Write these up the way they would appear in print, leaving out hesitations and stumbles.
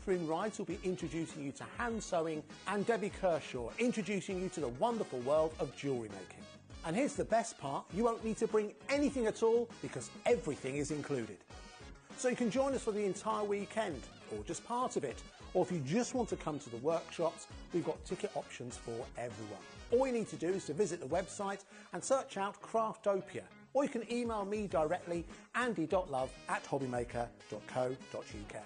Catherine Wright will be introducing you to hand sewing, and Debbie Kershaw introducing you to the wonderful world of jewellery making. And here's the best part, you won't need to bring anything at all because everything is included. So you can join us for the entire weekend, or just part of it, or if you just want to come to the workshops, we've got ticket options for everyone. All you need to do is to visit the website and search out Craftopia, or you can email me directly, andy.love@hobbymaker.co.uk.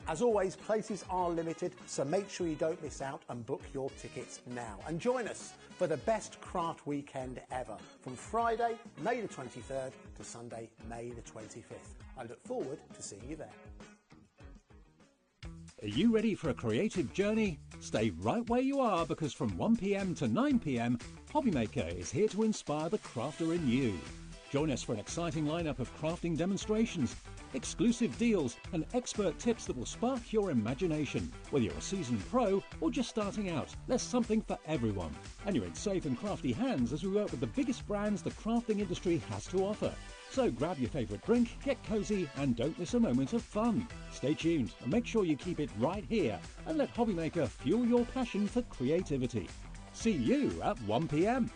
As always, places are limited, so make sure you don't miss out and book your tickets now. And join us for the best craft weekend ever, from Friday, May the 23rd to Sunday, May the 25th. I look forward to seeing you there. Are you ready for a creative journey? Stay right where you are, because from 1 p.m. to 9 p.m, HobbyMaker is here to inspire the crafter in you. Join us for an exciting lineup of crafting demonstrations, exclusive deals and expert tips that will spark your imagination. Whether you're a seasoned pro or just starting out, there's something for everyone. And you're in safe and crafty hands as we work with the biggest brands the crafting industry has to offer. So grab your favourite drink, get cosy and don't miss a moment of fun. Stay tuned and make sure you keep it right here and let HobbyMaker fuel your passion for creativity. See you at 1 p.m.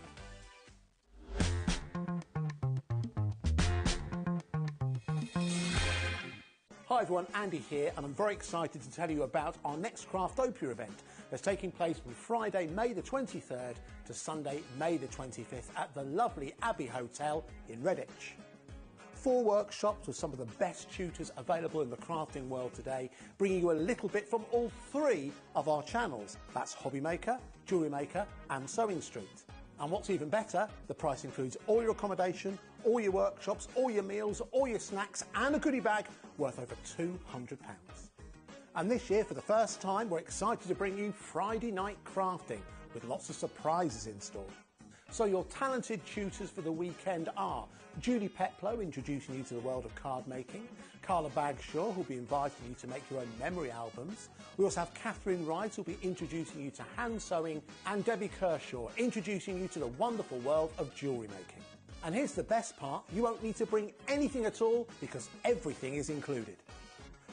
Hi everyone, Andy here, and I'm very excited to tell you about our next Craftopia event that's taking place from Friday, May the 23rd to Sunday, May the 25th at the lovely Abbey Hotel in Redditch. 4 workshops with some of the best tutors available in the crafting world today, bringing you a little bit from all 3 of our channels. That's HobbyMaker, Jewellery Maker and Sewing Street. And what's even better, the price includes all your accommodation, all your workshops, all your meals, all your snacks and a goodie bag worth over £200. And this year, for the first time, we're excited to bring you Friday night crafting with lots of surprises in store. So your talented tutors for the weekend are Julie Peplow, introducing you to the world of card making, Carla Bagshaw, who'll be inviting you to make your own memory albums. We also have Catherine Wright, who'll be introducing you to hand sewing, and Debbie Kershaw, introducing you to the wonderful world of jewellery making. And here's the best part, you won't need to bring anything at all because everything is included.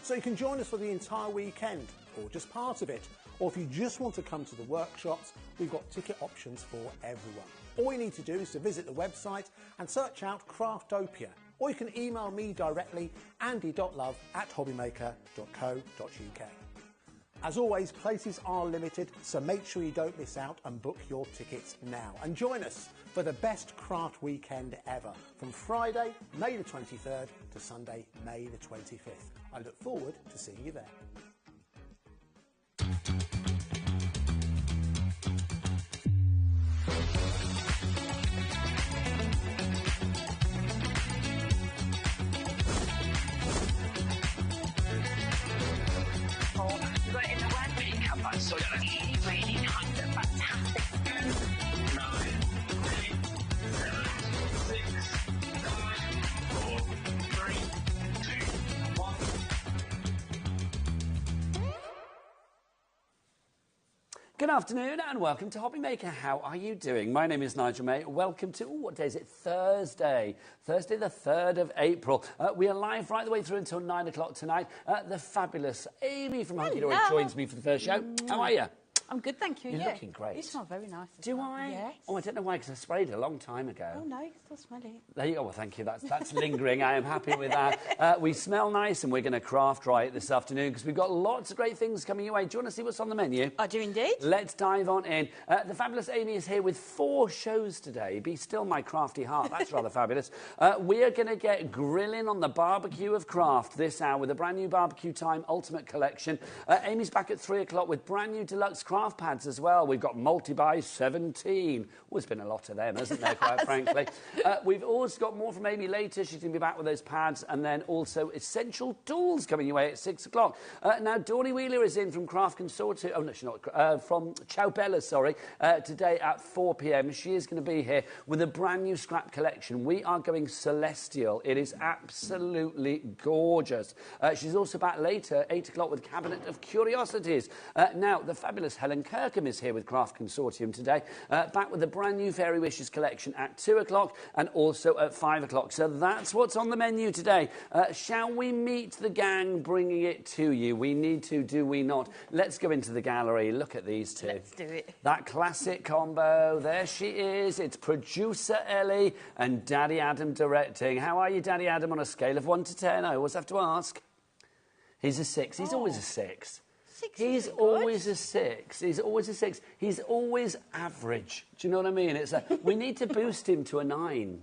So you can join us for the entire weekend, or just part of it, or if you just want to come to the workshops, we've got ticket options for everyone. All you need to do is to visit the website and search out Craftopia, or you can email me directly, andy.love@hobbymaker.co.uk. As always, places are limited, so make sure you don't miss out and book your tickets now. And join us for the best craft weekend ever, from Friday, May the 23rd to Sunday, May the 25th. I look forward to seeing you there. So you're really, really hungry, fantastic. 9, 8, 7, 6, 5, 4, 3, 2, 1. Good afternoon and welcome to HobbyMaker. How are you doing? My name is Nigel May. Welcome to, what day is it? Thursday. Thursday the 3rd of April. We are live right the way through until 9 o'clock tonight. The fabulous Amy from Hunky Dory joins me for the first show. How are you? I'm good, thank you. You're looking great. You smell very nice. Do I? Yes. Oh, I don't know why, because I sprayed it a long time ago. Oh, no, you still smell it. There you go. Well, thank you. That's lingering. I am happy with that. We smell nice and we're going to craft right this afternoon because we've got lots of great things coming your way. Do you want to see what's on the menu? I do indeed. Let's dive on in. The fabulous Amy is here with 4 shows today. Be still my crafty heart. That's rather fabulous. We are going to get grilling on the barbecue of craft this hour with a brand new Barbecue Time Ultimate Collection. Amy's back at 3 o'clock with brand new Deluxe craft pads as well. We've got multi-buy 17. There's been a lot of them, hasn't there, quite frankly. We've also got more from Amy later. She's going to be back with those pads, and then also essential tools coming your way at 6 o'clock. Now, Dawny Wheeler is in from Craft Consortium. Oh, no, she's not. From Ciao Bella, sorry, today at 4 p.m. She is going to be here with a brand new scrap collection. We are going celestial. It is absolutely gorgeous. She's also back later, 8 o'clock, with Cabinet of Curiosities. Now, the fabulous Helen Kirkham is here with Craft Consortium today, back with the brand new Fairy Wishes collection at 2 o'clock and also at 5 o'clock. So that's what's on the menu today. Shall we meet the gang bringing it to you? We need to, do we not? Let's go into the gallery. Look at these two. Let's do it. That classic combo. There she is. It's producer Ellie and Daddy Adam directing. How are you, Daddy Adam, on a scale of 1 to 10? I always have to ask. He's a 6. He's always a 6. He's always a 6. He's always a 6. He's always average. Do you know what I mean? It's we need to boost him to a 9.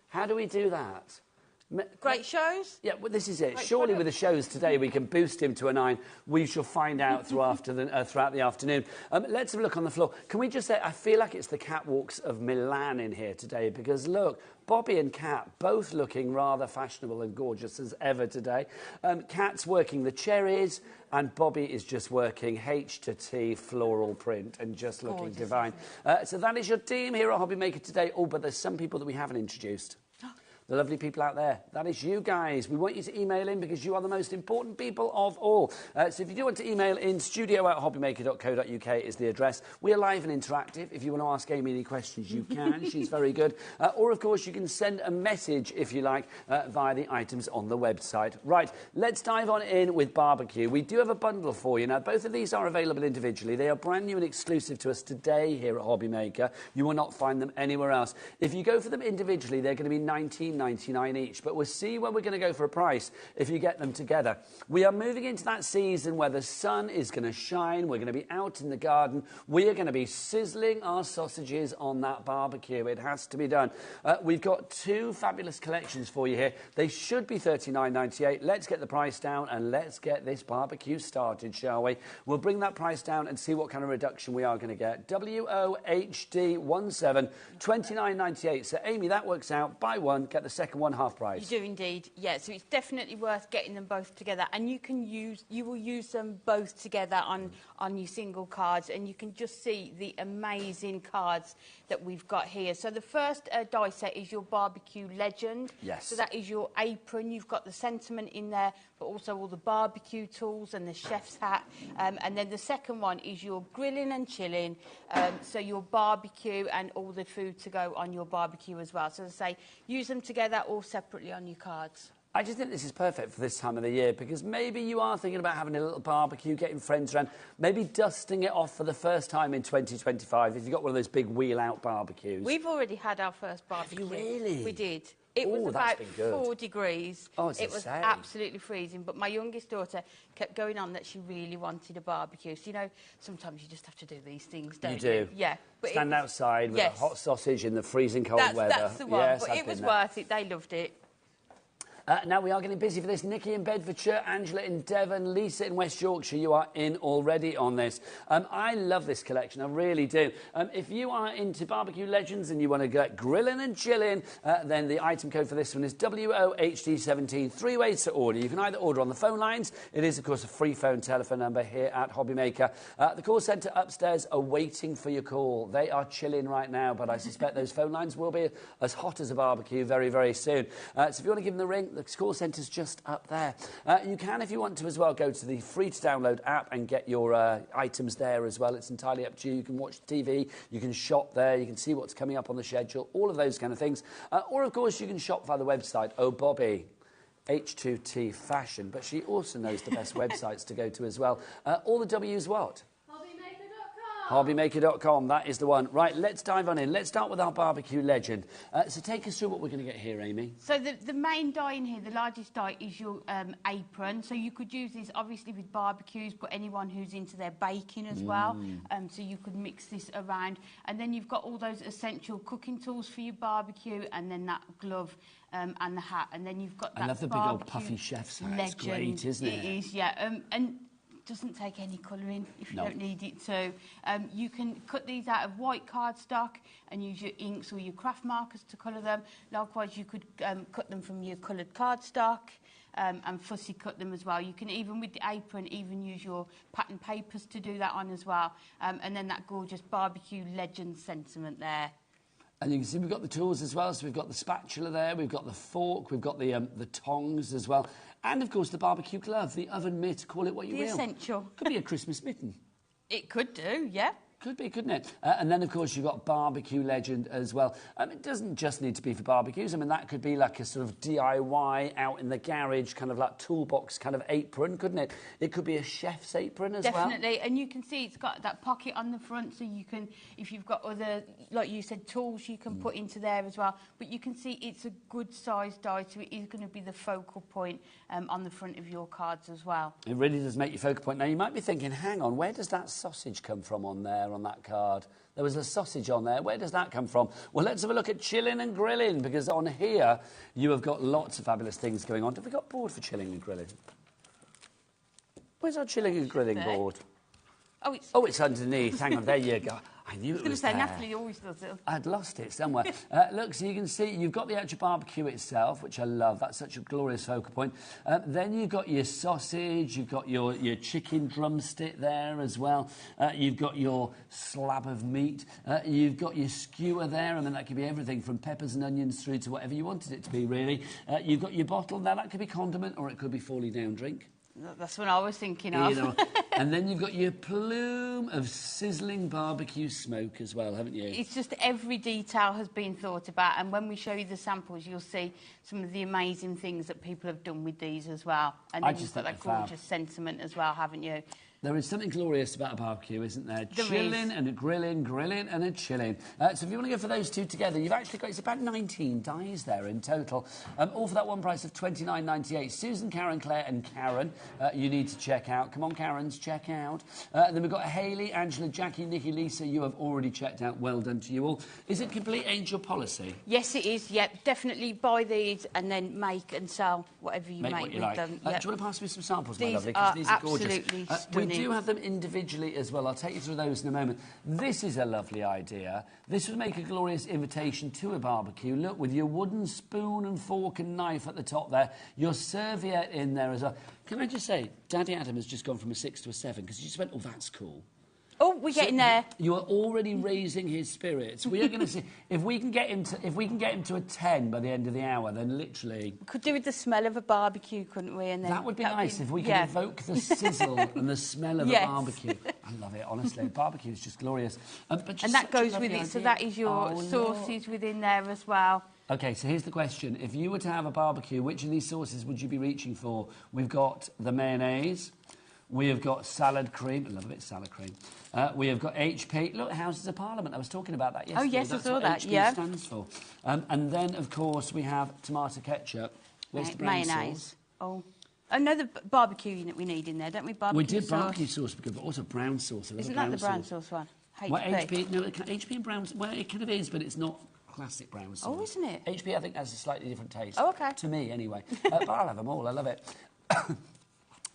How do we do that? Great shows. Yeah, well, this is it. Great Surely product. with the shows today we can boost him to a 9. We shall find out throughout the afternoon. Let's have a look on the floor. Can we just say, I feel like it's the catwalks of Milan in here today because, look, Bobby and Kat both looking rather fashionable and gorgeous as ever today. Kat's working the cherries and Bobby is just working H to T floral print and just looking Gorgeous, divine. So that is your team here at HobbyMaker today. Oh, but there's some people that we haven't introduced. The lovely people out there. That is you guys. We want you to email in because you are the most important people of all. So if you do want to email in, studio@hobbymaker.co.uk is the address. We are live and interactive. If you want to ask Amy any questions, you can. She's very good. Or, of course, you can send a message, if you like, via the items on the website. Right, let's dive on in with barbecue. We do have a bundle for you. Now, both of these are available individually. They are brand new and exclusive to us today here at HobbyMaker. You will not find them anywhere else. If you go for them individually, they're going to be $19.99 each, but we'll see where we're going to go for a price if you get them together. We are moving into that season where the sun is going to shine. We're going to be out in the garden. We are going to be sizzling our sausages on that barbecue. It has to be done. We've got 2 fabulous collections for you here. They should be $39.98. Let's get the price down and let's get this barbecue started, shall we? We'll bring that price down and see what kind of reduction we are going to get. WOHD17, $29.98. So, Amy, that works out. Buy one, get the second one half price. You do indeed, yeah. So it's definitely worth getting them both together, and you will use them both together on your single cards, and you can just see the amazing cards that we've got here. So the first die set is your barbecue legend. Yes. So that is your apron. You've got the sentiment in there, but also all the barbecue tools and the chef's hat. And then the second one is your grilling and chilling. So your barbecue and all the food to go on your barbecue as well. So as I say, use them together or separately on your cards. I just think this is perfect for this time of the year because maybe you are thinking about having a little barbecue, getting friends around, maybe dusting it off for the first time in 2025 if you've got one of those big wheel-out barbecues. We've already had our first barbecue. Have you really? We did. It was that's about been good. 4 degrees. Oh, it's It was insane. absolutely freezing, but my youngest daughter kept going on that she really wanted a barbecue. So, you know, sometimes you just have to do these things, don't you? You do. Yeah. But Stand outside with yes. a hot sausage in the freezing cold weather. That's the one. Yes, but I've it was been there. worth it. They loved it. Now we are getting busy for this. Nikki in Bedfordshire, Angela in Devon, Lisa in West Yorkshire. You are in already on this. I love this collection. I really do. If you are into barbecue legends and you want to get grilling and chilling, then the item code for this one is WOHD17. 3 ways to order. You can either order on the phone lines. It is, of course, a free phone telephone number here at HobbyMaker. The call centre upstairs are waiting for your call. They are chilling right now, but I suspect those phone lines will be as hot as a barbecue very, very soon. So if you want to give them the ring, the call centre's just up there. You can, if you want to as well, go to the free-to-download app and get your items there as well. It's entirely up to you. You can watch TV, you can shop there, you can see what's coming up on the schedule, all of those kind of things. Or, of course, you can shop via the website. Oh, Bobby. H2T Fashion. But she also knows the best websites to go to as well. All the W's what? HobbyMaker.com, that is the one. Right, let's dive on in. Let's start with our barbecue legend. So take us through what we're going to get here, Amy. So the main die in here, the largest die, is your apron. So you could use this, obviously, with barbecues, but anyone who's into their baking as well. So you could mix this around. And then you've got all those essential cooking tools for your barbecue, and then that glove and the hat. And then you've got that I love the big old puffy chef's hat. Legend. It's great, isn't it? It is, yeah. And doesn't take any colouring if you don't need it to. You can cut these out of white cardstock and use your inks or your craft markers to colour them. Likewise, you could cut them from your coloured cardstock and fussy cut them as well. You can even, with the apron, even use your pattern papers to do that on as well. And then that gorgeous barbecue legend sentiment there. And you can see we've got the tools as well. So we've got the spatula there, we've got the fork, we've got the tongs as well. And, of course, the barbecue glove, the oven mitt, call it what you will. The essential. Could be a Christmas mitten. It could do, yeah. Could be, couldn't it? And then, of course, you've got Barbecue Legend as well. It doesn't just need to be for barbecues. I mean, that could be like a sort of DIY out in the garage, kind of like toolbox kind of apron, couldn't it? It could be a chef's apron as well. Definitely, and you can see it's got that pocket on the front, so you can, if you've got other, like you said, tools you can put into there as well. But you can see it's a good-sized die, so it is going to be the focal point on the front of your cards as well. It really does make your focal point. Now, you might be thinking, hang on, where does that sausage come from on there, on that card? There was a sausage on there. Where does that come from? Well, let's have a look at chilling and grilling, because on here you have got lots of fabulous things going on. Have we got board for chilling and grilling? Where's our chilling and grilling board? Oh, it's underneath. Hang on, there you go. I knew it was there. Natalie always does it. I'd lost it somewhere. Look, so you can see you've got the actual barbecue itself, which I love. That's such a glorious focal point. Then you've got your sausage, you've got your chicken drumstick there as well. You've got your slab of meat. You've got your skewer there. I mean, that could be everything from peppers and onions through to whatever you wanted it to be, really. You've got your bottle. Now, that could be condiment or it could be falling down drink. That's what I was thinking of. You know, and then you've got your plume of sizzling barbecue smoke as well, haven't you? It's just every detail has been thought about, and when we show you the samples, you'll see some of the amazing things that people have done with these as well. And then you've got that gorgeous sentiment as well, haven't you? There is something glorious about a barbecue, isn't there? Chilling and a grilling, grilling and a chilling. So if you want to go for those two together, you've actually got, it's about 19 dies there in total. All for that one price of $29.98. Susan, Karen, Claire and Karen, you need to check out. Come on, Karens, check out. Then we've got Hayley, Angela, Jackie, Nikki, Lisa. You have already checked out. Well done to you all. Is it complete angel policy? Yes, it is. Yep, definitely buy these and then make and sell whatever you make with them. Yep. Do you want to pass me some samples, my lovely? Because these are gorgeous. Absolutely stunning. We do have them individually as well. I'll take you through those in a moment. This is a lovely idea. This would make a glorious invitation to a barbecue. Look, with your wooden spoon and fork and knife at the top there, your serviette in there as well. Can I just say, Daddy Adam has just gone from a 6 to a 7 because you just went, oh, that's cool. Oh, we're getting there. You are already raising his spirits. We are going to see if we can get him to a 10 by the end of the hour. Then literally, we could do with the smell of a barbecue, couldn't we? And then that would be nice if we could evoke the sizzle and the smell of a barbecue. I love it, honestly. Barbecue is just glorious. And that goes with it. So that is your sauces within there as well. Okay, so here's the question. If you were to have a barbecue, which of these sauces would you be reaching for? We've got the mayonnaise. We have got salad cream. I love a bit of salad cream. We have got HP. Look, Houses of Parliament. I was talking about that yesterday. Oh, yes, that's I saw what that, HP stands for. And then, of course, we have tomato ketchup. Where's the brown mayonnaise. sauce? Oh, another barbecue unit we need in there, don't we? Barbecue we did sauce. barbecue sauce, but also brown sauce. Isn't that the brown sauce one? HP. Well, HP, no, HP and brown. Well, it kind of is, but it's not classic brown sauce. Oh, isn't it? HP, I think, has a slightly different taste. Oh, okay. To me, anyway. But I'll have them all. I love it.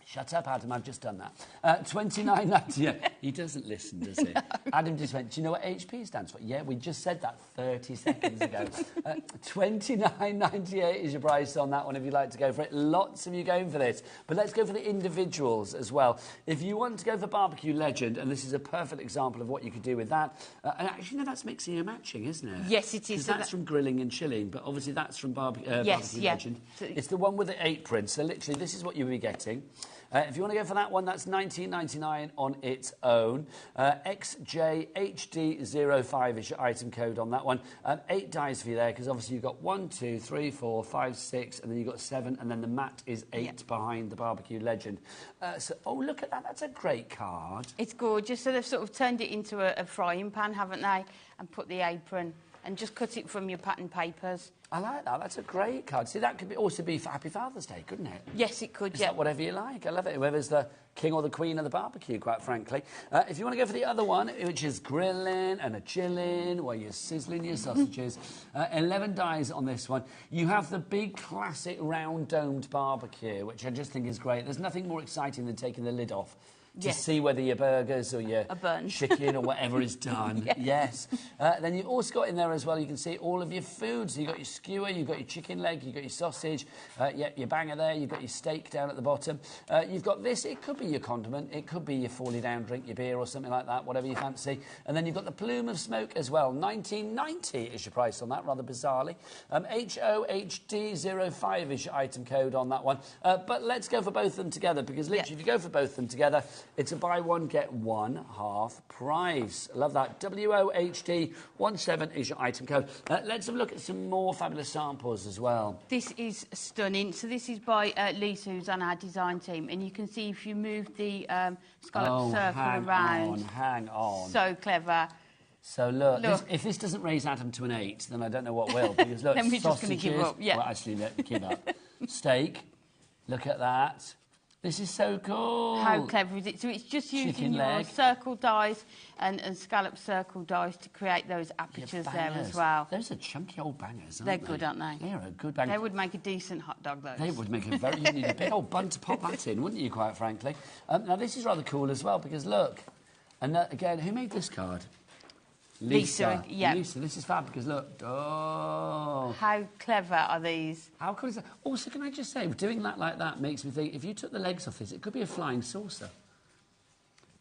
Shut up, Adam, I've just done that. $29.98. Yeah, he doesn't listen, does he? No. Adam just went, do you know what HP stands for? Yeah, we just said that 30 seconds ago. $29.98 is your price on that one if you'd like to go for it. Lots of you going for this. But let's go for the individuals as well. If you want to go for Barbecue Legend, and this is a perfect example of what you could do with that, and actually, no, that's mixing and matching, isn't it? Yes, it is. Because that's from grilling and chilling, but obviously that's from Barbecue Legend. So it's the one with the apron, so literally this is what you'll be getting. If you want to go for that one, that's $19.99 on its own. XJHD05 is your item code on that one. 8 dies for you there, because obviously you've got 1, 2, 3, 4, 5, 6, and then you've got 7, and then the mat is 8 behind the Barbecue Legend. Oh, look at that. That's a great card. It's gorgeous. So they've sort of turned it into a frying pan, haven't they? And put the apron and just cut it from your pattern papers. I like that. That's a great card. See, that could also be for Happy Father's Day, couldn't it? Yes, it could, It's like whatever you like. I love it. Whoever's the king or the queen of the barbecue, quite frankly. If you want to go for the other one, which is grilling and a chilling, where you're sizzling your sausages, 11 dies on this one. You have the big classic round-domed barbecue, which I just think is great. There's nothing more exciting than taking the lid off to see whether your burgers or your chicken or whatever is done. Yes. Then you've also got in there as well, you can see all of your food. So you've got your skewer, you've got your chicken leg, you've got your sausage, your banger there, you've got your steak down at the bottom. You've got this, it could be your condiment, it could be your falling down drink, your beer or something like that, whatever you fancy. And then you've got the plume of smoke as well. $19.90 is your price on that, rather bizarrely. HOHD05 is your item code on that one. But let's go for both of them together, because literally if you go for both of them together, It's a buy one, get one half price. I love that. WOHD17 is your item code. Let's have a look at some more fabulous samples as well. This is stunning. So this is by Lisa, who's on our design team. And you can see if you move the scallop circle around. Hang on. So clever. So look. If this doesn't raise Adam to an 8, then I don't know what will. Because look, then we're just going to give up. Yeah. Well, actually, give up. Steak. Look at that. This is so cool. How clever is it? So it's just using your circle dies and scallop circle dies to create those apertures there as well. Those are chunky old bangers, aren't they? They're good, aren't they? They're a good banger. They would make a decent hot dog, those. They would make a very... You'd need a big old bun to pop that in, wouldn't you, quite frankly? Now, this is rather cool as well, because look, and again, who made this card? Lisa. Yeah. Lisa, this is fab because look. Oh. How clever are these? How cool is that? Also, can I just say, doing that like that makes me think, if you took the legs off this, it could be a flying saucer.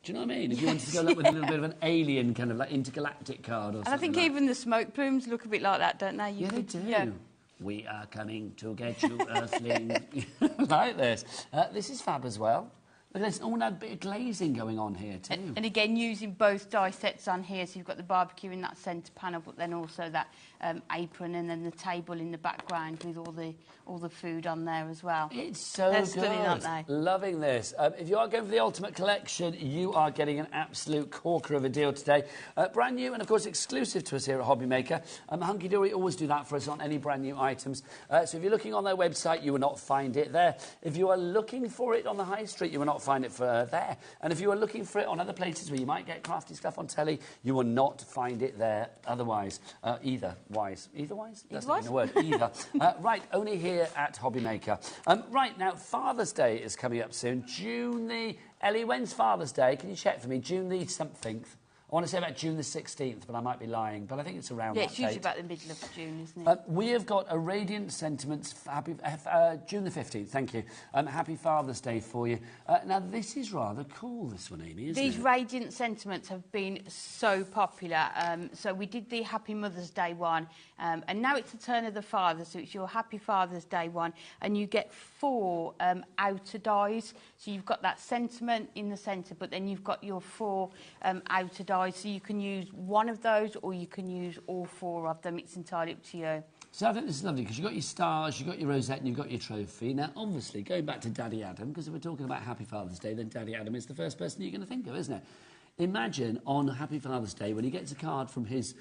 Do you know what I mean? If you wanted to go with a little bit of an alien kind of like intergalactic card or something. And I think even the smoke plumes look a bit like that, don't they? Yeah, they do. Yeah. We are coming to get you, Earthling. Like this. This is fab as well. But there's all that bit of glazing going on here too. And again, using both die sets on here, so you've got the barbecue in that centre panel, but then also that apron and then the table in the background with all the food on there as well. It's so They're good. stunning, aren't they? Loving this. If you are going for the Ultimate Collection, you are getting an absolute corker of a deal today. Brand new and, of course, exclusive to us here at HobbyMaker. Hunky Dory always do that for us on any brand new items. So if you're looking on their website, you will not find it there. If you are looking for it on the high street, you will not find it for there. And if you are looking for it on other places where you might get crafty stuff on telly, you will not find it there otherwise. Either-wise? That's not even a word. Either. Right, only here at HobbyMaker. Right, now, Father's Day is coming up soon. June the... Ellie, when's Father's Day? Can you check for me? June the something. I want to say about June the 16th, but I might be lying. But I think it's around that date. It's usually about the middle of June, isn't it? We have got a Radiant Sentiments June the 15th, thank you. Happy Father's Day for you. Now, this is rather cool, this one, Amy, isn't it? These Radiant Sentiments have been so popular. So we did the Happy Mother's Day one, and now it's the turn of the father, so it's your Happy Father's Day one, and you get 4 outer dies. So you've got that sentiment in the centre, but then you've got your 4 outer dies. So you can use one of those or you can use all 4 of them. It's entirely up to you. So I think this is lovely because you've got your stars, you've got your rosette and you've got your trophy. Now, obviously, going back to Daddy Adam, because if we're talking about Happy Father's Day, then Daddy Adam is the first person you're going to think of, isn't it? Imagine on Happy Father's Day when he gets a card from his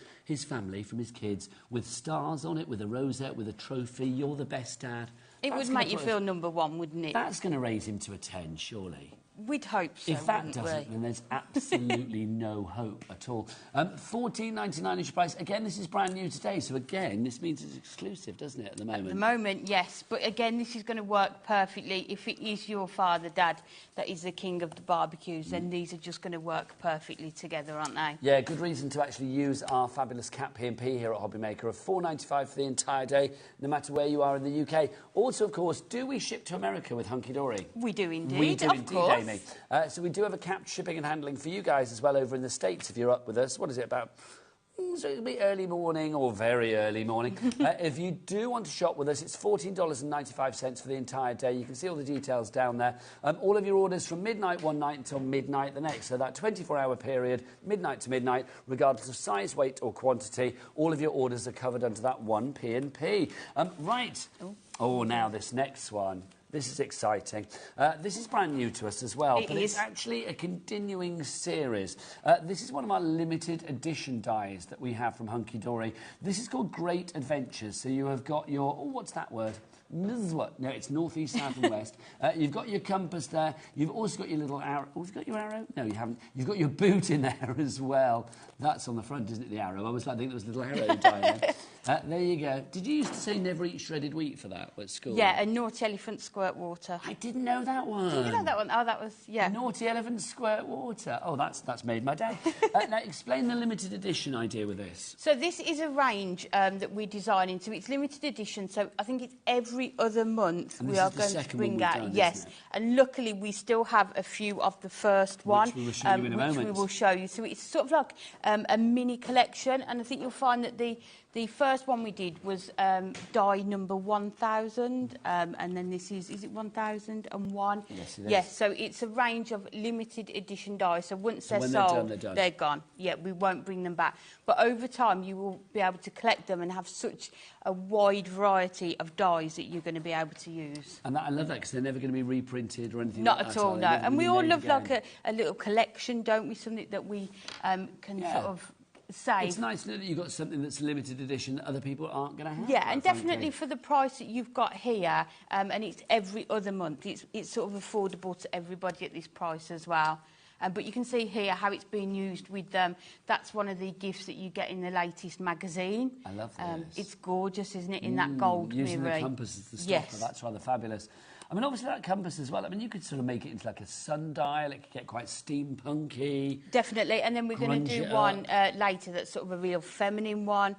family, from his kids, with stars on it, with a rosette, with a trophy. You're the best dad. It would make you feel number 1, wouldn't it? That's going to raise him to a 10, surely. We'd hope so. If that doesn't, then there's absolutely no hope at all. $14.99 is your price. Again, this is brand new today, so again, this means it's exclusive, doesn't it, at the moment? At the moment, yes. But again, this is going to work perfectly. If it is your father, Dad, that is the king of the barbecues, then these are just going to work perfectly together, aren't they? Yeah, good reason to actually use our fabulous Cat P&P here at HobbyMaker of $4.95 for the entire day, no matter where you are in the UK. Also, of course, do we ship to America with Hunky Dory? We do indeed. We do of course. Amy. So we do have a capped shipping and handling for you guys as well over in the States if you're up with us. What is it, about... So it'll be early morning or very early morning. If you do want to shop with us, it's $14.95 for the entire day. You can see all the details down there. All of your orders from midnight one night until midnight the next. So that 24-hour period, midnight to midnight, regardless of size, weight or quantity, all of your orders are covered under that one P&P. Right. Oh, now this next one. This is exciting. This is brand new to us as well, but it's actually a continuing series. This is one of our limited edition dies that we have from Hunky Dory. This is called Great Adventures. So you have got your... Oh, what's that word? No, it's north, east, south and west. You've got your compass there. You've also got your little arrow. Oh, have you got your arrow? No, you haven't. You've got your boot in there as well. That's on the front, isn't it, the arrow? I was like, I think there was a little arrow die there. There you go. Did you used to say never eat shredded wheat for that at school? Yeah, and naughty elephant squirt water. I didn't know that one. Did you know that one? Oh, that was, yeah. Naughty elephant squirt water. Oh, that's made my day. Now, explain the limited edition idea with this. So this is a range that we're designing. So it's limited edition. So I think it's every other month we are going to bring out. Yes. And luckily we still have a few of the first one. Which we will show you in a moment. Which we will show you. So it's sort of like a mini collection. And I think you'll find that the The first one we did was die number 1000, and then this is it 1001? Yes, it is. Yes, so it's a range of limited edition dies. So once they're when sold, they're done. they're gone. Yeah, we won't bring them back. But over time, you will be able to collect them and have such a wide variety of dies that you're going to be able to use. And I love that because they're never going to be reprinted or anything Not like at that. all, no. And we all love like like a little collection, don't we? Something that we can sort of save. It's nice that you've got something that's limited edition that other people aren't going to have. Yeah, and definitely for the price that you've got here, and it's every other month, it's sort of affordable to everybody at this price as well. But you can see here how it's being used with them. That's one of the gifts that you get in the latest magazine. I love this. It's gorgeous, isn't it, in that gold using mirror? the compass as the stopper, Yes. that's rather fabulous. I mean, obviously that compass as well, I mean, you could sort of make it into like a sundial, it could get quite steampunky. Definitely, and then we're going to Grunge do it one later that's sort of a real feminine one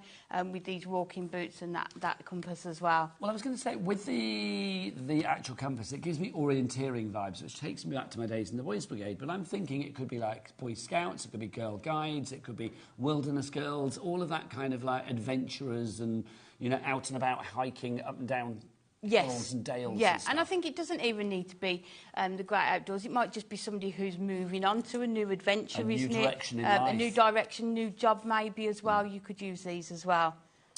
with these walking boots and that compass as well. Well, I was going to say, with the actual compass, it gives me orienteering vibes, which takes me back to my days in the Boys Brigade, but I'm thinking it could be like Boy Scouts, it could be Girl Guides, it could be Wilderness Girls, all of that kind of like adventurers and, you know, out and about hiking up and down hills and dales. Yeah, and stuff. and I think it doesn't even need to be the great outdoors. It might just be somebody who's moving on to a new adventure, A new isn't direction it? in life. A new direction, new job maybe as well. You could use these as well.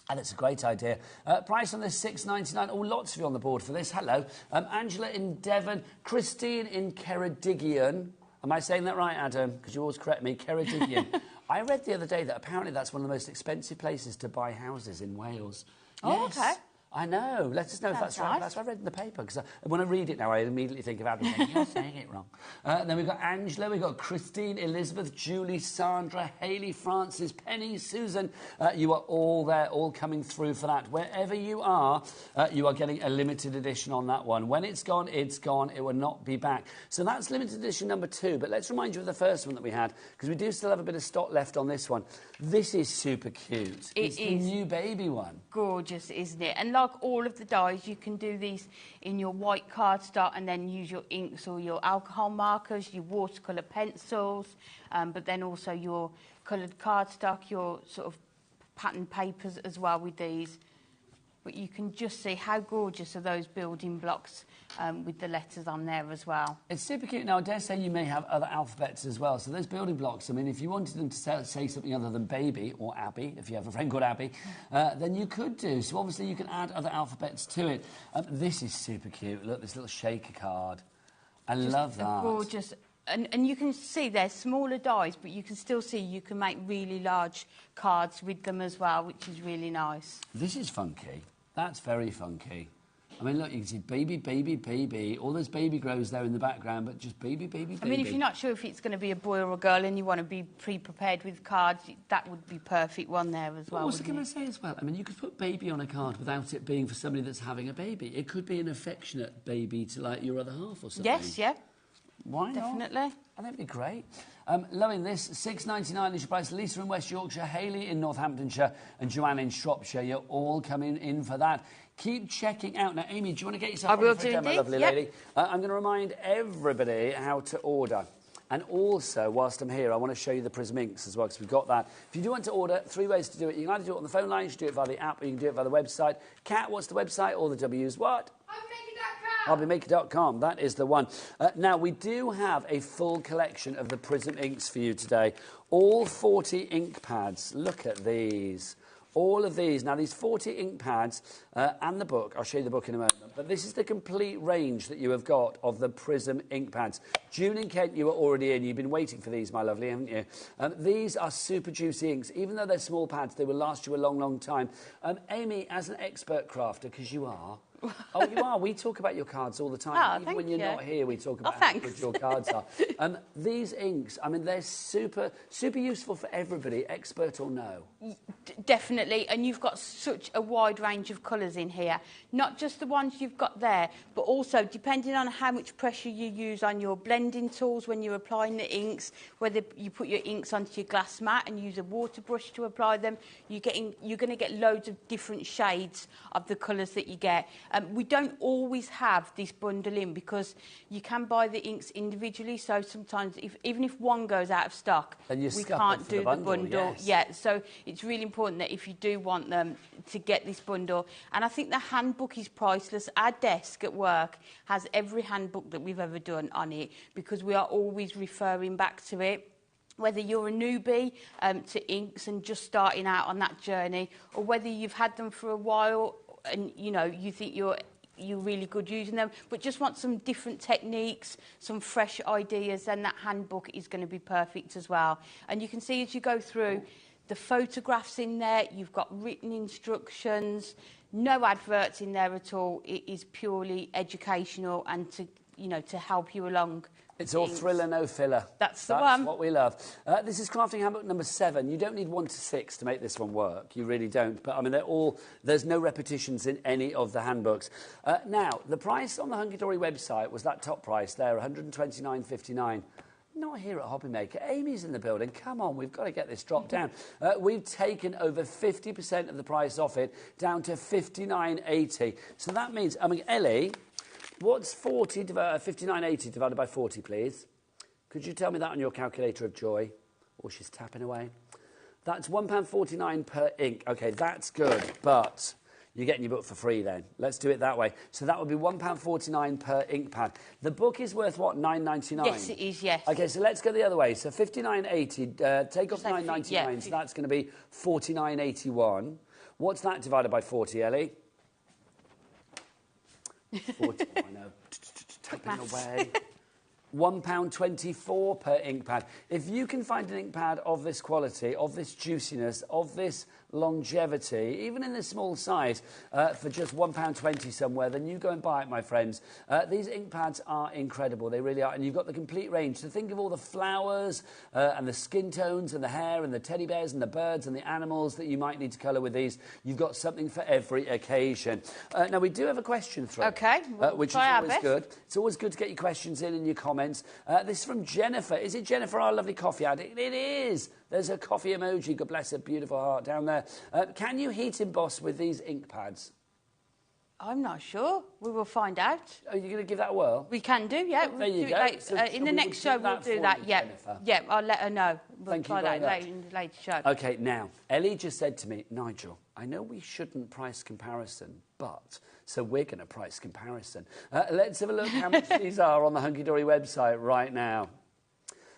And it's a great idea. Price on this, $6.99. Oh, lots of you on the board for this. Hello. Angela in Devon. Christine in Ceredigion. Am I saying that right, Adam? Because you always correct me. Ceredigion. I read the other day that apparently that's one of the most expensive places to buy houses in Wales. Oh, Yes. okay. I know. Let us know if that's right. Nice. That's what I read in the paper. Because when I read it now, I immediately think of Adam saying, you're saying it wrong. Then we've got Angela, we've got Christine, Elizabeth, Julie, Sandra, Hayley, Francis, Penny, Susan. You are all there, all coming through for that. Wherever you are getting a limited edition on that one. When it's gone, it's gone. It will not be back. So that's limited edition number 2. But let's remind you of the first one that we had, because we do still have a bit of stock left on this one. This is super cute. It's the new baby one. Gorgeous, isn't it? And like all of the dyes, you can do these in your white cardstock and then use your inks or your alcohol markers, your watercolour pencils, but then also your coloured cardstock, your sort of pattern papers as well with these. But you can just see how gorgeous are those building blocks with the letters on there as well. It's super cute. Now, I dare say you may have other alphabets as well. So those building blocks, I mean, if you wanted them to say something other than baby or Abby, if you have a friend called Abby, then you could do. So obviously you can add other alphabets to it. This is super cute. Look, this little shaker card. I love that. Gorgeous. And you can see they're smaller dies, but you can still see you can make really large cards with them as well, which is really nice. This is funky. That's very funky. I mean, look, you can see baby, baby, baby. All those baby grows there in the background, but just baby, baby, baby. I mean, if you're not sure if it's going to be a boy or a girl and you want to be pre-prepared with cards, that would be perfect one there as well. What was I going to say as well? I mean, you could put baby on a card without it being for somebody that's having a baby. It could be an affectionate baby to, like, your other half or something. Yes, yeah. Why not? Definitely. I think it'd be great. Loving this, $6.99 is your price. Lisa in West Yorkshire, Hayley in Northamptonshire and Joanne in Shropshire. You're all coming in for that. Keep checking out. Now, Amy, do you want to get yourself ready for a demo, lovely lady? I'm going to remind everybody how to order. And also, whilst I'm here, I want to show you the Prism inks as well, because we've got that. If you do want to order, 3 ways to do it. You can either do it on the phone line, you can do it via the app, or you can do it via the website. Kat, what's the website? All the W's what? HobbyMaker.com, that is the one. Now, we do have a full collection of the Prism inks for you today. All 40 ink pads. Look at these. All of these. Now, these 40 ink pads and the book, I'll show you the book in a moment, but this is the complete range that you have got of the Prism ink pads. June and Kent, you are already in. You've been waiting for these, my lovely, haven't you? These are super juicy inks. Even though they're small pads, they will last you a long, long time. Amy, as an expert crafter, because you are, oh, you are. We talk about your cards all the time. Even when you're not here, we talk about how good your cards are. These inks, I mean, they're super, super useful for everybody, expert or no. Definitely, and you've got such a wide range of colours in here. Not just the ones you've got there, but also depending on how much pressure you use on your blending tools when you're applying the inks, whether you put your inks onto your glass mat and use a water brush to apply them, you're going to get loads of different shades of the colours that you get. We don't always have this bundle in because you can buy the inks individually. So sometimes, even if one goes out of stock, we can't do the bundle. Yes. Yeah, so it's really important that if you do want them to get this bundle. And I think the handbook is priceless. Our desk at work has every handbook that we've ever done on it because we are always referring back to it. Whether you're a newbie to inks and just starting out on that journey, or whether you've had them for a while and you think you're really good using them, but just want some different techniques, some fresh ideas, then that handbook is going to be perfect as well. And you can see as you go through the photographs in there, you've got written instructions, no adverts in there at all. It is purely educational and to help you along. It's all thriller, no filler. That's the one. That's what we love. This is Crafting Handbook number 7. You don't need 1 to 6 to make this one work. You really don't. But, I mean, there's no repetitions in any of the handbooks. Now, the price on the Hunky Dory website was that top price there, $129.59. Not here at HobbyMaker. Amy's in the building. Come on, we've got to get this dropped down. We've taken over 50% of the price off it, down $59.80. So that means, I mean, Ellie... What's 59.80 divided by 40, please? Could you tell me that on your calculator of joy? Oh, she's tapping away. That's £1.49 per ink. OK, that's good, but you're getting your book for free then. Let's do it that way. So that would be £1.49 per ink pad. The book is worth, what, $9.99? Yes, it is, yes. OK, so let's go the other way. So £59.80, take off $9.99, yeah, so that's going to be $49.81. What's that divided by 40, Ellie? 40, I know, tapping away. £1.24 per ink pad. If you can find an ink pad of this quality, of this juiciness, of this longevity, even in this small size, for just £1.20 somewhere, then you go and buy it, my friends. These ink pads are incredible. They really are. And you've got the complete range. So think of all the flowers and the skin tones and the hair and the teddy bears and the birds and the animals that you might need to colour with these. You've got something for every occasion. Now, we do have a question through. OK, which is always good. It's always good to get your questions in and your comments. This is from Jennifer. Is it Jennifer, our lovely coffee addict? It is. There's a coffee emoji. God bless her beautiful heart down there. Can you heat emboss with these ink pads? I'm not sure. We will find out. Are you going to give that a whirl? We can do, yeah. There you go. In the next show, we'll do that. Yeah, yeah. I'll let her know. We'll try that later in the later show. OK, now, Ellie just said to me, Nigel, I know we shouldn't price comparison, but... So we're going to price comparison. Let's have a look how much these are on the Hunky Dory website right now.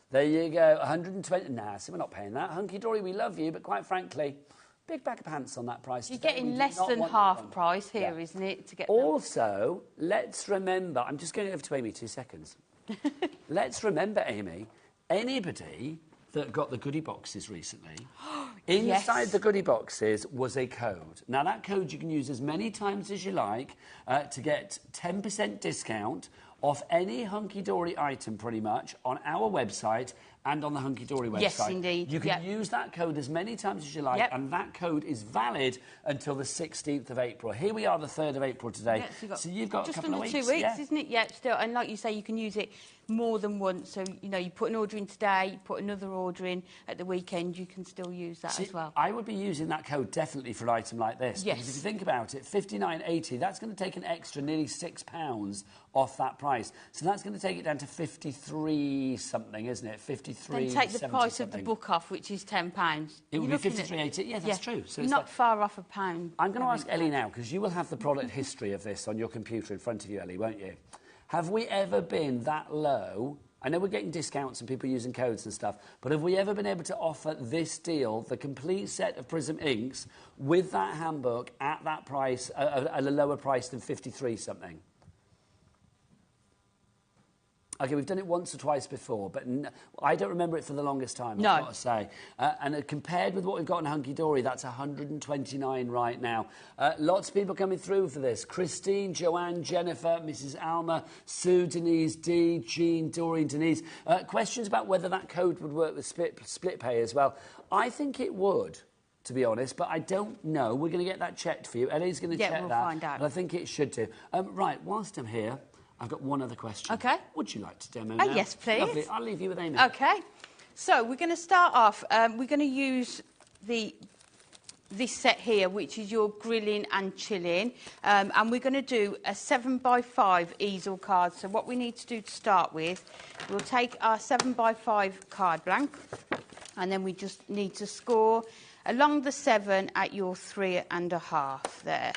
There you go, 120. Nah, so we're not paying that. Hunky Dory, we love you, but quite frankly, big bag of pants on that price. You're getting less than half price here, yeah. Isn't it? To get also, let's remember, I'm just going over to Amy, 2 seconds. Let's remember, Amy, anybody that got the goodie boxes recently, inside the goodie boxes was a code. Now, that code you can use as many times as you like to get 10% discount off any Hunky Dory item, pretty much, on our website and on the Hunky Dory website. Yes, indeed. You can use that code as many times as you like, and that code is valid until the 16th of April. Here we are, the 3rd of April today. So you've got a couple of weeks. Just under 2 weeks, isn't it? Yeah, still. And like you say, you can use it more than once. So, you put an order in today, you put another order in at the weekend, you can still use that as well. I would be using that code definitely for an item like this. Yes. Because if you think about it, $59.80, that's going to take an extra nearly £6 off that price. So that's going to take it down to 53 something, isn't it? 53. Then take the price of the book off, which is £10. It would be 53.80. Yeah, that's true. So it's not far off £1. I'm going to ask Ellie now, because you will have the product history of this on your computer in front of you, Ellie, won't you? Have we ever been that low? I know we're getting discounts and people using codes and stuff, but have we ever been able to offer this deal, the complete set of Prism inks, with that handbook at that price, at a lower price than 53 something? OK, we've done it once or twice before, but I don't remember it for the longest time, I've got to say. And compared with what we've got in Hunky Dory, that's 129 right now. Lots of people coming through for this. Christine, Joanne, Jennifer, Mrs. Alma, Sue, Denise, Dee, Jean, Doreen, Denise. Questions about whether that code would work with split pay as well. I think it would, to be honest, but I don't know. We're going to get that checked for you. Ellie's going to check that. Yeah, we'll find out. But I think it should do. Right, whilst I'm here, I've got one other question. OK. Would you like to demo now? Yes, please. Lovely. I'll leave you with Amy. OK. So we're going to start off. We're going to use the this set here, which is your grilling and chilling, and we're going to do a 7x5 easel card. So what we need to do to start with, we'll take our 7x5 card blank, and then we just need to score along the 7 at your 3.5 there.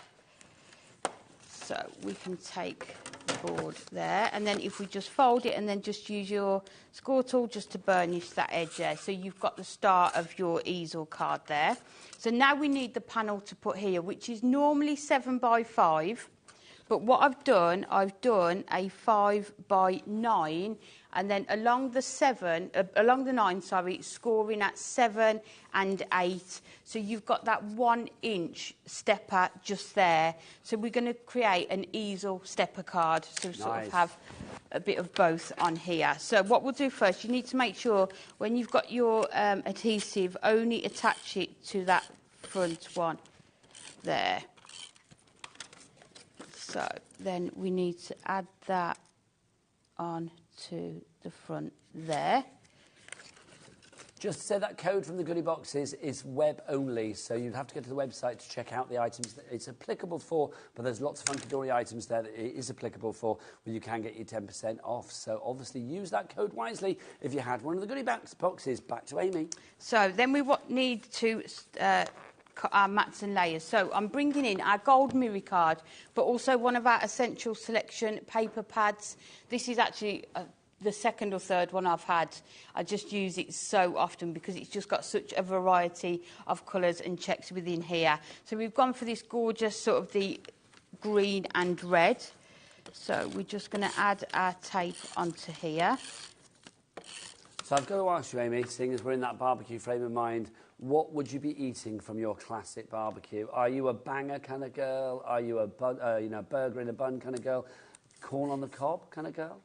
So we can take the board there, and then if we just fold it and then just use your score tool just to burnish that edge there. So you've got the start of your easel card there. So now we need the panel to put here, which is normally 7x5, but what I've done a 5x9, and then along the 9, scoring at 7 and 8. So you've got that 1 inch stepper just there. So we're going to create an easel stepper card, so we sort of have a bit of both on here. So what we'll do first, you need to make sure when you've got your adhesive, only attach it to that front one there. So then we need to add that on to the front there. Just to say that code from the goodie boxes is web only, so you'd have to go to the website to check out the items that it's applicable for, but there's lots of funky-dory items there that it is applicable for, where you can get your 10% off. So obviously use that code wisely if you had one of the goodie boxes. Back to Amy. So then we need to cut our mats and layers. So I'm bringing in our gold mirror card, but also one of our essential selection paper pads. This is actually the second or third one I've had. I just use it so often because it's just got such a variety of colours and checks within here. So we've gone for this gorgeous sort of the green and red. So we're just going to add our tape onto here. So I've got to ask you, Amy, seeing as we're in that barbecue frame of mind, what would you be eating from your classic barbecue? Are you a banger kind of girl? Are you a burger in a bun kind of girl? Corn on the cob kind of girl?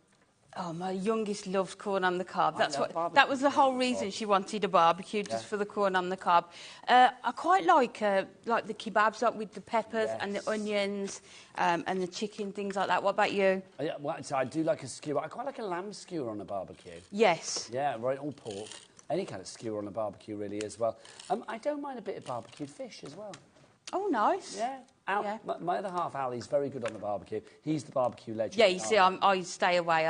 Oh, my youngest loves corn on the cob. That was the whole reason she wanted a barbecue, just for the corn on the cob. I quite like the kebabs, like with the peppers and the onions and the chicken, things like that. What about you? So I do like a skewer. I quite like a lamb skewer on a barbecue. Yes. Yeah, right, or pork. Any kind of skewer on a barbecue, really, as well. I don't mind a bit of barbecued fish as well. Oh, nice. Yeah. My other half, Ali's very good on the barbecue. He's the barbecue legend. Yeah, you see, I stay away.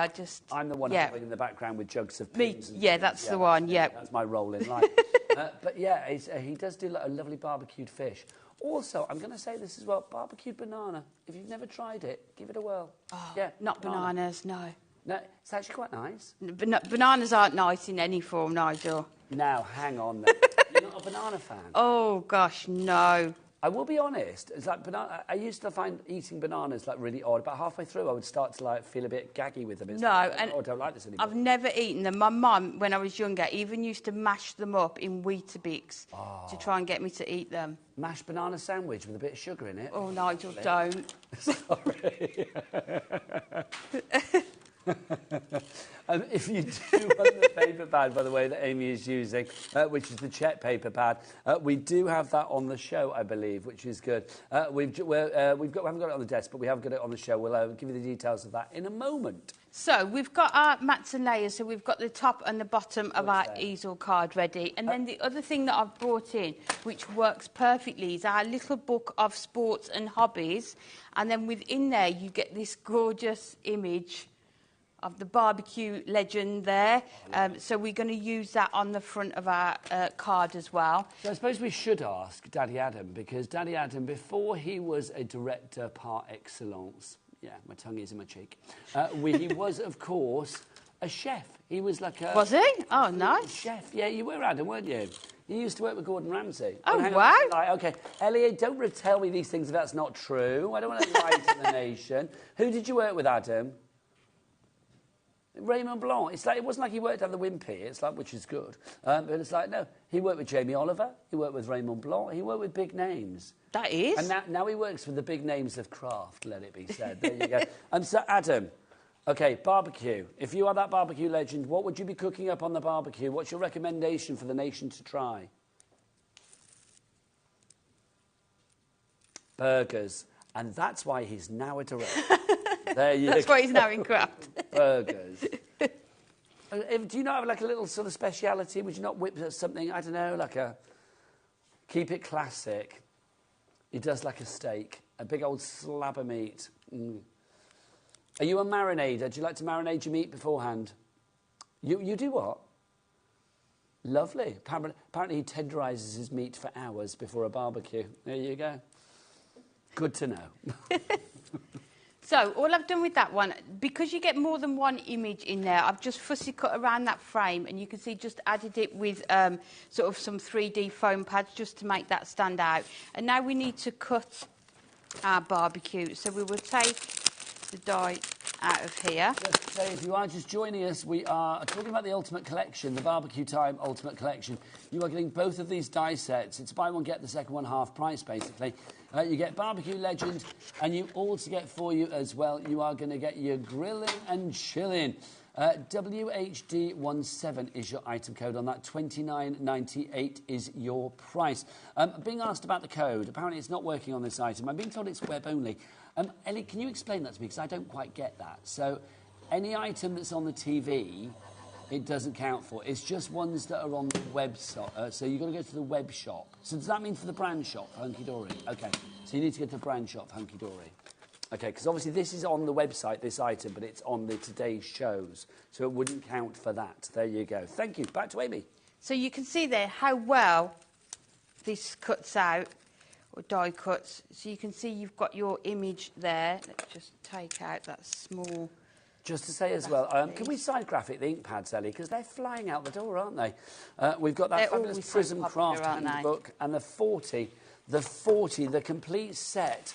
I'm the one in the background with jugs of pins. That's the one, yeah. That's my role in life. But yeah, he does do a lovely barbecued fish. Also, I'm going to say this as well, barbecued banana. If you've never tried it, give it a whirl. Oh, yeah, not bananas, no. No, it's actually quite nice. Bananas aren't nice in any form, Nigel. Now, hang on then. You're not a banana fan? Oh, gosh, no. I will be honest, it's like I used to find eating bananas like really odd. About halfway through, I would start to like feel a bit gaggy with them. I don't like this anymore. I've never eaten them. My mum, when I was younger, even used to mash them up in Weetabix to try and get me to eat them. Mashed banana sandwich with a bit of sugar in it. Oh, Nigel, don't. Sorry. If you do want the paper pad, by the way, that Amy is using, which is the Chet paper pad, we do have that on the show, I believe, which is good. We haven't got it on the desk, but we have got it on the show. We'll give you the details of that in a moment. So we've got our mats and layers, so we've got the top and the bottom of our easel card ready. And then the other thing that I've brought in, which works perfectly, is our little book of sports and hobbies. And then within there, you get this gorgeous image of the barbecue legend there. So we're going to use that on the front of our card as well. So I suppose we should ask Daddy Adam, because Daddy Adam, before he was a director par excellence, yeah, my tongue is in my cheek, he was, of course, a chef. He was like a... Was he? Oh, nice. Chef. Yeah, you were, Adam, weren't you? You used to work with Gordon Ramsay. Oh, wow. OK, Elliot, don't tell me these things if that's not true. I don't want to lie to the nation. Who did you work with, Adam? Raymond Blanc. It's like, it wasn't like he worked at the Wimpy, it's like, which is good. But it's like, no, he worked with Jamie Oliver, he worked with Raymond Blanc, he worked with big names. That is. And now he works with the big names of craft, let it be said. There you go. So, Adam, OK, barbecue. If you are that barbecue legend, what would you be cooking up on the barbecue? What's your recommendation for the nation to try? Burgers. And that's why he's now a director. There you That's go. why he's now in craft. Burgers. Do you not have like a little sort of speciality? Would you not whip something, I don't know, like a Keep it classic. He does like a steak, a big old slab of meat. Mm. Are you a marinader? Do you like to marinate your meat beforehand? You do what? Lovely. Apparently he tenderises his meat for hours before a barbecue. There you go. Good to know. So all I've done with that one, because you get more than one image in there, I've just fussy cut around that frame, and you can see just added it with sort of some 3D foam pads just to make that stand out. And now we need to cut our barbecue. So we will take the die out of here. So if you are just joining us, we are talking about the Ultimate Collection, the Barbecue Time Ultimate Collection. You are getting both of these die sets. It's buy one, get the second one half price, basically. You get Barbecue Legend, and you also get for you as well, you are going to get your grilling and chilling. WHD17 is your item code on that. $29.98 is your price. Being asked about the code, apparently it's not working on this item. I'm being told it's web only. Ellie, can you explain that to me? Because I don't quite get that. So any item that's on the TV, it doesn't count for. It's just ones that are on the website. So you've got to go to the web shop. So does that mean for the brand shop, Hunky Dory? OK. So you need to go to the brand shop, Hunky Dory. OK, because obviously this is on the website, this item, but it's on the today's shows. So it wouldn't count for that. There you go. Thank you. Back to Amy. So you can see there how well this cuts out, or die cuts. So you can see you've got your image there. Let's just take out that small... Just to say as well, can we side graphic the ink pads, Ellie? Because they're flying out the door, aren't they? We've got that fabulous Prism Craft handbook and the 40, the complete set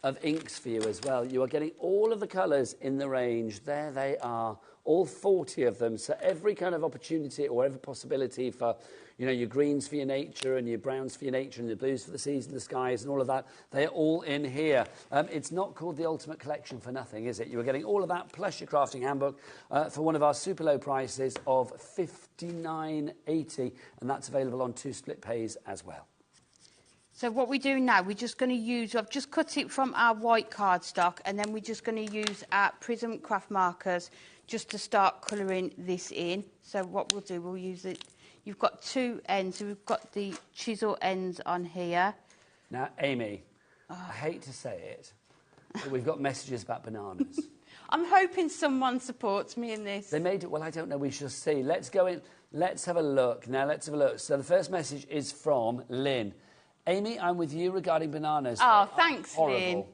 of inks for you as well. You are getting all of the colours in the range. There they are, all 40 of them. So every kind of opportunity or every possibility for, you know, your greens for your nature and your browns for your nature and your blues for the seas and the skies and all of that, they're all in here. It's not called the Ultimate Collection for nothing, is it? You are getting all of that plus your crafting handbook for one of our super low prices of $59.80, and that's available on 2 split pays as well. So what we do now, we're just going to use, I've just cut it from our white cardstock, and then we're just going to use our Prism craft markers just to start colouring this in. So what we'll do, we'll use it. You've got 2 ends, so we've got the chisel ends on here. Now, Amy, I hate to say it, but we've got messages about bananas. I'm hoping someone supports me in this. They made it, well, I don't know, we shall see. Let's go in, let's have a look. Now, let's have a look. So the first message is from Lynn. Amy, I'm with you regarding bananas. Oh, thanks, Lynn.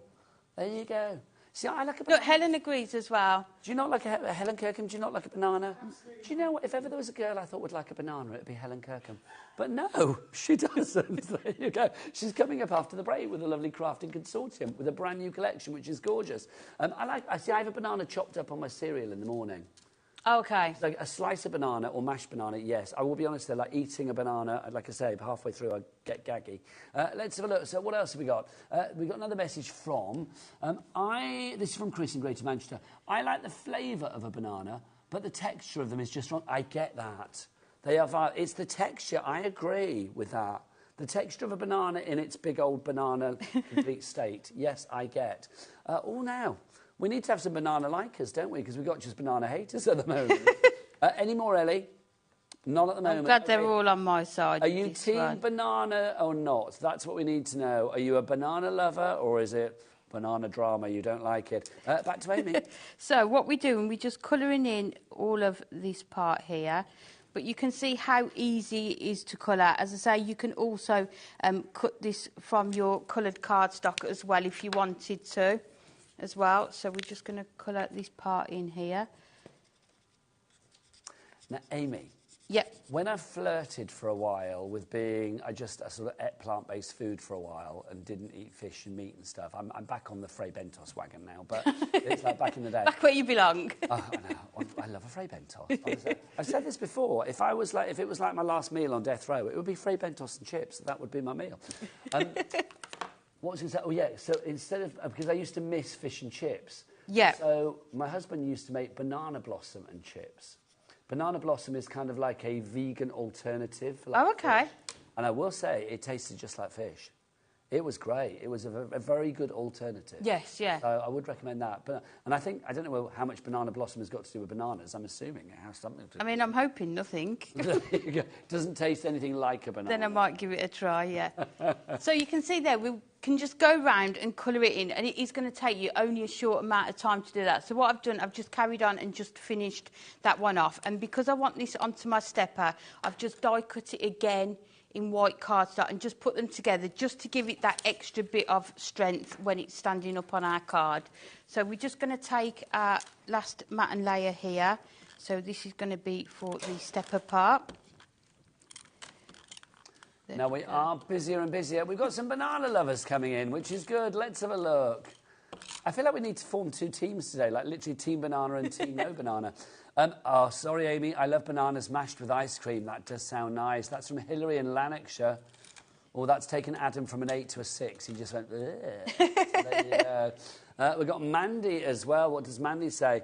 There you go. See, I like a banana. Look, Helen agrees as well. Do you not like a Helen Kirkham? Do you not like a banana? Absolutely. Do you know what? If ever there was a girl I thought would like a banana, it'd be Helen Kirkham. But no, she doesn't. There you go. She's coming up after the break with a lovely crafting consortium with a brand new collection, which is gorgeous. I have a banana chopped up on my cereal in the morning. Okay. Like a slice of banana or mashed banana, yes. I will be honest, though, like eating a banana, like I say, halfway through I get gaggy. Let's have a look. So what else have we got? We've got another message from... this is from Chris in Greater Manchester. I like the flavour of a banana, but the texture of them is just wrong. I get that. They are... It's the texture. I agree with that. The texture of a banana in its big old banana complete state. Yes, I get. Now... We need to have some banana likers, don't we? Because we've got just banana haters at the moment. Any more, Ellie? None at the moment. I'm glad they're all on my side. Are you team banana or not? That's what we need to know. Are you a banana lover or is it banana drama? You don't like it. Back to Amy. So what we're doing, we're just colouring in all of this part here. But you can see how easy it is to colour. As I say, you can also cut this from your coloured cardstock as well if you wanted to. As well, so we're just going to colour this part in here. Now, Amy. Yep. When I flirted for a while with being, I sort of ate plant-based food for a while and didn't eat fish and meat and stuff. I'm back on the Fray Bentos wagon now, but it's like back in the day. Back where you belong. Oh, I know. I love a Fray Bentos. I've said this before. If it was like my last meal on death row, it would be Fray Bentos and chips. That would be my meal. What was I going to say? Oh, yeah, so instead of... Because I used to miss fish and chips. Yeah. So my husband used to make banana blossom and chips. Banana blossom is kind of like a vegan alternative. For like okay. Fish. And I will say, it tasted just like fish. It was great. It was a very good alternative. Yes, yeah. So I would recommend that. And I think, I don't know how much banana blossom has got to do with bananas. I'm assuming it has something to do. I mean, I'm hoping nothing. Doesn't taste anything like a banana. Then I might give it a try, yeah. So you can see there, we can just go round and colour it in, and it is going to take you only a short amount of time to do that. So what I've done, I've just carried on and just finished that one off. And because I want this onto my stepper, I've just die cut it again in white cardstock and just put them together just to give it that extra bit of strength when it's standing up on our card. So we're just going to take our last mat and layer here. So this is going to be for the stepper part. Now we are busier and busier. We've got some banana lovers coming in, which is good. Let's have a look. I feel like we need to form 2 teams today, like literally Team Banana and Team No Banana. Oh, sorry, Amy. I love bananas mashed with ice cream. That does sound nice. That's from Hilary in Lanarkshire. Oh, that's taken Adam from an 8 to a 6. He just went, ugh. We've got Mandy as well. What does Mandy say?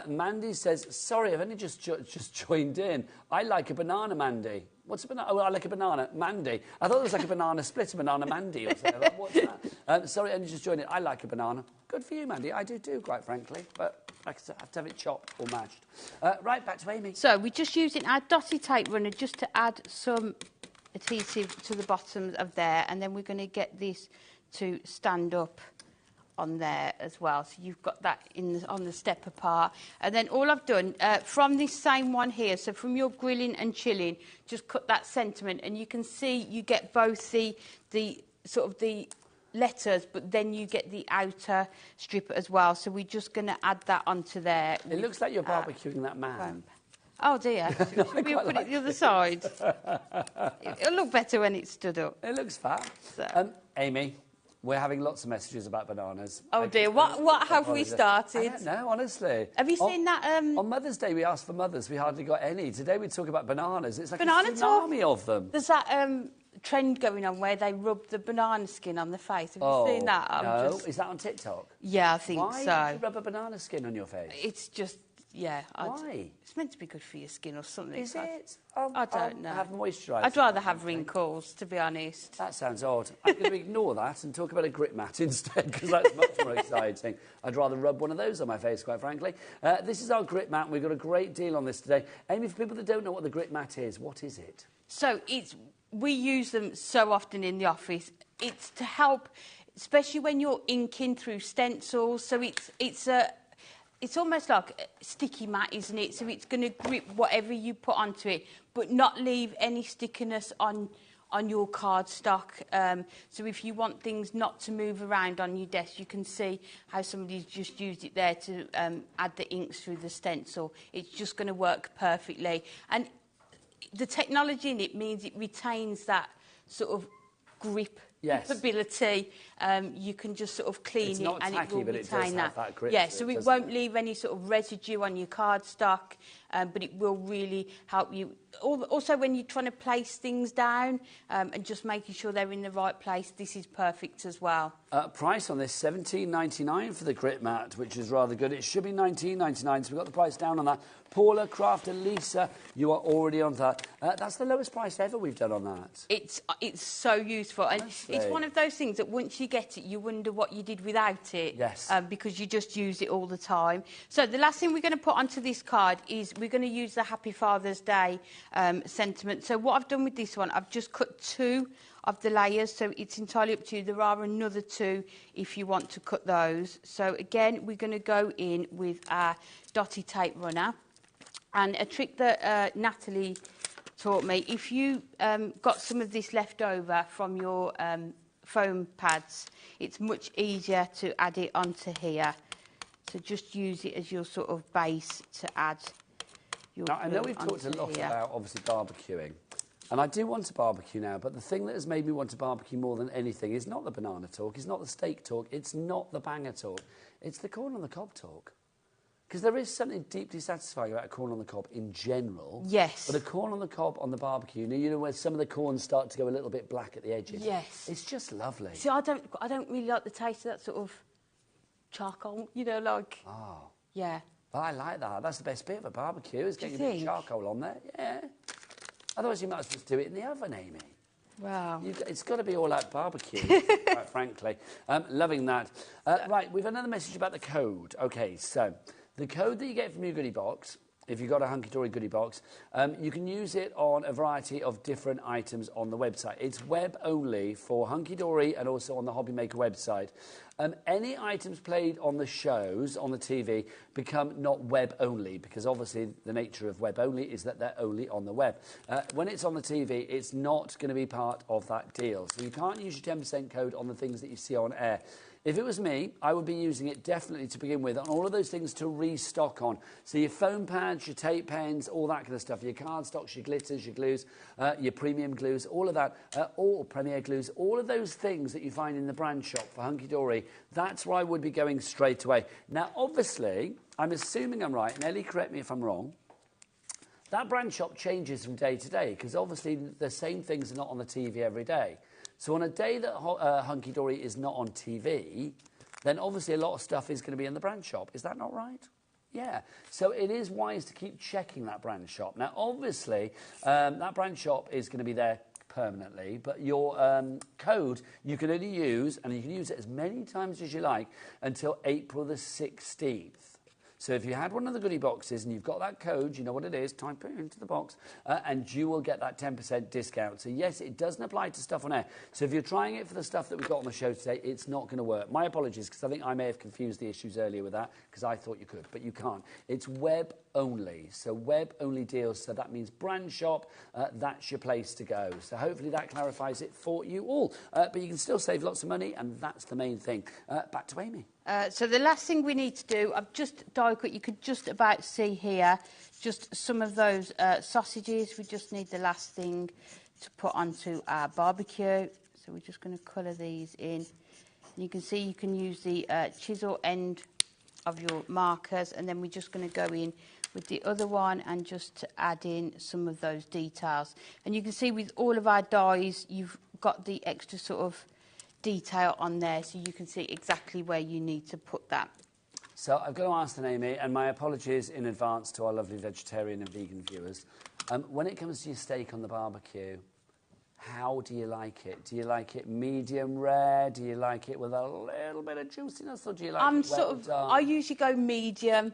Mandy says, sorry, I've only just joined in. I like a banana, Mandy. What's a banana? Oh, I like a banana. Mandy. I thought it was like a banana split, a banana Mandy or something. Like, what's that? Sorry, I only just joined in. I like a banana. Good for you, Mandy. I do too, quite frankly. But I have to have it chopped or mashed. Right, back to Amy. So we're just using our dotty tape runner just to add some adhesive to the bottom of there, and then we're going to get this to stand up on there as well. So you've got that on the stepper part. And then all I've done, from this same one here, so from your grilling and chilling, just cut that sentiment, and you can see you get both the sort of the letters, but then you get the outer strip as well. So we're just going to add that onto there. It looks like you're barbecuing that man. Oh dear. Should we put it the other side? It'll look better when it's stood up. It looks fab. So. Amy, we're having lots of messages about bananas. Oh dear, what have we started? I don't know, honestly. Have you seen that? On Mother's Day, we asked for mothers. We hardly got any. Today, we talk about bananas. It's like banana a tsunami of them. There's that trend going on where they rub the banana skin on the face. Have you seen that? No. Is that on TikTok? Yeah, I think so. Why do you rub a banana skin on your face? It's just, yeah. Why? It's meant to be good for your skin or something. Is it? I don't know. Have moisturiser. I'd rather have wrinkles, to be honest. That sounds odd. I'm going to ignore that and talk about a grit mat instead, because that's much more exciting. I'd rather rub one of those on my face, quite frankly. This is our grit mat. We've got a great deal on this today. Amy, for people that don't know what the grit mat is, what is it? So we use them so often in the office. It's to help, especially when you're inking through stencils. So it's almost like a sticky mat, isn't it? So it's going to grip whatever you put onto it, but not leave any stickiness on your cardstock. So if you want things not to move around on your desk, you can see how somebody's just used it there to add the inks through the stencil. It's just going to work perfectly. And the technology in it means it retains that sort of grip ability. You can just sort of clean it and it will retain that grip. Yeah, so it won't leave any sort of residue on your cardstock, but it will really help you. Also, when you're trying to place things down and just making sure they're in the right place, this is perfect as well. Price on this, $17.99 for the grit mat, which is rather good. It should be $19.99, so we've got the price down on that. Paula, Crafter, Lisa, you are already on that. That's the lowest price ever we've done on that. It's so useful. And it's one of those things that once you get it, you wonder what you did without it. Yes. Because you just use it all the time. So the last thing we're going to put onto this card is we're going to use the Happy Father's Day sentiment. So what I've done with this one, I've just cut 2 of the layers, so it's entirely up to you. There are another 2 if you want to cut those. So again, we're going to go in with our dotty tape runner. And a trick that Natalie taught me, if you got some of this left over from your foam pads, it's much easier to add it onto here. So just use it as your sort of base to add your Now, I know we've talked a lot about, obviously, barbecuing. And I do want to barbecue now, but the thing that has made me want to barbecue more than anything is not the banana talk, it's not the steak talk, it's not the banger talk, it's the corn on the cob talk. Because there is something deeply satisfying about a corn on the cob in general. Yes. But a corn on the cob on the barbecue, you know where some of the corns start to go a little bit black at the edges. Yes. It's just lovely. See, I don't really like the taste of that sort of charcoal, you know, like... Oh. Yeah. Well, I like that. That's the best bit of a barbecue, is getting a bit of charcoal on there. Yeah. Otherwise, you might as well just do it in the oven, Amy. Wow. It's got to be all out barbecue, quite frankly. Loving that. Right, we've another message about the code. OK, so the code that you get from your goodie box, if you've got a hunky-dory goodie box, you can use it on a variety of different items on the website. It's web only for hunky-dory and also on the HobbyMaker website. Any items played on the shows, on the TV, become not web only, because obviously the nature of web only is that they're only on the web. When it's on the TV, it's not going to be part of that deal. So you can't use your 10% code on the things that you see on air. If it was me, I would be using it definitely to begin with on all of those things to restock on. So your foam pads, your tape pens, all that kind of stuff, your cardstocks, your glitters, your glues, your premium glues, all of that, all premier glues, all of those things that you find in the brand shop for Hunky Dory, that's where I would be going straight away. Now, obviously, I'm assuming I'm right, and Ellie, correct me if I'm wrong, that brand shop changes from day to day, because obviously the same things are not on the TV every day. So on a day that Hunky Dory is not on TV, then obviously a lot of stuff is going to be in the brand shop. Is that not right? Yeah. So it is wise to keep checking that brand shop. Now, obviously, that brand shop is going to be there permanently, but your code you can only use, and you can use it as many times as you like, until April the 16th. So if you had one of the goodie boxes and you've got that code, you know what it is, type it into the box, and you will get that 10% discount. So yes, it doesn't apply to stuff on air. So if you're trying it for the stuff that we've got on the show today, it's not going to work. My apologies, because I think I may have confused the issues earlier with that, because I thought you could, but you can't. It's web only. So web only deals, so that means brand shop, that's your place to go. So hopefully that clarifies it for you all. But you can still save lots of money, and that's the main thing. Back to Amy. So the last thing we need to do, I've just die cut. You could just about see here, just some of those sausages. We just need the last thing to put onto our barbecue. So we're just going to colour these in. You can see you can use the chisel end of your markers, and then we're just going to go in with the other one and just add in some of those details. And you can see with all of our dies, you've got the extra sort of detail on there, so you can see exactly where you need to put that. So I've got to ask then, Amy, and my apologies in advance to our lovely vegetarian and vegan viewers. When it comes to your steak on the barbecue, how do you like it? Do you like it medium rare? Do you like it with a little bit of juiciness, or do you like it well done? I usually go medium.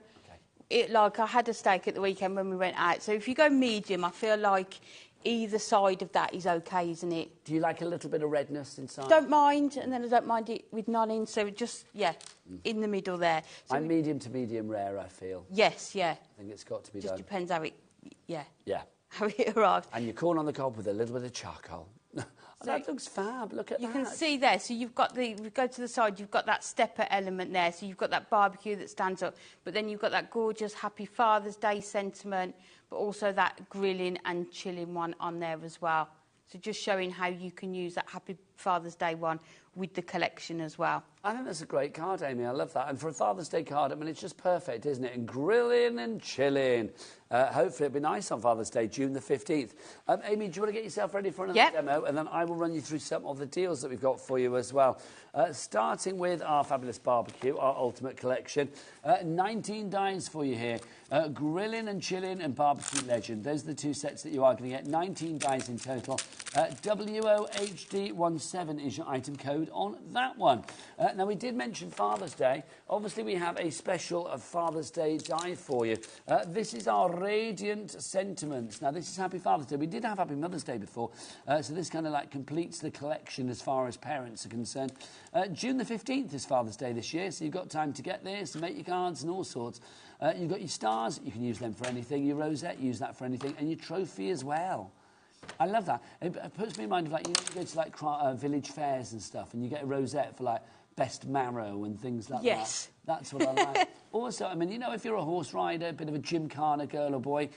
Okay. Like I had a steak at the weekend when we went out, so if you go medium, I feel like either side of that is okay, isn't it? Do you like a little bit of redness inside? Don't mind, and then I don't mind it with none in, so just, in the middle there. So I'm medium to medium rare, I feel. Yes, yeah. I think it's got to be just done. Just depends how it, Yeah. how it arrives. And your corn on the cob with a little bit of charcoal. That looks fab, look at that. You can see there, so you've got we go to the side, you've got that stepper element there, so you've got that barbecue that stands up, but then you've got that gorgeous Happy Father's Day sentiment, but also that grilling and chilling one on there as well. So just showing how you can use that Happy Father's Day one with the collection as well. I think that's a great card, Amy. I love that. And for a Father's Day card, I mean, it's just perfect, isn't it? And grilling and chilling. Hopefully it'll be nice on Father's Day, June the 15th. Amy, do you want to get yourself ready for another demo? And then I will run you through some of the deals that we've got for you as well. Starting with our fabulous barbecue, our ultimate collection. 19 dies for you here. Grilling and chilling and barbecue legend. Those are the two sets that you are going to get. 19 dies in total. WOHD17 is your item code on that one. Now, we did mention Father's Day. Obviously, we have a special Father's Day die for you. This is our Radiant Sentiments. Now, this is Happy Father's Day. We did have Happy Mother's Day before, so this kind of like completes the collection as far as parents are concerned. June the 15th is Father's Day this year, so you've got time to get this and make your cards and all sorts. You've got your stars. You can use them for anything. Your rosette, use that for anything. And your trophy as well. I love that. It puts me in mind of, like, you know, you go to, like, village fairs and stuff, and you get a rosette for, like, best marrow and things like that. Yes. That's what I like. Also, I mean, you know, if you're a horse rider, a bit of a gymkhana girl or boy,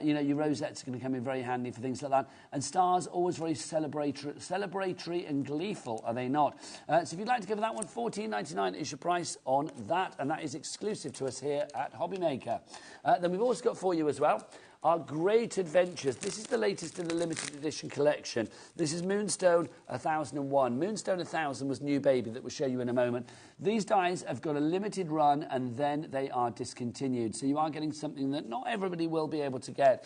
you know, your rosettes are going to come in very handy for things like that. And stars, always very celebratory and gleeful, are they not? So if you'd like to give that one, $14.99 is your price on that, and that is exclusive to us here at HobbyMaker. Then we've also got for you as well Our Great Adventures. This is the latest in the limited edition collection. This is Moonstone 1001. Moonstone 1000 was New Baby that we'll show you in a moment. These dies have got a limited run and then they are discontinued. So you are getting something that not everybody will be able to get.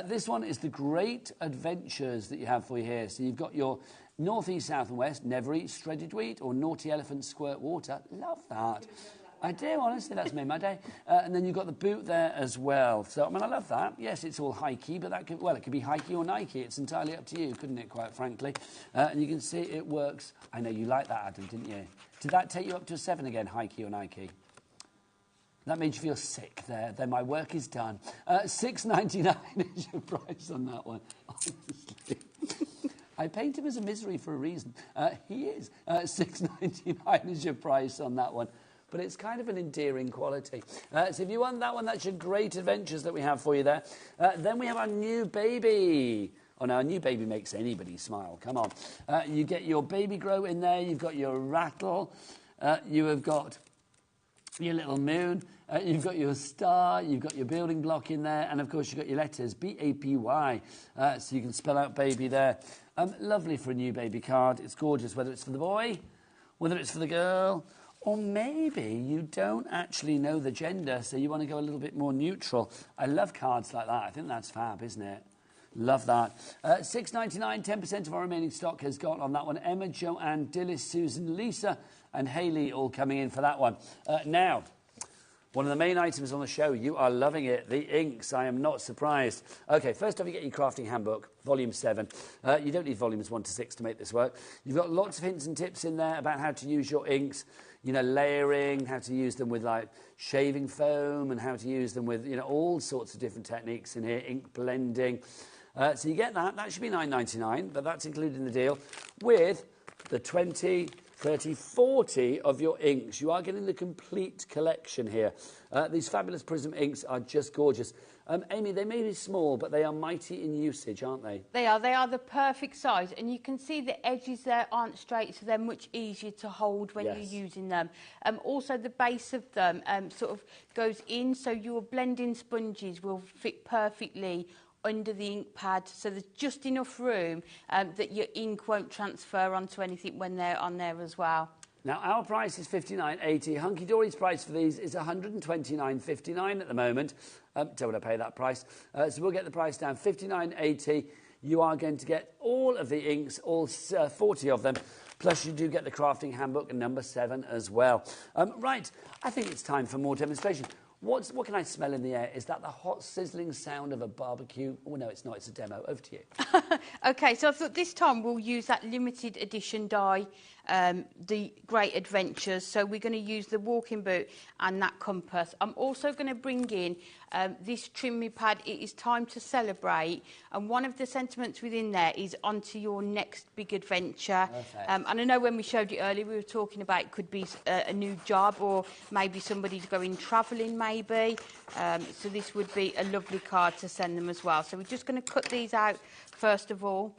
This one is the Great Adventures that you have for you here. So you've got your North, East, South and West, Never Eat Shredded Wheat or Naughty Elephant Squirt Water. Love that. I do, honestly, that's made my day. And then you've got the boot there as well. So, I mean, I love that. Yes, it's all hikey, but that could, well, it could be hikey or Nike. It's entirely up to you, couldn't it, quite frankly? And you can see it works. I know you liked that, Adam, didn't you? Did that take you up to a 7 again, hikey or Nike? That made you feel sick there. Then my work is done. $6.99 is your price on that one, honestly. I paint him as a misery for a reason. He is. $6.99 is your price on that one. But it's kind of an endearing quality. So if you want that one, that's your Great Adventures that we have for you there. Then we have our New Baby. Oh, no, a New Baby makes anybody smile. Come on. You get your Baby Grow in there. You've got your Rattle. You have got your little moon. You've got your star. You've got your building block in there. And, of course, you've got your letters, B-A-P-Y. So you can spell out baby there. Lovely for a New Baby card. It's gorgeous, whether it's for the boy, whether it's for the girl, or maybe you don't actually know the gender, so you want to go a little bit more neutral. I love cards like that. I think that's fab, isn't it? Love that. $6.99, 10% of our remaining stock has gone on that one. Emma, Joanne, Dillis, Susan, Lisa and Hayley all coming in for that one. Now, one of the main items on the show, you are loving it, the inks. I am not surprised. OK, first off, you get your crafting handbook, volume 7. You don't need volumes 1 to 6 to make this work. You've got lots of hints and tips in there about how to use your inks. You know, layering, how to use them with, like, shaving foam and how to use them with, you know, all sorts of different techniques in here, ink blending. So you get that. That should be $9.99, but that's included in the deal with the 20, 30, 40 of your inks. You are getting the complete collection here. These fabulous Prism inks are just gorgeous. Amy, they may be small, but they are mighty in usage, aren't they? They are. They are the perfect size. And you can see the edges there aren't straight, so they're much easier to hold when you're using them. Also, the base of them sort of goes in, so your blending sponges will fit perfectly under the ink pad, so there's just enough room that your ink won't transfer onto anything when they're on there as well. Now, our price is $59.80. Hunky Dory's price for these is $129.59 at the moment. Don't want to pay that price. So we'll get the price down, $59.80. You are going to get all of the inks, all 40 of them. Plus, you do get the crafting handbook number 7 as well. Right, I think it's time for more demonstration. What can I smell in the air? Is that the hot, sizzling sound of a barbecue? Oh, no, it's not. It's a demo. Over to you. OK, so I thought this time we'll use that limited edition die, the Great Adventures. So we're going to use the walking boot and that compass. I'm also going to bring in this trim pad. It is time to celebrate. And one of the sentiments within there is onto your next big adventure. And I know when we showed it earlier, we were talking about it could be a new job or maybe somebody's going travelling, maybe. So this would be a lovely card to send them as well. So we're just going to cut these out first of all,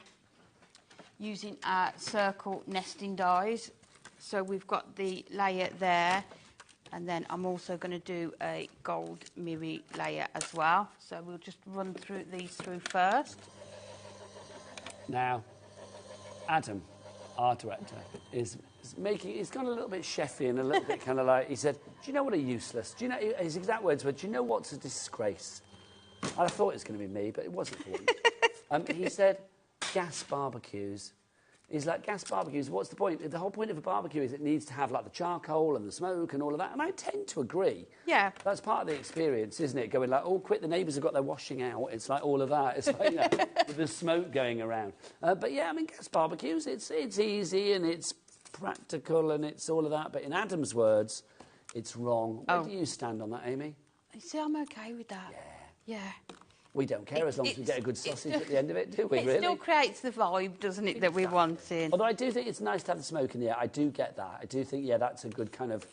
using our circle nesting dies. So we've got the layer there, and then I'm also going to do a gold mirror layer as well. So we'll just run through these through first. Now, Adam, our director, is making, he's gone a little bit chefy and a little bit kind of like, he said, do you know what a useless, do you know, his exact words were, do you know what's a disgrace? And I thought it was going to be me, but it wasn't for me. He said, gas barbecues. He's like, gas barbecues, what's the point? The whole point of a barbecue is it needs to have, like, the charcoal and the smoke and all of that. And I tend to agree. Yeah. That's part of the experience, isn't it? Going like, oh, quick, the neighbours have got their washing out. It's like all of that. It's like, you know, with the smoke going around. But, yeah, I mean, gas barbecues, it's easy and it's practical and it's all of that. But in Adam's words, it's wrong. Where do you stand on that, Amy? You see, I'm OK with that. Yeah. Yeah. We don't care as long as we get a good sausage at the end of it, do we, really? It still creates the vibe, doesn't it, that we want in. Although I do think it's nice to have the smoke in the air. I do get that. I do think, yeah, that's a good kind of...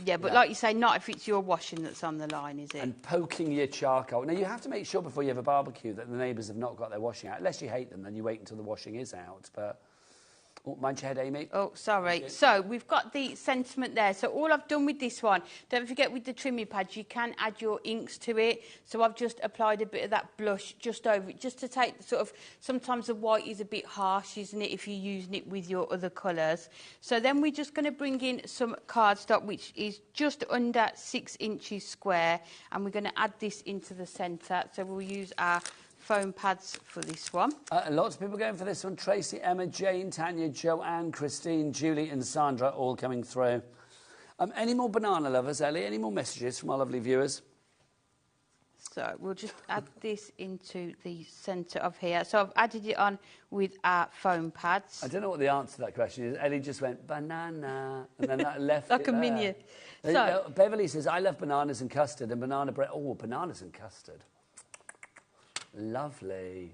Yeah, but like you say, not if it's your washing that's on the line, is it? And poking your charcoal. Now, you have to make sure before you have a barbecue that the neighbours have not got their washing out. Unless you hate them, then you wait until the washing is out. But Oh, mind your head, Amy. Oh, sorry. So we've got the sentiment there. So all I've done with this one, don't forget with the trimming pads, you can add your inks to it. So I've just applied a bit of that blush just over it, just to take the sort of, sometimes the white is a bit harsh, isn't it, if you're using it with your other colours. So then we're just going to bring in some cardstock, which is just under 6 inches square. And we're going to add this into the centre. So we'll use our foam pads for this one. Lots of people going for this one. Tracy, Emma, Jane, Tanya, Joanne, Christine, Julie and Sandra all coming through. Any more banana lovers, Ellie? Any more messages from our lovely viewers? So we'll just add this into the centre of here. So I've added it on with our foam pads. I don't know what the answer to that question is. Ellie just went, banana, and then that left like it a there. minion. So Beverly says, I love bananas and custard and banana bread. Oh, bananas and custard. Lovely.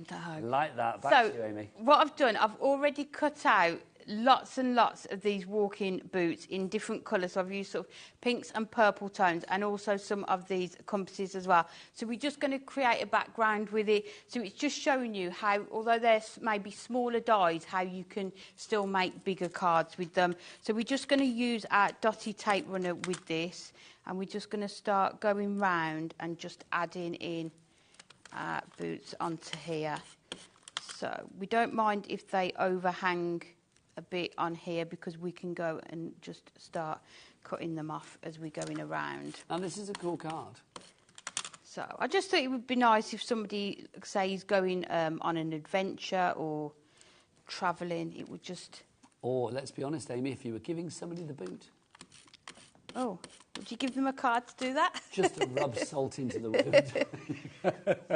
No. Like that. Back to you, Amy. What I've done, I've already cut out lots and lots of these walking boots in different colours. So I've used sort of pinks and purple tones and also some of these compasses as well. So we're just going to create a background with it. So it's just showing you how, although there's maybe smaller dies, how you can still make bigger cards with them. So we're just going to use our dotty tape runner with this, and we're just going to start going round and just adding in boots onto here. So we don't mind if they overhang a bit on here, because we can go and just start cutting them off as we're going around. And this is a cool card. So I just thought it would be nice if somebody, say, is going on an adventure or travelling, it would just... Or, let's be honest, Amy, if you were giving somebody the boot. Oh, would you give them a card to do that? Just to rub salt into the wound.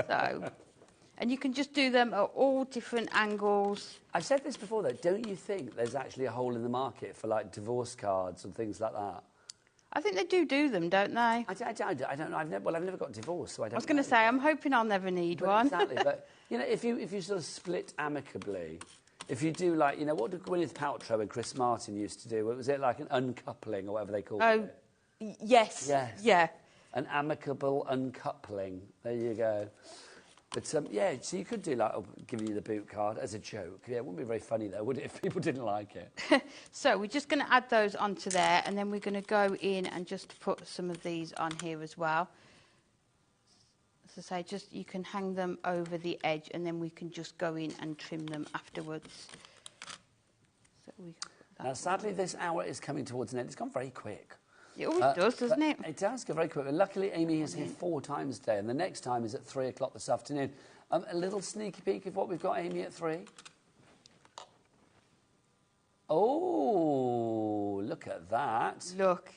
So, and you can just do them at all different angles. I've said this before, though. Don't you think there's actually a hole in the market for, like, divorce cards and things like that? I think they do them, don't they? I don't know. I've never got divorced, so I don't know. I was going to say, I'm hoping I'll never need one. Exactly, but, you know, if you sort of split amicably, if you do, like, you know, what did Gwyneth Paltrow and Chris Martin used to do? Was it like an uncoupling or whatever they called it? Yes. Yes. Yeah. An amicable uncoupling. There you go. But, yeah, so you could do, like, giving you the boot card as a joke. Yeah, it wouldn't be very funny, though, would it, if people didn't like it? So we're just going to add those onto there, and then we're going to go in and just put some of these on here as well. As I say, just you can hang them over the edge, and then we can just go in and trim them afterwards. So we can put that Now, sadly, this hour is coming towards an end. It's gone very quick. It always does, doesn't it? It does go very quick. And luckily, Amy is here 4 times today, and the next time is at 3 o'clock this afternoon. A little sneaky peek of what we've got, Amy, at 3. Oh, look at that. Look.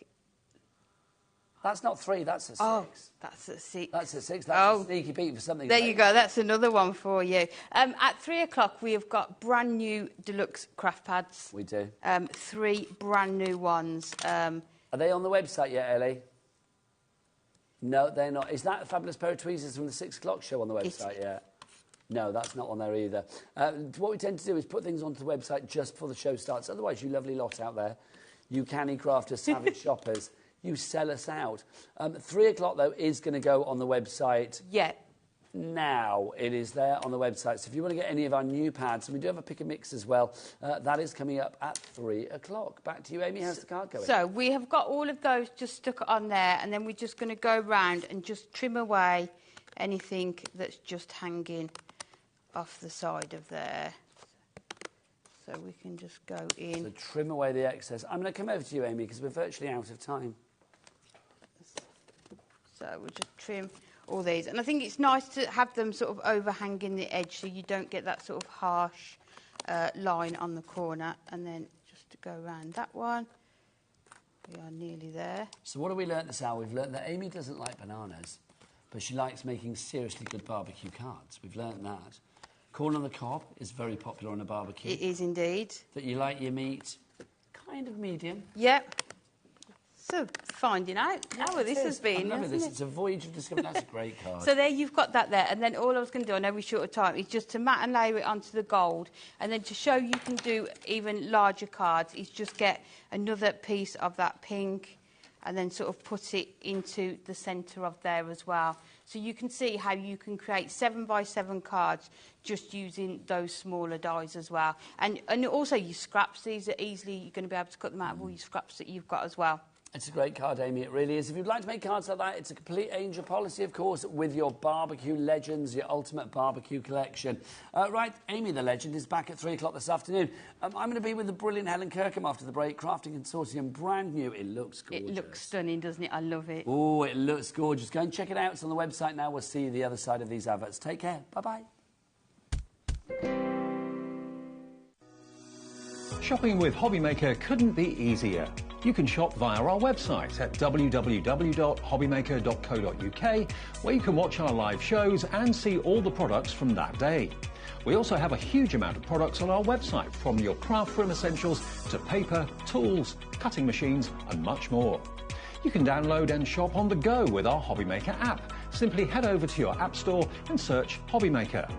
That's not 3, that's a 6. Oh, that's a 6. That's a 6. That's a sneaky peek for something. There you go. That's another one for you. At 3 o'clock, we have got brand new Deluxe craft pads. We do. 3 brand new ones. Are they on the website yet, Ellie? No, they're not. Is that a fabulous pair of tweezers from the 6 o'clock show on the website yet? No, that's not on there either. What we tend to do is put things onto the website just before the show starts. Otherwise, you lovely lot out there, you canny crafters, savage shoppers, you sell us out. 3 o'clock, though, is going to go on the website. Yeah. Now it is there on the website. So if you want to get any of our new pads, and we do have a pick and mix as well, that is coming up at 3 o'clock. Back to you, Amy. How's the card going? So we have got all of those just stuck on there, and then we're just going to go round and just trim away anything that's just hanging off the side of there. So we can just go in. So trim away the excess. I'm going to come over to you, Amy, because we're virtually out of time. So we'll just trim all these, and I think it's nice to have them sort of overhanging the edge, so you don't get that sort of harsh line on the corner. And then just to go around that one, we are nearly there. So what have we learnt this hour? We've learnt that Amy doesn't like bananas, but she likes making seriously good barbecue cards. We've learnt that. Corn on the cob is very popular on a barbecue. It is indeed. That you like your meat kind of medium. Yep. So finding out how this has been. I love this. It's a voyage of discovery. That's a great card. So there you've got that there, and then all I was going to do, I know we're short of time, is just to mat and layer it onto the gold, and then to show you can do even larger cards, is just get another piece of that pink, and then sort of put it into the centre of there as well. So you can see how you can create 7x7 cards just using those smaller dies as well. And also your scraps, these are easily, you're going to be able to cut them out of all your scraps that you've got as well. It's a great card, Amy, it really is. If you'd like to make cards like that, it's a complete Angel policy, of course, with your barbecue legends, your ultimate barbecue collection. Right, Amy the Legend is back at 3 o'clock this afternoon. I'm going to be with the brilliant Helen Kirkham after the break. Crafting Consortium, brand new. It looks gorgeous. It looks stunning, doesn't it? I love it. Oh, it looks gorgeous. Go and check it out. It's on the website now. We'll see you the other side of these adverts. Take care. Bye-bye. Shopping with HobbyMaker couldn't be easier. You can shop via our website at www.hobbymaker.co.uk, where you can watch our live shows and see all the products from that day. We also have a huge amount of products on our website, from your craft room essentials to paper, tools, cutting machines and much more. You can download and shop on the go with our HobbyMaker app. Simply head over to your app store and search HobbyMaker.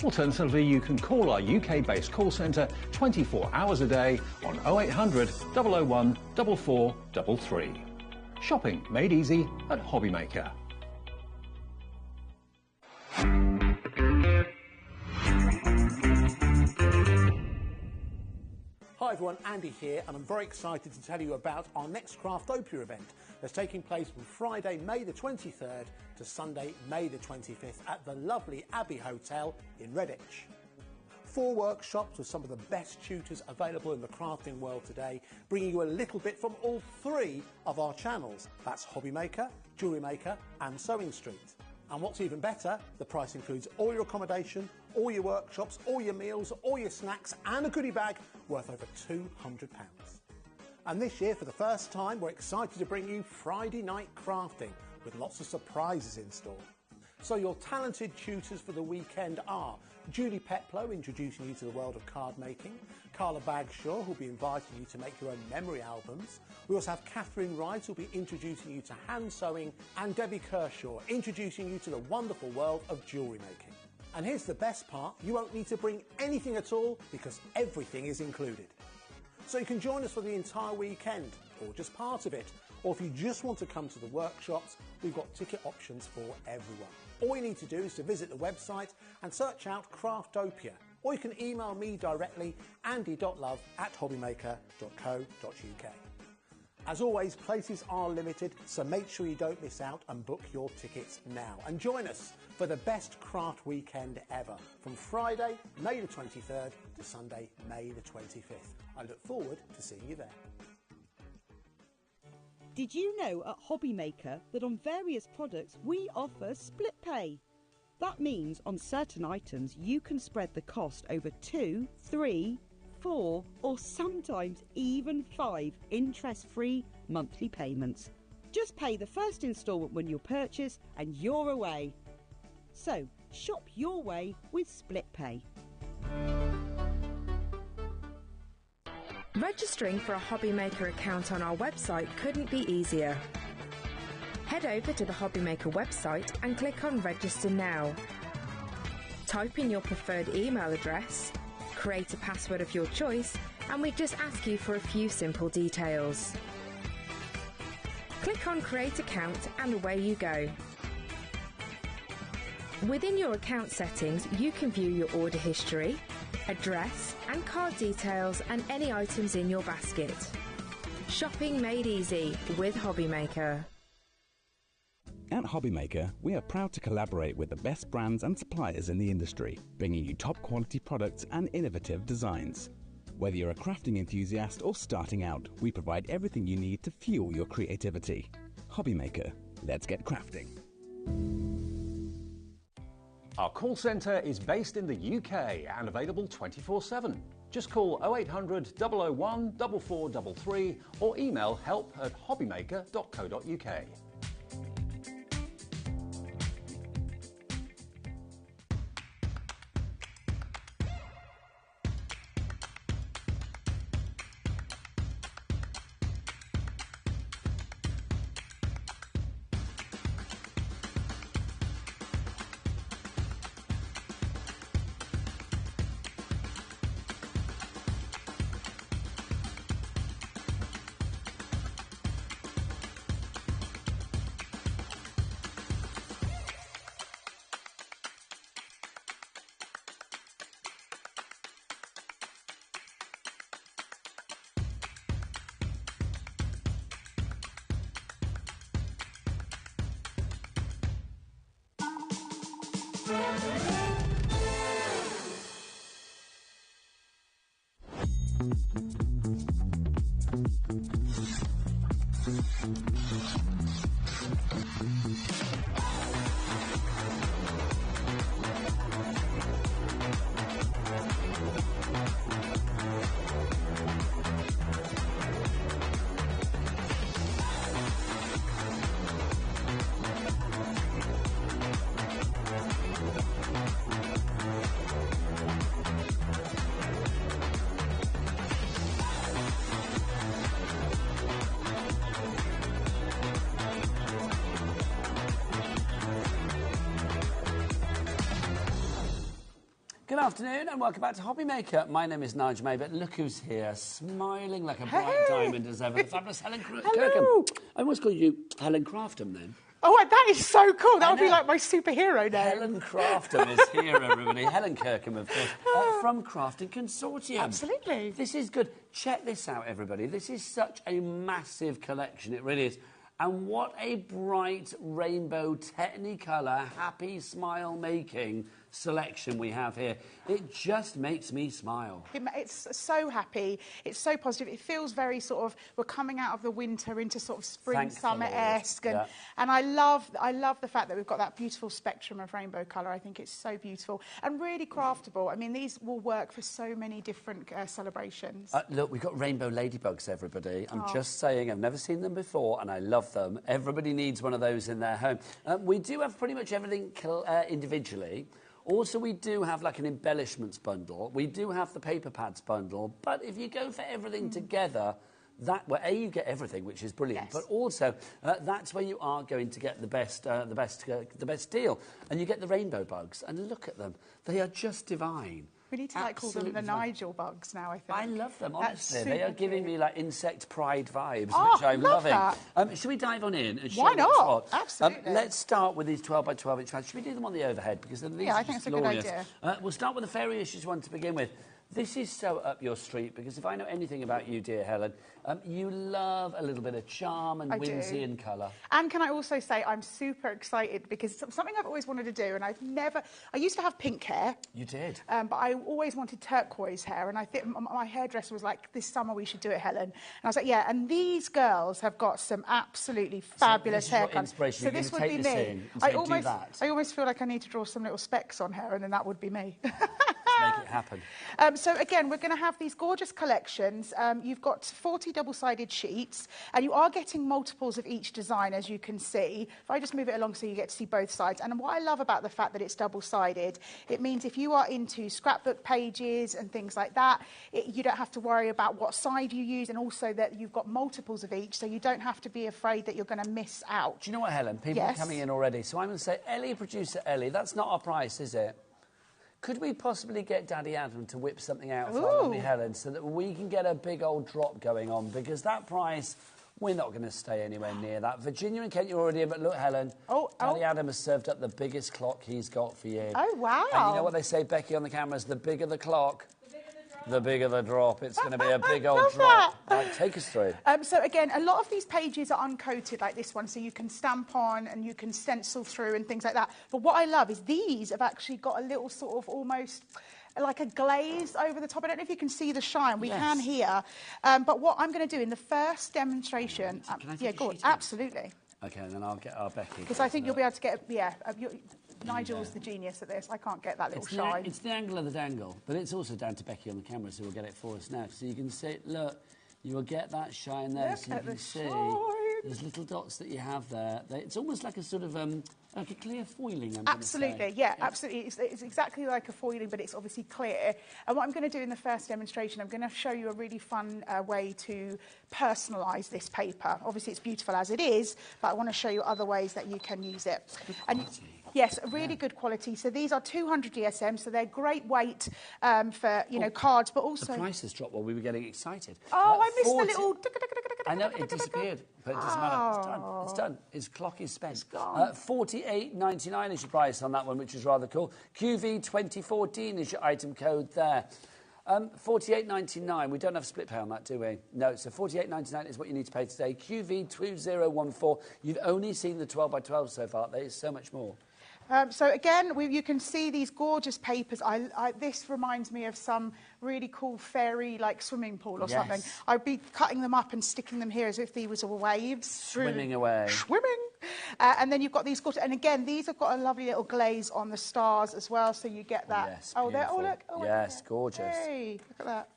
Alternatively, you can call our UK-based call centre 24 hours a day on 0800 001 4433. Shopping made easy at HobbyMaker. Hi everyone, Andy here, and I'm very excited to tell you about our next Craftopia event that's taking place from Friday, May the 23rd to Sunday, May the 25th at the lovely Abbey Hotel in Redditch. 4 workshops with some of the best tutors available in the crafting world today, bringing you a little bit from all 3 of our channels. That's HobbyMaker, Jewellery Maker and Sewing Street. And what's even better, the price includes all your accommodation, all your workshops, all your meals, all your snacks and a goodie bag worth over £200. And this year, for the first time, we're excited to bring you Friday night crafting with lots of surprises in store. So your talented tutors for the weekend are Julie Peplow, introducing you to the world of card making, Carla Bagshaw, who'll be inviting you to make your own memory albums. We also have Catherine Wright, who'll be introducing you to hand sewing, and Debbie Kershaw, introducing you to the wonderful world of jewellery making. And here's the best part, you won't need to bring anything at all because everything is included. So you can join us for the entire weekend, or just part of it, or if you just want to come to the workshops, we've got ticket options for everyone. All you need to do is to visit the website and search out Craftopia, or you can email me directly, andy.love@hobbymaker.co.uk. As always, places are limited, so make sure you don't miss out and book your tickets now. And join us for the best craft weekend ever, from Friday, May the 23rd to Sunday, May the 25th. I look forward to seeing you there. Did you know at HobbyMaker that on various products we offer split pay? That means on certain items you can spread the cost over 2, 3, 4 or sometimes even 5 interest-free monthly payments. Just pay the first instalment when you purchase and you're away. So shop your way with split pay. Registering for a HobbyMaker account on our website couldn't be easier. Head over to the HobbyMaker website and click on Register Now. Type in your preferred email address, create a password of your choice, and we just ask you for a few simple details. Click on Create Account and away you go. Within your account settings, you can view your order history, address and card details and any items in your basket. Shopping made easy with HobbyMaker. At HobbyMaker, we are proud to collaborate with the best brands and suppliers in the industry, bringing you top quality products and innovative designs. Whether you're a crafting enthusiast or starting out, we provide everything you need to fuel your creativity. HobbyMaker, let's get crafting. Our call centre is based in the UK and available 24/7. Just call 0800 001 4433 or email help@hobbymaker.co.uk. Good afternoon and welcome back to HobbyMaker. My name is Nigel May, but look who's here, smiling like a bright diamond as ever. The fabulous Helen Kirkham. I almost called you Helen Craftham then. Oh, that is so cool. That would be like my superhero name. Helen Craftham is here, everybody. Helen Kirkham, of course, from Crafting Consortium. Absolutely. This is good. Check this out, everybody. This is such a massive collection. It really is. And what a bright rainbow Technicolor happy smile making selection we have here. It just makes me smile. It's so happy. It's so positive. It feels very sort of, we're coming out of the winter into sort of spring, summer-esque. And I love the fact that we've got that beautiful spectrum of rainbow colour. I think it's so beautiful and really craftable. I mean, these will work for so many different celebrations. Look, we've got rainbow ladybugs, everybody. I'm just saying, I've never seen them before and I love them. Everybody needs one of those in their home. We do have pretty much everything individually. Also, we do have like an embellishments bundle. We do have the paper pads bundle. But if you go for everything together, you get everything, which is brilliant. Yes. But also, that's where you are going to get the best deal. And you get the rainbow bugs. And look at them. They are just divine. We need to call them the Nigel bugs now, I think. I love them, honestly. They are giving me like insect pride vibes, which I'm loving. Should we dive on in? And why not? Absolutely. Let's start with these 12 by 12 inch pads. Should we do them on the overhead? Because these I think it's a good idea. We'll start with the fairy issues one to begin with. This is so up your street because if I know anything about you, dear Helen, you love a little bit of charm and whimsy and colour. And can I also say I'm super excited because it's something I've always wanted to do and I used to have pink hair. You did? But I always wanted turquoise hair and I think my hairdresser was like, this summer we should do it, Helen. And I was like, yeah, and these girls have got some absolutely fabulous haircuts. So this would be me. I almost feel like I need to draw some little specks on her and then that would be me. Make it happen. So again, we're going to have these gorgeous collections. You've got 40 double-sided sheets, and you are getting multiples of each design, as you can see. If I just move it along so you get to see both sides. And what I love about the fact that it's double-sided, it means if you are into scrapbook pages and things like that, you don't have to worry about what side you use, and also that you've got multiples of each, so you don't have to be afraid that you're going to miss out. Do you know what, Helen? People are coming in already. So I'm going to say, Ellie, producer Ellie, that's not our price, is it? Could we possibly get Daddy Adam to whip something out for our lovely Helen so that we can get a big old drop going on? Because that price, we're not going to stay anywhere near that. Virginia and Kent, you're already in, but look, Helen, Daddy Adam has served up the biggest clock he's got for you. Oh, wow. And you know what they say, Becky, on the cameras, the bigger the clock, the bigger the drop. It's going to be a big old drop. Right, take us through. So again, a lot of these pages are uncoated like this one, so you can stamp on and you can stencil through and things like that. But what I love is these have actually got a little sort of almost like a glaze over the top. I don't know if you can see the shine. We can here. But what I'm going to do in the first demonstration... Can I take a sheet? Absolutely. OK, and then I'll get our Becky. Because I think you'll be able to get... Nigel's the genius at this. I can't get that little shine. It's the angle of the dangle, but it's also down to Becky on the camera, so we'll get it for us now. So you can see, look, you will get that shine there, so you can see those little dots that you have there. It's almost like a sort of like a clear foiling. Absolutely, absolutely. It's exactly like a foiling, but it's obviously clear. And what I'm going to do in the first demonstration, I'm going to show you a really fun way to personalise this paper. Obviously, it's beautiful as it is, but I want to show you other ways that you can use it. Yes, really good quality. So these are 200 DSM, so they're great weight for, cards, but also... The price has dropped while we were getting excited. Oh, I missed the little... I know, it disappeared, but it doesn't matter. It's done. It's done. His clock is spent. It's gone. $48.99 is your price on that one, which is rather cool. QV 2014 is your item code there. $48.99. We don't have split pay on that, do we? No, so $48.99 is what you need to pay today. QV 2014. You've only seen the 12 by 12 so far. There is so much more. So again, you can see these gorgeous papers. This reminds me of some really cool fairy like swimming pool or something. I'd be cutting them up and sticking them here as if these were waves. Swimming away. Swimming. And then you've got these gorgeous, and again, these have got a lovely little glaze on the stars as well, so you get that. Yes, oh, there. Oh, look. Oh, yes, gorgeous. Hey, look at that.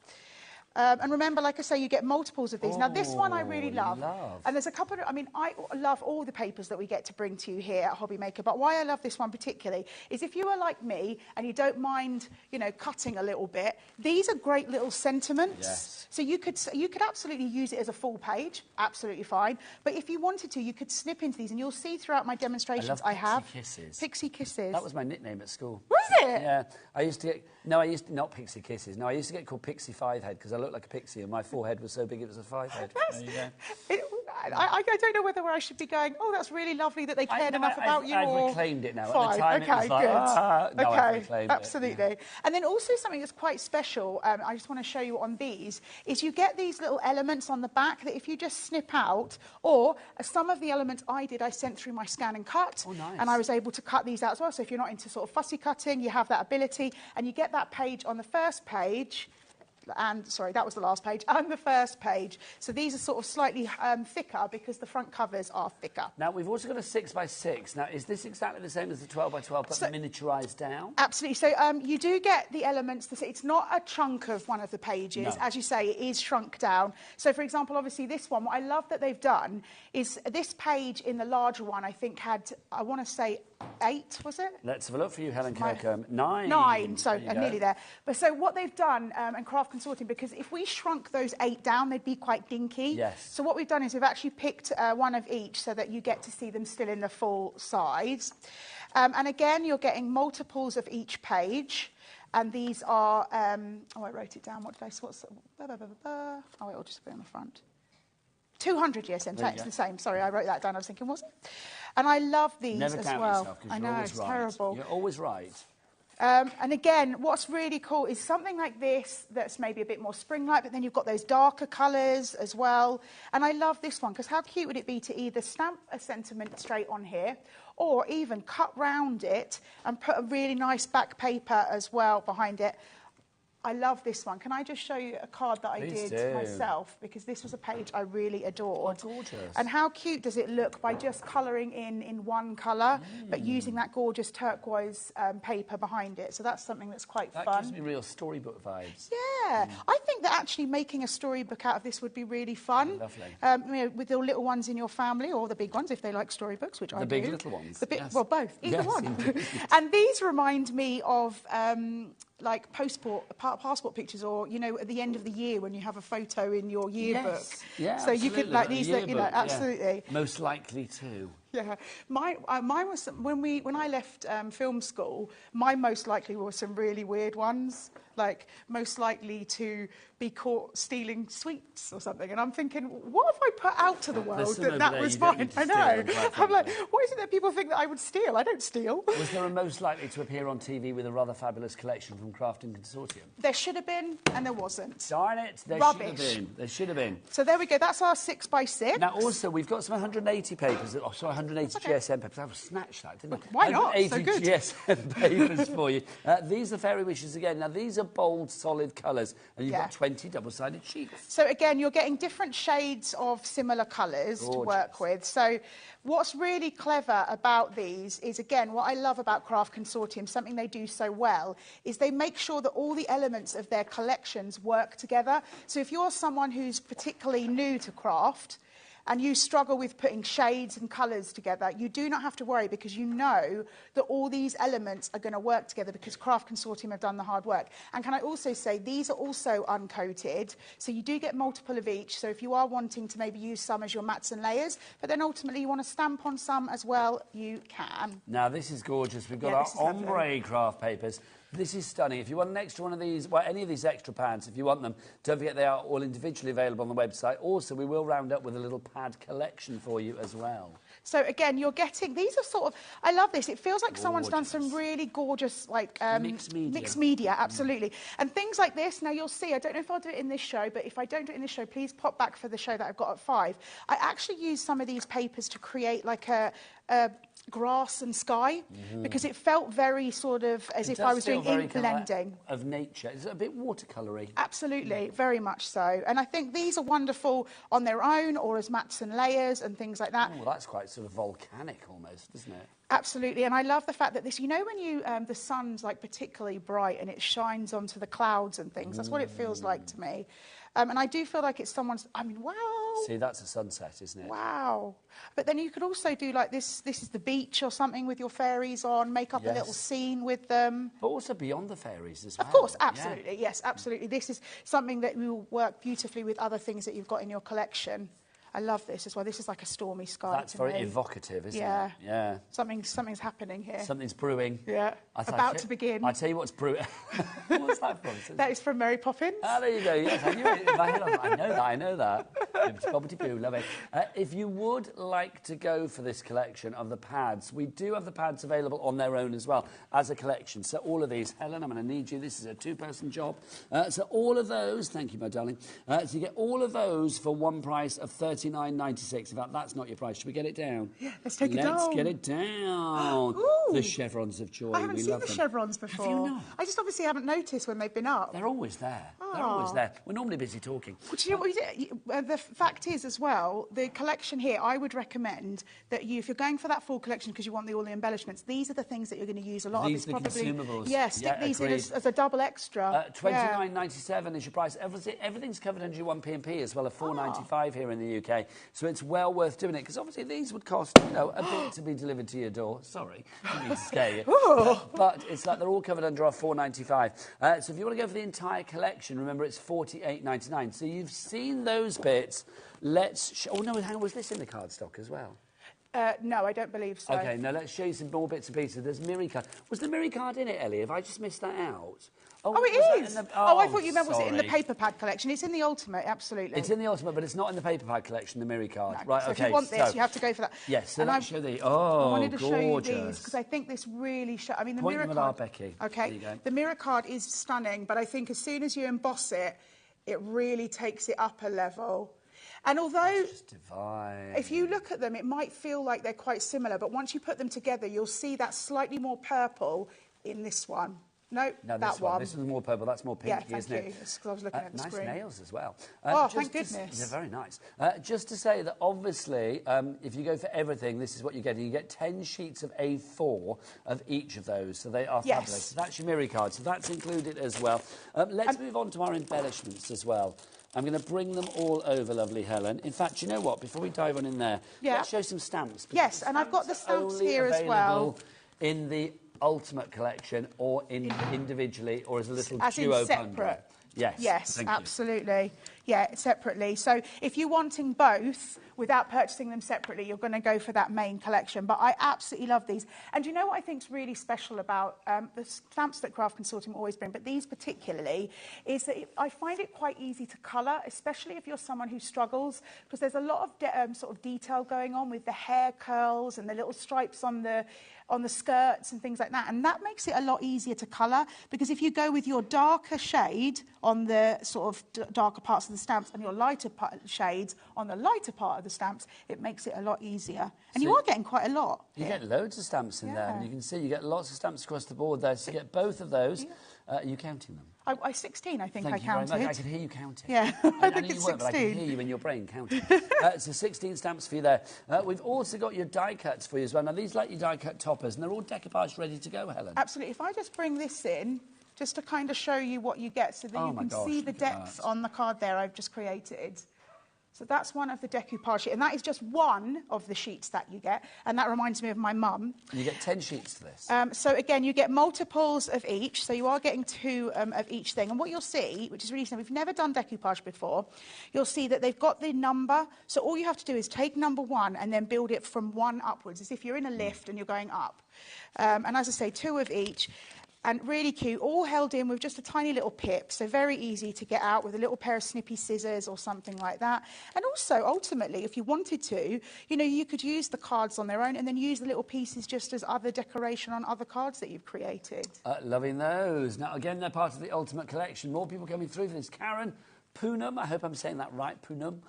And remember, like I say, you get multiples of these. Now, this one I really love. And there's a couple of, I love all the papers that we get to bring to you here at HobbyMaker, but why I love this one particularly is if you are like me and you don't mind, you know, cutting a little bit, these are great little sentiments. Yes. So you could absolutely use it as a full page, absolutely fine. But if you wanted to, you could snip into these, and you'll see throughout my demonstrations I have. Kisses. Pixie Kisses. That was my nickname at school. Was it? Yeah. Not Pixie Kisses. No, I used to get called Pixie Fivehead because I looked like a pixie and my forehead was so big it was a fivehead. There you go. I don't know whether I should be going, oh, that's really lovely that they cared enough about you. I've reclaimed it now. Fine. At the time, okay, it was like, good. no, okay, I've reclaimed absolutely. it. And then also something that's quite special, I just want to show you on these, is you get these little elements on the back that if you just snip out, or some of the elements I sent through my scan and cut, and I was able to cut these out as well. So if you're not into sort of fussy cutting, you have that ability, and you get that page on the first page, and sorry, that was the last page, and the first page. So these are sort of slightly thicker because the front covers are thicker. Now, we've also got a 6x6. Now, is this exactly the same as the 12x12, but miniaturised down? Absolutely. So you do get the elements. It's not a chunk of one of the pages. No. As you say, it is shrunk down. So, for example, obviously this one, what I love that they've done is this page in the larger one, I think, had, I want to say, 8, was it? Let's have a look for you, Helen Kirkham. 9. 9, so I'm nearly there. But so what they've done, and Craft Consortium, because if we shrunk those 8 down, they'd be quite dinky. Yes. So what we've done is we've actually picked one of each so that you get to see them still in the full size. And again, you're getting multiples of each page. And these are, oh, I wrote it down. What did I, what's, oh, I'll just put it on the front. 200 ESM, it's the same. Sorry, I wrote that down. I was thinking, was it? And I love these Never as count well. Yourself, I know, it's right. terrible. You're always right. And again, what's really cool is something like this that's maybe a bit more spring-like, but then you've got those darker colours as well. And I love this one, because how cute would it be to either stamp a sentiment straight on here, or even cut round it and put a really nice back paper as well behind it. I love this one. Can I just show you a card that I did myself? Because this was a page I really adored. Oh, gorgeous. And how cute does it look by just colouring in one colour, but using that gorgeous turquoise paper behind it. So that's something that's quite fun. That gives me real storybook vibes. Yeah. I think that actually making a storybook out of this would be really fun. Lovely. You know, with the little ones in your family, or the big ones if they like storybooks, which I do. The big little ones. The big, yes. Well, both. Either one. Indeed. And these remind me of... like passport pictures, or you know, at the end of the year when you have a photo in your yearbook. Yeah, so you could like these, yearbook, you know, absolutely. Yeah. Most likely to. Yeah, mine was when I left film school. My most likely were some really weird ones, like most likely to be caught stealing sweets or something. And I'm thinking, what have I put out to the world that was mine? I know. I'm like, what is it that people think that I would steal? I don't steal. Was there a most likely to appear on TV with a rather fabulous collection from Crafting Consortium? There should have been, and there wasn't. Darn it! There Rubbish. should have been. There should have been. So there we go. That's our 6x6. Now also we've got some 180 papers. Oh, sorry, 180 GSM papers. I snatched that, didn't I? Why not? 180 So good. GSM papers for you. These are Fairy Wishes again. Now these are bold, solid colours, and you've got 20 double-sided sheets. So again, you're getting different shades of similar colours to work with. So what's really clever about these is, again, what I love about Craft Consortium, something they do so well, is they make sure that all the elements of their collections work together. So if you're someone who's particularly new to craft, and you struggle with putting shades and colours together, you do not have to worry, because you know that all these elements are going to work together because Craft Consortium have done the hard work. And can I also say, these are also uncoated, so you do get multiple of each. So if you are wanting to maybe use some as your mats and layers, but then ultimately you want to stamp on some as well, you can. Now this is gorgeous. We've got our ombre craft papers. This is stunning. If you want an extra one of these, well, any of these extra pads, if you want them, don't forget they are all individually available on the website. Also, we will round up with a little pad collection for you as well. So again, you're getting, these are sort of, I love this. It feels like someone's done some really gorgeous, like, mixed media. Mixed media, absolutely. And things like this, now you'll see, I don't know if I'll do it in this show, but if I don't do it in this show, please pop back for the show that I've got at 5. I actually use some of these papers to create like a grass and sky, because it felt very sort of as if I was doing ink blending. Of nature. Is it a bit watercoloury? Absolutely, very much so. And I think these are wonderful on their own or as mats and layers and things like that. Oh, well, that's quite sort of volcanic almost, isn't it? Absolutely, and I love the fact that this, you know, when you the sun's like particularly bright and it shines onto the clouds and things, that's what it feels like to me. And I do feel like it's someone's, I mean, wow. See, that's a sunset, isn't it? Wow. But then you could also do like this is the beach or something with your fairies on, make up a little scene with them. But also beyond the fairies as well. Of course, absolutely, yes, absolutely. This is something that will work beautifully with other things that you've got in your collection. I love this as well. This is like a stormy sky. That's very evocative, isn't it? Yeah. Something's happening here. Something's brewing. Yeah. About to begin. I'll tell you what's brewing. What's that from? That is from Mary Poppins. Ah, there you go. Yes, I knew it. In my head, I know that. Bobbity boo, love it. If you would like to go for this collection of the pads, we do have the pads available on their own as well as a collection. So all of these, Helen, I'm going to need you. This is a two-person job. So all of those, thank you, my darling. So you get all of those for one price of $39.96. In fact, that's not your price. Should we get it down? Yeah, let's take it down. Let's get it down. Ooh. The chevrons of joy. I haven't seen the chevrons before. Have you not? I just obviously haven't noticed when they've been up. They're always there. They're always there. We're normally busy talking. Well, do you know what we do? The fact is as well, the collection here, I would recommend that if you're going for that full collection because you want all the embellishments, these are the things that you're going to use a lot These of. are the consumables. Yeah, stick these in as a double extra. $29.97 is your price. Everything's covered under your 1p&p as well, of $4.95 here in the UK. So it's well worth doing it, because obviously these would cost, you know, a bit to be delivered to your door. Sorry, I didn't mean to scare you. But it's like they're all covered under our $4.95. So if you want to go for the entire collection, remember it's $48.99. So you've seen those bits. Oh no, hang on, was this in the cardstock as well? No, I don't believe so. OK, now let's show you some more bits and pieces. There's Miri card. Was the Miri card in it, Ellie? Have I just missed that out? Oh, it is. I thought you meant was it in the paper pad collection. It's in the Ultimate, absolutely. It's in the Ultimate, but it's not in the paper pad collection, the Miri card. No. Right, so OK. if you want this, you have to go for that. Yes, so and let's show the... I wanted to gorgeous. show you these, because I think this really shows... I mean, the Point mirror them card... at our Becky. OK, there you go. The mirror card is stunning, but I think as soon as you emboss it, it really takes it up a level. And although, if you look at them, it might feel like they're quite similar, but once you put them together, you'll see that slightly more purple in this one. No, that one. This is more purple, that's more pinky, isn't it? Yeah, thank you. Because I was looking at the screen. Nice nails as well. Thank goodness. They're very nice. Just to say that, obviously, if you go for everything, this is what you're getting. You get 10 sheets of A4 of each of those, so they are fabulous. So that's your Miri card, so that's included as well. Let's move on to our embellishments as well. I'm going to bring them all over, lovely Helen. In fact, you know what? Before we dive on in there, let's show some stamps. Yes, and I've got the stamps here as well. In the Ultimate collection, or individually, or as a little as duo in separate. bundle. Yes, absolutely. Yeah, separately. So if you're wanting both without purchasing them separately, you're going to go for that main collection. But I absolutely love these. And you know what I think is really special about the stamps that Craft Consortium always bring, but these particularly, is that I find it quite easy to colour, especially if you're someone who struggles, because there's a lot of sort of detail going on with the hair curls and the little stripes on the skirts and things like that. And that makes it a lot easier to colour, because if you go with your darker shade on the sort of darker parts of the stamps and your lighter shades on the lighter part of the stamps, it makes it a lot easier. And you are getting quite a lot. You get loads of stamps in there, and you can see you get lots of stamps across the board there. So you get both of those. Are you counting them? I 16, I think. Thank I counted. Very much. I could hear you counting. Yeah, I think it's 16. But I can hear you in your brain counting. So 16 stamps for you there. We've also got your die cuts for you as well. Now, these are like your die cut toppers, and they're all decoupage ready to go, Helen. Absolutely. If I just bring this in, just to kind of show you what you get, so that you can see the depth on the card there I've just created. So that's one of the decoupage sheets, and that is just one of the sheets that you get, and that reminds me of my mum. You get 10 sheets to this. So again, you get multiples of each, so you are getting 2 of each thing. And what you'll see, which is really simple, if you've never done decoupage before, you'll see that they've got the number, so all you have to do is take number 1 and then build it from 1 upwards, as if you're in a lift and you're going up. And as I say, 2 of each. And really cute, all held in with just a tiny little pip, so very easy to get out with a little pair of snippy scissors or something like that. And also, ultimately, if you wanted to, you know, you could use the cards on their own and then use the little pieces just as other decoration on other cards that you've created. Loving those. Now, again, they're part of the Ultimate collection. More people coming through for this. Karen, Poonam, I hope I'm saying that right, Poonam.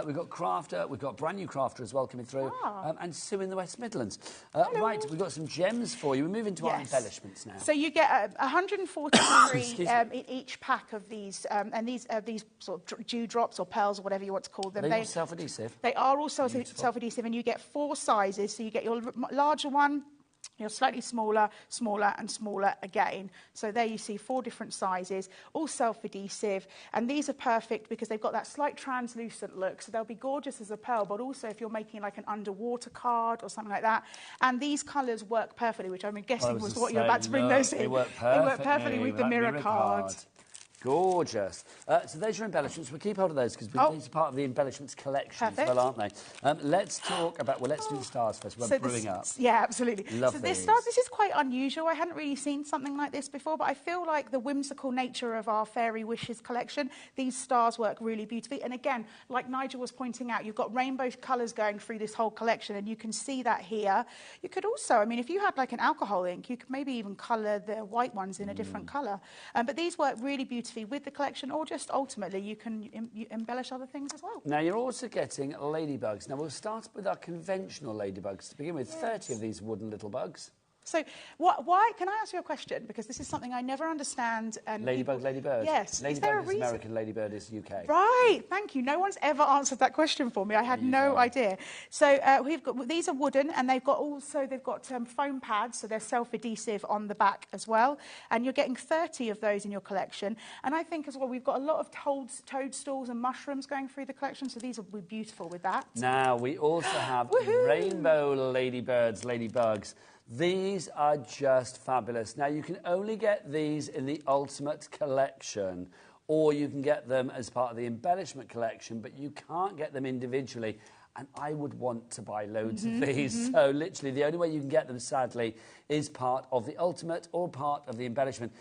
We've got Crafter, we've got brand new Crafter as well coming through, and Sue in the West Midlands. Right, we've got some gems for you. We move into our embellishments now. So you get 143 in each pack of these, and these sort of dewdrops or pearls or whatever you want to call them. Are they all self-adhesive? They are also self-adhesive, and you get 4 sizes. So you get your larger one, your slightly smaller, smaller and smaller again. So there you see 4 different sizes, all self-adhesive. And these are perfect because they've got that slight translucent look. So they'll be gorgeous as a pearl, but also if you're making like an underwater card or something like that. And these colours work perfectly, which I'm guessing was what you're about to bring those in. They work perfectly with the mirror card. Gorgeous. So there's your embellishments. We'll keep hold of those because these are part of the embellishments collection as well, aren't they? Let's talk about, let's do the stars first. We're brewing up. Yeah, absolutely. Love so these. This is quite unusual. I hadn't really seen something like this before, but I feel like the whimsical nature of our Fairy Wishes collection, these stars work really beautifully. And again, like Nigel was pointing out, you've got rainbow colours going through this whole collection, and you can see that here. You could also, I mean, if you had like an alcohol ink, you could maybe even colour the white ones in a different colour. But these work really beautifully with the collection, or just ultimately you can embellish other things as well. Now you're also getting ladybugs. Now we'll start with our conventional ladybugs to begin with. 30 of these wooden little bugs. So why, can I ask you a question? Because this is something I never understand. Ladybug, ladybird. Yes. Ladybug is American, ladybird is UK. Right, thank you. No one's ever answered that question for me. I had no idea. So we've got, these are wooden, and they've got foam pads, so they're self-adhesive on the back as well. And you're getting 30 of those in your collection. And I think as well, we've got a lot of toadstools and mushrooms going through the collection, so these will be beautiful with that. Now, we also have rainbow ladybirds, ladybugs. These are just fabulous. Now, you can only get these in the Ultimate Collection, or you can get them as part of the Embellishment Collection, but you can't get them individually. And I would want to buy loads of these. So literally, the only way you can get them, sadly, is part of the Ultimate or part of the Embellishment.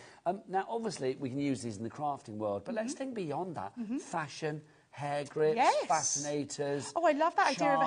Now, obviously, we can use these in the crafting world, but let's think beyond that. Fashion, hair grips, fascinators. Oh, I love that idea of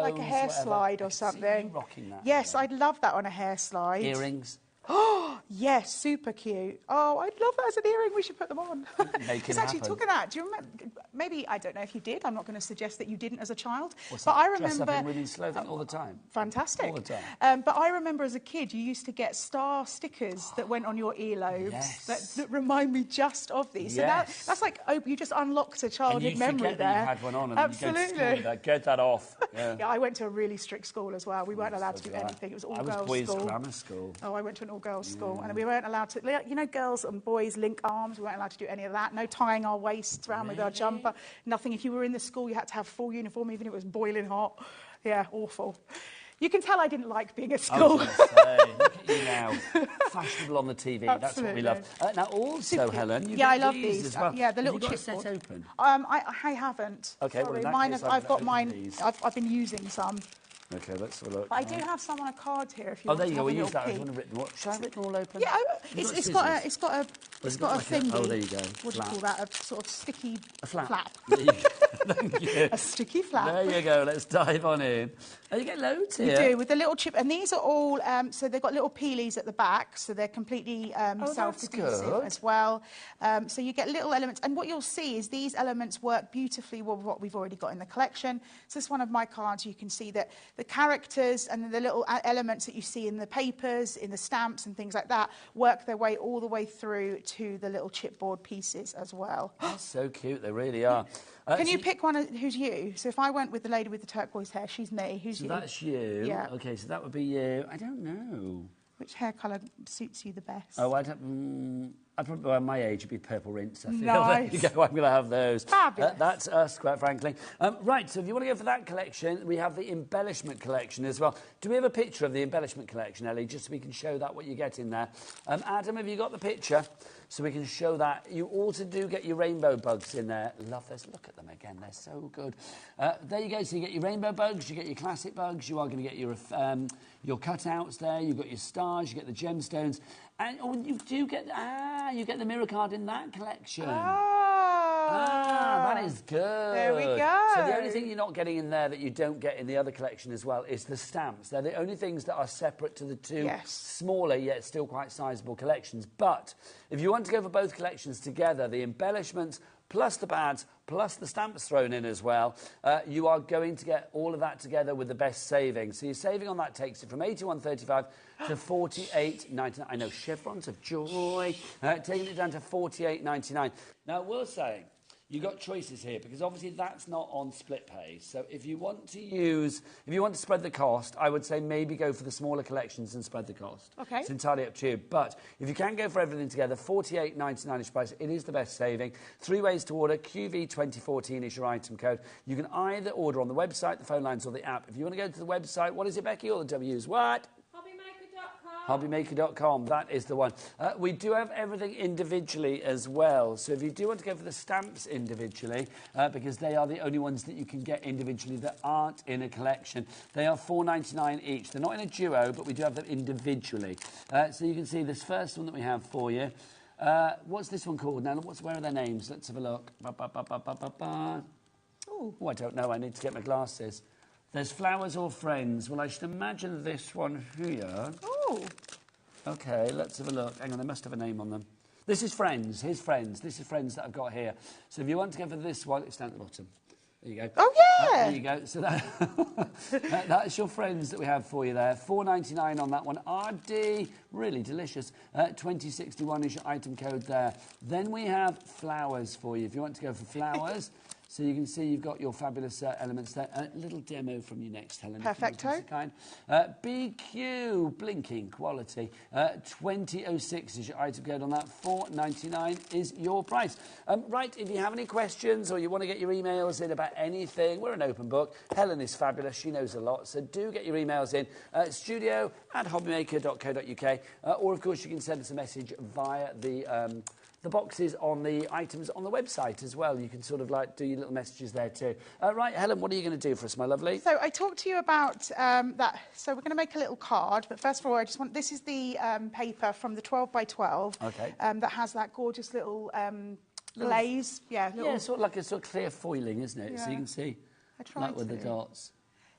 like a hair slide or something. Rocking that. Yes, I'd love that on a hair slide. Earrings. Oh, yes, super cute. Oh, I'd love that as an earring. We should put them on. Because actually, talking of that, do you remember? Maybe, I don't know if you did. I'm not going to suggest that you didn't as a child. But I remember. Dress up in women's clothing all the time. Fantastic. All the time. But I remember as a kid, you used to get star stickers that went on your earlobes that remind me just of these. So that's like, you just unlocked a childhood memory there. You had one on, and absolutely. You go to school with that. Get that off. Yeah, I went to a really strict school as well. We weren't allowed to do anything. It was all girls school. I was boys' grammar school. Oh, I went to an all-girls school, and we weren't allowed to, you know, girls and boys link arms. We weren't allowed to do any of that. No tying our waists around with our jumper. Nothing. If you were in the school, you had to have full uniform, even if it was boiling hot. Yeah, awful. You can tell I didn't like being at school. I was going to say, look at you now, fashionable on the TV. Absolutely. That's what we love. Now, also, Helen, you I love these as well. Yeah, the little chipboard. chipboard. Set open? I haven't. Okay, sorry. well, Mine. I've got mine. I've been using some. Okay, let's have a look. But I do have some on a card here. If you oh, want there you to go. have We a use that. I peek. want to written. What? Should I have written all open? Yeah, it's got a thingy. Oh, there you go. What do you call that? A sort of sticky flap. There you go. Thank you. A sticky flap. There you go. Let's dive on in. Oh, you get loads here. You do, with the little chip. And these are all, so they've got little peelies at the back, so they're completely self-adhesive as well. So you get little elements. And what you'll see is these elements work beautifully with what we've already got in the collection. So this is one of my cards. You can see that the characters and the little elements that you see in the papers, in the stamps and things like that, work their way all the way through to the little chipboard pieces as well. That's so cute. They really are. Can you pick one who's you? So if I went with the lady with the turquoise hair, she's me. Who's you? So that's you. Yeah. Okay, so that would be you. I don't know. Which hair colour suits you the best? Oh, I don't... I'd probably, well, my age would be purple rinse. I feel. Nice. There you go, I'm going to have those. Fabulous. That's us, quite frankly. Right, so if you want to go for that collection, we have the embellishment collection as well. Do we have a picture of the embellishment collection, Ellie, just so we can show that what you get in there? Adam, have you got the picture? So we can show that. You also do get your rainbow bugs in there. Love this. Look at them again. They're so good. There you go. So you get your rainbow bugs, you get your classic bugs, you are going to get your cutouts there, you've got your stars, you get the gemstones, and you do get, you get the mirror card in that collection. That is good. There we go. So the only thing you're not getting in there that you don't get in the other collection as well is the stamps. They're the only things that are separate to the two smaller yet still quite sizable collections. But if you want to go for both collections together, the embellishments plus the pads, plus the stamps thrown in as well, you are going to get all of that together with the best saving. So your saving on that takes it from £81.35 to £48.99. I know, chevrons of joy. Taking it down to £48.99. Now, we're saying you've got choices here because obviously that's not on split pay. So if you want to spread the cost, I would say maybe go for the smaller collections and spread the cost. Okay. It's entirely up to you. But if you can go for everything together, £48.99 is price. It is the best saving. 3 ways to order. QV2014 is your item code. You can either order on the website, the phone lines, or the app. If you want to go to the website, what is it, Becky? All the W's. What? HobbyMaker.com, that is the one. We do have everything individually as well. So if you do want to go for the stamps individually, because they are the only ones that you can get individually that aren't in a collection, they are £4.99 each. They're not in a duo, but we do have them individually. So you can see this first one that we have for you. What's this one called now? Where are their names? Let's have a look. Oh, I don't know. I need to get my glasses. There's Flowers or Friends. Well, I should imagine this one here. Oh. OK, let's have a look. Hang on, they must have a name on them. This is Friends. Here's Friends. This is Friends that I've got here. So if you want to go for this one, it's down at the bottom. There you go. Oh, yeah! There you go. So that's your Friends that we have for you there. £4.99 on that one. RD, really delicious. 2061 is your item code there. Then we have Flowers for you. If you want to go for Flowers... So you can see you've got your fabulous elements there. A little demo from you next, Helen. Perfecto. BQ, blinking quality. 2006 is your item code on that. £4.99 is your price. Right, if you have any questions or you want to get your emails in about anything, we're an open book. Helen is fabulous. She knows a lot. So do get your emails in. studio@hobbymaker.co.uk. Or, of course, you can send us a message via the boxes on the items on the website as well. You can sort of like do your little messages there too. Right, Helen, what are you going to do for us, my lovely? So I talked to you about that. So we're going to make a little card. But first of all, this is the paper from the 12 by 12. Okay. That has that gorgeous little glaze. Yeah, sort of like a sort of clear foiling, isn't it? Yeah. So you can see, like with the dots.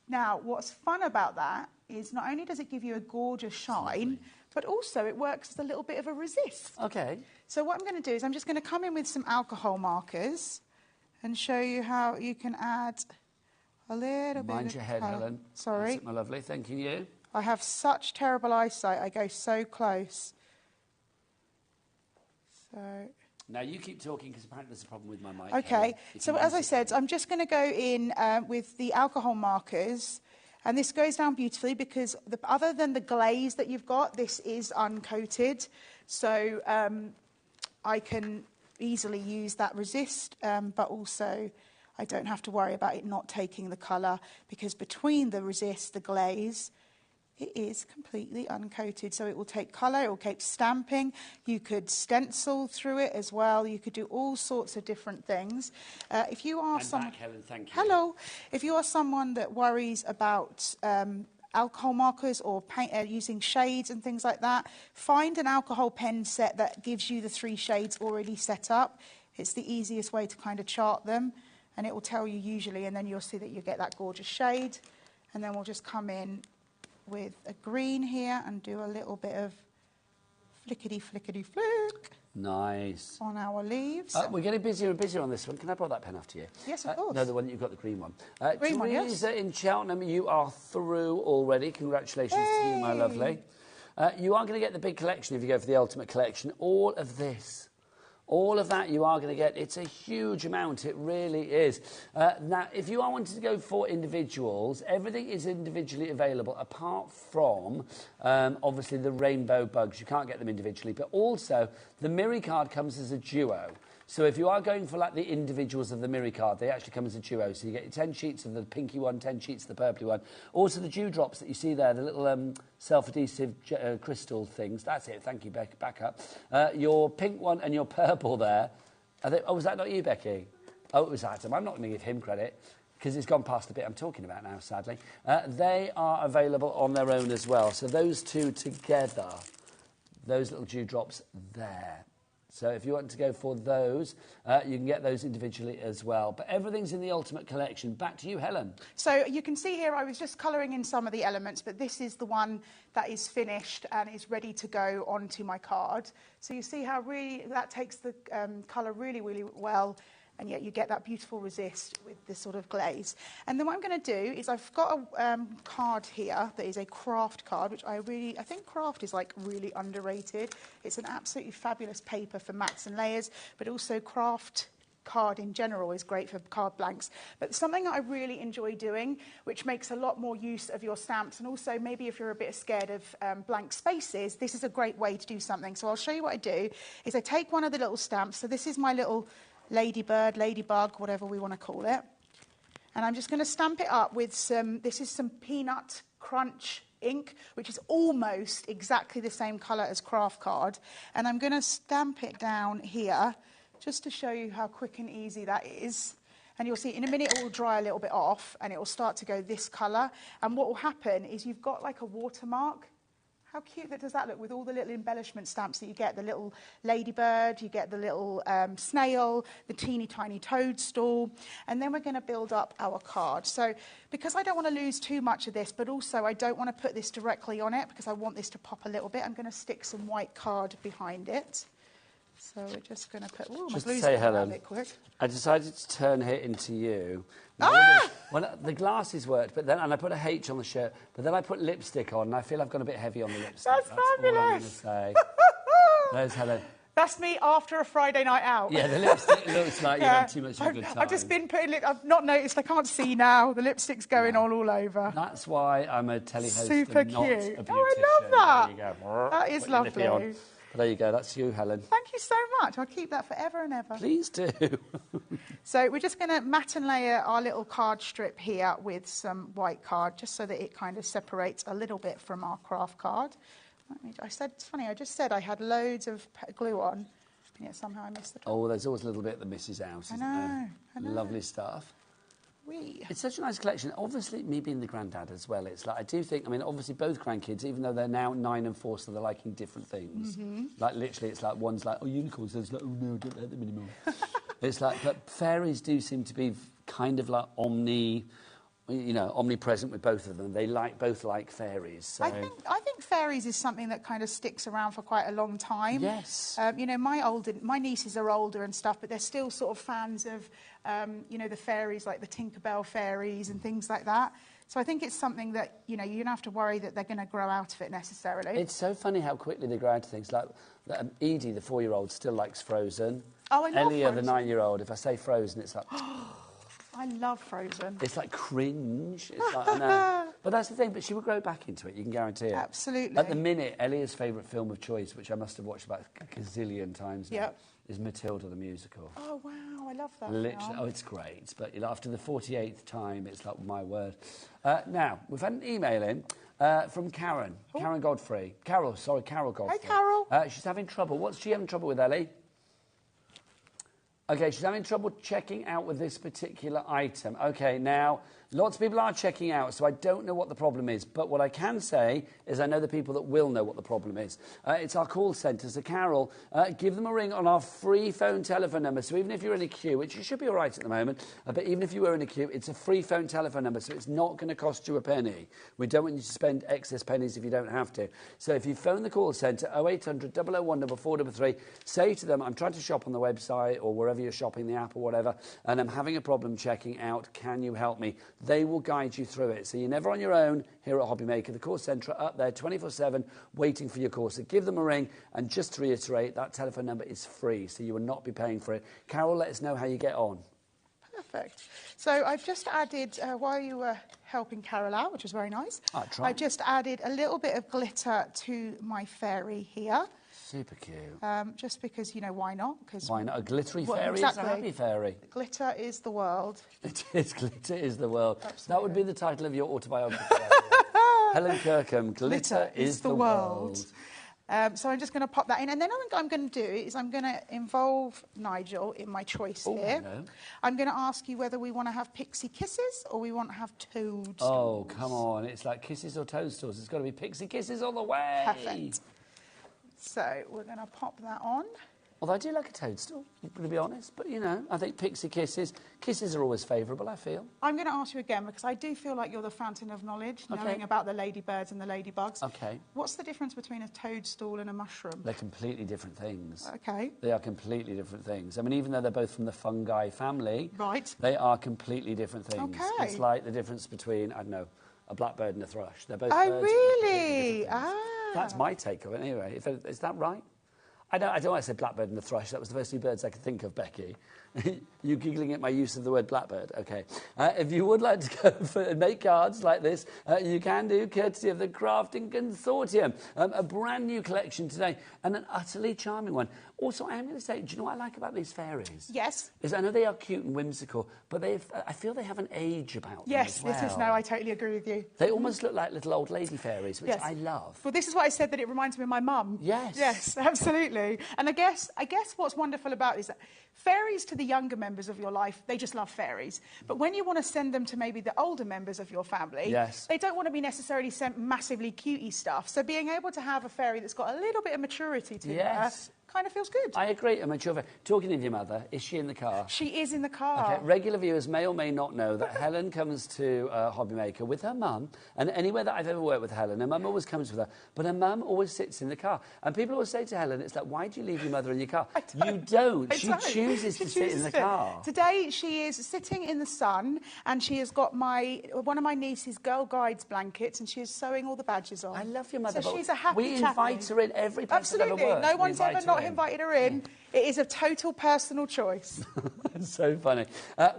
Now, what's fun about that is not only does it give you a gorgeous shine, but also it works as a little bit of a resist. Okay. So what I'm going to do is I'm just going to come in with some alcohol markers and show you how you can add a little bit of Mind your head, colour. Helen. Sorry. That's it, my lovely. Thank you. I have such terrible eyesight. I go so close. So... Now, you keep talking because apparently there's a problem with my mic. Okay. So as I said, I'm just going to go in with the alcohol markers. And this goes down beautifully because other than the glaze that you've got, this is uncoated. So I can easily use that resist, but also I don't have to worry about it not taking the colour because between the resist, the glaze, it is completely uncoated. So it will take colour, it will take stamping. You could stencil through it as well. You could do all sorts of different things. If you are Helen, thank you. Hello. If you are someone that worries about alcohol markers or paint, using shades and things like that, find an alcohol pen set that gives you the 3 shades already set up. It's the easiest way to kind of chart them, and it will tell you usually, and then you'll see that you get that gorgeous shade. And then we'll just come in with a green here and do a little bit of flickety-flickety-flick. Nice. On our leaves. We're getting busier and busier on this one. Can I borrow that pen after you? Yes, of course. No, the one that you've got, the green one. Green one, yes. Teresa in Cheltenham, you are through already. Congratulations to you, my lovely. You are going to get the big collection if you go for the Ultimate Collection. All of this. All of that you are going to get. It's a huge amount. It really is. Now, if you are wanting to go for individuals, everything is individually available apart from, obviously, the rainbow bugs. You can't get them individually. But also, the Miri card comes as a duo. So if you are going for like the individuals of the Miri card, they actually come as a duo. So you get your 10 sheets of the pinky one, 10 sheets of the purpley one. Also the dewdrops that you see there, the little self-adhesive crystal things. That's it. Thank you, Becky. Back up. Your pink one and your purple there. Was that not you, Becky? Oh, it was Adam. I'm not going to give him credit because it's gone past the bit I'm talking about now, sadly. They are available on their own as well. So those two together, those little dewdrops there. So if you want to go for those, you can get those individually as well. But everything's in the Ultimate Collection. Back to you, Helen. So you can see here I was just colouring in some of the elements, but this is the one that is finished and is ready to go onto my card. So you see how really that takes the colour really, really well. and yet you get that beautiful resist with this sort of glaze. And then what I'm going to do is I've got a card here that is a craft card, which I think craft is like really underrated. It's an absolutely fabulous paper for mats and layers, but also craft card in general is great for card blanks. But something that I really enjoy doing, which makes a lot more use of your stamps, and also maybe if you're a bit scared of blank spaces, this is a great way to do something. So I'll show you what I do, is I take one of the little stamps. So this is my little ladybird, ladybug, whatever we want to call it. And I'm just going to stamp it up with this is some Peanut Crunch ink, which is almost exactly the same colour as craft card. And I'm going to stamp it down here, just to show you how quick and easy that is. And you'll see in a minute it will dry a little bit off and it will start to go this colour. And what will happen is you've got like a watermark. How cute does that look with all the little embellishment stamps that you get, the little ladybird, you get the little snail, the teeny tiny toadstool. And then we're going to build up our card. So because I don't want to lose too much of this, but also I don't want to put this directly on it because I want this to pop a little bit, I'm going to stick some white card behind it. So we're just going to put... Ooh, just to say, Helen, I decided to turn it into you. Well, the glasses worked, but then and I put a H on the shirt, but then I put lipstick on, and I feel I've gone a bit heavy on the lipstick. That's fabulous. All I'm going to say. There's Helen. That's me after a Friday night out. Yeah, the lipstick looks like you've had too much of a good time. I've just been putting I've not noticed. I can't see now. The lipstick's going all over. That's why I'm a telehost Super and not cute. a beautician. Oh, I love that. There you go. That is lovely. There you go, that's you, Helen. Thank you so much. I'll keep that forever and ever. Please do. So we're just going to mat and layer our little card strip here with some white card, just so that it kind of separates a little bit from our craft card. It's funny, I just said I had loads of glue on, and yet somehow I missed the top. Oh, there's always a little bit that misses out, isn't there? I know. Lovely stuff. It's such a nice collection. Obviously, me being the granddad as well, it's like, I do think, I mean, obviously both grandkids, even though they're now 9 and 4, so they're liking different things. Like, literally, it's like, one's like, oh, unicorns, there's like, oh, no, don't let them anymore. It's like, but fairies do seem to be kind of like omnipresent with both of them. They both like fairies. So. I think fairies is something that kind of sticks around for quite a long time. Yes. My nieces are older and stuff, but they're still sort of fans of, the fairies, like the Tinkerbell fairies and things like that. So I think it's something that, you don't have to worry that they're going to grow out of it necessarily. It's so funny how quickly they grow out of things. Like Edie, the 4-year-old, still likes Frozen. Oh, I love Ellia, Frozen. the 9-year-old, if I say Frozen, it's like... I love Frozen. It's like cringe. It's like, I know. But that's the thing, but she will grow back into it, you can guarantee it. Absolutely. At the minute, Elliot's favourite film of choice, which I must have watched about a gazillion times now, is Matilda the musical. Oh, wow, I love that Literally, film. oh, it's great. But after the 48th time, it's like, my word. Now, we've had an email in from Karen. Ooh. Carol Godfrey. Carol Godfrey. Hi, Carol. She's having trouble. What's she having trouble with, Ellie? Okay, she's having trouble checking out with this particular item. Okay, now, lots of people are checking out, so I don't know what the problem is. But what I can say is I know the people that will know what the problem is. It's our call centre. So, Carol, give them a ring on our free phone telephone number. So even if you're in a queue, which you should be all right at the moment, but even if you were in a queue, it's a free phone telephone number, so it's not going to cost you a penny. We don't want you to spend excess pennies if you don't have to. So if you phone the call centre, 0800 001 433, say to them, I'm trying to shop on the website or wherever you're shopping, the app or whatever, and I'm having a problem checking out. Can you help me? They will guide you through it. So you're never on your own here at HobbyMaker. The call centre are up there 24/7 waiting for your call. So give them a ring, and just to reiterate, that telephone number is free, so you will not be paying for it. Carol, let us know how you get on. Perfect. So I've just added, while you were helping Carol out, which was very nice, I just added a little bit of glitter to my fairy here. Super cute. Just because, why not? Why not? A glittery fairy is a happy fairy. Glitter is the world. It is. Glitter is the world. Absolutely. That would be the title of your autobiography. Helen Kirkham, Glitter is the world. So I'm just going to pop that in. And then what I'm going to do is I'm going to involve Nigel in my choice here. No. I'm going to ask you whether we want to have pixie kisses or we want to have toadstools. Oh, come on. It's like kisses or toadstools. It's got to be pixie kisses all the way. Perfect. So we're going to pop that on. Although I do like a toadstool, to be honest. But, you know, I think pixie kisses. Kisses are always favourable, I feel. I'm going to ask you again because I do feel like you're the fountain of knowledge, knowing about the ladybirds and the ladybugs. Okay. What's the difference between a toadstool and a mushroom? They're completely different things. Okay. They are completely different things. I mean, even though they're both from the fungi family, right, they are completely different things. Okay. It's like the difference between, I don't know, a blackbird and a thrush. They're both Oh, birds. really? That's my take of it, anyway. Is that right? I don't want to say blackbird and the thrush. That was the first two birds I could think of, Becky. You giggling at my use of the word blackbird. OK. If you would like to go for make cards like this, you can do, courtesy of the Crafting Consortium. A brand new collection today, and an utterly charming one. Also, I am going to say, do you know what I like about these fairies? Yes. Is I know they are cute and whimsical, but I feel they have an age about them. Yes, as well. this is, no, I totally agree with you. They almost look like little old lady fairies, which I love. Well, this is what I said, that it reminds me of my mum. Yes. Yes, absolutely. And I guess what's wonderful about it is that fairies, to the younger members of your life, they just love fairies. But when you want to send them to maybe the older members of your family, they don't want to be necessarily sent massively cutey stuff. So being able to have a fairy that's got a little bit of maturity to her kind of feels good. I agree. A mature fairy. Talking of your mother, is she in the car? She is in the car. Okay. Regular viewers may or may not know that Helen comes to HobbyMaker with her mum, and anywhere that I've ever worked with Helen, her mum always comes with her, but her mum always sits in the car. And people always say to Helen, it's like, why do you leave your mother in your car? You don't. She chooses to sit in the car. Today she is sitting in the sun, and she has got one of my niece's Girl Guides blankets, and she is sewing all the badges on. I love your mother. So she's a happy We invite her in every place I've ever Absolutely. worked. No one's ever not invited her in. It is a total personal choice. It's so funny.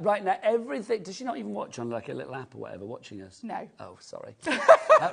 Right, now, everything... Does she not even watch on, like, a little app or whatever, watching us? No. Oh, sorry.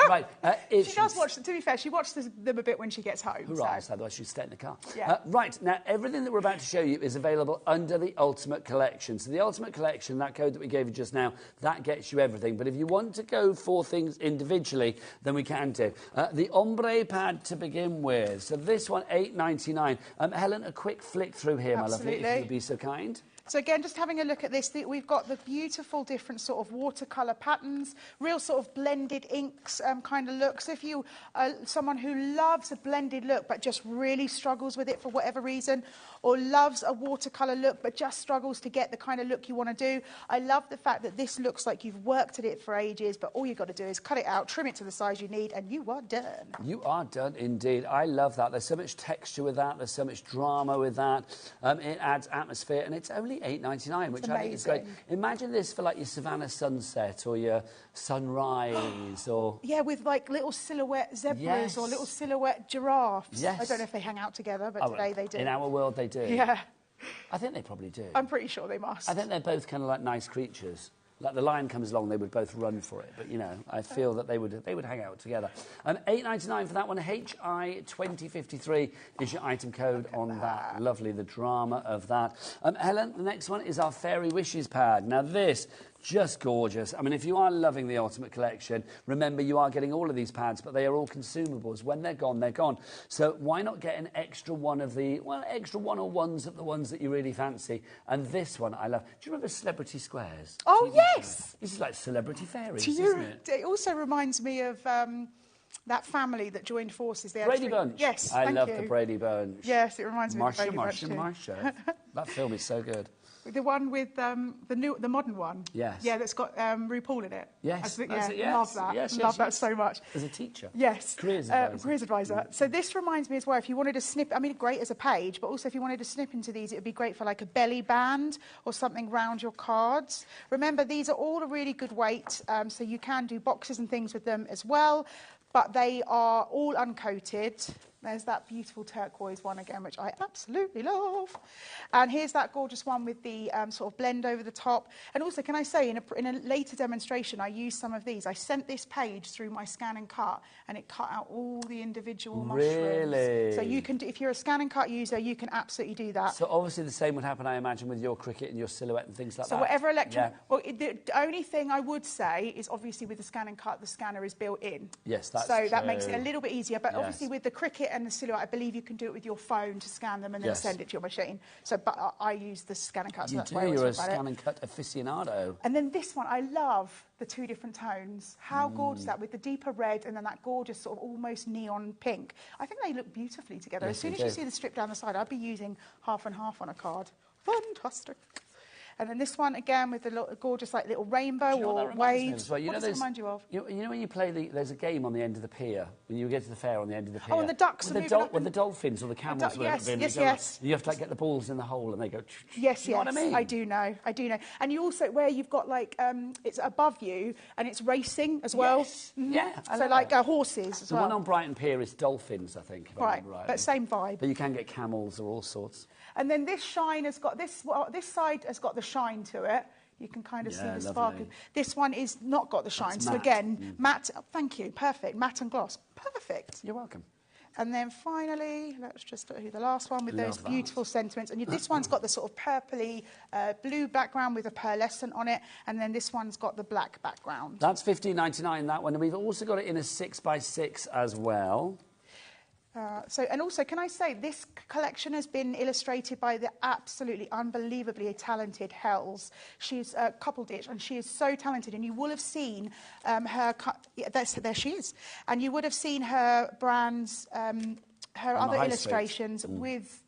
Right. She does watch them. To be fair, she watches them a bit when she gets home. Right, so otherwise she'd stay in the car. Yeah. Right, now, everything that we're about to show you is available under the Ultimate Collection. So the Ultimate Collection, that code that we gave you just now, that gets you everything. But if you want to go for things individually, then we can do. The ombre pad to begin with. So this one, $8.99. Helen, a quick flick through here, my lovely, if you'd be so kind. So again, just having a look at this, we've got the beautiful different sort of watercolour patterns, real sort of blended inks kind of looks. If you are someone who loves a blended look but just really struggles with it for whatever reason, or loves a watercolour look but just struggles to get the kind of look you want to do, I love the fact that this looks like you've worked at it for ages, but all you've got to do is cut it out, trim it to the size you need, and you are done. You are done indeed. I love that. There's so much texture with that. There's so much drama with that. It adds atmosphere, and it's only $8.99, which I think is great. Imagine this for like your Savannah sunset or your sunrise, or with like little silhouette zebras or little silhouette giraffes. I don't know if they hang out together, but today they do. In our world, they do. Yeah, I think they probably do. I'm pretty sure they must. I think they're both kind of like nice creatures. Like the lion comes along, they would both run for it. But, you know, I feel that they would hang out together. $8.99 for that one. HI2053 is your item code on that. Lovely, the drama of that. Helen, the next one is our Fairy Wishes pad. Now, this... just gorgeous. I mean, if you are loving the Ultimate Collection, remember you are getting all of these pads, but they are all consumables. When they're gone, they're gone. So why not get an extra one of the, extra one or ones of the ones that you really fancy? And this one I love. Do you remember Celebrity Squares? Oh, yes! This is like Celebrity Fairies, isn't it? It also reminds me of... that family that joined forces. They Brady Bunch. Yes, I love the Brady Bunch. Yes, it reminds me of the Brady Bunch. Marsha. That film is so good. The one with the modern one. Yes. Yeah, that's got RuPaul in it. Yes. Love that. Yes, love that so much. As a teacher. Yes. Careers advisor. Careers advisor. So this reminds me as well, if you wanted to snip, I mean, great as a page, but also if you wanted to snip into these, it would be great for like a belly band or something round your cards. Remember, these are all a really good weight, so you can do boxes and things with them as well, but they are all uncoated. There's that beautiful turquoise one again, which I absolutely love. And here's that gorgeous one with the sort of blend over the top. And also, can I say, in a later demonstration, I used some of these. I sent this page through my scan and cut, and it cut out all the individual mushrooms. Really? So you can, if you're a scan and cut user, you can absolutely do that. So obviously the same would happen, I imagine, with your cricket and your silhouette and things like that. So whatever electron... Well, the only thing I would say is obviously with the scan and cut, the scanner is built in. Yes, that's So true. that makes it a little bit easier. But obviously with the cricket and the silhouette, I believe you can do it with your phone to scan them and then send it to your machine. So, but I use the scan and cut. So that's why I always You're a talk about scan and cut aficionado. And then this one, I love the 2 different tones. How gorgeous that, with the deeper red and then that gorgeous sort of almost neon pink. I think they look beautifully together. Yes, as soon as you see the strip down the side, I'd be using half and half on a card. Fantastic. And then this one, again, with the gorgeous like little rainbow or waves. Well, what does it remind you of? You know when you play there's a game on the end of the pier, when you get to the fair on the end of the pier. Oh, and the ducks with the dolphins or the camels. Yes. You have to like, get the balls in the hole and they go... Yes, you know what I mean? I do know. And you also, where you've got like, it's above you and it's racing as well. Yes. Yeah. So like horses as well. The one on Brighton Pier is dolphins, I think. Right, but same vibe. But you can get camels or all sorts. And then this shine has got this side has got the shine to it. You can kind of see the sparkle. This one is not got the shine. So again, matte. Oh, thank you. Perfect. Matte and gloss. Perfect. You're welcome. And then finally, let's just do the last one with those beautiful sentiments. And this one's got the sort of purpley blue background with a pearlescent on it. And then this one's got the black background. That's $15.99, that one. And we've also got it in a 6x6 as well. And also, can I say, this collection has been illustrated by the absolutely unbelievably talented Hells. She's coupled it, and she is so talented. And you will have seen her... there she is. And you would have seen her brands, her other illustrations with...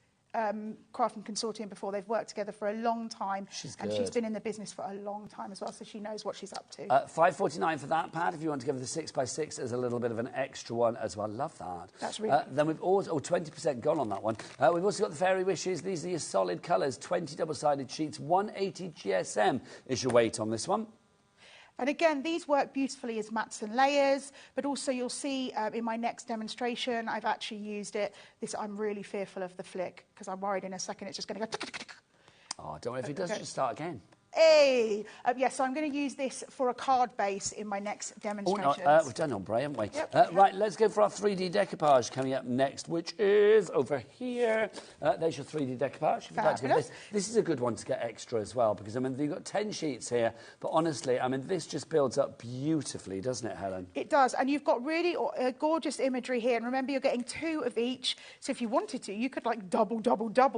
Craft and Consortium before. They've worked together for a long time. She's been in the business for a long time as well, so she knows what she's up to. $5.49 for that pad. If you want to give the 6x6 as a little bit of an extra one as well. Love that. That's really Then we've also... 20% gone on that one. We've also got the Fairy Wishes. These are your solid colours. 20 double-sided sheets. 180 GSM is your weight on this one. And again, these work beautifully as mats and layers, but also you'll see in my next demonstration, I've actually used it. I'm really fearful of the flick, because I'm worried in a second it's just going to go... Oh, don't worry. If it does, just start again. Hey! Yes, so I'm going to use this for a card base in my next demonstration. Oh, no, we've done ombre, haven't we? Yep. Right, let's go for our 3D decoupage coming up next, which is over here. There's your 3D decoupage. If you'd like to give this is a good one to get extra as well, because, I mean, you've got 10 sheets here, but honestly, I mean, this just builds up beautifully, doesn't it, Helen? It does, and you've got really gorgeous imagery here, and remember, you're getting 2 of each, so if you wanted to, you could, like, double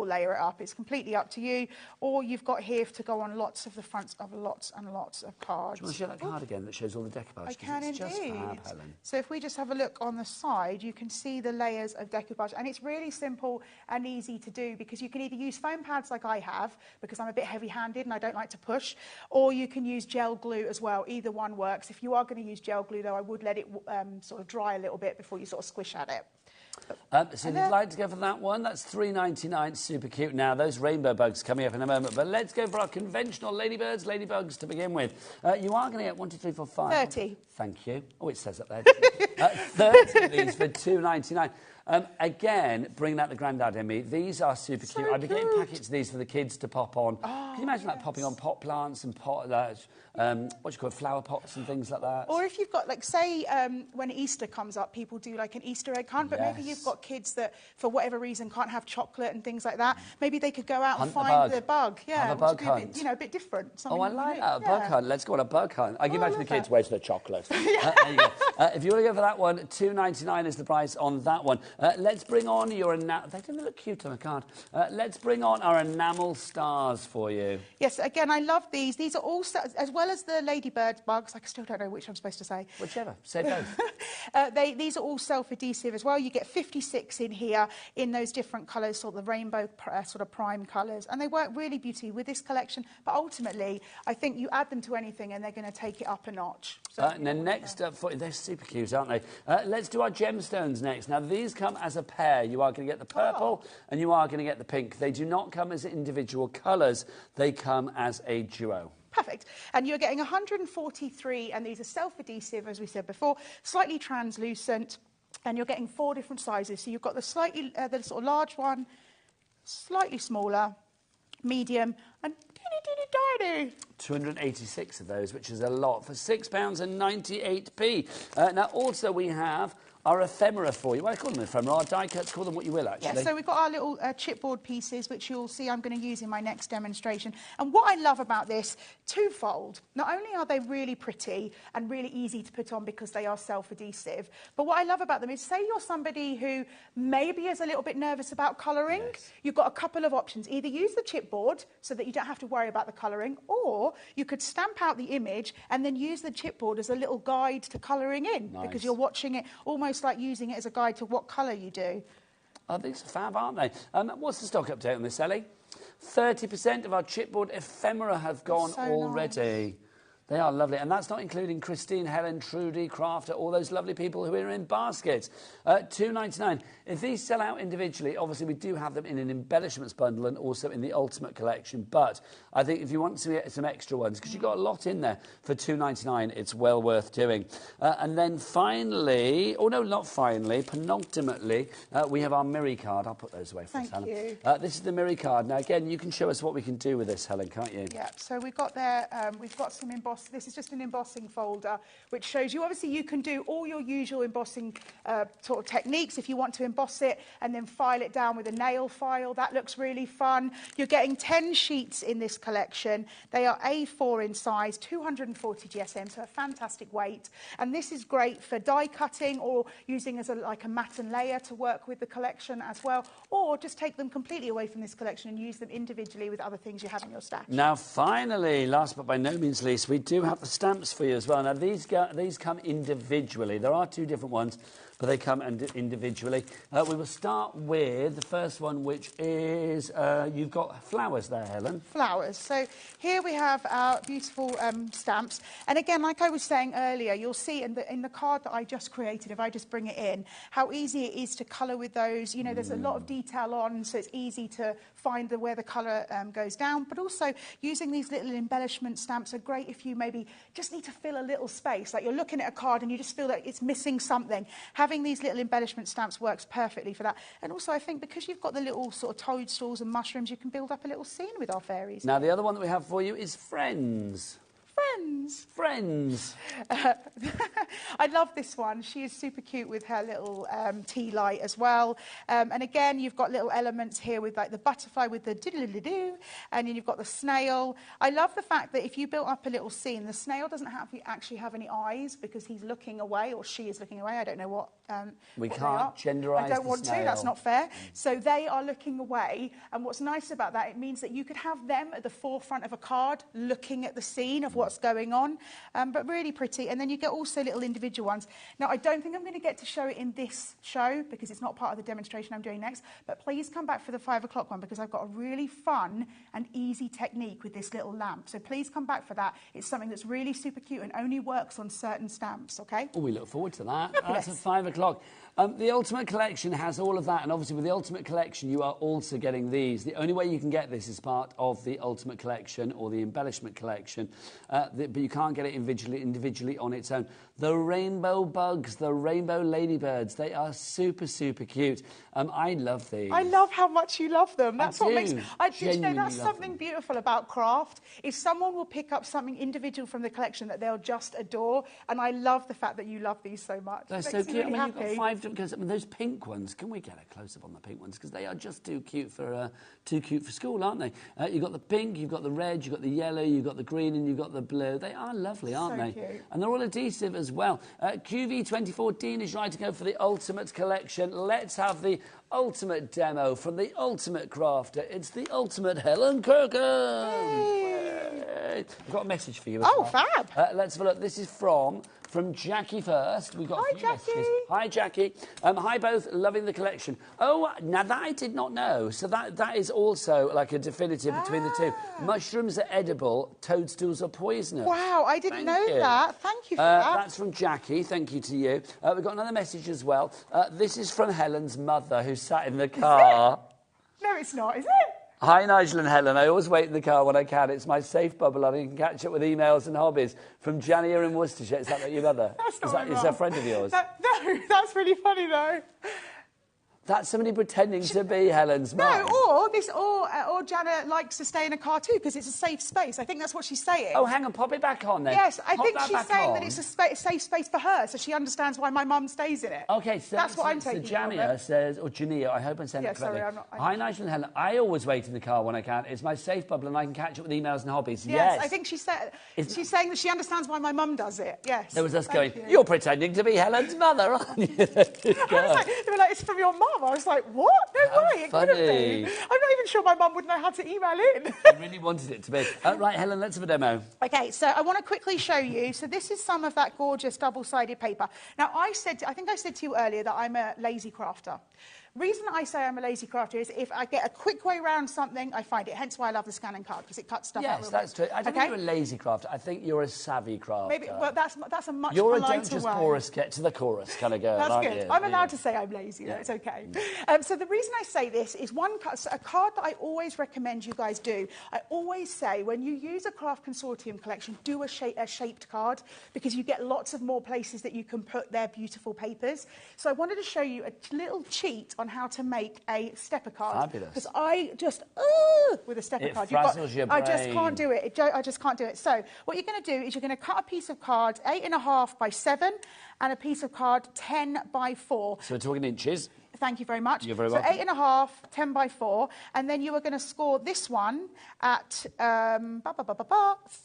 layer it up. It's completely up to you, or you've got here to go on lots of the fronts of lots and lots of cards. Do you want to show that card again that shows all the decoupage? I can indeed. Just fab, Helen. So if we just have a look on the side, you can see the layers of decoupage, and it's really simple and easy to do, because you can either use foam pads like I have, because I'm a bit heavy-handed and I don't like to push, or you can use gel glue as well. Either one works. If you are going to use gel glue, though, I would let it sort of dry a little bit before you sort of squish at it. So if you'd like to go for that one, that's $3.99, super cute. Now, those rainbow bugs coming up in a moment, but let's go for our conventional ladybugs to begin with. You are going to get 1, 2, 3, 4, 5. 30. Thank you. Oh, it says up there. 30 of these for $2.99. Again, bringing out the grandad in me, these are super cute. I'd be getting packets of these for the kids to pop on. Can you imagine like popping on pot plants and flower pots and things like that? Or if you've got, like, say, when Easter comes up, people do like an Easter egg hunt, but maybe you've got kids that, for whatever reason, can't have chocolate and things like that. Maybe they could go out and find the bug. Yeah, have a bug hunt. A bit different. Oh, I like that, a bug hunt. Let's go on a bug hunt. I can imagine the kids, where's the chocolate? There you go. If you want to go for that one, $2.99 is the price on that one. Let's bring on your enamel. They don't look cute on a card. Let's bring on our enamel stars for you. Yes, again, I love these. These are all, as well as the ladybird bugs. I still don't know which I'm supposed to say. Whichever. Say both. These are all self-adhesive as well. You get 56 in here in those different colours, sort of the rainbow sort of prime colours, and they work really beautifully with this collection. But ultimately, I think you add them to anything and they're going to take it up a notch. So and then next up, they're super cute, aren't they? Let's do our gemstones next. Now, these come as a pair. You are going to get the purple and you are going to get the pink. They do not come as individual colours. They come as a duo. Perfect. And you're getting 143, and these are self-adhesive, as we said before, slightly translucent, and you're getting 4 different sizes. So you've got the slightly, the sort of large one, slightly smaller, medium, and teeny. 286 of those, which is a lot, for £6.98. Now, also we have our ephemera for you. Well, I call them ephemera. Our die cuts, call them what you will, actually. Yeah, so we've got our little chipboard pieces, which you'll see I'm going to use in my next demonstration. And what I love about this, twofold. Not only are they really pretty and really easy to put on because they are self-adhesive, but what I love about them is, say you're somebody who maybe is a little bit nervous about colouring, you've got a couple of options. Either use the chipboard so that you don't have to worry about the colouring, or you could stamp out the image and then use the chipboard as a little guide to colouring in, because you're watching it almost like using it as a guide to what colour you do. Oh, these are fab, aren't they? What's the stock update on this, Ellie? 30% of our chipboard ephemera have gone already. Nice. They are lovely, and that's not including Christine, Helen, Trudy, Crafter, all those lovely people who are in baskets. $2.99. If these sell out individually, obviously we do have them in an embellishments bundle and also in the Ultimate Collection. But I think if you want to get some extra ones, because you've got a lot in there for $2.99, it's well worth doing. And then finally, oh no, not finally, penultimately, we have our Miri card. I'll put those away for us, Helen. Thank you. This is the Miri card. Now again, you can show us what we can do with this, Helen, can't you? Yeah. So we've got there. We've got some embossing. This is just an embossing folder, which shows you, obviously, you can do all your usual embossing sort of techniques if you want to emboss it and then file it down with a nail file. That looks really fun. You're getting 10 sheets in this collection. They are A4 in size, 240 GSM, so a fantastic weight. And this is great for die cutting or using as like a mat and layer to work with the collection as well, or just take them completely away from this collection and use them individually with other things you have in your stash. Now, finally, last but by no means least, we do have the stamps for you as well. Now, these come individually. There are two different ones, but they come individually. We will start with the first one, which is, you've got flowers there, Helen. Flowers. So here we have our beautiful stamps. And again, like I was saying earlier, you'll see in the card that I just created, if I just bring it in, how easy it is to colour with those. You know, there's a lot of detail on, so it's easy to find where the colour goes down. But also, using these little embellishment stamps are great if you maybe just need to fill a little space. Like you're looking at a card and you just feel like it's missing something. Having these little embellishment stamps works perfectly for that. And also, I think because you've got the little sort of toadstools and mushrooms, you can build up a little scene with our fairies. Now, the other one that we have for you is Friends. Friends. Friends. I love this one. She is super cute with her little tea light as well. And again, you've got little elements here with like the butterfly with the diddle-diddle-doo, and then you've got the snail. I love the fact that if you built up a little scene, the snail doesn't actually have any eyes because he's looking away or she is looking away. I don't know what. We what can't genderize. I don't want to. That's not fair. So they are looking away, and what's nice about that, it means that you could have them at the forefront of a card, looking at the scene of what's going on. But really pretty. And then you get also little individual ones. Now, I don't think I'm going to get to show it in this show because it's not part of the demonstration I'm doing next. But please come back for the 5 o'clock one because I've got a really fun and easy technique with this little lamp. So please come back for that. It's something that's really super cute and only works on certain stamps. Okay? Oh, we look forward to that. Fabulous. That's at 5 o'clock. The Ultimate Collection has all of that, and obviously with the Ultimate Collection you are also getting these. The only way you can get this is part of the Ultimate Collection or the Embellishment Collection, but you can't get it individually on its own. The rainbow bugs, the rainbow ladybirds, they are super, super cute. I love these. I love how much you love them. That's what makes... You know, that's something beautiful about craft, is someone will pick up something individual from the collection that they'll just adore, and I love the fact that you love these so much. They're so cute. Really You've got 5 different... I mean, those pink ones, can we get a close-up on the pink ones? Because they are just too cute for school, aren't they? You've got the pink, you've got the red, you've got the yellow, you've got the green, and you've got the blue. They are lovely, aren't they? Cute. And they're all adhesive as well. QV 2014 is right to go for the Ultimate Collection. Let's have the Ultimate demo from the Ultimate Crafter. It's the Ultimate Helen Kirkham. I've got a message for you as well. Fab. Let's have a look. This is from Jackie first. We've got a few messages. Hi, Jackie. Hi, both. Loving the collection. Oh, now that I did not know. So that is also like a definitive between the two. Mushrooms are edible. Toadstools are poisonous. Wow, I didn't know that. Thank you for that. That's from Jackie. Thank you to you. We've got another message as well. This is from Helen's mother, who sat in the car. No, it's not, is it? Hi, Nigel and Helen. I always wait in the car when I can. It's my safe bubble, and you can catch up with emails and hobbies. From Jania in Worcestershire. Is that your mother? That's not Is that a friend of yours? No, that's really funny, though. That's somebody pretending to be Helen's mum. No, or Jana likes to stay in a car too because it's a safe space. I think that's what she's saying. Oh, hang on, pop it back on then. Yes, I Pop think that she's back saying on. that it's a safe space for her, so she understands why my mum stays in it. Okay, so that's what I'm taking. So Jania says, or Jania, I hope I'm saying that correctly. Sorry, I'm not. Hi, Nigel and Helen. I always wait in the car when I can. It's my safe bubble, and I can catch up with emails and hobbies. Yes, I think she's saying that she understands why my mum does it. Yes. There was us going, you're pretending to be Helen's mother, aren't you? They were like, it's from your mum. I was like, what? No way, it couldn't be. I'm not even sure my mum would know how to email in. I really wanted it to be. Right, Helen, let's have a demo. Okay, so I want to quickly show you. So this is some of that gorgeous double-sided paper. Now, I think I said to you earlier that I'm a lazy crafter. Reason I say I'm a lazy crafter is if I get a quick way around something, I find it. Hence why I love the scanning card, because it cuts stuff out. Yes, that's true. I don't think you're a lazy crafter. I think you're a savvy crafter. Maybe, but that's a much you're politer way. You're a don't just chorus, get to the chorus kind of girl, That's aren't good. you? I'm allowed to say I'm lazy. Yeah. It's okay. So the reason I say this is a card that I always recommend you guys do. I always say when you use a craft consortium collection, do a shaped card because you get lots of more places that you can put their beautiful papers. So I wanted to show you a little cheat on how to make a stepper card. Fabulous. Because I just, with a stepper card. Frazzles your brain. I just can't do it. I just can't do it. So what you're going to do is you're going to cut a piece of card 8.5 by 7 and a piece of card 10 by 4. So we're talking inches. Thank you very much. You're very welcome. So 8.5, 10 by 4, and then you are going to score this one at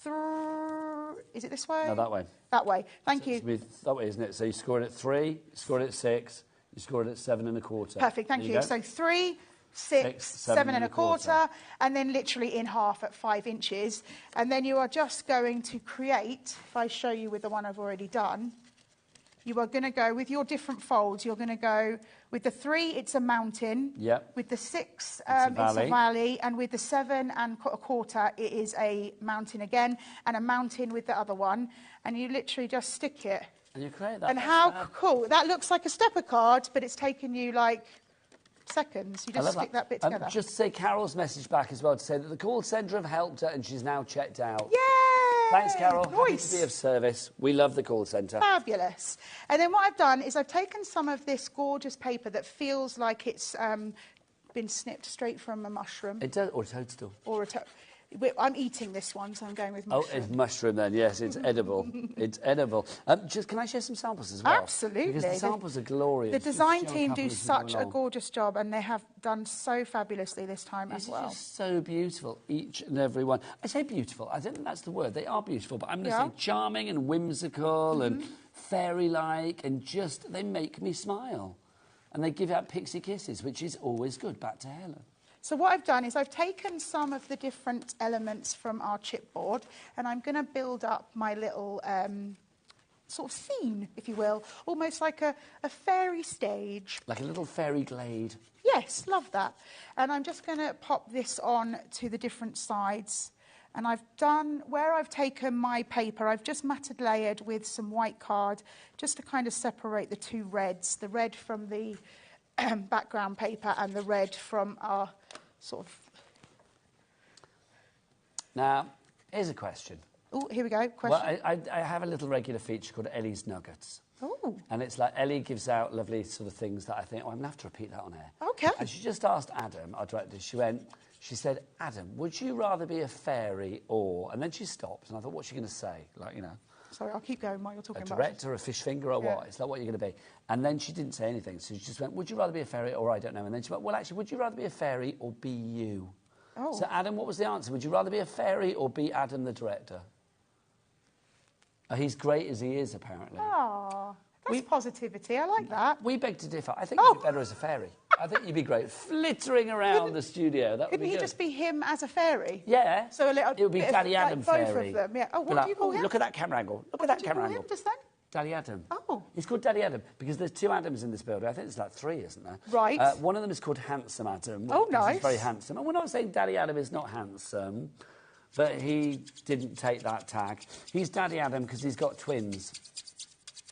through. Is it this way? No, that way. That way. Thank you. It's that way, isn't it? So you score it at 3, you score it at 6, you score it at 7.25. Perfect. Thank you. So 3, 6, 7.25, and then literally in half at 5 inches, and then you are just going to create. If I show you with the one I've already done. You are going to go with your different folds. You're going to go with the 3, it's a mountain. Yep. With the 6, it's a valley. And with the 7.25, it is a mountain again. And a mountain with the other one. And you literally just stick it. And you create that. And how cool. That looks like a stepper card, but it's taken you like seconds. You just stick that bit together. Just to say Carol's message back as well to say that the call centre have helped her and she's now checked out. Yay! Thanks, Carol. Nice. Happy to be of service. We love the call centre. Fabulous. And then what I've done is I've taken some of this gorgeous paper that feels like it's been snipped straight from a mushroom. It does, or a toadstool. Or a I'm eating this one, so I'm going with mushroom. Oh, it's mushroom then, yes, it's edible. It's edible. Can I share some samples as well? Absolutely. Because the samples are glorious. The design team do such a gorgeous job, and they have done so fabulously this time as well. It's just so beautiful, each and every one. I say beautiful, I don't think that's the word. They are beautiful, but I'm going to say charming and whimsical and fairy-like, and just, they make me smile. And they give out pixie kisses, which is always good. Back to Helen. So what I've done is I've taken some of the different elements from our chipboard, and I'm going to build up my little sort of scene, if you will, almost like a fairy stage. Like a little fairy glade. Yes, love that. And I'm just going to pop this on to the different sides. And I've done, where I've taken my paper, I've just matted layered with some white card, just to kind of separate the two reds, the red from the background paper and the red from our sort of... Now, here's a question. Oh, here we go. Question. Well, I have a little regular feature called Ellie's Nuggets. Oh. And it's like Ellie gives out lovely sort of things that I think, I'm going to have to repeat that on air. Okay. And she just asked Adam, our director, she said, Adam, would you rather be a fairy or... And then she stopped, and I thought, what's she going to say? Like, you know... Sorry, I'll keep going while you're talking about... A director, a fish finger, or what? It's like, what you're going to be. And then she didn't say anything, so she just went, would you rather be a fairy or I don't know? And then she went, well, actually, would you rather be a fairy or be you? Oh. So, Adam, what was the answer? Would you rather be a fairy or be Adam, the director? Oh, he's great as he is, apparently. Oh, that's positivity. I like that. We beg to differ. I think you'd be better as a fairy. I think you'd be great flittering around the studio. That would Couldn't be he good. just be him as a fairy? Yeah. So a little it would be Daddy Adam like fairy. Both of them, yeah. Oh, what like, do you call him? Look at that camera angle. Look at that camera angle. What do you call him just then? Daddy Adam. Oh. He's called Daddy Adam because there's 2 Adams in this building. I think there's like 3, isn't there? Right. One of them is called Handsome Adam. Oh, nice. He's very handsome. And we're not saying Daddy Adam is not handsome, but he didn't take that tag. He's Daddy Adam because he's got twins.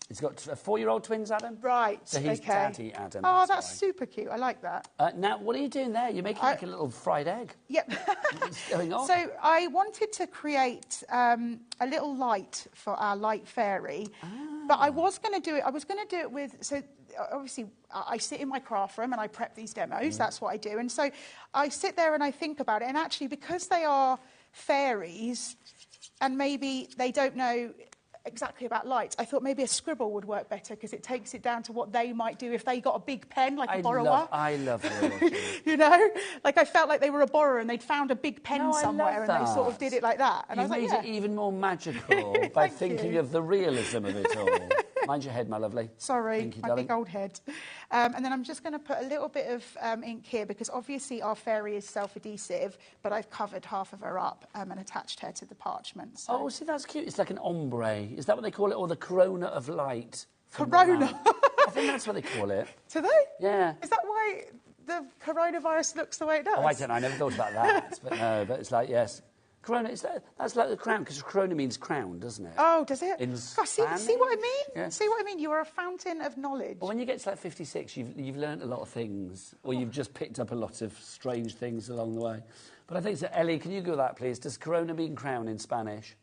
He's got 4-year-old twins, Adam. Right, so he's Daddy Adam. Oh, that's super cute. I like that. Now, what are you doing there? You're making like a little fried egg. Yep. What's going on? So I wanted to create a little light for our light fairy, but I was going to do it. I was going to do it with. So obviously, I sit in my craft room and I prep these demos. That's what I do. And so I sit there and I think about it. And actually, because they are fairies and maybe they don't know exactly about lights, I thought maybe a scribble would work better because it takes it down to what they might do if they got a big pen, like a borrower. I love it. You know? Like I felt like they were a borrower and they'd found a big pen somewhere and they sort of did it like that. And I was made like, it even more magical by thinking of the realism of it all. Mind your head, my lovely. Sorry, Thank you, my darling. big old head. And then I'm just going to put a little bit of ink here because obviously our fairy is self-adhesive, but I've covered half of her up and attached her to the parchment. So. Oh, see, that's cute. It's like an ombre. Is that what they call it? Or the corona of light? Corona? I think that's what they call it. Do they? Yeah. Is that why the coronavirus looks the way it does? Oh, I don't know. I never thought about that. But no, but it's like, yes. Corona, that's like the crown, because corona means crown, doesn't it? Oh, does it? In Gosh, see what I mean? Yeah. See what I mean? You are a fountain of knowledge. Well, when you get to like 56, you've learnt a lot of things, or you've just picked up a lot of strange things along the way. But I think so. Ellie, can you go with that, please? Does corona mean crown in Spanish?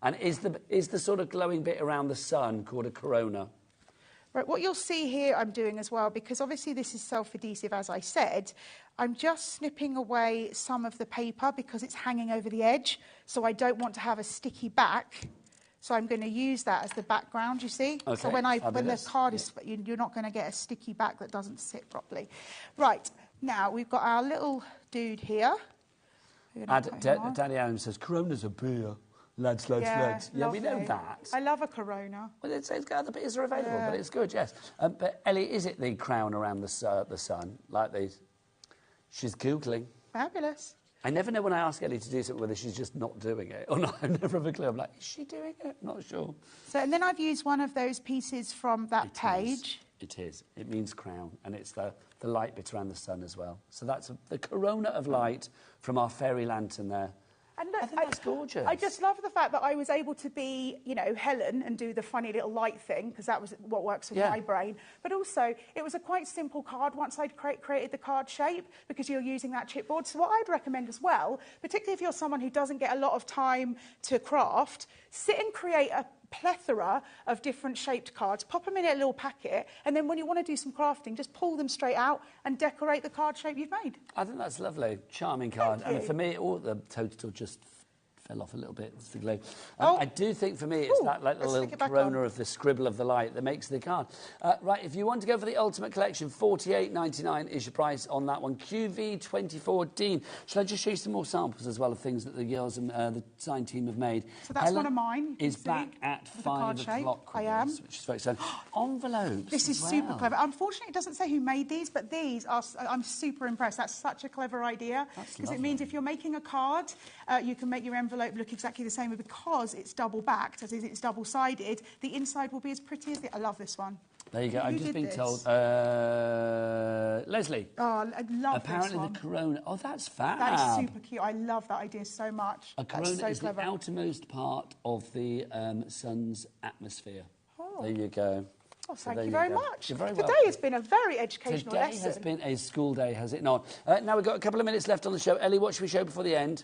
And is the sort of glowing bit around the sun called a corona? Right, what you'll see here I'm doing as well, because obviously this is self-adhesive, as I said, I'm just snipping away some of the paper because it's hanging over the edge, so I don't want to have a sticky back. So I'm going to use that as the background, you see? Okay, so when the card is, you're not going to get a sticky back that doesn't sit properly. Right, now we've got our little dude here. Danny Adams says, Corona's a beer. Lads. Yeah, we know that. I love a Corona. Well, it's got other bits are available, but it's good, yes. But Ellie, is it the crown around the sun, like these? She's Googling. Fabulous. I never know when I ask Ellie to do something whether she's just not doing it or not. I never have a clue. I'm like, is she doing it? Not sure. So, and then I've used one of those pieces from that page. It is. It means crown, and it's the light bit around the sun as well. So that's the corona of light from our fairy lantern there. And look, I think that's gorgeous. I just love the fact that I was able to be, you know, Helen and do the funny little light thing, because that was what works with my brain. But also, it was a quite simple card once I'd created the card shape, because you're using that chipboard. So what I'd recommend as well, particularly if you're someone who doesn't get a lot of time to craft, sit and create a plethora of different shaped cards, pop them in a little packet, and then when you want to do some crafting, just pull them straight out and decorate the card shape you've made. I think that's lovely. Charming card. And for me, the toadstool just fell off a little bit. It's the glue. I do think for me it's that like little corona of the scribble of the light that makes the card. Right, if you want to go for the Ultimate Collection, $48.99 is your price on that one. QV 2014. Shall I just show you some more samples as well of things that the girls and the design team have made? So that's one of mine. Is back at 5 o'clock. I am. Which is very exciting. Envelopes. This is super clever. Unfortunately, it doesn't say who made these, but these are. I'm super impressed. That's such a clever idea, because it means if you're making a card, you can make your envelope look exactly the same, because it's double-backed, as is it's double-sided, the inside will be as pretty as I love this one. There you go. I'm just being told. Leslie. Oh, I love Apparently this one. the corona. Oh, that's fab. That is super cute. I love that idea so much. A corona is the outermost part of the sun's atmosphere. Oh. There you go. Oh, thank you very much. You're very Today welcome. has been a very educational lesson. Today has been a school day, has it not? Now we've got a couple of minutes left on the show. Ellie, what should we show before the end?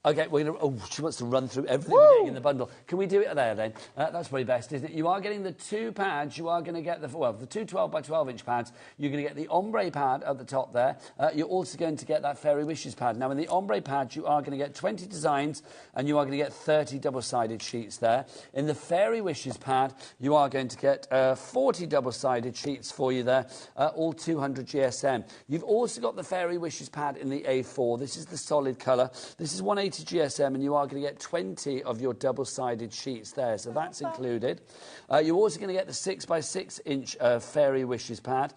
OK, we're going to... Oh, she wants to run through everything we're getting in the bundle. Can we do it there, then? That's probably best, isn't it? You are getting the 2 pads. You are going to get the 2 12 by 12-inch pads. You're going to get the ombre pad at the top there. You're also going to get that Fairy Wishes pad. Now, in the ombre pad, you are going to get 20 designs, and you are going to get 30 double-sided sheets there. In the Fairy Wishes pad, you are going to get 40 double-sided sheets for you there, all 200 GSM. You've also got the Fairy Wishes pad in the A4. This is the solid colour. This is 180 GSM, and you are going to get 20 of your double-sided sheets there, so that's included. You're also going to get the 6 by 6-inch Fairy Wishes pad,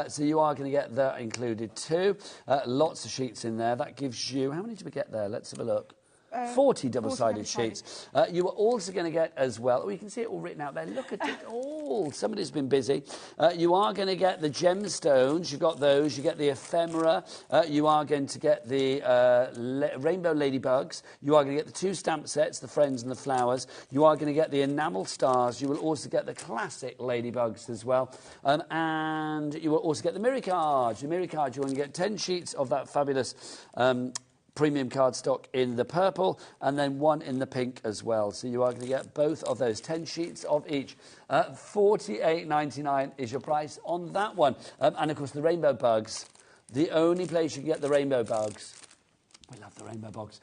so you are going to get that included too. Lots of sheets in there. That gives you... How many did we get there? Let's have a look. 40 double-sided sheets. You are also going to get as well... Oh, you can see it all written out there. Look at it all. Somebody's been busy. You are going to get the gemstones. You've got those. You get the ephemera. You are going to get the rainbow ladybugs. You are going to get the 2 stamp sets, the friends and the flowers. You are going to get the enamel stars. You will also get the classic ladybugs as well. And you will also get the mirror cards. Your mirror cards, you're going to get 10 sheets of that fabulous... premium cardstock in the purple, and then one in the pink as well. So you are going to get both of those, 10 sheets of each. $48.99 is your price on that one. And of course, the rainbow bugs, the only place you can get the rainbow bugs, we love the rainbow bugs,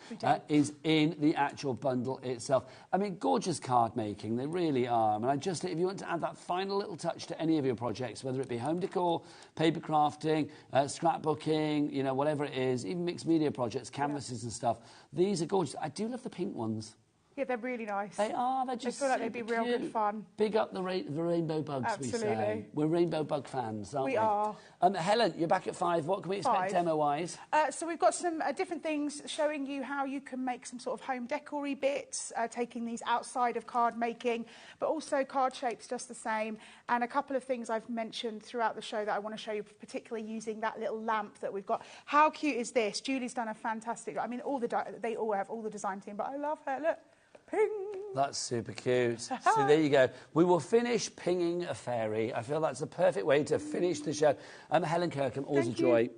is in the actual bundle itself. I mean, gorgeous card making, they really are. I mean, if you want to add that final little touch to any of your projects, whether it be home decor, paper crafting, scrapbooking, you know, whatever it is, even mixed media projects, canvases and stuff, these are gorgeous. I do love the pink ones. Yeah, they're really nice. They are. They're just I feel like they'd be real good fun. Big up the rainbow bugs, Absolutely. we say. We're rainbow bug fans, aren't we? We are. Helen, you're back at 5. What can we expect demo-wise? So we've got some different things showing you how you can make some sort of home decor-y bits, taking these outside of card making, but also card shapes just the same. And a couple of things I've mentioned throughout the show that I want to show you, particularly using that little lamp that we've got. How cute is this? Julie's done a fantastic... I mean, they all have all the design team, but I love her. Look. Ping. That's super cute. So there you go. We will finish pinging a fairy. I feel that's the perfect way to finish the show. Helen Kirkham, always a joy.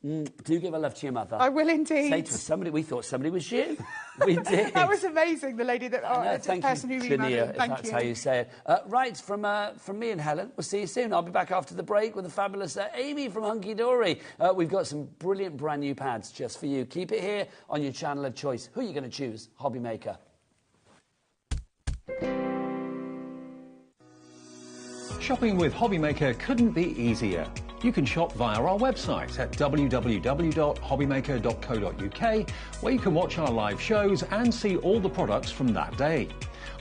Do give a love to your mother. I will indeed. Say to somebody, we thought somebody was you. We did. That was amazing, the lady that... the person who emailed me. If that's how you say it. Right, from me and Helen, we'll see you soon. I'll be back after the break with the fabulous Amy from Hunky Dory. We've got some brilliant brand new pads just for you. Keep it here on your channel of choice. Who are you going to choose? HobbyMaker. Shopping with HobbyMaker couldn't be easier. You can shop via our website at www.hobbymaker.co.uk, where you can watch our live shows and see all the products from that day.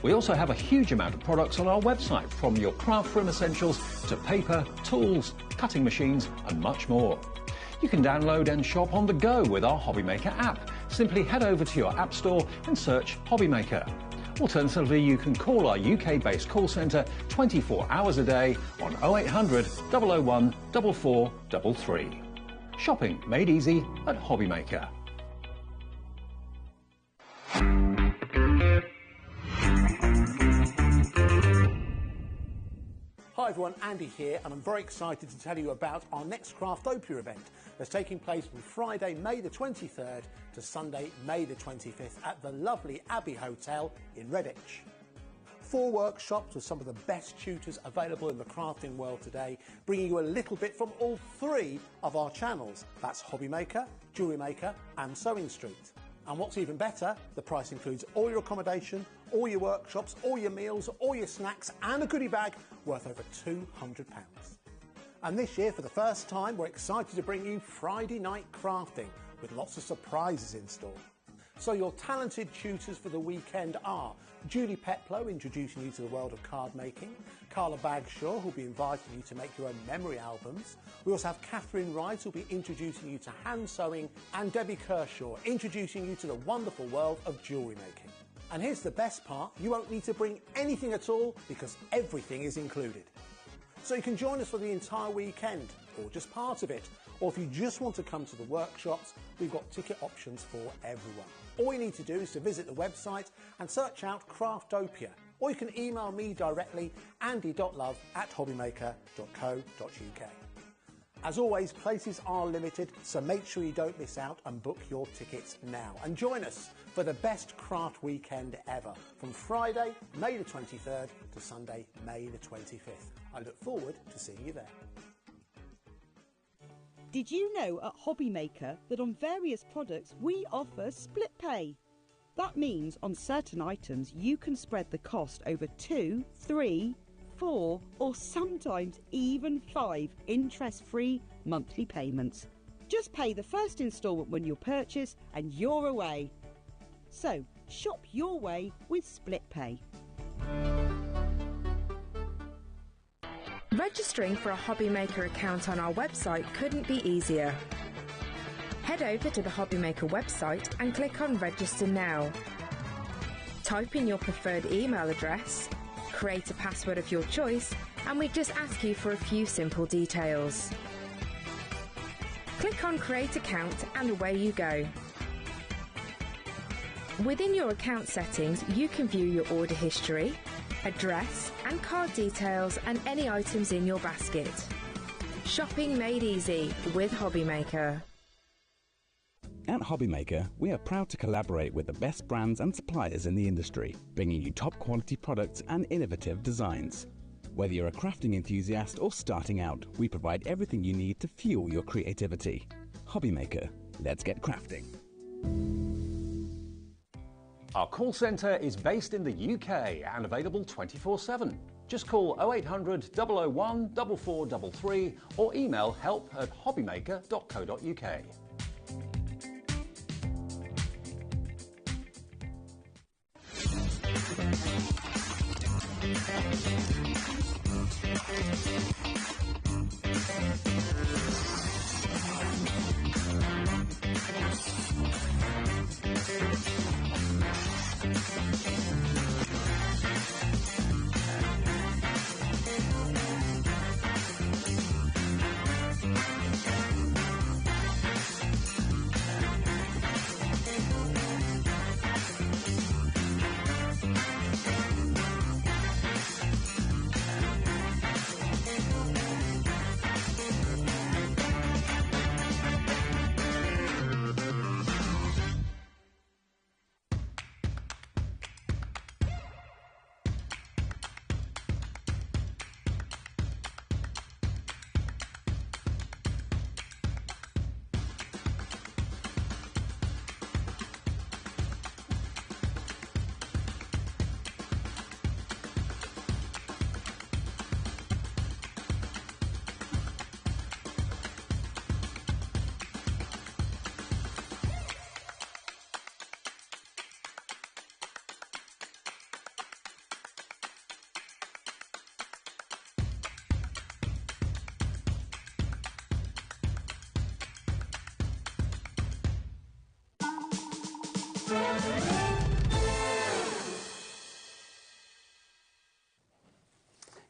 We also have a huge amount of products on our website, from your craft room essentials to paper, tools, cutting machines and much more. You can download and shop on the go with our HobbyMaker app. Simply head over to your app store and search HobbyMaker. Alternatively, you can call our UK-based call centre 24 hours a day on 0800 001 4433. Shopping made easy at HobbyMaker. Hi everyone, Andy here, and I'm very excited to tell you about our next Craftopia event that's taking place from Friday, May the 23rd to Sunday, May the 25th at the lovely Abbey Hotel in Redditch. 4 workshops with some of the best tutors available in the crafting world today, bringing you a little bit from all 3 of our channels. That's HobbyMaker, Jewellery Maker and Sewing Street. And what's even better, the price includes all your accommodation, all your workshops, all your meals, all your snacks and a goodie bag worth over £200. And this year, for the first time, we're excited to bring you Friday night crafting with lots of surprises in store. So your talented tutors for the weekend are Julie Peplow, introducing you to the world of card making, Carla Bagshaw, who'll be inviting you to make your own memory albums. We also have Catherine Wright, who'll be introducing you to hand sewing, and Debbie Kershaw, introducing you to the wonderful world of jewellery making. And here's the best part, you won't need to bring anything at all because everything is included. So you can join us for the entire weekend, or just part of it, or if you just want to come to the workshops, we've got ticket options for everyone. All you need to do is to visit the website and search out Craftopia, or you can email me directly, andy.love@hobbymaker.co.uk. As always, places are limited, so make sure you don't miss out and book your tickets now. And join us for the best craft weekend ever, from Friday, May the 23rd to Sunday, May the 25th. I look forward to seeing you there. Did you know at HobbyMaker that on various products we offer split pay? That means on certain items you can spread the cost over 2, 3, 4 or sometimes even 5 interest-free monthly payments. Just pay the first instalment when you purchase and you're away. So shop your way with split pay. Registering for a HobbyMaker account on our website couldn't be easier. Head over to the HobbyMaker website and click on Register Now. Type in your preferred email address, create a password of your choice, and we just ask you for a few simple details. Click on Create Account and away you go. Within your account settings, you can view your order history, address and card details and any items in your basket. Shopping made easy with HobbyMaker. At HobbyMaker, we are proud to collaborate with the best brands and suppliers in the industry, bringing you top quality products and innovative designs. Whether you're a crafting enthusiast or starting out, we provide everything you need to fuel your creativity. HobbyMaker, let's get crafting. Our call centre is based in the UK and available 24/7. Just call 0800 001 4433 or email help@hobbymaker.co.uk.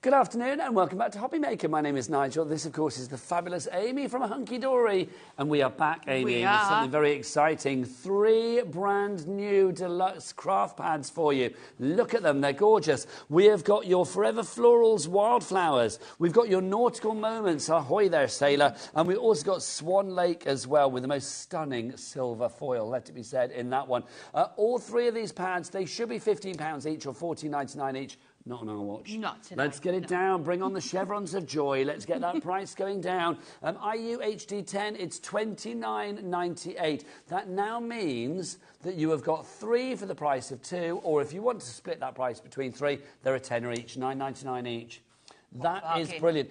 Good afternoon and welcome back to HobbyMaker. My name is Nigel. This, of course, is the fabulous Amy from Hunky Dory. And we are back, Amy, with something very exciting. 3 brand new deluxe craft pads for you. Look at them. They're gorgeous. We have got your Forever Florals Wildflowers. We've got your Nautical Moments. Ahoy there, sailor. And we've also got Swan Lake as well with the most stunning silver foil, let it be said, in that one. All 3 of these pads, they should be £15 each or $14.99 each. Not on our watch. Not tonight. Let's get it down. Bring on the chevrons of joy. Let's get that price going down. IU HD10, it's $29.98. That now means that you have got 3 for the price of 2, or if you want to split that price between 3, they're a tenner each, $9.99 each. That is brilliant.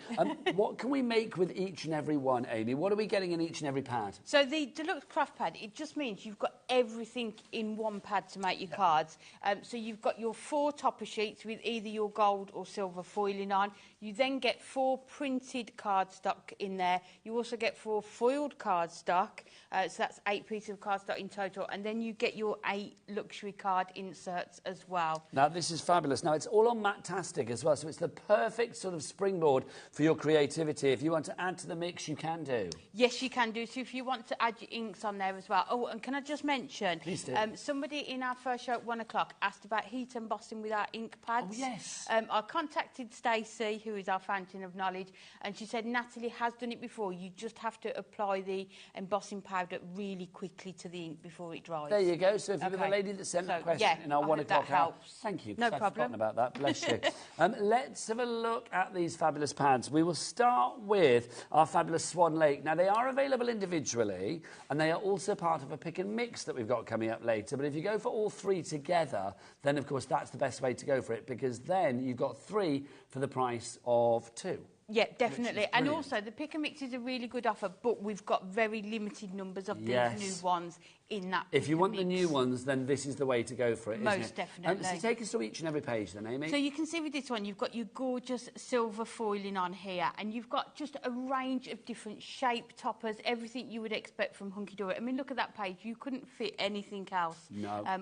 What can we make with each and every one, Amy? What are we getting in each and every pad? So the Deluxe Craft Pad, it just means you've got everything in one pad to make your cards. So you've got your 4 topper sheets with either your gold or silver foiling on. You then get 4 printed cardstock in there. You also get 4 foiled cardstock. So that's 8 pieces of cardstock in total. And then you get your 8 luxury card inserts as well. Now, this is fabulous. Now, it's all on Matastic as well, so it's the perfect sort of springboard for your creativity. If you want to add to the mix, you can do. Yes, you can do. So if you want to add your inks on there as well. Oh, and can I just mention, please do. Somebody in our first show at 1 o'clock asked about heat embossing with our ink pads. Oh, yes. I contacted Stacey, who is our fountain of knowledge, and she said Natalie has done it before. You just have to apply the embossing powder really quickly to the ink before it dries. There you go. So if you were the lady that sent that question in our 1 o'clock hour, thank you. No I've problem. forgotten about that. Bless you. Let's have a look at these fabulous pads. We will start with our fabulous Swan Lake. Now, they are available individually, and they are also part of a pick and mix that we've got coming up later. But if you go for all 3 together, then, of course, that's the best way to go for it, because then you've got 3 for the price of 2. Yeah, definitely. And also, the pick and mix is a really good offer, but we've got very limited numbers of these new ones in that If you want the new ones, then this is the way to go for it, isn't it? Most definitely. So take us through each and every page then, Amy. So you can see with this one, you've got your gorgeous silver foiling on here, and you've got just a range of different shape toppers, everything you would expect from Hunky Dory. I mean, look at that page. You couldn't fit anything else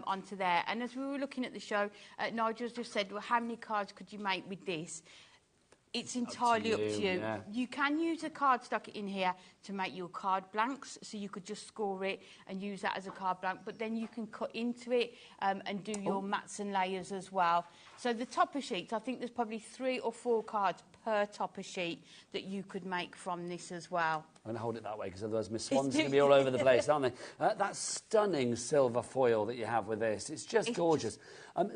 onto there. And as we were looking at the show, Nigel's just said, well, how many cards could you make with this? It's entirely up to you. Yeah. You can use a cardstock in here to make your card blanks, so you could just score it and use that as a card blank, but then you can cut into it and do your mats and layers as well. So the topper sheets, I think there's probably 3 or 4 cards per topper sheet that you could make from this as well. I'm going to hold it that way because otherwise my swans are going to be all over the place, aren't they? That stunning silver foil that you have with this, it's just gorgeous.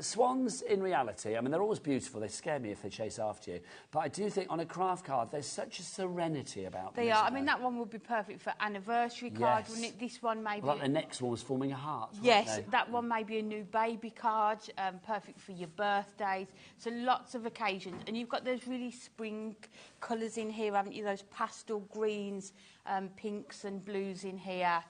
Swans, in reality, I mean, they're always beautiful. They scare me if they chase after you. But I do think on a craft card, there's such a serenity about them. They are. I mean, that one would be perfect for anniversary card, wouldn't it? This one maybe... Well, like the next one was forming a heart, yes, that one may be a new baby card, perfect for your birthdays. So lots of occasions. And you've got those really spring colours in here, haven't you? Those pastel greens, pinks and blues in here.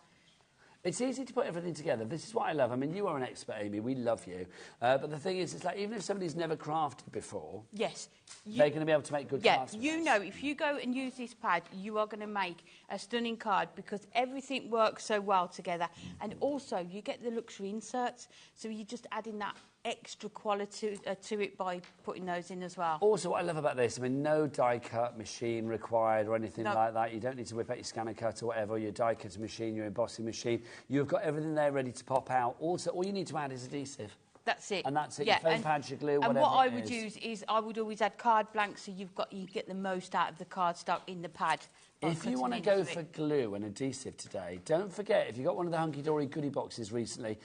It's easy to put everything together. This is what I love. I mean, you are an expert, Amy. We love you. But the thing is, it's like, even if somebody's never crafted before... Yes. They're going to be able to make good cards. Yeah, you know, if you go and use this pad, you are going to make a stunning card because everything works so well together. And also, you get the luxury inserts, so you're just adding that extra quality to it by putting those in as well. Also, what I love about this, I mean, no die-cut machine required or anything like that. You don't need to whip out your scanner cut or whatever, your die-cutting machine, your embossing machine. You've got everything there ready to pop out. Also, all you need to add is adhesive. That's it. And that's it. Yeah, your foam pads, your glue, whatever. And what I would use is I would always add card blanks so you get the most out of the cardstock in the pad. If you want to go for glue and adhesive today, don't forget, if you got one of the Hunky Dory goodie boxes recently,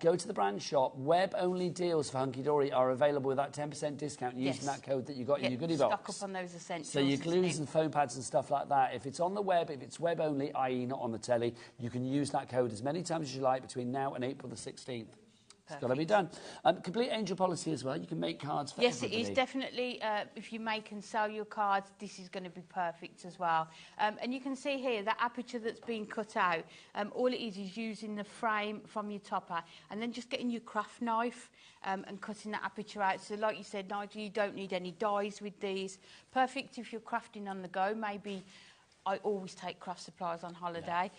go to the brand shop. Web-only deals for Hunky Dory are available with that 10% discount using that code that you got in your goodie box. Stock up on those essentials. So your glues and foam pads and stuff like that, if it's on the web, if it's web-only, i.e. not on the telly, you can use that code as many times as you like between now and April the 16th. It's got to be done. Complete angel policy as well. You can make cards for everybody. Yes, it is definitely. If you make and sell your cards, this is going to be perfect as well. And you can see here that aperture that's been cut out. All it is using the frame from your topper and then just getting your craft knife and cutting that aperture out. So like you said, Nigel, you don't need any dies with these. Perfect if you're crafting on the go. Maybe I always take craft supplies on holiday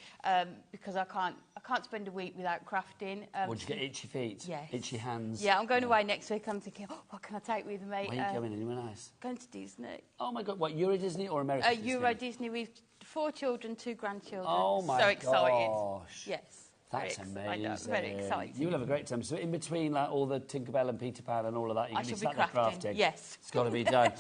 because I can't spend a week without crafting. Or do you get itchy feet? Yes. Itchy hands? Yeah, I'm going away next week. I'm thinking, what can I take with me? Where are you going? Anywhere nice? Going to Disney. Oh, my God. What, Euro Disney or American Disney? Euro Disney with 4 children, 2 grandchildren. Oh, my So excited. Gosh. Yes. That's amazing. I know, very exciting. You'll have a great time. So in between like all the Tinkerbell and Peter Pan and all of that, you can be sat there crafting. Yes. It's got to be done.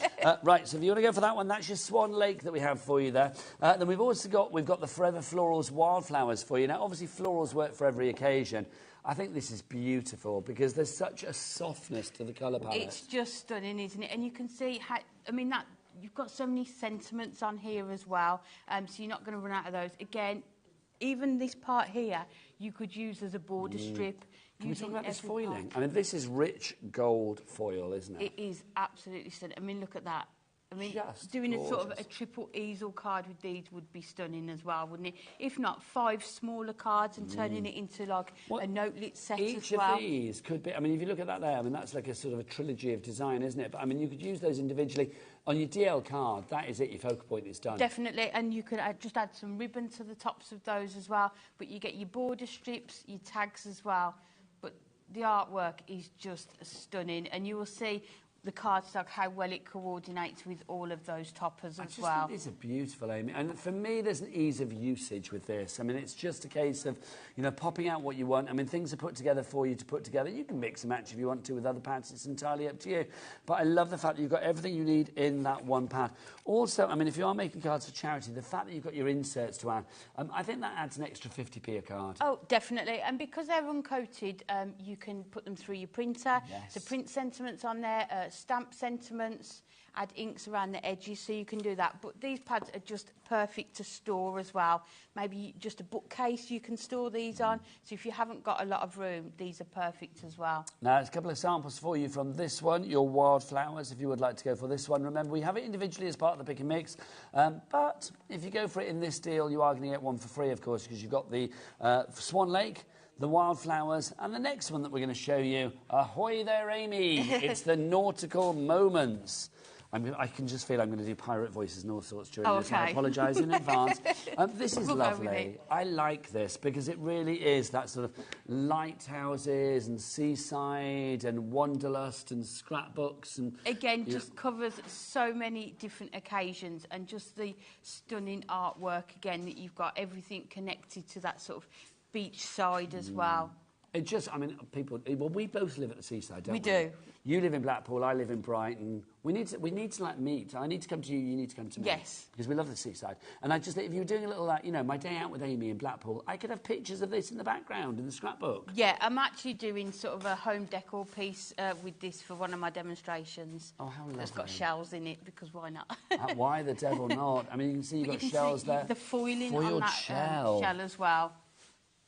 Right, so if you want to go for that one, that's your Swan Lake that we have for you there. Then we've got the Forever Florals Wildflowers for you. Now, obviously, florals work for every occasion. I think this is beautiful because there's such a softness to the colour palette. It's just stunning, isn't it? And you can see how, I mean, that you've got so many sentiments on here as well, so you're not going to run out of those. Again, even this part here, you could use as a border strip. Can we talk about this foiling? I mean, this is rich gold foil, isn't it? It is absolutely stunning. I mean, look at that. I mean, just doing gorgeous. a sort of a triple easel card with these would be stunning as well, wouldn't it? If not, 5 smaller cards and turning it into like a notelet set as well. Each of these could be, I mean, if you look at that there, I mean, that's like a sort of a trilogy of design, isn't it? But I mean, you could use those individually. On your DL card, that is it, your focal point is done. Definitely, and you could just add some ribbon to the tops of those as well. But you get your border strips, your tags as well. But the artwork is just stunning, and you will see the cardstock, how well it coordinates with all of those toppers as well. Think these are beautiful, Amy. And for me, there's an ease of usage with this. I mean, it's just a case of, you know, popping out what you want. I mean, things are put together for you to put together. You can mix and match if you want to with other pads. It's entirely up to you. But I love the fact that you've got everything you need in that one pad. Also, I mean, if you are making cards for charity, the fact that you've got your inserts to add, I think that adds an extra 50p a card. Oh, definitely. And because they're uncoated, you can put them through your printer. Yes. So print sentiments on there, stamp sentiments, add inks around the edges, so you can do that. But these pads are just perfect to store as well. Maybe just a bookcase you can store these on. So if you haven't got a lot of room, these are perfect as well. Now, there's a couple of samples for you from this one, your Wildflowers, if you would like to go for this one. Remember, we have it individually as part of the pick and mix. But if you go for it in this deal, you are going to get one for free, of course, because you've got the Swan Lake, the Wildflowers, and the next one that we're going to show you. Ahoy there, Amy! It's the Nautical Moments. I can just feel I'm going to do pirate voices and all sorts during this. I apologise in advance. This is lovely. I like this because it really is that sort of lighthouses and seaside and wanderlust and scrapbooks. And again, just covers so many different occasions, and just the stunning artwork, again, that you've got everything connected to that sort of beach side as well. It just, I mean, people. Well, we both live at the seaside, don't we? We do. You live in Blackpool. I live in Brighton. We need to like meet. I need to come to you. You need to come to me. Yes. Because we love the seaside. And I just, if you were doing a little, like, you know, my day out with Amy in Blackpool, I could have pictures of this in the background in the scrapbook. Yeah, I'm actually doing sort of a home decor piece with this for one of my demonstrations. Oh, how lovely! It's got shells in it because why not? Why the devil not? I mean, you can see you've got shells there. The foiling Foiled on that shell. shell as well.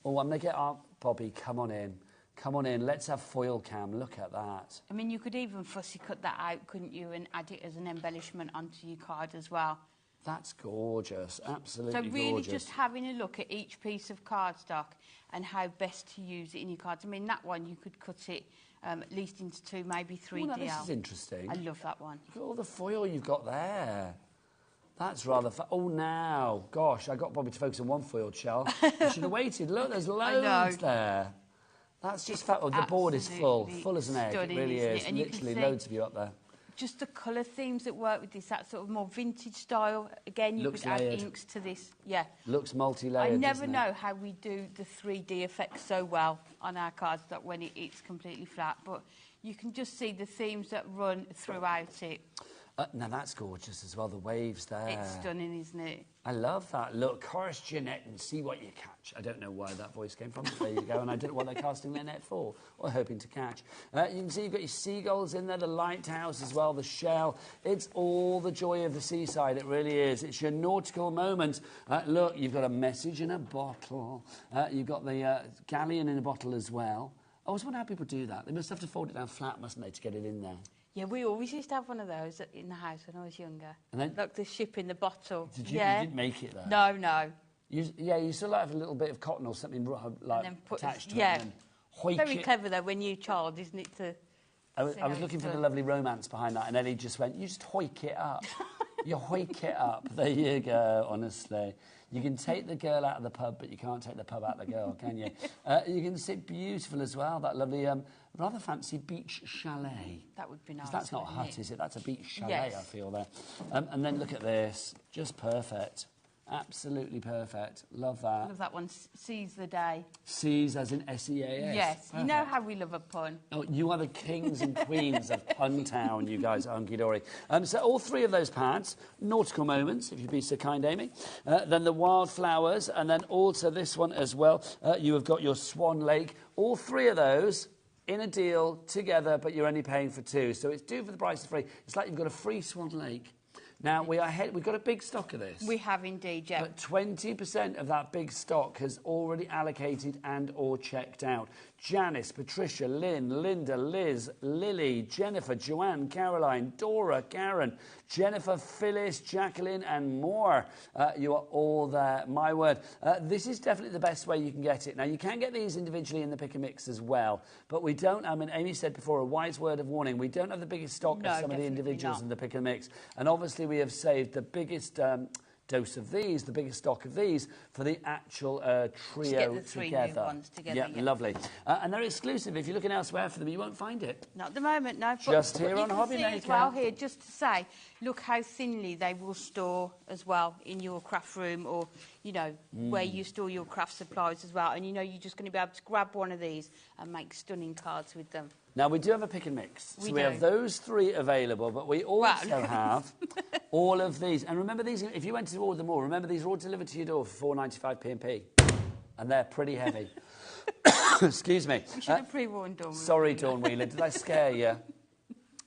Oh, I'm going to get our Bobby. Come on in. Come on in. Let's have foil cam. Look at that. I mean, you could even fussy cut that out, couldn't you, and add it as an embellishment onto your card as well. That's gorgeous. Absolutely gorgeous. So really just having a look at each piece of cardstock and how best to use it in your cards. I mean, that one, you could cut it at least into 2, maybe 3 DL. This is interesting. I love that one. Look at all the foil you've got there. That's rather fun. Oh, now. Gosh, I got Bobby to focus on one foiled shell. I should have waited. Look, there's loads there. That's just fun. Oh, the board is full as an egg. It really is. And literally loads of you up there. Just the colour themes that work with this, that sort of more vintage style. Again, you could add inks to this. Yeah. Looks multi-layered. I never know how we do the 3D effect so well on our cards that when it's completely flat, but you can just see the themes that run throughout it. Now that's gorgeous as well, the waves there. It's stunning, isn't it? I love that. Look, chorus Jeanette and see what you catch. I don't know where that voice came from, but there you go. And I don't know what they're casting their net for or hoping to catch. You can see you've got your seagulls in there, the lighthouse as well, the shell. It's all the joy of the seaside, it really is. It's your nautical moment. Look, you've got a message in a bottle. You've got the galleon in a bottle as well. I always wonder how people do that. They must have to fold it down flat, mustn't they, to get it in there? Yeah, we always used to have one of those in the house when I was younger. And then, like the ship in the bottle. Did you? Yeah. You didn't make it though. No. You still have a little bit of cotton or something like attached to it. Yeah. And very clever though when you're a child, isn't it? I was looking for the lovely romance behind that, and Ellie just went, "You just hoik it up. You hoik it up. There you go. Honestly." You can take the girl out of the pub, but you can't take the pub out of the girl, can you? You can sit beautiful as well, that lovely, rather fancy beach chalet. That would be nice. That's not a hut, is it? That's a beach chalet, yes. I feel there. And then look at this. Just perfect. Absolutely perfect. Love that. Love that one. Seize the day. Seize as in S-E-A-S. Yes. Perfect. You know how we love a pun. Oh, you are the kings and queens of Pun Town, you guys, hunky-dory. So all 3 of those pads, nautical moments, if you'd be so kind, Amy. Then the wildflowers, and then also this one as well. You have got your Swan Lake. All 3 of those in a deal together, but you're only paying for 2. So it's 2 for the price of 3. It's like you've got a free Swan Lake. Now, we've got a big stock of this. We have indeed, yeah. But 20% of that big stock has already allocated and or checked out. Janice, Patricia, Lynn, Linda, Liz, Lily, Jennifer, Joanne, Caroline, Dora, Karen, Jennifer, Phyllis, Jacqueline and more. You are all there. My word. This is definitely the best way you can get it. Now, you can get these individually in the pick and mix as well, but we don't, I mean, Amy said before, a wise word of warning, we don't have the biggest stock of some of the individuals in the pick and mix. And obviously we have saved the biggest dose of these, the biggest stock of these, for the actual trio get the 3 together. new ones together. Yeah, lovely. And they're exclusive. If you're looking elsewhere for them, you won't find it. Not at the moment, no. Just here on HobbyMaker. You can see as well here, just to say, look how thinly they will store as well in your craft room or, you know, where you store your craft supplies as well. And, you know, you're just going to be able to grab one of these and make stunning cards with them. Now, we do have a pick and mix. So we have those 3 available, but we also have all of these. And remember these, if you went to order them all, remember these are all delivered to your door for £4.95 P&P. And they're pretty heavy. Excuse me. You should have pre-warned Dawn. Sorry, Dawn Wheeler. Did I scare you?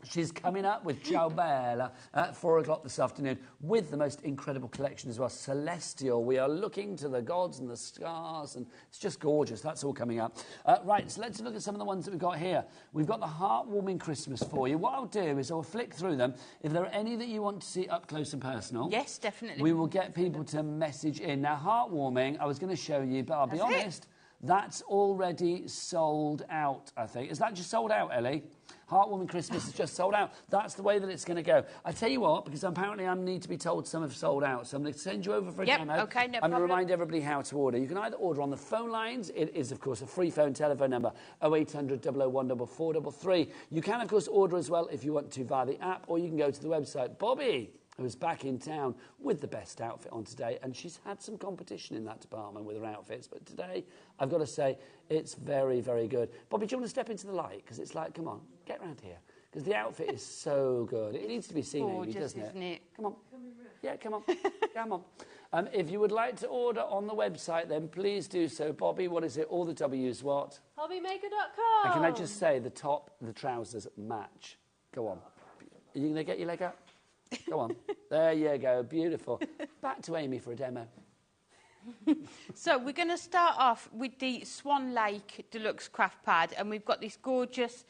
She's coming up with Ciao Bella at 4 o'clock this afternoon with the most incredible collection as well, Celestial. We are looking to the gods and the stars, and it's just gorgeous. That's all coming up. Right, so let's look at some of the ones that we've got here. We've got the heartwarming Christmas for you. What I'll do is I'll flick through them. If there are any that you want to see up close and personal, yes, definitely, we will get people to message in. Now, heartwarming, I was going to show you, but I'll be honest, that's already sold out, I think. Is that just sold out, Ellie? Heartwarming Christmas is just sold out. That's the way that it's going to go. I tell you what, because apparently I need to be told some have sold out, so I'm going to send you over for a demo. Okay, no I'm going to remind everybody how to order. You can either order on the phone lines. It is, of course, a free telephone number, 0800 001 4433. You can, of course, order as well if you want to via the app, or you can go to the website. Bobby, who's back in town with the best outfit on today, and she's had some competition in that department with her outfits, but today, I've got to say, it's very, very good. Bobby, do you want to step into the light? Because it's like, come on, get round here. Because the outfit is so good. It needs to be seen, Amy, doesn't it? Isn't it? Come on. Yeah, come on. Come on. If you would like to order on the website, then please do so. Bobby, what is it? All the W's, what? HobbyMaker.com. And can I just say, the top, the trousers match. Go on. Are you going to get your leg up? Go on. There you go. Beautiful. Back to Amy for a demo. So we're going to start off with the Swan Lake Deluxe Craft Pad, and we've got this gorgeous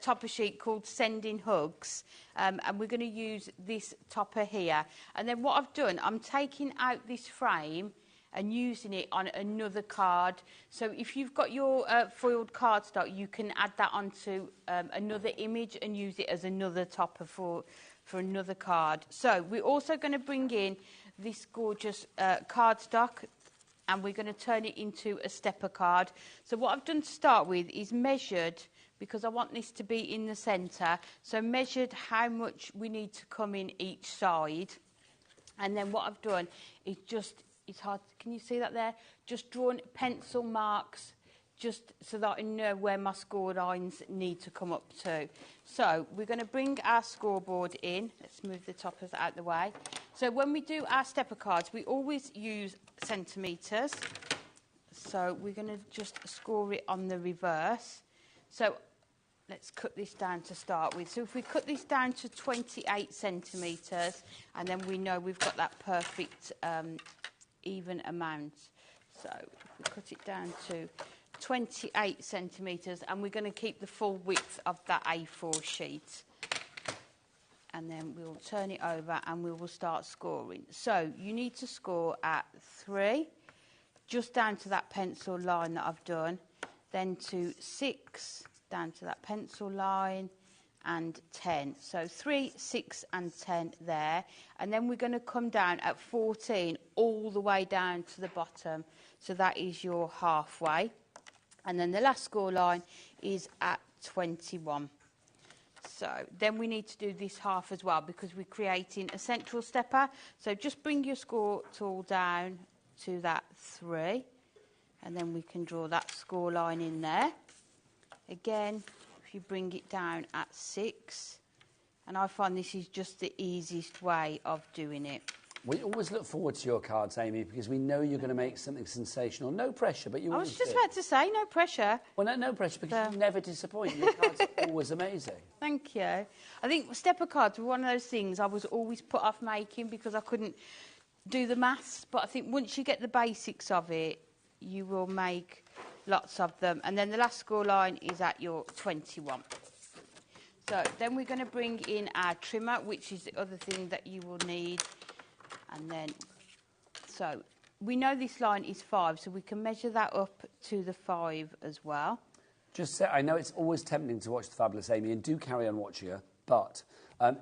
topper sheet called Sending Hugs, and we're going to use this topper here. And then what I've done, I'm taking out this frame and using it on another card. So if you've got your foiled cardstock, you can add that onto another image and use it as another topper for another card. So we're also going to bring in this gorgeous cardstock, and we're going to turn it into a stepper card. So what I've done to start with is measured, because I want this to be in the centre, so measured how much we need to come in each side. And then what I've done is just, it's hard, can you see that there? Just drawn pencil marks, just so that I know where my score lines need to come up to. So we're going to bring our scoreboard in. Let's move the toppers out of the way. So when we do our stepper cards, we always use centimetres. So we're going to just score it on the reverse. So let's cut this down to start with. So if we cut this down to 28 centimetres, and then we know we've got that perfect even amount. So if we cut it down to 28 centimetres, and we're going to keep the full width of that A4 sheet. And then we'll turn it over and we will start scoring. So you need to score at 3, just down to that pencil line that I've done, then to 6, down to that pencil line, and 10. So 3, 6 and 10 there. And then we're going to come down at 14 all the way down to the bottom. So that is your halfway. And then the last score line is at 21. So then we need to do this half as well, because we're creating a central stepper. So just bring your score tool down to that 3, and then we can draw that score line in there. Again, if you bring it down at 6, and I find this is just the easiest way of doing it. We always look forward to your cards, Amy, because we know you're going to make something sensational. No pressure, but you always I was just do. about to say, no pressure. Well, no pressure, because you never disappoint. Your cards are always amazing. Thank you. I think stepper cards were one of those things I was always put off making because I couldn't do the maths. But I think once you get the basics of it, you will make lots of them. And then the last score line is at your 21. So then we're going to bring in our trimmer, which is the other thing that you will need. And then, so we know this line is 5, so we can measure that up to the 5 as well. Just say, I know it's always tempting to watch the fabulous Amy, and do carry on watching her, but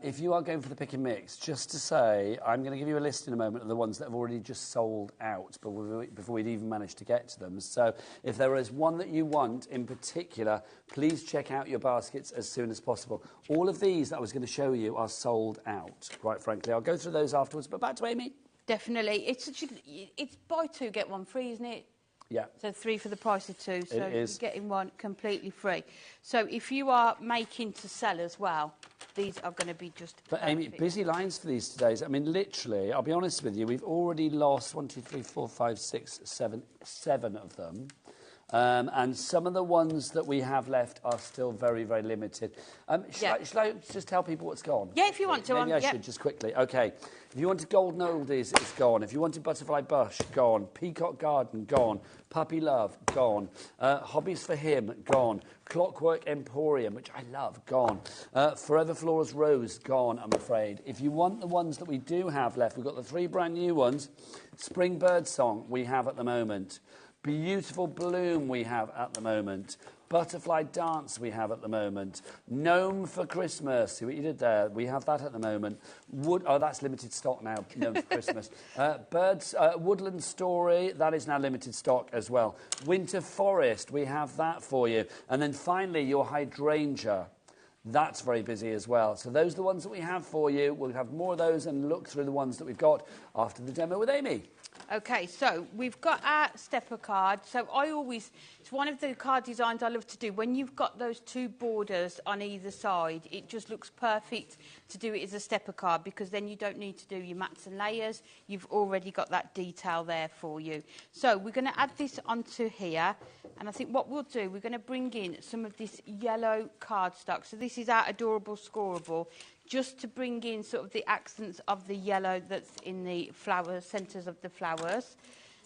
if you are going for the pick and mix, just to say, I'm going to give you a list in a moment of the ones that have already just sold out before we'd even managed to get to them. So if there is one that you want in particular, please check out your baskets as soon as possible. All of these that I was going to show you are sold out, quite frankly. I'll go through those afterwards, but back to Amy. Definitely. It's buy 2, get 1 free, isn't it? Yeah. So 3 for the price of 2, so it is. you're getting 1 completely free. So if you are making to sell as well, these are going to be just But perfect. Amy, busy lines for these today. I mean, literally, I'll be honest with you, we've already lost 1, 2, 3, 4, 5, 6, 7 of them. And some of the ones that we have left are still very, very limited. Shall I just tell people what's gone? Yeah, if you want to. Maybe I should just quickly. OK. If you wanted Golden Oldies, it's gone. If you wanted Butterfly Bush, gone. Peacock Garden, gone. Puppy Love, gone. Hobbies for Him, gone. Clockwork Emporium, which I love, gone. Forever Flora's Rose, gone, I'm afraid. If you want the ones that we do have left, we've got the 3 brand new ones. Spring Bird Song we have at the moment. Beautiful Bloom we have at the moment. Butterfly Dance we have at the moment. Gnome for Christmas. See what you did there? We have that at the moment. That's limited stock now, Gnome for Christmas. Woodland Story, that is now limited stock as well. Winter Forest, we have that for you. And then finally, your hydrangea. That's very busy as well. So those are the ones that we have for you. We'll have more of those and look through the ones that we've got after the demo with Amy. Okay, so we've got our stepper card. So it's one of the card designs I love to do. When you've got those two borders on either side, it just looks perfect to do it as a stepper card, because then you don't need to do your mats and layers. You've already got that detail there for you. So we're going to add this onto here. And I think what we'll do, we're going to bring in some of this yellow cardstock. So this is our adorable scoreable, just to bring in sort of the accents of the yellow that's in the flowers, centres of the flowers.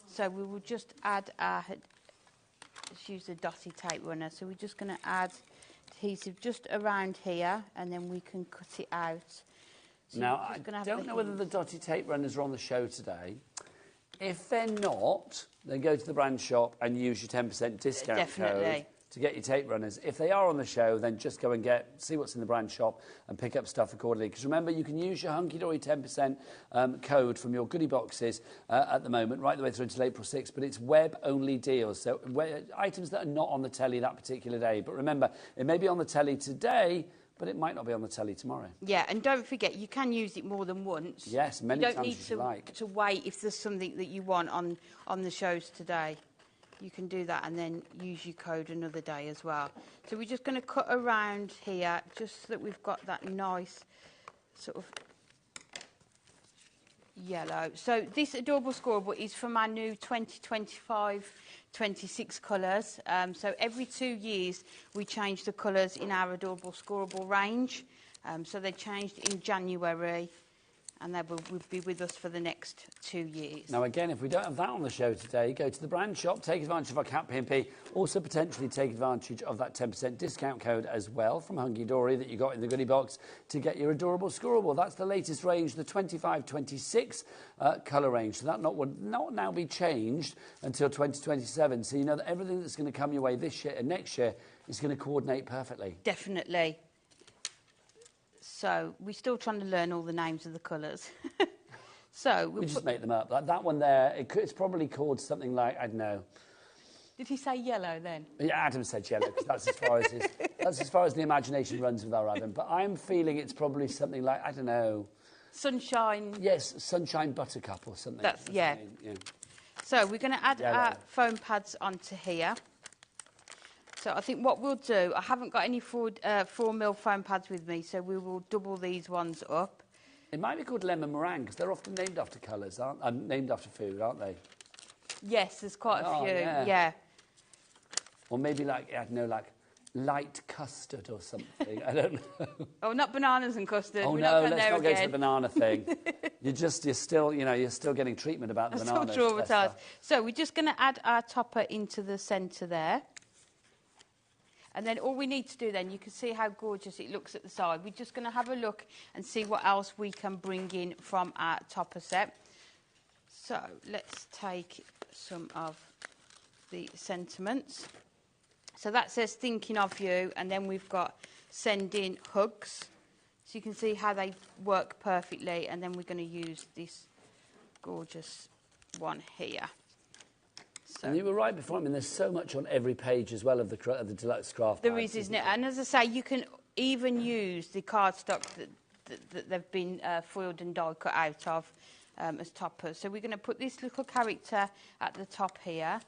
So we will just add our, let's use the dotty tape runner. So we're just going to add adhesive just around here, and then we can cut it out. So now, I don't know whether the dotty tape runners are on the show today. If they're not, then go to the brand shop and use your 10% discount code to get your tape runners. If they are on the show, then just go and see what's in the brand shop and pick up stuff accordingly. Because remember, you can use your hunky-dory 10% code from your goodie boxes at the moment, right the way through until April 6th, but it's web-only deals. So items that are not on the telly that particular day. But remember, it may be on the telly today, but it might not be on the telly tomorrow. Yeah, and don't forget, you can use it more than once. Yes, many times if you like. You don't need to wait if there's something that you want on the shows today. You can do that and then use your code another day as well. So we're just going to cut around here, just so that we've got that nice sort of yellow. So this adorable scoreable is from our new 2025-26 colours. So every 2 years we change the colours in our adorable scoreable range. So they changed in January, and they will be with us for the next 2 years. Now, again, if we don't have that on the show today, go to the brand shop, take advantage of our Cat P&P, also potentially take advantage of that 10% discount code as well from Hunky Dory that you got in the goodie box to get your adorable scoreable. That's the latest range, the 25-26 colour range. So that would not now be changed until 2027. So you know that everything that's going to come your way this year and next year is going to coordinate perfectly. Definitely. So we're still trying to learn all the names of the colours. So we just make them up. Like that one there, it's probably called something like, I don't know. Did he say yellow then? Yeah, Adam said yellow, because that's as far as the imagination runs with our Adam. But I'm feeling it's probably something like, I don't know. Sunshine. Yes, Sunshine Buttercup or something. That's yeah. So we're going to add our foam pads onto here. So I think what we'll do, I haven't got any 4mm foam pads with me, so we will double these ones up. It might be called lemon meringue, because they're often named after colours, named after food, aren't they? Yes, there's quite a few, yeah. Or maybe like, I don't know, like light custard or something, I don't know. Oh, not bananas and custard. Oh, no, let's not go to the banana thing. You're still getting treatment about the bananas. Still traumatised. So we're just going to add our topper into the centre there. And then all we need to do then, you can see how gorgeous it looks at the side. We're just going to have a look and see what else we can bring in from our topper set. So let's take some of the sentiments. So that says thinking of you, and then we've got sending hugs. So you can see how they work perfectly, and then we're going to use this gorgeous one here. So. And you were right before. I mean, there's so much on every page as well of the Deluxe craft. There is, isn't it? And as I say, you can even use the cardstock that they've been foiled and die cut out of as toppers. So we're going to put this little character at the top here.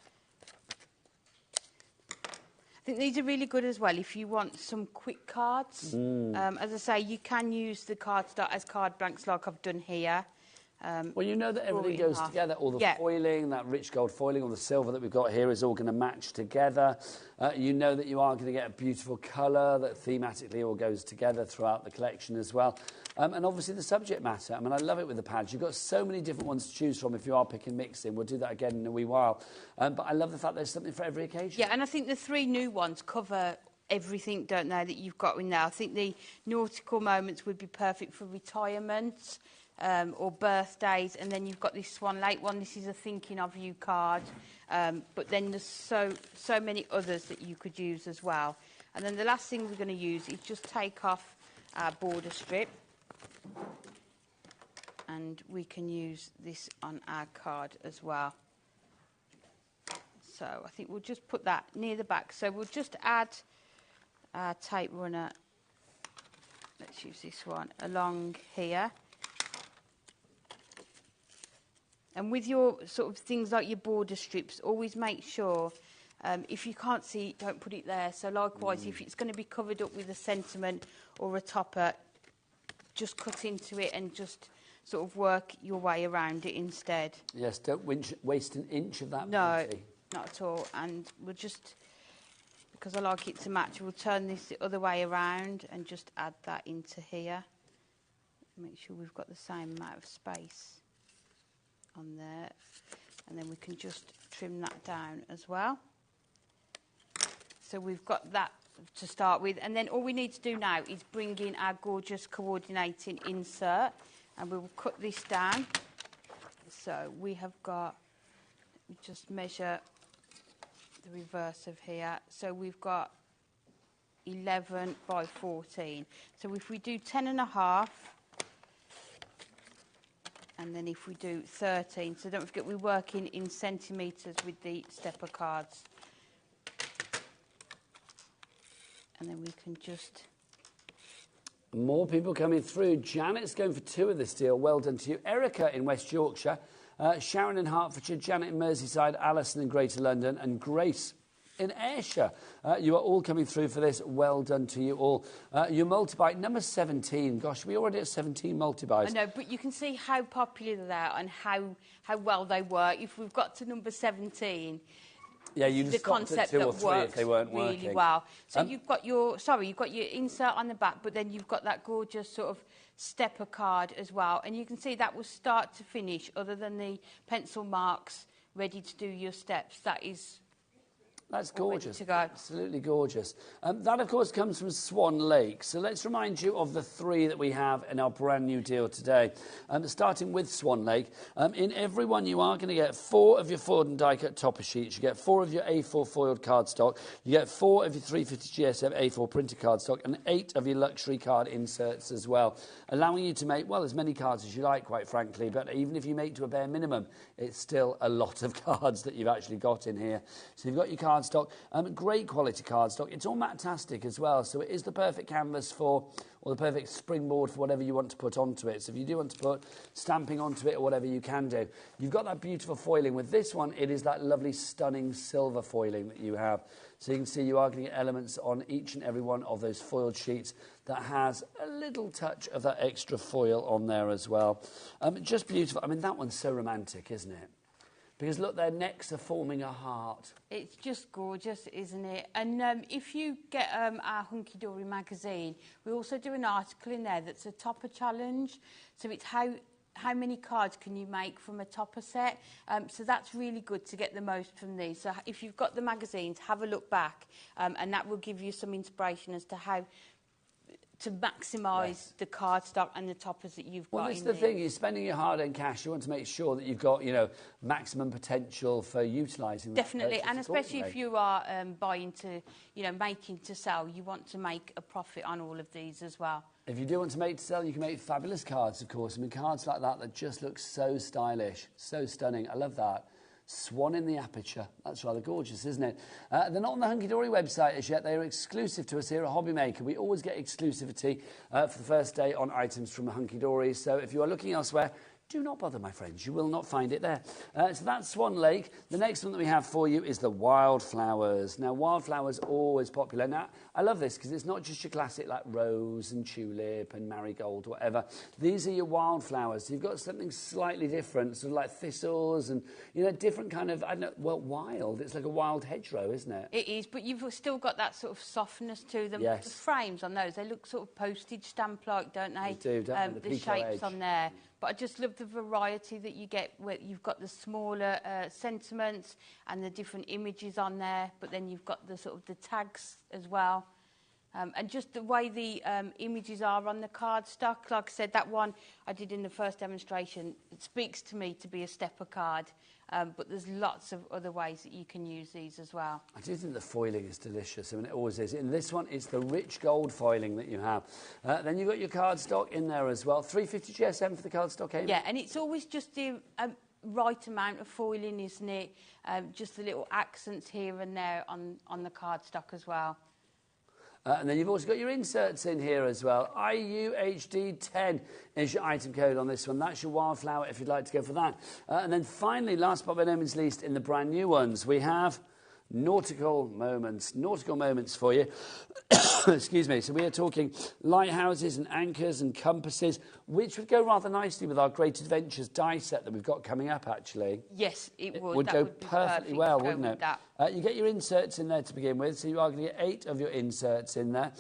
I think these are really good as well if you want some quick cards. As I say, you can use the cardstock as card blanks like I've done here. Well, you know that everything goes together. All the foiling, that rich gold foiling, all the silver that we've got here is all going to match together. You know that you are going to get a beautiful colour that thematically all goes together throughout the collection as well. And obviously the subject matter. I mean, I love it with the pads. You've got so many different ones to choose from if you are picking mixing. We'll do that again in a wee while. But I love the fact there's something for every occasion. Yeah, and I think the 3 new ones cover everything, don't they, that you've got in there. I think the nautical moments would be perfect for retirement. Or birthdays, and then you've got this Swan Lake one. This is a thinking of you card, but then there's so many others that you could use as well. And then the last thing we're going to use is just take off our border strip, and we can use this on our card as well. So I think we'll just put that near the back. So we'll just add our tape runner let's use this one, along here. And with your sort of things like your border strips, always make sure, if you can't see, don't put it there. So likewise, if it's going to be covered up with a sentiment or a topper, just cut into it and just sort of work your way around it instead. Yes, don't waste an inch of that. No, beauty. not at all. And we'll just, because I like it to match, we'll turn this the other way around and just add that into here. Make sure we've got the same amount of space on there. And then we can just trim that down as well. So we've got that to start with. And then all we need to do now is bring in our gorgeous coordinating insert. And we will cut this down. So we have got, let me just measure the reverse of here. So we've got 11 by 14. So if we do 10.5, and then if we do 13, so don't forget we're working in centimetres with the stepper cards. And then we can just... More people coming through. Janet's going for 2 of this deal. Well done to you. Erica in West Yorkshire, Sharon in Hertfordshire, Janet in Merseyside, Alison in Greater London, and Grace in Ayrshire. You are all coming through for this. Well done to you all. Your multi-buy, number 17. Gosh, we're already at 17 multi-buys. I know, but you can see how popular they are and how well they work. If we've got to number 17... Yeah, you just the concept at 2 or that 3 works if they weren't really working. well. So you've got your insert on the back, but then you've got that gorgeous sort of stepper card as well. And you can see that was start to finish, other than the pencil marks, ready to do your steps. That's gorgeous. To go. Absolutely gorgeous. That, of course, comes from Swan Lake. So let's remind you of the 3 that we have in our brand new deal today. Starting with Swan Lake. In every one, you are going to get 4 of your foiled and die-cut topper sheets. You get 4 of your A4 foiled cardstock. You get 4 of your 350 GSM A4 printed cardstock and 8 of your luxury card inserts as well, allowing you to make, well, as many cards as you like, quite frankly. But even if you make to a bare minimum, it's still a lot of cards that you've actually got in here. So you've got your cardstock, great quality cardstock. It's all matte-tastic as well, so it is the perfect canvas for, or the perfect springboard for whatever you want to put onto it. So if you do want to put stamping onto it or whatever, you can do. You've got that beautiful foiling. With this one, it is that lovely, stunning silver foiling that you have. So you can see you are going to get elements on each and every one of those foiled sheets that has a little touch of that extra foil on there as well. Just beautiful. I mean, that one's so romantic, isn't it? Because, look, their necks are forming a heart. It's just gorgeous, isn't it? And if you get our Hunky Dory magazine, we also do an article in there that's a topper challenge. So it's how many cards can you make from a topper set. So that's really good to get the most from these. So if you've got the magazines, have a look back, and that will give you some inspiration as to how to maximise the cardstock and the toppers that you've got. Well, it's the thing, you're spending your hard-earned cash, you want to make sure that you've got, you know, maximum potential for utilising that. Definitely, and especially if you are buying to, you know, making to sell, you want to make a profit on all of these as well. If you do want to make to sell, you can make fabulous cards, of course. I mean, cards like that just look so stylish, so stunning. I love that. Swan in the aperture. That's rather gorgeous, isn't it? They're not on the Hunky Dory website as yet. They are exclusive to us here at HobbyMaker. We always get exclusivity for the first day on items from Hunky Dory. So if you are looking elsewhere, do not bother, my friends. You will not find it there. So that's Swan Lake. The next one that we have for you is the Wildflowers. Now, Wildflowers always popular. Now, I love this because it's not just your classic like rose and tulip and marigold, whatever. These are your Wildflowers. So you've got something slightly different, sort of like thistles and, you know, different kind of, I don't know, well, wild. It's like a wild hedgerow, isn't it? It is, but you've still got that sort of softness to them. Yes. The frames on those, they look sort of postage stamp-like, don't they? They do, don't they? The shapes on there. But I just love the variety that you get, where you've got the smaller sentiments and the different images on there, but then you've got the sort of the tags as well. And just the way the images are on the cardstock. Like I said, that one I did in the first demonstration, it speaks to me to be a stepper card. But there's lots of other ways that you can use these as well. I do think the foiling is delicious. I mean, it always is. In this one, it's the rich gold foiling that you have. Then you've got your cardstock in there as well. 350 GSM for the cardstock, Amy? Yeah, and it's always just the right amount of foiling, isn't it? Just the little accents here and there on the cardstock as well. And then you've also got your inserts in here as well. IUHD10 is your item code on this one. That's your wildflower if you'd like to go for that. And then finally, last but by no means least, in the brand new ones, we have nautical moments for you. Excuse me. So we are talking lighthouses and anchors and compasses, which would go rather nicely with our Great Adventures die set that we've got coming up, actually. Yes, it would. Would that go would be perfectly well, wouldn't it? That. You get your inserts in there to begin with, so you are going to get 8 of your inserts in there.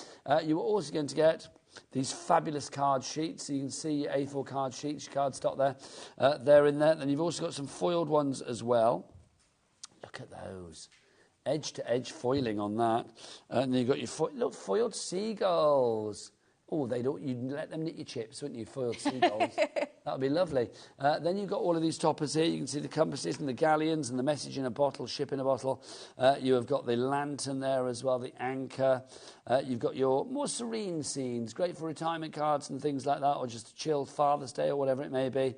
You are also going to get these fabulous card sheets, so you can see your A4 card sheets, your card stock there. They're in there. Then you've also got some foiled ones as well. Look at those. Edge-to-edge foiling on that. And then you've got your foiled seagulls. Oh, you'd let them knit your chips, wouldn't you, foiled seagulls? That would be lovely. Then you've got all of these toppers here. You can see the compasses and the galleons and the message in a bottle, ship in a bottle. You have got the lantern there as well, the anchor. You've got your more serene scenes, great for retirement cards and things like that, or just a chilled Father's Day or whatever it may be.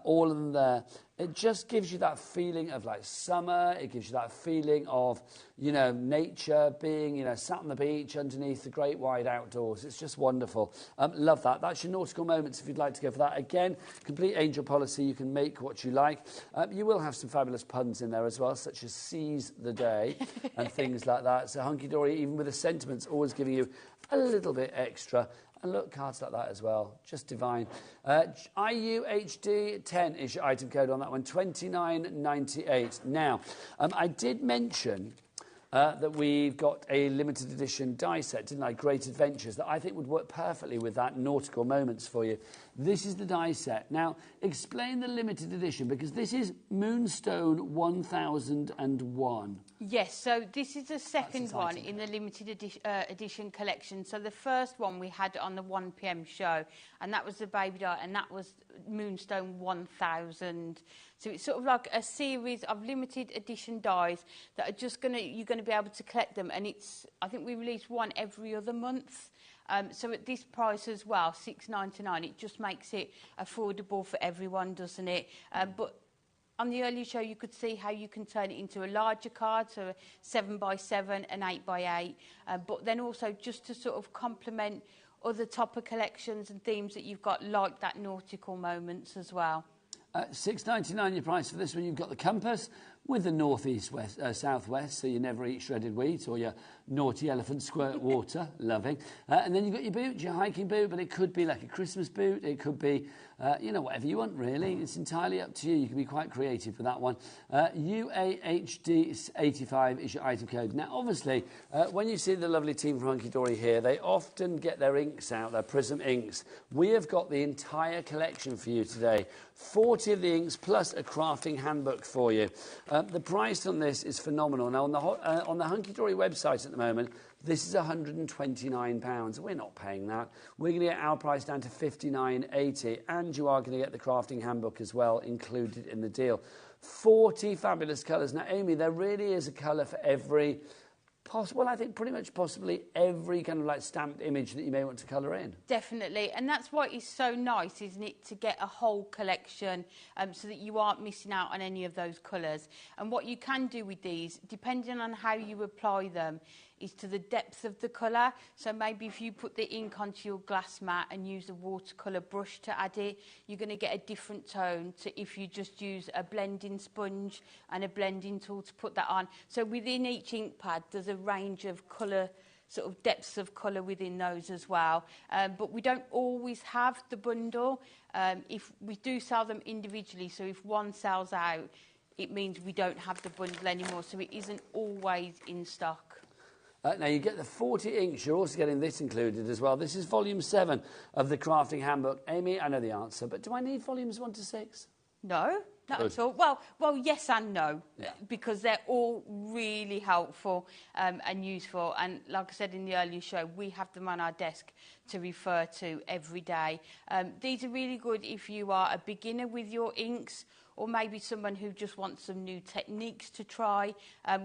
All of them there. It just gives you that feeling of like summer. It gives you that feeling of, nature, being, sat on the beach underneath the great wide outdoors. It's just wonderful. Love that. That's your nautical moments if you'd like to go for that. Again, complete angel policy. You can make what you like. You will have some fabulous puns in there as well, such as seize the day and things like that. So hunky-dory, even with the sentiments, always giving you a little bit extra. And look, cards like that as well. Just divine. IUHD10 is your item code on that one, 29.98. Now, I did mention that we've got a limited edition die set, didn't I? Great Adventures, that I think would work perfectly with that nautical moments for you. This is the die set. Now, explain the limited edition, because this is Moonstone 1001. Yes, so this is the second one in the limited edition collection. So the first one we had on the 1 PM show, and that was the baby die, and that was Moonstone 1000. So it's sort of like a series of limited edition dies that are you're going to be able to collect them, and I think we release one every other month. So at this price as well, $6.99, it just makes it affordable for everyone, doesn't it? But on the earlier show, you could see how you can turn it into a larger card, so a 7x7, an 8x8. But then also just to sort of complement other topper collections and themes that you've got, like that nautical moments as well. $6.99 your price for this one. You've got the compass with the northeast, west, southwest, so you never eat shredded wheat or your naughty elephant squirt water. Loving. And then you've got your boot, your hiking boot, but it could be like a Christmas boot. It could be, whatever you want, really. It's entirely up to you. You can be quite creative with that one. UAHD85 is your item code. Now, obviously, when you see the lovely team from Hunky Dory here, they often get their inks out, their Prism inks. We have got the entire collection for you today. 40 of the inks plus a crafting handbook for you. The price on this is phenomenal. Now, on the Hunky Dory website at the moment, this is £129. We're not paying that. We're going to get our price down to $59.80, and you are going to get the crafting handbook as well included in the deal. 40 fabulous colours. Now, Amy, there really is a colour for every I think pretty much possibly every kind of like stamped image that you may want to colour in. Definitely, and that's why it's so nice, isn't it, to get a whole collection so that you aren't missing out on any of those colours. And what you can do with these, depending on how you apply them, is to the depth of the colour. So maybe if you put the ink onto your glass mat and use a watercolour brush to add it, you're going to get a different tone to if you just use a blending sponge and a blending tool to put that on. So within each ink pad, there's a range of colour, sort of depths of colour within those as well. But we don't always have the bundle. If we do sell them individually, so if one sells out, it means we don't have the bundle anymore. So it isn't always in stock. Now, you get the 40 inks. You're also getting this included as well. This is volume 7 of the crafting handbook. Amy, I know the answer, but do I need volumes 1 to 6? No, not at all. Well, yes and no, because they're all really helpful and useful. And like I said in the earlier show, we have them on our desk to refer to every day. These are really good if you are a beginner with your inks, or maybe someone who just wants some new techniques to try.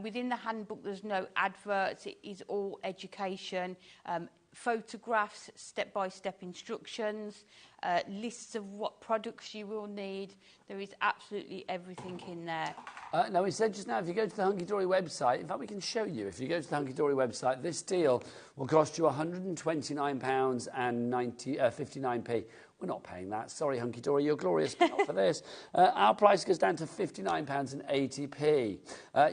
Within the handbook, there's no adverts. It is all education. photographs, step-by-step instructions, lists of what products you will need. There is absolutely everything in there. Now, we said just now, if you go to the Hunky Dory website, in fact, we can show you. If you go to the Hunky Dory website, this deal will cost you £129 and 59p. We're not paying that. Sorry, Hunky Dory, you're glorious, but not for this. Our price goes down to £59 and 80p.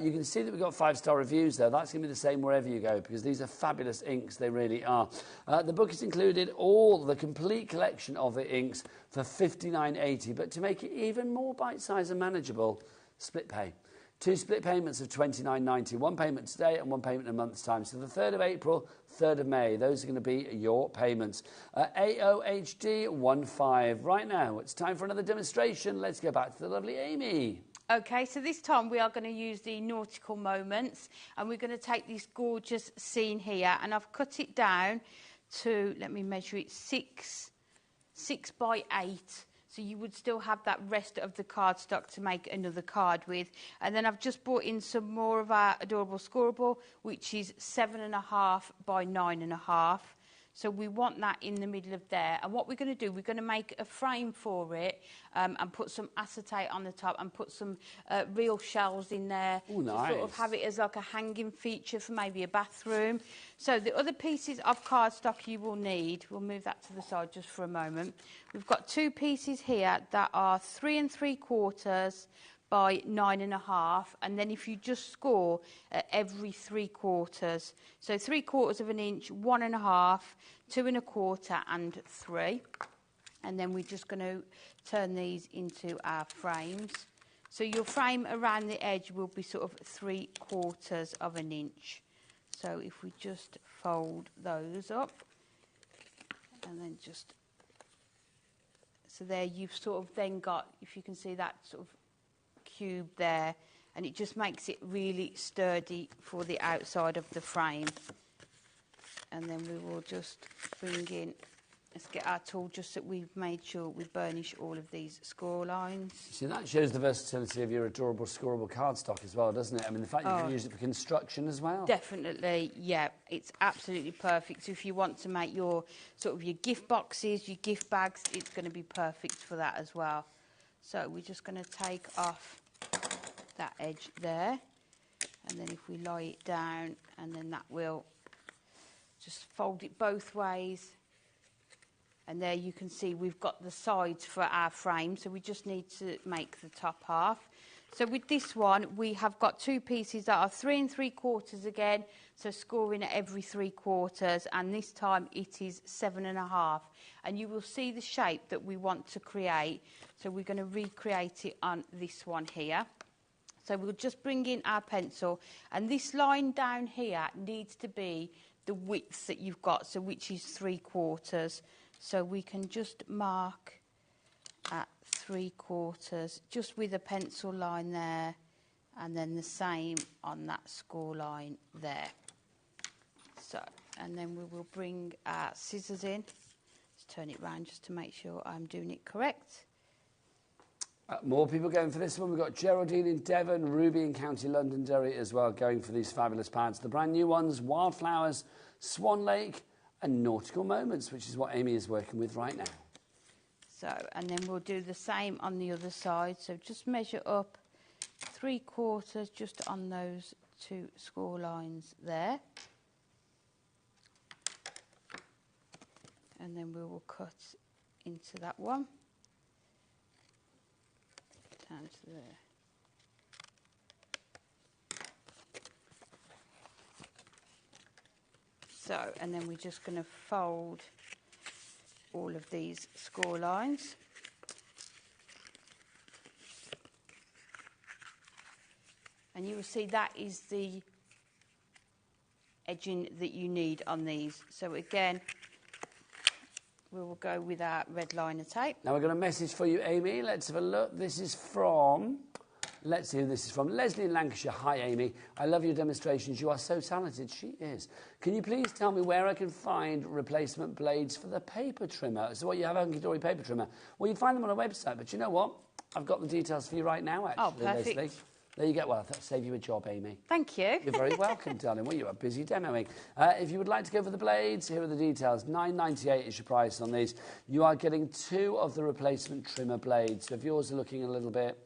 You can see that we've got 5-star reviews there. That's going to be the same wherever you go, because these are fabulous inks. They really are. The book has included all the complete collection of the inks for £59.80, but to make it even more bite-sized and manageable, split pay. 2 split payments of £29.90, 1 payment today and 1 payment in a month's time. So the 3rd of April, 3rd of May, those are going to be your payments. AOHD15. Right now, it's time for another demonstration. Let's go back to the lovely Amy. Okay, so this time we are going to use the nautical moments, and we're going to take this gorgeous scene here, and I've cut it down to, let me measure it, 6 by 8. So you would still have that rest of the cardstock to make another card with. And then I've just brought in some more of our adorable scoreable, which is 7.5 by 9.5. So we want that in the middle of there. And what we're going to do, we're going to make a frame for it and put some acetate on the top and put some real shells in there. Ooh, nice. To sort of have it as like a hanging feature for maybe a bathroom. So the other pieces of cardstock you will need, we'll move that to the side just for a moment. We've got 2 pieces here that are 3 3/4 by 9.5, and then if you just score at every 3/4, so 3/4 of an inch, 1.5, 2 1/4, and 3, and then we're just going to turn these into our frames. So your frame around the edge will be sort of 3/4 of an inch. So if we just fold those up, and then just, so there you've sort of then got, if you can see that sort of cube there, and it just makes it really sturdy for the outside of the frame. And then we will just bring in, let's get our tool just so we've made sure we burnish all of these score lines. See, that shows the versatility of your adorable scoreable cardstock as well, doesn't it? I mean, the fact you can use it for construction as well. Definitely, yeah, it's absolutely perfect. So if you want to make your sort of your gift boxes, your gift bags, it's going to be perfect for that as well. So we're just going to take off that edge there, and then if we lie it down, and then that will just fold it both ways, and there you can see we've got the sides for our frame, so we just need to make the top half. So with this one we have got 2 pieces that are 3 3/4 again, so scoring at every 3/4, and this time it is 7.5, and you will see the shape that we want to create, so we're going to recreate it on this one here. So we'll just bring in our pencil, and this line down here needs to be the width that you've got, so which is 3/4. So we can just mark at 3/4 just with a pencil line there, and then the same on that score line there. So, and then we will bring our scissors in. Let's turn it round just to make sure I'm doing it correct. More people going for this one. We've got Geraldine in Devon, Ruby in County Londonderry as well, going for these fabulous pads. The brand new ones, Wildflowers, Swan Lake and Nautical Moments, which is what Amy is working with right now. So, and then we'll do the same on the other side. So just measure up 3/4 just on those 2 score lines there. And then we will cut into that one. Down to there. So, and then we're just going to fold all of these score lines. And you will see that is the edging that you need on these. So again, we will go with our red liner tape. Now we've got a message for you, Amy. Let's have a look. This is from, let's see who this is from. Leslie in Lancashire. Hi, Amy. I love your demonstrations. You are so talented. She is. Can you please tell me where I can find replacement blades for the paper trimmer? So what, you have a Hunky Dory paper trimmer? Well, you find them on a website, but you know what? I've got the details for you right now, actually, perfect. Leslie. There you go. Well, that'll save you a job, Amy. Thank you. You're very welcome, darling. Well, you are busy demoing. If you would like to go for the blades, here are the details. $9.98 is your price on these. You are getting 2 of the replacement trimmer blades. So if yours are looking a little bit,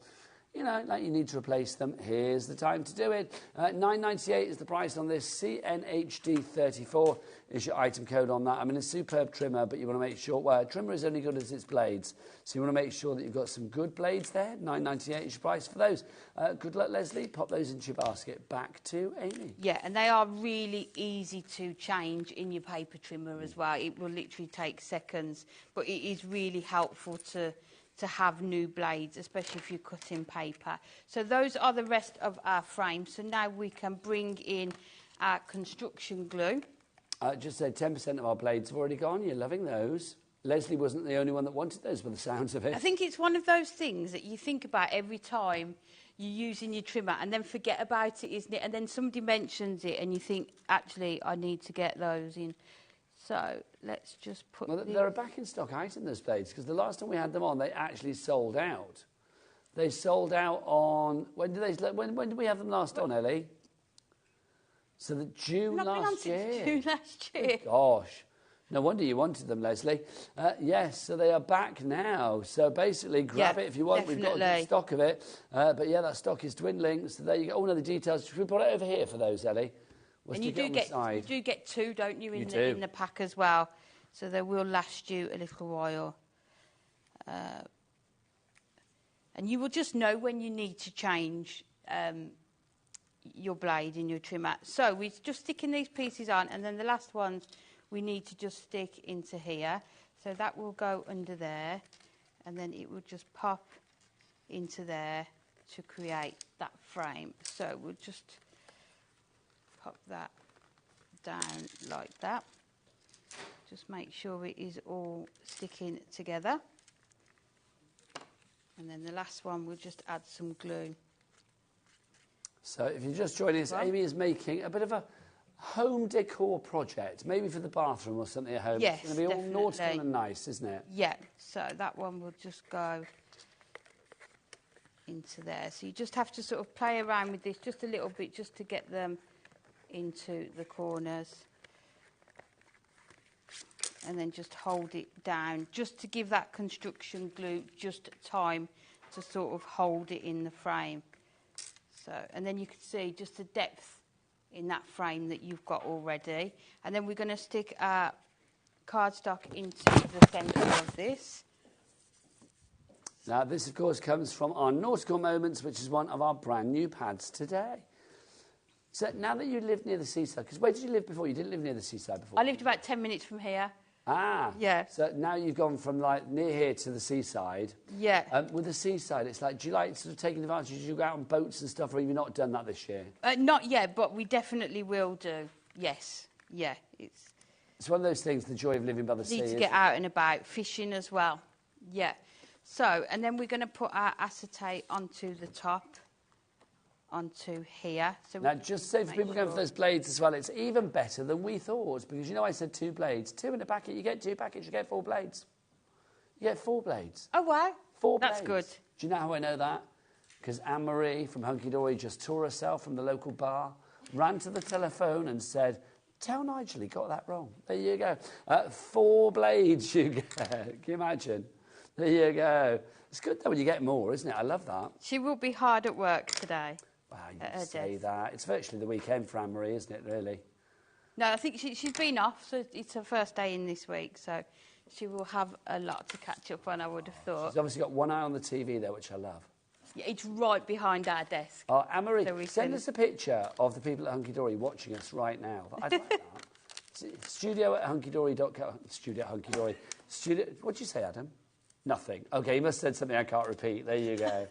you know, like you need to replace them, here's the time to do it. $9.98 is the price on this. CNHD34 is your item code on that. I mean, a superb trimmer, but you want to make sure, well, a trimmer is only good as its blades. So you want to make sure that you've got some good blades there. $9.98 is your price for those. Good luck, Leslie. Pop those into your basket. Back to Amy. Yeah, and they are really easy to change in your paper trimmer as well. It will literally take seconds, but it is really helpful to have new blades, especially if you're cutting paper. So those are the rest of our frames. So now we can bring in our construction glue. Just say 10% of our blades have already gone. You're loving those. Leslie wasn't the only one that wanted those by the sounds of it. I think it's one of those things that you think about every time you're using your trimmer and then forget about it, isn't it? And then somebody mentions it and you think, actually, I need to get those in. So let's just put. Well, they're a back in stock item, those blades, because the last time we had them on, they actually sold out. They sold out on when did we have them last on, Ellie? So the June last year. June last year. Gosh, no wonder you wanted them, Leslie. Yes, so they are back now. So basically, grab it if you want. Definitely. We've got a good stock of it. But yeah, that stock is dwindling. So there you go. Oh, no, the details. Should we put it over here for those, Ellie? And you do get 2, don't you, in the pack as well. So they will last you a little while. And you will just know when you need to change your blade in your trimmer. So we're just sticking these pieces on, and then the last ones we need to just stick into here. So that will go under there, and then it will just pop into there to create that frame. So we'll just pop that down like that. Just make sure it is all sticking together. And then the last one, we'll just add some glue. So if you're just joining us, Amy is making a bit of a home decor project, maybe for the bathroom or something at home. Yes, it's going to be all nautical and nice, isn't it? Yeah, so that one will just go into there. So you just have to sort of play around with this just a little bit, just to get them into the corners. And then just hold it down, just to give that construction glue just time to sort of hold it in the frame. So, and then you can see just the depth in that frame that you've got already. And then we're going to stick our cardstock into the centre of this. Now, this, of course, comes from our Nautical Moments, which is one of our brand new pads today. So now that you live near the seaside, because where did you live before? You didn't live near the seaside before. I lived about 10 minutes from here. Ah. Yeah. So now you've gone from like near here to the seaside. Yeah. With the seaside, it's like, do you like sort of taking advantage? Do you go out on boats and stuff, or have you not done that this year? Not yet, but we definitely will do. Yes. Yeah. It's one of those things, the joy of living by the sea. Need to get out and about, fishing as well. Yeah. So, and then we're going to put our acetate onto the top, onto here. So now, just say for people going for those blades as well, it's even better than we thought, because you know I said 2 blades. 2 in a packet, you get 2 packets, you get 4 blades. You get 4 blades. Oh, wow. 4 That's blades. good. Do you know how I know that? Because Anne-Marie from Hunky Dory just tore herself from the local bar, ran to the telephone and said, tell Nigel he got that wrong. There you go. 4 blades you get. Can you imagine? There you go. It's good, though, when you get more, isn't it? I love that. She will be hard at work today. Wow, you say that. It's virtually the weekend for Anne-Marie, isn't it, really? No, I think she's been off, so it's her first day in this week, so she will have a lot to catch up on, I would have thought. She's obviously got one eye on the TV there, which I love. Yeah, it's right behind our desk. Oh, Anne-Marie, so send us a picture of the people at Hunky Dory watching us right now. I'd like that. Studio@hunkydory.com. Studio at Hunky Dory. What'd you say, Adam? Nothing. OK, he must have said something I can't repeat. There you go.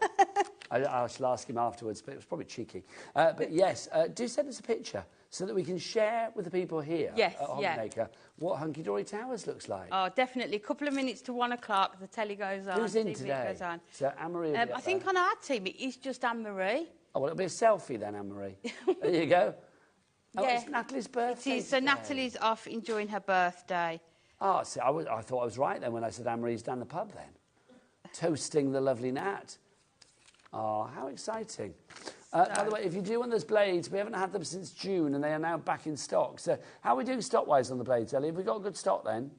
I shall ask him afterwards, but it was probably cheeky. But yes, do send us a picture so that we can share with the people here at HobbyMaker what Hunky Dory Towers looks like. Oh, definitely. A couple of minutes to 1 o'clock, the telly goes on. Who's in TV today? goes on. So Anne-Marie I think on our team it is just Anne-Marie. Oh, well, it'll be a selfie then, Anne-Marie. There you go. Oh, yeah. It's Natalie's birthday. It is. So Natalie's off enjoying her birthday. Oh, see, I thought I was right then when I said Anne-Marie's down the pub then. Toasting the lovely Nat. Oh, how exciting. By the way, if you do want those blades, we haven't had them since June, and they are now back in stock. So how are we doing stock-wise on the blades, Ellie? Have we got a good stock then?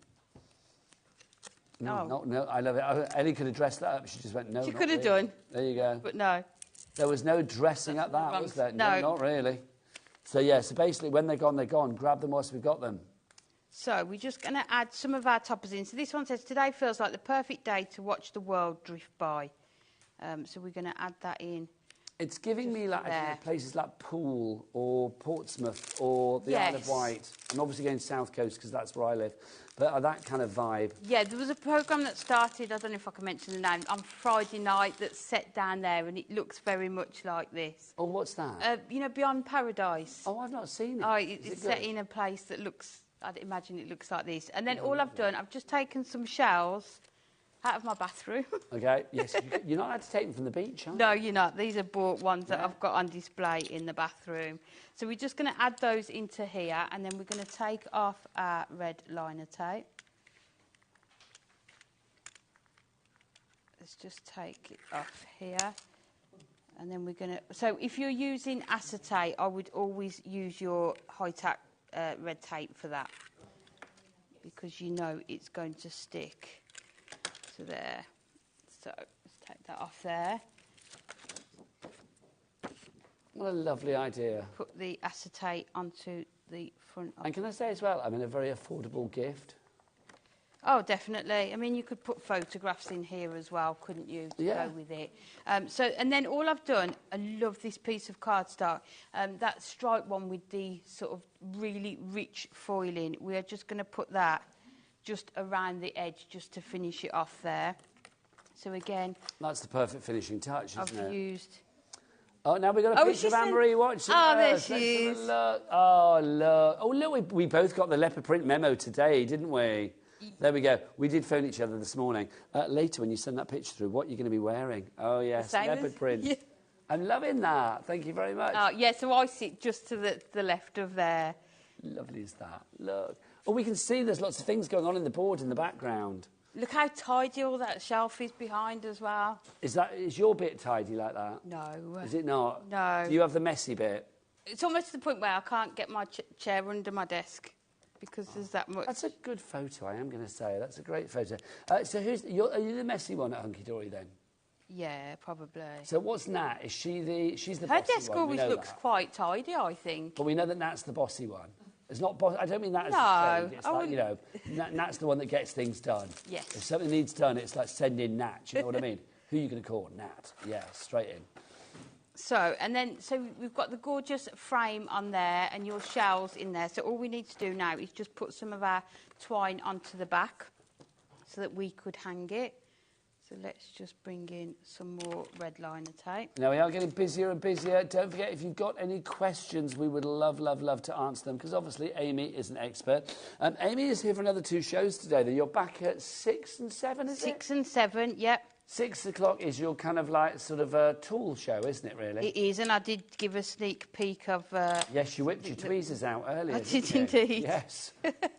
No, I love it. Ellie could have dressed that up. She just went, no, She not could have really. done. There you go. But no. There was no dressing up that, was there? No. Not really. So, yeah, so basically, when they're gone, they're gone. Grab them whilst we've got them. So we're just going to add some of our toppers in. So this one says, today feels like the perfect day to watch the world drift by. So we're going to add that in. It's giving me like places like Poole or Portsmouth or the Isle of Wight. I'm obviously going South Coast because that's where I live. But that kind of vibe. Yeah, there was a programme that started, I don't know if I can mention the name, on Friday night that's set down there, and it looks very much like this. Oh, what's that? You know, Beyond Paradise. Oh, I've not seen it. Oh, it's set in a place that looks, I'd imagine it looks like this. And then all I've done, I've just taken some shells out of my bathroom. OK, yes, you're not allowed to take them from the beach, are you? No, you're not. These are bought ones that I've got on display in the bathroom. So we're just going to add those into here, and then we're going to take off our red liner tape. Let's just take it off here. And then we're going to... So if you're using acetate, I would always use your high-tack red tape for that, because you know it's going to stick. So there. So let's take that off there. What a lovely idea. Put the acetate onto the front of And can I say as well, I mean, a very affordable gift. Oh, definitely. I mean, you could put photographs in here as well, couldn't you, to go with it. And then all I've done, I love this piece of cardstock, that striped one with the sort of really rich foiling. We are just going to put that just around the edge, just to finish it off there. So again... That's the perfect finishing touch, isn't it? I've used... Oh, now we've got a picture of Anne-Marie watching us. there she is. Look. Oh, look. Oh, look, we both got the leopard print memo today, didn't we? There we go. We did phone each other this morning. Later, when you send that picture through, what are you going to be wearing? Oh, yes, leopard print. Yeah. I'm loving that. Thank you very much. Yeah, so I sit just to the left of there. Lovely is that. Look. Oh, we can see there's lots of things going on in the board in the background. Look how tidy all that shelf is behind as well. Is your bit tidy like that? No. Is it not? No. Do you have the messy bit? It's almost to the point where I can't get my chair under my desk because there's that much. That's a good photo, I am going to say. That's a great photo. So are you the messy one at Hunky Dory then? Yeah, probably. So what's Nat? She's the bossy one? Her desk always looks quite tidy, I think. But we know that Nat's the bossy one. It's not boss. I don't mean that as no, it's like, you know, Nat's the one that gets things done. Yes. If something needs done, it's like send in Nat. You know what I mean? Who are you going to call? Nat. Yeah, straight in. So we've got the gorgeous frame on there and your shells in there. So all we need to do now is just put some of our twine onto the back so that we could hang it. So let's just bring in some more red liner tape. Now, we are getting busier and busier. Don't forget, if you've got any questions, we would love to answer them, because obviously Amy is an expert. Amy is here for another 2 shows today. You're back at 6 and 7, is it? 6 and 7, yep. 6 o'clock is your kind of like sort of a tool show, isn't it, really? It is, and I did give a sneak peek of... yes, you whipped your tweezers out earlier, I did indeed. Yes.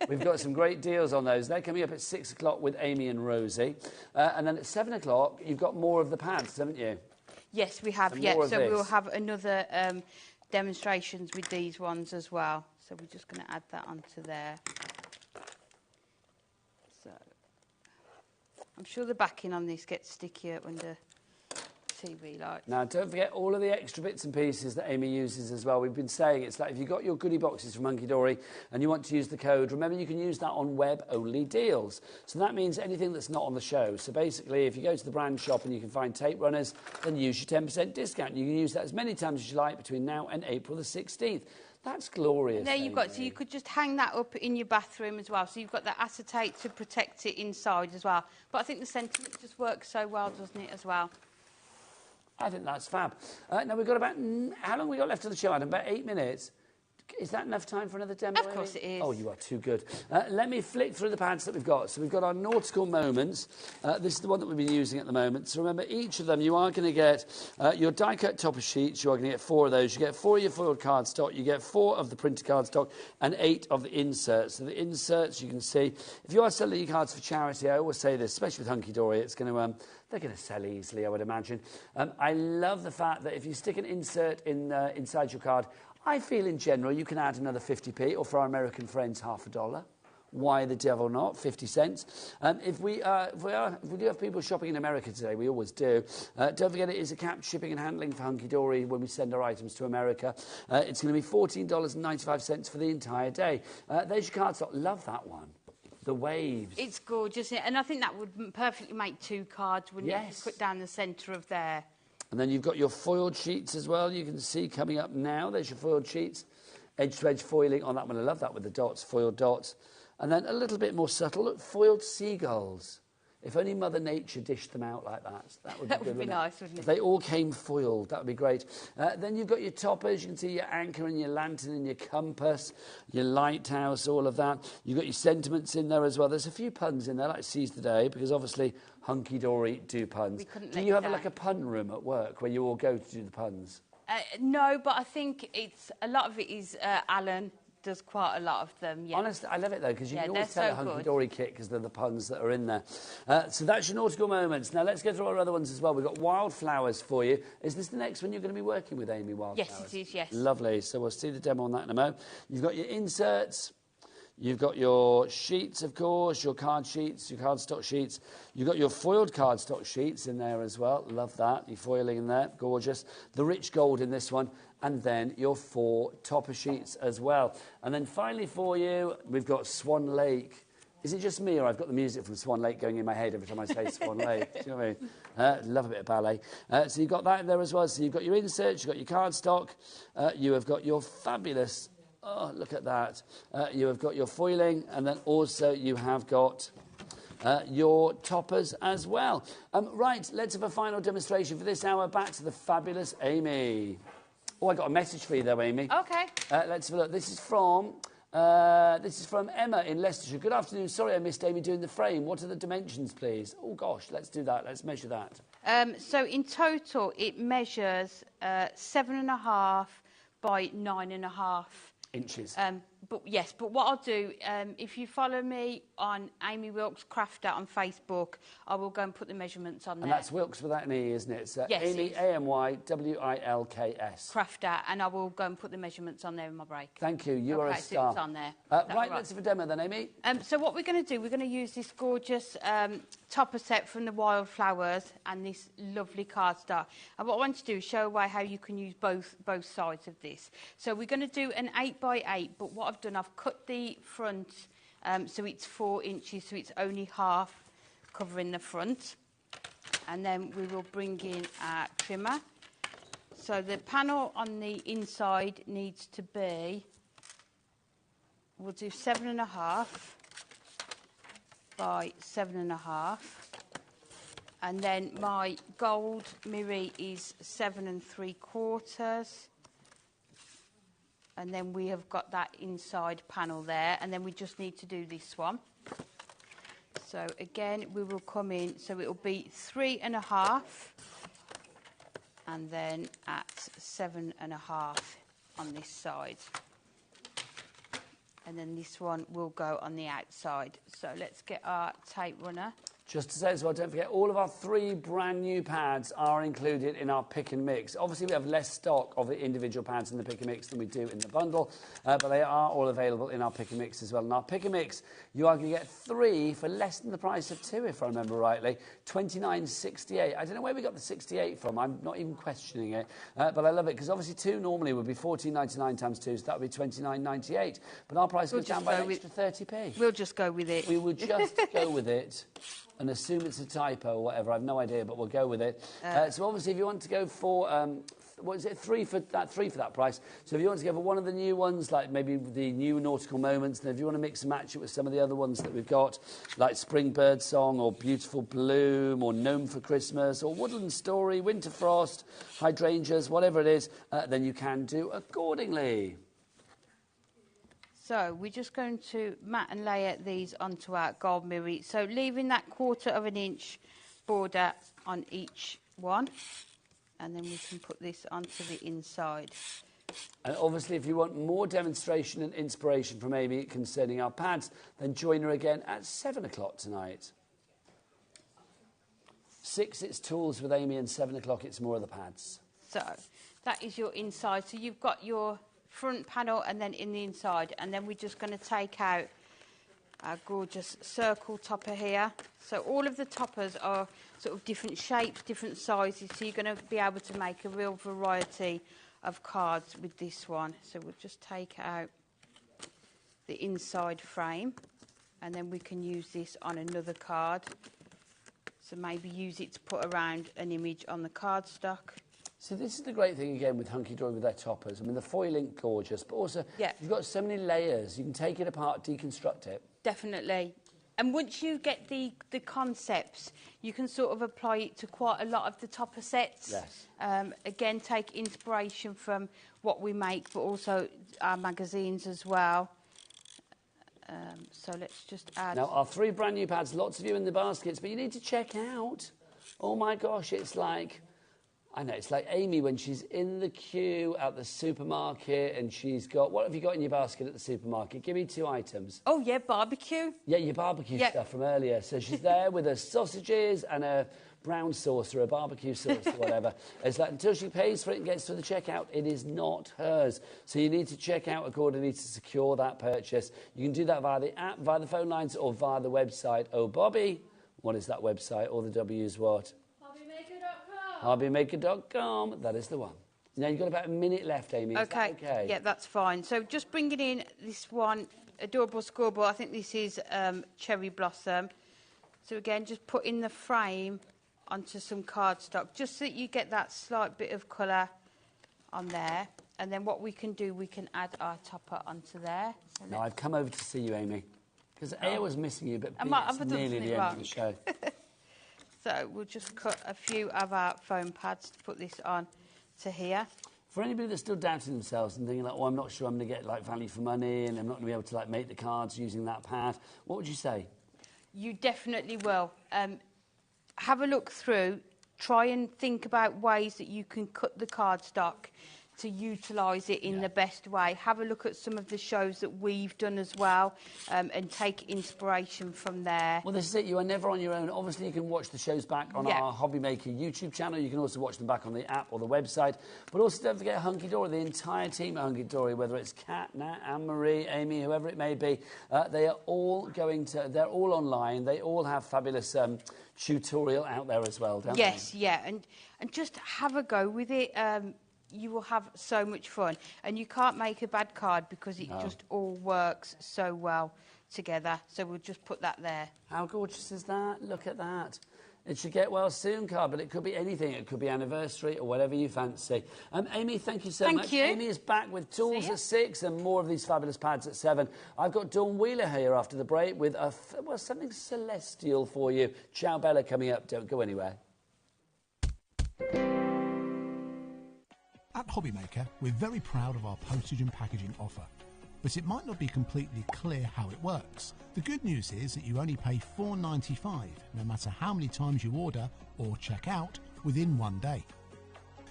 We've got some great deals on those. They're coming up at 6 o'clock with Amy and Rosie. And then at 7 o'clock, you've got more of the pads, haven't you? Yes, we have, So we'll have another demonstrations with these ones as well. So we're just going to add that onto there. So... I'm sure the backing on this gets stickier under TV lights. Now, don't forget all of the extra bits and pieces that Amy uses as well. We've been saying it's like if you've got your goodie boxes from Hunky Dory and you want to use the code, remember you can use that on web-only deals. So that means anything that's not on the show. So basically, if you go to the brand shop and you can find tape runners, then use your 10% discount. You can use that as many times as you like between now and April the 16th. That's glorious. There you've got, so you could just hang that up in your bathroom as well. So you've got that acetate to protect it inside as well. But I think the sentiment just works so well, doesn't it, as well? I think that's fab. Now, we've got about... how long have we got left of the show, Adam? About 8 minutes. Is that enough time for another demo? Of course it is. Oh, you are too good. Let me flick through the pads that we've got. So we've got our nautical moments. This is the one that we've been using at the moment. So remember, each of them, you are going to get your die-cut topper sheets. You are going to get 4 of those. You get 4 of your foiled cardstock. You get 4 of the printed cardstock and 8 of the inserts. So the inserts, you can see, if you are selling your cards for charity, I always say this, especially with Hunky Dory, it's going to... they're going to sell easily, I would imagine. I love the fact that if you stick an insert inside your card, I feel in general you can add another 50p, or for our American friends, $0.50. Why the devil not? 50 cents. If we do have people shopping in America today, we always do. Don't forget it is a capped shipping and handling for Hunky Dory when we send our items to America. It's going to be $14.95 for the entire day. There's your cardstock. Love that one. The waves. It's gorgeous, and I think that would perfectly make 2 cards, wouldn't it? Just put down the centre of there. And then you've got your foiled sheets as well. You can see coming up now. There's your foiled sheets. Edge-to-edge foiling on that one. I love that with the dots, foiled dots. And then a little bit more subtle. Look, foiled seagulls. If only Mother Nature dished them out like that. That would be good, would be nice, wouldn't it? If they all came foiled, that would be great. Then you've got your toppers. You can see your anchor and your lantern and your compass, your lighthouse, all of that. You've got your sentiments in there as well. There's a few puns in there, like Seize the Day, because obviously Hunky Dory do puns. Do you have like a pun room at work where you all go to do the puns? No, but I think a lot of it is Alan does quite a lot of them. Yeah. Honestly, I love it though, because you can always tell a Hunky Dory kit because they're the puns that are in there. So that's your nautical moments. Now let's go through our other ones as well. We've got wildflowers for you. Is this the next one you're going to be working with, Amy? Wildflowers? Yes, it is. Yes. Lovely. So we'll see the demo on that in a moment. You've got your inserts. You've got your sheets, of course, your card sheets, your cardstock sheets. You've got your foiled cardstock sheets in there as well. Love that. Your foiling in there. Gorgeous. The rich gold in this one. And then your 4 topper sheets as well. And then finally for you, we've got Swan Lake. Is it just me, or I've got the music from Swan Lake going in my head every time I say Swan Lake? Do you know what I mean? Love a bit of ballet. So you've got that in there as well. So you've got your inserts, you've got your cardstock. You have got your fabulous... Oh, look at that. You have got your foiling, and then also you have got your toppers as well. Right, let's have a final demonstration for this hour. Back to the fabulous Amy. Oh, I got a message for you though, Amy. Okay. Let's have a look. This is from Emma in Leicestershire. Good afternoon. Sorry I missed Amy doing the frame. What are the dimensions, please? Oh, gosh, let's do that. Let's measure that. So in total, it measures 7.5 by 9.5 inches. But what I'll do, if you follow me on Amy Wilkes Crafter on Facebook, I will go and put the measurements on there. And that's Wilkes without an E, isn't it? So yes, Amy, A-M-Y-W-I-L-K-S. Crafter, and I will go and put the measurements on there in my break. Thank you. You are a star. So it's on there. Right, let's have a demo then, Amy. So what we're going to do, we're going to use this gorgeous topper set from the Wildflowers and this lovely cardstock. And what I want to do is show away how you can use both sides of this. So we're going to do an 8 by 8, but what I've done, I've cut the front so it's 4 inches, so it's only half covering the front. And then we will bring in our trimmer. So the panel on the inside needs to be, we'll do 7.5 by 7.5. And then my gold mirror is 7 3/4. And then we have got that inside panel there. And then we just need to do this one. So again, we will come in, so it will be 3.5. And then at 7.5 on this side. And then this one will go on the outside. So let's get our tape runner. Just to say as well, don't forget, all of our 3 brand new pads are included in our pick and mix. Obviously, we have less stock of the individual pads in the pick and mix than we do in the bundle, but they are all available in our pick and mix as well. In our pick and mix, you are going to get 3 for less than the price of 2, if I remember rightly, $29.68. I don't know where we got the 68 from. I'm not even questioning it, but I love it, because obviously 2 normally would be $14.99 times 2, so that would be $29.98. But our price goes down by an extra 30p. We'll just go with it. We will just go with it. And assume it's a typo or whatever. I've no idea, but we'll go with it. So obviously, if you want to go for what is it, 3 for that price. So if you want to go for one of the new ones, like maybe the new Nautical Moments, then if you want to mix and match it with some of the other ones that we've got, like Spring Bird Song or Beautiful Bloom or Gnome for Christmas or Woodland Story, Winter Frost, Hydrangeas, whatever it is, then you can do accordingly. So we're just going to mat and layer these onto our gold mirror. So leaving that 1/4 of an inch border on each one. And then we can put this onto the inside. And obviously, if you want more demonstration and inspiration from Amy concerning our pads, then join her again at 7 o'clock tonight. 6, it's tools with Amy, and 7 o'clock, it's more of the pads. So that is your inside. So you've got your front panel and then in the inside. And then we're just going to take out our gorgeous circle topper here. So all of the toppers are sort of different shapes, different sizes. So you're going to be able to make a real variety of cards with this one. So we'll just take out the inside frame and then we can use this on another card. So maybe use it to put around an image on the cardstock. So this is the great thing again with Hunky Dory with their toppers. I mean, the foiling gorgeous, but also you've got so many layers. You can take it apart, deconstruct it. Definitely. And once you get the concepts, you can sort of apply it to quite a lot of the topper sets. Yes. Again, take inspiration from what we make, but also our magazines as well. So let's just add... Now, our 3 brand new pads, lots of you in the baskets, but you need to check out. Oh, my gosh, it's like... I know, it's like Amy when she's in the queue at the supermarket and she's got... What have you got in your basket at the supermarket? Give me 2 items. Oh, yeah, barbecue. Yeah, your barbecue stuff from earlier. So she's there with her sausages and a brown sauce or a barbecue sauce or whatever. It's like until she pays for it and gets to the checkout, it is not hers. So you need to check out accordingly to secure that purchase. You can do that via the app, via the phone lines or via the website. Oh, Bobby, what is that website? All the W's what? HobbyMaker.com. That is the one. Now, you've got about a minute left, Amy. Is that okay? Yeah, that's fine. So just bringing in this one, adorable scoreboard. I think this is Cherry Blossom. So again, just putting the frame onto some cardstock, just so that you get that slight bit of colour on there. And then what we can do, we can add our topper onto there. So now, I've come over to see you, Amy, because A, I was missing you, but B, I've it's nearly the end of the show. So we'll just cut a few of our foam pads to put this on to here. For anybody that's still doubting themselves and thinking like, oh, I'm not sure I'm going to get like value for money and I'm not going to be able to like make the cards using that pad, what would you say? You definitely will. Have a look through, try and think about ways that you can cut the cardstock to utilise it in the best way. Have a look at some of the shows that we've done as well and take inspiration from there. Well, this is it. You are never on your own. Obviously, you can watch the shows back on our HobbyMaker YouTube channel. You can also watch them back on the app or the website. But also, don't forget Hunky Dory, the entire team at Hunky Dory, whether it's Kat, Nat, Anne-Marie, Amy, whoever it may be, they are all they're all online. They all have fabulous tutorial out there as well, don't they? Yes, yeah. And just have a go with it. You will have so much fun. And you can't make a bad card because it just all works so well together. So we'll just put that there. How gorgeous is that? Look at that. It should get well soon card, but it could be anything. It could be anniversary or whatever you fancy. Amy, thank you so much. Thank you. Amy is back with tools at 6 and more of these fabulous pads at 7. I've got Dawn Wheeler here after the break with something celestial for you. Ciao Bella coming up. Don't go anywhere. At HobbyMaker, we're very proud of our postage and packaging offer, but it might not be completely clear how it works. The good news is that you only pay $4.95, no matter how many times you order or check out within 1 day.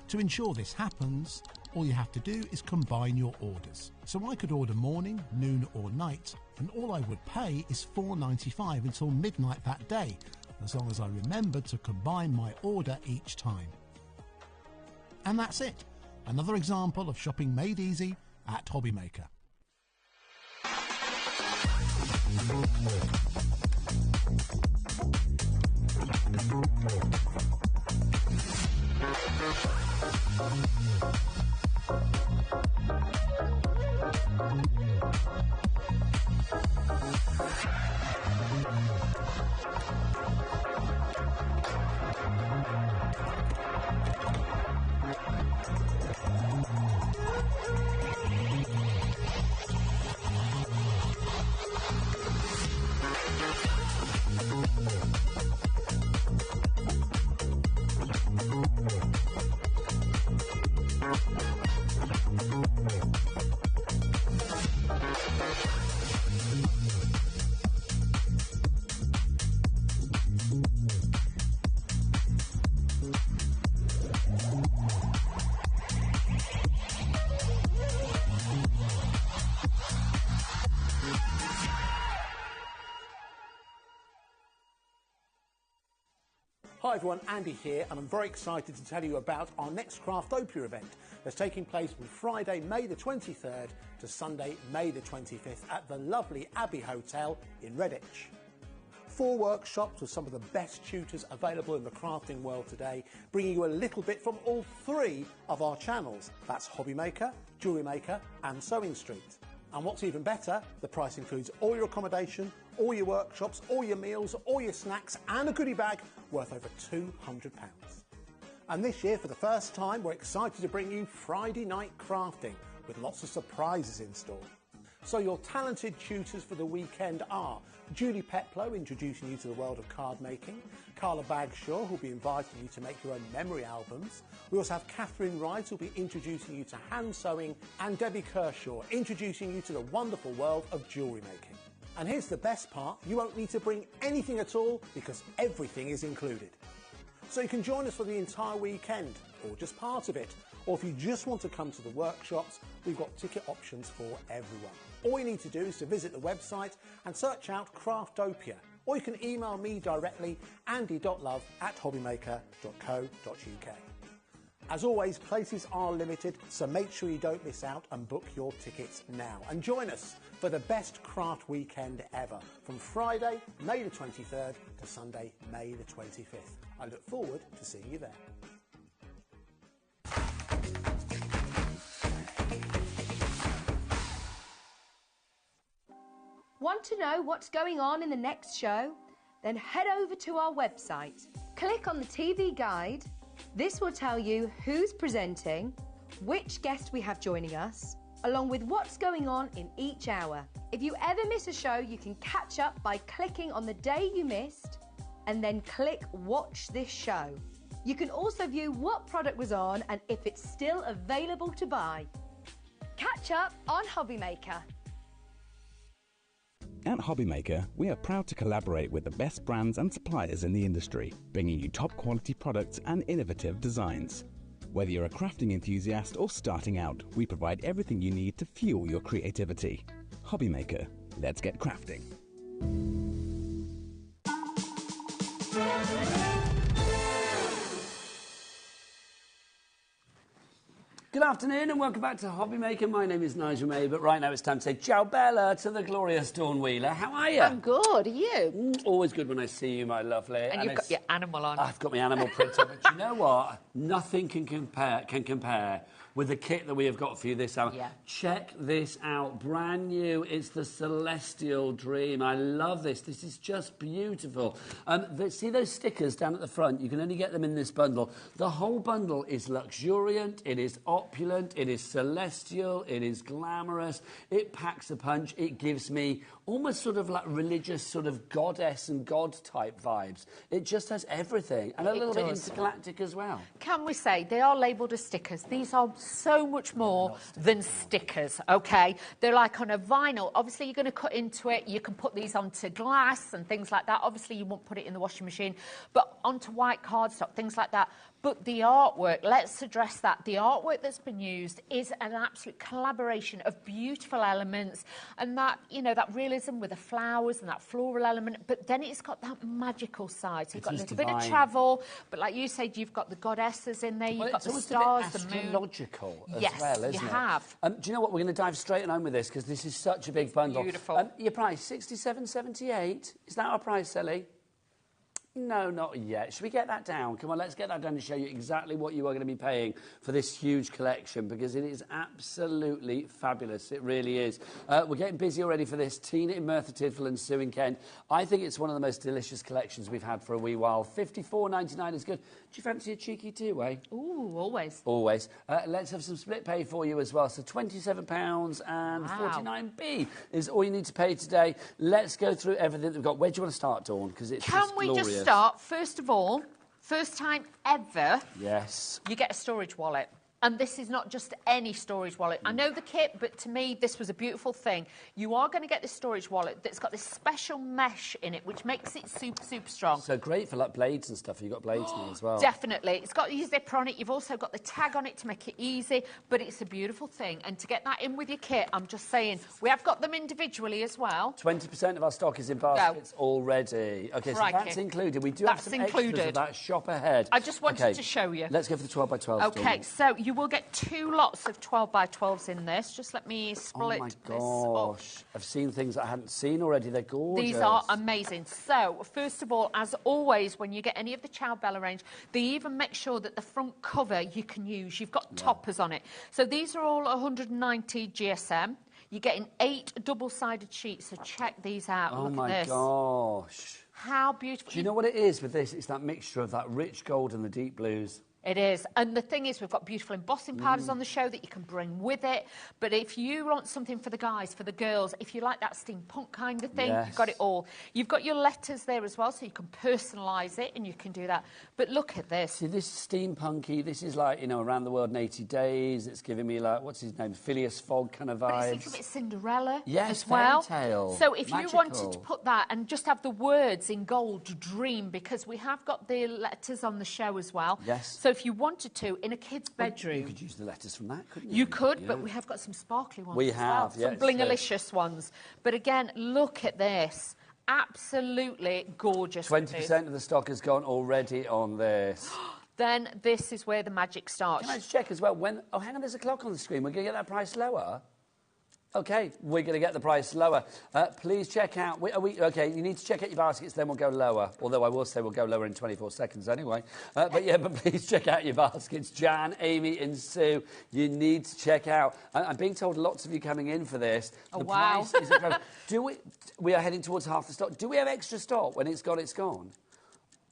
To ensure this happens, all you have to do is combine your orders. So I could order morning, noon or night, and all I would pay is $4.95 until midnight that day, as long as I remember to combine my order each time. And that's it. Another example of shopping made easy at HobbyMaker. Hi everyone, Andy here, and I'm very excited to tell you about our next Craftopia event that's taking place from Friday, May the 23rd to Sunday, May the 25th at the lovely Abbey Hotel in Redditch. 4 workshops with some of the best tutors available in the crafting world today, bringing you a little bit from all 3 of our channels. That's HobbyMaker, Jewellery Maker and Sewing Street. And what's even better, the price includes all your accommodation, all your workshops, all your meals, all your snacks and a goodie bag worth over £200. And this year, for the first time, we're excited to bring you Friday night crafting with lots of surprises in store. So your talented tutors for the weekend are Julie Peplow, introducing you to the world of card making, Carla Bagshaw, who'll be inviting you to make your own memory albums. We also have Catherine Wright, who'll be introducing you to hand sewing, and Debbie Kershaw, introducing you to the wonderful world of jewellery making. And here's the best part, you won't need to bring anything at all because everything is included. So you can join us for the entire weekend, or just part of it. Or if you just want to come to the workshops, we've got ticket options for everyone. All you need to do is to visit the website and search out Craftopia. Or you can email me directly, andy.love@hobbymaker.co.uk. As always, places are limited, so make sure you don't miss out and book your tickets now. And join us for the best craft weekend ever, from Friday, May the 23rd to Sunday, May the 25th. I look forward to seeing you there. Want to know what's going on in the next show? Then head over to our website. Click on the TV guide. This will tell you who's presenting, which guest we have joining us, along with what's going on in each hour. If you ever miss a show, you can catch up by clicking on the day you missed and then click Watch This Show. You can also view what product was on and if it's still available to buy. Catch up on HobbyMaker. At HobbyMaker, we are proud to collaborate with the best brands and suppliers in the industry, bringing you top quality products and innovative designs. Whether you're a crafting enthusiast or starting out, we provide everything you need to fuel your creativity. HobbyMaker, let's get crafting. Good afternoon and welcome back to HobbyMaker. My name is Nigel May, but right now it's time to say ciao Bella to the glorious Dawn Wheeler. How are you? I'm good. Are you? Always good when I see you, my lovely. And you've got your animal on. I've got my animal print on, but you know what? Nothing can compare with the kit that we have got for you this hour. Yeah. Check this out. Brand new. It's the Celestial Dream. I love this. This is just beautiful. See those stickers down at the front? You can only get them in this bundle. The whole bundle is luxuriant. It is opulent. It is celestial. It is glamorous. It packs a punch. It gives me almost sort of like religious sort of goddess and god type vibes. It just has everything. And a little bit intergalactic as well. Can we say they are labelled as stickers? These are so much more than stickers, OK? They're like on a vinyl. Obviously, you're going to cut into it. You can put these onto glass and things like that. Obviously, you won't put it in the washing machine, but onto white cardstock, things like that. But the artwork, let's address that. The artwork that's been used is an absolute collaboration of beautiful elements and that, you know, that realism with the flowers and that floral element, but then it's got that magical side. So you've got a little bit of travel, but like you said, you've got the goddesses in there, you've got the stars, the moon. Astrological as yes, well, isn't it? You have. Do you know what? We're going to dive straight on with this because this is such a big bundle. Beautiful. Your price, $67.78. Is that our price, Sally? No, not yet. Should we get that down? Come on, let's get that down to show you exactly what you are going to be paying for this huge collection because it is absolutely fabulous. It really is. We're getting busy already for this. Tina in Merthyr Tydfil and Sue in Kent. I think it's one of the most delicious collections we've had for a wee while. $54.99 is good. Do you fancy a cheeky two-way? Ooh, always. Always. Let's have some split pay for you as well. So £27.49 is all you need to pay today. Let's go through everything that we've got. Where do you want to start, Dawn? Because it's just glorious. Start, first of all, first time ever. Yes. You get a storage wallet. And this is not just any storage wallet. I know the kit, but to me, this was a beautiful thing. You are going to get this storage wallet that's got this special mesh in it, which makes it super, super strong. So great for like blades and stuff. You've got blades in it as well. Definitely. It's got your zipper on it. You've also got the tag on it to make it easy, but it's a beautiful thing. And to get that in with your kit, I'm just saying, we have got them individually as well. 20% of our stock is in baskets already. OK, so that's included. We do have some extras of that shop ahead. I just wanted to show you. Let's go for the 12 by 12. OK, so you will get 2 lots of 12 by 12s in this. Just let me split this up. Oh, my gosh. I've seen things that I hadn't seen already. They're gorgeous. These are amazing. So, first of all, as always, when you get any of the Ciao Bella range, they even make sure that the front cover you can use. You've got toppers on it. So these are all 190 GSM. You're getting 8 double-sided sheets, so check these out. Oh, Look at this. Gosh. How beautiful. Do you know what it is with this? It's that mixture of that rich gold and the deep blues. It is. And the thing is, we've got beautiful embossing powders on the show that you can bring with it. But if you want something for the guys, for the girls, if you like that steampunk kind of thing, you've got it all. You've got your letters there as well, so you can personalise it and you can do that. But look at this. See, this is steampunky. This is like, you know, Around the World in 80 Days. It's giving me like, what's his name? Phileas Fogg kind of vibes. But it's a little bit Cinderella as well. Fairy tale. So if Magical. you wanted to put that and just have the words in gold, dream, because we have got the letters on the show as well. Yes. So if you wanted to, in a kid's bedroom. You could use the letters from that, couldn't you? You could, but we have got some sparkly ones. We as have, well. Some blingalicious ones. But again, look at this. Absolutely gorgeous. 20% of the stock has gone already on this. Then this is where the magic starts. Can I just check as well? When? Oh, hang on, there's a clock on the screen. We're going to get that price lower. OK, we're going to get the price lower. Please check out... OK, you need to check out your baskets, then we'll go lower. Although I will say we'll go lower in 24 seconds anyway. But please check out your baskets. Jan, Amy and Sue, you need to check out. I'm being told lots of you coming in for this. Oh, the wow. price is incredible. We are heading towards half the stock. Do we have extra stock? When it's gone, it's gone.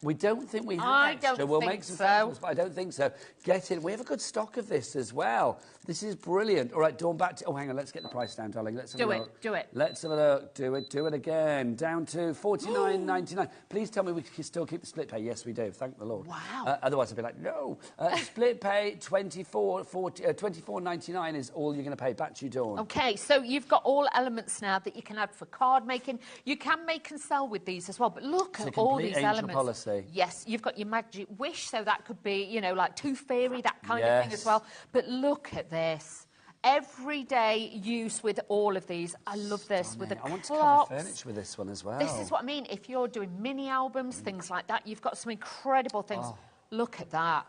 We don't think we have extra. We'll make some phone calls, but I don't think so. Get in. We have a good stock of this as well. This is brilliant. All right, Dawn, back to... Oh, hang on. Let's get the price down, darling. Let's have a look. Do it. Let's have a look. Do it again. Down to $49.99. Please tell me we can still keep the split pay. Yes, we do. Thank the Lord. Wow. Otherwise, I'd be like, no. Split pay, $24.99 is all you're going to pay. Back to you, Dawn. OK, so you've got all elements now that you can add for card making. You can make and sell with these as well. But look at all these elements. Policy. Yes, you've got your magic wish, so that could be, you know, like Tooth Fairy, that kind of thing as well. But look at this. Everyday use with all of these. I love this. With the I want to clocks. cover furniture with this one as well. This is what I mean. If you're doing mini albums, things like that, you've got some incredible things. Look at that.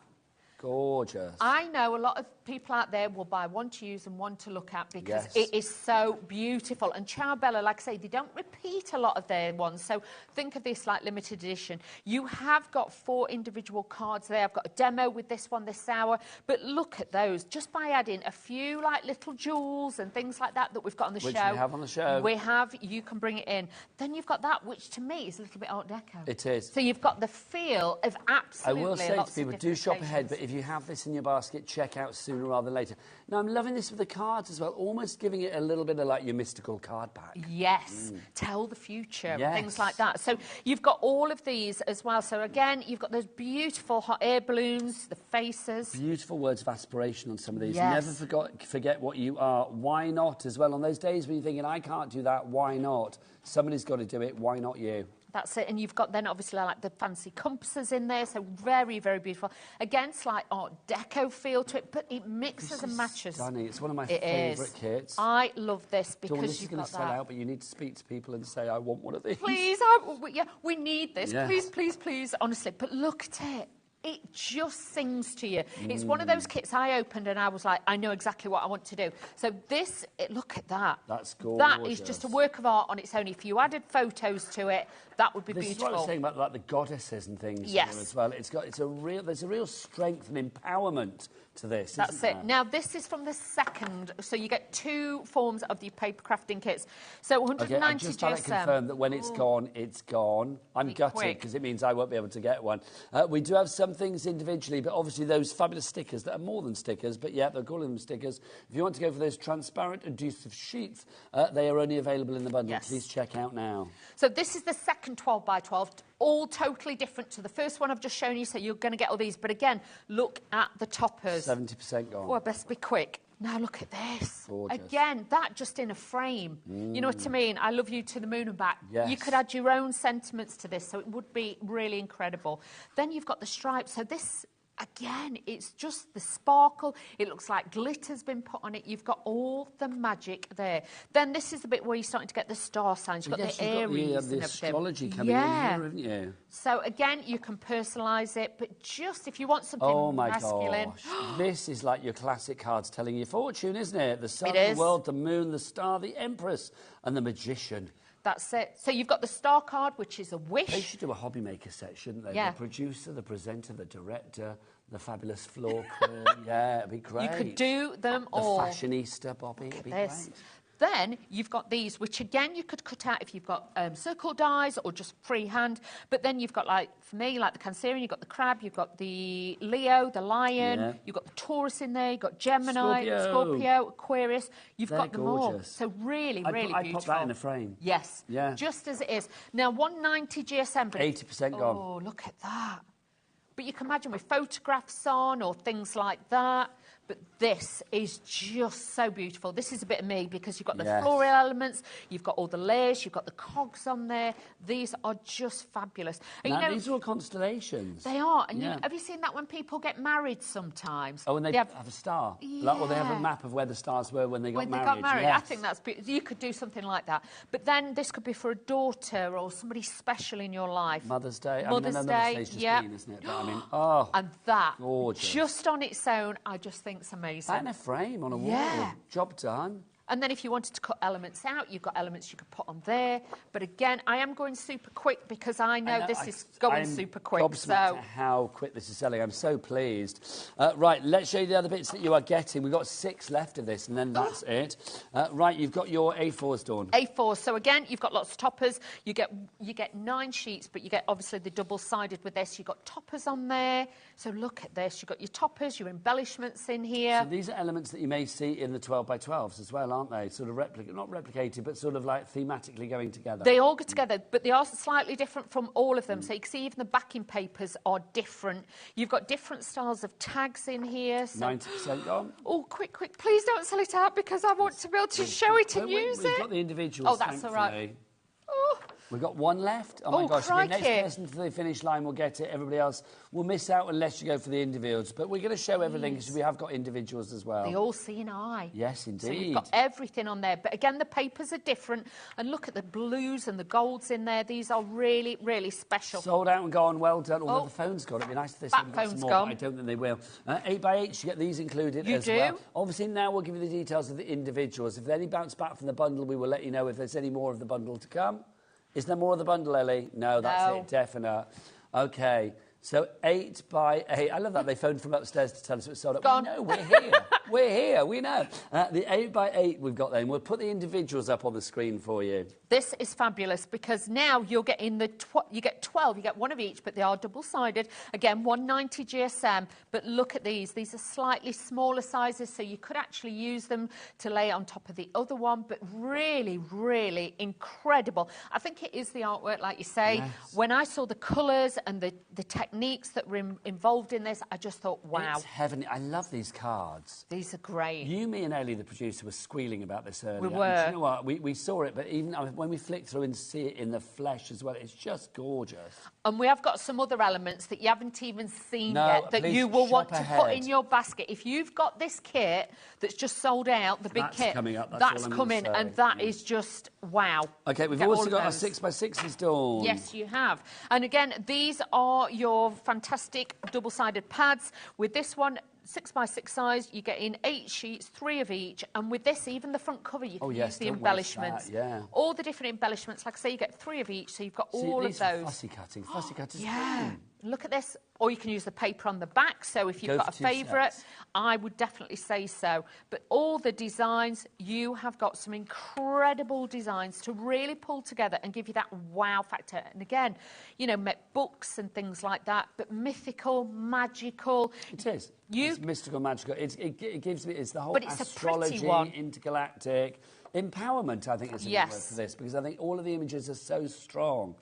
Gorgeous. I know a lot of people out there will buy one to use and one to look at because it is so beautiful. And Ciao Bella, like I say, they don't repeat a lot of their ones. So think of this like limited edition. You have got 4 individual cards there. I've got a demo with this one this hour. But look at those. Just by adding a few like little jewels and things like that we've got on the show. Which we have on the show. We have. You can bring it in. Then you've got that, which to me is a little bit Art Deco. It is. So you've got the feel of absolutely I will say lots to people, of do shop occasions. ahead, but if you have this in your basket, check out sooner rather than later. Now, I'm loving this with the cards as well, almost giving it a little bit of like your mystical card pack. Yes, tell the future, things like that. So you've got all of these as well. So again, you've got those beautiful hot air balloons, the faces. Beautiful words of aspiration on some of these. Yes. Never forget what you are. Why not as well? On those days when you're thinking, I can't do that, why not? Somebody's got to do it, why not you? That's it. And you've got then obviously like the fancy compasses in there. So very, very beautiful. Again, slight Art Deco feel to it, but it mixes and matches. Stunning. It's one of my favourite kits. I love this because Dawn, this you've is going got to sell out, but you need to speak to people and say, I want one of these. Please, we need this. Yes. Please, please, please, honestly. But look at it. It just sings to you. It's one of those kits I opened and I was like, I know exactly what I want to do. So this, look at that. That's gorgeous. That is just a work of art on its own. If you added photos to it, that would be beautiful. This is what I was saying about like the goddesses and things here as well. There's a real strength and empowerment to this. That's it. Now this is from the second, so you get 2 forms of the paper crafting kits. So 190 I just had it confirmed that when it's gone, it's gone. I'm gutted because it means I won't be able to get one. We do have some things individually, but obviously those fabulous stickers that are more than stickers, but yeah, they're calling them stickers. If you want to go for those transparent adhesive sheets, they are only available in the bundle. Please check out now. So this is the second 12 by 12. all totally different to the first one I've just shown you, so you're going to get all these. But again, look at the toppers. 70% gone. Oh, I best be quick. Now look at this. Gorgeous. Again, that just in a frame. You know what I mean? I love you to the moon and back. Yes. You could add your own sentiments to this, so it would be really incredible. Then you've got the stripes. So this, again, it's just the sparkle. It looks like glitter's been put on it. You've got all the magic there. Then this is the bit where you're starting to get the star signs. You've got the Aries the and everything. astrology coming in here, haven't you? So again, you can personalise it, but just if you want something masculine. Gosh. This is like your classic cards telling your fortune, isn't it? The sun, It the is. world, the moon, the star, the empress, and the magician. That's it. So you've got the star card, which is a wish. They should do a HobbyMaker set, shouldn't they? Yeah. The producer, the presenter, the director, the fabulous floor queen. Yeah, it'd be great. You could do them all. The fashionista, Bobby, it'd be This. great. Then you've got these, which again you could cut out if you've got circle dies or just freehand. But then you've got, like, for me, like the Cancerian, you've got the crab, you've got the Leo, the lion, you've got the Taurus in there, you've got Gemini, Scorpio, Aquarius. You've They're got them gorgeous. all. So really, really I'd beautiful. pop that in a frame. Yes. Yeah. Just as it is. Now, 190 GSM. But 80% gone. Oh, look at that. But you can imagine with photographs on or things like that. But this is just so beautiful. This is a bit of me because you've got the floral elements, you've got all the layers, you've got the cogs on there. These are just fabulous. And Now, you know, these are all constellations. they are. And have you seen that when people get married sometimes? Oh, and they have a star. Like, or they have a Yeah. map of where the stars were when they got When married. they got married, Yes. I think that's beautiful. You could do something like that. But then this could be for a daughter or somebody special in your life. Mother's Day. Mother's Mother's Day, Day's just yeah. been, isn't it? But I mean, oh, And that, gorgeous. just on its own, I just think it's amazing. That in a frame on a wall. Yeah. Job done. And then if you wanted to cut elements out, you've got elements you could put on there. But again, I am going super quick because I know this is going I'm super quick. gobsmacked So at how quick this is selling. I'm so pleased. Right, let's show you the other bits that you are getting. We've got 6 left of this, and then that's it. Right, you've got your A4s done. A4. So again, you've got lots of toppers. You get 9 sheets, but you get obviously the double-sided with this. You've got toppers on there. So look at this. You've got your toppers, your embellishments in here. So these are elements that you may see in the 12 by 12s as well, aren't they? Sort of not replicated, but sort of like thematically going together. They all go together, but they are slightly different from all of them. So you can see even the backing papers are different. You've got different styles of tags in here. So 90% gone. Oh, quick. Please don't sell it out because I want to be able to show it and use it. We've got the individuals, Oh, that's all right. thankfully. Oh. We've got 1 left. Oh, my Oh, gosh. crikey. The next person to the finish line will get it. Everybody else will miss out unless you go for the individuals. But we're going to show everything because we have got individuals as well. They all see an eye. Yes, indeed. So you've got everything on there. But again, the papers are different. And look at the blues and the golds in there. These are really, really special. Sold out and gone. Well done. Although Oh. the phone's gone. It'd be nice if they That said we've got some phone's more, gone. but I don't think they will. 8 by 8, you get these included You as do. well. Obviously, now we'll give you the details of the individuals. If there's any bounce back from the bundle, we will let you know if there's any more of the bundle to come. Is there more of the bundle, Ellie? No, that's No. it, definite. OK, so 8 by 8. I love that they phoned from upstairs to tell us it was sold out. Gone. We know, we're here. We're here, we know. The 8 by 8 we've got then. We'll put the individuals up on the screen for you. This is fabulous because now you're getting you get 12, you get 1 of each, but they are double-sided. Again, 190 GSM, but look at these. These are slightly smaller sizes, so you could actually use them to lay on top of the other one, but really, really incredible. I think it is the artwork, like you say. Yes. When I saw the colours and the techniques that were involved in this, I just thought, wow. It's heavenly. I love these cards. These are great. You, me and Ellie, the producer, were squealing about this earlier. We And were. do you know what? We saw it, but even when we flick through and see it in the flesh as well, it's just gorgeous. And we have got some other elements that you haven't even seen No, yet that please you will shop want to put ahead. in your basket. If you've got this kit that's just sold out, the big That's kit, coming up, that's that's all I'm gonna coming, say. and that is just wow. OK, we've Get all also of got our those. 6 by 6s done. Yes, you have. And again, these are your fantastic double-sided pads. With this one, 6 by 6 size, you get in 8 sheets, 3 of each. And with this, even the front cover, you can use the don't waste embellishments. that, yeah. All the different embellishments. Like I say, you get 3 of each, so you've got See, all of these are those. fussy cutting. Fussy cutters. Yeah. Look at this. Or you can use the paper on the back. So if you've Go got a for 2 favourite, sets. I would definitely say so. But all the designs, you have got some incredible designs to really pull together and give you that wow factor. And again, you know, books and things like that, but mythical, magical. It is. It's mystical, magical. It gives me. It's the whole But it's a pretty astrology, one. intergalactic empowerment. I think is a good word Yes. for this because I think all of the images are so strong.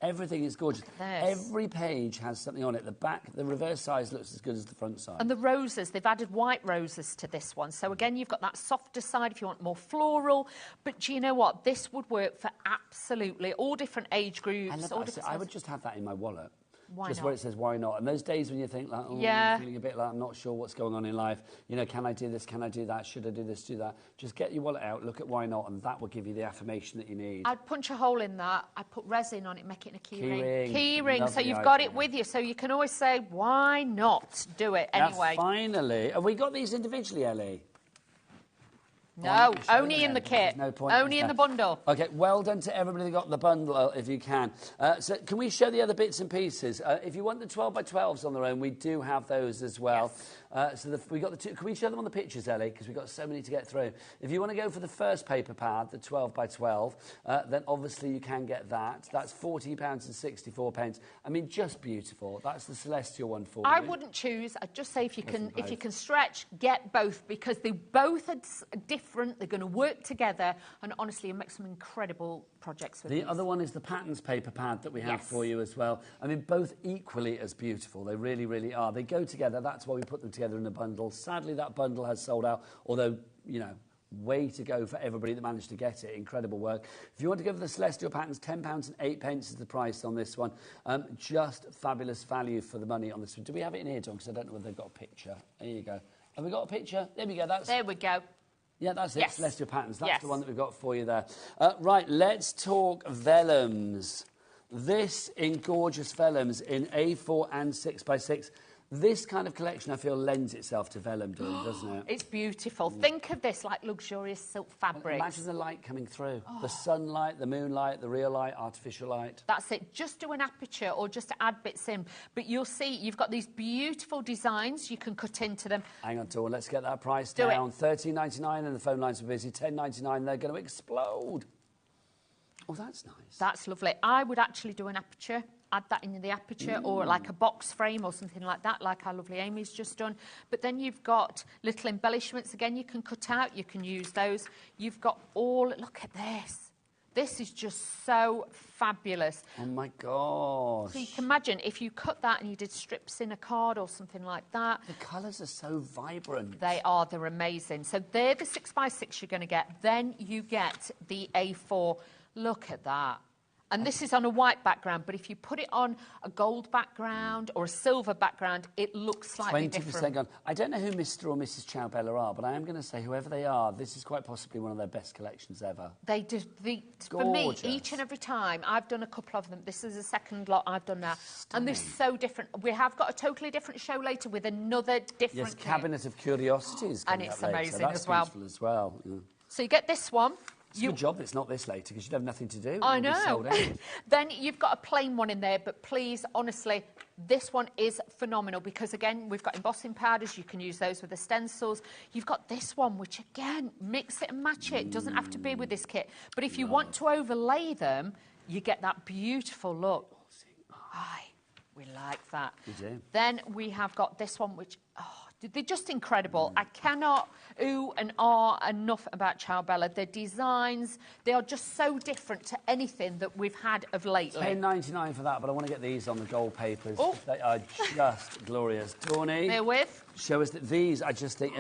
Everything is gorgeous. This. Every page has something on it. The back, the reverse side looks as good as the front side. And the roses, they've added white roses to this one. So again, you've got that softer side if you want more floral. But do you know what? This would work for absolutely all different age groups. I would just have that in my wallet. Why just not? where it says why not. And those days when you think like, oh, Yeah. I'm feeling a bit like I'm not sure what's going on in life. You know, can I do this? Can I do that? Should I do this? Do that? Just get your wallet out, look at why not, and that will give you the affirmation that you need. I'd punch a hole in that. I'd put resin on it, make it a key ring. Key Key ring. So ring. you've Lovely got idea. it with you. So you can always say, why not do it anyway? Now, finally, have we got these individually, Ellie? No, only in the kit. No point Only in the bundle. Okay, well done to everybody that got the bundle, if you can. So can we show the other bits and pieces? If you want the 12 by 12s on their own, we do have those as well. Yes. We got the two. Can we show them on the pictures, Ellie? Because we've got so many to get through. If you want to go for the first paper pad, the 12 by 12, then obviously you can get that. That's £40.64. I mean, just beautiful. That's the Celestial one for you. I wouldn't choose. I'd just say if you can stretch, get both, because they both are different. They're going to work together, and honestly, you make some incredible projects with The these. other one is the Patterns paper pad that we have for you as well. I mean, both equally as beautiful. They really, really are. They go together. That's why we put them together in a bundle. Sadly, that bundle has sold out, although, you know, way to go for everybody that managed to get it. Incredible work. If you want to go for the Celestial Patterns, £10.08 is the price on this one. Just fabulous value for the money on this one. Do we have it in here, John? Because I don't know whether they've got a picture. There you go. Have we got a picture? There we go. There we go. Yeah, that's it, Yes. Celestial Patterns. That's Yes. the one that we've got for you there. Right, let's talk vellums. This in gorgeous vellums in A4 and 6x6. This kind of collection, I feel, lends itself to vellum doing, doesn't it? It's beautiful. Think of this like luxurious silk fabrics. Imagine the light coming through. The sunlight, the moonlight, the real light, artificial light. That's it. Just do an aperture or just to add bits in. But you'll see you've got these beautiful designs. You can cut into them. Hang on, Dawn, let's get that price Do it. down. $13.99 and the phone lines are busy. $10.99, they're going to explode. Oh, that's nice. That's lovely. I would actually do an aperture. Add that in the aperture or like a box frame or something like that, like our lovely Amy's just done. But then you've got little embellishments. Again, you can cut out. You can use those. You've got all... Look at this. This is just so fabulous. Oh, my gosh. So you can imagine if you cut that and you did strips in a card or something like that. The colours are so vibrant. They are. They're amazing. So they're the 6x6 you're going to get. Then you get the A4. Look at that. And this is on a white background, but if you put it on a gold background or a silver background, it looks slightly 20% different. gone. I don't know who Mr. or Mrs. Ciaobella are, but I am going to say, whoever they are, this is quite possibly one of their best collections ever. They do. For me, each and every time, I've done a couple of them. This is the second lot I've done now. And they're so different. We have got a totally different show later with another different... Yes, Cabinet of Curiosities. And it's amazing as well. That's beautiful as well. Yeah. So you get this one. It's a good job it's not this later, because you'd have nothing to do. I It'd be know. sold out. Then you've got a plain one in there, but please, honestly, this one is phenomenal because, again, we've got embossing powders. You can use those with the stencils. You've got this one, which, again, mix it and match it. It doesn't have to be with this kit. But if you want to overlay them, you get that beautiful look. Aye, we like that. We do. Then we have got this one, which... they're just incredible. I cannot ooh and ah enough about Ciaobella. Their designs, they are just so different to anything that we've had of lately. $10.99 for that, but I want to get these on the gold papers. Oh. They are just glorious. Tawny, They're with? show us that these, I just think,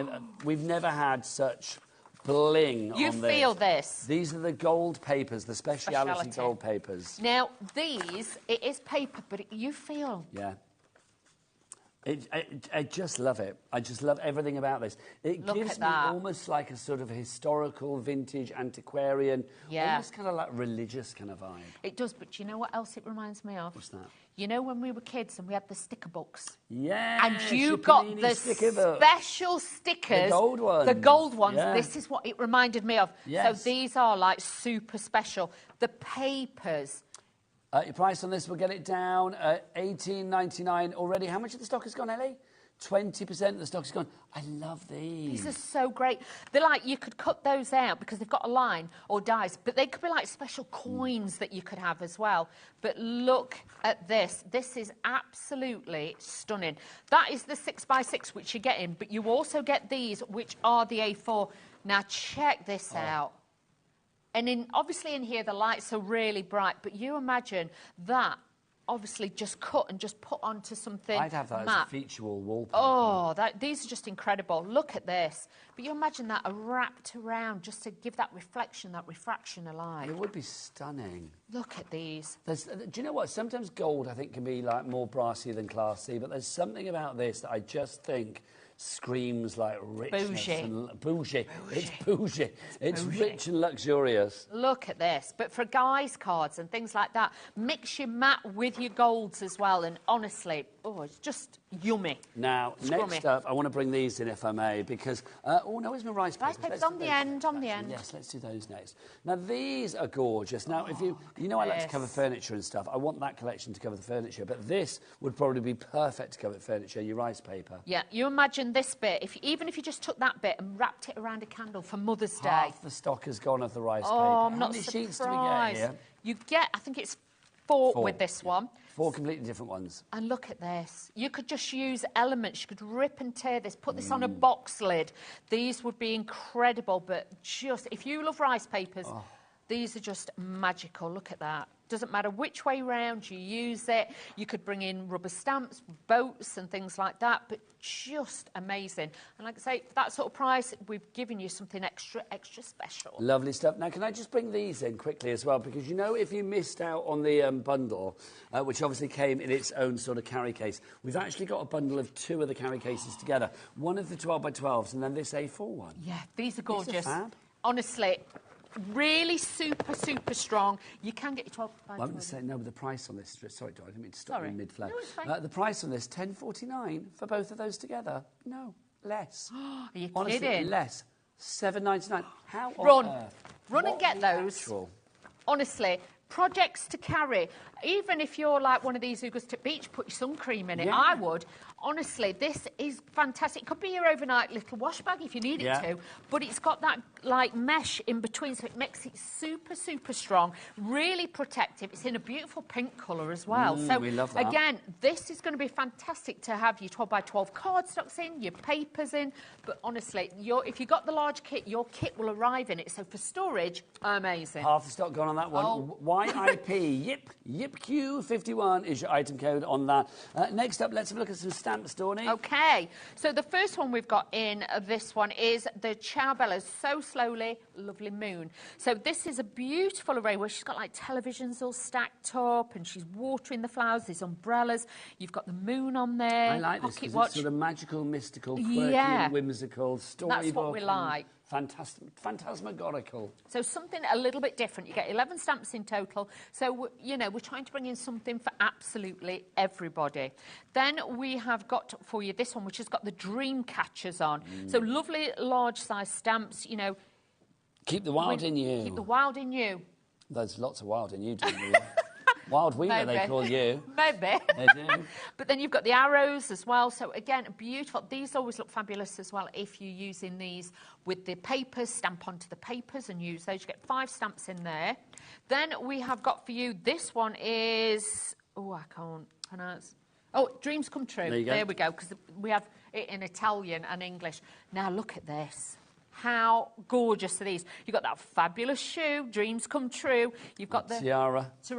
we've never had such bling You on this. feel this. These are the gold papers, the speciality Speciality. gold papers. Now, these, it is paper, but you feel... Yeah. I just love it. I just love everything about this. It Look gives at me that. almost like a sort of historical, vintage, antiquarian, almost kind of like religious kind of vibe. It does, but you know what else it reminds me of? What's that? You know when we were kids and we had the sticker books? Yeah. And you got the special stickers. The gold ones. The gold ones. Yeah. This is what it reminded me of. Yes. So these are like super special. The papers. Your price on this, we'll get it down $18.99 already. How much of the stock has gone, Ellie? 20% of the stock has gone. I love these. These are so great. They're like, you could cut those out because they've got a line or dies, but they could be like special coins that you could have as well. But look at this. This is absolutely stunning. That is the 6x6 which you're getting, but you also get these, which are the A4. Now, check this out. And obviously in here, the lights are really bright, but you imagine that obviously just cut and just put onto something I'd have that matte. as a feature wall wallpaper. Oh, these are just incredible. Look at this. But you imagine that wrapped around just to give that reflection, that refraction alive. It would be stunning. Look at these. Do you know what? Sometimes gold, I think, can be like more brassy than classy, but there's something about this that I just think screams like richness. Bougie. It's bougie. It's rich and luxurious. Look at this. But for guys' cards and things like that, mix your matte with your golds as well. And honestly, oh, it's just yummy. Now, Scrummy. next up, I want to bring these in, if I may, because... oh, no, where's my rice papers? Rice papers Let's on do the those end, next, on the actually. end. Yes, let's do those next. Now, these are gorgeous. Now, if you know I like to cover furniture and stuff, I want that collection to cover the furniture, but this would probably be perfect to cover furniture, your rice paper. Yeah, you imagine this bit, even if you just took that bit and wrapped it around a candle for Mother's Day. Half the stock has gone of the rice paper. Oh, I'm How not many surprised. sheets do we get here? You get, I think it's four Four. with this one. 4 completely different ones. And look at this. You could just use elements. You could rip and tear this, put this on a box lid. These would be incredible, but just, if you love rice papers, these are just magical. Look at that. Doesn't matter which way round you use it. You could bring in rubber stamps, boats and things like that, but just amazing. And like I say, for that sort of price, we've given you something extra special. Lovely stuff. Now, can I just bring these in quickly as well? Because, you know, if you missed out on the bundle, which obviously came in its own sort of carry case, we've actually got a bundle of 2 of the carry cases together. One of the 12 by 12s and then this A4 one. Yeah, these are gorgeous. These are fab. Honestly, really super strong. You can get your 12 by 12. Well, I'm going to say no, but the price on this... Sorry, Dor, I didn't mean to stop you in mid-flow. No, it's fine. The price on this, $10.49 for both of those together. No, less. Are you Honestly, kidding? less. $7.99. How on Run. earth? Run and What get the those. actual? Honestly, projects to carry. Even if you're like one of these who goes to the beach, put your sun cream in it. Yeah. I would. Honestly, this is fantastic. It could be your overnight little wash bag if you need it to, but it's got that like mesh in between, so it makes it super strong, really protective. It's in a beautiful pink colour as well. So we love that. again, this is going to be fantastic to have your 12 by 12 cardstocks in, your papers in. But honestly, if you got the large kit, your kit will arrive in it. So for storage, amazing. Half the stock gone on that one. Oh. YIP, YIPQ51 is your item code on that. Next up, let's have a look at some stamps, Storny. Okay, so the first one we've got in this one is the Ciao Bella's So Slowly, Lovely Moon. So this is a beautiful array where she's got like televisions all stacked up and she's watering the flowers, there's umbrellas, you've got the moon on there. I like this pocket because watch. it's sort of magical, mystical, quirky Yeah. and whimsical, storybook. That's what we like. Phantasmagorical. So something a little bit different. You get 11 stamps in total. So, you know, we're trying to bring in something for absolutely everybody. Then we have got for you this one, which has got the dream catchers on. So lovely large size stamps, you know. Keep the wild in you. Keep the wild in you. There's lots of wild in you, don't you? Wild Weaver, they call you. Maybe. They do. But then you've got the arrows as well. So, again, beautiful. These always look fabulous as well if you're using these with the papers. Stamp onto the papers and use those. You get 5 stamps in there. Then we have got for you, this one is... Oh, I can't pronounce... Oh, Dreams Come True. There you go. There we go, because we have it in Italian and English. Now, look at this. How gorgeous are these? You've got that fabulous shoe, Dreams Come True. You've got the... Tiara in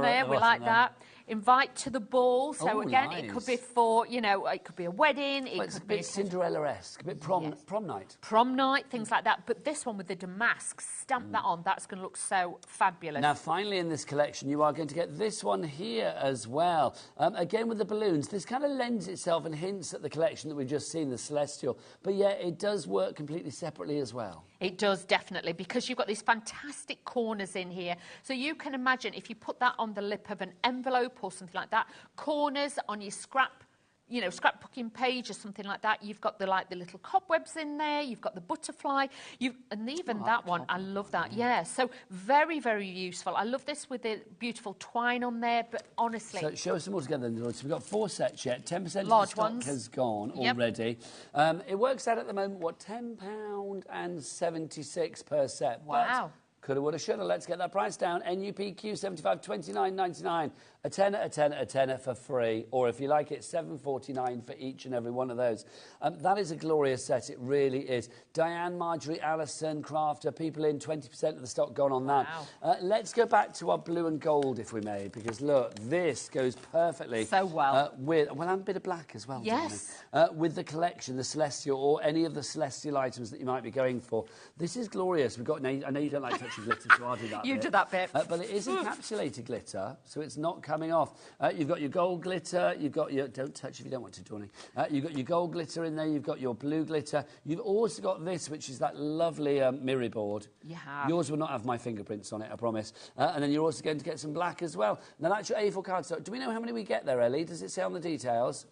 there, we like that. Invite to the ball. So again, nice. it could be for, you know, it could be a wedding. It's a bit Cinderella-esque, a bit prom night. Prom night, things like that. But this one with the damask, stamp that on. That's going to look so fabulous. Now, finally in this collection, you are going to get this one here as well. Again, with the balloons, this kind of lends itself and hints at the collection that we've just seen, the Celestial. But yeah, it does work completely separately as well. It does, definitely, because you've got these fantastic corners in here. So you can imagine if you put that on the lip of an envelope or something like that, corners on your scrapbooking page or something like that. You've got the little cobwebs in there. You've got the butterfly. And even that one, I love that. Yeah, so very, very useful. I love this with the beautiful twine on there, but honestly... So show us them all together. So we've got 4 sets yet. 10% of the large stock ones has gone already. It works out at the moment, what, £10.76 per set. Wow. But coulda, woulda, shoulda. Let's get that price down. NUPQ 75 29.99. A tenner, a tenner, a tenner for free, or if you like it, $7.49 for each and every one of those. That is a glorious set, it really is. Diane, Marjorie, Alison, Crafter, people in, 20% of the stock gone on that. Wow. Let's go back to our blue and gold, if we may, because look, this goes perfectly. So well. With, and a bit of black as well. Yes. With the collection, the Celestial, or any of the Celestial items that you might be going for. This is glorious. We've got, I know you don't like touching glitter, so I'll do that You bit. do that bit. But it is encapsulated glitter, so it's not coming off. You've got your gold glitter, you've got your... Don't touch if you don't want to, Dawney. You've got your gold glitter in there, you've got your blue glitter. You've also got this, which is that lovely mirror board. You have. Yours will not have my fingerprints on it, I promise. And then you're also going to get some black as well. Now, that's your A4 cardstock. Do we know how many we get there, Ellie? Does it say on the details?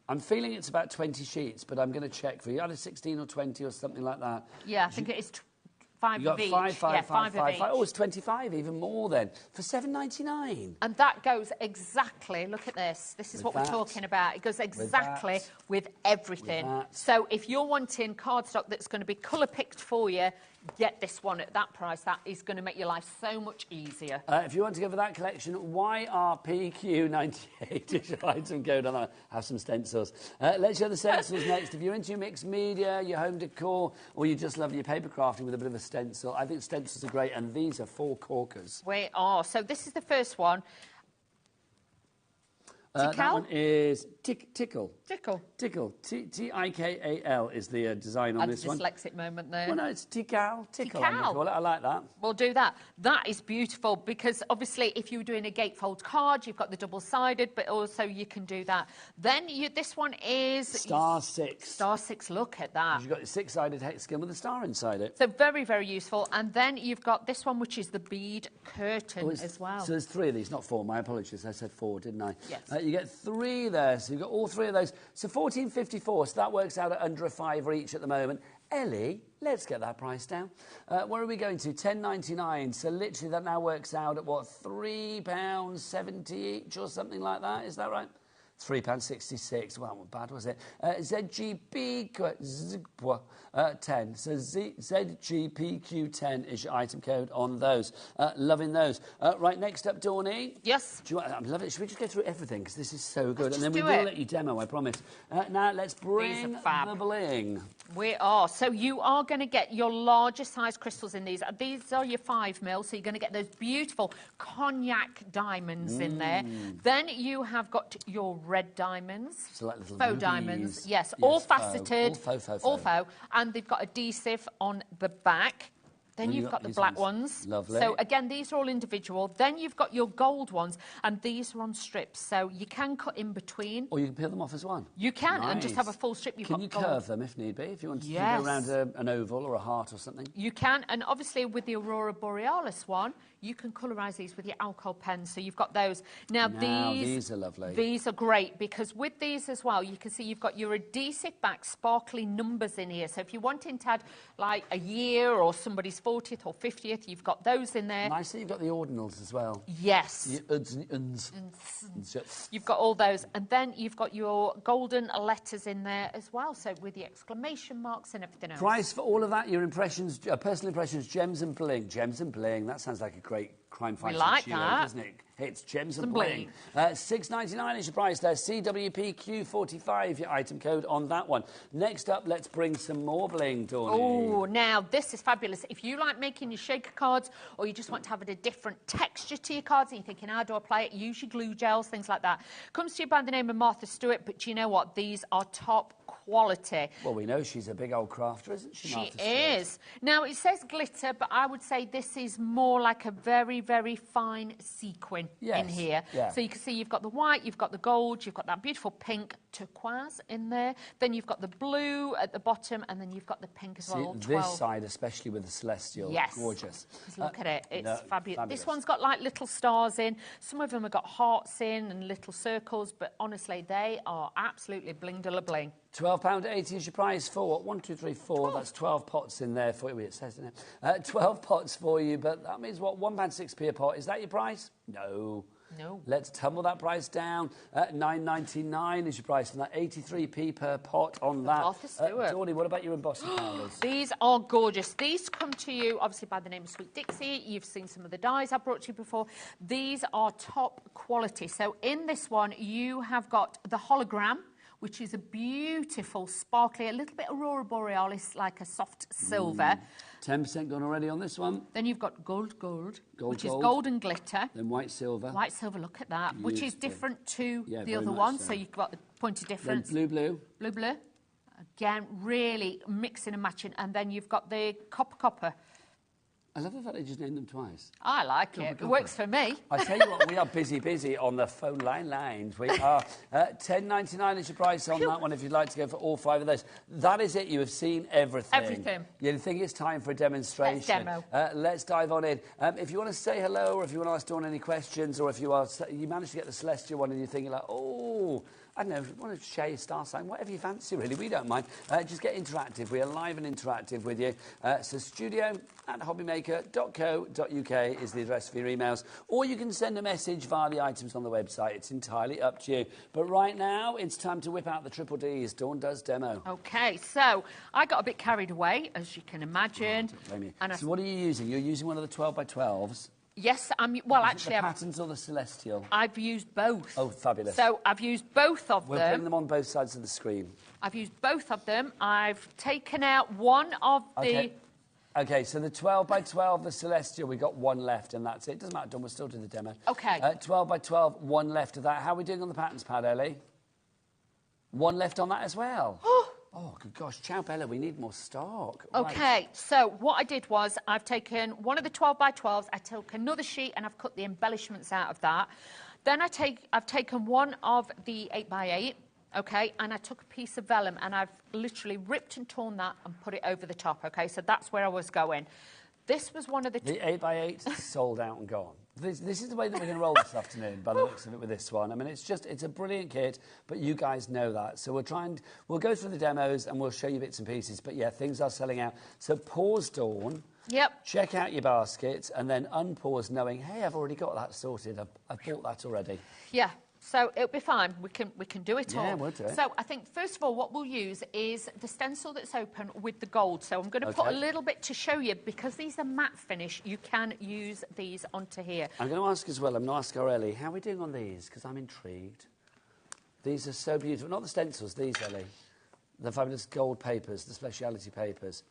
I'm feeling it's about 20 sheets, but I'm going to check for you. Either 16 or 20 or something like that. Yeah, I think it is 5 You of got each. five, of each. Oh, it's 25, even more then, for $7.99. And that goes exactly, look at this. This is With what we're that. talking about. It goes exactly with everything. With that. So if you're wanting cardstock that's going to be colour picked for you, get this one at that price. That is going to make your life so much easier. If you want to go for that collection, YRPQ98 is your item code on that. Have some stencils. Let's show the stencils next. If you're into your mixed media, your home decor, or you just love your paper crafting with a bit of a stencil, I think stencils are great, and these are 4 corkers. We are. So this is the first one. That one is Tickle. Tickle. Tickle. Tikal is the design on this one. Dyslexic moment there. Well, no, it's Tickle. Tickle. I'm gonna call it. I like that. We'll do that. That is beautiful because obviously if you were doing a gatefold card, you've got the double-sided, but also you can do that. Then this one is... Star 6. Star 6, look at that. You've got your 6-sided hexagon with a star inside it. So very, very useful. And then you've got this one, which is the bead curtain as well. So there's 3 of these, not 4. My apologies. I said 4, didn't I? Yes. You get 3 there, so you've got all 3 of those. So $14.54, so that works out at under a £5 each at the moment. Ellie, let's get that price down. Where are we going to? $10.99. So literally that now works out at, what, £3.70 each or something like that? Is that right? £3.66. Well, what bad was it? ZGP 10. So ZGPQ10 is your item code on those. Loving those. Right, next up, Dawney. Yes. I love it. Should we just go through everything? Because this is so good. Let's And then we just will do it. let you demo, I promise. Now, let's bring the bling. We are. So you are going to get your larger size crystals in these. These are your 5mm, so you're going to get those beautiful cognac diamonds in there. Then you have got your red diamonds. So like little faux rubies. Diamonds. Yes, all faceted. All faux. And they've got adhesive on the back. Then you've got the black ones. Lovely. So, again, these are all individual. Then you've got your gold ones, and these are on strips. So you can cut in between. Or you can peel them off as one. You can, and just have a Nice. full strip. You've Can got you gold. curve them if need be, if you want to Yes. go around an oval or a heart or something? You can, and obviously with the Aurora Borealis one, you can colorise these with your alcohol pens, so you've got those. Now these are lovely. These are great, because with these as well, you can see you've got your adhesive back sparkly numbers in here. So if you're wanting to add, like, a year or somebody's 40th or 50th, you've got those in there. Nice that you've got the ordinals as well. Yes. Your uds and uns. You've got all those, and then you've got your golden letters in there as well, so with the exclamation marks and everything else. Price for all of that, your impressions, personal impressions, gems and bling. Gems and bling, that sounds like a great crime fighting like duo, that. doesn't it? It's gems and Some bling. $6.99 is your price there. CWPQ45, your item code on that one. Next up, let's bring some more bling, Dawney. Oh, now this is fabulous. If you like making your shaker cards, or you just want to have a different texture to your cards, and you're thinking, how do I apply it? Use your glue gels, things like that. Comes to you by the name of Martha Stewart, but do you know what? These are top quality. Well, we know she's a big old crafter, isn't she, She Martha Stewart? is. Now, it says glitter, but I would say this is more like a very, very fine sequin in here. Yeah. So you can see you've got the white, you've got the gold, you've got that beautiful pink turquoise in there. Then you've got the blue at the bottom, and then you've got the pink as well. See, all this 12. side, especially with the celestial, Yes. gorgeous. Just look at it. It's no, fabulous. This one's got like little stars in. Some of them have got hearts in and little circles, but honestly, they are absolutely bling de la bling. £12.80 is your price for what? 1, 2, 3, 4. That's 12 pots in there for you. It says, doesn't it? 12 pots for you, but that means what? £1.06p a pot. Is that your price? No. No. Let's tumble that price down. $9.99 is your price on that. 83p per pot on that. Dawney, what about your embossing powders? These are gorgeous. These come to you, obviously, by the name of Sweet Dixie. You've seen some of the dyes I've brought to you before. These are top quality. So in this one, you have got the hologram, which is a beautiful, sparkly, a little bit Aurora Borealis, like a soft silver. 10% gone already on this one. Then you've got gold, which is gold and glitter. Then white silver. White silver, look at that, Beautiful. which is different to the other much one. so. So you've got the point of difference. Then blue. Blue. Again, really mixing and matching. And then you've got the copper. I love the fact they just named them twice. I like it. It works for me. I tell you what, we are busy on the phone lines. We are $10.99 is your price on that one if you'd like to go for all 5 of those. That is it. You have seen everything. Everything. You think it's time for a demonstration? Let's demo. Let's dive on in. If you want to say hello, or if you want to ask Dawn any questions, or if you managed to get the Celestial one and you're thinking like, oh, I don't know, if you want to share your star sign, whatever you fancy, really. We don't mind. Just get interactive. We are live and interactive with you. So studio@hobbymaker.co.uk is the address for your emails. Or you can send a message via the items on the website. It's entirely up to you. But right now, it's time to whip out the triple Ds. Dawn does demo. OK, so I got a bit carried away, as you can imagine. So what are you using? You're using one of the 12 by 12s. Yes, actually, the patterns or the Celestial? I've used both. Oh, fabulous. So I've used both of them. We're putting them on both sides of the screen. I've used both of them. I've taken out one of the... OK, so the 12 by 12, the Celestial, we got one left, and that's it. Doesn't matter, Dawn, we'll still do the demo. OK. 12 by 12, one left of that. How are we doing on the patterns pad, Ellie? One left on that as well. Oh, good gosh, ciao, Bella, we need more stock. OK, right. So what I did was I've taken one of the 12 by 12s, I took another sheet and I've cut the embellishments out of that. Then I've taken one of the 8 by 8, OK, and I took a piece of vellum and I've literally ripped and torn that and put it over the top, OK? So that's where I was going. This was one of the... The 8 by 8 sold out and gone. This is the way that we're going to roll this afternoon, by the looks of it, with this one. I mean, it's a brilliant kit, but you guys know that. So we'll go through the demos and we'll show you bits and pieces. But, yeah, things are selling out. So pause, Dawn. Yep. Check out your basket and then unpause knowing, hey, I've already got that sorted. I've bought that already. Yeah. So it'll be fine. We can do it all. Yeah, we'll do it. So I think, first of all, what we'll use is the stencil that's open with the gold. So I'm going to put a little bit to show you, because these are matte finish, you can use these onto here. I'm going to ask as well, I'm going to ask our Ellie, how are we doing on these? Because I'm intrigued. These are so beautiful. Not the stencils, these, Ellie. The fabulous gold papers, the speciality papers.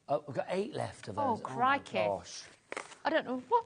Oh, we've got 8 left of those. Oh, crikey. Oh, my gosh. I don't know what...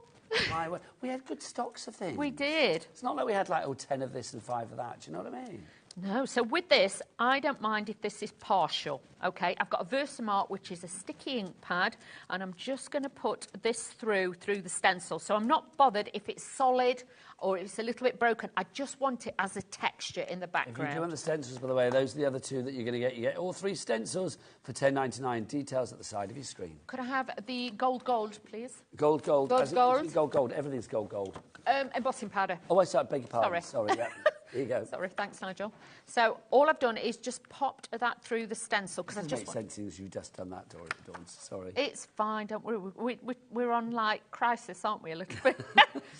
We had good stocks of things. We did. It's not like we had, like, 10 of this and 5 of that. Do you know what I mean? No. So with this, I don't mind if this is partial, OK? I've got a Versamart, which is a sticky ink pad, and I'm just going to put this through the stencil. So I'm not bothered if it's solid or if it's a little bit broken. I just want it as a texture in the background. If you do want the stencils, by the way, those are the other 2 that you're going to get. You get all 3 stencils for $10.99. Details at the side of your screen. Could I have the gold, please? Gold. Gold. Everything's gold. Embossing powder. Oh, I beg your pardon. Sorry, yeah. Here you go. Sorry, thanks, Nigel. So all I've done is just popped that through the stencil, because I've just... It makes sense as you've just done that, Dawn. Sorry. It's fine, don't worry. We're on, like, crisis, aren't we, a little bit?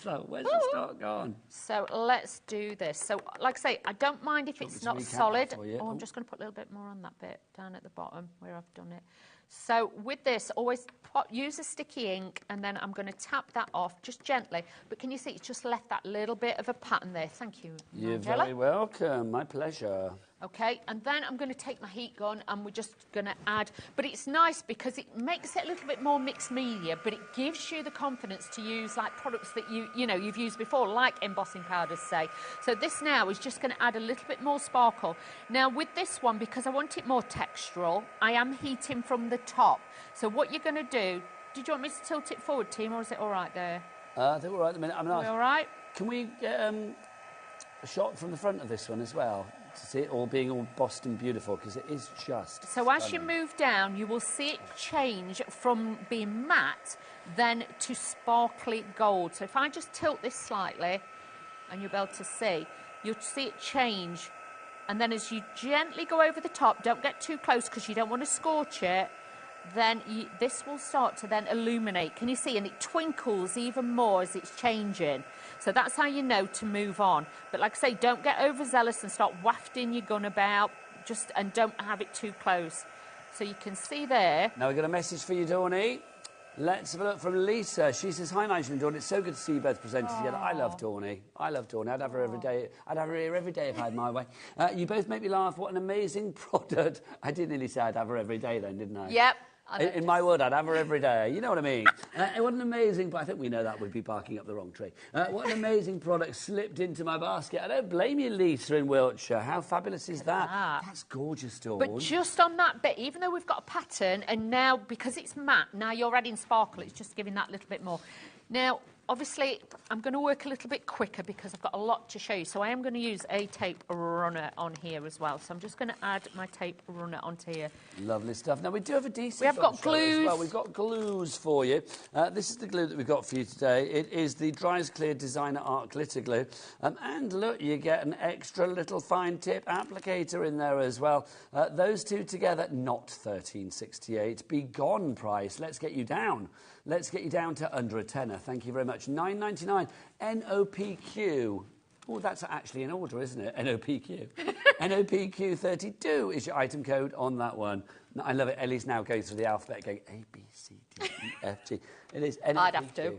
So where's the stock gone? So let's do this. So, like I say, I don't mind if it's not solid. Oh, I'm just going to put a little bit more on that bit down at the bottom where I've done it. So with this, always use a sticky ink, and then I'm going to tap that off just gently. But can you see it's just left that little bit of a pattern there? Thank you, You're Angela. very welcome. My pleasure. OK, and then I'm going to take my heat gun and we're just going to add... But it's nice because it makes it a little bit more mixed media, but it gives you the confidence to use, like, products that you've used before, like embossing powders, say. So this now is just going to add a little bit more sparkle. Now, with this one, because I want it more textural, I am heating from the top. So what you're going to do... Did you want me to tilt it forward, team, or is it all right there? I think we're all right at the minute. Are we all right? Can we get a shot from the front of this one as well? To see it all being all embossed and beautiful, because it is just So stunning. as you move down, you will see it change from being matte then to sparkly gold. So if I just tilt this slightly, and you'll be able to see, you'll see it change. And then as you gently go over the top, don't get too close because you don't want to scorch it, then this will start to then illuminate. Can you see? And it twinkles even more as it's changing. So that's how you know to move on. But like I say, don't get overzealous and start wafting your gun about. And don't have it too close. So you can see there. Now we've got a message for you, Dawny. Let's have a look from Lisa. She says, hi, Nigel and Dawn. It's so good to see you both presented together. I love Dawny. I love Dawny. I'd have her every day. I'd have her here every day if I had my way. You both make me laugh. What an amazing product. I did nearly say I'd have her every day then, didn't I? Yep. In my word, I'd have her every day. You know what I mean? What an amazing... But I think we know that would be barking up the wrong tree. What an amazing product slipped into my basket. I don't blame you, Lisa, in Wiltshire. How fabulous is that? That's gorgeous, Dawn. But just on that bit, even though we've got a pattern, and now, because it's matte, now you're adding sparkle, it's just giving that little bit more. Now, obviously, I'm going to work a little bit quicker because I've got a lot to show you. So I am going to use a tape runner on here as well. So I'm just going to add my tape runner onto here. Lovely stuff. Now, we do have a decent... We have got glues. As well. We've got glues for you. This is the glue that we've got for you today. It is the Dries Clear Designer Art Glitter Glue. And look, you get an extra little fine tip applicator in there as well. Those two together, not $13.68. Be gone price. Let's get you down. Let's get you down to under a tenner. Thank you very much. $9.99. NOPQ. Oh, that's actually in order, isn't it? NOPQ. NOPQ 32 is your item code on that one. I love it. Ellie's now going through the alphabet going A, B, C, D, E, F, G. It is NOPQ. I'd have to.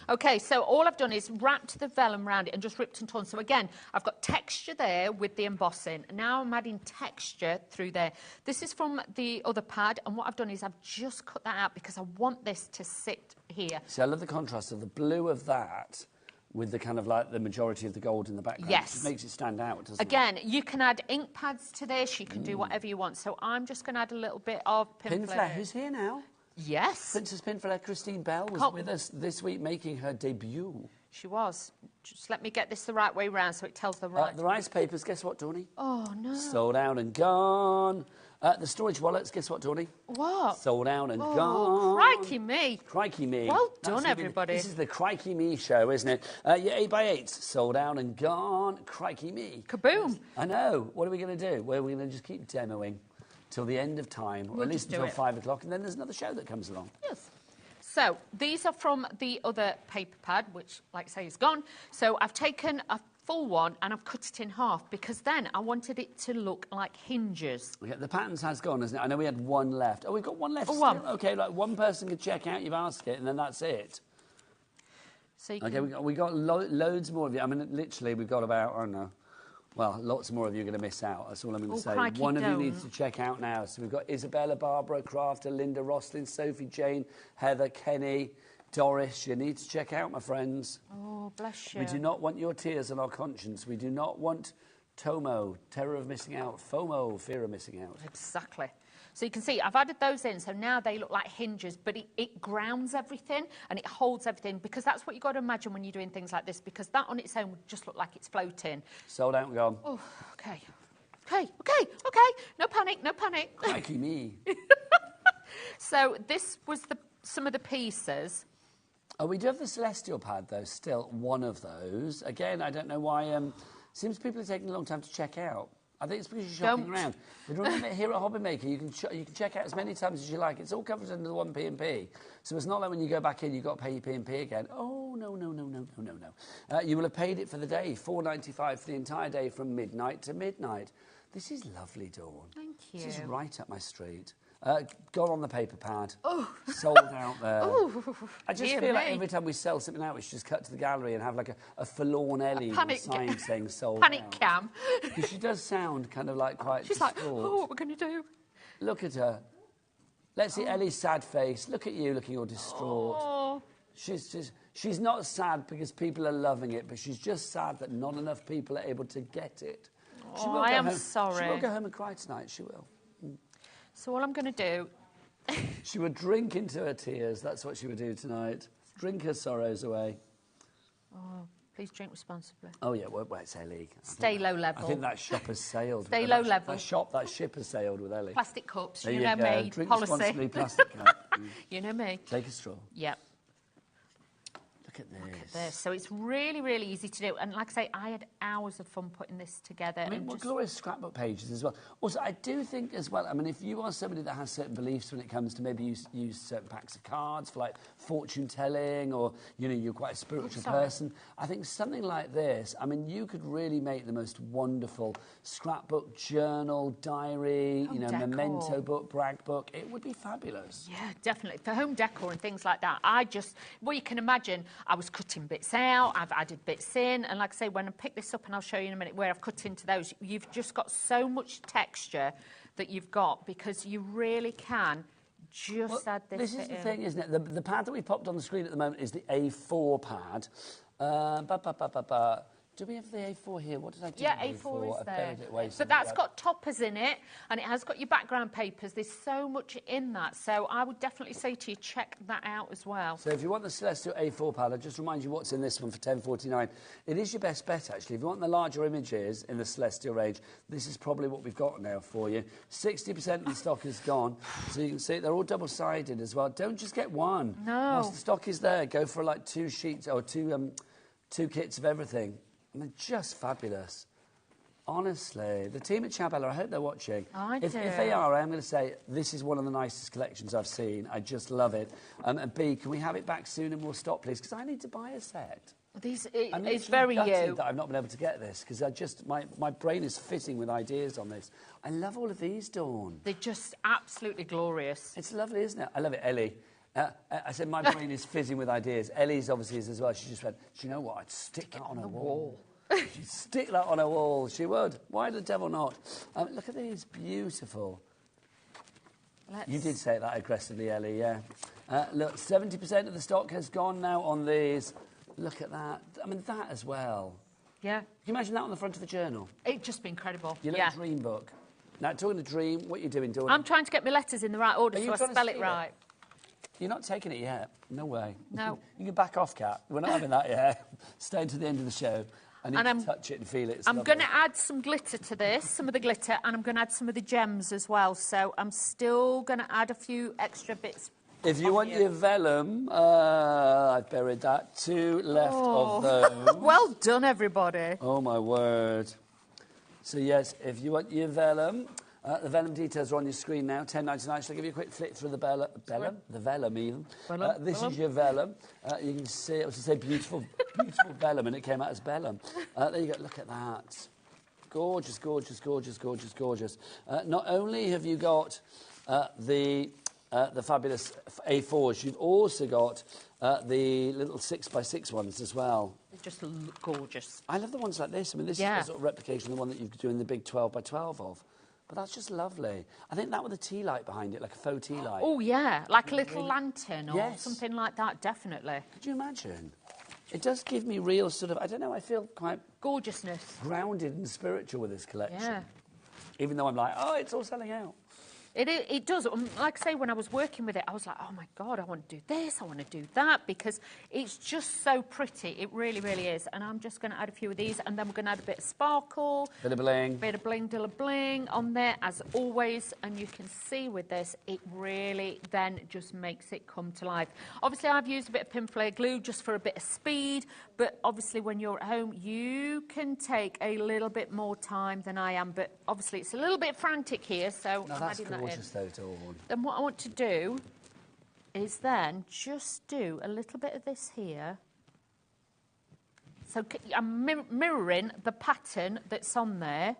OK, so all I've done is wrapped the vellum around it and just ripped and torn. So again, I've got texture there with the embossing. Now I'm adding texture through there. This is from the other pad, and what I've done is I've just cut that out because I want this to sit here. See, I love the contrast of the blue of that with the kind of like the majority of the gold in the background. Yes. It makes it stand out, doesn't it? Again, you can add ink pads to this. You can do whatever you want. So I'm just going to add a little bit of Pinflair, who's here now. Yes. Princess Pinflair Christine Bell was with us this week making her debut. She was. Just let me get this the right way round so it tells the right... the rice papers, guess what, Dawny? Oh, no. Sold out and gone. The storage wallets, guess what, Dawny? What? Sold out and gone. Crikey me. Crikey me. Well done, everybody. This is the Crikey me show, isn't it? Your 8x8s, sold out and gone. Crikey me. Kaboom. I know. What are we going to do? Well, we're going to just keep demoing till the end of time, or at least until 5 o'clock, and then there's another show that comes along. Yes. So these are from the other paper pad, which, like I say, is gone. So I've taken a full one and I've cut it in half because then I wanted it to look like hinges. Yeah, the patterns has gone, hasn't it? I know we had one left. Oh, we've got one left. One. Okay, like one person can check out your basket and then that's it. So you okay, we got loads more of you. I mean, literally, we've got about, I don't know, well, lots more of you are going to miss out. That's all I'm going to say. Crikey, one of you needs to check out now. So we've got Isabella, Barbara, Crafter, Linda, Roslyn, Sophie, Jane, Heather, Kenny, Doris. You need to check out, my friends. Oh, bless you. We do not want your tears on our conscience. We do not want TOMO, terror of missing out, FOMO, fear of missing out. Exactly. So you can see I've added those in, so now they look like hinges, but it grounds everything and it holds everything, because that's what you've got to imagine when you're doing things like this, because that on its own would just look like it's floating. Sold out and gone. Oh, OK. OK. No panic, no panic. Crikey me. So this was some of the pieces. Oh, we do have the Celestial pad, though, still one of those. Again, I don't know why. Seems people are taking a long time to check out. I think it's because you're shopping around. But remember, here at HobbyMaker, you can check out as many times as you like. It's all covered under the one P&P. So it's not like when you go back in, you've got to pay your P&P again. Oh, no. You will have paid it for the day, $4.95 for the entire day from midnight to midnight. This is lovely, Dawn. Thank you. This is right up my street. Gone on the paper pad. Oh. Sold out there. Oh. I just feel like every time we sell something out, we should just cut to the gallery and have like a forlorn Ellie with a sign saying sold panic out. cam. Because she does sound kind of like quite She's distraught. like, oh, what we're going to do? Look at her. Let's see Ellie's sad face. Look at you looking all distraught. Oh. She's not sad because people are loving it, but she's just sad that not enough people are able to get it. Oh, I am sorry. She will go home and cry tonight, she will. So all I'm going to do... She would drink into her tears. That's what she would do tonight. Drink her sorrows away. Oh, please drink responsibly. Oh, yeah, well, it's Ellie. Stay low level. I think that shop has sailed. Stay low level. That ship has sailed with Ellie. Plastic cups, there you know me. Drink policy. responsibly, plastic cup. You know me. Take a straw. Yep. Look Look at this. Look at this. So it's really, really easy to do. And like I say, I had hours of fun putting this together. I mean, what glorious scrapbook pages as well. Also, I do think as well, I mean, if you are somebody that has certain beliefs when it comes to maybe use certain packs of cards for like fortune telling, or, you know, you're quite a spiritual person, I think something like this, I mean, you could really make the most wonderful scrapbook, journal, diary, you know, decor. memento book, brag book. It would be fabulous. Yeah, definitely. For home decor and things like that, well, you can imagine, I was cutting bits out, I've added bits in, and like I say, when I pick this up, and I'll show you in a minute where I've cut into those, you've just got so much texture that you've got, because you really can just add this This is the thing, isn't it? The pad that we popped on the screen at the moment is the A4 pad. Do we have the A4 here? What did I do? Yeah, A4 is there. But that's got toppers in it, and it has got your background papers. There's so much in that. So I would definitely say to you, check that out as well. So if you want the Celestial A4 pad, I'll just remind you what's in this one for $10.49. It is your best bet, actually. If you want the larger images in the Celestial range, this is probably what we've got now for you. 60% of the stock is gone. So you can see they're all double-sided as well. Don't just get one. No. Once the stock is there, go for like 2 sheets or two kits of everything. And they're just fabulous. Honestly, the team at Chabella, I hope they're watching. If they are, I'm going to say this is one of the nicest collections I've seen. I just love it. And B, can we have it back soon and we'll stop, please? Because I need to buy a set. It's very you. That I've not been able to get this, because my brain is fitting with ideas on this. I love all of these, Dawn. They're just absolutely glorious. It's lovely, isn't it? I love it, Ellie. I said my brain is fizzing with ideas. Ellie's obviously is as well. She just went, do you know what? I'd stick that on a wall. She'd stick that on a wall. She would. Why the devil not? Look at these. Beautiful. You did say that aggressively, Ellie, yeah. Look, 70% of the stock has gone now on these. Look at that. I mean, that as well. Yeah. Can you imagine that on the front of a journal? It'd just be incredible. Your little dream book. Now, talking to dream, what are you doing, Dawn? I'm trying to get my letters in the right order so I spell it right. You're not taking it yet. No way. No. You can back off, Kat. We're not having that yet. Stay to the end of the show. I need to touch it and feel it. I'm going to add some glitter to this, some of the glitter, and I'm going to add some of the gems as well. So I'm still going to add a few extra bits. If you want your vellum, I've buried that. 2 left of those. Well done, everybody. Oh, my word. So, yes, if you want your vellum... the vellum details are on your screen now, $10.99. Shall I give you a quick flick through the the vellum even? This is your vellum. You can see it was to say beautiful, beautiful vellum, and it came out as vellum. There you go. Look at that. Gorgeous, gorgeous, gorgeous, gorgeous, gorgeous. Not only have you got the fabulous A4s, you've also got the little 6x6 ones as well. They just look gorgeous. I love the ones like this. I mean, this is a sort of replication of the one that you're doing the big 12x12 of. But that's just lovely. I think that with a tea light behind it, like a faux tea light. Oh, yeah, like a little lantern or something like that, definitely. Could you imagine? It does give me real sort of, I don't know, I feel quite... gorgeousness. Grounded and spiritual with this collection. Yeah. Even though I'm like, oh, it's all selling out. It does. Like I say, when I was working with it, I was like, oh, my God, I want to do this, I want to do that, because it's just so pretty. It really, really is. And I'm just going to add a few of these, and then we're going to add a bit of sparkle. Bit of bling. Bit of bling, bling on there, as always. And you can see with this, it really then just makes it come to life. Obviously, I've used a bit of pin flare glue just for a bit of speed, but obviously, when you're at home, you can take a little bit more time than I am, but obviously, it's a little bit frantic here, so I'm adding that in. Then what I want to do is then just do a little bit of this here. So I'm mirroring the pattern that's on there.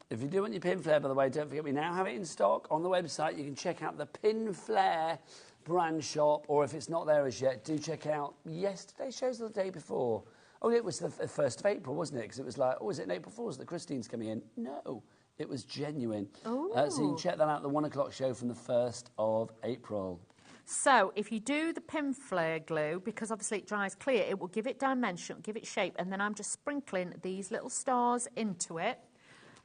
If you do want your pin flare, by the way, don't forget we now have it in stock on the website. You can check out the Pin Flare brand shop, or if it's not there as yet, do check out yesterday's shows or the day before. Oh, it was the 1st of April, wasn't it? Because it was like, oh, is it in April Fool's that Christine's coming in? No. It was genuine. So you can check that out, the 1 o'clock show from the 1st of April. So if you do the pin flare glue, because obviously it dries clear, it will give it dimension, give it shape, and then I'm just sprinkling these little stars into it.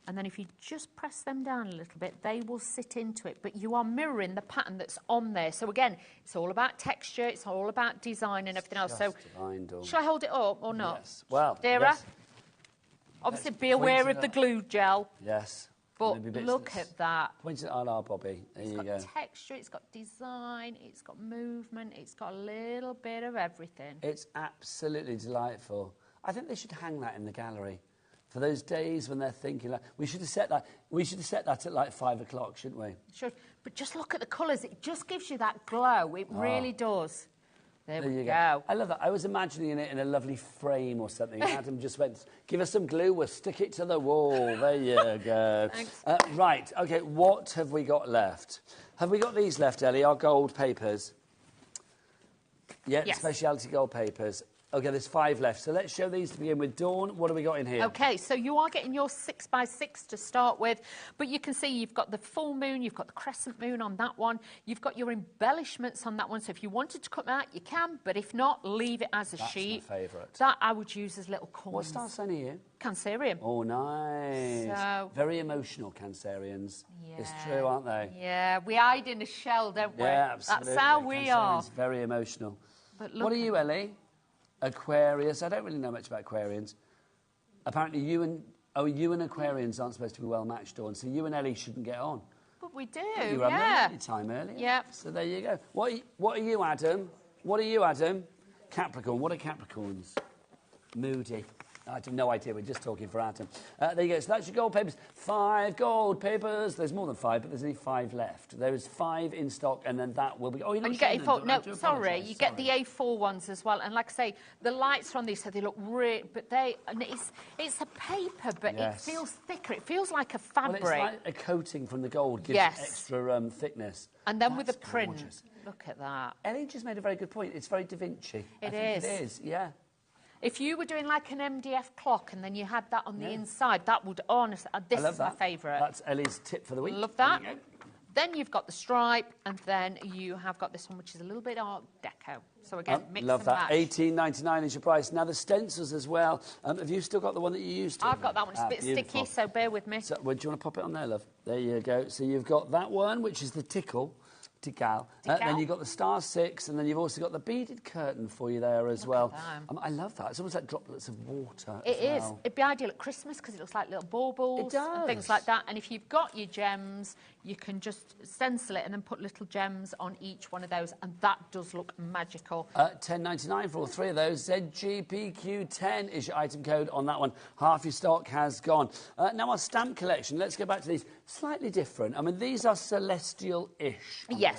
And then if you just press them down a little bit, they will sit into it. But you are mirroring the pattern that's on there. So again, it's all about texture, it's all about design and everything else. So shall I hold it up or not? Yes. Well, Dearer? yes. Obviously, be aware of the glue gel. Yes. But look at that. Point it on our Bobby. There you go. It's got texture, it's got design, it's got movement, it's got a little bit of everything. It's absolutely delightful. I think they should hang that in the gallery for those days when they're thinking. Like, we should have set that. We should have set that at like 5 o'clock, shouldn't we? Should. But just look at the colours. It just gives you that glow. It really does. There we go. I love that. I was imagining it in a lovely frame or something. Adam just went, give us some glue, we'll stick it to the wall. There you go. Thanks. Right, OK, what have we got left? Have we got these left, Ellie, our gold papers? Yeah, yes. Speciality gold papers. OK, there's 5 left. So let's show these to begin with. Dawn, what have we got in here? OK, so you are getting your 6x6 to start with, but you can see you've got the full moon, you've got the crescent moon on that one, you've got your embellishments on that one, so if you wanted to cut them out, you can, but if not, leave it as a sheet. That's my favourite. That I would use as little coins. What star sign are you? Cancerium. Oh, nice. So, very emotional Cancerians. Yeah. It's true, aren't they? Yeah, we hide in a shell, don't we? Yeah, absolutely. That's how we are. Cancerians, very emotional. But look, what are you, Ellie? Aquarius. I don't really know much about Aquarians. Apparently you and Aquarians aren't supposed to be well matched, Dawn, so you and Ellie shouldn't get on. But we do, You were having a time earlier. Yeah. So there you go. What are you, Adam? What are you, Adam? Capricorn. What are Capricorns? Moody. I have no idea. We're just talking for Adam. There you go. So that's your gold papers. 5 gold papers. There's more than 5, but there's only 5 left. There is 5 in stock, and then that will be... Oh, you're not and you get showing A4. them. No, sorry. You get the A4 ones as well. And like I say, the lights are on these, so they look real... But they... And it's a paper, but yes. it feels thicker. It feels like a fabric. Well, it's like a coating from the gold gives yes. it extra thickness. And then with the print. Gorgeous. Look at that. Ellie just made a very good point. It's very Da Vinci. It is, yeah. If you were doing like an MDF clock and then you had that on the inside, that would honestly... this is my favourite. That's Ellie's tip for the week. Love that. Then you've got the stripe, and then you have got this one, which is a little bit Art Deco. So again, mix love and that. match. $18.99 is your price. Now the stencils as well. Have you still got the one that you used to? I've got that one. It's a bit sticky, so bear with me. So, well, do you want to pop it on there, love? There you go. So you've got that one, which is the Tickle. Then you've got the Star 6, and then you've also got the beaded curtain for you there as well. I love that. It's almost like droplets of water. It is. It'd be ideal at Christmas because it looks like little baubles and things like that. And if you've got your gems, you can just stencil it and then put little gems on each one of those, and that does look magical. $10.99 for all 3 of those. ZGPQ10 is your item code on that one. Half your stock has gone. Now our stamp collection. Let's go back to these. Slightly different. I mean, these are celestial-ish. Yes.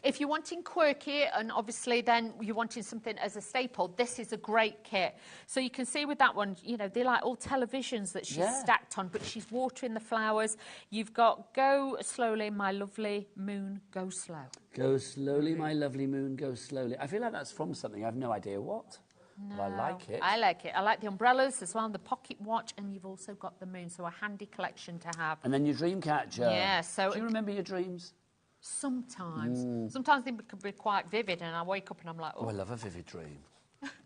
If you're wanting quirky, and obviously then you're wanting something as a staple, this is a great kit. So you can see with that one, you know, they're like all televisions that she's stacked on, but she's watering the flowers. You've got Go Slowly, My Lovely Moon, Go Slow. Go slowly, my lovely moon, go slowly. I feel like that's from something. I have no idea what. No, but I like it. I like it. I like the umbrellas as well, and the pocket watch, and you've also got the moon, so a handy collection to have. And then your dream catcher. Yeah, so... Do you remember your dreams? Sometimes. Sometimes they can be quite vivid, and I wake up and I'm like, oh, I love a vivid dream.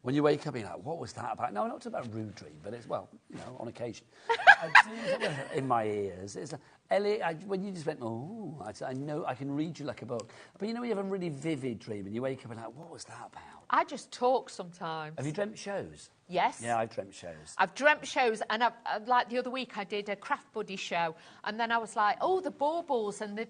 When you wake up, you're like, what was that about? No, not about a rude dream, but it's, well, you know, on occasion. In my ears. It's like, Ellie, when you just went, oh, I know, I can read you like a book. But you know when you have a really vivid dream and you wake up and like, what was that about? I just talk sometimes. Have you dreamt shows? Yes. Yeah, I've dreamt shows. I've dreamt shows, and like the other week I did a Craft Buddy show, and then I was like, oh, the baubles, and they're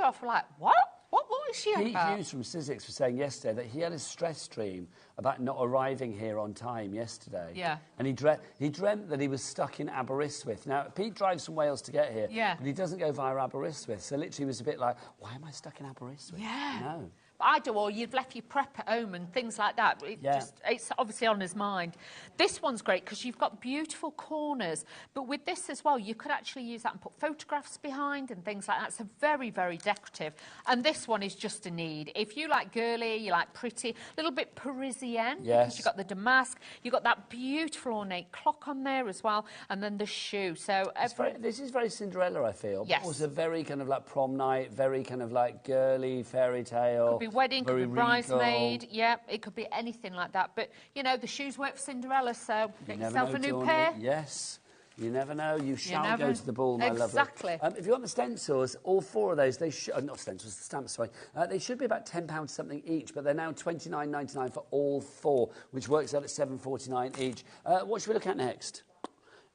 off like, what? What is she Pete about? Hughes from Sizzix was saying yesterday that he had a stress dream about not arriving here on time yesterday. Yeah. And he dreamt that he was stuck in Aberystwyth. Now, Pete drives from Wales to get here. Yeah. But he doesn't go via Aberystwyth. So literally he was a bit like, why am I stuck in Aberystwyth? Yeah. No. I do, or you've left your prep at home and things like that. It's obviously on his mind. This one's great because you've got beautiful corners, but with this as well, you could actually use that and put photographs behind and things like that. So very, very decorative. And this one is just a need. If you like girly, you like pretty, a little bit Parisienne, because you've got the damask, you've got that beautiful ornate clock on there as well, and then the shoe. So this is very Cinderella, I feel. Yes. But also very kind of like prom night, very kind of like girly fairy tale. Could be wedding, could be bridesmaid, it could be anything like that. But, you know, the shoes work for Cinderella, so get yourself a new pair. Yes, you never know. You shall go to the ball, my lovely. Exactly. If you want the stencils, all 4 of those, they should... not stencils, the stamps, sorry. They should be about £10 something each, but they're now $29.99 for all 4, which works out at $7.49 each. What should we look at next?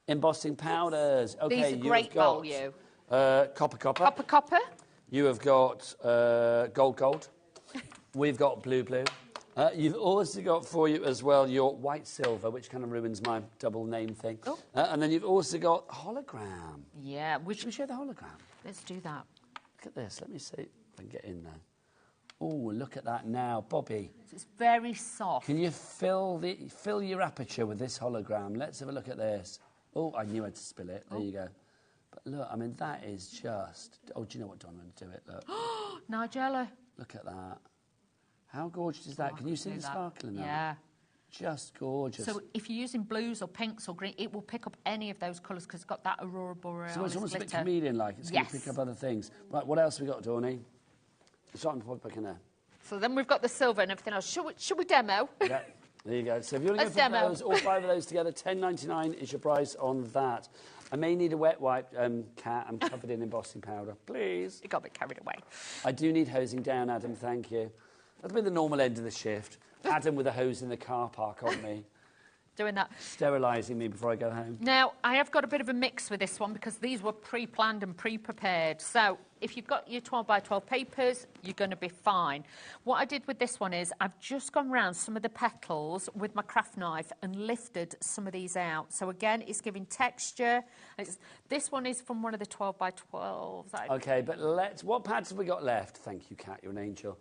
Embossing powders. Okay, These are great value. Copper. Copper. You have got gold. We've got blue. You've also got for you as well your white silver, which kind of ruins my double name thing. Oh. And then you've also got hologram. Yeah. Should we show the hologram? Let's do that. Look at this. Let me see if I can get in there. Oh, look at that now, Bobby. It's very soft. Can you fill your aperture with this hologram? Let's have a look at this. Oh, I knew I had to spill it. There you go. But look, I mean, that is just... Oh, do you know what, Don? I'm going to do it. Look. Nigella. Look at that. How gorgeous is that? Can you see the sparkle in that? Yeah. Just gorgeous. So if you're using blues or pinks or green, it will pick up any of those colours because it's got that aurora borealis So it's almost glitter. a bit chameleon-like. It's going to pick up other things. Right, what else have we got, Dawney? Something to put back in there. So then we've got the silver and everything else. Should we demo? Yeah, there you go. So if you want to go for those, all 5 of those together, $10.99 is your price on that. I may need a wet wipe, Kat. I'm covered in embossing powder. Please. You got a bit carried away. I do need hosing down, Adam. Thank you. That'll be the normal end of the shift. Adam with a hose in the car park on me. Doing that. Sterilising me before I go home. Now, I have got a bit of a mix with this one because these were pre-planned and pre-prepared. So if you've got your 12 by 12 papers, you're going to be fine. What I did with this one is I've just gone round some of the petals with my craft knife and lifted some of these out. So again, it's giving texture. This one is from one of the 12 by 12s. OK, but what pads have we got left? Thank you, Kat. You're an angel.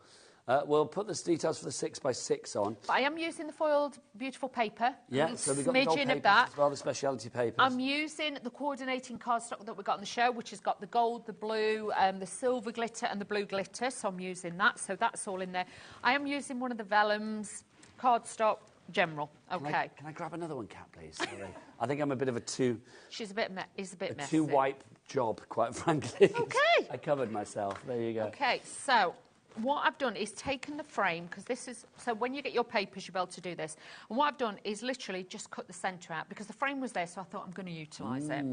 We'll put the details for the 6 by 6 on. But I am using the foiled beautiful paper. Yeah, so we've got the gold papers as well, the speciality papers. I'm using the coordinating cardstock that we got on the show, which has got the gold, the blue, the silver glitter and the blue glitter. So I'm using that. So that's all in there. I am using one of the vellums, cardstock, general. OK. Can I grab another one, Kat, please? Sorry. I think I'm a bit of a too... She's a bit messy. Too white job, quite frankly. OK. I covered myself. There you go. OK, so... What I've done is taken the frame, because this is... So when you get your papers, you'll be able to do this. And what I've done is literally just cut the centre out, because the frame was there, so I thought I'm going to utilise it.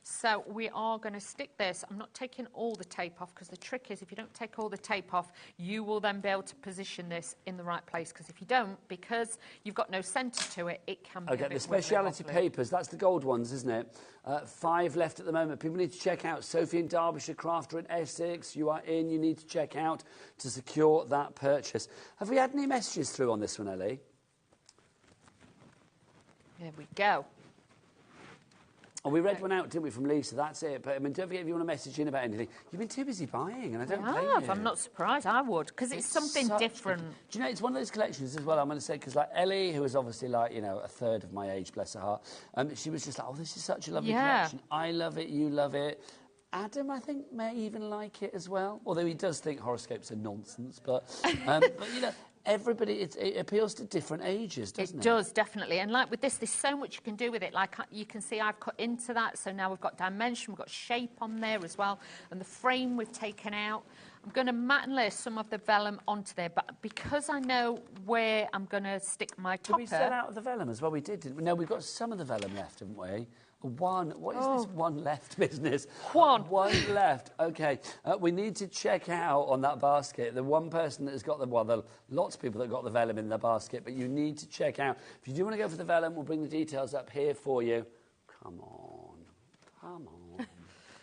So we are going to stick this. I'm not taking all the tape off, because the trick is if you don't take all the tape off, you will then be able to position this in the right place, because if you don't, because you've got no centre to it, it can be a bit the speciality papers, that's the gold ones, isn't it? 5 left at the moment. People need to check out Sophie in Derbyshire, Crafter in Essex. You are in. You need to check out to secure that purchase. Have we had any messages through on this one, Ellie? There we go. Oh, we read one out, didn't we, from Lisa? That's it. But I mean, don't forget if you want to message in about anything. You've been too busy buying, and I don't blame you. I'm not surprised. I would, because it's something different. Do you know, it's one of those collections as well, I'm going to say, because like Ellie, who is obviously like, you know, a third of my age, bless her heart, she was just like, oh, this is such a lovely collection. I love it, you love it. Adam, I think, may even like it as well, although he does think horoscopes are nonsense. But you know, everybody, it appeals to different ages, doesn't it? It does, definitely. And like with this, there's so much you can do with it. Like you can see I've cut into that, so now we've got dimension, we've got shape on there as well, and the frame we've taken out. I'm going to mat and layer some of the vellum onto there, but because I know where I'm going to stick my topper... Did we set out the vellum as well? We did, didn't we? No, we've got some of the vellum left, haven't we? What is this one left business? One left. OK. We need to check out on that basket. The one person that has got lots of people that got the vellum in their basket, but you need to check out. If you do want to go for the vellum, we'll bring the details up here for you. Come on.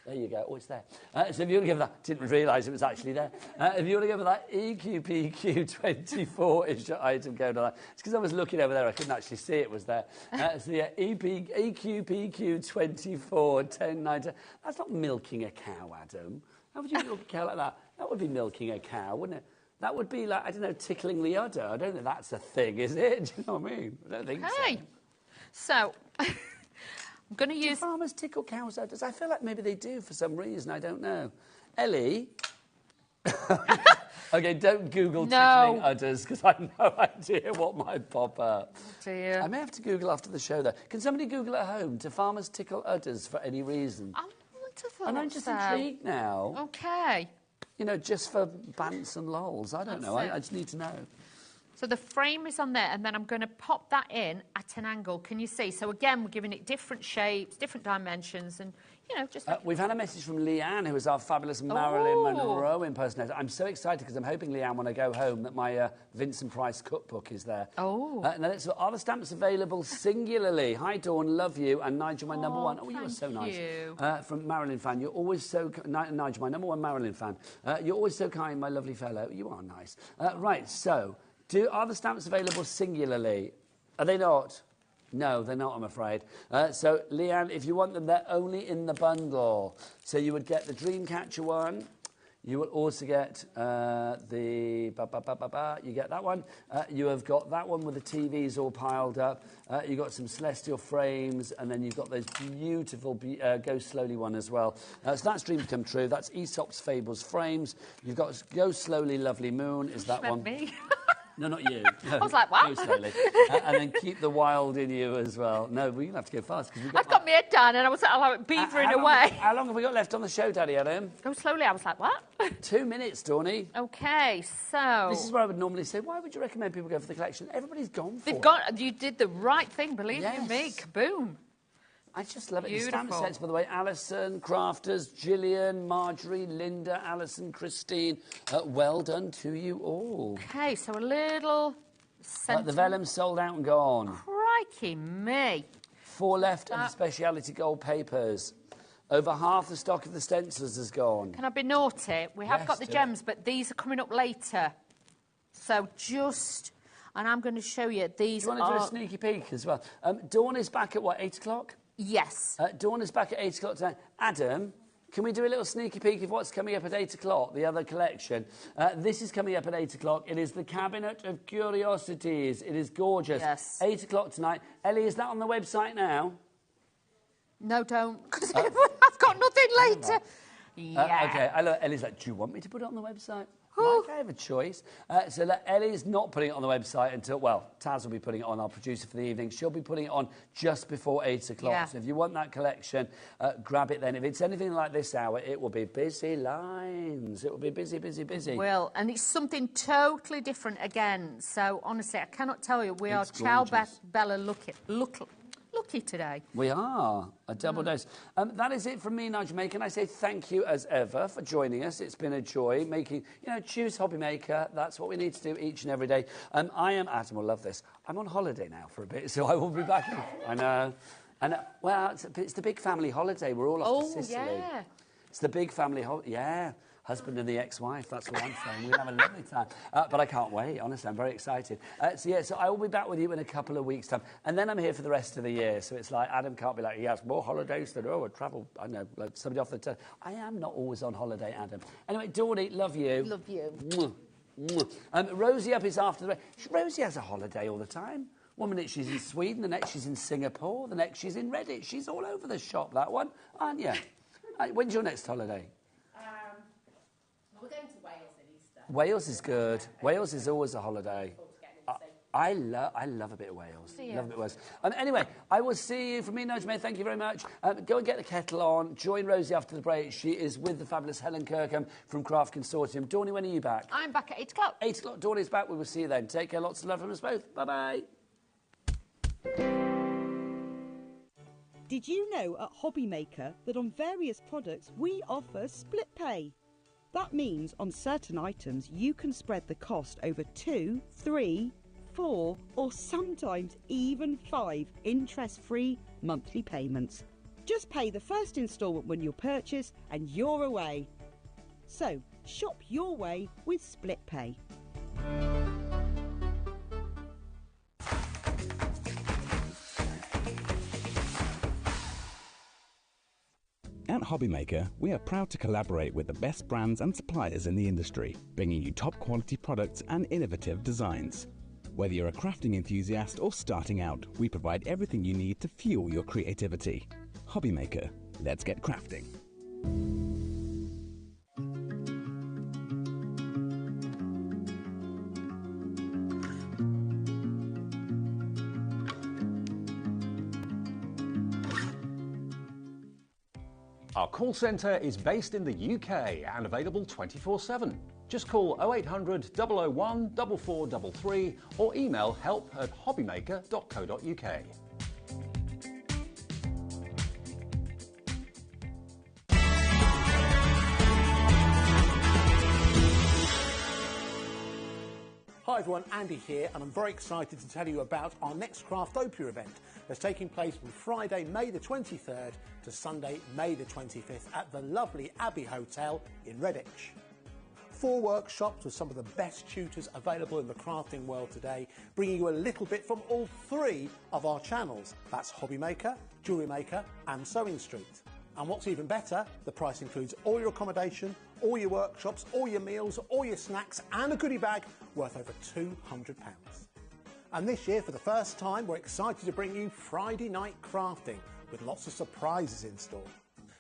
There you go. Oh, it's there. So if you want to go for that, didn't realise it was actually there. If you want to go for that EQPQ24 is your item code on that. It's because I was looking over there, I couldn't actually see it was there. So yeah, EQPQ24, 10.90. That's not milking a cow, Adam. How would you milk a cow like that? That would be milking a cow, wouldn't it? That would be like, I don't know, tickling the udder. I don't think that's a thing, is it? Do you know what I mean? I don't think so. I'm going to use... Do farmers tickle cows' udders? I feel like maybe they do for some reason. I don't know. Ellie? OK, don't Google tickling udders, because I have no idea what might pop up. Oh, dear. I may have to Google after the show, though. Can somebody Google at home, do farmers tickle udders for any reason? I wouldn't have thought And I'm just intrigued now. OK. You know, just for bants and lols. I don't know. I just need to know. So the frame is on there, and then I'm going to pop that in at an angle. Can you see? So again, we're giving it different shapes, different dimensions, and, you know, just... We've had a message from Leanne, who is our fabulous Marilyn Monroe impersonator. I'm so excited because I'm hoping, Leanne, when I go home, that my Vincent Price cookbook is there. Are the stamps available singularly? Hi, Dawn, love you, and Nigel, my number one. Oh, you are so nice. From Marilyn fan, you're always so... Nigel, my number one Marilyn fan. You're always so kind, my lovely fellow. You are nice. Right, so... Are the stamps available singularly? Are they not? No, they're not, I'm afraid. So, Leanne, if you want them, they're only in the bundle. So you would get the Dreamcatcher one. You will also get you get that one. You have got that one with the TVs all piled up. You've got some Celestial frames, and then you've got those beautiful Go Slowly one as well. So that's Dreams Come True. That's Aesop's Fables frames. You've got Go Slowly, Lovely Moon is that one. Me. No, not you. No, I was like, what? Go slowly. And then Keep the Wild in You as well. No, we're going to have to go fast. I've got my head down and I was like beavering away. How long have we got left on the show, Daddy Adam? Go slowly. I was like, what? 2 minutes, Dawny. Okay, so... This is where I would normally say, why would you recommend people go for the collection? Everybody's gone for it. You did the right thing, believe you me. Kaboom. I just love it. Beautiful. The stamp sets, by the way, Alison, Crafters, Gillian, Marjorie, Linda, Alison, Christine. Well done to you all. Okay, so a little... the vellum sold out and gone. Crikey me. 4 left of the speciality gold papers. Over half the stock of the stencils has gone. Can I be naughty? We have got the gems, but these are coming up later. So just... And I'm going to show you. These Do you want to do a sneaky peek as well? Dawn is back at, what, 8 o'clock? Yes. Dawn is back at 8 o'clock tonight. Adam, can we do a little sneaky peek of what's coming up at 8 o'clock, the other collection? This is coming up at 8 o'clock. It is the Cabinet of Curiosities. It is gorgeous. Yes. 8 o'clock tonight. Ellie, is that on the website now? No, don't. Because I've got nothing later. Okay. Ellie's like, do you want me to put it on the website? Mike, I have a choice. So Ellie's not putting it on the website until, well, Taz will be putting it on, our producer for the evening. She'll be putting it on just before 8 o'clock. Yeah. So if you want that collection, grab it then. If it's anything like this hour, it will be busy lines. It will be busy, busy, busy. Well, and it's something totally different again. So, honestly, I cannot tell you, we are Ciao Bella lucky today. We are. A double dose. That is it from me, Nigel Maker. And I say thank you, as ever, for joining us. It's been a joy making, choose HobbyMaker. That's what we need to do each and every day. I am, Adam will love this, I'm on holiday now for a bit, so I will be back. I know. And, well, it's the big family holiday. We're all off to Sicily. Yeah. It's the big family holiday. Yeah. Husband and the ex-wife, that's what I'm saying. We'll have a lovely time. But I can't wait, honestly, I'm very excited. So I will be back with you in a couple of weeks' time. And then I'm here for the rest of the year. So it's like, Adam can't be like, he has more holidays than, I travel, I know, like somebody off the turn. I am not always on holiday, Adam. Anyway, Dawny, love you. Love you. Mwah. Mwah. Rosie up is after the... Rosie has a holiday all the time. 1 minute she's in Sweden, the next she's in Singapore, the next she's in Redditch. She's all over the shop, that one, aren't you? When's your next holiday? We're going to Wales at Easter. Wales is good. Wales is always a holiday. I love a bit of Wales. Love a bit of Wales. Anyway, I will see you from me, Nigel May. Thank you very much. Go and get the kettle on. Join Rosie after the break. She is with the fabulous Helen Kirkham from Craft Consortium. Dawny, when are you back? I'm back at 8 o'clock. 8 o'clock. Dawny's back. We will see you then. Take care. Lots of love from us both. Bye-bye. Did you know at HobbyMaker that on various products we offer split pay? That means on certain items you can spread the cost over 2, 3, 4 or sometimes even 5 interest-free monthly payments. Just pay the first instalment when you purchase and you're away. So shop your way with split pay. At HobbyMaker, we are proud to collaborate with the best brands and suppliers in the industry, bringing you top quality products and innovative designs. Whether you're a crafting enthusiast or starting out, we provide everything you need to fuel your creativity. HobbyMaker, let's get crafting. Our call centre is based in the UK and available 24/7. Just call 0800 001 4433 or email help@hobbymaker.co.uk. Hi everyone, Andy here, and I'm very excited to tell you about our next Craftopia event that's taking place from Friday, May the 23rd to Sunday, May the 25th at the lovely Abbey Hotel in Redditch. 4 workshops with some of the best tutors available in the crafting world today, bringing you a little bit from all 3 of our channels. That's HobbyMaker, Jewellery Maker and Sewing Street. And what's even better, the price includes all your accommodation, all your workshops, all your meals, all your snacks and a goodie bag worth over £200. And this year, for the first time, we're excited to bring you Friday night crafting with lots of surprises in store.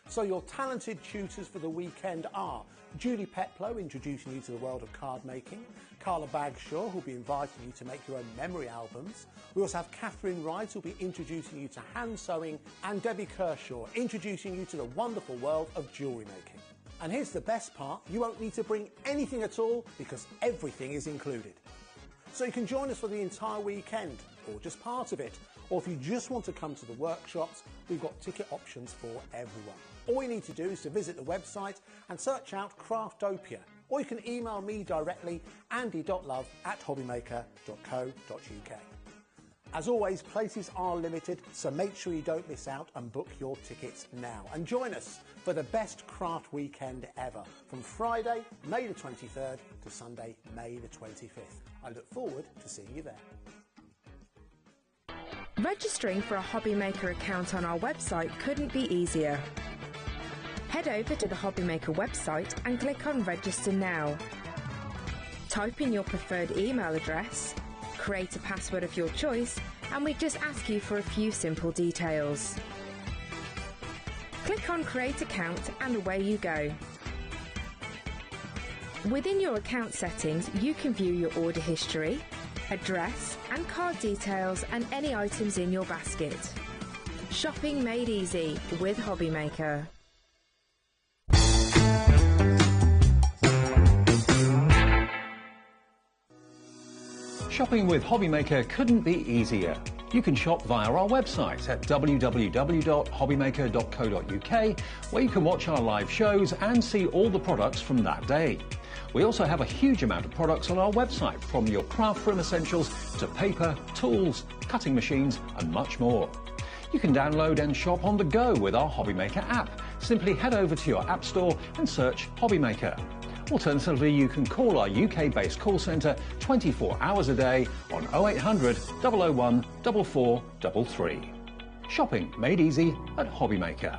So your talented tutors for the weekend are Julie Peplow, introducing you to the world of card making, Carla Bagshaw, who'll be inviting you to make your own memory albums. We also have Catherine Wright, who'll be introducing you to hand sewing, and Debbie Kershaw, introducing you to the wonderful world of jewellery making. And here's the best part, you won't need to bring anything at all because everything is included. So you can join us for the entire weekend, or just part of it. Or if you just want to come to the workshops, we've got ticket options for everyone. All you need to do is to visit the website and search out Craftopia. Or you can email me directly, andy.love@hobbymaker.co.uk. As always, places are limited, so make sure you don't miss out and book your tickets now. And join us for the best craft weekend ever, from Friday, May the 23rd to Sunday, May the 25th. I look forward to seeing you there. Registering for a HobbyMaker account on our website couldn't be easier. Head over to the HobbyMaker website and click on Register Now. Type in your preferred email address, create a password of your choice, and we just ask you for a few simple details. Click on Create Account and away you go. Within your account settings, you can view your order history, address and card details and any items in your basket. Shopping made easy with HobbyMaker. Shopping with HobbyMaker couldn't be easier. You can shop via our website at www.hobbymaker.co.uk, where you can watch our live shows and see all the products from that day. We also have a huge amount of products on our website, from your craft room essentials to paper, tools, cutting machines and much more. You can download and shop on the go with our HobbyMaker app. Simply head over to your app store and search HobbyMaker. Alternatively, you can call our UK-based call centre 24 hours a day on 0800 001 4433. Shopping made easy at HobbyMaker.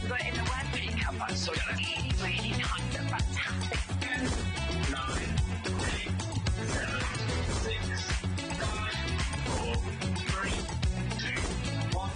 But in the word pickup, I saw you like really kind of fantastic. 9, 8, 7, 6, 5, 4, 3, 2, 1.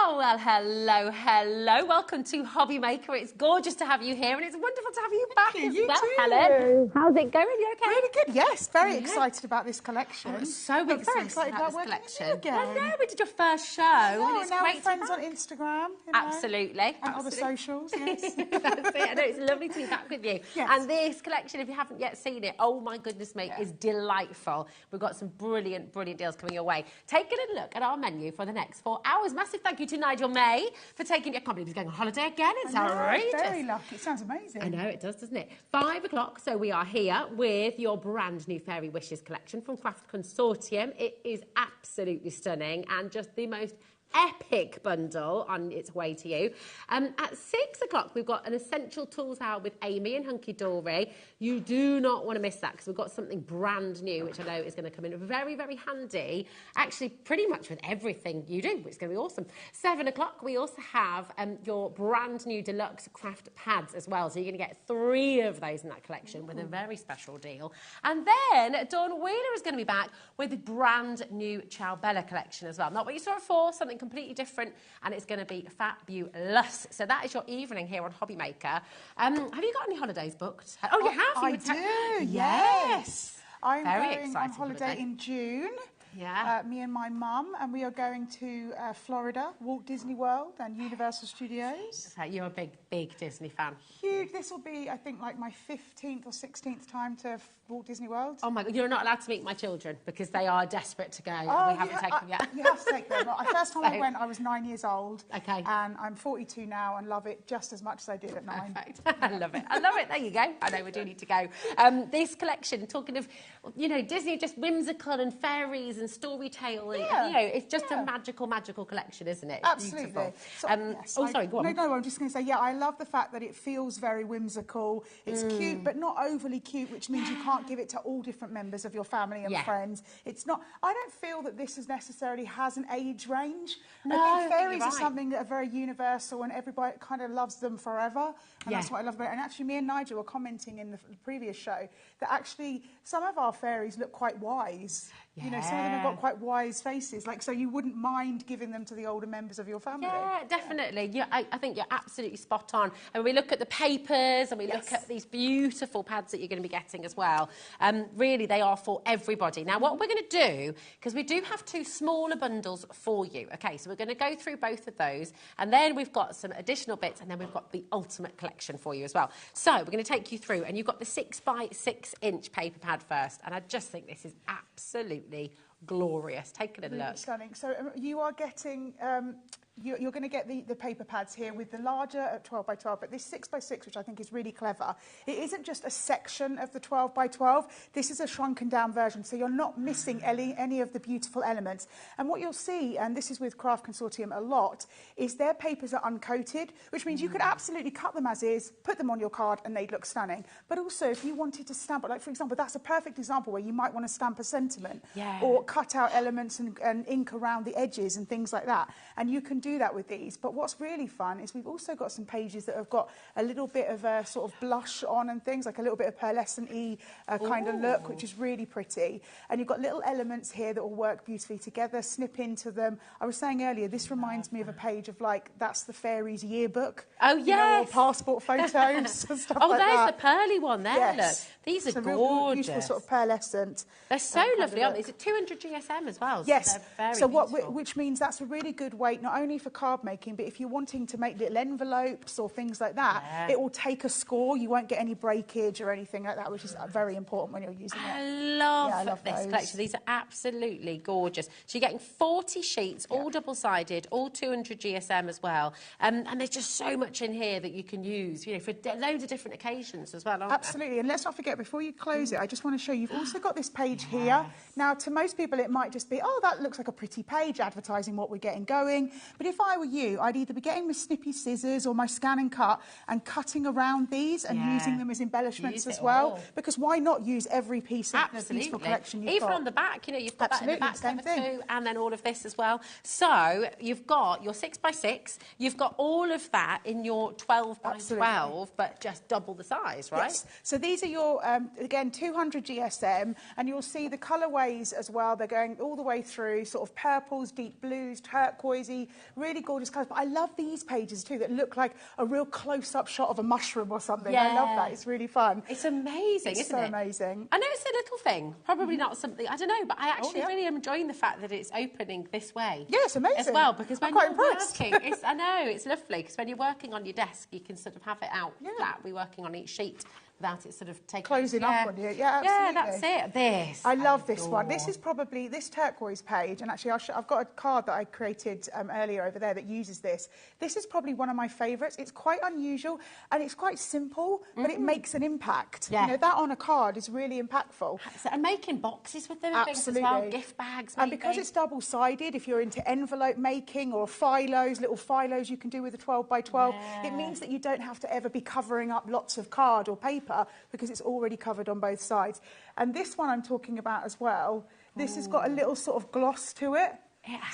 Oh, well, hello, hello. Welcome to HobbyMaker. It's gorgeous to have you here, and it's wonderful to have you back as you well, too. Helen. How's it going? You okay? Really good, yes. Very excited about this collection. I'm so But excited very excited about this working collection. with you again. I know, we did your first show. Oh, and it's now great we're to friends be on back. Instagram. Absolutely. And other absolutely. socials, yes. That's it. I know, it's lovely to be back with you. Yes. And this collection, if you haven't yet seen it, oh my goodness me, is delightful. We've got some brilliant, brilliant deals coming your way. Take a little look at our menu for the next 4 hours. Massive thank you to Nigel May for taking your company. He's going on holiday again. It's outrageous. Very lucky. It sounds amazing. I know, it does, doesn't it? 5 o'clock, so we are here with your brand new Fairy Wishes collection from Craft Consortium. It is absolutely stunning and just the most epic bundle on its way to you. At 6 o'clock, we've got an essential tools hour with Amy and Hunky Dory. You do not want to miss that because we've got something brand new, which I know is going to come in very, very handy. Actually, pretty much with everything you do, which is going to be awesome. 7 o'clock, we also have your brand new Deluxe craft pads as well. So you're going to get 3 of those in that collection with a very special deal. And then Dawn Wheeler is going to be back with the brand new Ciao Bella collection as well. Not what you saw before, something something completely different, and it's going to be fabulous. So that is your evening here on HobbyMaker. Have you got any holidays booked? Oh, you have? I do, yes. I'm Very going on exciting holiday in June. Yeah. Me and my mum, and we are going to Florida, Walt Disney World and Universal Studios. So you're a big Disney fan. Huge. This will be, I think, like my 15th or 16th time to Walt Disney World. Oh my God, you're not allowed to meet my children because they are desperate to go. Oh, and we haven't taken them yet. You have to take them. The first time I went, I was 9 years old. Okay. And I'm 42 now and love it just as much as I did at 9. Perfect. I love it. I love it. There you go. I know we do need to go. This collection, talking of, Disney, just whimsical and fairies and storytelling. It's just a magical collection, isn't it? Absolutely. Sorry, go on. No, I'm just going to say, I love the fact that it feels very whimsical. It's cute, but not overly cute, which means you can't give it to all different members of your family and friends. It's not. I don't feel that this necessarily has an age range. No, I think fairies you're are right. something that are very universal, and everybody kind of loves them forever. And that's what I love about it. And actually, me and Nigel were commenting in the previous show that actually some of our fairies look quite wise. Some of them have got quite wise faces. So you wouldn't mind giving them to the older members of your family. Yeah, definitely. Yeah, I think you're absolutely spot on. And we look at the papers and we look at these beautiful pads that you're going to be getting as well. Really, they are for everybody. Now, what we're going to do, because we do have 2 smaller bundles for you. Okay, so we're going to go through both of those. And then we've got some additional bits, and then we've got the ultimate collection for you as well. So we're going to take you through, and you've got the 6x6-inch paper pad first. And I just think this is absolutely glorious. Take a little look. Stunning. So you are getting... You're going to get the paper pads here with the larger 12 by 12, but this 6 by 6, which I think is really clever, it isn't just a section of the 12 by 12. This is a shrunken down version, so you're not missing any of the beautiful elements. And what you'll see, and this is with Craft Consortium a lot, is their papers are uncoated, which means you could absolutely cut them as is, put them on your card, and they'd look stunning. But also, if you wanted to stamp it, like for example, that's a perfect example where you might want to stamp a sentiment, or cut out elements and ink around the edges and things like that. And you can do that with these. But what's really fun is we've also got some pages that have got a little bit of a sort of blush on and things, like a little bit of pearlescent-y kind of look, which is really pretty. And you've got little elements here that will work beautifully together, snip into them. I was saying earlier, this reminds me of a page of that's the fairies yearbook. Oh, yes. Or passport photos and stuff like that. Oh, there's the pearly one there, yes. Look. These are it's a gorgeous. Real beautiful sort of pearlescent. They're so lovely, aren't they? Is it 200 GSM as well? Yes. So which means that's a really good weight, not only for card making, but if you're wanting to make little envelopes or things like that, it will take a score. You won't get any breakage or anything like that, which is very important when you're using it. I love this collection. These are absolutely gorgeous. So you're getting 40 sheets, all double-sided, all 200 GSM as well. And there's just so much in here that you can use, for loads of different occasions as well, Absolutely. And let's not forget, before you close it, I just want to show you, you've also got this page here. Now, to most people, it might just be, oh, that looks like a pretty page advertising what we're getting going. But if I were you, I'd either be getting my snippy scissors or my scan and cut and cutting around these and using them as embellishments as well. All. Because why not use every piece of the beautiful collection you've got? Even on the back, you've got that in the back cover too, and then all of this as well. So you've got your 6 by 6, you've got all of that in your 12 by 12, but just double the size, right? Yes. So these are your, again, 200 GSM, and you'll see the colourways as well. They're going all the way through, sort of purples, deep blues, turquoisey, really gorgeous colours. But I love these pages too that look like a real close-up shot of a mushroom or something. I love that. It's really fun. It's amazing, isn't it? It's so amazing. I know it's a little thing, probably not something, I don't know, but I actually really am enjoying the fact that it's opening this way. Yeah, it's amazing. As well, because when I'm quite you're impressed. working, I know, it's lovely, because when you're working on your desk, you can sort of have it out flat, be working on each sheet without it sort of taking... Closing up on you. Yeah, absolutely. Yeah, that's it. This. I love this one. This is probably this turquoise page, and actually I've got a card that I created earlier over there that uses this. This is probably one of my favourites. It's quite unusual and it's quite simple, but it makes an impact. Yeah. That on a card is really impactful. And making boxes with them and things as well, gift bags maybe. And because it's double-sided, if you're into envelope making or little filos you can do with a 12 by 12, it means that you don't have to ever be covering up lots of card or paper because it's already covered on both sides. And this one I'm talking about as well, this has got a little sort of gloss to it.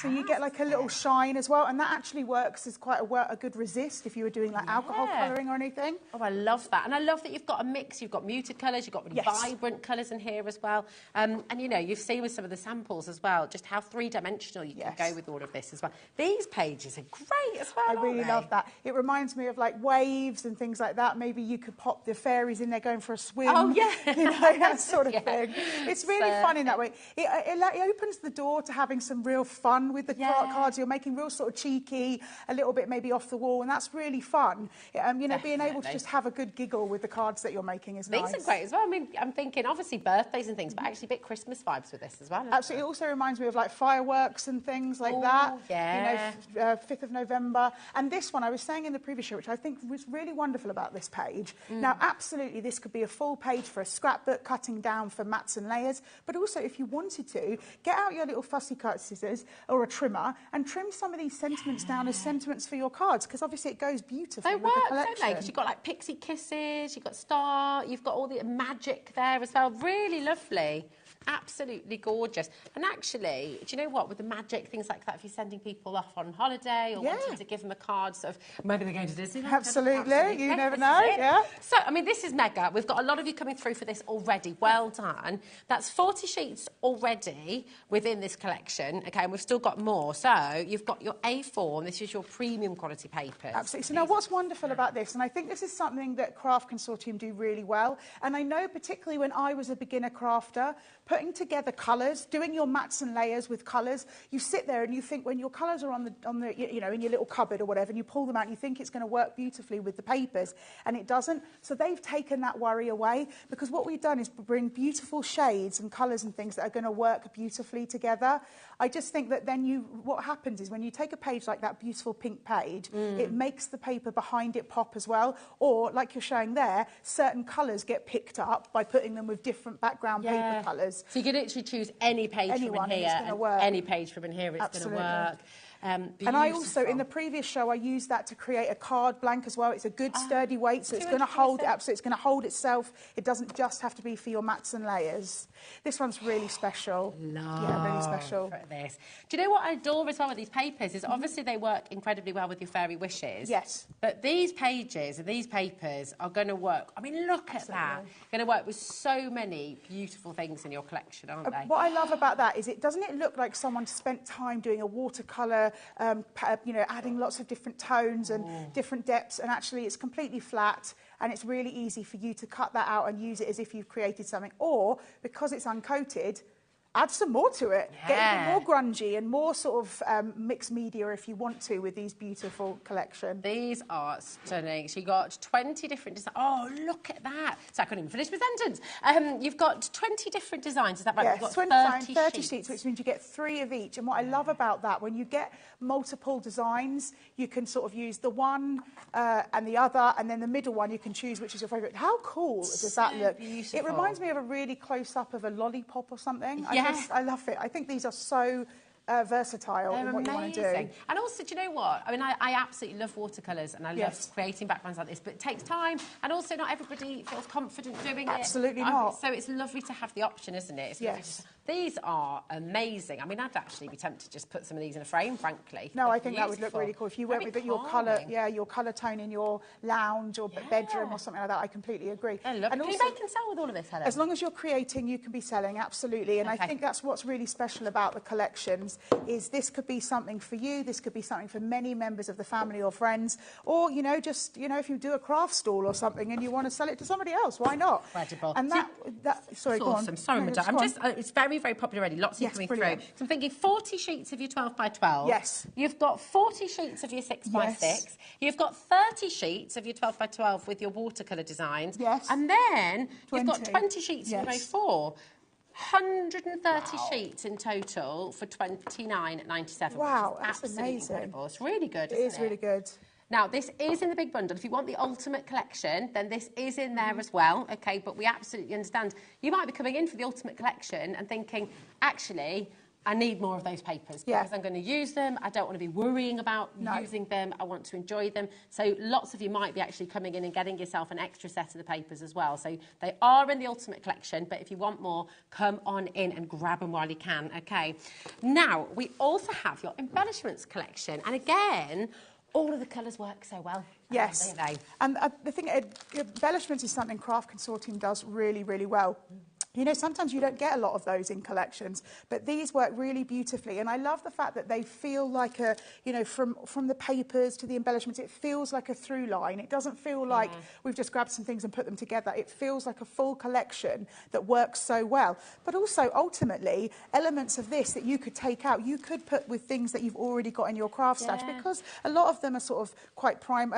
So you get like a little shine as well, and that actually works as quite a good resist if you were doing like alcohol colouring or anything. Oh, I love that. And I love that you've got a mix. You've got muted colours, you've got really vibrant colours in here as well. And, you know, you've seen with some of the samples as well, just how three-dimensional you can go with all of this as well. These pages are great as well, I really love that. It reminds me of like waves and things like that. Maybe you could pop the fairies in there going for a swim. Oh, yeah. You know, that sort of thing. It's really fun in that way. It opens the door to having some real fun with the cards you're making, real sort of cheeky, a little bit maybe off the wall, and that's really fun. You know, being able to just have a good giggle with the cards that you're making is nice. These are great as well. I mean, I'm thinking obviously birthdays and things, but actually a bit Christmas vibes with this as well. Absolutely. It also reminds me of like fireworks and things like that. Yeah. You know, 5th of November. And this one, I was saying in the previous show, which I think was really wonderful about this page. Now, absolutely, this could be a full page for a scrapbook, cutting down for mats and layers. But also, if you wanted to, get out your little fussy cut scissors or a trimmer and trim some of these sentiments down as sentiments for your cards, because obviously it goes beautifully with the collection. Don't they? Because you've got like pixie kisses, you've got star, you've got all the magic there as well. Really lovely. Absolutely gorgeous. And actually, do you know what? With the magic, things like that, if you're sending people off on holiday or wanting to give them a card, sort of, maybe they're going to Disneyland. Absolutely. You never know, So, I mean, this is mega. We've got a lot of you coming through for this already. Well done. That's 40 sheets already within this collection, okay, and we've still got more. So, you've got your A4, and this is your premium quality papers. Absolutely. So now what's wonderful about this, and I think this is something that Craft Consortium do really well, and I know particularly when I was a beginner crafter, putting together colours, doing your mats and layers with colours, you sit there and you think when your colours are on the you know, in your little cupboard or whatever, and you pull them out and you think it's going to work beautifully with the papers, and it doesn't. So they've taken that worry away, because what we've done is bring beautiful shades and colours and things that are going to work beautifully together. I just think that then what happens is when you take a page like that beautiful pink page, it makes the paper behind it pop as well. Or, like you're showing there, certain colours get picked up by putting them with different background paper colours. So you can literally choose any page from in here, and any page from in here, it's going to work. And I also, in the previous show, I used that to create a card blank as well. It's a good sturdy weight, so it's going to hold it up, so it's going to hold itself. It doesn't just have to be for your mats and layers. This one's really special. Yeah, really special. This. Do you know what I adore as well with these papers is obviously they work incredibly well with your fairy wishes. Yes. But these pages and these papers are going to work. I mean, look at that. Going to work with so many beautiful things in your collection, aren't they? What I love about that is doesn't it look like someone spent time doing a watercolour, you know, adding lots of different tones and different depths, and actually it's completely flat, and it's really easy for you to cut that out and use it as if you've created something. Or, because it's uncoated, add some more to it. Get even more grungy and more sort of mixed media if you want to with these beautiful collection. These are stunning. So you got 20 different designs. Oh, look at that. So I couldn't even finish my sentence. You've got 20 different designs. Is that right? Yeah, You've got 30 sheets, which means you get 3 of each. And what I love about that, when you get multiple designs, you can sort of use the one and the other, and then the middle one you can choose which is your favourite. How cool does that look? Beautiful. It reminds me of a really close-up of a lollipop or something. Yeah. I love it. I think these are so versatile in what you want to do. And also, do you know what? I mean, I absolutely love watercolours and I love creating backgrounds like this, but it takes time, and also not everybody feels confident doing it. Absolutely not. So it's lovely to have the option, isn't it? These are amazing. I mean, I'd actually be tempted to just put some of these in a frame, frankly. No, I think that would look really cool. If you went with your colour, your colour tone in your lounge or bedroom or something like that, I completely agree. I love it. Can you make and sell with all of this, Helen? As long as you're creating, you can be selling, absolutely. And I think that's what's really special about the collections, is this could be something for you, this could be something for many members of the family or friends, or, you know, just, you know, if you do a craft stall or something and you want to sell it to somebody else, why not? Incredible. And sorry, go awesome. on. Sorry, Madame. It's very, very popular already. Lots of you coming through. So I'm thinking 40 sheets of your 12 by 12. Yes. You've got 40 sheets of your 6 by 6. You've got 30 sheets of your 12 by 12 with your watercolour designs. Yes. And then you've got 20 sheets of your A4. 130 sheets in total for $29.97. Wow, that's amazing. Incredible. It's really good, isn't it? It is really good. Now, this is in the big bundle. If you want the ultimate collection, then this is in there as well, OK? But we absolutely understand. You might be coming in for the ultimate collection and thinking, actually, I need more of those papers because I'm going to use them. I don't want to be worrying about using them. I want to enjoy them. So lots of you might be actually coming in and getting yourself an extra set of the papers as well. So they are in the Ultimate Collection, but if you want more, come on in and grab them while you can, okay? Now, we also have your embellishments collection. And again, all of the colours work so well. Yes. Don't they? And the thing, embellishments is something Craft Consortium does really, really well. You know, sometimes you don't get a lot of those in collections, but these work really beautifully. And I love the fact that they feel like a, you know, from the papers to the embellishments, it feels like a through line. It doesn't feel like we've just grabbed some things and put them together. It feels like a full collection that works so well. But also, ultimately, elements of this that you could take out, you could put with things that you've already got in your craft stash, because a lot of them are sort of quite prime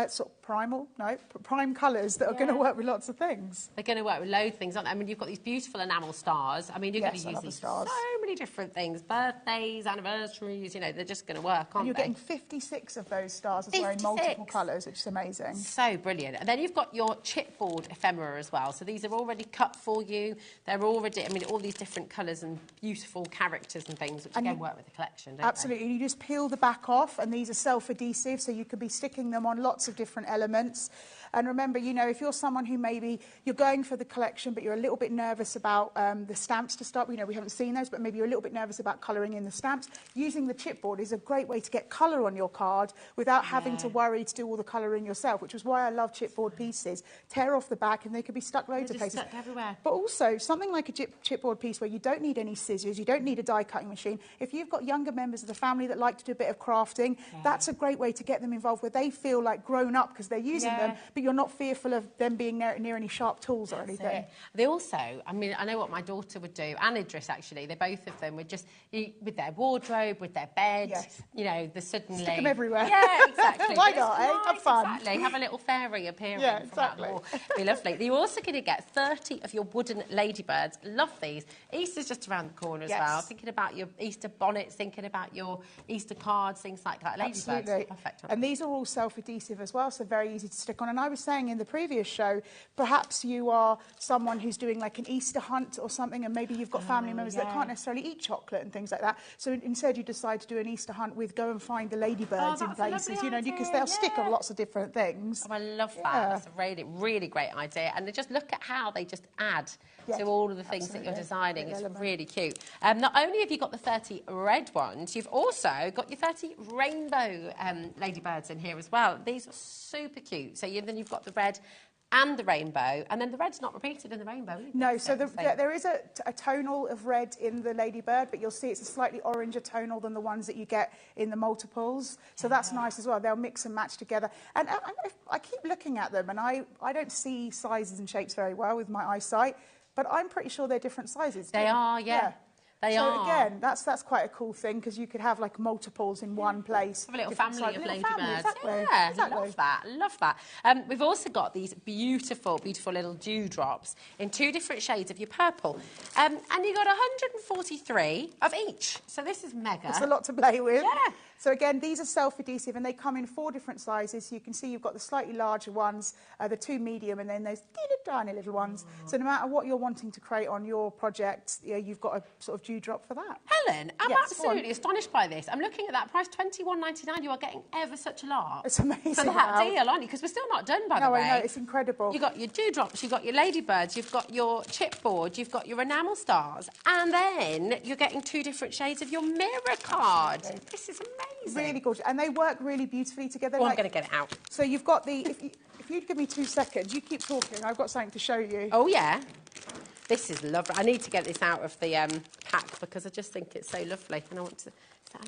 colours that are going to work with lots of things. They're going to work with loads of things, aren't they? I mean, you've got these beautiful enamel stars. I mean, you're going to use these so many different things. Birthdays, anniversaries, you know, they're just going to work, aren't they? And you're getting 56 of those stars as well in multiple colours, which is amazing. So brilliant. And then you've got your chipboard ephemera as well. So these are already cut for you. They're already, I mean, all these different colours and beautiful characters and things, which again work with the collection, don't absolutely. You just peel the back off, and these are self-adhesive, so you could be sticking them on lots of different elements. And remember, you know, if you're someone who maybe you're going for the collection, but you're a little bit nervous about the stamps to start, you know, we haven't seen those, but maybe you're a little bit nervous about colouring in the stamps, using the chipboard is a great way to get colour on your card without having to worry to do all the colouring yourself, which is why I love chipboard pieces. Tear off the back and they could be stuck loads of places. Stuck everywhere. But also, something like a chipboard piece where you don't need any scissors, you don't need a die cutting machine. If you've got younger members of the family that like to do a bit of crafting, that's a great way to get them involved where they feel like grown up because they're using them, but you're not fearful of them being near any sharp tools or anything. They also, I mean, I know what my daughter would do, and Idris actually, they both of them would just, with their wardrobe, with their bed, you know, the suddenly... Stick them everywhere. Yeah, exactly. Why not, eh? Have fun. Exactly. Have a little fairy appearing from that wall. Be lovely. You're also going to get 30 of your wooden ladybirds. Love these. Easter's just around the corner as well. Thinking about your Easter bonnets, thinking about your Easter cards, things like that. Ladybirds. Absolutely. Perfect. And these are all self-adhesive as well, so very easy to stick on. And I was saying in the previous show, perhaps you are someone who's doing like an Easter hunt or something, and maybe you've got family members that can't necessarily eat chocolate and things like that. So instead you decide to do an Easter hunt with go and find the ladybirds in places, you know, because they'll stick on lots of different things. Oh, I love that. That's a really, really great idea. And just look at how they just add to all of the things that you're designing. It's really cute. Not only have you got the 30 red ones, you've also got your 30 rainbow ladybirds in here as well. These are super cute. So then you've got the red and the rainbow, and then the red's not repeated in the rainbow. No, so there is a tonal of red in the ladybird, but you'll see it's a slightly oranger tonal than the ones that you get in the multiples. So that's nice as well. They'll mix and match together. And I keep looking at them, and I don't see sizes and shapes very well with my eyesight, but I'm pretty sure they're different sizes. They are, They are. So again, that's quite a cool thing, because you could have like multiples in one place. Have a little family of ladybirds. Exactly. Yeah, love that. Love that. We've also got these beautiful, beautiful little dewdrops in 2 different shades of your purple. And you got 143 of each. So this is mega. It's a lot to play with. Yeah. So again, these are self-adhesive, and they come in 4 different sizes. So you can see you've got the slightly larger ones, the 2 medium, and then those tiny little ones. So no matter what you're wanting to create on your project, you've got a sort of dewdrop for that. Helen, I'm absolutely astonished by this. I'm looking at that price, $21.99. You are getting ever such a lot. It's amazing. For that deal, aren't you? Because we're still not done, by the way. No, I know, it's incredible. You've got your dewdrops, you've got your ladybirds, you've got your chipboard, you've got your enamel stars, and then you're getting 2 different shades of your mirror card. This is amazing. Really gorgeous. And they work really beautifully together. Oh, I'm going to get it out. So you've got the... If you'd give me 2 seconds, you keep talking, I've got something to show you. Oh, yeah. This is lovely. I need to get this out of the pack because I just think it's so lovely. And I want to... Is that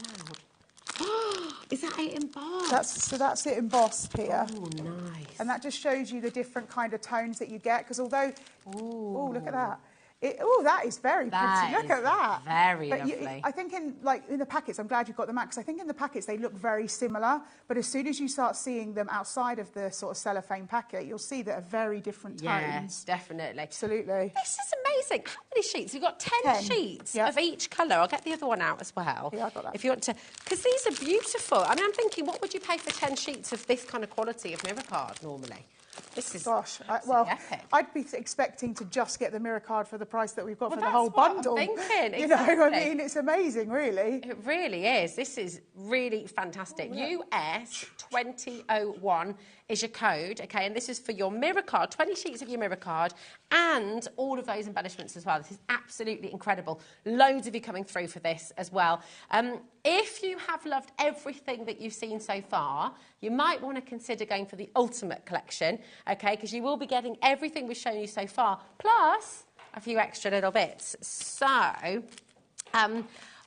allowed? Is that it embossed? That's it embossed here. Oh, nice. And that just shows you the different kind of tones that you get, because although... Oh, look at that. That is very pretty. Look at that. Very lovely. I think in the packets, I'm glad you've got them out, because I think in the packets they look very similar, but as soon as you start seeing them outside of the sort of cellophane packet, you'll see that are very different tones. Yes, definitely. Absolutely. This is amazing. How many sheets? You've got 10 sheets of each colour. I'll get the other one out as well. Yeah, I've got that. If you want to, because these are beautiful. I mean, I'm thinking, what would you pay for 10 sheets of this kind of quality of mirror card normally? This is epic. I'd be expecting to just get the mirror card for the price that we've got for the whole what bundle. I'm thinking, You know, I exactly. mean, it's amazing, really. It really is. This is really fantastic. US 2001 is your code, okay, and this is for your mirror card, 20 sheets of your mirror card, and all of those embellishments as well. This is absolutely incredible. Loads of you coming through for this as well. If you have loved everything that you've seen so far, you might want to consider going for the Ultimate Collection, okay, because you will be getting everything we've shown you so far, plus a few extra little bits. So,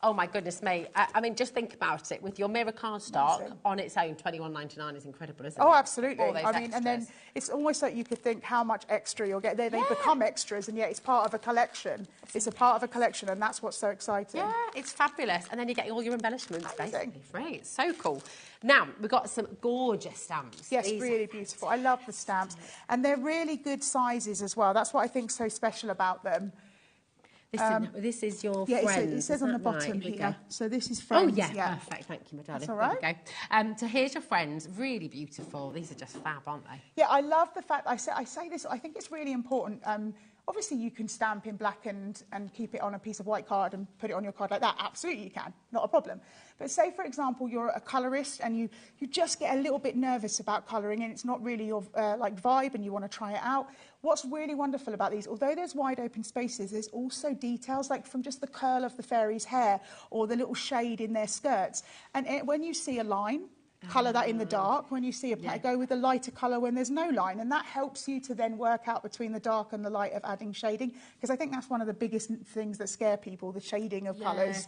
oh my goodness me. I mean, just think about it. With your mirror card stock on its own, $21.99 is incredible, isn't it? Oh, absolutely. All those I mean, and then it's almost like you could think how much extra you'll get. They become extras, and yet it's part of a collection. It's a part of a collection, and that's what's so exciting. Yeah, it's fabulous. And then you get all your embellishments, basically free. It's so cool. Now, we've got some gorgeous stamps. Yes, really beautiful. I love the stamps. And they're really good sizes as well. That's what I think's so special about them. This is your friends. friends. Yeah, it says on the bottom here. So this is friends. Oh, yeah, perfect. Thank you, my darling. That's all right. There we go. So here's your friends. Really beautiful. These are just fab, aren't they? Yeah, I love the fact, I say this, I think it's really important. Obviously, you can stamp in black and keep it on a piece of white card and put it on your card like that. Absolutely, you can. Not a problem. But say, for example, you're a colourist and you just get a little bit nervous about colouring and it's not really your vibe and you want to try it out. What's really wonderful about these, although there's wide open spaces, there's also details like from just the curl of the fairy's hair or the little shade in their skirts. And when you see a line, colour that in the dark. When you see go with a lighter colour when there's no line, and that helps you to then work out between the dark and the light of adding shading, because I think that's one of the biggest things that scare people, the shading of colours.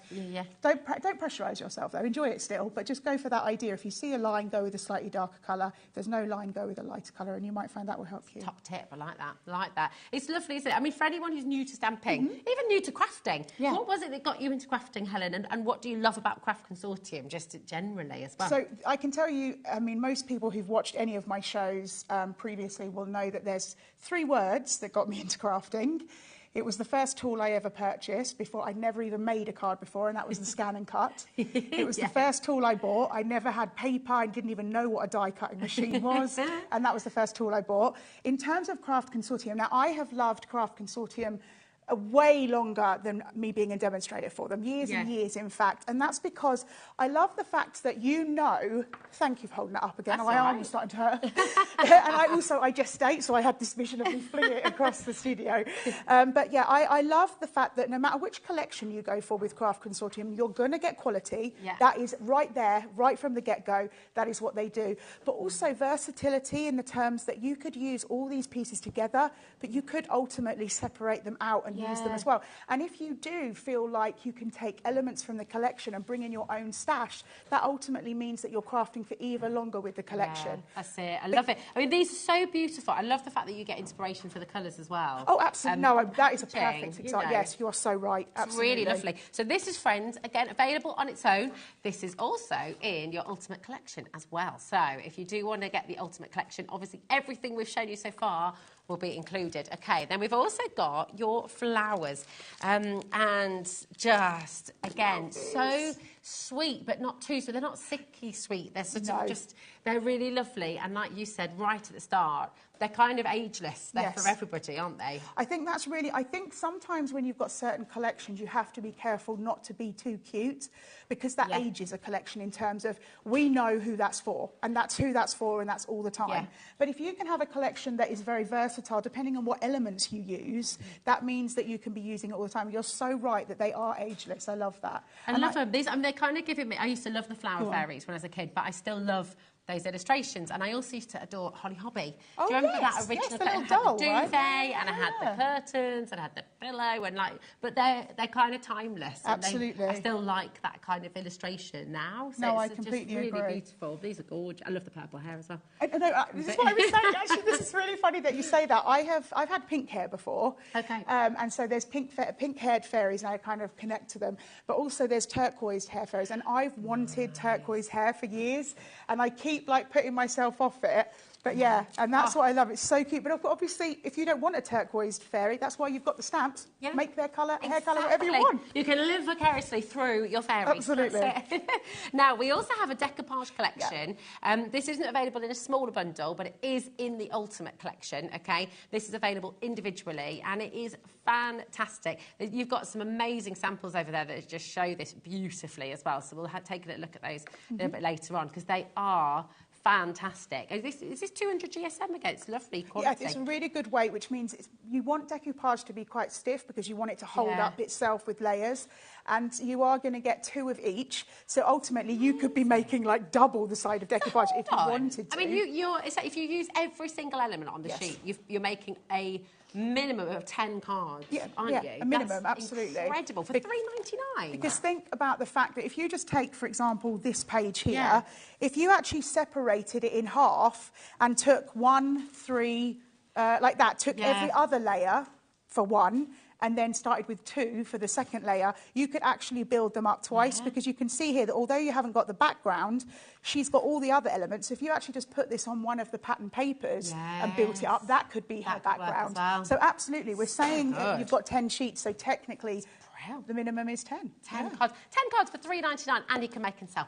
Don't pressurise yourself though, enjoy it still, but just go for that idea. If you see a line, go with a slightly darker colour. If there's no line, go with a lighter colour, and you might find that will help you. Top tip, I like that. It's lovely, isn't it? I mean, for anyone who's new to stamping, even new to crafting, what was it that got you into crafting, Helen, and what do you love about Craft Consortium, just generally as well? So I can tell you, I mean, most people who've watched any of my shows previously will know that there's 3 words that got me into crafting. It was the first tool I ever purchased before. I'd never even made a card before, and that was the scan and cut. It was the first tool I bought. I never had paper. I didn't even know what a die cutting machine was, and that was the first tool I bought. In terms of Craft Consortium, now I have loved Craft Consortium way longer than me being a demonstrator for them, years and years, in fact. And that's because I love the fact that thank you for holding that up again. My arm was starting to hurt. And I gestate, so I had this vision of me flinging it across the studio. But yeah, I love the fact that no matter which collection you go for with Craft Consortium, you're going to get quality. That is right there, right from the get-go. That is what they do. But also versatility in the terms that you could use all these pieces together, but you could ultimately separate them out and use them as well. And if you do feel like you can take elements from the collection and bring in your own stash, that ultimately means that you're crafting for even longer with the collection. That's it. I love it. I mean, these are so beautiful. I love the fact that you get inspiration for the colours as well. Oh, absolutely. That is a perfect example. Yes, you're so right. Absolutely. It's really lovely. So this is Friends, again, available on its own. This is also in your Ultimate Collection as well. So if you do want to get the Ultimate Collection, obviously everything we've shown you so far will be included. Okay, then we've also got your flowers. And just, again, so sweet, but not too, so they're not sicky sweet. They're sort of just, they're really lovely. And like you said right at the start, they're kind of ageless. They're for everybody, aren't they? I think that's really, I think sometimes when you've got certain collections, you have to be careful not to be too cute, because that ages a collection in terms of, we know who that's for, and that's who that's for, and that's all the time. But if you can have a collection that is very versatile, depending on what elements you use, that means that you can be using it all the time. You're so right that they are ageless. I love that. I love them. These, I mean, they're kind of giving me, I used to love the flower fairies when I was a kid, but I still love those illustrations, and I also used to adore Holly Hobby. Oh, do you remember that original? Yes, the little doll, I had the duvet, and I had the curtains, and I had the pillow, and but they're kind of timeless. Absolutely. I still like that kind of illustration now. So no, it's I completely just really agree. Beautiful. These are gorgeous. I love the purple hair as well. This is what I was saying. Actually, this is really funny that you say that. I've had pink hair before. Okay. And so there's pink-haired fairies, and I kind of connect to them. But also there's turquoise hair fairies, and I've wanted turquoise hair for years, and I keep putting myself off it. But yeah, and that's what I love. It's so cute. But obviously, if you don't want a turquoise fairy, that's why you've got the stamps. Yeah. Make their colour, hair colour, whatever you want. You can live vicariously through your fairies. Absolutely. That's it. Now, we also have a decoupage collection. This isn't available in a smaller bundle, but it is in the Ultimate collection, okay? This is available individually, and it is fantastic. You've got some amazing samples over there that just show this beautifully as well, so we'll take a little look at those a little bit later on, because they are fantastic. Is this 200 GSM again? It's lovely quality. Yeah, it's a really good weight, which means you want decoupage to be quite stiff because you want it to hold up itself with layers. And you are going to get 2 of each. So ultimately, you could be making like double the side of decoupage if you wanted to. I mean, if you use every single element on the sheet, you're making a minimum of 10 cards, aren't you? A minimum, absolutely. Incredible, for $3.99. Because think about the fact that if you just take, for example, this page here, if you actually separated it in half and took 1, 3, like that, took every other layer for 1, and then started with 2 for the second layer, you could actually build them up twice, because you can see here that although you haven't got the background, she's got all the other elements. So if you actually just put this on one of the pattern papers and built it up, that could be her background. Well. So absolutely, we're saying that you've got 10 sheets, so technically the minimum is 10. 10 cards. 10 cards for $3.99, and you can make and sell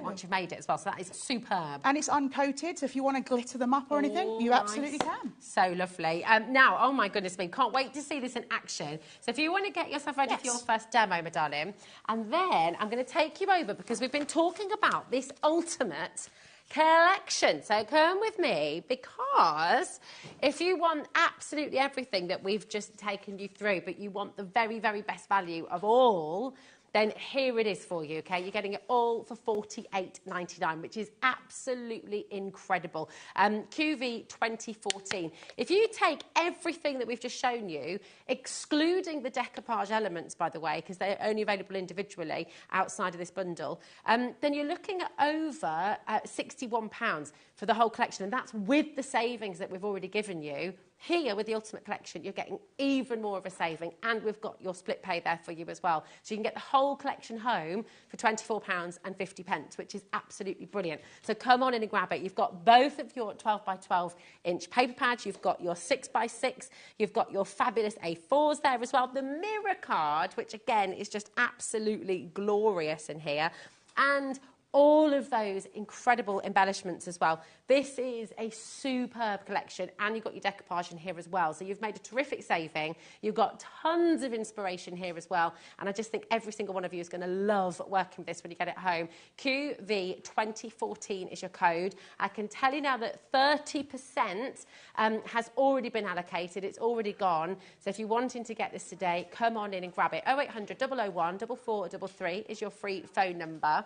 once you've made it as well. So that is superb. And it's uncoated, so if you want to glitter them up or anything, you absolutely can. So lovely. Now, oh my goodness me, can't wait to see this in action. So if you want to get yourself ready for your first demo, my darling, and then I'm going to take you over, because we've been talking about this Ultimate collection. So come with me, because if you want absolutely everything that we've just taken you through, but you want the very, very best value of all, then here it is for you, okay? You're getting it all for $48.99, which is absolutely incredible. QV 2014. If you take everything that we've just shown you, excluding the decoupage elements, by the way, because they're only available individually outside of this bundle, then you're looking at over £61 for the whole collection, and that's with the savings that we've already given you. Here, with the Ultimate Collection, you're getting even more of a saving, and we've got your split pay there for you as well. So you can get the whole collection home for £24.50, which is absolutely brilliant. So come on in and grab it. You've got both of your 12 by 12 inch paper pads. You've got your 6 by 6. You've got your fabulous A4s there as well. The mirror card, which again is just absolutely glorious in here. And all of those incredible embellishments as well. This is a superb collection, and you've got your decoupage in here as well. So you've made a terrific saving. You've got tons of inspiration here as well. And I just think every single one of you is going to love working with this when you get it home. QV 2014 is your code. I can tell you now that 30% has already been allocated. It's already gone. So if you're wanting to get this today, come on in and grab it. 0800 001 4433 is your free phone number.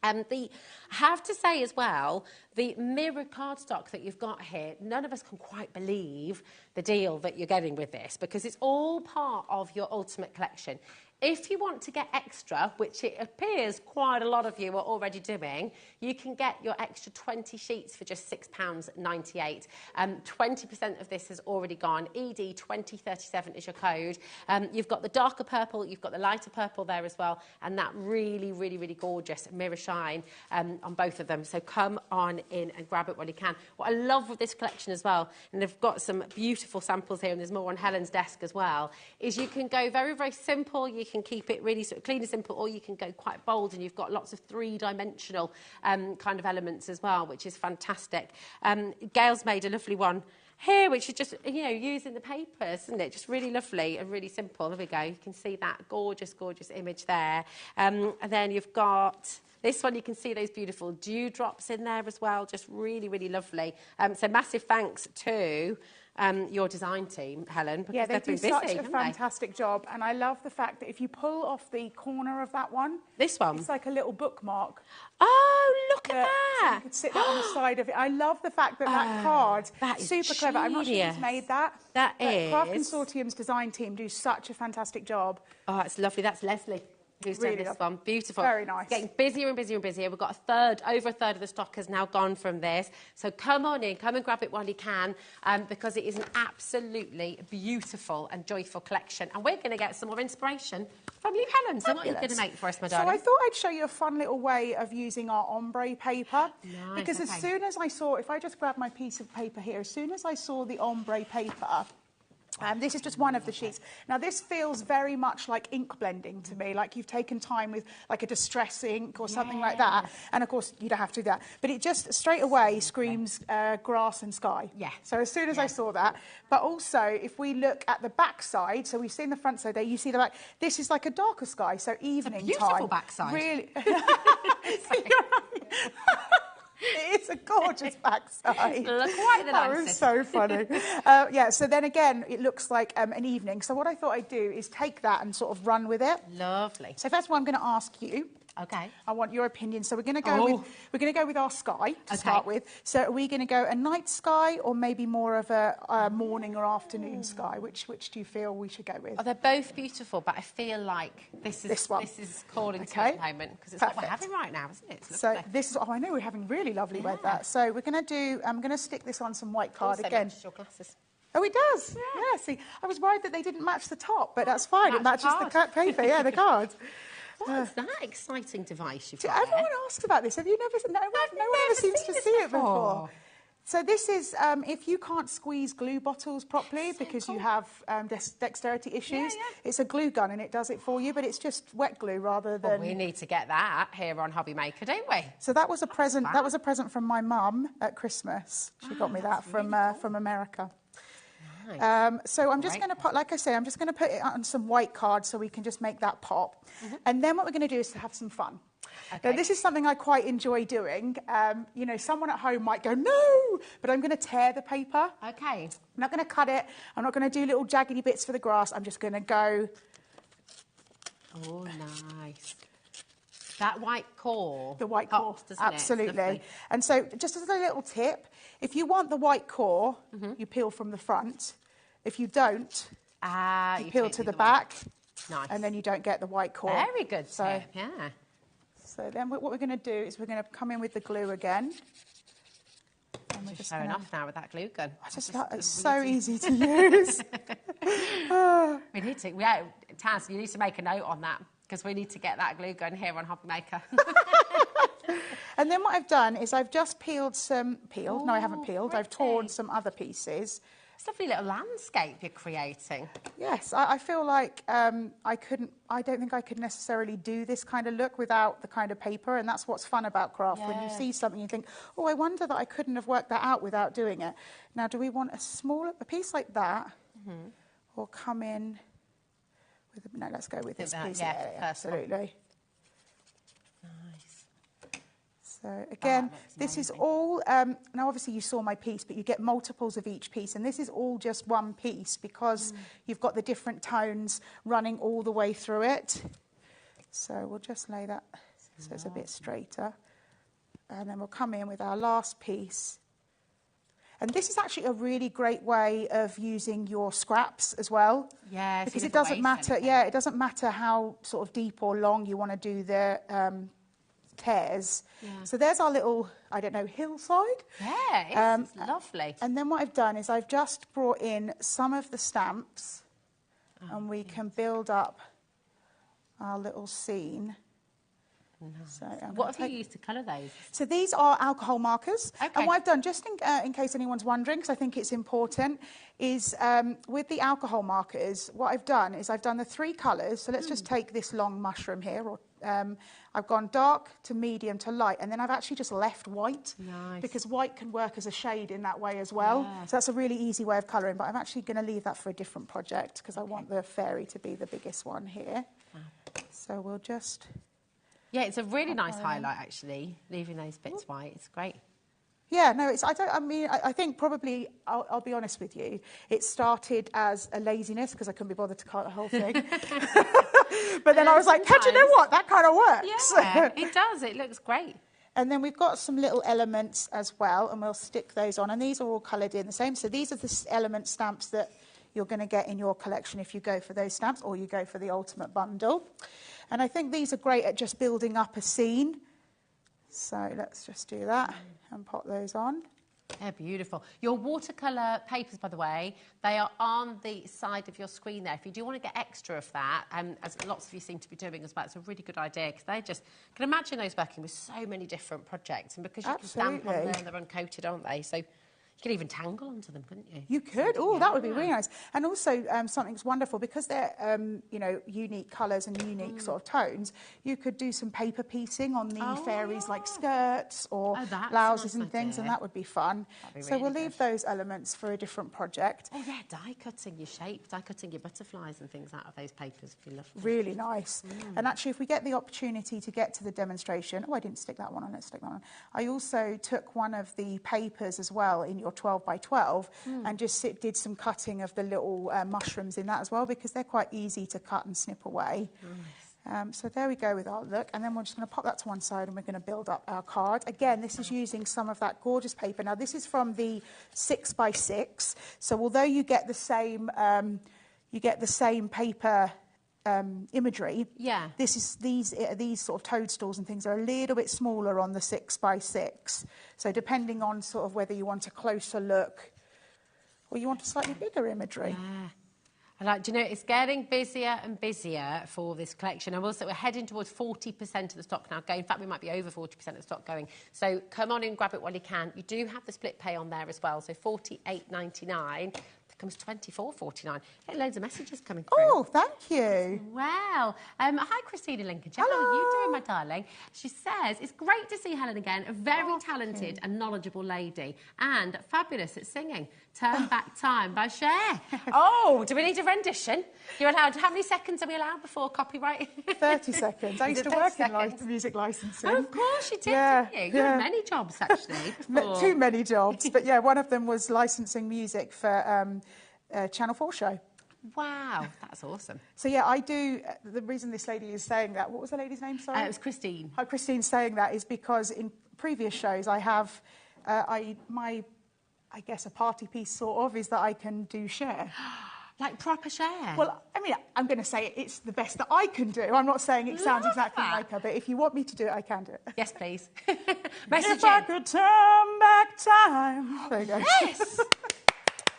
I have to say as well, the mirror cardstock that you've got here, none of us can quite believe the deal that you're getting with this, because it's all part of your Ultimate Collection. If you want to get extra, which it appears quite a lot of you are already doing, you can get your extra 20 sheets for just £6.98. 20% of this has already gone. ED 2037 is your code. You've got the darker purple, you've got the lighter purple there as well, and that really, really, really gorgeous mirror shine on both of them. So come on in and grab it while you can. What I love with this collection as well, and they've got some beautiful samples here, and there's more on Helen's desk as well, is you can go very, very simple. You can keep it really sort of clean and simple, or you can go quite bold, and you've got lots of three-dimensional kind of elements as well, which is fantastic. Gail's made a lovely one here, which is just, you know, using the papers, isn't it? Just really lovely and really simple. There we go. You can see that gorgeous, gorgeous image there. And then you've got this one. You can see those beautiful dewdrops in there as well. Just really, really lovely. So massive thanks to your design team, Helen, because they they've been do busy, such a haven't fantastic job, and I love the fact that if you pull off the corner of that one, this one, it's like a little bookmark. Oh, look at that! So you could sit that on the side of it. I love the fact that that card, that is super clever. I'm not sure who's made that. But is. Craft Consortium's design team do such a fantastic job. Oh, it's lovely. That's Leslie. Who's Really done this lovely. one? Beautiful. Very nice. Getting busier and busier and busier. We've got over a third of the stock has now gone from this. So come on in, come and grab it while you can, because it is an absolutely beautiful and joyful collection. And we're going to get some more inspiration from you, Helen. So what are you going to make for us, my darling? So I thought I'd show you a fun little way of using our ombre paper. Nice, because as soon as I saw, if I just grab my piece of paper here, as soon as I saw the ombre paper, this is just one of the sheets. Now, this feels very much like ink blending to me, like you've taken time with like a distress ink or something like that. And, of course, you don't have to do that. But it just straight away screams grass and sky. Yeah. So as soon as I saw that. But also, if we look at the back side, so we've seen the front side there, you see the back. This is like a darker sky, so evening time. Beautiful backside. Really. It's a gorgeous backside. Look quite the That was so funny. Yeah, so then again, it looks like an evening. So what I thought I'd do is take that and sort of run with it. Lovely. So first of all, I'm going to ask you. Okay. I want your opinion. So we're going to go with our sky to start with. So are we going to go a night sky or maybe more of a morning or afternoon sky? Which do you feel we should go with? Oh, they're both beautiful, but I feel like this is calling to me at the moment because it's what we're having right now, isn't it? It's So lovely. this is, I know we're having really lovely weather. So we're going to do, I'm going to stick this on some white card Also again. matches your glasses. Oh, it does. Yeah, see, I was worried that they didn't match the top, but that's fine. It matches the paper, yeah, the card. What is that exciting device you've got Everyone there? asks about this. Have you never? No one ever seems to see it before. So this is if you can't squeeze glue bottles properly because you have dexterity issues, it's a glue gun and it does it for you, but it's just wet glue rather than. Well, we need to get that here on HobbyMaker, don't we? So that was a present. That was a present from my mum at Christmas. She got me that from America. Nice. So I'm just going to put, like I say, I'm just going to put it on some white cards so we can just make that pop. And then what we're going to do is to have some fun. Okay. Now, this is something I quite enjoy doing. You know, someone at home might go, no, but I'm going to tear the paper. Okay. I'm not going to cut it. I'm not going to do little jaggedy bits for the grass. I'm just going to go. Oh, nice. That white core. The white pops, core, doesn't it? absolutely. And so, just as a little tip, if you want the white core, you peel from the front. If you don't, you peel to the back. Nice. And then you don't get the white core. Very good tip, yeah. So then what we're going to do is we're going to come in with the glue again. And we're Just showing off now with that glue gun. It's so easy to use. We need to, Taz, you need to make a note on that because we need to get that glue gun here on HobbyMaker. And then what I've done is I've just peeled some, no, I haven't peeled. I've torn some other pieces. It's a lovely little landscape you're creating. Yes, I feel like I don't think I could necessarily do this kind of look without the kind of paper, and that's what's fun about craft. When you see something, you think, oh, I wonder that I couldn't have worked that out without doing it. Now, do we want a piece like that, or come in with, no, let's go with this piece. Yeah, absolutely. Nice. So again, this is all, now obviously you saw my piece, but you get multiples of each piece. And this is all just one piece because you've got the different tones running all the way through it. So we'll just lay that so it's a bit straighter. And then we'll come in with our last piece. And this is actually a really great way of using your scraps as well. Yeah, because it doesn't matter, it doesn't matter how sort of deep or long you want to do the tears. Yeah. So there's our little, I don't know, hillside. Yeah, it's lovely. And then what I've done is I've just brought in some of the stamps and we can build up our little scene. Nice. So what have you used to colour those? So these are alcohol markers. Okay. And what I've done, just in case anyone's wondering, because I think it's important, is with the alcohol markers, what I've done is I've done the 3 colours. So let's just take this long mushroom here. Or I've gone dark to medium to light, and then I've actually just left white. Nice. Because white can work as a shade in that way as well. Yeah. So that's a really easy way of colouring, but I'm actually going to leave that for a different project because I want the fairy to be the biggest one here. So we'll just... Yeah, it's a really nice highlight, actually, leaving those bits white. It's great. Yeah, no, I think probably, I'll be honest with you, it started as a laziness because I couldn't be bothered to cut the whole thing. But then I was like, how do you know what? That kind of works. Yeah, it does. It looks great. And then we've got some little elements as well, and we'll stick those on. And these are all coloured in the same. So these are the element stamps that you're going to get in your collection if you go for those stamps or you go for the ultimate bundle. And I think these are great at just building up a scene. So let's just do that and pop those on. They're beautiful. Your watercolour papers, by the way, they are on the side of your screen there. If you do want to get extra of that, as lots of you seem to be doing as well, it's a really good idea because they just, you can imagine those working with so many different projects, and because you can stamp on there, they're uncoated, aren't they? So you could even tangle onto them, couldn't you? You could. Oh, that would be really nice. And also, something's wonderful because they're, you know, unique colours and unique sort of tones. You could do some paper piecing on the fairies, like skirts or blouses and things, and that would be fun. So we'll leave those elements for a different project. Oh yeah, die cutting your butterflies and things out of those papers would be lovely. Really nice. And actually, if we get the opportunity to get to the demonstration, oh, I didn't stick that one on. Let's stick that on. I also took one of the papers as well in your 12 by 12 and just did some cutting of the little mushrooms in that as well, because they're quite easy to cut and snip away. Nice. So there we go with our look, and then we're just going to pop that to one side and we're going to build up our card. Again, this is using some of that gorgeous paper. Now this is from the 6 by 6, so although you get the same paper imagery. Yeah. These sort of toadstools and things are a little bit smaller on the 6 by 6. So depending on sort of whether you want a closer look or you want a slightly bigger imagery. Yeah. I like, do you know, it's getting busier and busier for this collection. And also we're heading towards 40% of the stock now going. In fact, we might be over 40% of the stock going. So come on in, grab it while you can. You do have the split pay on there as well. So $48.99. Becomes $24.49. Get loads of messages coming through. Oh, thank you. Well, hi Christina Lincoln. How are you doing, my darling? She says, it's great to see Helen again, a very talented and knowledgeable lady, and fabulous at singing. Turn Back Time by Cher. Oh, do we need a rendition? You're allowed, how many seconds are we allowed before copyright? 30 seconds. I used to work in music licensing. Oh, of course you did, didn't you? You had many jobs, actually. Too many jobs. But yeah, one of them was licensing music for Channel 4 show. Wow, that's awesome. So yeah, I do. The reason this lady is saying that, what was the lady's name? Sorry, it was Christine. How Christine's saying that is because in previous shows I have, I guess a party piece sort of is that I can do Cher. Like proper Cher? Well, I mean, I'm going to say it's the best that I can do. I'm not saying it sounds exactly like her, but if you want me to do it, I can do it. Yes, please. If I could turn back time. There you go. Yes.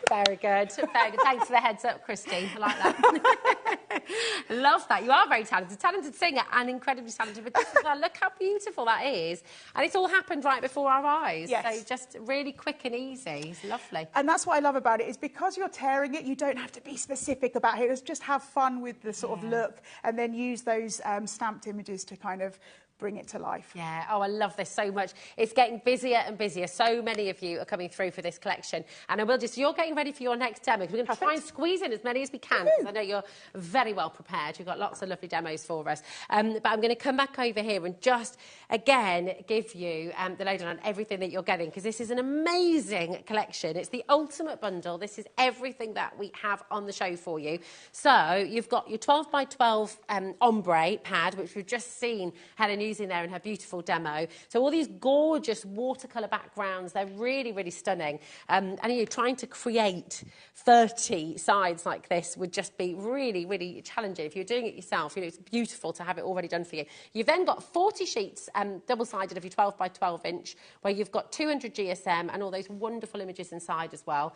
Very good. Very good. Thanks for the heads up, Christine. I like that. Love that. You are very talented. Talented singer and incredibly talented. But this is, look how beautiful that is. And it's all happened right before our eyes. Yes. So just really quick and easy. It's lovely. And that's what I love about it, is because you're tearing it, you don't have to be specific about it. Just have fun with the sort of look and then use those stamped images to kind of bring it to life. Yeah, oh, I love this so much. It's getting busier and busier. So many of you are coming through for this collection. And I will just, you're getting ready for your next demo. We're going to try and squeeze in as many as we can, because I know you're very well prepared. You've got lots of lovely demos for us. But I'm going to come back over here and just, again, give you the lowdown on everything that you're getting, because this is an amazing collection. It's the ultimate bundle. This is everything that we have on the show for you. So you've got your 12 by 12 ombre pad, which we've just seen Helen using there in her beautiful demo. So all these gorgeous watercolour backgrounds, they're really, really stunning. And you're trying to create 30 sides like this would just be really, really challenging. If you're doing it yourself, you know, it's beautiful to have it already done for you. You've then got 40 sheets, double-sided of your 12 by 12 inch, where you've got 200 GSM and all those wonderful images inside as well.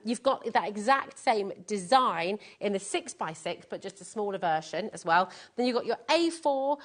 You've got that exact same design in the 6 by 6, but just a smaller version as well. Then you've got your A4,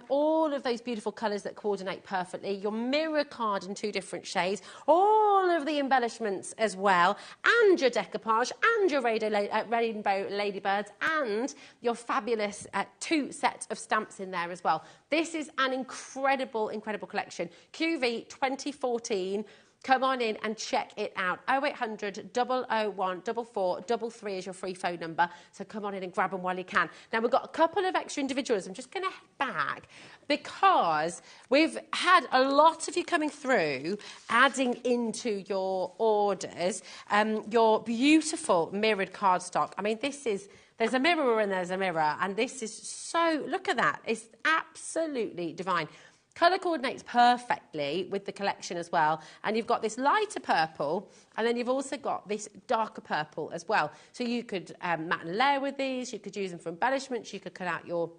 all of those beautiful colours that coordinate perfectly, your mirror card in 2 different shades, all of the embellishments as well, and your decoupage, and your rainbow ladybirds, and your fabulous 2 sets of stamps in there as well. This is an incredible, incredible collection. QV 2014. Come on in and check it out. 0800 001 4433 is your free phone number. So come on in and grab them while you can. Now, we've got a couple of extra individuals. I'm just going to head back because we've had a lot of you coming through, adding into your orders, your beautiful mirrored cardstock. I mean, this is... There's a mirror and there's a mirror, and this is so... Look at that. It's absolutely divine. Colour coordinates perfectly with the collection as well. And you've got this lighter purple, and then you've also got this darker purple as well. So you could mat and layer with these, you could use them for embellishments, you could cut out your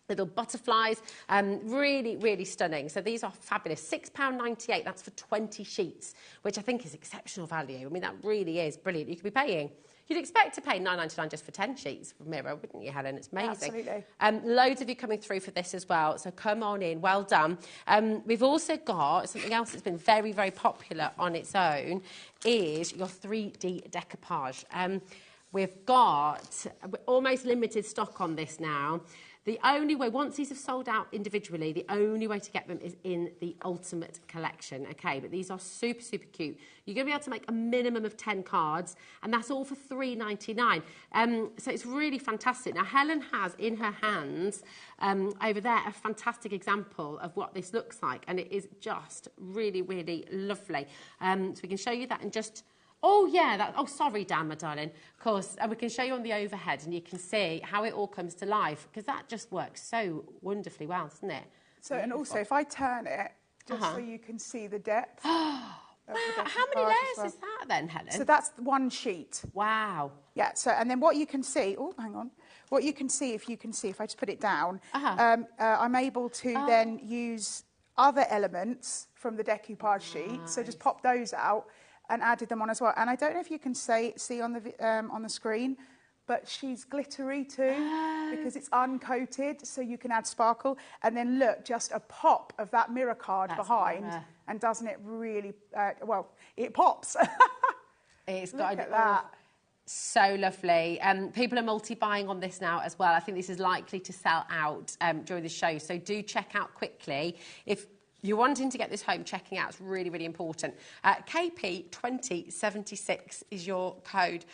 little butterflies, really, really stunning. So these are fabulous. £6.98, that's for 20 sheets, which I think is exceptional value. I mean, that really is brilliant. You could be paying, you'd expect to pay £9.99 just for 10 sheets from Miro, wouldn't you, Helen? It's amazing. Absolutely. Loads of you coming through for this as well, so come on in, well done. We've also got something else that's been very, very popular on its own, is your 3D decoupage. We've got almost limited stock on this now. The only way, once these have sold out individually, the only way to get them is in the Ultimate Collection, okay? But these are super, super cute. You're going to be able to make a minimum of 10 cards, and that's all for £3.99. So it's really fantastic. Now, Helen has in her hands over there a fantastic example of what this looks like, and it is just really, really lovely. So we can show you that in just... Oh, yeah. Oh, sorry, Dan, my darling. Of course, and we can show you on the overhead and you can see how it all comes to life, because that just works so wonderfully well, doesn't it? So, and also, if I turn it, just so you can see the depth. Wow, how many layers is that then, Helen? So that's one sheet. Wow. Yeah, so, and then what you can see, oh, hang on. What you can see, if I just put it down, I'm able to then use other elements from the decoupage sheet. So just pop those out and added them on as well. And I don't know if you can see on the screen, but she's glittery too because it's uncoated, so you can add sparkle. And then look, just a pop of that mirror card behind, and doesn't it really, well, it pops. It's look got at that. So lovely. People are multi-buying on this now as well. I think this is likely to sell out during the show, so do check out quickly. If you're wanting to get this home, checking out is really, really important. KP2076 is your code.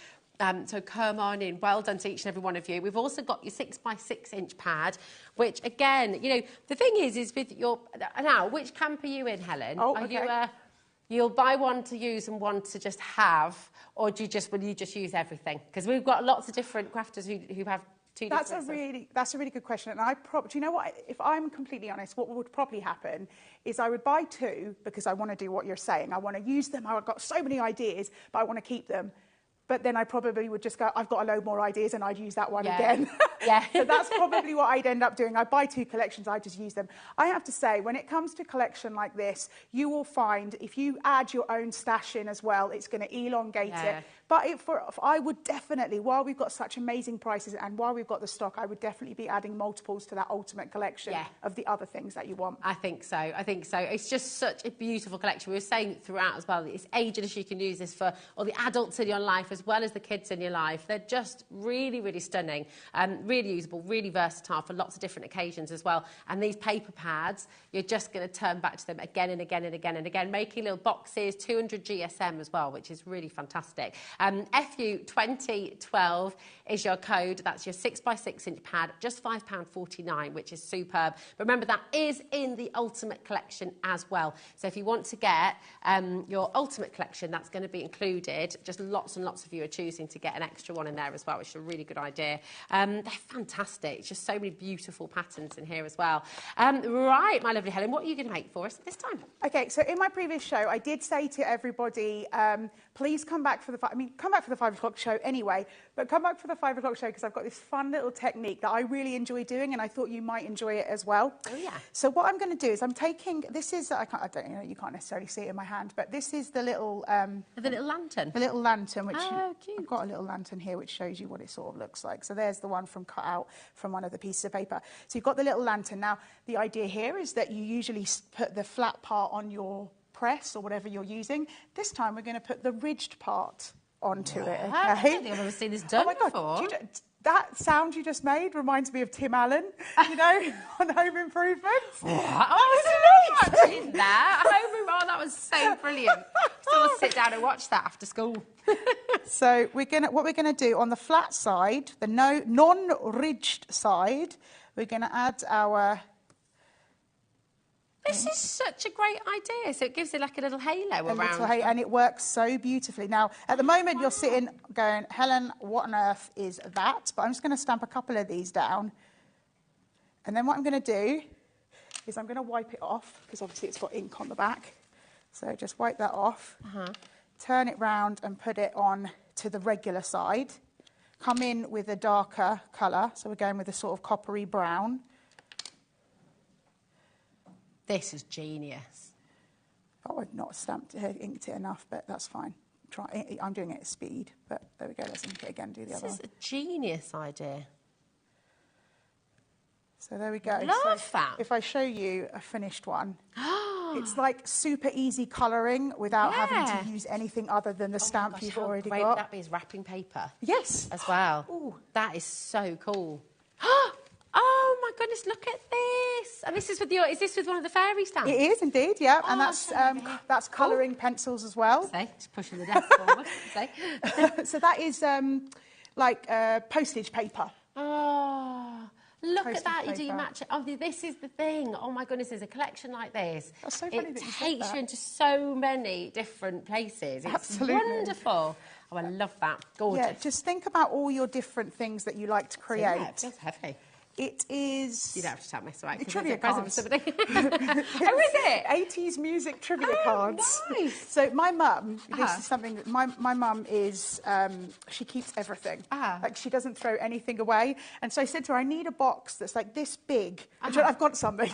So come on in. Well done to each and every one of you. We've also got your 6x6 inch pad, which again, you know, the thing is with your... Now, which camp are you in, Helen? Oh, are okay. you, you'll buy one to use and one to just have, or will you just use everything? Because we've got lots of different crafters who have... That's a really good question. And do you know what? If I'm completely honest, what would probably happen is I would buy two because I want to do what you're saying. I want to use them. I've got so many ideas, but I want to keep them. But then I probably would just go, I've got a load more ideas, and I'd use that one again. Yeah. So that's probably what I'd end up doing. I buy two collections, I just use them. I have to say, when it comes to collection like this, you will find if you add your own stash in as well, it's going to elongate it. But I would definitely, while we've got such amazing prices and while we've got the stock, I would definitely be adding multiples to that Ultimate Collection of the other things that you want. I think so. It's just such a beautiful collection. We were saying throughout as well, it's ageless. You can use this for all the adults in your life as well as the kids in your life. They're just really, really stunning, really usable, really versatile for lots of different occasions as well. And these paper pads, you're just going to turn back to them again and again and again and again, making little boxes, 200 GSM as well, which is really fantastic. FU2012 is your code. That's your 6x6 inch pad, just £5.49, which is superb. But remember, that is in the Ultimate Collection as well. So if you want to get your Ultimate Collection, that's going to be included. Just lots and lots of you are choosing to get an extra one in there as well, which is a really good idea. They're fantastic. It's just so many beautiful patterns in here as well. Right, my lovely Helen, what are you going to make for us this time? Okay, so in my previous show, I did say to everybody, please come back for the... come back for the 5 o'clock show anyway, but come back for the 5 o'clock show because I've got this fun little technique that I really enjoy doing, and I thought you might enjoy it as well. Oh, yeah. So what I'm going to do is I'm taking... This is... I don't know, you can't necessarily see it in my hand, but this is the little... the little lantern? The little lantern, which... cute. I've got a little lantern here which shows you what it sort of looks like. So there's the one from cut out from one of the pieces of paper. So you've got the little lantern. Now, the idea here is that you usually put the flat part on your press or whatever you're using. This time we're going to put the ridged part onto it. Okay? I don't think I've ever seen this done before. God, that sound you just made reminds me of Tim Allen, you know, on Home Improvement. Oh, isn't that? Oh, that was so brilliant. Still sit down and watch that after school. So what we're gonna do on the flat side, the non-ridged side, we're gonna add our... This is such a great idea. So it gives it like a little halo around. And it works so beautifully. Now, at the moment, you're sitting going, Helen, what on earth is that? But I'm just going to stamp a couple of these down. And then what I'm going to do is I'm going to wipe it off, because obviously it's got ink on the back. So just wipe that off, turn it round and put it on to the regular side. Come in with a darker colour. So we're going with a sort of coppery brown. This is genius. Oh, I've not inked it enough, but that's fine. I'm doing it at speed, but there we go. Let's ink it again. Do the other one. This is a genius idea. So there we go. Love that. If I show you a finished one, it's like super easy colouring without having to use anything other than the stamp you've already got. Would that be as wrapping paper? Yes. As well. Ooh. That is so cool. Oh my goodness, look at this. And this is with is this with one of the fairy stamps? It is indeed, yeah. And that's colouring pencils as well. Just pushing the desk forward. So that is like postage paper. Oh, look Postage at that. paper. You do match it. Oh, this is the thing. Oh my goodness, there's a collection like this. That's so funny it that you said takes that. you into so many different places. It's Absolutely. wonderful. Oh, I love that. Gorgeous. Yeah, just think about all your different things that you like to create. Yeah, it feels heavy. It is... You don't have to tell me, it's all right. The 'cause trivia there's a present cards. for somebody. Oh, is it? 80s music trivia cards. Nice. So my mum, this is something that my mum is, she keeps everything. Like she doesn't throw anything away. And so I said to her, I need a box that's like this big. And she went, I've got something.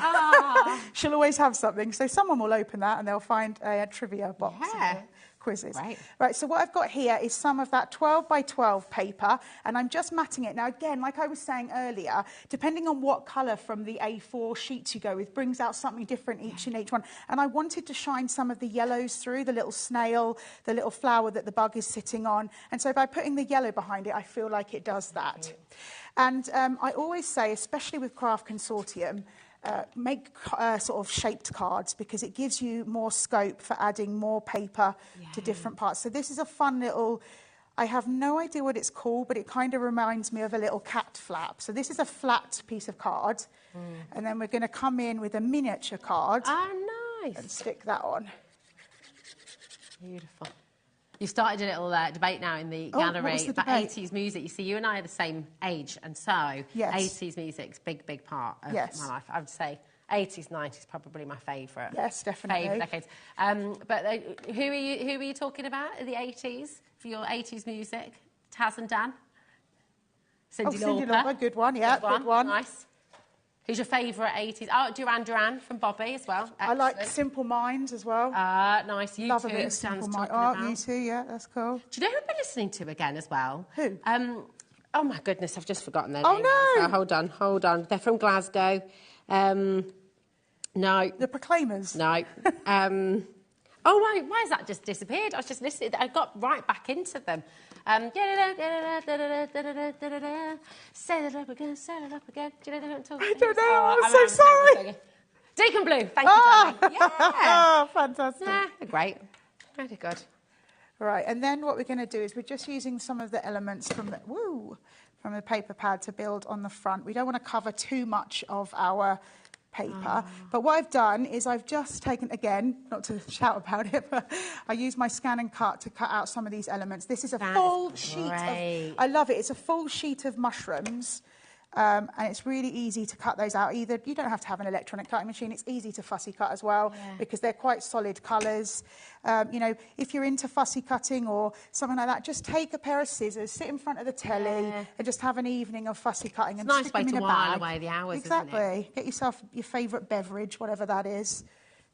She'll always have something. So someone will open that and they'll find a trivia box. Yeah. Quizzes. Right, so what I've got here is some of that 12 by 12 paper, and I'm just matting it. Now, again, like I was saying earlier, depending on what colour from the A4 sheets you go with, brings out something different each one. And I wanted to shine some of the yellows through, the little snail, the little flower that the bug is sitting on. And so by putting the yellow behind it, I feel like it does that. And I always say, especially with Craft Consortium, make sort of shaped cards because it gives you more scope for adding more paper to different parts. So this is a fun little, I have no idea what it's called, but it kind of reminds me of a little cat flap. So this is a flat piece of card. And then we're going to come in with a miniature card. Oh, nice. And stick that on. Beautiful. You've started a little debate now in the gallery about 80s music. You see, you and I are the same age, and so 80s music's big part of my life. I would say 80s, 90s probably my favourite. Yes, definitely. Favourite decades. But who are you talking about in the 80s for your 80s music? Taz and Dan? Cindy Lauper. Good one, yeah, good one. Nice. Who's your favourite 80s? Oh, Duran from Bobby as well. Excellent. I like Simple Minds as well. Nice. You Love too. a bit of Simple Minds. Oh, you too, yeah, that's cool. Do you know who I've been listening to again as well? Who? Oh my goodness, I've just forgotten their name. Oh no! So hold on. They're from Glasgow. No. The Proclaimers. No. Oh right, why has that just disappeared? I was just listening. I got right back into them. Set it up again, set it up again. Do you know what I'm talking about? I don't know, I'm so sorry. Deacon Blue, thank you, darling. Yeah. Oh, fantastic. Yeah, they're great. Really good. Right, and then what we're going to do is we're just using some of the elements from the paper pad to build on the front. We don't want to cover too much of our paper, but what I've done is I've just taken, again, not to shout about it, but I use my scan and cut to cut out some of these elements. This is a full sheet of, I love it, it's a full sheet of mushrooms. And it's really easy to cut those out. Either you don't have to have an electronic cutting machine. It's easy to fussy cut as well because they're quite solid colours. You know, if you're into fussy cutting or something like that, just take a pair of scissors, sit in front of the telly, and just have an evening of fussy cutting. It's and a nice way to while away the hours. Exactly. Isn't it? Get yourself your favourite beverage, whatever that is,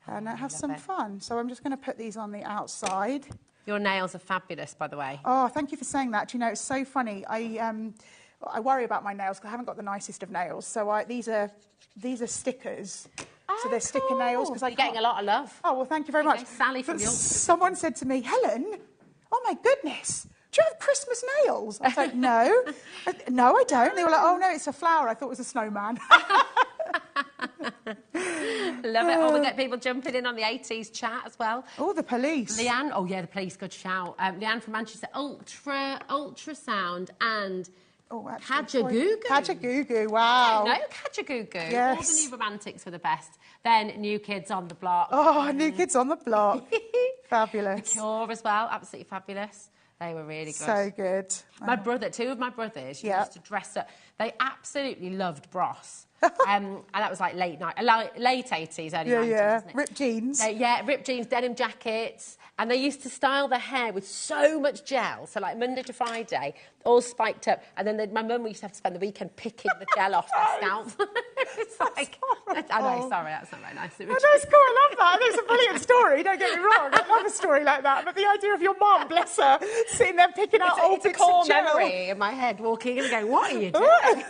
and have some fun. So I'm just going to put these on the outside. Your nails are fabulous, by the way. Oh, thank you for saying that. Do you know, it's so funny. I worry about my nails because I haven't got the nicest of nails. So these are stickers. So they're sticker nails because you're getting a lot of love. Oh well, thank you very much. Sally from York. Someone said to me, Helen, oh my goodness, do you have Christmas nails? I was like, no, no, I don't. They were like, oh no, it's a flower. I thought it was a snowman. Love it. Oh, we get people jumping in on the 80s chat as well. Oh, the police. Leanne. Oh yeah, the police. Good shout. Leanne from Manchester. Ultrasound and. Kajagoogoo. Kajagoogoo, wow. No, Kajagoogoo. Yes. All the New Romantics were the best. Then New Kids on the Block. Oh, New Kids on the Block. Fabulous. The Cure as well, absolutely fabulous. They were really good. So good. My brother, two of my brothers used to dress up. They absolutely loved Bros. And that was like late 80s, early 90s, wasn't it? Ripped jeans. Ripped jeans, denim jackets. And they used to style their hair with so much gel. So, like, Monday to Friday, all spiked up. And then my mum used to have to spend the weekend picking the gel off their scalp. It's like... I know, sorry, that's not very nice. No, it's cool, I love that. It's a brilliant story, don't get me wrong. I love a story like that. But the idea of your mum, bless her, sitting there picking out old bits of gel. Memory in my head, walking in and going, what are you doing?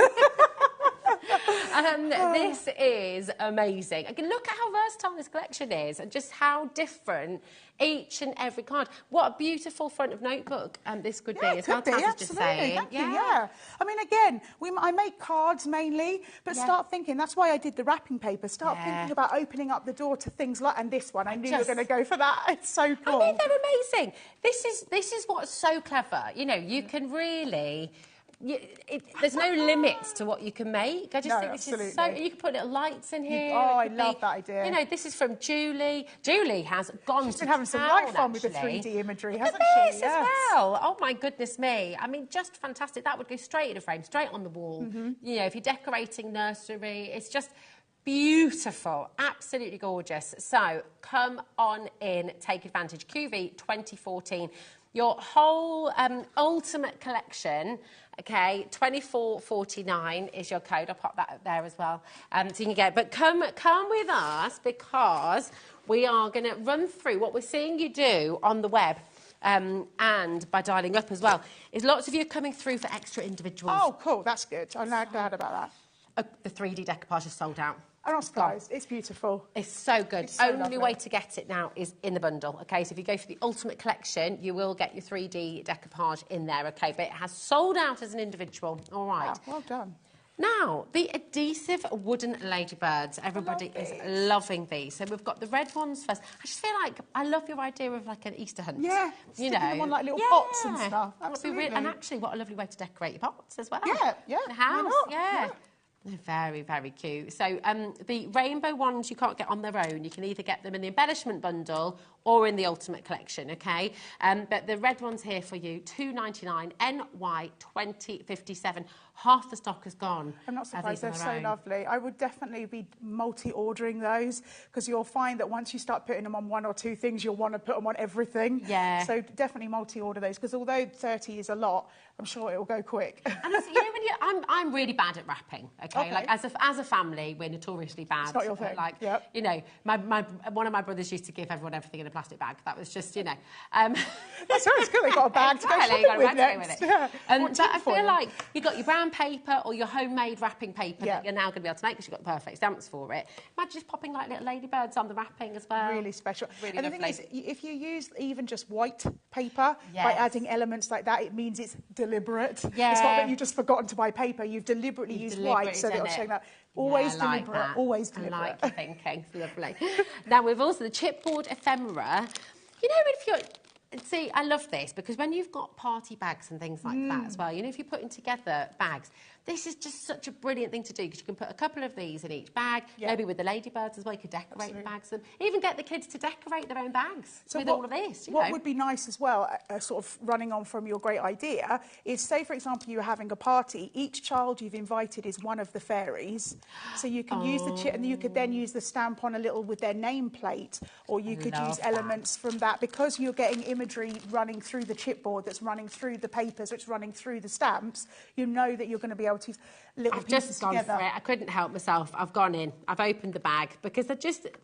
This is amazing. Again, look at how versatile this collection is and just how different each and every card. What a beautiful front of notebook this could be as well. Taz was just saying. Thank you, yeah. I mean, again, I make cards mainly, but start thinking, that's why I did the wrapping paper. Start thinking about opening up the door to things like, and this one, I knew you were going to go for that. It's so cool. I mean, they're amazing. This is what's so clever. You know, you can really... there's no limits to what you can make. I just think this is so... You can put little lights in here. I love that idea. You know, this is from Julie. Julie has gone She's been having some right fun with the 3D imagery, hasn't she? This as well. Oh, my goodness me. I mean, just fantastic. That would go straight in a frame, straight on the wall. You know, if you're decorating nursery, it's just... beautiful, absolutely gorgeous. So come on in, take advantage. QV 2014, your whole ultimate collection. Okay, 24.49 is your code. I'll pop that up there as well, so you can get it. But come with us because we are going to run through what we're seeing you do on the web. And by dialing up as well, is lots of you coming through for extra individuals. Oh, cool, that's good. I'm glad about that. The 3D decoupage is sold out. I'm not surprised. It's beautiful. It's so good. It's so Only lovely. way to get it now is in the bundle, OK? So if you go for the Ultimate Collection, you will get your 3D decoupage in there, OK? But it has sold out as an individual. All right. Wow, well done. Now, the adhesive wooden ladybirds. Everybody is loving these. So we've got the red ones first. I just feel like I love your idea of like an Easter hunt. Yeah, you know, them on like little pots and stuff. Absolutely. And actually, what a lovely way to decorate your pots as well. Yeah. The house, yeah. They're very, very cute. So the rainbow ones you can't get on their own. You can either get them in the embellishment bundle or in the Ultimate Collection, OK? But the red one's here for you, $2.99, NY 2057. Half the stock is gone. I'm not surprised, they're so lovely. I would definitely be multi-ordering those because you'll find that once you start putting them on one or two things, you'll want to put them on everything. Yeah. So definitely multi-order those because although 30 is a lot, I'm sure it will go quick. And also, you know, I'm really bad at wrapping, okay? Like, as a family, we're notoriously bad. It's not your thing. Like, you know, one of my brothers used to give everyone everything in a plastic bag. That was just, you know... That's right, it's good. They got a bag to go shopping with next. Yeah. But I feel like you've got your brown paper or your homemade wrapping paper that you're now going to be able to make because you've got the perfect stamps for it. Imagine just popping like little ladybirds on the wrapping as well. Really special. Really and lovely. The thing is, if you use even just white paper, by adding elements like that, it means it's deliberate. Yeah. It's not that you've just forgotten to buy paper. You've deliberately used white so that it'll show that. Always deliberate. That. Always deliberate. I like your thinking. It's lovely. Now, we've also the chipboard ephemera. You know, if you're... See, I love this because when you've got party bags and things like that as well, you know, if you're putting together bags, this is just such a brilliant thing to do because you can put a couple of these in each bag, maybe with the ladybirds as well, you could decorate the bags and even get the kids to decorate their own bags with all of this. What would be nice as well, sort of running on from your great idea, is say, for example, you're having a party, each child you've invited is one of the fairies, so you can use the chip and you could then use the stamp on a little with their nameplate, or you could use elements from that because you're getting imagery running through the chipboard that's running through the papers, which running through the stamps, you know that you're going to be able to use little I've pieces just gone together. for it. I couldn't help myself. I've gone in. I've opened the bag because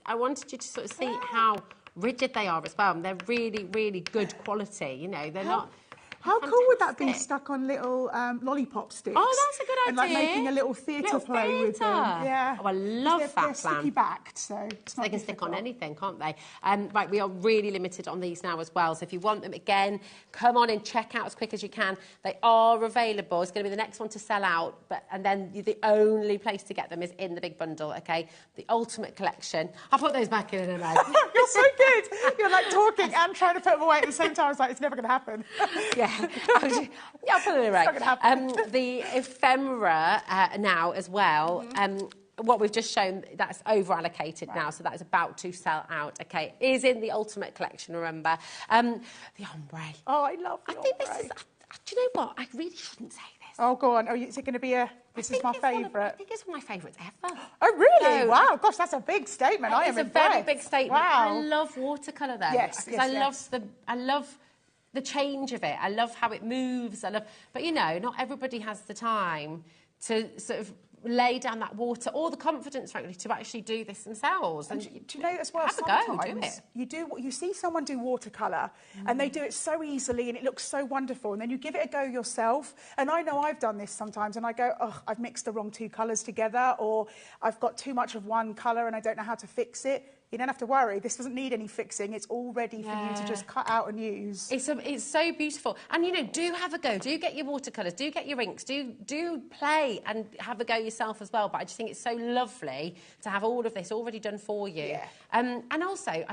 I wanted you to sort of see how rigid they are as well. And they're really, really good quality. You know, they're not... How cool would that be stuck on little lollipop sticks? Oh, that's a good idea. And like making a little theatre play with them. Yeah. Oh, I love that plan. They're sticky backed, so it's not they can stick on anything, can't they? Right, we are really limited on these now as well. So if you want them again, come on and check out as quick as you can. They are available. It's going to be the next one to sell out, and then the only place to get them is in the big bundle. Okay, the Ultimate Collection. I'll put those back in a minute. You're so good. You're like talking and trying to put them away at the same time. It's like it's never going to happen. Yeah. I'll put it right. The ephemera now as well. What we've just shown, that's over-allocated now, so that is about to sell out, OK? Is in the Ultimate Collection, remember. The ombre. Oh, I love the ombre. This is... Do you know what? I really shouldn't say this. Oh, go on. Is it going to be a This is my favourite. I think it's one of my favourites ever. Oh, really? So, wow. Gosh, that's a big statement. I am It's a impressed. very big statement. Wow. I love watercolour, though. Yes, because I love the change of it. I love how it moves. But, you know, not everybody has the time to sort of lay down that water or the confidence, frankly, to actually do this themselves. And do you know as well, have a go, sometimes do it. you see someone do watercolour and they do it so easily and it looks so wonderful, and then you give it a go yourself. And I know I've done this sometimes, and I go, oh, I've mixed the wrong 2 colours together, or I've got too much of one colour and I don't know how to fix it. You don't have to worry. This doesn't need any fixing. It's all ready for you to just cut out and use. It's so beautiful. And, you know, do have a go. Do get your watercolours. Do get your inks. Do play and have a go yourself as well. But I just think it's so lovely to have all of this already done for you. Yeah. And also,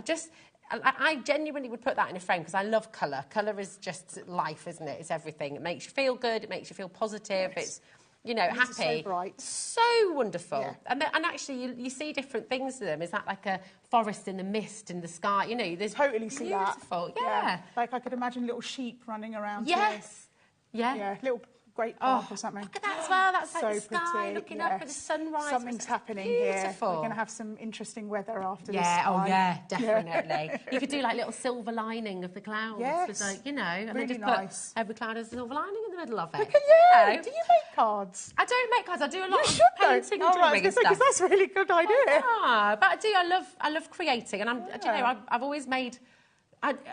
I genuinely would put that in a frame because I love colour. Colour is just life, isn't it? It's everything. It makes you feel good. It makes you feel positive. Yes. It's, you know, happy. So bright. So wonderful. Yeah. And actually, you see different things to them. Is that like a forest in the mist in the sky? You know, there's totally see that. Beautiful, yeah. Like I could imagine little sheep running around. Yes. Here. Yeah, little great park or something. Look at that as well. That's like so the sky pretty, looking up at the sunrise. Something's happening beautiful. here. We're going to have some interesting weather after this. Yeah, sky. oh yeah, definitely. You could do like little silver lining of the clouds. Yes. With like, you know, and really then just nice. put every cloud has a silver lining in the middle of it. Look at you! know. Do you make cards? I don't make cards. I do a lot You of should painting and though. drawing and stuff. Because that's a really good idea. But I do. I love creating, and do you know, I've always made.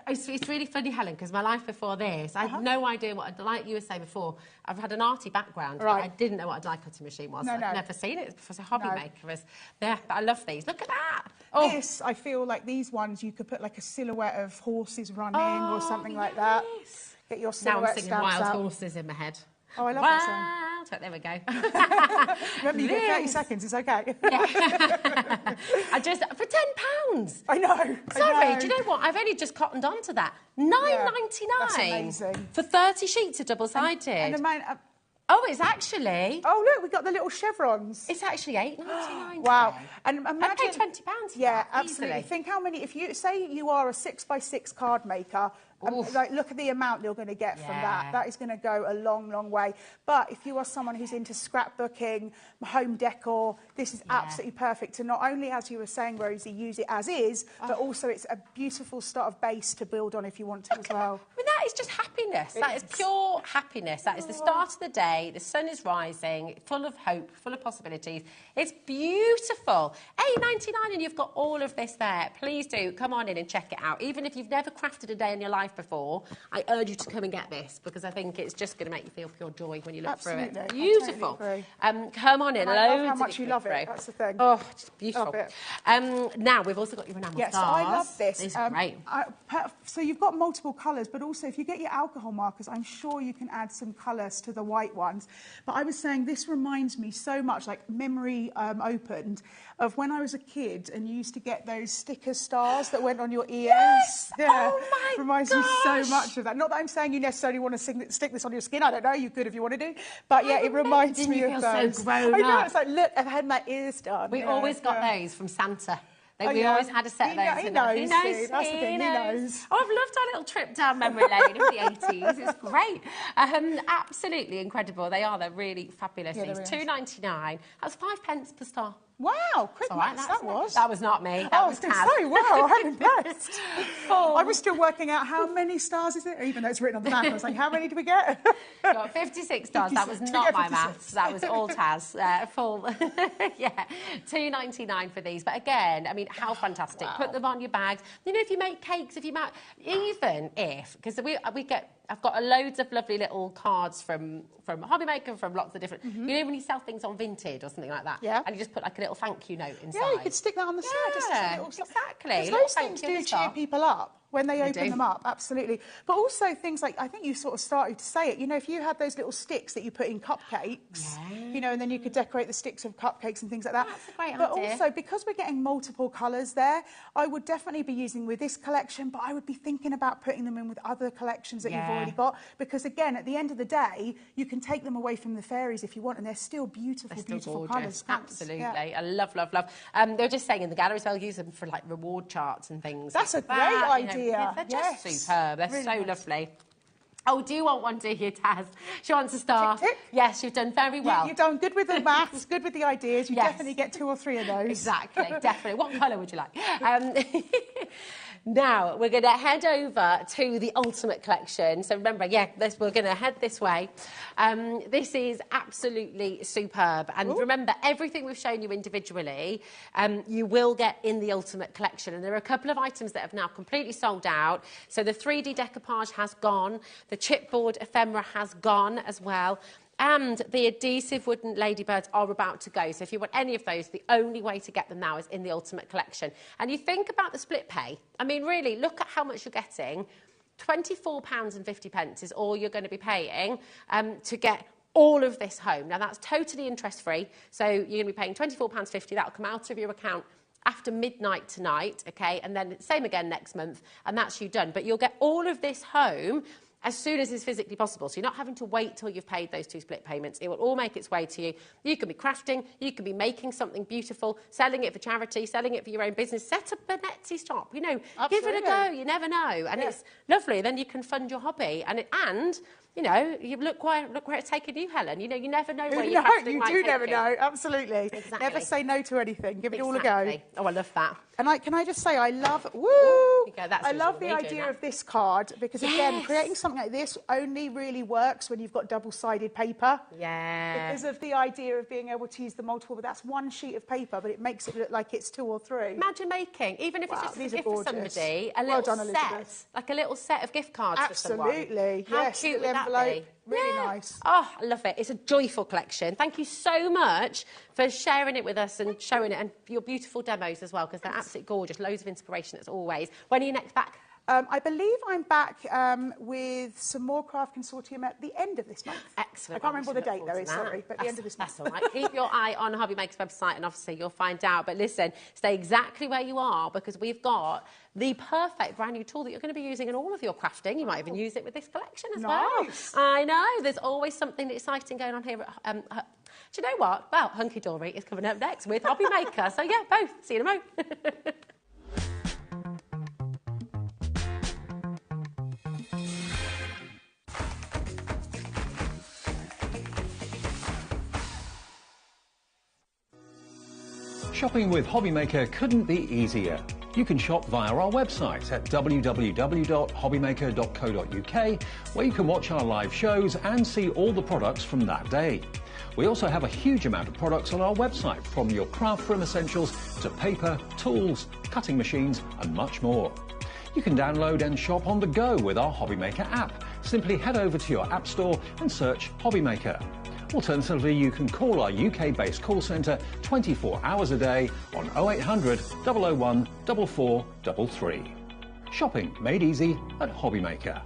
It's really funny, Helen, because my life before this, I had no idea what like you were saying before. I've had an arty background, but I didn't know what a die cutting machine was. I'd never seen it before. So HobbyMaker is there. But I love these. Look at that. Oh. This, I feel like these ones, you could put like a silhouette of horses running or something like that. Get your silhouette now I'm singing stamps Wild out. Horses in my head. Oh, I love that song. So there we go. Remember, you get 30 seconds, it's okay. I just, for £10. I know. Sorry, do you know what? I've only just cottoned on to that. $9.99 that's amazing. for 30 sheets of double-sided. And oh, it's actually... Oh, look, we've got the little chevrons. It's actually $8.99. Wow. And imagine... I'd pay £20 for yeah, that, absolutely. easily. Think how many... If you say you are a 6x6 card maker... like, look at the amount you're going to get from that. That is going to go a long, long way. But if you are someone who's into scrapbooking, home decor, this is absolutely perfect to not only, as you were saying, Rosie, use it as is, but also it's a beautiful start of base to build on if you want to as well. I mean, that is just happiness. That is pure happiness. That is the start of the day. The sun is rising, full of hope, full of possibilities. It's beautiful. $8.99 and you've got all of this there. Please do come on in and check it out. Even if you've never crafted a day in your life before, I urge you to come and get this because I think it's just going to make you feel pure joy when you look through it. Beautiful. Totally come on in. And I love how much you love it. That's the thing. Oh, it's beautiful. Now we've also got your enamel stars. Yes, I love this. It's great. So you've got multiple colours, but also if you get your alcohol markers, I'm sure you can add some colours to the white ones. But I was saying this reminds me so much, like memory opened, of when I was a kid and you used to get those sticker stars that went on your ears. Yes! Yeah. Oh my Reminds me so much of that. Not that I'm saying you necessarily want to stick this on your skin. I don't know. You could if you want to do. But yeah, it reminds me of those. So grown I know. up. It's like, look, I've had my ears done. We always got those from Santa. We always had a set of those. He knows. He That's the thing. He knows. Oh, I've loved our little trip down memory lane of the 80s. It's great. Absolutely incredible. They're really fabulous. Yeah, These £2.99. That's 5 pence per star. Wow, quick maths, that was. That was not me. That was Taz. So, wow, I'm impressed. I was still working out how many stars is it, even though it's written on the back. I was like, how many do we get? Got 56 stars. That was not my maths. That was all Taz. Full. Yeah, £2.99 for these. But again, I mean, how fantastic. Wow. Put them on your bags. You know, if you make cakes, even if, because I've got loads of lovely little cards from HobbyMaker, from lots of different... You know when you sell things on Vinted or something like that? Yeah. And you just put like a little thank you note inside. Yeah, you could stick that on the side. Just a little exactly. Those things do cheer people up when they open them up, absolutely. But also things like, I think you sort of started to say it, you know, if you had those little sticks that you put in cupcakes, you know, and then you could decorate the sticks of cupcakes and things like that. That's a great but idea. Also, because we're getting multiple colours there, I would definitely be using with this collection, but I would be thinking about putting them in with other collections that you've already got. Because again, at the end of the day, you can take them away from the fairies if you want, and they're still beautiful, beautiful colours. Absolutely. Yeah. I love, love, love. They were just saying in the galleries they'll use them for like reward charts and things. That's like a great idea. You know, they're just superb. They're really so nice. lovely. Oh, do you want one, do you, Taz? She wants a star. Tick, tick. Yes, you've done very well. You've done good with the maths, good with the ideas. You Yes. definitely get 2 or 3 of those. Exactly, definitely. What colour would you like? Now, we're going to head over to the Ultimate Collection. So remember, we're going to head this way. This is absolutely superb. And remember, everything we've shown you individually, you will get in the Ultimate Collection. And there are a couple of items that have now completely sold out. So the 3D decoupage has gone. The chipboard ephemera has gone as well. And the adhesive wooden ladybirds are about to go. So if you want any of those, the only way to get them now is in the Ultimate Collection. And you think about the split pay. I mean, really, look at how much you're getting. £24.50 is all you're going to be paying to get all of this home. Now, that's totally interest-free. So you're going to be paying £24.50. That'll come out of your account after midnight tonight, OK? And then same again next month, and that's you done. But you'll get all of this home as soon as is physically possible. So you're not having to wait till you've paid those 2 split payments. It will all make its way to you. You can be crafting, you can be making something beautiful, selling it for charity, selling it for your own business. Set up an Etsy shop, you know, give it a go. You never know. And it's lovely. Then you can fund your hobby. And you know, you look where it's taken you, Helen. You know, you never know where your crafting might take you. You do never know, absolutely. Exactly. Never say no to anything. Give it all a go. Oh, I love that. And can I just say, I love, I love the idea of this card because, again, creating something like this only really works when you've got double-sided paper. Yeah. Because of the idea of being able to use the multiple, but that's one sheet of paper, but it makes it look like it's 2 or 3. Imagine making, even if it's just a gift for somebody, a well little done, set, Elizabeth. like a little set of gift cards for someone. Absolutely. How yes, cute would that envelope. be? Really nice. Oh, I love it. It's a joyful collection. Thank you so much for sharing it with us and showing it, and your beautiful demos as well, because they're absolutely gorgeous. Loads of inspiration as always. When are you next back? I believe I'm back with some more Craft Consortium at the end of this month. Excellent. I can't remember what the date, though, is, sorry, but the end of this month. That's all right. Keep your eye on HobbyMaker's website, and obviously you'll find out. But listen, stay exactly where you are, because we've got the perfect brand new tool that you're going to be using in all of your crafting. You might even use it with this collection as well. I know. There's always something exciting going on here at... do you know what? Well, Hunky Dory is coming up next with HobbyMaker. So, yeah, both. See you in a moment. Shopping with HobbyMaker couldn't be easier. You can shop via our website at www.hobbymaker.co.uk, where you can watch our live shows and see all the products from that day. We also have a huge amount of products on our website, from your craft room essentials to paper, tools, cutting machines and much more. You can download and shop on the go with our HobbyMaker app. Simply head over to your app store and search HobbyMaker. Alternatively, you can call our UK-based call centre 24 hours a day on 0800 001 4433. Shopping made easy at HobbyMaker.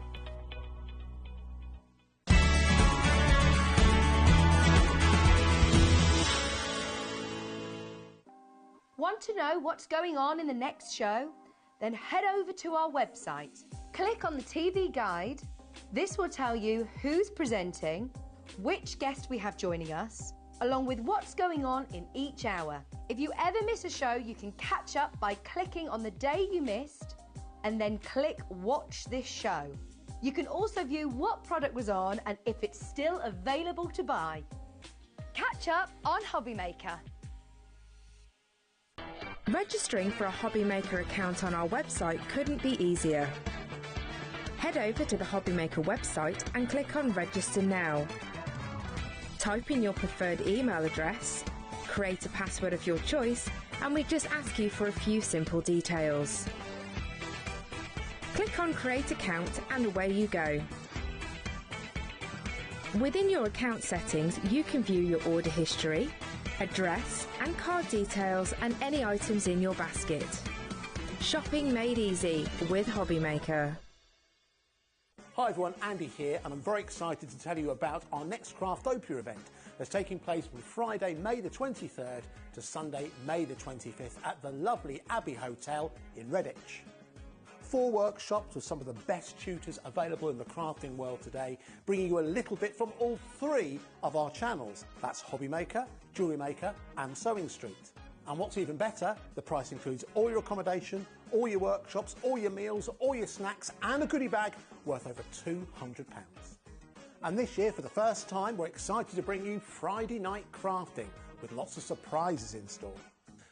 Want to know what's going on in the next show? Then head over to our website. Click on the TV guide. This will tell you who's presenting, which guest we have joining us, along with what's going on in each hour. If you ever miss a show, you can catch up by clicking on the day you missed and then click Watch This Show. You can also view what product was on and if it's still available to buy. Catch up on HobbyMaker. Registering for a HobbyMaker account on our website couldn't be easier. Head over to the HobbyMaker website and click on Register Now. Type in your preferred email address, create a password of your choice, and we just ask you for a few simple details. Click on Create Account and away you go. Within your account settings, you can view your order history, address and card details and any items in your basket. Shopping made easy with HobbyMaker. Hi everyone, Andy here, and I'm very excited to tell you about our next Craftopia event that's taking place from Friday, May the 23rd to Sunday, May the 25th at the lovely Abbey Hotel in Redditch. 4 workshops with some of the best tutors available in the crafting world today, bringing you a little bit from all 3 of our channels. That's HobbyMaker, Jewellery Maker and Sewing Street. And what's even better, the price includes all your accommodation, all your workshops, all your meals, all your snacks and a goodie bag worth over £200. And this year, for the first time, we're excited to bring you Friday night crafting with lots of surprises in store.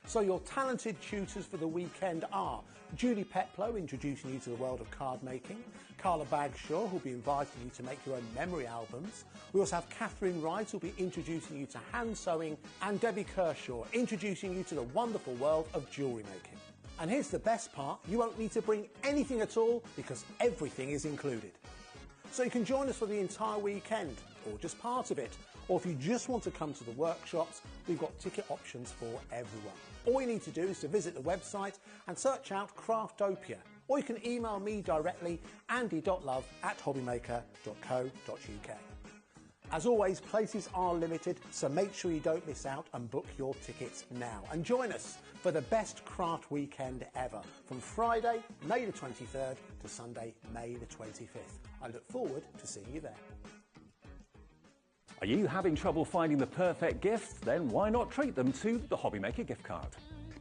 So your talented tutors for the weekend are Julie Peplow, introducing you to the world of card making, Carla Bagshaw, who'll be inviting you to make your own memory albums. We also have Catherine Wright, who'll be introducing you to hand sewing, and Debbie Kershaw, introducing you to the wonderful world of jewellery making. And here's the best part, you won't need to bring anything at all because everything is included. So you can join us for the entire weekend, or just part of it. Or if you just want to come to the workshops, we've got ticket options for everyone. All you need to do is to visit the website and search out Craftopia. Or you can email me directly, andy.love@hobbymaker.co.uk. As always, places are limited, so make sure you don't miss out and book your tickets now. And join us for the best craft weekend ever, from Friday, May the 23rd to Sunday, May the 25th. I look forward to seeing you there. Are you having trouble finding the perfect gift? Then why not treat them to the HobbyMaker gift card?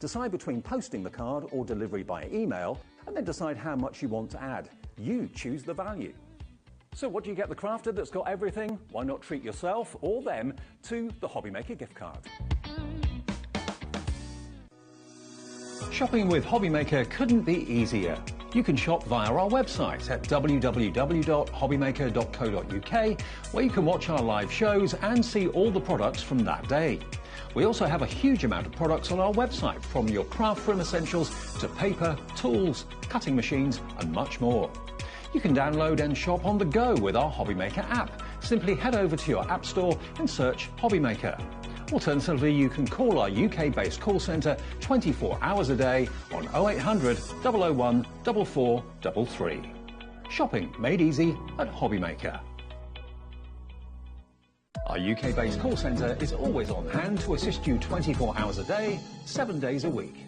Decide between posting the card or delivery by email, and then decide how much you want to add. You choose the value. So what do you get the crafter that's got everything? Why not treat yourself or them to the HobbyMaker gift card? Shopping with HobbyMaker couldn't be easier. You can shop via our website at www.hobbymaker.co.uk, where you can watch our live shows and see all the products from that day. We also have a huge amount of products on our website, from your craft room essentials to paper, tools, cutting machines and much more. You can download and shop on the go with our HobbyMaker app. Simply head over to your app store and search HobbyMaker. Alternatively, you can call our UK-based call centre 24 hours a day on 0800 001 4433. Shopping made easy at HobbyMaker. Our UK-based call centre is always on hand to assist you 24 hours a day, 7 days a week.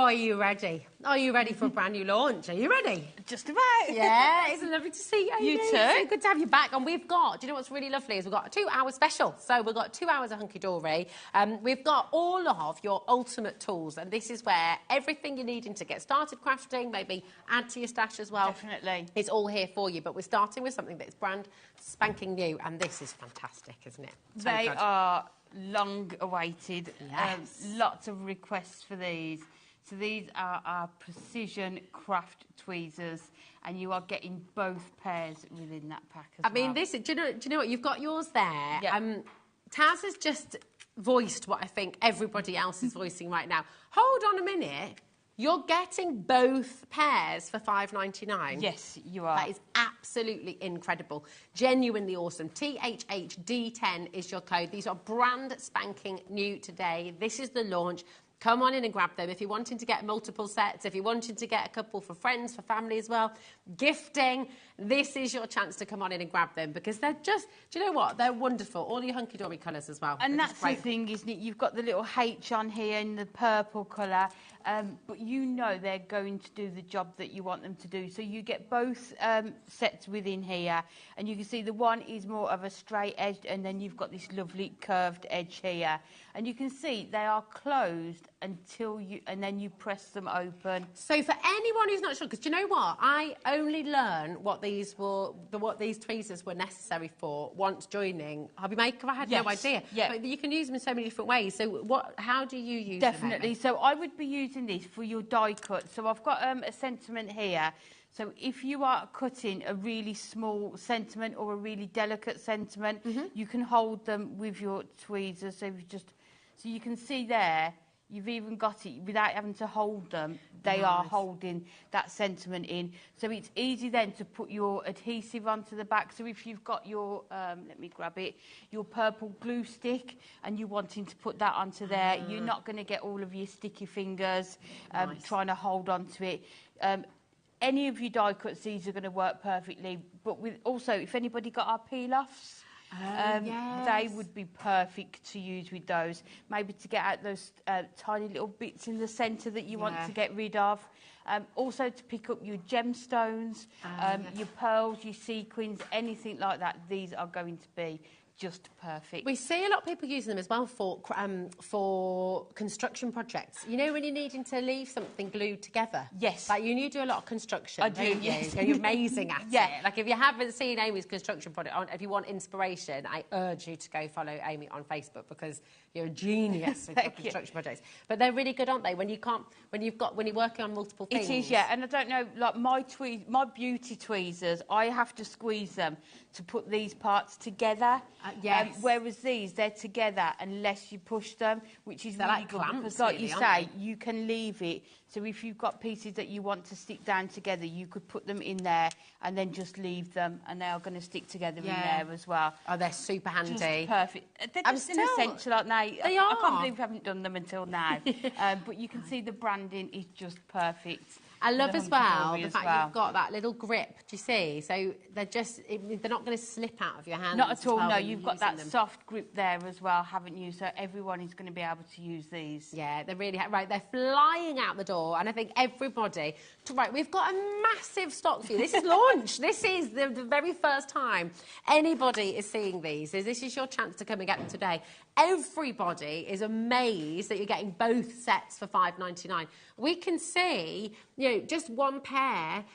Are you ready? Are you ready for a brand new launch? Are you ready? Just about. Yeah, it's lovely to see you. You too. It's so good to have you back. And we've got, do you know what's really lovely is we've got a 2-hour special. So we've got 2 hours of hunky-dory. We've got all of your ultimate tools. And this is where everything you're needing to get started crafting, maybe add to your stash as well. Definitely. It's all here for you. But we're starting with something that's brand spanking new. And this is fantastic, isn't it? So They good. are long awaited. Yes. Lots of requests for these. So these are our precision craft tweezers, and you are getting both pairs within that pack as well. I mean, this. Do you know what? You've got yours there. Yeah. Taz has just voiced what I think everybody else is voicing right now. Hold on a minute. You're getting both pairs for $5.99. Yes, you are. That is absolutely incredible. Genuinely awesome. THHD10 is your code. These are brand spanking new today. This is the launch. Come on in and grab them. If you're wanting to get multiple sets, if you're wanting to get a couple for friends, for family as well, gifting, this is your chance to come on in and grab them, because they're just, do you know what? They're wonderful. All your hunky-dory colours as well. And They're that's just great. the thing, isn't it? You've got the little H on here in the purple colour, but you know they're going to do the job that you want them to do. So you get both sets within here, and you can see the one is more of a straight edge, and then you've got this lovely curved edge here. And you can see they are closed until and then you press them open. So for anyone who's not sure, because do you know what? I only learned what these tweezers were necessary for once joining HobbyMaker. I had no idea. Yeah. But you can use them in so many different ways. So how do you use them? Definitely. So I would be using this for your die cut. So I've got a sentiment here. So if you are cutting a really small sentiment or a really delicate sentiment, you can hold them with your tweezers. So you can see there, you've even got it without having to hold them. They are holding that sentiment in. So it's easy then to put your adhesive onto the back. So if you've got your, let me grab it, your purple glue stick, and you're wanting to put that onto there, you're not going to get all of your sticky fingers trying to hold onto it. Any of your die cuts, these are going to work perfectly. But with also, if anybody got our peel-offs, Yes. They would be perfect to use with those. Maybe to get out those tiny little bits in the centre that you want to get rid of. Also to pick up your gemstones, your pearls, your sequins, anything like that. These are going to be just perfect. We see a lot of people using them as well for construction projects. You know when you're needing to leave something glued together? Yes. Like you do a lot of construction, I do, don't you? yes. You're amazing at Yeah. it. Like if you haven't seen Amy's construction project, if you want inspiration, I urge you to go follow Amy on Facebook because you're a genius with your construction projects. But they're really good, aren't they? When you're working on multiple things. It is, yeah. And I don't know, like my beauty tweezers, I have to squeeze them to put these parts together. Yes. Whereas these, they're together unless you push them, which is They're really like good clamps, because, like really, you aren't say, you can leave it. So if you've got pieces that you want to stick down together, you could put them in there and then just leave them, and they are going to stick together in there as well. Oh, they're super handy. Just perfect. They're just an essential, aren't they? They are. I can't believe we haven't done them until now. But you can see the branding is just perfect. I love as well the fact well. you've got that little grip. Do you see? So they're not going to slip out of your hands. Not at all. well No, when you've you're got that using them. soft grip there as well, haven't you? So everyone is going to be able to use these. Yeah, they're really right. They're flying out the door, and I think everybody. Right, we've got a massive stock for you. This is launch. This is the very first time anybody is seeing these. So this is your chance to come and get them today. Everybody is amazed that you're getting both sets for $5.99. We can see, just one pair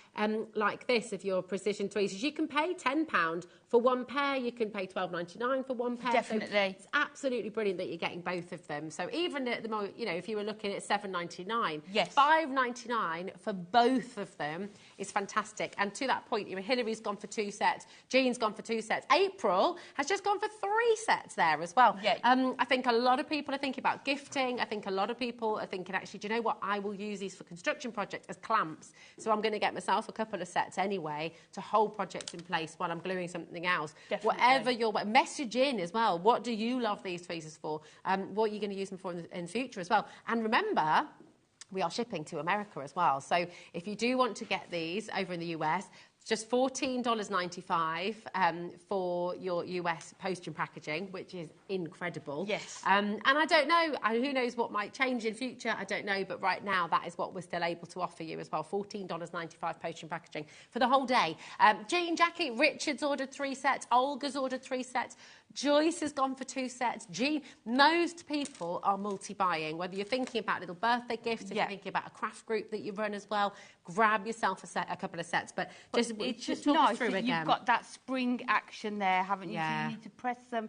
like this of your precision tweezers. You can pay £10 for one pair. You can pay $12.99 for one pair. Definitely. So it's absolutely brilliant that you're getting both of them. So even at the moment, if you were looking at $7.99, yes, $5.99 for both of them is fantastic. And to that point, Hillary's gone for 2 sets, Jean's gone for 2 sets, April has just gone for 3 sets there as well. Yeah. I think a lot of people are thinking about gifting. I think a lot of people are thinking, actually, do you know what? I will use these for construction projects as clamps. So I'm going to get myself a couple of sets anyway to hold projects in place while I'm gluing something else. Definitely. Whatever your message in as well. What do you love these tweezers for? What are you going to use them for in the future as well? And remember, we are shipping to America as well. So if you do want to get these over in the US, just $14.95 for your US postage and packaging, which is incredible. Yes. And I don't know, who knows what might change in future, I don't know, but right now that is what we're still able to offer you as well, $14.95 postage and packaging for the whole day. Jean, Jackie, Richard's ordered 3 sets, Olga's ordered 3 sets, Joyce has gone for 2 sets. Jean, most people are multi-buying, whether you're thinking about little birthday gifts, if you're thinking about a craft group that you run as well, grab yourself a couple of sets. But it's just talk us nice through that again. you've got that spring action there, haven't you? Yeah. So you need to press them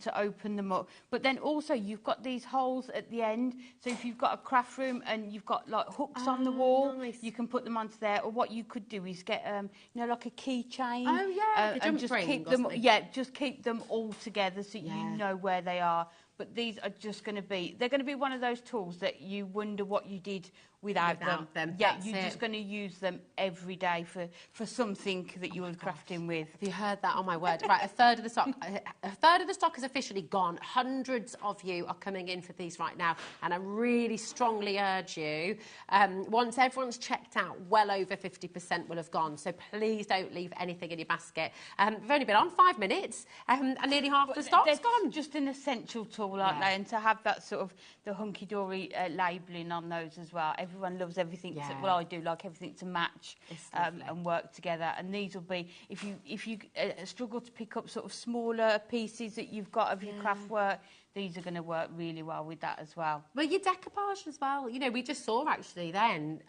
to open them up. But then also you've got these holes at the end. So if you've got a craft room and you've got like hooks on the wall, nice. you can put them onto there. Or what you could do is get like a keychain. Oh, yeah, the and jump just ring keep or them. something. Yeah, just keep them all together so you know where they are. But these are just going to be, they're going to be one of those tools that you wonder what you did without them. Yeah, That's you're it. just going to use them every day for something that you were crafting with. Have you heard that? Oh, my word. Right, a third of the stock. A third of the stock is officially gone. Hundreds of you are coming in for these right now. And I really strongly urge you, once everyone's checked out, well over 50% will have gone. So please don't leave anything in your basket. We've only been on 5 minutes and nearly half the stock's gone. Just an essential tool, aren't they? And to have that sort of the hunky-dory labelling on those as well. Everyone loves everything. Well, I do like everything to match and work together. And these will be, if you struggle to pick up sort of smaller pieces that you've got of your craft work, these are going to work really well with that as well. Well, your decoupage as well. We just saw actually then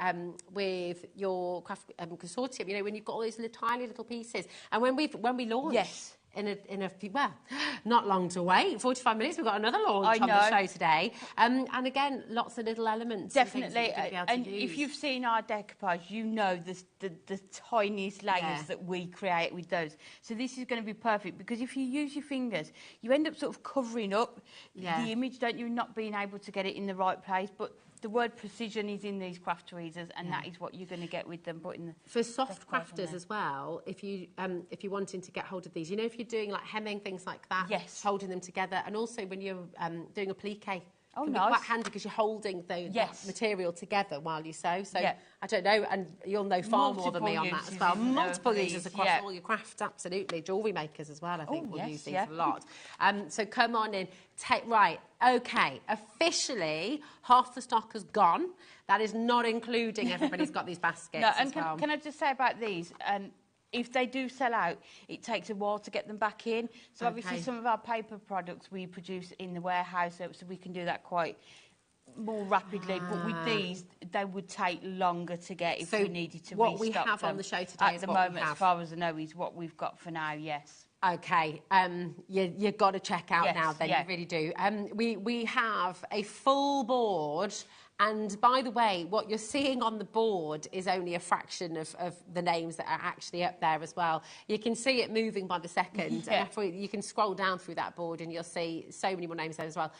with your craft consortium, when you've got all these tiny little pieces. And when we launched... In a few, well, not long to wait. 45 minutes, we've got another launch on the show today. And again, lots of little elements. Definitely. And if you've seen our decoupage, you know the tiniest layers that we create with those. So this is going to be perfect because if you use your fingers, you end up sort of covering up the image, don't you? Not being able to get it in the right place. But the word precision is in these craft tweezers, and that is what you're going to get with them. For soft crafters as well, if you're wanting to get hold of these, if you're doing like hemming, things like that, holding them together, and also when you're doing applique can be quite handy because you're holding that material together while you sew. So I don't know, and you'll know far more than me on that as well. Multiple uses across all your crafts, absolutely. Jewellery makers as well, I think, will use these a lot. So come on in. Right, okay, officially half the stock has gone. That is not including everybody's got these baskets as well. Can I just say about these? If they do sell out, it takes a while to get them back in. So obviously some of our paper products we produce in the warehouse, so we can do that quite more rapidly. But with these, they would take longer to get if we needed to restock what we have them. on the show today at the moment, as far as I know, is what we've got for now, yes. Okay, you've got to check out now then, you really do. We have a full board, and by the way, what you're seeing on the board is only a fraction of the names that are actually up there as well. You can see it moving by the second, and you can scroll down through that board and you'll see so many more names there as well.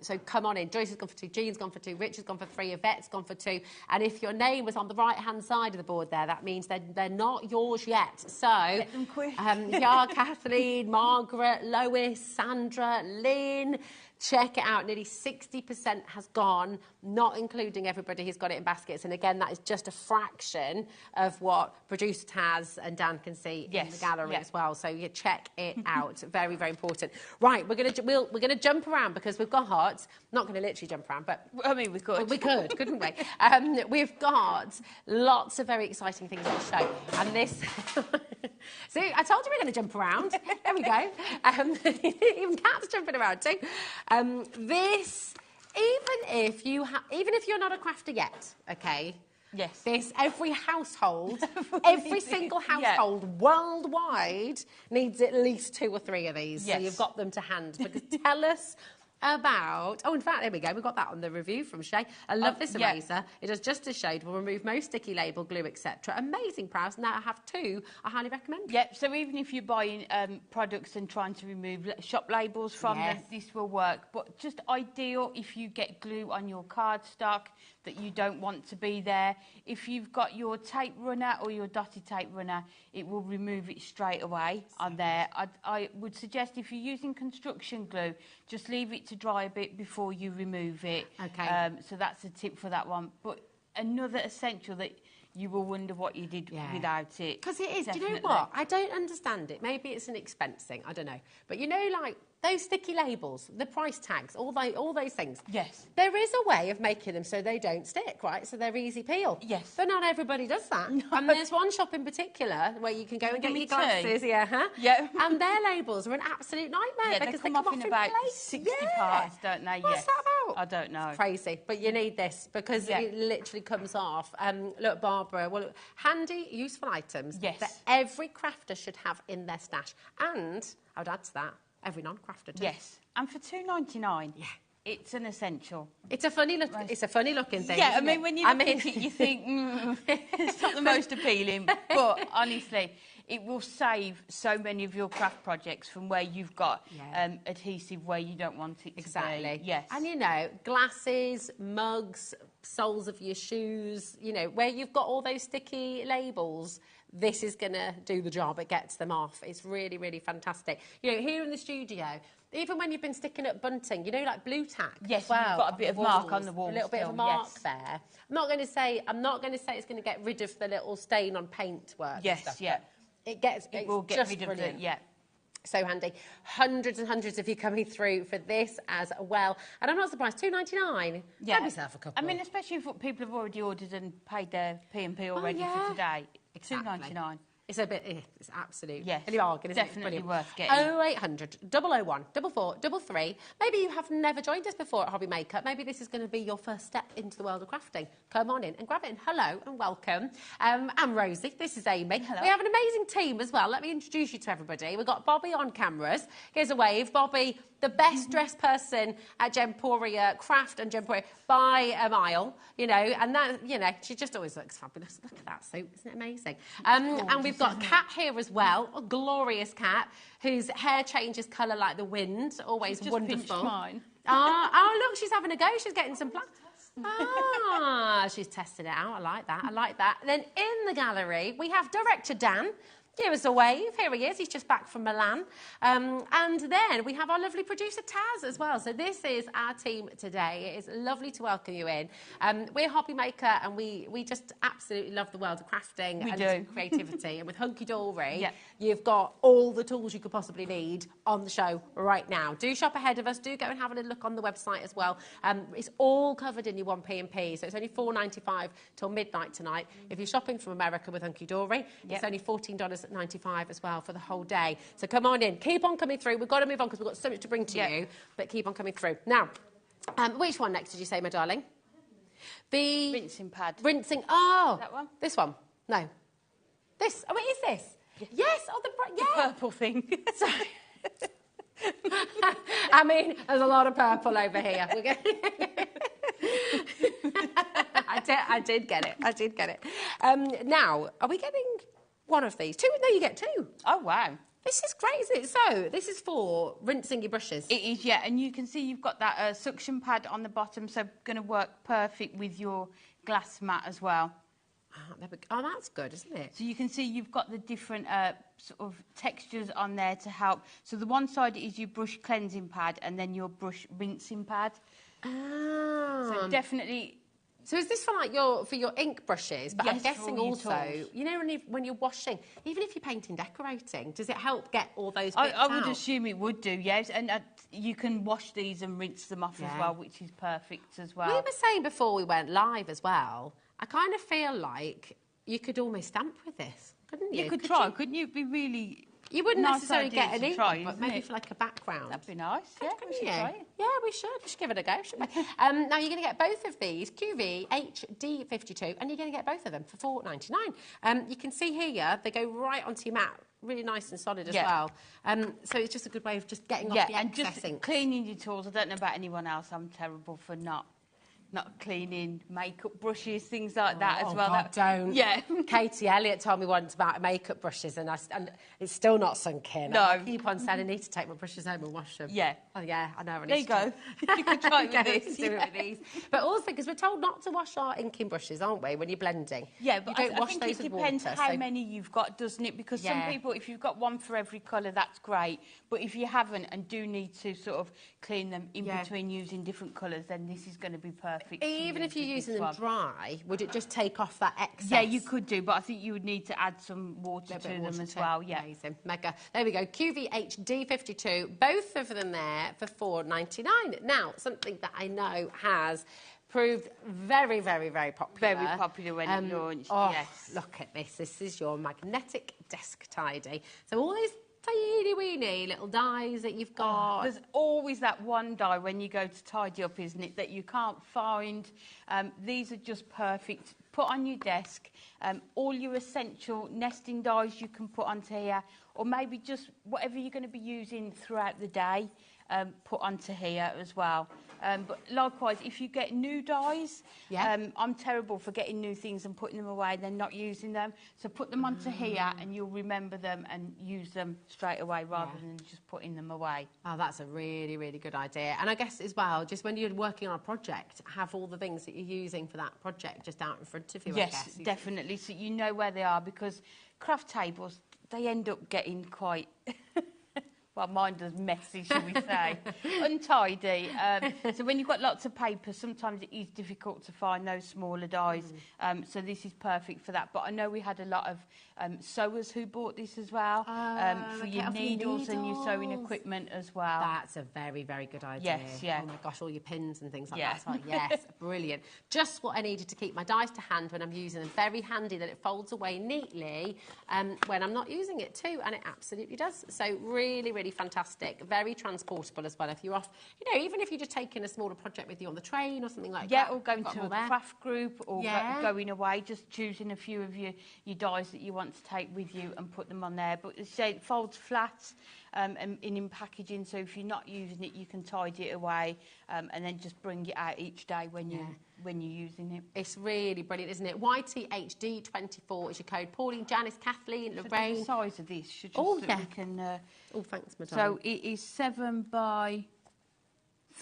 So come on in. Joyce has gone for 2, Jean's gone for 2, Rich has gone for 3, Yvette's gone for 2, and if your name was on the right-hand side of the board there, that means they're not yours yet. So, get them quick. Kathleen, Margaret, Lois, Sandra, Lynn, check it out. Nearly 60% has gone, not including everybody who's got it in baskets. And again, that is just a fraction of what producer Taz and Dan can see in the gallery as well. So you check it out. Very, very important. Right, we're gonna jump around because we've got not going to literally jump around, but I mean we could. We could, couldn't we? We've got lots of very exciting things to show, and this. See, I told you we're going to jump around. There we go. Even Kat's jumping around too. This, even if you're not a crafter yet, okay. Yes. This, every household, every single household worldwide needs at least 2 or 3 of these. Yes. So you've got them to hand. Because tell us about... Oh, in fact, there we go. We got that on the review from Shay. I love this eraser. It does just as showed. Will remove most sticky label, glue, etc. Amazing price. Now I have 2. I highly recommend. Yep. So even if you're buying products and trying to remove shop labels from them, this will work. But just ideal if you get glue on your cardstock that you don't want to be there. If you've got your tape runner or your dotted tape runner, it will remove it straight away on there. I would suggest if you're using construction glue, just leave it to dry a bit before you remove it. Okay. So that's a tip for that one. But another essential that you will wonder what you did without it. Because it is. Definitely. Do you know what? I don't understand it. Maybe it's an expense thing. I don't know. But you know, like those sticky labels, the price tags, all those things. Yes. There is a way of making them so they don't stick, right? So they're easy peel. Yes. But not everybody does that. No. And there's one shop in particular where you can go and get your glasses. Yeah. And their labels are an absolute nightmare because they come off in about 60 parts, don't they? What's that about? I don't know. It's crazy. But you need this because it literally comes off. Look, Barbara, handy, useful items that every crafter should have in their stash. And I would add to that, every non-crafter too. Yes. And for $2.99, it's an essential. It's a funny look. It's a funny looking thing. Yeah, I mean, when you look at it, you think it's not the most appealing. But honestly, it will save so many of your craft projects from where you've got adhesive where you don't want it to be. Yes. And you know, glasses, mugs, soles of your shoes. You know, where you've got all those sticky labels. This is going to do the job. It gets them off. It's really, really fantastic. You know, here in the studio, even when you've been sticking up bunting, you know, like blue tack. Yes, well, you've got a bit of mark on the wall. A little bit of a mark there. I'm not going to say it's going to get rid of the little stain on paint work. Yes, stuff, It will get rid of it. Yeah. So handy. Hundreds and hundreds of you coming through for this as well. And I'm not surprised, $2.99. Yeah. Grab yourself a couple. I mean, especially if people have already ordered and paid their P&P already for today. Exactly. $2.99. It's a bit, it's absolute. Yes. Any bargain, isn't Definitely it? worth getting. 0800 001 44 33. Maybe you have never joined us before at HobbyMaker. Maybe this is going to be your first step into the world of crafting. Come on in and grab it. And hello and welcome. I'm Rosie. This is Amy. Hello. We have an amazing team as well. Let me introduce you to everybody. We've got Bobby on cameras. Here's a wave. Bobby, the best dressed person at Gemporia, craft and Gemporia by a mile, you know, and that, you know, she just always looks fabulous. Look at that suit, isn't it amazing? And we've got Kat here as well, a glorious Kat, whose hair changes colour like the wind, always just wonderful. Mine. Oh, look, she's having a go. She's getting some she's testing it out. I like that. Then in the gallery, we have director Dan. Give us a wave. Here he is. He's just back from Milan. And then we have our lovely producer, Taz, as well. So this is our team today. It is lovely to welcome you in. We're HobbyMaker, and we just absolutely love the world of crafting and creativity. And with Hunky Dory, you've got all the tools you could possibly need on the show right now. Do shop ahead of us. Do go and have a little look on the website as well. It's all covered in your 1p&P, so it's only $4.95 till midnight tonight. If you're shopping from America with Hunky Dory, it's only $14.95 as well for the whole day. So come on in. Keep on coming through. We've got to move on because we've got so much to bring to you, but keep on coming through. Now, which one next did you say, my darling? The... rinsing pad. Rinsing... Oh! That one? This one? No. This? Oh, it is this? Yes! Oh, the purple thing. Sorry. I mean, there's a lot of purple over here. I did get it. I did get it. Now, are we getting one of these? Two? No, you get two. Oh, wow. This is great, isn't it? So, this is for rinsing your brushes. It is, yeah. And you can see you've got that suction pad on the bottom, so going to work perfect with your glass mat as well. Oh, that's good, isn't it? So you can see you've got the different sort of textures on there to help. So the one side is your brush cleansing pad and then your brush rinsing pad. So definitely... So is this for like for your ink brushes? But I'm guessing also, you know, when you're washing, even if you're painting, decorating, does it help get all those bits I would assume it would do, yes. And you can wash these and rinse them off as well, which is perfect as well. We were saying before we went live as well, I kind of feel like you could almost stamp with this, couldn't you? You could try, couldn't you? It'd be really... You wouldn't nice necessarily get an ink, try, but maybe for like a background. That'd be nice, yeah. We should try it. Yeah, we should. We should give it a go, shouldn't we? Now, you're going to get both of these, QV HD52, and you're going to get both of them for $4.99. You can see here, they go right onto your mat, really nice and solid as well. So it's just a good way of just getting off the excess ink. Cleaning your tools. I don't know about anyone else. I'm terrible for not cleaning makeup brushes, things like that as well. God, don't. Yeah. Katie Elliott told me once about makeup brushes, and it's still not sunk in. No. I keep on saying I need to take my brushes home and wash them. Yeah. Oh, yeah, I know. There you go. You can try it with this. Do it with these. But also, because we're told not to wash our inking brushes, aren't we, when you're blending? Yeah, but you don't wash I think those it with depends water, how many you've got, doesn't it? Because some people, if you've got one for every colour, that's great. But if you haven't and do need to sort of clean them in between using different colours, then this is going to be perfect. Even if you're using them dry, would it just take off that excess? Yeah, you could do, but I think you would need to add some water to them as well. Yeah. Amazing. Mega. There we go. QVHD52. Both of them there for $4.99. Now, something that I know has proved very, very, very popular. Very popular when it launched, yes. Look at this. This is your magnetic desk tidy. So all these teeny-weeny little dies that you've got. There's always that one die when you go to tidy up, isn't it, that you can't find. These are just perfect. Put on your desk. All your essential nesting dies you can put onto here, or maybe just whatever you're going to be using throughout the day, put onto here as well. But likewise, if you get new dies, I'm terrible for getting new things and putting them away and then not using them. So put them onto here and you'll remember them and use them straight away rather than just putting them away. Oh, that's a really, really good idea. And I guess as well, just when you're working on a project, have all the things that you're using for that project just out in front of you, I guess. Yes, definitely. So you know where they are, because craft tables, they end up getting quite... Well, mine does messy, shall we say. Untidy. So when you've got lots of paper, sometimes it is difficult to find those smaller dies. So this is perfect for that. But I know we had a lot of sewers who bought this as well, for your needles and your sewing equipment as well. That's a very, very good idea. Yes, yeah. Oh my gosh, all your pins and things like that. So, yes, brilliant. Just what I needed to keep my dies to hand when I'm using them. Very handy that it folds away neatly when I'm not using it too, and it absolutely does. So really, really fantastic. Very transportable as well. If you're off, you know, even if you're just taking a smaller project with you on the train or something like that. Yeah, or going to a craft group or going away, just choosing a few of your dies that you want to take with you and put them on there. But say it folds flat and in packaging, so if you're not using it, you can tidy it away and then just bring it out each day when you're using it. It's really brilliant, isn't it? YTHD24 is your code. Pauline, Janice, Kathleen, Lorraine. The size of this should just we can. Oh, thanks, madam. So it is 7 by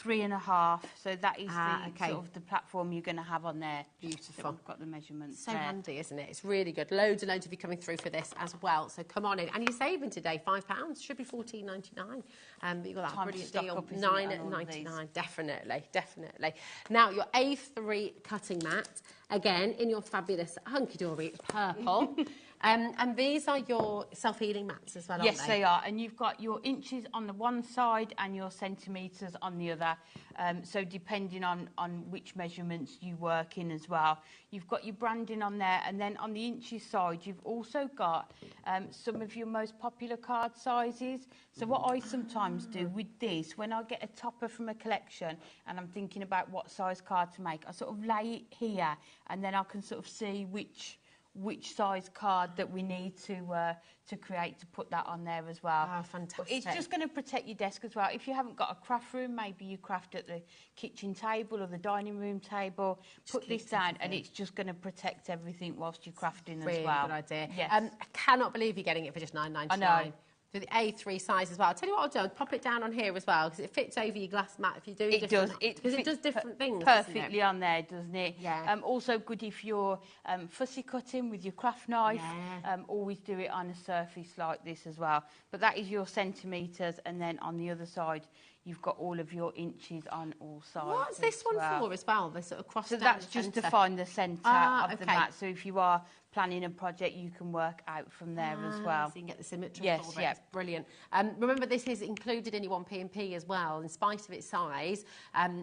3.5. So that is the sort of the platform you're going to have on there. Beautiful. We've got the measurements So there. handy, isn't it? It's really good. Loads and loads of you coming through for this as well. So come on in. And you're saving today £5. Should be $14.99. But you've got that Time to brilliant stock deal. up, isn't it, on all of $9.99. Definitely, definitely. Now, your A3 cutting mat, again, in your fabulous hunky-dory purple. And these are your self-healing mats as well, aren't Yes, they are. And you've got your inches on the one side and your centimetres on the other. So depending on which measurements you work in as well. You've got your branding on there. And then on the inches side, you've also got some of your most popular card sizes. So what I sometimes do with this, when I get a topper from a collection and I'm thinking about what size card to make, I sort of lay it here and then I can sort of see which size card that we need to create to put that on there as well. Ah, fantastic. But it's just going to protect your desk as well. If you haven't got a craft room, maybe you craft at the kitchen table or the dining room table, put this down and it's just going to protect everything whilst you're crafting really as well. Good idea. Yes. I cannot believe you're getting it for just $9.99. I know. For the A3 size as well. I'll tell you what I'll do, I'll pop it down on here as well, because it fits over your glass mat if you do different... Because it does different things, perfectly on there, doesn't it? Yeah. Also good if you're fussy cutting with your craft knife. Yeah. Always do it on a surface like this as well. But that is your centimetres, and then on the other side, you've got all of your inches on all sides. What's this one for as well? The sort of cross So down that's the just centre. to find the centre of the okay. mat. So if you are planning a project, you can work out from there as well. So you can get the symmetry Yes, of it. yeah. It's brilliant. Remember, this is included in your 1P&P as well. In spite of its size,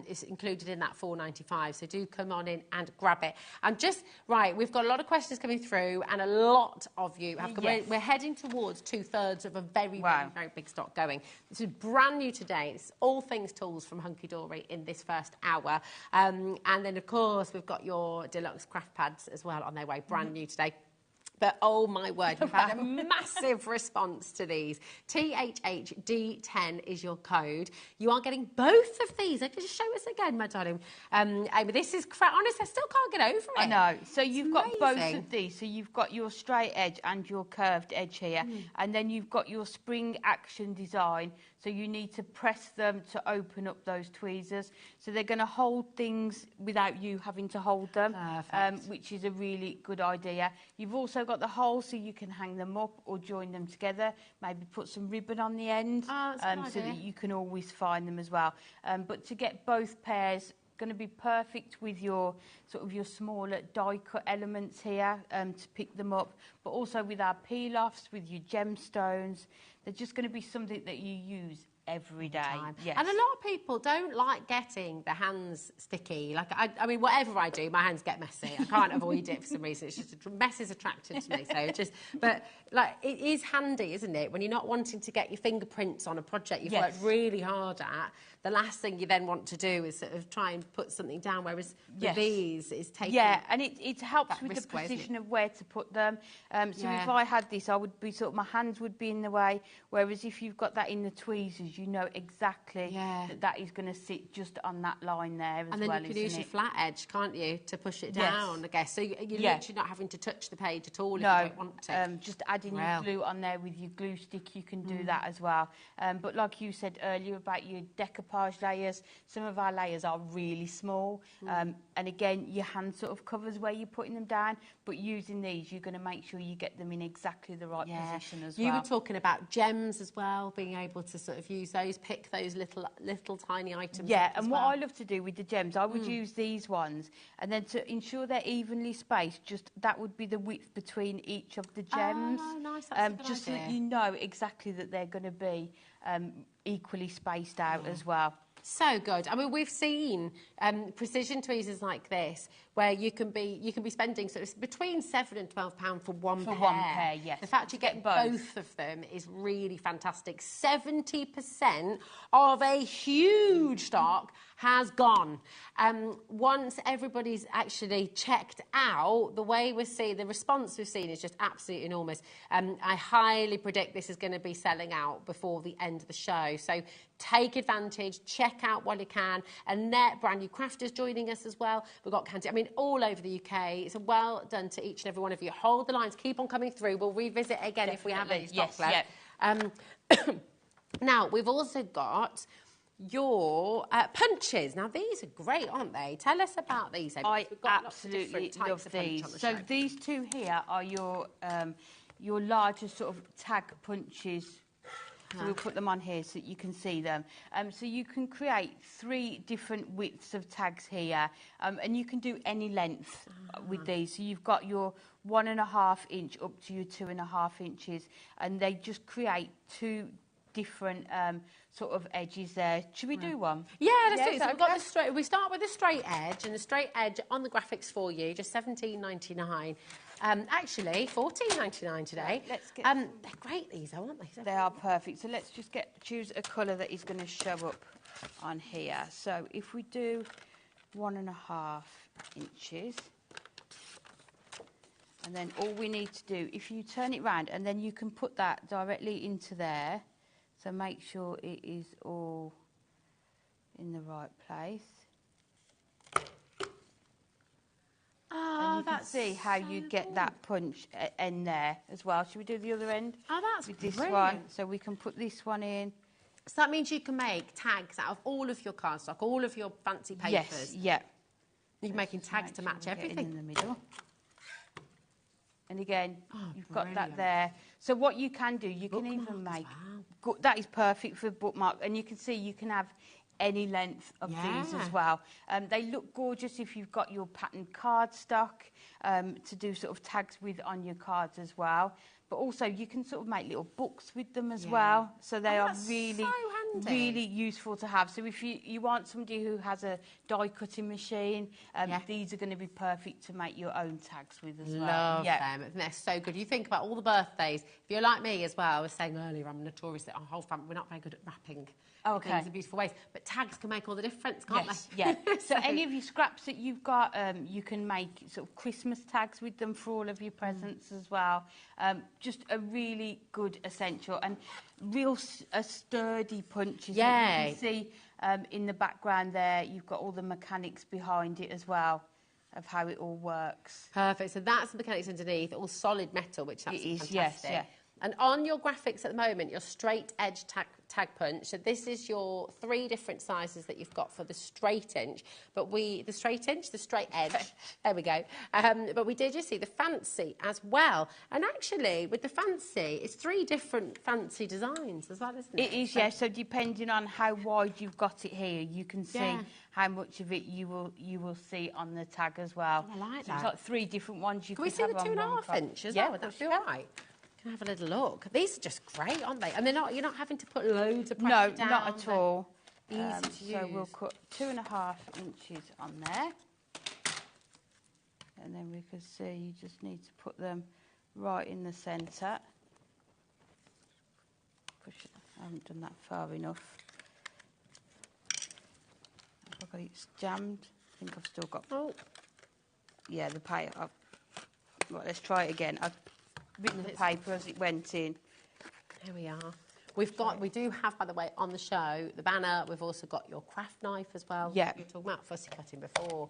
it's included in that $4.95. So do come on in and grab it. And just, right, we've got a lot of questions coming through and a lot of you have come. Yes. We're heading towards 2/3 of a very, Wow. very big stock going. This is brand new today. It's all things tools from Hunky Dory in this first hour. And then, of course, we've got your Deluxe craft pads as well on their way, brand new today. But oh my word, we've had a massive response to these. THHD10 is your code. You are getting both of these. Just show us again, my darling. Amy, this is honest, I still can't get over it. I know. So you've got both amazing. of these. So you've got your straight edge and your curved edge here. And then you've got your spring action design. So you need to press them to open up those tweezers. So they're going to hold things without you having to hold them, which is a really good idea. You've also got the holes so you can hang them up or join them together. Maybe put some ribbon on the end that's a good so idea. that you can always find them as well. But to get both pairs, going to be perfect with your sort of your smaller die cut elements here to pick them up, but also with our peel offs, with your gemstones. They're just going to be something that you use every day. Yes. And a lot of people don't like getting their hands sticky. Like, I mean, whatever I do, my hands get messy. I can't avoid it for some reason. It's just, mess is attracted to me. So just, but like, it is handy, isn't it? When you're not wanting to get your fingerprints on a project you've worked really hard at, the last thing you then want to do is sort of try and put something down, whereas with these, it's taking... Yeah, and it helps with the precision of where to put them. So if I had this, I would be sort of, my hands would be in the way, whereas if you've got that in the tweezers, you know exactly that is going to sit just on that line there as well, and then you can use your flat edge, can't you, to push it down, I guess. So you're literally not having to touch the page at all if you don't want to. Just adding your glue on there with your glue stick, you can do that as well. But like you said earlier about your decoupage layers, some of our layers are really small. And again, your hand sort of covers where you're putting them down, but using these, you're going to make sure you get them in exactly the right position as well. You were talking about gems as well, being able to sort of use those, pick those little tiny items. Yeah, and what I love to do with the gems, I would use these ones, and then to ensure they're evenly spaced, just that would be the width between each of the gems. Oh, nice, that's a good just so idea. that you know exactly that they're going to be equally spaced out as well. So good. I mean, we've seen precision tweezers like this, where you can be spending sort of between £7 and £12 for one pair. For one pair, yes. The fact you get both of them is really fantastic. 70% of a huge stock has gone. Once everybody's actually checked out, the way we're seeing, the response we've seen is just absolutely enormous. I highly predict this is going to be selling out before the end of the show. So take advantage, check out while you can. Annette, brand new crafters joining us as well. We've got Candy, I mean, all over the UK. It's a well done to each and every one of you. Hold the lines, keep on coming through. We'll revisit again if we have any stock left. Now, we've also got your punches. Now, these are great, aren't they? Tell us about these. I We've got lots of absolutely different types love of punch these. on the So show. these two here are your larger sort of tag punches. So we'll put them on here so that you can see them. So you can create 3 different widths of tags here, and you can do any length with these. So you've got your 1.5 inch up to your 2.5 inches, and they just create 2 different sort of edges there. Should we do one? Yeah, let's do it. So we've got okay? the straight. We start with the straight edge, and the straight edge on the graphics for you, just $17.99. Actually, $14.99 today. Let's get they're great, these, aren't they? They are perfect. So let's just choose a colour that is going to show up on here. So if we do 1.5 inches, and then all we need to do, if you turn it round, and then you can put that directly into there. So make sure it is all in the right place. Oh, and you can see how you get that punch end there as well. Should we do the other end? Oh, that's with this brilliant. one. So we can put this one in. So that means you can make tags out of all of your cardstock, all of your fancy papers. Yes, yeah. You're making tags to match everything. In the middle. And again, you've got brilliant. that there. So what you can do, you can even make... That is perfect for bookmark. And you can see you can have any length of these as well. They look gorgeous if you've got your patterned cardstock to do sort of tags with on your cards as well. But also you can sort of make little books with them as well. So they are really, really useful to have. So if you want somebody who has a die cutting machine, these are going to be perfect to make your own tags with as well. Love them. They're so good. You think about all the birthdays. If you're like me as well, I was saying earlier, I'm notorious that our whole family, we're not very good at wrapping things in beautiful ways. But tags can make all the difference, can't they? Yeah. So any of your scraps that you've got, you can make sort of Christmas tags with them for all of your presents as well. Just a really good essential and real sturdy punches. Yeah. You can see in the background there, you've got all the mechanics behind it as well of how it all works. Perfect. So that's the mechanics underneath, all solid metal, which that's fantastic. Yes, yeah. And on your graphics at the moment, your straight edge tag punch, so this is your 3 different sizes that you've got for the straight edge. But the straight edge, there we go. But we did just see the fancy as well. And actually, with the fancy, it's 3 different fancy designs as well, isn't it? It is, yeah. So depending on how wide you've got it here, you can see how much of it you will see on the tag as well. I like so that. It's like 3 different ones you can can we see the 2.5 inch as well? Would that be all right? Can have a little look. These are just great, aren't they? And you're not having to put loads of pressure down. No, not at all. Easy to use. So we'll cut 2.5 inches on there. And then we can see you just need to put them right in the centre. Push it. I haven't done that far enough. I've got it jammed. I think I've still got... Yeah, the paper. Right, let's try it again. I've written the paper as it went in. There we are. We do have, by the way, on the show, the banner. We've also got your craft knife as well. Yeah. We were talking about fussy cutting before.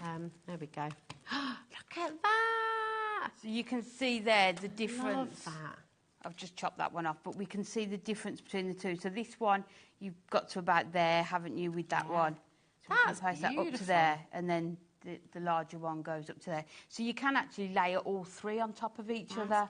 There we go. Look at that! So you can see there the difference. Love that. I've just chopped that one off, but we can see the difference between the two. So this one, you've got to about there, haven't you, with that one? So That's we can place that up to there, and then the larger one goes up to there. So you can actually layer all 3 on top of each other,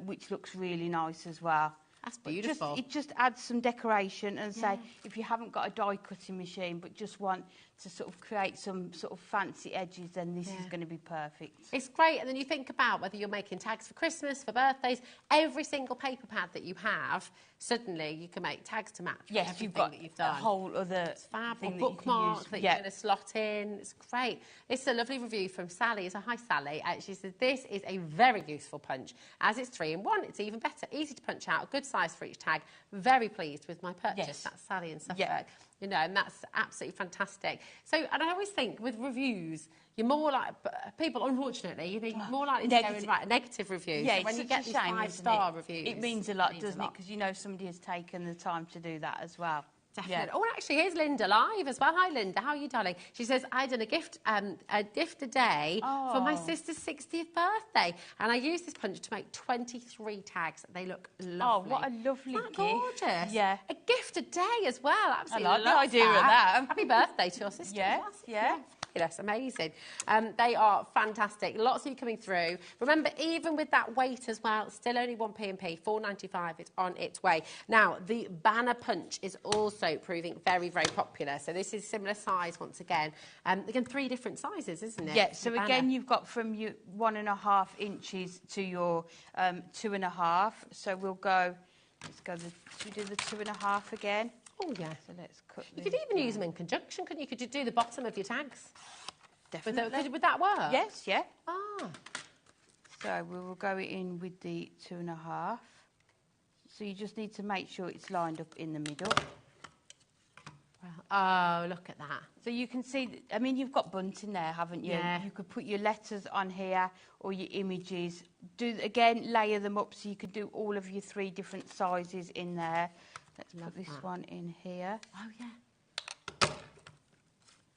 which looks really nice as well. That's beautiful. It just adds some decoration, and say if you haven't got a die cutting machine but just want to sort of create some sort of fancy edges, then this is going to be perfect. It's great. And then you think about whether you're making tags for Christmas, for birthdays, every single paper pad that you have, suddenly you can make tags to match with everything you've got that you've done. a whole other fab thing or that you can bookmark use. that you're going to slot in. It's great. It's a lovely review from Sally. So hi, Sally. She says, this is a very useful punch. As it's 3-in-1, it's even better. Easy to punch out, a good size for each tag. Very pleased with my purchase. That's Sally in Suffolk. You know, and that's absolutely fantastic. So, and I always think with reviews, you're more like people. Unfortunately, you're more likely to go and write a negative review. Yeah, so when it's you such get a these shame, 5-star reviews, it means a lot, doesn't it? Because you know somebody has taken the time to do that as well. Definitely. Oh, actually, here's Linda live as well. Hi, Linda. How are you, darling? She says, I done a gift a day for my sister's 60th birthday, and I used this punch to make 23 tags. They look lovely. Oh, what a lovely Isn't that gift. gorgeous? Yeah. A gift a day as well. Absolutely. I like the love idea of that. Happy birthday to your sister. Yes, yeah. That's amazing. They are fantastic. Lots of you coming through. Remember, even with that weight as well, still only 1 P&P, £4.95. It's on its way. Now, the banner punch is also proving very, very popular. So this is similar size once again. Again, 3 different sizes, isn't it? Yeah, so again, you've got from your 1.5 inches to your 2.5. So we'll go, should we do the 2.5 again? Oh, yeah. So let's cut You could even use them in conjunction, couldn't you? Could you do the bottom of your tags? Definitely. Would that work? Yes, yeah. Ah. So we will go in with the 2.5. So you just need to make sure it's lined up in the middle. Oh, look at that. So you can see, I mean, you've got bunting there, haven't you? Yeah. You could put your letters on here or your images. Again, layer them up so you could do all of your 3 different sizes in there. Let's put this one in here. Oh, yeah.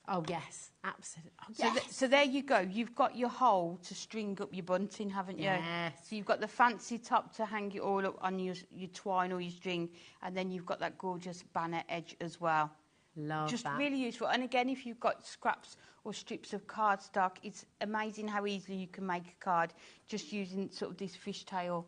Oh, yes, absolutely. Oh, yes. So there you go. You've got your hole to string up your bunting, haven't you? Yes. So you've got the fancy top to hang it all up on your twine or your string, and then you've got that gorgeous banner edge as well. Love Just that. really useful. And again, if you've got scraps or strips of cardstock, it's amazing how easily you can make a card just using sort of this fishtail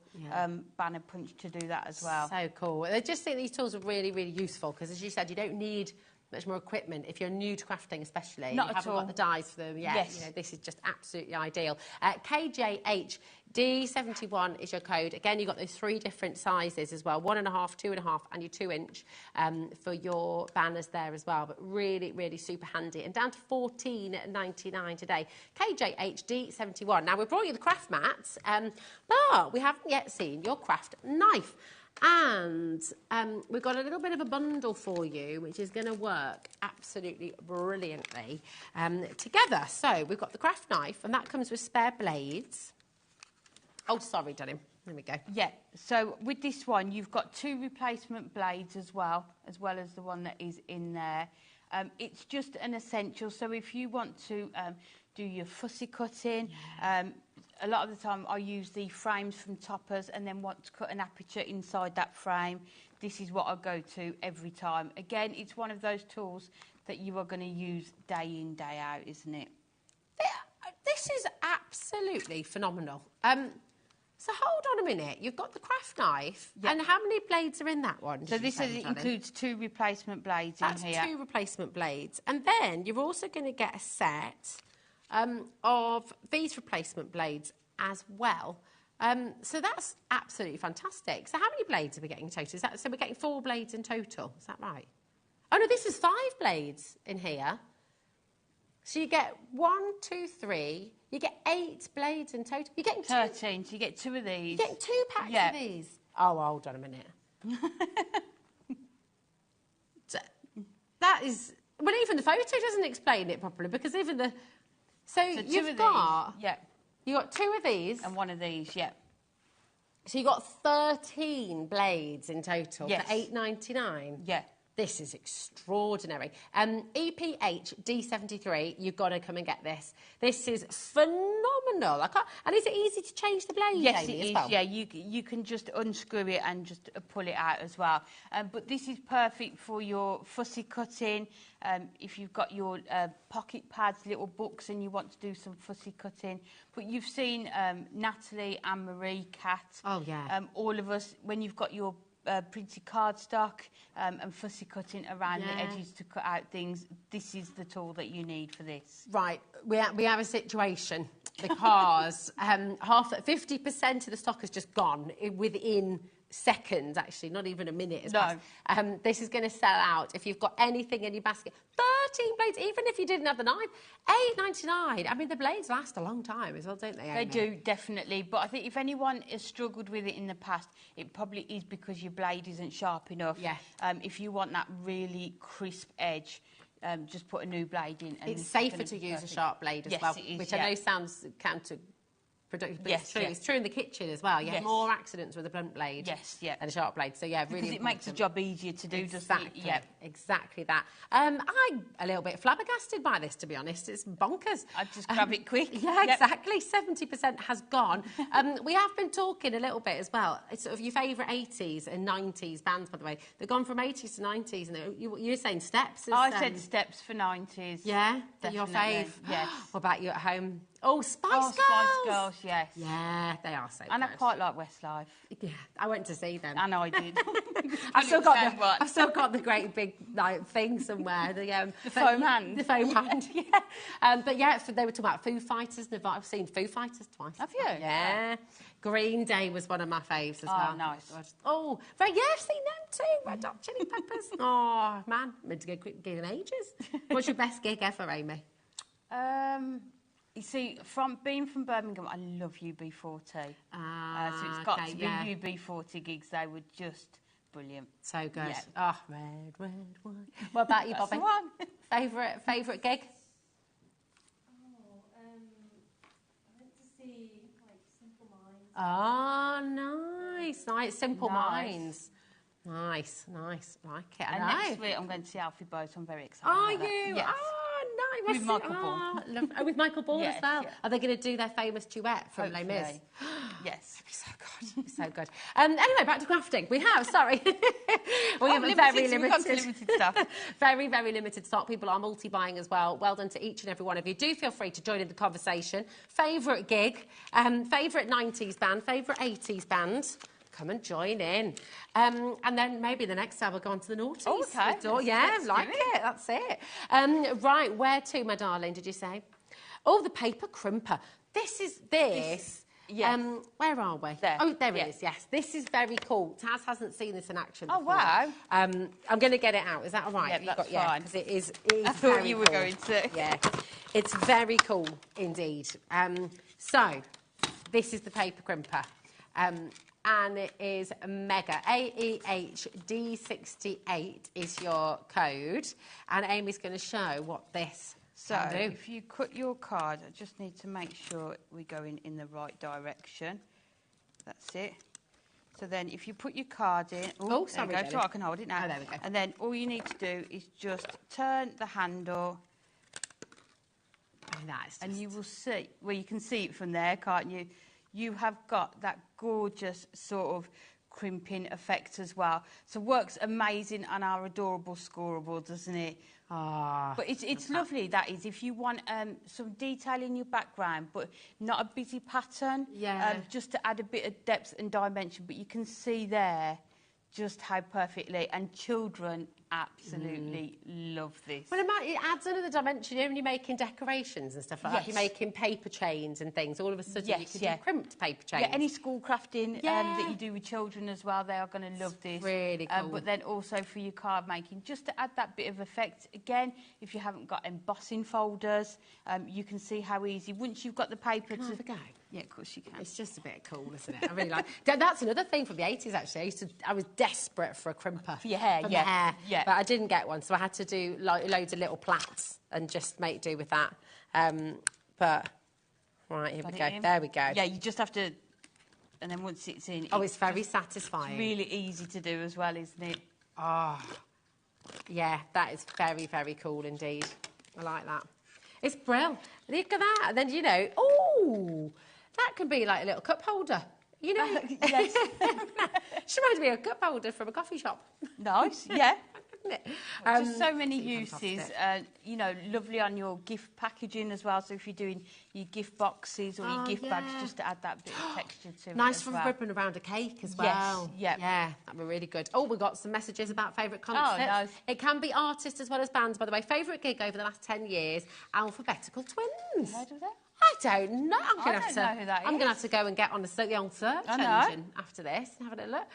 banner punch to do that as well. So cool. I just think these tools are really, really useful because, as you said, you don't need much more equipment if you're new to crafting, especially. Not you at haven't all. got the dies for them yet. Yes. You know, this is just absolutely ideal. KJHD71 is your code. Again, you've got those 3 different sizes as well, 1.5, 2.5, and your 2-inch for your banners there as well. But really, really super handy. And down to $14.99 today. KJHD71. Now, we've brought you the craft mats, but we haven't yet seen your craft knife. And we've got a little bit of a bundle for you, which is going to work absolutely brilliantly together. So we've got the craft knife, and that comes with spare blades. Oh, sorry, Dunham. There we go. Yeah, so with this one, you've got 2 replacement blades as well as the one that is in there. It's just an essential, so if you want to do your fussy cutting, a lot of the time I use the frames from Toppers and then want to cut an aperture inside that frame. This is what I go to every time. Again, it's one of those tools that you are going to use day in, day out, isn't it? This is absolutely phenomenal. So hold on a minute. You've got the craft knife, and how many blades are in that one? So this includes 2 replacement blades in here. That's 2 replacement blades. And then you're also going to get a set of these replacement blades as well. So that's absolutely fantastic. So how many blades are we getting in total? So we're getting 4 blades in total. Is that right? Oh, no, this is 5 blades in here. So you get 1, 2, 3. You get 8 blades in total. You're getting 13. So you get 2 of these. You're getting 2 packs of these. Oh, hold on a minute. That is... Well, even the photo doesn't explain it properly because even the... So you've got... Yeah. You got 2 of these. And 1 of these, yeah. So you got 13 blades in total for $8.99. Yeah. This is extraordinary. EPH D73, you've got to come and get this. This is phenomenal. And is it easy to change the blade? Yes, Amy, it is. well? Yeah, you can just unscrew it and just pull it out as well. But this is perfect for your fussy cutting. If you've got your pocket pads, little books, and you want to do some fussy cutting. But you've seen Natalie, Anne-Marie, Kat. Oh, yeah. All of us, when you've got your printed cardstock and fussy cutting around the edges to cut out things, this is the tool that you need for this. Right, we have a situation because 50% of the stock has just gone within seconds, actually, not even a minute has passed. This is going to sell out if you've got anything in your basket. 13 blades, even if you didn't have the knife, $8.99. I mean, the blades last a long time as well, don't they, Amy? They do, definitely. But I think if anyone has struggled with it in the past, it probably is because your blade isn't sharp enough. Yeah. If you want that really crisp edge, just put a new blade in. And it's safer to use a sharp blade as well, it is, which I know sounds counter productive. But Yes, it's true. yeah. It's true in the kitchen as well. You have Yes. more accidents with a blunt blade than a sharp blade. So yeah, really because it makes the job easier to do. Exactly. Yeah. Exactly that. I'm a little bit flabbergasted by this, to be honest. It's bonkers. I just grab it quick. Yeah, exactly. 70% has gone. We have been talking a little bit as well. It's sort of your favourite 80s and 90s bands, by the way. They've gone from 80s to 90s, and you were saying Steps. I said Steps for 90s. Yeah, they're your definitely. fave. Yes. What about you at home? Oh, Spice Girls. Spice Girls, yes. Yeah, they are so And good. I quite like Westlife. Yeah, I went to see them. And I did. I've still got the great big like thing somewhere. The foam hand. The foam hand. Yeah. But yeah, they were talking about Foo Fighters. I've seen Foo Fighters twice. Have you? Yeah. Green Day was one of my faves as well. Oh, nice. Oh, yeah, I've seen them too. Red Hot Chili Peppers. Oh man, meant to go quick gig in ages. What's your best gig ever, Amy? You see, being from Birmingham, I love UB40. So it's got to be UB40 gigs. They were just brilliant. So good. Yeah. Oh, red wine. What about you, Bobby? Favourite gig? I went to see Simple Minds. Oh, nice. Simple Minds. Nice. Like it. And next week I'm going to see Alfie Boat. I'm very excited. Are about you? That. Yes. Oh, nice. With Michael Ball. With Michael Ball Yes, as well. yeah. Are they going to do their famous duet from Les Mis? Hopefully. Yes. So good. So good. Anyway, back to crafting. We have, sorry. we have a very limited stuff. Very, very limited stock. People are multi-buying as well. Well done to each and every one of you. Do feel free to join in the conversation. Favourite gig, favourite 90s band, favourite 80s band. Come and join in. And then maybe the next time we'll go on to the noughties. Oh, okay. Let's like it. That's it. Right, where to, my darling, did you say? Oh, the paper crimper. This. Yes. Where are we? There. Oh, there it is, yes. This is very cool. Taz hasn't seen this in action before. Oh, wow. I'm going to get it out. Is that all right? Yeah, that's fine. Because it is I thought very you were cool. going to. Yeah. It's very cool indeed. So, this is the paper crimper. And it is mega. AEHD68 is your code. And Amy's going to show what this So, can do. if you cut your card, I just need to make sure we're going in the right direction. That's it. So then if you put your card in... Oh, sorry, there you go. So I can hold it now. Oh, there we go. And then all you need to do is just turn the handle... And you will see... Well, you can see it from there, can't you? You have got that gorgeous sort of crimping effect as well. So works amazing on our adorable scoreable, doesn't it? But it's lovely, that is, if you want some detail in your background, but not a busy pattern, just to add a bit of depth and dimension. But you can see there just how perfectly, and children absolutely love this. Well, it adds another dimension. You know, when you're making decorations and stuff like that, you're making paper chains and things, all of a sudden you can do crimped paper chains. Yeah, any school crafting that you do with children as well, they are going to love this. Really cool. But then also for your card making, just to add that bit of effect. Again, if you haven't got embossing folders, you can see how easy, once you've got the paper Can I have a go? Yeah, of course you can. It's just a bit cool, isn't it? I really like it. That's another thing from the 80s, actually. I was desperate for a crimper. For your hair, for my hair. Yeah. But I didn't get one, so I had to do loads of little plaits and just make do with that. But, right, here we go. There we go. Yeah, you just have to... And then once it's in... Oh, it's very satisfying. It's really easy to do as well, isn't it? Oh, yeah, that is very, very cool indeed. I like that. It's brilliant. Look at that. And then, you know, oh, that can be like a little cup holder. You know? Yes. She reminds me of a cup holder from a coffee shop. Nice, yeah. Just so many absolutely uses. You know, lovely on your gift packaging as well. So if you're doing your gift boxes or your gift bags, just to add that bit of texture to it. Nice for ribbon around a cake as well. Yes, yeah, that'd be really good. Oh, we've got some messages about favourite concerts. Oh, nice. It can be artists as well as bands, by the way. Favourite gig over the last 10 years, Alphabetical Twins. Heard of that? I don't know. I don't know who that is. I'm going to have to go and get on the old search engine after this and have a little look.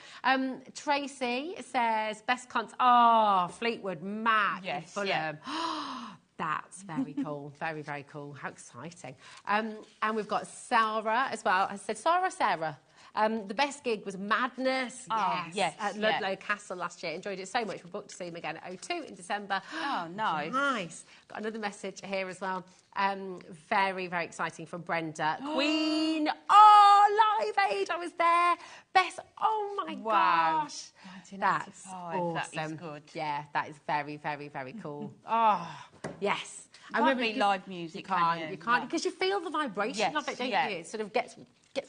Tracy says, best concert... Oh, Fleetwood Mac in Fulham. Yeah. That's very cool. Very, very cool. How exciting. And we've got Sarah as well. I said Sarah. The best gig was Madness. Yes, at Ludlow Castle last year. Enjoyed it so much. We're booked to see him again at O2 in December. Oh, nice. Nice. Got another message here as well. Very, very exciting from Brenda. Queen. Oh, Live Aid. I was there. Best. Oh, my gosh. That's awesome. That is good. Yeah, that is very, very, very cool. Oh, yes. I remember live music. You can't, because you feel the vibration of it, don't you? It sort of gets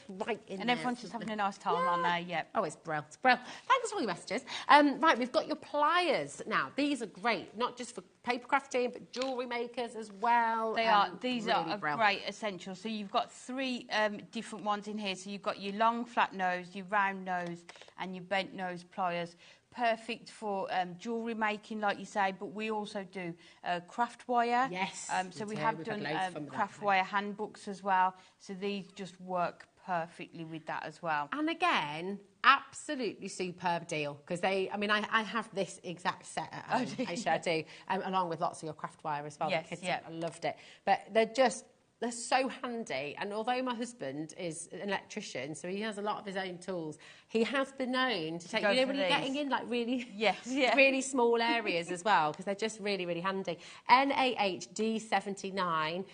right in and there. everyone's just having a nice time on there, Oh, it's brilliant. It's brilliant. Thanks for all your messages. Right, we've got your pliers. Now, these are great, not just for paper crafting, but jewellery makers as well. They are. These are a great essential. So you've got 3 different ones in here. So you've got your long flat nose, your round nose, and your bent nose pliers. Perfect for jewellery making, like you say, but we also do craft wire. Yes. So we have done craft wire handbooks as well. So these just work perfectly with that as well. And again, absolutely superb deal, because I have this exact set at home. Actually, I do, along with lots of your craft wire as well. Yes, the kids, I loved it. But they're so handy, and although my husband is an electrician, so he has a lot of his own tools, he has been known to take, when you're getting in like really, really small areas as well, because they're just really, really handy. NAHD79,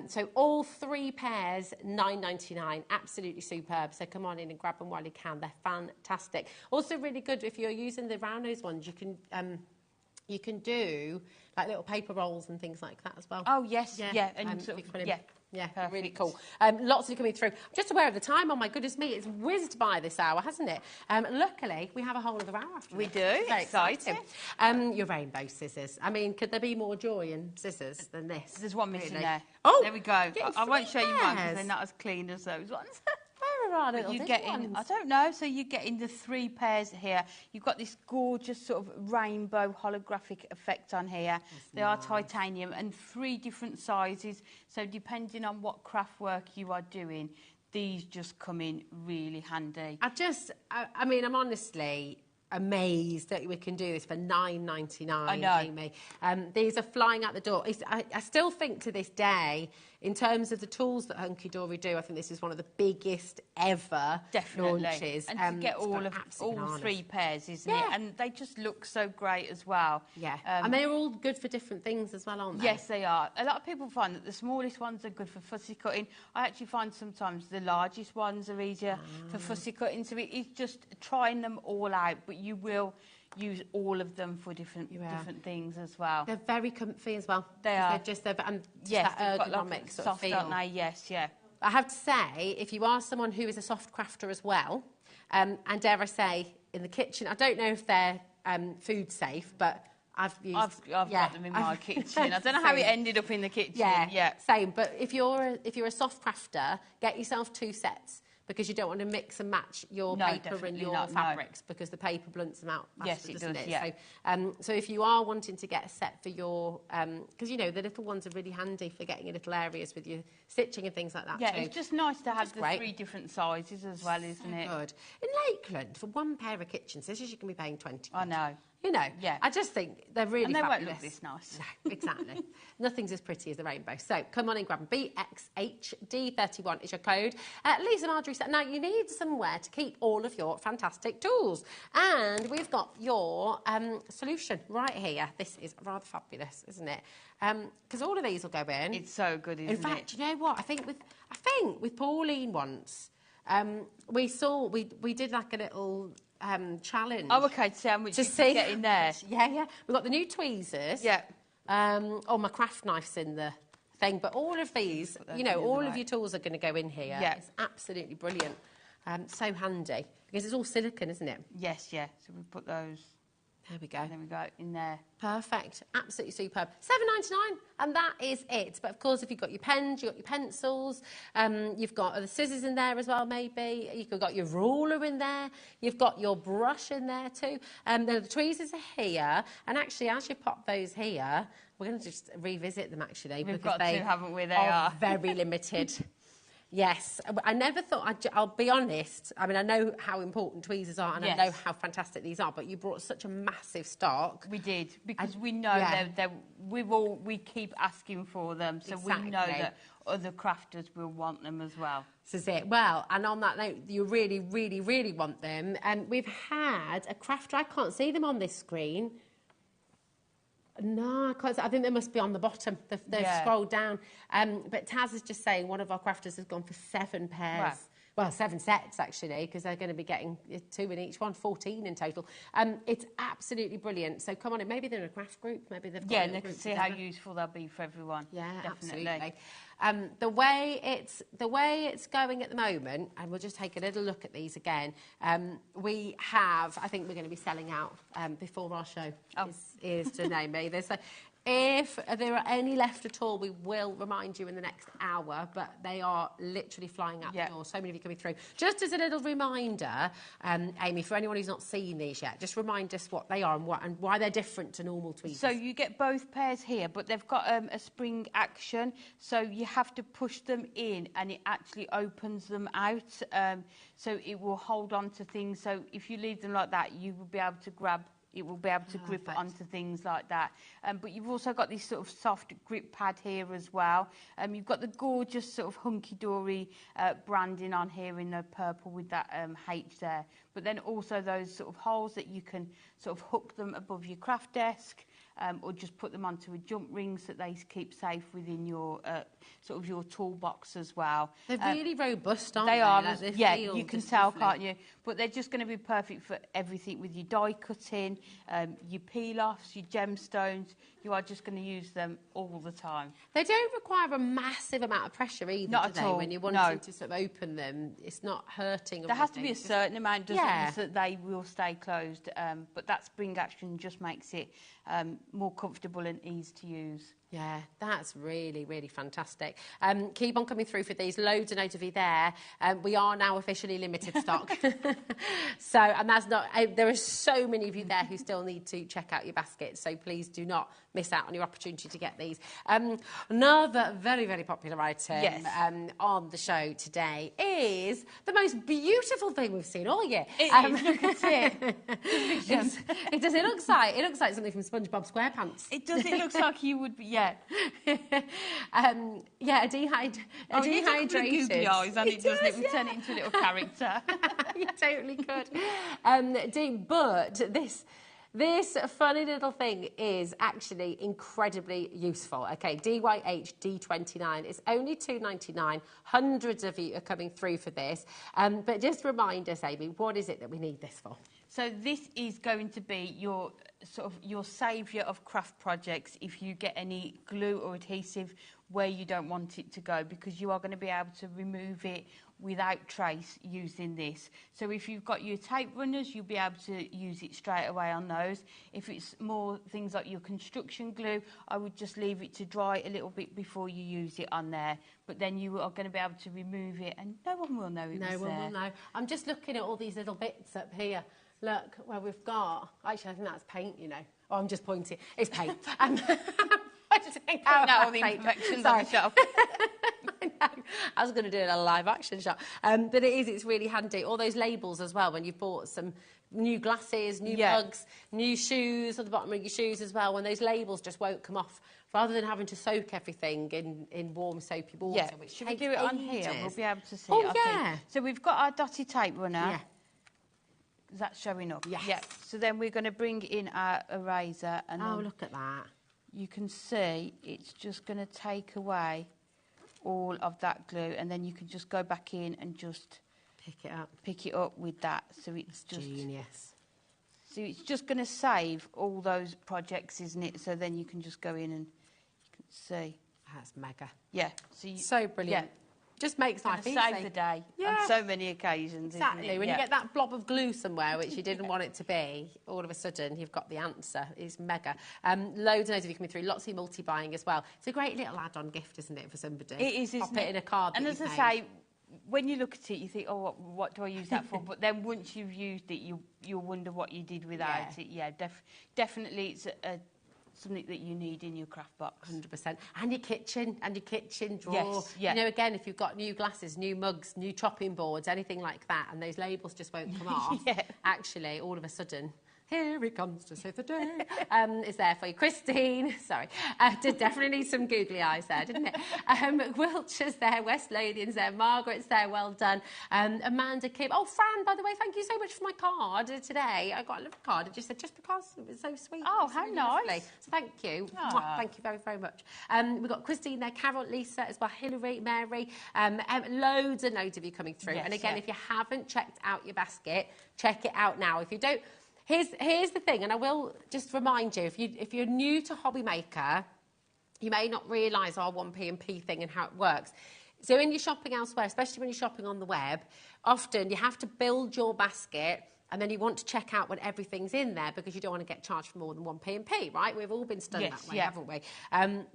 so all 3 pairs, $9.99, absolutely superb. So come on in and grab them while you can. They're fantastic. Also really good if you're using the round nose ones. You can do like little paper rolls and things like that as well. Oh, yes, yeah. And Yeah, really cool. Lots of you coming through. I'm just aware of the time. Oh, my goodness me. It's whizzed by this hour, hasn't it? Luckily, we have a whole other hour after we this. do. Very exciting. Your rainbow scissors. I mean, could there be more joy in scissors than this? There's one missing there. Oh, there we go. I won't show you mine because they're not as clean as those ones. Where are little you get in, I don't know, so you get in the 3 pairs here. You've got this gorgeous sort of rainbow holographic effect on here. They are titanium and 3 different sizes. So depending on what craft work you are doing, these just come in really handy. I'm honestly amazed that we can do this for $9.99. I know. Amy. These are flying out the door. I still think to this day, in terms of the tools that Hunky Dory do, I think this is one of the biggest ever launches. And to get all 3 pairs, isn't it? And they just look so great as well. Yeah. And they're all good for different things as well, aren't they? Yes, they are. A lot of people find that the smallest ones are good for fussy cutting. I actually find sometimes the largest ones are easier for fussy cutting. So it's just trying them all out, but you will use all of them for different things as well. They're very comfy as well. They are. They're just that ergonomic sort of feel. Soft, aren't they? Yes, yeah. I have to say, if you are someone who is a soft crafter as well, and dare I say, in the kitchen, I don't know if they're food safe, but I've got them in my kitchen. I don't know how it ended up in the kitchen. Yeah, same. But if you're a soft crafter, get yourself 2 sets. Because you don't want to mix and match your paper and your fabrics, because the paper blunts them out faster, doesn't it? Yeah. So if you are wanting to get a set for your... Because, the little ones are really handy for getting in little areas with your stitching and things like that, Yeah, it's just nice to have the 3 different sizes as well, isn't it? Good. In Lakeland, for 1 pair of kitchen scissors, you can be paying 20. I know. I just think they're really and they fabulous. won't look this nice. No, exactly. Nothing's as pretty as the rainbow. So come on and grab them. BXHD31 is your code. Lisa Marjorie said, now you need somewhere to keep all of your fantastic tools. And we've got your solution right here. This is rather fabulous, isn't it? Because all of these will go in. It's so good, isn't it? In fact, you know what? I think with Pauline once, we did like a little... challenge. Oh, okay, to see how much you can get in there. Yeah. We've got the new tweezers. Yeah. My craft knife's in the thing. But all of these, all of your tools are going to go in here. Yeah. It's absolutely brilliant. So handy. Because it's all silicone, isn't it? Yes, yeah. So we put those... There we go. There we go, in there. Perfect. Absolutely superb. $7.99, and that is it. But, of course, if you've got your pens, you've got your pencils, you've got the scissors in there as well, maybe. You've got your ruler in there. You've got your brush in there too. The tweezers are here. And, actually, as you pop those here, we're going to just revisit them, actually. We've because got to, haven't we? They are very limited. Yes, I never thought, I'll be honest, I mean, I know how important tweezers are and I know how fantastic these are, but you brought such a massive stock. We did, because we know we keep asking for them, so we know that other crafters will want them as well. This is it. Well, and on that note, you really, really, really want them. And we've had a crafter, I can't see them on this screen. No, I can't. I think they must be on the bottom. They've scrolled down. But Taz is just saying one of our crafters has gone for 7 pairs. Wow. Well, 7 sets, actually, because they're going to be getting 2 in each one, 14 in total. It's absolutely brilliant. So come on, maybe they're in a craft group. Maybe they've got and they can see how useful they'll be for everyone. Yeah, definitely. absolutely. The way it's going at the moment, and we'll just take a little look at these again. We have, I think we're going to be selling out before our show is to name me. If there are any left at all, we will remind you in the next hour, but they are literally flying out the door. So many of you coming through. Just as a little reminder, Amy, for anyone who's not seen these yet, just remind us what they are and why they're different to normal tweezers. So you get both pairs here, but they've got a spring action, so you have to push them in and it actually opens them out, so it will hold on to things. So if you leave them like that, you will be able to grab. It will be able to grip onto things like that. But you've also got this sort of soft grip pad here as well. You've got the gorgeous sort of hunky-dory branding on here in the purple with that H there. But then also those sort of holes that you can sort of hook them above your craft desk. Or just put them onto a jump ring so that they keep safe within your sort of your toolbox as well. They're really robust, aren't they? They are, like you can tell, can't you? But they're just going to be perfect for everything with your die cutting, your peel-offs, your gemstones. You are just going to use them all the time. They don't require a massive amount of pressure either, Not do at they? all. When you're wanting to sort of open them, it's not hurting. There has to be a certain amount, doesn't it, so that they will stay closed. But that spring action just makes it more comfortable and easy to use. Yeah, that's really, really fantastic. Keep on coming through for these. Loads and loads of you there. We are now officially limited stock. So, and that's not, there are so many of you there who still need to check out your baskets. So please do not miss out on your opportunity to get these. Another very, very popular item on the show today is the most beautiful thing we've seen all year. It is, look at it. It does. It looks like something from SpongeBob SquarePants. It does. It looks like you would be, a dehydrated. Googly eyes, and it doesn't. We turn it into a little character. You totally could. But this funny little thing is actually incredibly useful. Okay, DYH D29. It's only $2.99. Hundreds of you are coming through for this. But just remind us, Amy, what is it that we need this for? So this is going to be your saviour of craft projects if you get any glue or adhesive where you don't want it to go, because you are going to be able to remove it without trace using this. So if you've got your tape runners, you'll be able to use it straight away on those. If it's more things like your construction glue, I would just leave it to dry a little bit before you use it on there. But then you are going to be able to remove it and no one will know it was there. No one will know. I'm just looking at all these little bits up here. Look where we've got. Actually, I think that's paint, you know. Oh, I'm just pointing. It's paint. I just think out all the imperfections on the shelf. I was going to do a live action shot. But it's really handy. All those labels as well, when you've bought some new glasses, new mugs, new shoes at the bottom of your shoes as well, when those labels just won't come off, rather than having to soak everything in warm soapy water. Yeah, which should we do it on here? We'll be able to see it, I think. So we've got our dotty tape runner. Yeah. That's showing up. Yes. Yeah. So then we're going to bring in our eraser, and look at that. You can see it's just going to take away all of that glue, and then you can just go back in and just pick it up with that. So it's just genius. So it's just going to save all those projects, isn't it? So then you can just go in and you can see. That's mega. Yeah. So brilliant. Yeah. Just makes life easy. Save the day on so many occasions. Exactly. Isn't it? When you get that blob of glue somewhere, which you didn't want it to be, all of a sudden you've got the answer. It's mega. Loads and loads of you coming through. Lots of multi-buying as well. It's a great little add-on gift, isn't it, for somebody? It is, isn't Pop it in a card. And as I say, when you look at it, you think, oh, what do I use that for? But then once you've used it, you'll wonder what you did without it. Yeah, definitely it's a something that you need in your craft box. 100%. And your kitchen drawer. Yes, yeah. You know, again, if you've got new glasses, new mugs, new chopping boards, anything like that, and those labels just won't come off, actually, all of a sudden, here it comes to save the day. It's there for you. Christine, sorry. Did definitely need some googly eyes there, didn't it? Wiltshire's there, West Lothian's there, Margaret's there, well done. Amanda, Kim. Oh, Fran, by the way, thank you so much for my card today. I got a little card. It just said, just because. It was so sweet. Oh, how really nice. Lovely. So thank you. Mwah, thank you very, very much. We've got Christine there, Carol, Lisa as well, Hilary, Mary. Loads and loads of you coming through. Yes, and again, if you haven't checked out your basket, check it out now. If you don't, Here's the thing, and I will just remind you, if you're new to HobbyMaker, you may not realise our 1p and P thing and how it works. So when you're shopping elsewhere, especially when you're shopping on the web, often you have to build your basket and then you want to check out when everything's in there because you don't want to get charged for more than 1p and P, right? We've all been stung that way, haven't we?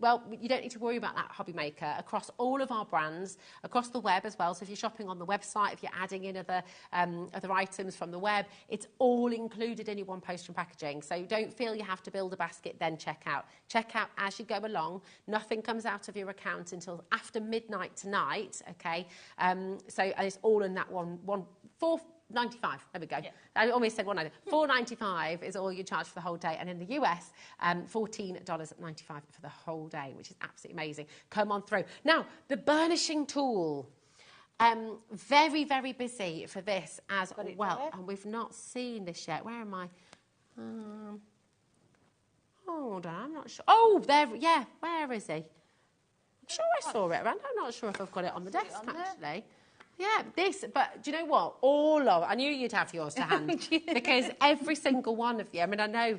Well, you don't need to worry about that, HobbyMaker, across all of our brands, across the web as well. So if you're shopping on the website, if you're adding in other items from the web, it's all included in your one post and packaging. So don't feel you have to build a basket, then check out. Check out as you go along. Nothing comes out of your account until after midnight tonight, okay? And it's all in that $4.95. There we go. Yeah. I almost said $1.90. $4.95 is all you charge for the whole day. And in the US, $14.95 for the whole day, which is absolutely amazing. Come on through. Now, the burnishing tool. Very, very busy for this as well. There. And we've not seen this yet. Where am I? Hold on, I'm not sure. Oh, there. Yeah, where is he? I'm sure I saw it around. I'm not sure if I've got it on the desk, actually. Yeah, but do you know what? I knew you'd have yours to hand because every single one of you, I mean, I know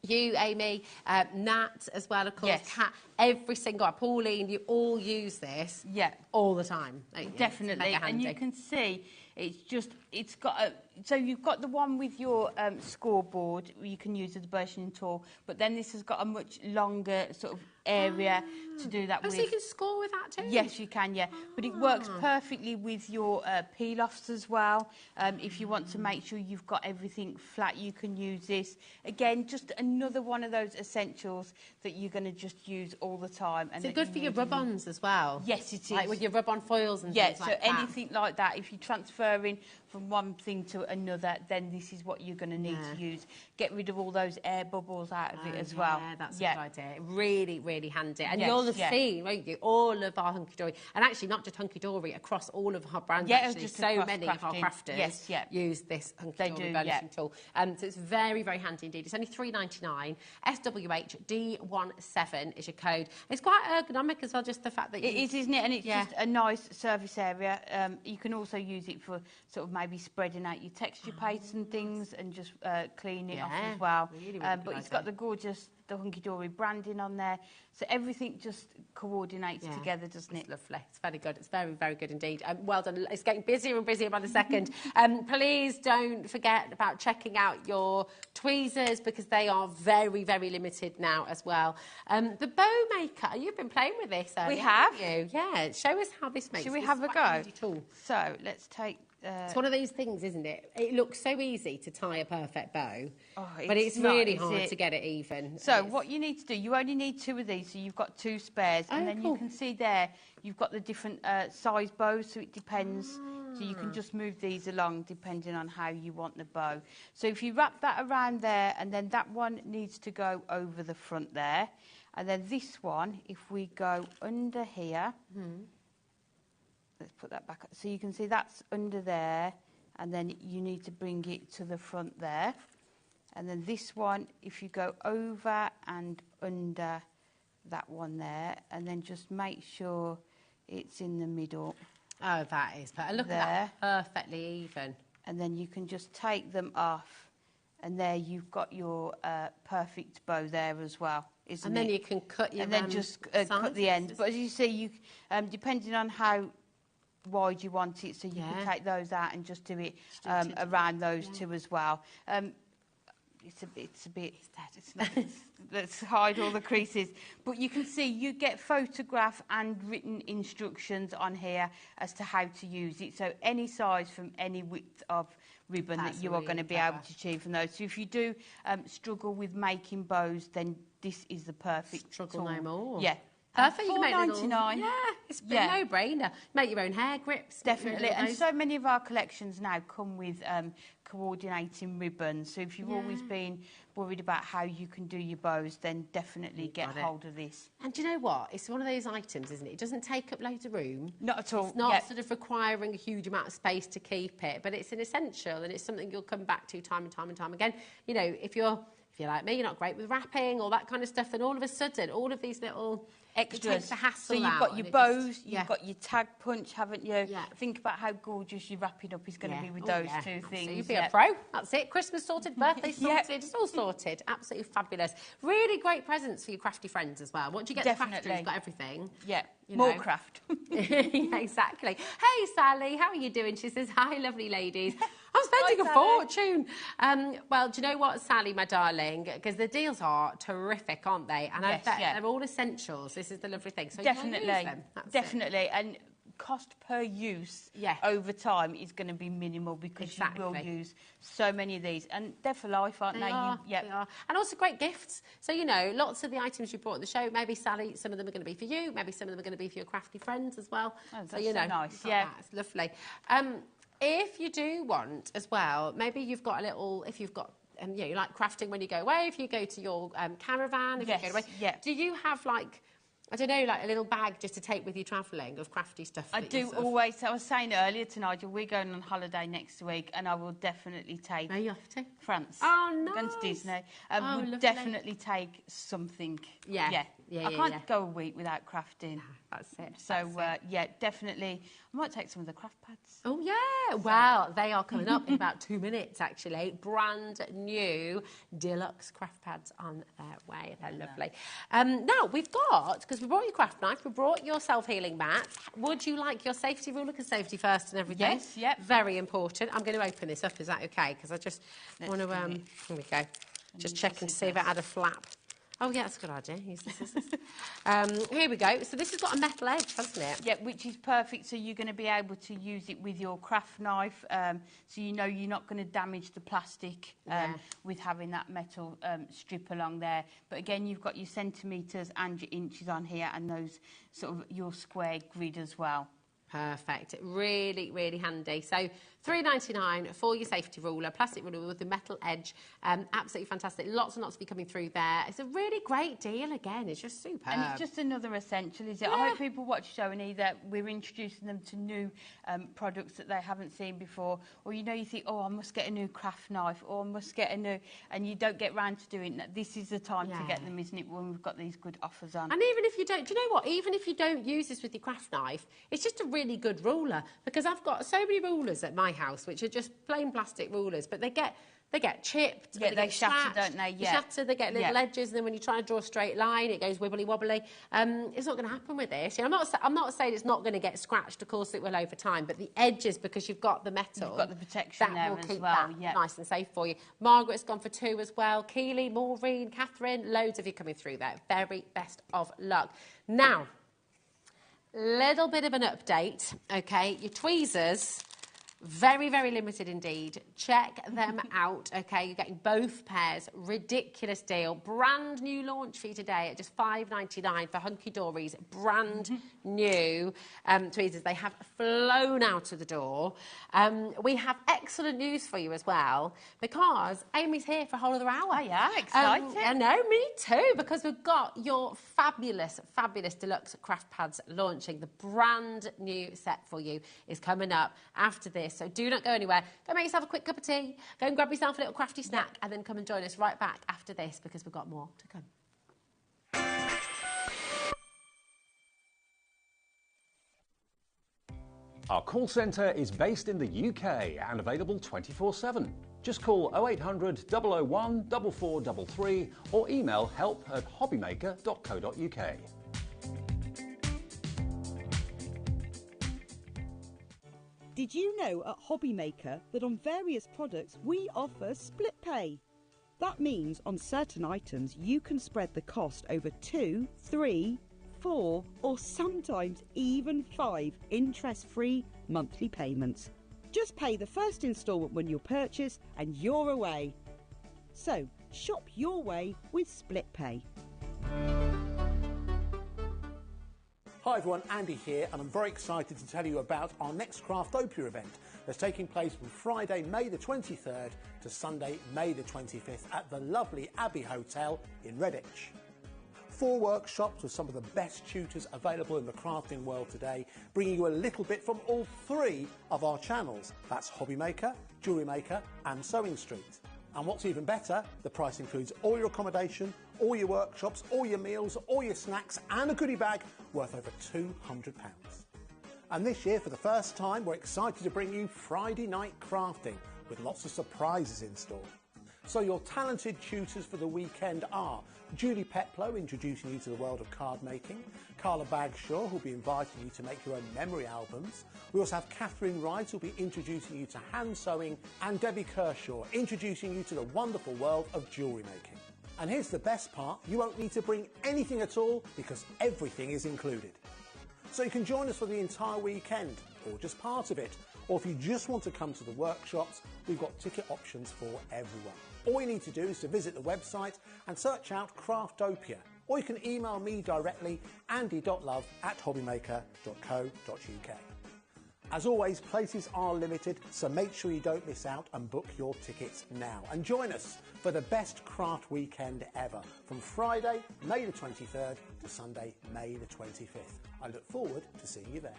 you, Amy, Nat as well, of course, Kat, every single, Pauline, you all use this all the time. Definitely, and you can see it's got so you've got the one with your scoreboard you can use as a burning tool, but then this has got a much longer sort of area to do that with. So you can score with that too? Yes, you can, but it works perfectly with your peel-offs as well. If you want to make sure you've got everything flat, you can use this. Again, just another one of those essentials that you're going to just use all the time. And is it good for your rub-ons as well? Yes, it is. Like with your rub-on foils and things like that? Yeah, so anything like that, if you're transferring from one thing to another, then this is what you're going to need to use. Get rid of all those air bubbles out of it as well. Yeah, that's a good idea. Really, really handy. And you'll have seen, won't you, all of our hunky-dory, and actually not just hunky-dory, across all of our brands, actually. So many of our crafters use this hunky-dory burnishing tool. So it's very, very handy indeed. It's only $3.99. SWH D17 is your code. It's quite ergonomic as well, just the fact that it is, isn't it? And it's just a nice service area. You can also use it for sort of maybe spreading out your texture paste and things and just clean it off as well. Really, but it's got the gorgeous, the hunky-dory branding on there. So everything just coordinates together, doesn't it? It's lovely. It's very good. It's very, very good indeed. Well done. It's getting busier and busier by the second. Please don't forget about checking out your tweezers because they are very, very limited now as well. The bow maker, you've been playing with this earlier, we have. haven't you? Yeah. Show us how this makes. Should we have a go? Tool. So let's take... it's one of those things, isn't it? It looks so easy to tie a perfect bow, but it's really hard to get it even. So what you need to do, you only need 2 of these, so you've got 2 spares, and then you can see there, you've got the different size bows, so it depends. So you can just move these along depending on how you want the bow. So if you wrap that around there, and then that one needs to go over the front there, and then this one, if we go under here, let's put that back up. So you can see that's under there, and then you need to bring it to the front there. And then this one, if you go over and under that one there, and then just make sure it's in the middle. Oh, that is perfect. Look at that, perfectly even. And then you can just take them off, and there you've got your perfect bow there as well, isn't it? And then you can cut your and then just cut the end. But as you see, you depending on how wide you want it, so you can take those out and just do it around those 2 as well. it's a bit, let's hide all the creases. But you can see you get photograph and written instructions on here as to how to use it. So any size from any width of ribbon that you are going to be able to achieve from those. So if you do struggle with making bows, then this is the perfect struggle tool. no more. Yeah. Perfect. You can make little, $4.99. yeah, it's a no-brainer. Make your own hair grips. Definitely. And so many of our collections now come with coordinating ribbons. So if you've always been worried about how you can do your bows, then definitely get hold of this. And do you know what? It's one of those items, isn't it? It doesn't take up loads of room. Not at all. It's not sort of requiring a huge amount of space to keep it, but it's an essential and it's something you'll come back to time and time and time again. You know, if you're like me, you're not great with wrapping or that kind of stuff, then all of a sudden, all of these little extras, the hassle. So you've got your bows, you've got your tag punch, haven't you? Yeah. Think about how gorgeous your wrapping up is going to be with those two things. So you'd be a pro. That's it. Christmas sorted, birthday sorted. It's all sorted. Absolutely fabulous. Really great presents for your crafty friends as well. Once you get the crafter who's got everything. Yeah. You More know. craft. Yeah, exactly. Hey, Sally, how are you doing? She says, hi, lovely ladies. I'm spending a fortune. Well, do you know what, Sally, my darling? Because the deals are terrific, aren't they? And I bet they're all essentials. This is the lovely thing. So definitely. use them. That's Definitely. And cost per use over time is going to be minimal because you will use so many of these. And they're for life, aren't they? They are. And also great gifts. So, you know, lots of the items you brought on the show, maybe, Sally, some of them are going to be for you. Maybe some of them are going to be for your crafty friends as well. Oh, that's so, you know, so nice. It's lovely. If you do want as well, maybe you've got a little, if you've got, you know, you like crafting when you go away, if you go to your caravan, if you go away, do you have like, I don't know, like a little bag just to take with you travelling of crafty stuff? I do always. I was saying earlier to Nigel, we're going on holiday next week, and I will definitely take. Where are you off to? France. Oh, nice. Going to Disney. Oh, we'll lovely. definitely take something. I can't go a week without crafting. No, that's it. So, definitely. I might take some of the craft pads. Oh, yeah. Well, they are coming up in about 2 minutes, actually. Brand new Deluxe craft pads on their way. They're lovely. Now, we've got, because we brought your craft knife, we brought your self-healing mat. Would you like your safety ruler? Because safety first and everything. Yes, yep. Very important. I'm going to open this up. Is that okay? Because I just want to... here we go. Just checking to see if it had a flap. Oh, yeah, that's a good idea. Use the scissors. Here we go. So this has got a metal edge, hasn't it? Yeah, which is perfect. So you're going to be able to use it with your craft knife. So you know you're not going to damage the plastic with having that metal strip along there. But again, you've got your centimetres and your inches on here and those sort of your square grid as well. Perfect. Really, really handy. So $3.99 for your safety ruler, plastic ruler with the metal edge. Absolutely fantastic. Lots and lots to be coming through there. It's a really great deal again. It's just superb. And it's just another essential, is it? I hope people watch the show and either we're introducing them to new products that they haven't seen before, or you know, you think, oh, I must get a new craft knife, or I must get a new, and you don't get round to doing that. This is the time to get them, isn't it, when we've got these good offers on. And even if you don't, do you know what? Even if you don't use this with your craft knife, it's just a really good ruler, because I've got so many rulers at my house which are just plain plastic rulers, but they get chipped, yeah, they shatter, don't they? Yeah, shatter, they get little edges, and then when you try to draw a straight line, it goes wibbly wobbly. It's not going to happen with this. You know, I'm not saying it's not going to get scratched. Of course, it will over time, but the edges, because you've got the metal, you've got the protection that there will as keep well. That nice and safe for you. Margaret's gone for 2 as well. Keely, Maureen, Catherine, loads of you coming through there. Very best of luck. Now, little bit of an update, okay? Your tweezers, very, very limited indeed. Check them out, okay? You're getting both pairs. Ridiculous deal. Brand new launch for you today at just $5.99 for Hunky Dory's brand new tweezers. They have flown out of the door. We have excellent news for you as well, because Amy's here for a whole other hour. Oh, yeah, exciting. I know, me too, because we've got your fabulous, fabulous Deluxe craft pads launching. The brand new set for you is coming up after this. So do not go anywhere. Go make yourself a quick cup of tea. Go and grab yourself a little crafty snack, and then come and join us right back after this, because we've got more to come. Our call centre is based in the UK and available 24/7. Just call 0800 001 4433 or email help@hobbymaker.co.uk. Did you know at HobbyMaker that on various products we offer split pay? That means on certain items you can spread the cost over 2, 3, 4 or sometimes even 5 interest-free monthly payments. Just pay the first instalment when you purchase and you're away. So shop your way with Split Pay. Hi everyone, Andy here, and I'm very excited to tell you about our next Craftopia event that's taking place from Friday, May the 23rd to Sunday, May the 25th at the lovely Abbey Hotel in Redditch. 4 workshops with some of the best tutors available in the crafting world today, bringing you a little bit from all 3 of our channels. That's HobbyMaker, Jewellery Maker and Sewing Street. And what's even better, the price includes all your accommodation, all your workshops, all your meals, all your snacks and a goodie bag worth over £200. And this year, for the first time, we're excited to bring you Friday night crafting with lots of surprises in store. So your talented tutors for the weekend are Julie Peplow, introducing you to the world of card making, Carla Bagshaw, who'll be inviting you to make your own memory albums. We also have Catherine Wright, who'll be introducing you to hand sewing, and Debbie Kershaw, introducing you to the wonderful world of jewellery making. And here's the best part, you won't need to bring anything at all because everything is included. So you can join us for the entire weekend, or just part of it, or if you just want to come to the workshops, we've got ticket options for everyone. All you need to do is to visit the website and search out Craftopia, or you can email me directly, andy.love@hobbymaker.co.uk. As always, places are limited, so make sure you don't miss out and book your tickets now. And join us for the best craft weekend ever, from Friday, May the 23rd to Sunday, May the 25th. I look forward to seeing you there.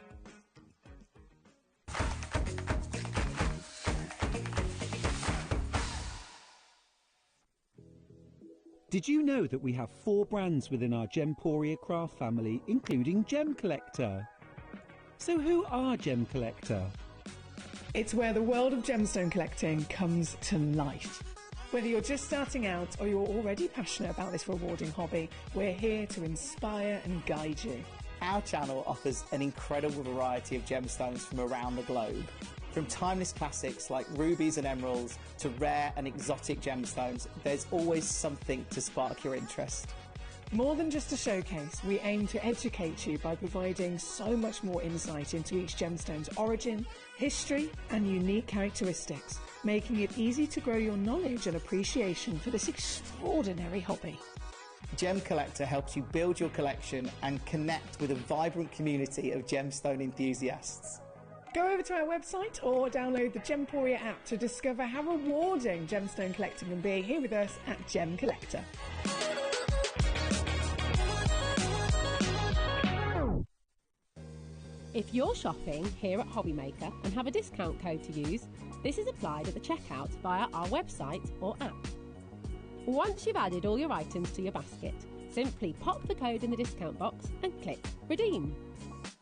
Did you know that we have 4 brands within our Gemporia craft family, including Gem Collector? So who are Gem Collector? It's where the world of gemstone collecting comes to life. Whether you're just starting out or you're already passionate about this rewarding hobby, we're here to inspire and guide you. Our channel offers an incredible variety of gemstones from around the globe. From timeless classics like rubies and emeralds to rare and exotic gemstones, there's always something to spark your interest. More than just a showcase, we aim to educate you by providing so much more insight into each gemstone's origin, history and unique characteristics, making it easy to grow your knowledge and appreciation for this extraordinary hobby. Gem Collector helps you build your collection and connect with a vibrant community of gemstone enthusiasts. Go over to our website or download the Gemporia app to discover how rewarding gemstone collecting can be here with us at Gem Collector. If you're shopping here at HobbyMaker and have a discount code to use, this is applied at the checkout via our website or app. Once you've added all your items to your basket, simply pop the code in the discount box and click Redeem.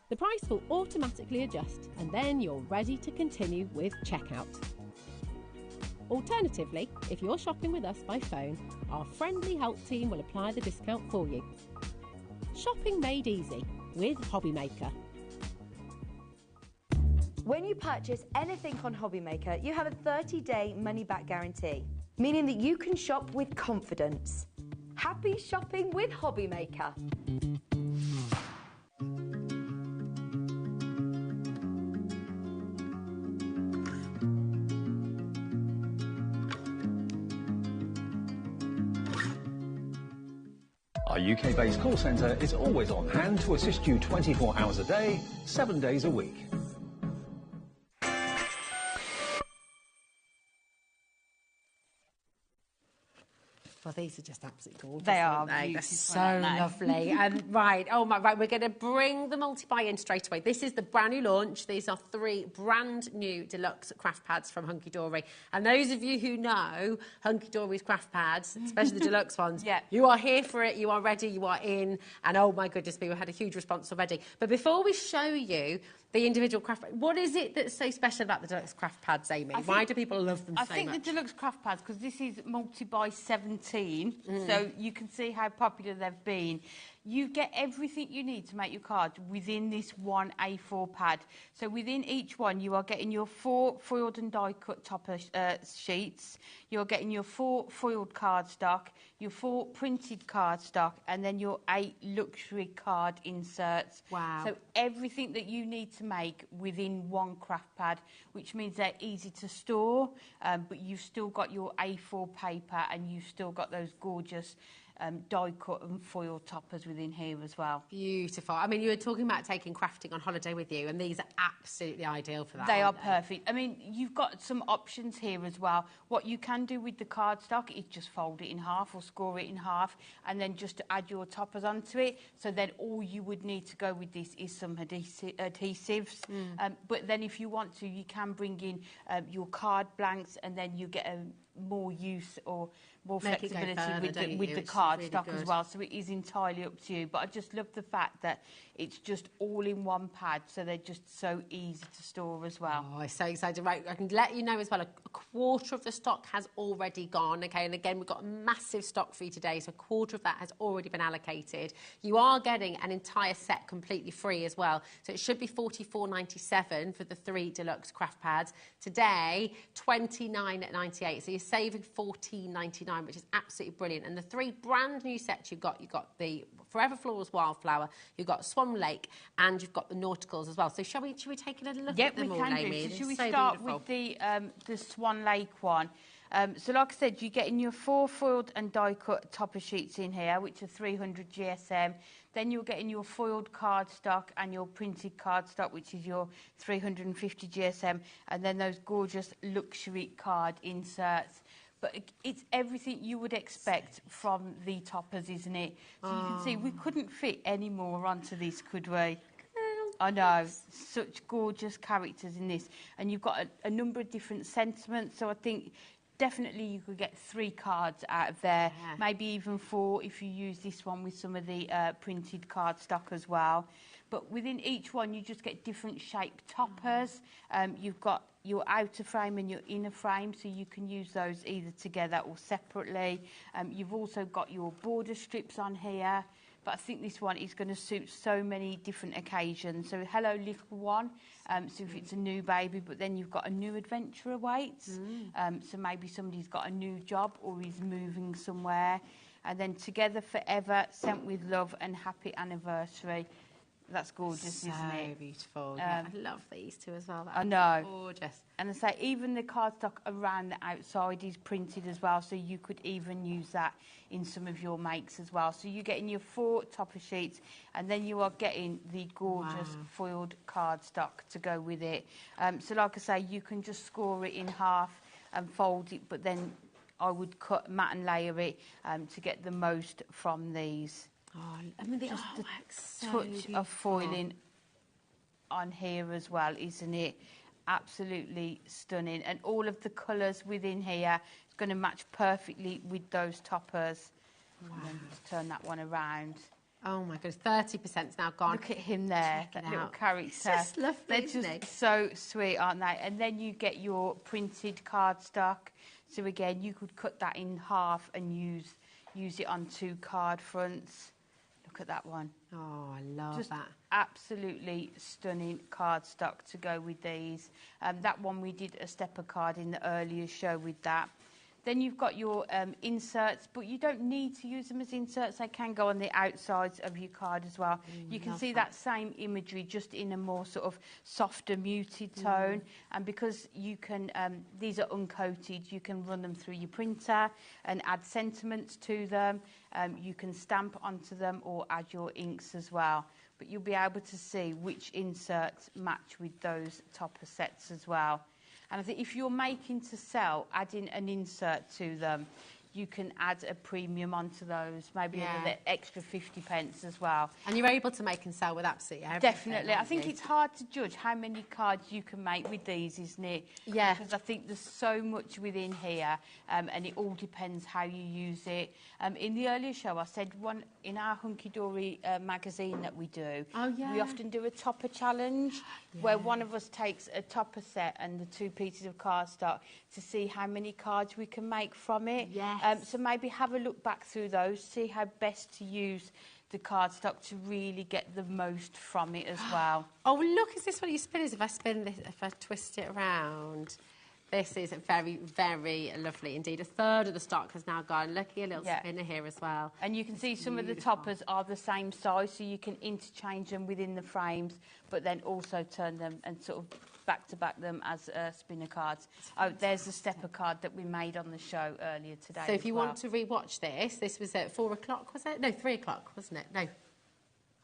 The price will automatically adjust and then you're ready to continue with checkout. Alternatively, if you're shopping with us by phone, our friendly help team will apply the discount for you. Shopping made easy with HobbyMaker. When you purchase anything on HobbyMaker, you have a 30-day money-back guarantee, meaning that you can shop with confidence. Happy shopping with HobbyMaker. Our UK-based call centre is always on hand to assist you 24 hours a day, 7 days a week. Well, these are just absolutely gorgeous. They are aren't they? They're beautiful, so aren't they? lovely. And right, we're going to bring the multi-buy in straight away. This is the brand new launch. These are 3 brand new deluxe craft pads from Hunky Dory. And those of you who know Hunky Dory's craft pads, especially the deluxe ones, you are here for it. You are ready. You are in. And oh my goodness me, we've had a huge response already. But before we show you the individual craft pads, what is it that's so special about the deluxe craft pads, Amy? Why do people love them so much? I think the deluxe craft pads, because this is multi-buy 17, so you can see how popular they've been. You get everything you need to make your cards within this one A4 pad. So within each one, you are getting your 4 foiled and die-cut topper sheets. You're getting your 4 foiled cardstock, your 4 printed cardstock, and then your 8 luxury card inserts. Wow. So everything that you need to make within one craft pad, which means they're easy to store, but you've still got your A4 paper and you've still got those gorgeous die-cut and foil toppers within here as well. Beautiful. I mean, you were talking about taking crafting on holiday with you, and these are absolutely ideal for that. They are perfect. I mean, you've got some options here as well. What you can do with the cardstock is just fold it in half or score it in half, and then just add your toppers onto it. So then all you would need to go with this is some adhesives. But then if you want to, you can bring in your card blanks, and then you get a more use or more flexibility with the cardstock as well. So it is entirely up to you. But I just love the fact that it's just all in one pad, so they're just so easy to store as well. Oh, I'm so excited. Right, I can let you know as well, a quarter of the stock has already gone, okay? And again, we've got a massive stock for you today, so a quarter of that has already been allocated. You are getting an entire set completely free as well. So it should be $44.97 for the 3 deluxe craft pads. Today, $29.98. So you're saving $14.99, which is absolutely brilliant. And the 3 brand new sets you've got the Forever Florals Wildflower, you've got Swan Lake, and you've got the Nauticals as well. So should we take a little look at them all, Amy? So should we start with the Swan Lake one? So like I said, you're getting your 4 foiled and die-cut topper sheets in here, which are 300 GSM. Then you're getting your foiled cardstock and your printed cardstock, which is your 350 GSM. And then those gorgeous luxury card inserts. But it's everything you would expect from the toppers, isn't it? So you can see we couldn't fit any more onto this, could we? I know, such gorgeous characters in this. And you've got a number of different sentiments, so I think definitely you could get 3 cards out of there, maybe even 4 if you use this one with some of the printed cardstock as well. But within each one, you just get different shaped toppers. You've got your outer frame and your inner frame, so you can use those either together or separately. You've also got your border strips on here, but I think this one is going to suit so many different occasions. So hello little one, so if it's a new baby, but then you've got a new adventure awaits, so maybe somebody's got a new job or is moving somewhere. And then Together Forever, Sent with Love and Happy Anniversary. That's gorgeous, isn't it? So beautiful. Yeah, I love these two as well. I know. Gorgeous. And I say even the cardstock around the outside is printed as well, so you could even use that in some of your makes as well. So you're getting your 4 topper sheets, and then you are getting the gorgeous foiled cardstock to go with it. So like I say, you can just score it in half and fold it, but then I would cut, mat and layer it to get the most from these. Oh, I mean, the Just the touch of foiling on here as well, isn't it? Absolutely stunning. And all of the colours within here is going to match perfectly with those toppers. Wow. And then just turn that one around. Oh my goodness, 30%'s now gone. Look at him there, that little character. It's just lovely, They're isn't just it? so sweet, aren't they? And then you get your printed cardstock. So again, you could cut that in half and use it on 2 card fronts. Look at that one. Oh, I love just that. Absolutely stunning cardstock to go with these. That one we did a stepper card in the earlier show with that. Then you've got your inserts, but you don't need to use them as inserts. They can go on the outsides of your card as well. You can see that same imagery just in a more sort of softer, muted tone. And because you can, these are uncoated, you can run them through your printer and add sentiments to them. You can stamp onto them or add your inks as well. But you'll be able to see which inserts match with those topper sets as well. And I think if you're making to sell, adding an insert to them, you can add a premium onto those, maybe another extra 50p as well. And you're able to make and sell with absolutely everything. Definitely. I think it's hard to judge how many cards you can make with these, isn't it? Yeah. Because I think there's so much within here, and it all depends how you use it. In the earlier show, I said one in our Hunky Dory magazine that we do. Oh, yeah. We often do a topper challenge where one of us takes a topper set and the 2 pieces of cardstock to see how many cards we can make from it. Yes. So maybe have a look back through those, see how best to use the cardstock to really get the most from it as well. Oh, look, is this what you spin? If I spin this, if I twist it around, this is very, very lovely indeed. A third of the stock has now gone. Looky, a little spinner here as well. And you can see some of the toppers are the same size, so you can interchange them within the frames, but then also turn them and sort of back-to-back them as spinner cards. Oh, there's the stepper card that we made on the show earlier today. So if you want to re-watch this was at 4 o'clock, was it? No, 3 o'clock, wasn't it? No.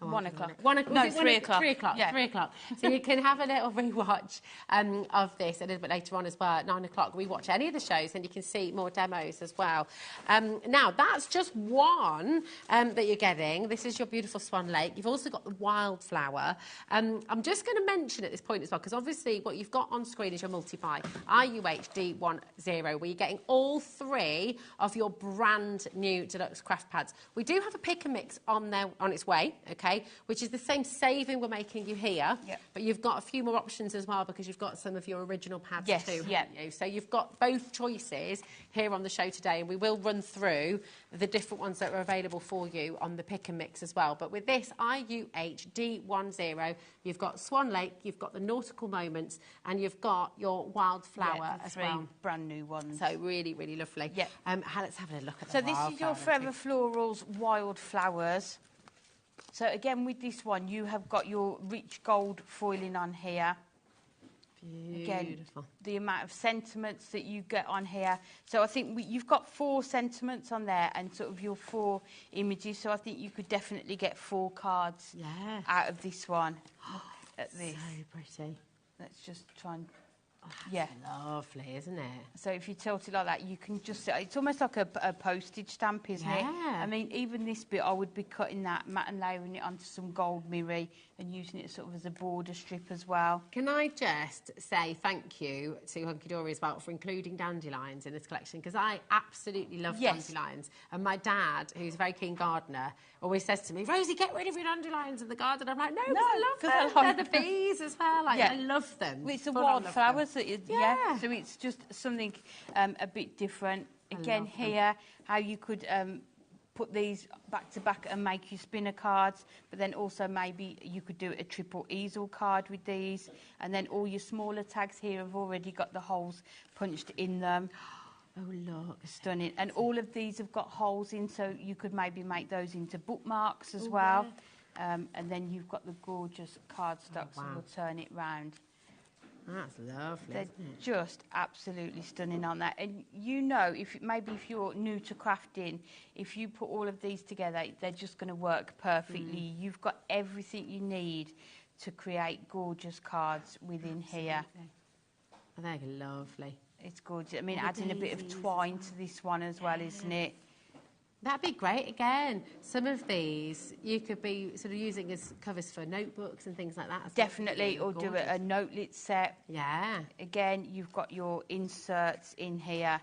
1 o'clock. 1 o'clock. No, 3 o'clock. 3 o'clock. Yeah. 3 o'clock. So you can have a little rewatch of this a little bit later on as well. At 9 o'clock, rewatch any of the shows, and you can see more demos as well. Now that's just one that you're getting. This is your beautiful Swan Lake. You've also got the Wildflower. I'm just going to mention at this point as well, because obviously what you've got on screen is your multi-buy RUHD10, where you're getting all 3 of your brand new Deluxe craft pads. We do have a pick and mix on its way. Okay, which is the same saving we're making you here, but you've got a few more options as well because you've got some of your original pads too, haven't you? So you've got both choices here on the show today, and we will run through the different ones that are available for you on the pick and mix as well. But with this RUHD10, you've got Swan Lake, you've got the Nautical Moments, and you've got your Wildflower as well. Brand new ones. So really, really lovely. Yeah. Let's have a look at So the this is your Forever Florals Wildflowers. So again, with this one, you have got your rich gold foiling on here. Beautiful. Again, the amount of sentiments that you get on here. So I think you've got 4 sentiments on there and sort of your 4 images. So I think you could definitely get 4 cards out of this one. Look at this. So pretty. Let's just try and... Lovely, isn't it? So if you tilt it like that, you can just... It's almost like a postage stamp, isn't it? I mean, even this bit, I would be cutting that matte and layering it onto some gold mirror and using it sort of as a border strip as well. Can I just say thank you to Hunky Dory as well for including dandelions in this collection, because I absolutely love dandelions. And my dad, who's a very keen gardener, always says to me, Rosie, get rid of your dandelions in the garden. I'm like, no, I love them. They're the bees as well. I love them. Well, it's the wildflowers that you... Yeah, so it's just something a bit different. Again, here, how you could put these back to back and make your spinner cards, but then also maybe you could do a triple easel card with these, and then all your smaller tags here have already got the holes punched in them. Oh, look. Stunning. And all of these have got holes in, so you could maybe make those into bookmarks as well. And then you've got the gorgeous cardstock, so we'll turn it round. That's lovely. They're just absolutely stunning on that. And you know, if you're new to crafting, if you put all of these together, they're just going to work perfectly. You've got everything you need to create gorgeous cards within here. Oh, they're lovely. It's gorgeous. I mean, adding a bit of twine to this one as well, isn't it? That'd be great. Again, some of these you could be sort of using as covers for notebooks and things like that. Definitely, or do a notelet set. Yeah. Again, you've got your inserts in here.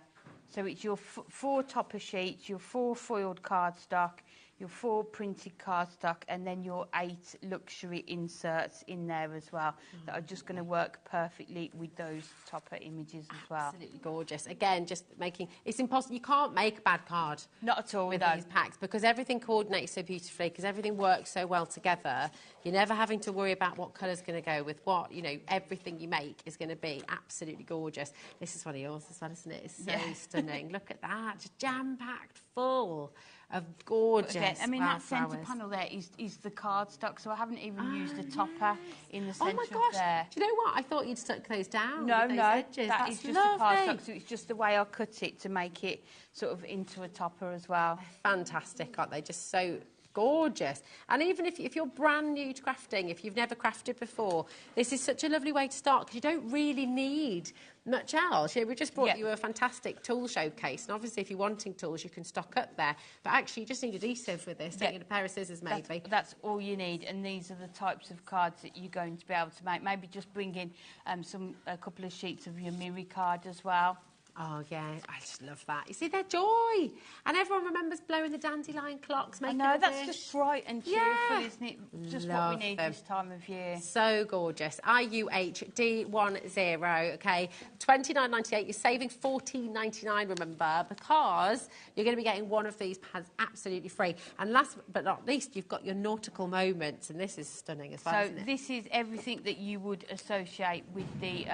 So it's your 4 topper sheets, your 4 foiled cardstock, your 4 printed cardstock, and then your 8 luxury inserts in there as well that are just going to work perfectly with those topper images as well. Absolutely gorgeous. Again, just making... It's impossible. You can't make a bad card. Not at all. With these packs, because everything coordinates so beautifully, because everything works so well together. You're never having to worry about what colour's going to go with what. You know, everything you make is going to be absolutely gorgeous. This is one of yours as well, isn't it? It's so stunning. Look at that. Just jam-packed full of gorgeous again, I mean, that centre flowers. panel there is the cardstock, so I haven't even used the topper in the centre Oh my gosh! there. Do you know what? I thought you'd stuck those down. No, with those no, edges. that That's is just lovely. a cardstock, so it's just the way I cut it to make it sort of into a topper as well. Fantastic, aren't they? Just so gorgeous. And even if you're brand new to crafting, if you've never crafted before, this is such a lovely way to start, because you don't really need much else. We just brought you a fantastic tool showcase, and obviously if you're wanting tools, you can stock up there. But actually, you just need adhesive with this, don't you? A pair of scissors, maybe. That's all you need, and these are the types of cards that you're going to be able to make. Maybe just bring in a couple of sheets of your Miri card as well. Oh, yeah, I just love that. You see, their joy. And everyone remembers blowing the dandelion clocks, making I know, a that's wish. just bright and cheerful, isn't it? Just what we need this time of year. So gorgeous. IUHD10, okay. $29.98. You're saving $14.99, remember, because you're going to be getting one of these pads absolutely free. And last but not least, you've got your nautical moments, and this is stunning as well, So isn't it? this is everything that you would associate with the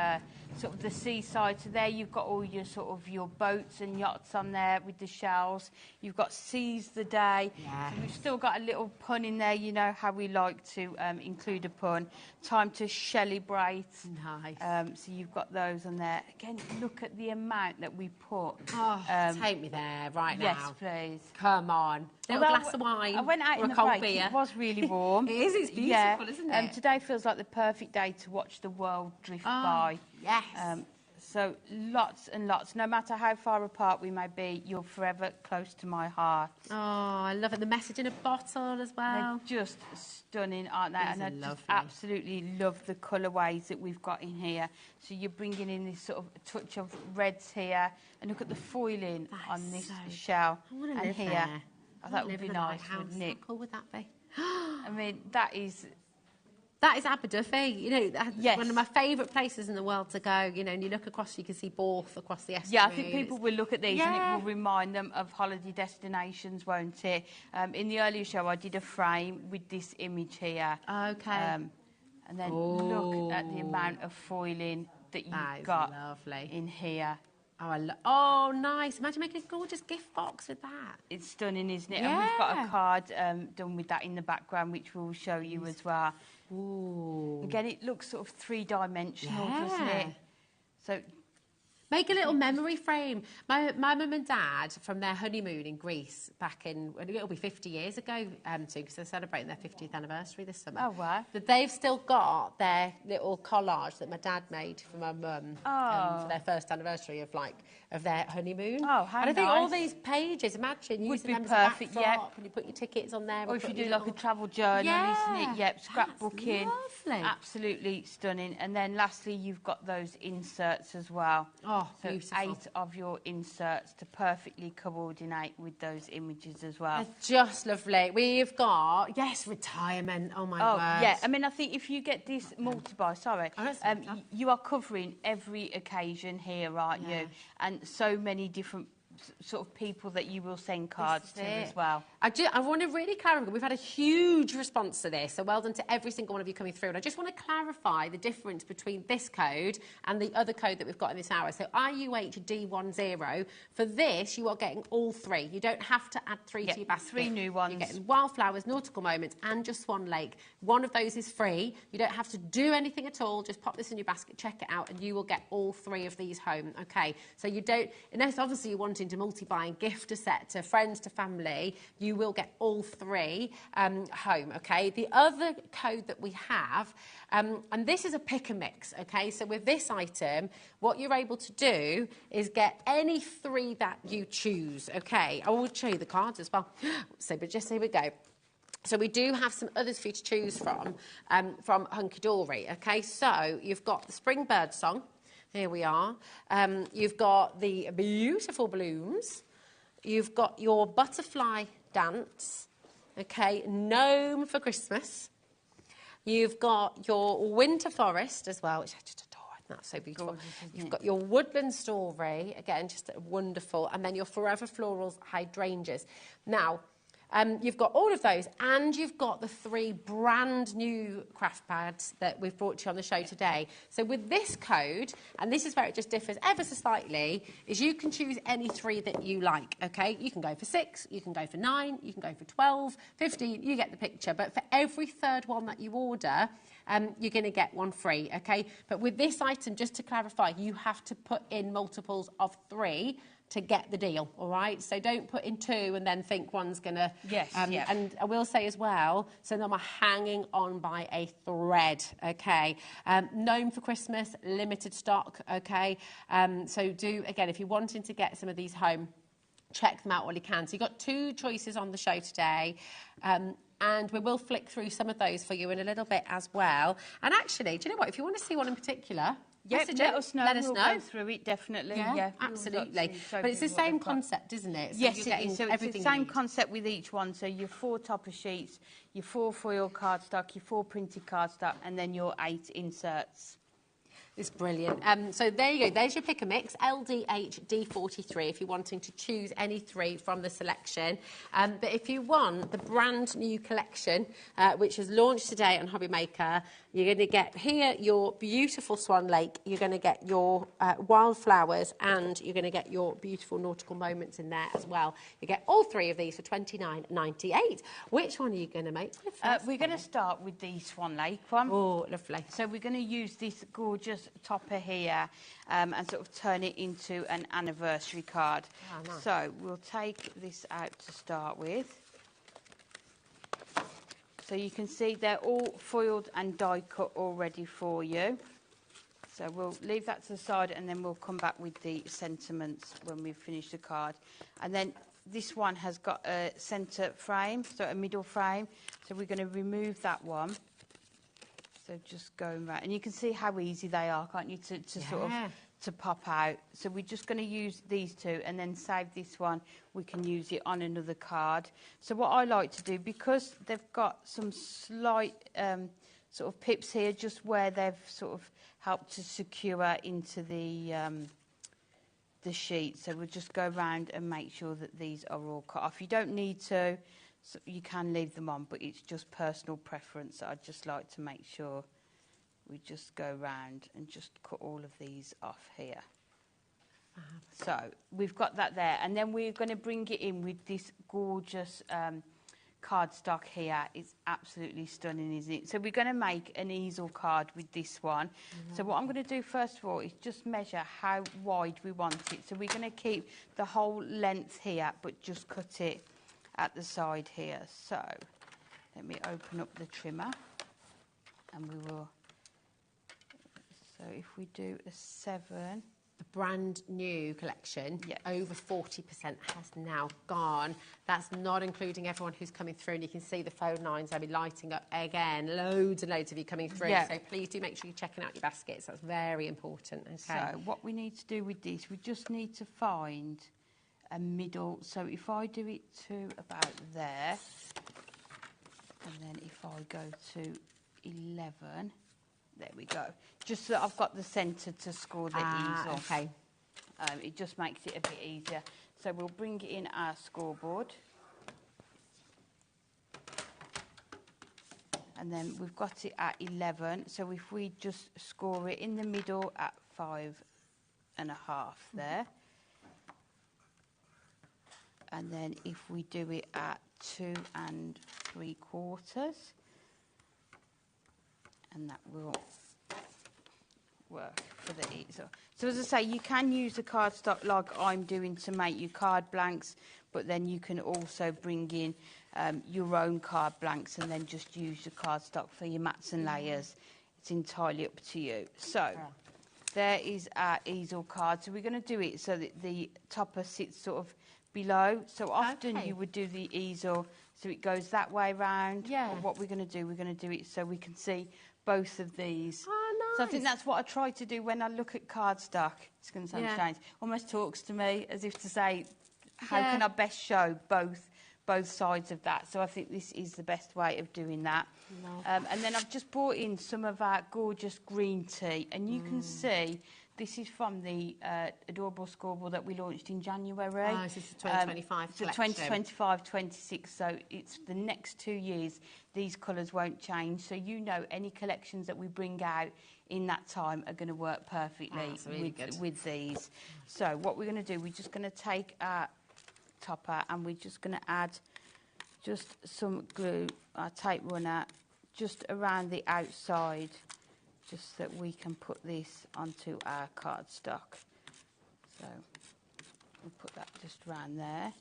sort of the seaside. So there you've got all your sort of your boats and yachts on there with the shells. You've got Seize the Day. Yeah. So we've still got a little pun in there. You know how we like to include a pun. Time to celebrate. Nice. So you've got those on there. Again, look at the amount that we put. Oh, take me there right now. Yes, please. Come on. Little Although glass of wine. I went out or in a the cold break. beer. It was really warm. It is. It's beautiful, isn't it? Today feels like the perfect day to watch the world drift by. Yes. So lots and lots. No matter how far apart we may be, you're forever close to my heart. Oh, I love it. The message in a bottle as well. They're just stunning, aren't they? These And I are just lovely. absolutely love the colourways that we've got in here. So you're bringing in this sort of touch of reds here. And look at the foiling on this shell. I want to and live here. there. Oh, that would be nice, wouldn't it? How cool would that be? I mean, that is Aberdyfi, you know, that's one of my favourite places in the world to go, you know, and you look across, you can see Borth across the estuary. Yeah, I think people will look at these and it Yeah. will remind them of holiday destinations, won't it? In the earlier show, I did a frame with this image here. Okay. And then look at the amount of foiling that you've got in here. Oh, nice. Imagine making a gorgeous gift box with that. It's stunning, isn't it? And we've got a card done with that in the background, which we'll show you as well. Ooh. Again, it looks sort of three-dimensional, doesn't it? So make a little memory frame. My mum and dad, from their honeymoon in Greece back in, it'll be 50 years ago soon, because they're celebrating their 50th anniversary this summer. Oh, wow. But they've still got their little collage that my dad made for my mum for their first anniversary of their honeymoon. Oh, how And I think all nice. these pages, imagine, Would using be them perfect, as a backdrop, and you put your tickets on there. Or if you do like a travel journal, isn't it? Yep, scrapbooking. lovely. Absolutely stunning. And then lastly, you've got those inserts as well. Oh, so beautiful. 8 of your inserts to perfectly coordinate with those images as well. They're just lovely. We've got, retirement. Oh, my word. Yeah. I mean, I think if you get this multi-buy, you are covering every occasion here, aren't you? And so many different sort of people that you will send cards to as well. I want to really clarify, we've had a huge response to this, so well done to every single one of you coming through. And I just want to clarify the difference between this code and the other code that we've got in this hour. So IUHD10, for this, you are getting all 3. You don't have to add 3 to your basket. 3 new ones. You're getting Wildflowers, Nautical Moments, and just Swan Lake. One of those is free. You don't have to do anything at all. Just pop this in your basket, check it out, and you will get all 3 of these home. Okay, so you don't, unless obviously you're wanting to multi-buy and gift a set to friends, to family, you will get all 3 home, okay? The other code that we have, and this is a pick and mix, okay? So with this item, what you're able to do is get any 3 that you choose, okay? I will show you the cards as well. So, but just here we go. So we do have some others for you to choose from Hunky Dory, okay? So you've got the Spring Bird Song. Here we are. You've got the beautiful blooms. You've got your butterfly dance. Okay, Gnome for Christmas. You've got your winter forest as well, which I just adore. That's so beautiful. Gorgeous, You've got your woodland story, again, just wonderful. And then your forever florals hydrangeas. Now, you've got all of those, and you've got the 3 brand new craft pads that we've brought to you on the show today. So with this code, and this is where it just differs ever so slightly, is you can choose any 3 that you like, okay? You can go for 6, you can go for 9, you can go for 12, 15, you get the picture. But for every 3rd one that you order, you're going to get 1 free, okay? But with this item, just to clarify, you have to put in multiples of 3 to get the deal, all right? So don't put in 2 and then think one's going to... Yes, And I will say as well, so them are hanging on by a thread, okay? Gnome for Christmas, limited stock, okay? So do, again, if you're wanting to get some of these home, check them out while you can. So you've got 2 choices on the show today. And we will flick through some of those for you in a little bit as well. And actually, do you know what? If you want to see one in particular, Yep, Message let it. us know. Let us We'll know. go through it, definitely. Yeah, We would like absolutely. to show But it's the people what same they've got. concept, isn't it? So Yes, you're it getting is. So it's everything the you same need. concept with each one. So your 4 topper sheets, your 4 foil cardstock, your 4 printed cardstock, and then your 8 inserts. It's brilliant. So there you go. There's your pick a mix, LDH D43, if you're wanting to choose any 3 from the selection. But if you want the brand new collection, which is launched today on HobbyMaker, you're going to get here your beautiful Swan Lake, you're going to get your wildflowers, and you're going to get your beautiful nautical moments in there as well. You get all 3 of these for $29.98. Which one are you going to make with first? We're going to start with the Swan Lake one. Oh, lovely. So we're going to use this gorgeous topper here and sort of turn it into an anniversary card. Oh, nice. So we'll take this out to start with. So you can see they're all foiled and die cut already for you. So we'll leave that to the side and then we'll come back with the sentiments when we've finished the card. And then this one has got a centre frame, so a middle frame. So we're going to remove that one. So just going around, and you can see how easy they are, can't you, to sort of to pop out. So we're just going to use these 2 and then save this one. We can use it on another card. So what I like to do, because they've got some slight sort of pips here, just where they've sort of helped to secure into the sheet. So we'll just go around and make sure that these are all cut off. You don't need to. So you can leave them on, but it's just personal preference. I'd just like to make sure we just go round and just cut all of these off here. So we've got that there, and then we're going to bring it in with this gorgeous cardstock here. It's absolutely stunning, isn't it? So we're going to make an easel card with this one. So what I'm going to do first of all is just measure how wide we want it. So we're going to keep the whole length here, but just cut it at the side here. So let me open up the trimmer and we will, so if we do a 7, the brand new collection, over 40% has now gone. That's not including everyone who's coming through, and you can see the phone lines they'll be lighting up again. Loads and loads of you coming through. So please do make sure you're checking out your baskets. That's very important. Okay. So what we need to do with this, we just need to find a middle. So if I do it to about there, and then if I go to 11, there we go. Just so that I've got the centre to score the easel. Okay. It just makes it a bit easier. So we'll bring in our scoreboard. And then we've got it at 11. So if we just score it in the middle at 5.5 there. And then if we do it at 2 3/4, and that will work for the easel. So as I say, you can use a cardstock like I'm doing to make your card blanks, but then you can also bring in your own card blanks and then just use your cardstock for your mats and layers. It's entirely up to you. So there is our easel card. So we're going to do it so that the topper sits sort of below. So often you would do the easel so it goes that way round. Yeah. But what we're going to do, we're going to do it so we can see both of these. Oh, nice. So I think that's what I try to do when I look at cardstock. It's going to sound strange. Almost talks to me as if to say, how can I best show both sides of that? So I think this is the best way of doing that. And then I've just brought in some of our gorgeous green tea, and you can see this is from the adorable scoreboard that we launched in January. Oh, this is the 2025 collection. 2025-26, so it's the next 2 years. These colours won't change, so you know any collections that we bring out in that time are going to work perfectly with these. So what we're going to do, we're just going to take our topper and we're just going to add just some glue, our tape runner, just around the outside, just so that we can put this onto our cardstock. So we'll put that just around there.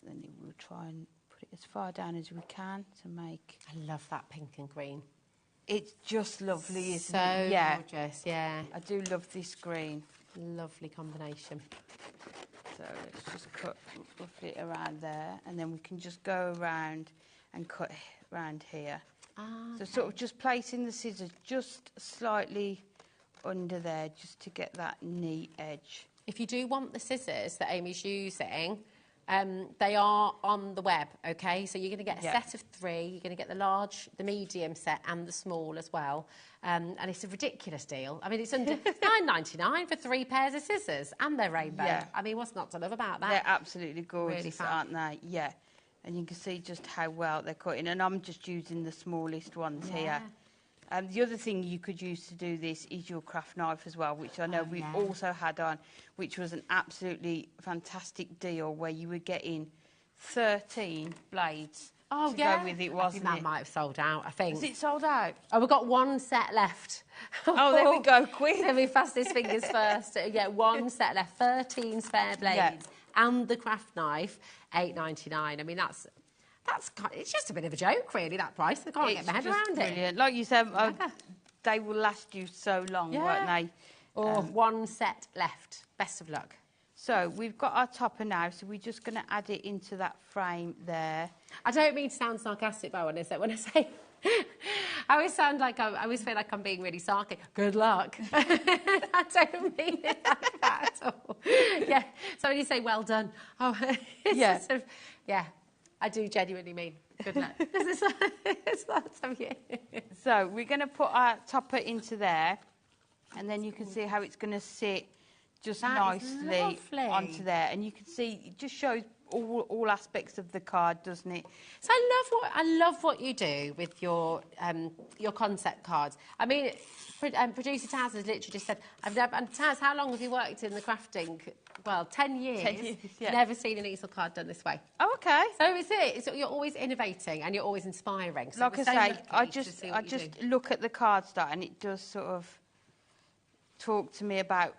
Then we'll try and put it as far down as we can to make... I love that pink and green. It's just lovely, isn't so it? Yeah. Gorgeous, yeah. I do love this green. Lovely combination. So let's just cut roughly around there, and then we can just go around and cut around here. So sort of just placing the scissors just slightly under there just to get that neat edge. If you do want the scissors that Amy's using, they are on the web, okay? So you're going to get a set of 3. You're going to get the large, the medium set and the small as well. And it's a ridiculous deal. I mean, it's under $9.99 for 3 pairs of scissors, and they're rainbow. Yeah. I mean, what's not to love about that? They're absolutely gorgeous, Really fab. aren't they? Yeah. And you can see just how well they're cutting. And I'm just using the smallest ones here. The other thing you could use to do this is your craft knife as well, which I know we've also had on, which was an absolutely fantastic deal where you were getting 13 blades to go with it, wasn't I think that might have sold out, I think. Is it sold out? Oh, we've got 1 set left. Oh, there we go, quick. Let me fastest fingers first. Yeah, 1 set left, 13 spare blades. And the craft knife, $8.99. I mean, it's just a bit of a joke, really, that price. I can't get my head around brilliant. it. Like you said, they will last you so long, won't they? Or 1 set left. Best of luck. So we've got our topper now, so we're just going to add it into that frame there. I don't mean to sound sarcastic, but when I say I always feel like I'm being really sarcastic. Good luck. I don't mean it like that at all. Yeah. So when you say well done, it's sort of, I do genuinely mean good luck. It's lots of you. So we're going to put our topper into there, and then you can see how it's going to sit just nicely onto there. And you can see it just shows all aspects of the card, doesn't it? So I love what you do with your concept cards. I mean, producer Taz has literally just said, and Taz, how long have you worked in the crafting? Well, 10 years. 10 years, yeah. Never seen an easel card done this way. Oh, okay. So is it? You're always innovating and you're always inspiring. So like I say, I just look at the card start and it does sort of talk to me about,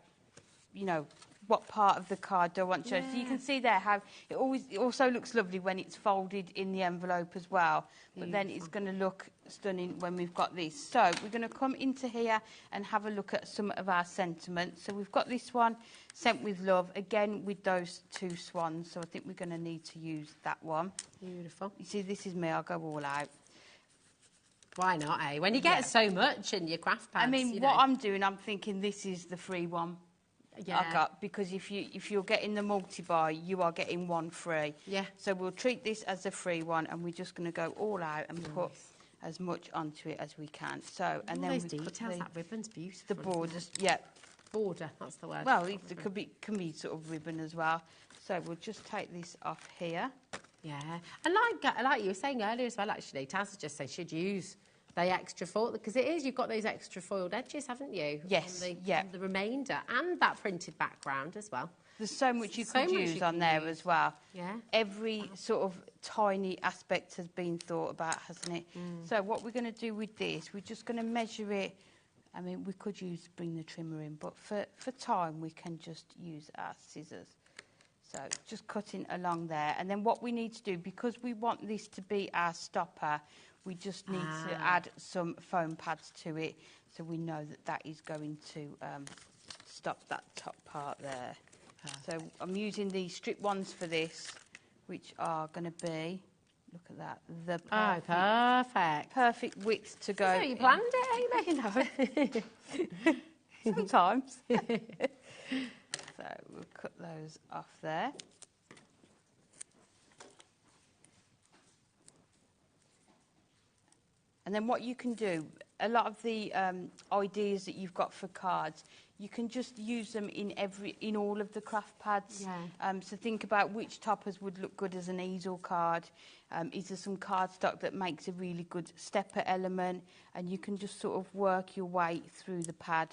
you know, what part of the card do I want to show. So you can see there how it also looks lovely when it's folded in the envelope as well. But then it's going to look stunning when we've got this. So we're going to come into here and have a look at some of our sentiments. So we've got this one, Sent with Love, again with those 2 swans. So I think we're going to need to use that one. Beautiful. You see, this is me. I'll go all out. Why not, eh? When you get so much in your craft pads, I mean, what I'm doing, I'm thinking this is the free one. I got, because if you're getting the multi-buy, you are getting 1 free. Yeah. So we'll treat this as a free one, and we're just going to go all out and put as much onto it as we can. So, and then those we put details, that ribbon's beautiful. The borders, yeah. Border, that's the word. Well, it can be sort of ribbon as well. So we'll just take this off here. Yeah, and like you were saying earlier as well, actually, Taz just said she'd use the extra foil, because you've got those extra foiled edges, haven't you? Yes, on the remainder, and that printed background as well. There's so much you could use on there as well. Yeah. Every sort of tiny aspect has been thought about, hasn't it? So what we're going to do with this, we're just going to measure it. I mean, we could bring the trimmer in, but for time, we can just use our scissors. So just cutting along there. And then what we need to do, because we want this to be our stopper, we just need to add some foam pads to it, so we know that is going to stop that top part there. So I'm using the strip ones for this, which are going to be, look at that, the perfect width to go. So you planned it, Amy? Sometimes. So we'll cut those off there. And then what you can do, a lot of the ideas that you've got for cards, you can just use them in all of the craft pads. Yeah. So think about which toppers would look good as an easel card. Is there some cardstock that makes a really good stepper element? And you can just sort of work your way through the pad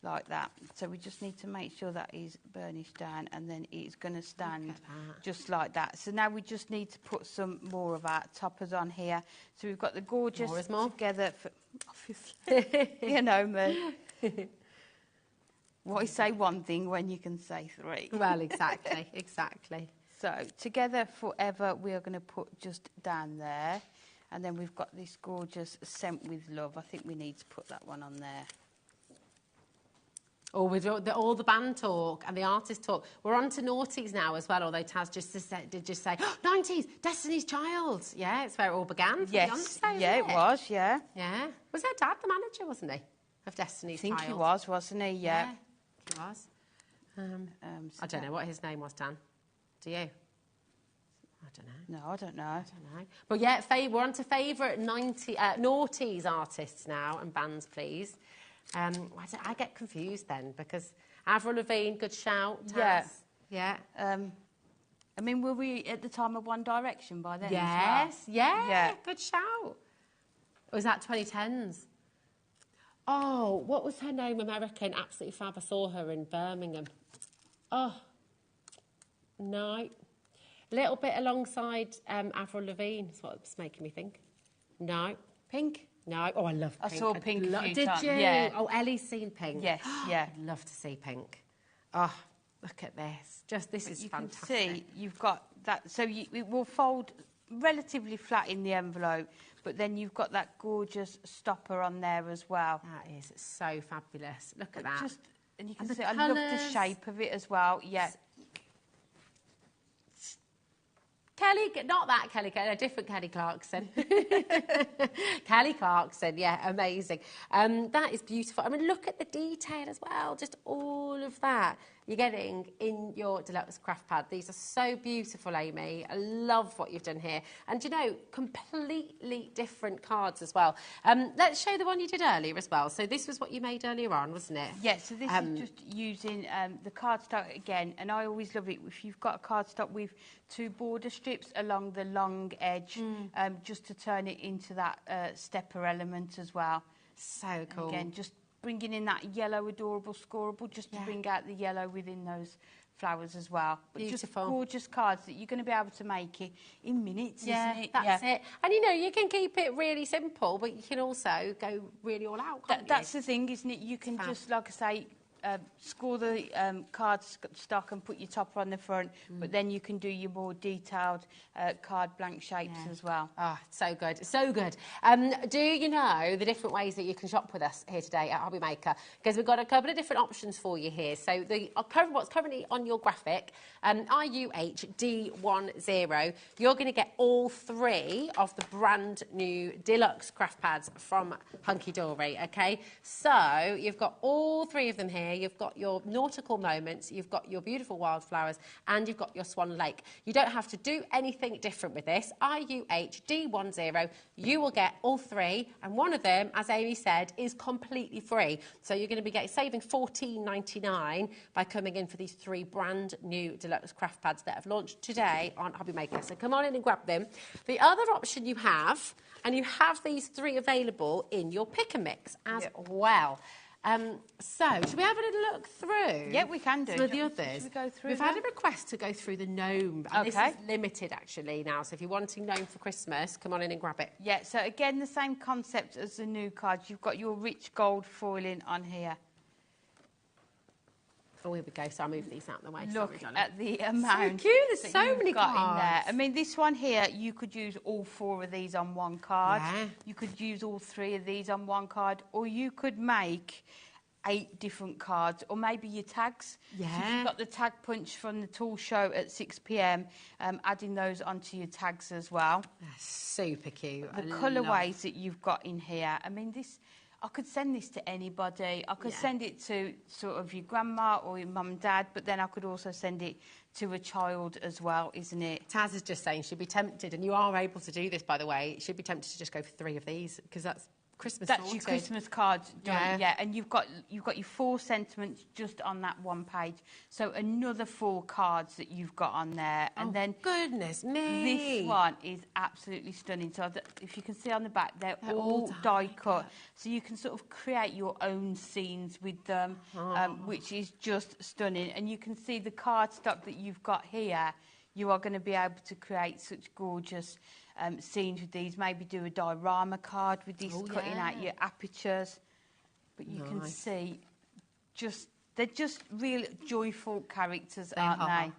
like that. So we just need to make sure that is burnished down, and then it's going to stand just like that. So now we just need to put some more of our toppers on here. So we've got the gorgeous together for, obviously, you know me. Why say one thing when you can say 3? Well, exactly, exactly. So Together Forever, we are going to put just down there, and then we've got this gorgeous Sent with Love. I think we need to put that one on there. Or with all the band talk and the artist talk. We're on to noughties now as well, although Taz did just say, 90s, Destiny's Child. Yeah, it's where it all began. Yes, Beyonce, yeah, it was, yeah. Yeah. Was their dad the manager, wasn't he? of Destiny's I think Child. he was, wasn't he? Yeah. He was. I don't know what his name was, Dan. Do you? I don't know. No, I don't know. But yeah, we're on to favourite noughties artists now and bands, please. I get confused then because Avril Lavigne, good shout. Taz. Yeah. I mean, were we at the time of One Direction by then? Yes, as well? yeah, good shout. Or was that 2010s? Oh, what was her name? American, absolutely fab. I saw her in Birmingham. Oh, no. Little bit alongside Avril Lavigne is what it's making me think. No. Pink? No. Oh, I love Pink. I saw Pink a few Did times. you? Yeah. Oh, Ellie's seen Pink. Yes, yeah. Love to see Pink. Oh, look at this. This is fantastic. You can see you've got that. So it will fold relatively flat in the envelope, but then you've got that gorgeous stopper on there as well. That is so fabulous. Look at that. And you can see, I love the shape of it as well. Yeah. Kelly, not that Kelly, a different Kelly Clarkson. Kelly Clarkson, yeah, amazing. That is beautiful. I mean, look at the detail as well, just all of that you're getting in your Deluxe craft pad. These are so beautiful, Amy. I love what you've done here. And, you know, completely different cards as well. Let's show the one you did earlier as well. So this was what you made earlier on, wasn't it? Yeah, so this is just using the cardstock again. And I always love it if you've got a cardstock with 2 border strips along the long edge, just to turn it into that stepper element as well. So cool. And again, just bringing in that yellow adorable scoreable, just to bring out the yellow within those flowers as well. But beautiful. Just gorgeous cards that you're going to be able to make it in minutes, isn't it? That's it. And, you know, you can keep it really simple, but you can also go really all out, can't That's the thing, isn't it? You can just, like I say, score the card stock and put your topper on the front, but then you can do your more detailed card blank shapes as well. Oh, so good, so good. Do you know the different ways that you can shop with us here today at HobbyMaker? Because we've got a couple of different options for you here. So what's currently on your graphic, RUHD10, you're going to get all 3 of the brand new Deluxe craft pads from Hunky Dory, okay? So you've got all 3 of them here. You've got your nautical moments, you've got your beautiful wildflowers, and you've got your Swan Lake. You don't have to do anything different with this. RUHD10, you will get all 3, and one of them, as Amy said, is completely free. So you're going to be saving $14.99 by coming in for these 3 brand new Deluxe craft pads that have launched today on HobbyMaker. So come on in and grab them. The other option you have, and you have these 3 available in your pick and mix as well. So, should we have a little look through? Yeah, we can do. Some of the others. Should we go through We've had a request to go through the gnome. And this is limited, actually, now. So if you're wanting gnome for Christmas, come on in and grab it. Yeah, so again, the same concept as the new cards. You've got your rich gold foiling on here. Oh, here we go. So I'll move these out of the way. Look Sorry, at the amount. So cute. There's so many got cards in there. I mean, this one here, you could use all 4 of these on one card. Yeah. You could use all 3 of these on one card, or you could make 8 different cards, or maybe your tags. Yeah. So if you've got the tag punch from the tool show at 6 p.m, adding those onto your tags as well. That's super cute. The colourways that you've got in here. I mean, I could send this to anybody. I could send it to sort of your grandma or your mum and dad, but then I could also send it to a child as well, isn't it? Taz is just saying she'd be tempted, and you are able to do this, by the way, she'd be tempted to just go for 3 of these, because that's Christmas That's sorted. your Christmas card done, yeah. And you've got your 4 sentiments just on that one page. So another 4 cards that you've got on there. And then goodness me. This one is absolutely stunning. So if you can see on the back, they're all die cut. So you can sort of create your own scenes with them, which is just stunning. And you can see the cardstock that you've got here. You are going to be able to create such gorgeous scenes with these. Maybe do a diorama card with these, cutting out your apertures. But you can see, they're just real joyful characters, aren't they?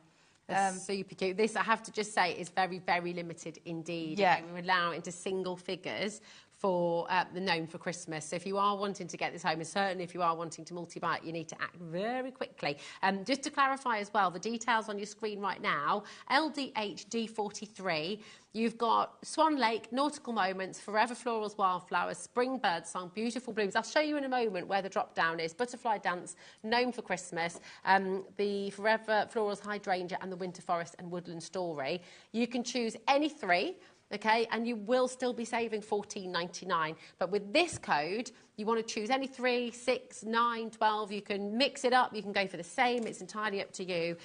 They're super cute. This, I have to just say, is very, very limited indeed. Yeah. Okay, we're allowing into single figures for the gnome for Christmas. So if you are wanting to get this home, and certainly if you are wanting to multi-buy it, you need to act very quickly. Just to clarify as well, the details on your screen right now, LDHD43, you've got Swan Lake, Nautical Moments, Forever Florals, Wildflowers, Spring Bird Song, Beautiful Blooms. I'll show you in a moment where the drop-down is. Butterfly Dance, Gnome for Christmas, the Forever Florals Hydrangea and the Winter Forest and Woodland Story. You can choose any three. Okay, and you will still be saving $14.99. But with this code, you want to choose any 3, 6, 9, 12. You can mix it up. You can go for the same. It's entirely up to you.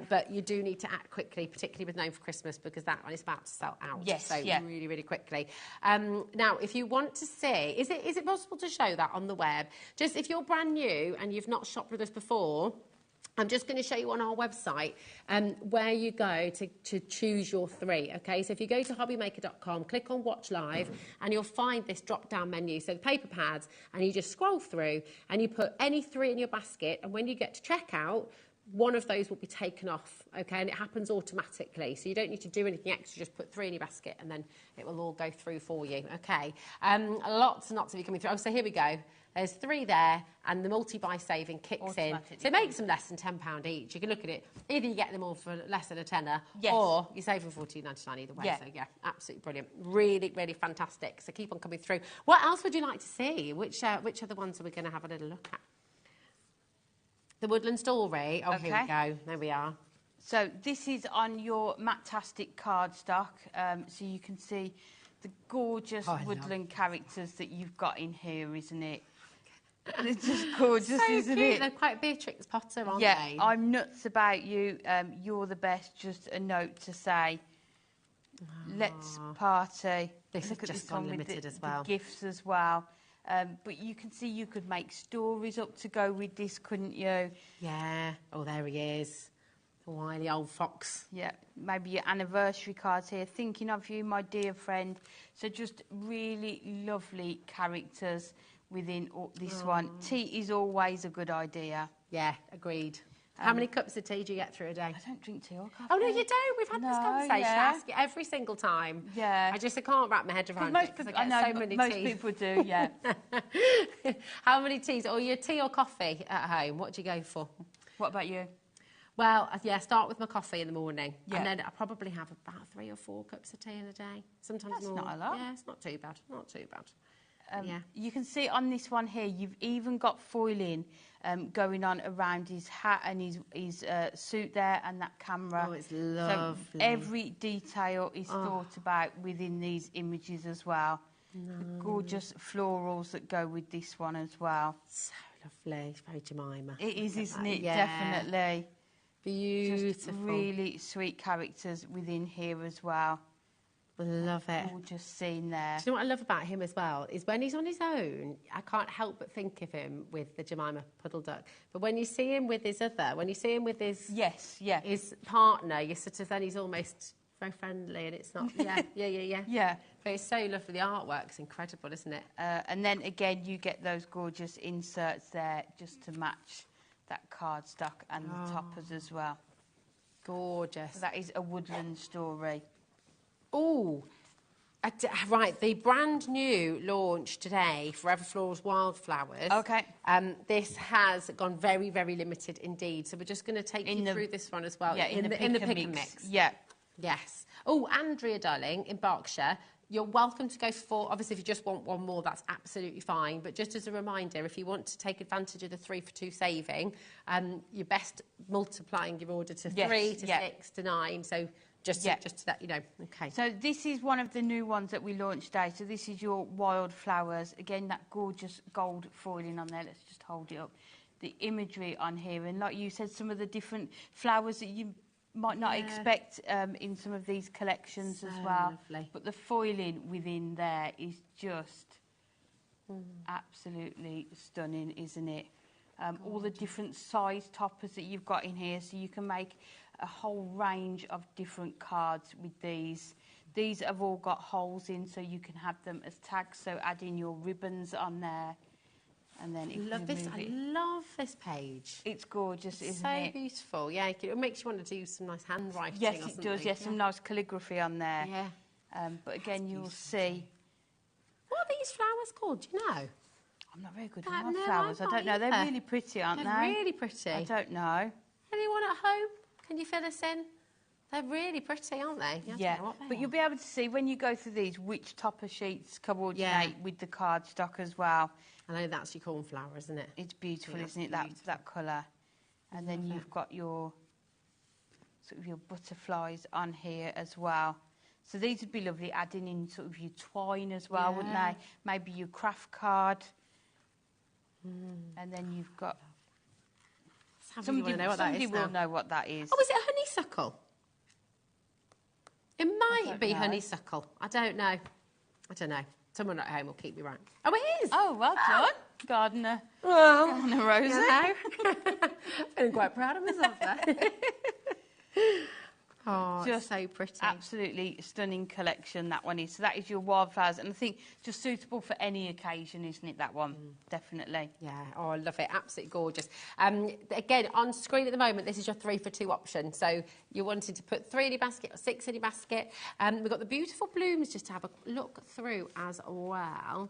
But you do need to act quickly, particularly with Gnome for Christmas, because that one is about to sell out. Yes, so yeah. really, really quickly. Now, if you want to see, is it possible to show that on the web? Just if you're brand new and you've not shopped with us before, I'm just going to show you on our website where you go to choose your three, okay? So if you go to hobbymaker.com, click on Watch Live, and you'll find this drop-down menu, so the paper pads, and you just scroll through, and you put any three in your basket, and when you get to checkout, one of those will be taken off, okay? And it happens automatically, so you don't need to do anything extra, just put three in your basket, and then it will all go through for you, okay? Lots and lots of you coming through. Oh, so here we go. There's three there, and the multi-buy saving kicks in. So it makes them less than £10 each. You can look at it. Either you get them all for less than a tenner, yes, or you're saving £14.99 either way. Yeah. So, yeah, absolutely brilliant. Really, really fantastic. So keep on coming through. What else would you like to see? Which are the ones that we're going to have a little look at? The Woodland Story. Oh, here we go. There we are. So this is on your Matastic cardstock, so you can see the gorgeous woodland characters that you've got in here, isn't it? It's just gorgeous, so isn't cute. it? They're quite Beatrix Potter, aren't yeah, they? I'm nuts about you. You're the best. Just a note to say, let's party. This Look is at just this one with unlimited as well. the gifts as well. But you can see you could make stories up to go with this, couldn't you? Yeah. Oh, there he is. The wily old fox. Yeah. Maybe your anniversary cards here. Thinking of you, my dear friend. So just really lovely characters within this one. Tea is always a good idea. Yeah, agreed. How many cups of tea do you get through a day? I don't drink tea or coffee. Oh, no, you don't. We've had this conversation. Yeah. I ask you every single time. Yeah. I can't wrap my head around most it because people, I get so many most teas. people do, yeah. How many teas? Or your tea or coffee at home? What do you go for? What about you? Well, yeah, start with my coffee in the morning. Yeah. And then I probably have about 3 or 4 cups of tea in a day. Sometimes That's more. not a lot. Yeah, it's not too bad. Not too bad. Yeah. You can see on this one here, you've even got foiling going on around his hat and his suit there and that camera. Oh, it's lovely. So every detail is thought about within these images as well. No. The gorgeous florals that go with this one as well. So lovely. It's very Jemima. It is, isn't it? Yeah. Definitely. Beautiful. Just really sweet characters within here as well. Love it. Gorgeous scene there. Do you know what I love about him as well? Is when he's on his own, I can't help but think of him with the Jemima Puddle Duck. But when you see him with his his partner, you sort of then he's almost very friendly, and it's not. Yeah. But it's so lovely. The artwork's incredible, isn't it? And then again, you get those gorgeous inserts there just to match that cardstock and the toppers as well. Gorgeous. So that is a Woodland Story. Oh, right. The brand new launch today, Forever Florals Wildflowers. Okay. This has gone very, very limited indeed. So we're just going to take you through this one as well. Yeah, in the pick and mix. Yeah. Yes. Oh, Andrea, darling, in Berkshire. You're welcome to go for, obviously, if you just want one more, that's absolutely fine. But just as a reminder, if you want to take advantage of the 3 for 2 saving, you're best multiplying your order to 3, to 6, to 9. So just to let you know. Okay. So this is one of the new ones that we launched today. So this is your Wildflowers. Again, that gorgeous gold foiling on there. Let's just hold it up. The imagery on here. And like you said, some of the different flowers that you might not expect in some of these collections as well. Lovely. But the foiling within there is just absolutely stunning, isn't it? All the different size toppers that you've got in here, so you can make a whole range of different cards with these. These have all got holes in, so you can have them as tags, so add in your ribbons on there. And then love this. I love this page. It's gorgeous, isn't so it? So beautiful. Yeah, it makes you want to do some nice handwriting. Yes, or it does. Yes, some nice calligraphy on there. Yeah. But again, you'll see What are these flowers called? Do you know? I'm not very good I have with no flowers. I don't know. They're idea. really pretty, aren't They're they? really pretty. I don't know. Anyone at home? Can you fill us in? They're really pretty, aren't they? I don't know what they but are. you'll be able to see when you go through these which topper sheets coordinate with the cardstock as well. I know that's your cornflower, isn't it? It's beautiful, Yeah, isn't it? beautiful. That colour. And then you've got your sort of your butterflies on here as well. So these would be lovely, adding in sort of your twine as well, wouldn't they? Maybe your craft card. And then you've got... Somebody will know what that is. Oh, is it a honeysuckle? It might be honeysuckle. I don't know. Someone at home will keep me right. Oh, it is. Oh, well done, Gardener. Well, Gardener Rosa. You know. I'm quite proud of myself there. Oh, just so pretty. Absolutely stunning collection, that one is. So that is your wildflowers. And I think just suitable for any occasion, isn't it, that one? Definitely. Yeah, oh, I love it. Absolutely gorgeous. Again, on screen at the moment, this is your 3 for 2 option. So you're wanting to put 3 in your basket or 6 in your basket. We've got the beautiful blooms just to have a look through as well.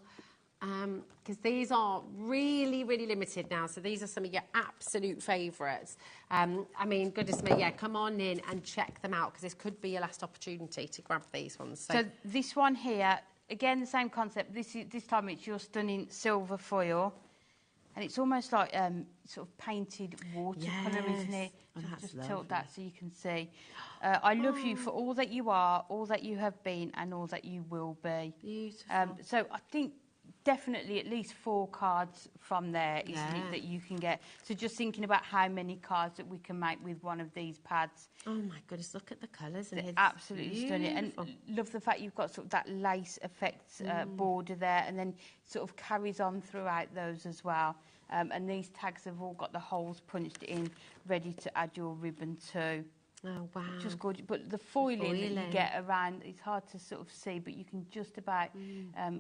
Because these are really, really limited now. So these are some of your absolute favourites. I mean, goodness me, yeah, come on in and check them out because this could be your last opportunity to grab these ones. So this one here, again, the same concept. This time it's your stunning silver foil. And it's almost like sort of painted watercolour, isn't it? Oh, that's just lovely. tilt that so you can see. I love you for all that you are, all that you have been, and all that you will be. Beautiful. So I think definitely at least 4 cards from there, isn't it, that you can get. So just thinking about how many cards that we can make with one of these pads. Oh my goodness, look at the colours. They're absolutely stunning. And love the fact you've got sort of that lace effect border there, and then sort of carries on throughout those as well. And these tags have all got the holes punched in, ready to add your ribbon to. Oh, wow. Just gorgeous. But the foiling that you get around, it's hard to sort of see, but you can just about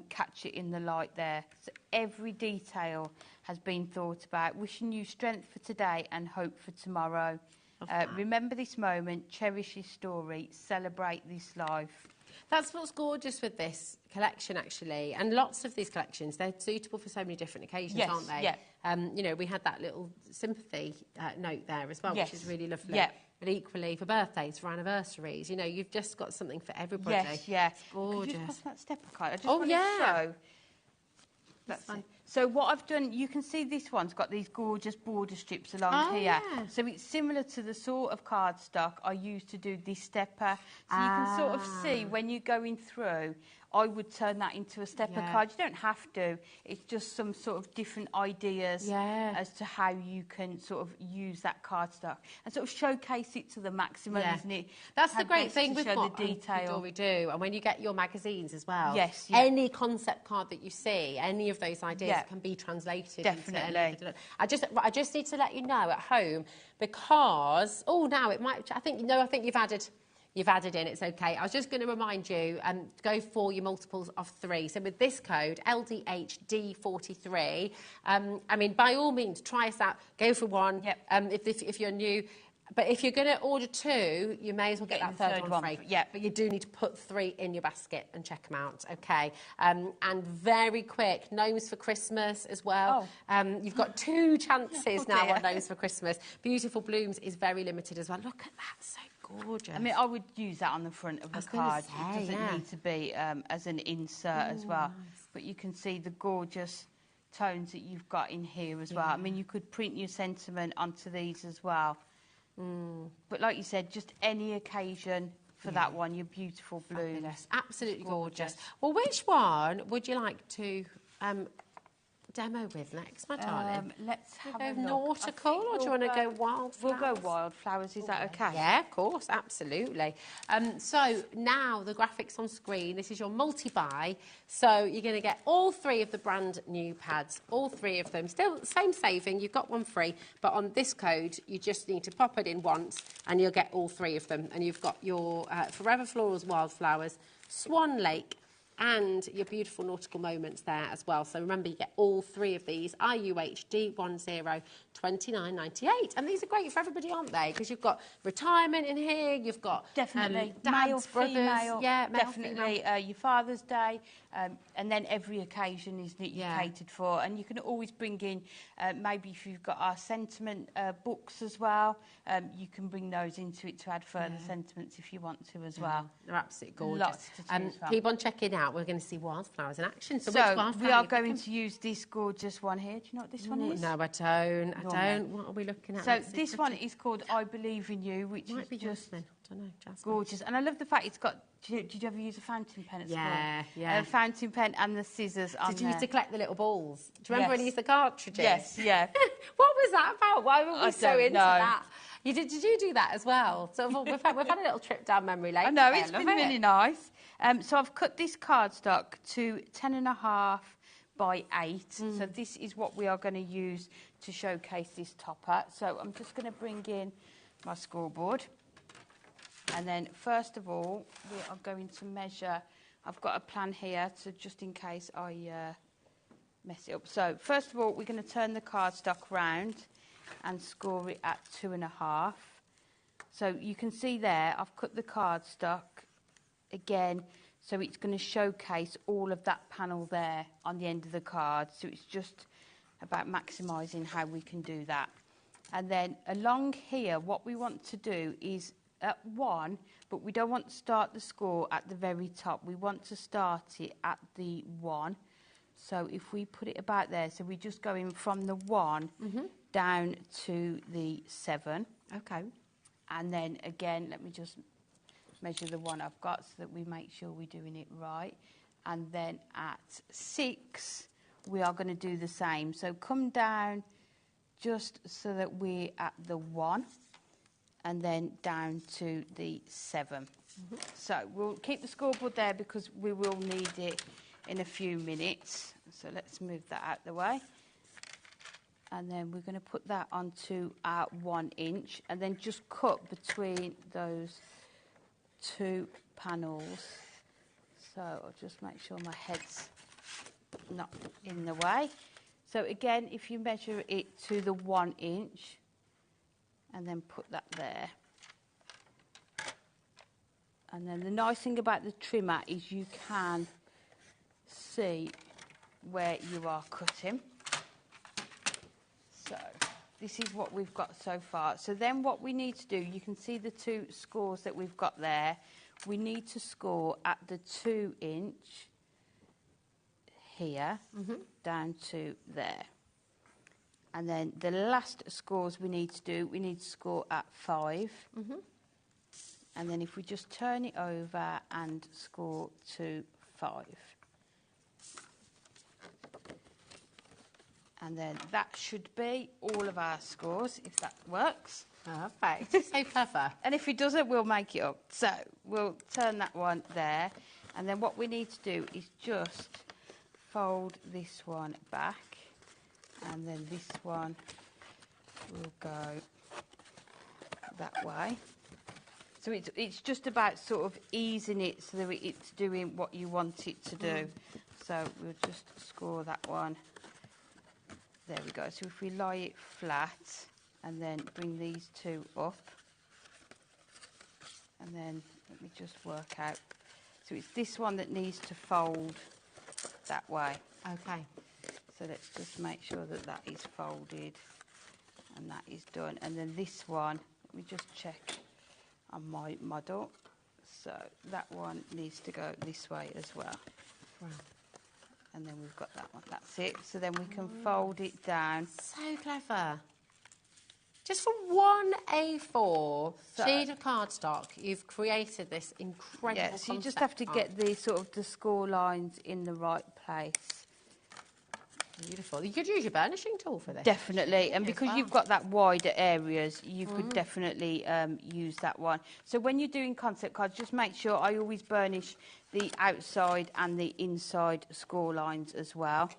catch it in the light there. So every detail has been thought about. Wishing you strength for today and hope for tomorrow. Remember this moment, cherish this story, celebrate this life. That's what's gorgeous with this collection, actually. And lots of these collections, they're suitable for so many different occasions, aren't they? Yeah. You know, we had that little sympathy note there as well, which is really lovely. Yeah. But equally, for birthdays, for anniversaries, you know, you've just got something for everybody. Yes, yeah. It's gorgeous. Could you just pass that stepper card? I just want to show. That's it. So what I've done, you can see this one's got these gorgeous border strips along here. Yeah. So it's similar to the sort of cardstock I used to do this stepper. So you can sort of see when you're going through, I would turn that into a stepper card. You don't have to. It's just some sort of different ideas as to how you can sort of use that cardstock and sort of showcase it to the maximum, isn't it? That's the Have great best thing to with show what the detail. we do. And when you get your magazines as well, Yes, any concept card that you see, any of those ideas can be translated. Definitely. Into I just need to let you know at home because now it might. I think you've added. You've added in, it's okay. I was just going to remind you, go for your multiples of 3. So with this code, LDHD43, I mean, by all means, try us out. Go for 1 if you're new. But if you're going to order 2, you may as well get that third one free. Yeah. But you do need to put 3 in your basket and check them out, okay? And very quick, gnomes for Christmas as well. You've got 2 chances now on gnomes for Christmas. Beautiful Blooms is very limited as well. Look at that, so gorgeous. I mean, I would use that on the front of a card. It doesn't need to be as an insert as well. Nice. But you can see the gorgeous tones that you've got in here as well. I mean, you could print your sentiment onto these as well. But like you said, just any occasion for that one, your beautiful blue. Fabulous. Absolutely gorgeous. Well, which one would you like to demo with next, my darling? Let's have go a look. nautical, or do you want to go wildflowers? We'll go wildflowers. Is that okay? Yeah, of course, absolutely. So now the graphics on screen. This is your multi-buy. So you're going to get all 3 of the brand new pads, all 3 of them. Still same saving. You've got 1 free, but on this code you just need to pop it in once, and you'll get all 3 of them. And you've got your Forever Florals Wildflowers, Swan Lake, and your beautiful nautical moments there as well. So remember, you get all 3 of these, IUHD 1029.98, and these are great for everybody, aren't they? Because you've got retirement in here, you've got Definitely. dads, Male, brothers, female, yeah, male, definitely. female. Your Father's Day, and then every occasion is that you're catered for. And you can always bring in, maybe if you've got our sentiment books as well, you can bring those into it to add further sentiments if you want to as well. They're absolutely gorgeous. Lots to choose from. Keep on checking out. We're going to see wildflowers in action. So, which So wildflower we are you going picking? to use this gorgeous one here. Do you know what this one is? No, I don't. I don't. What are we looking at? So Let's see, this one pretty. is called I Believe in You, which Might is be just jasmine. I don't know, jasmine. gorgeous. And I love the fact it's got... Did you ever use a fountain pen at school? Yeah. A fountain pen and the scissors on Did you used there. to collect the little balls? Do you remember when you Yes. used the cartridges? Yes, yeah. What was that about? Why were we I so don't into know. that? Did you do that as well? So we've had a little trip down memory lane. I know, today. it's love been it. really nice. So I've cut this cardstock to 10.5 by 8. So this is what we are going to use to showcase this topper. So I'm just going to bring in my scoreboard. And then first of all, we are going to measure. I've got a plan here, so just in case I mess it up. So first of all, we're going to turn the cardstock round and score it at 2.5. So you can see there, I've cut the cardstock again, so it's going to showcase all of that panel there on the end of the card. So it's just about maximising how we can do that. And then along here, what we want to do is at 1, but we don't want to start the score at the very top. We want to start it at the 1. So if we put it about there, so we're just going from the 1 down to the 7. Okay. And then again, let me just measure the one I've got so that we make sure we're doing it right. And then at 6, we are going to do the same. So come down just so that we're at the 1 and then down to the 7. So we'll keep the scoreboard there because we will need it in a few minutes. So let's move that out the way. And then we're going to put that onto our 1 inch and then just cut between those 2 panels. So I'll just make sure my head's not in the way. So again, if you measure it to the 1 inch and then put that there. And then the nice thing about the trimmer is you can see where you are cutting. So this is what we've got so far. So then what we need to do, you can see the 2 scores that we've got there. We need to score at the 2 inch here down to there. And then the last scores we need to do, we need to score at 5. And then if we just turn it over and score to 5. And then that should be all of our scores, if that works. Perfect. So clever. And if it doesn't, we'll make it up. So we'll turn that one there. And then what we need to do is just fold this one back. And then this one will go that way. So it's just about sort of easing it so that it's doing what you want it to do. So we'll just score that one. There we go. So if we lie it flat and then bring these 2 up. And then let me just work out. So it's this one that needs to fold that way. Okay. So let's just make sure that that is folded and that is done. And then this one, let me just check on my model. So that one needs to go this way as well. Right. And then we've got that one. That's it. So then we can fold it down. So clever. Just for 1 A4 sheet of cardstock, you've created this incredible Yeah, so you just have to get the sort of the score lines in the right place. Beautiful. You could use your burnishing tool for this. Definitely, and because you've got that wider areas, you could definitely use that one. So when you're doing concept cards, just make sure I always burnish the outside and the inside score lines as well.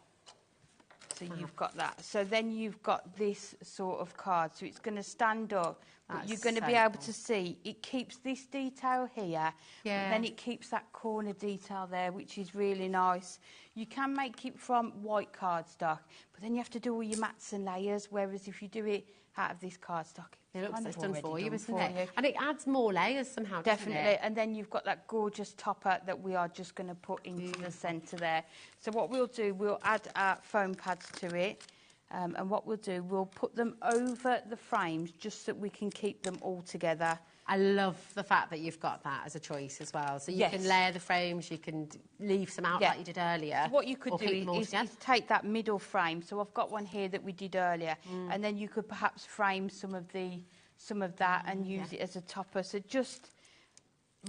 So So you've got that. So then you've got this sort of card. So it's going to stand up. But you're going to be able to see it keeps this detail here. Yeah. But then it keeps that corner detail there, which is really nice. You can make it from white cardstock, but then you have to do all your mats and layers. Whereas if you do it out of this cardstock, it looks it's done for you, isn't it? And it adds more layers somehow, definitely. doesn't it? And then you've got that gorgeous topper that we are just going to put into the centre there. So what we'll do, we'll add our foam pads to it. And what we'll do, we'll put them over the frames just so we can keep them all together. I love the fact that you've got that as a choice as well. So you can layer the frames, you can leave some out like you did earlier. So what you could do is take that middle frame. So I've got one here that we did earlier, and then you could perhaps frame some of that and use it as a topper. So just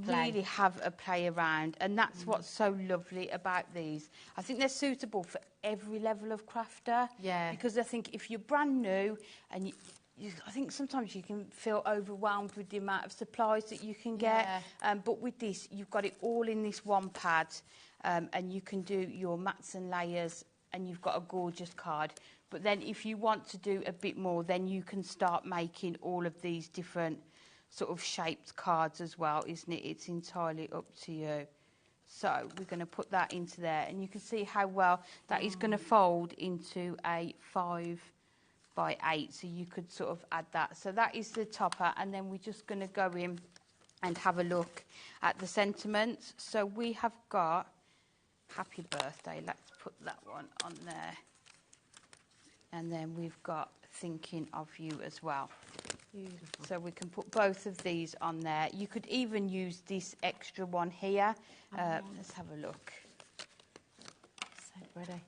really have a play around, and that's what's so lovely about these. I think they're suitable for every level of crafter. Yeah. Because I think if you're brand new and I think sometimes you can feel overwhelmed with the amount of supplies that you can get. But with this, you've got it all in this one pad, and you can do your mats and layers, and you've got a gorgeous card. But then if you want to do a bit more, then you can start making all of these different sort of shaped cards as well, isn't it? It's entirely up to you. So we're going to put that into there, and you can see how well that is going to fold into a 5 by 8, so you could sort of add that. So that is the topper, and then we're just going to go in and have a look at the sentiments. So we have got happy birthday, let's put that one on there. And then we've got thinking of you as well. Beautiful. So we can put both of these on there. You could even use this extra one here. Let's have a look. So pretty.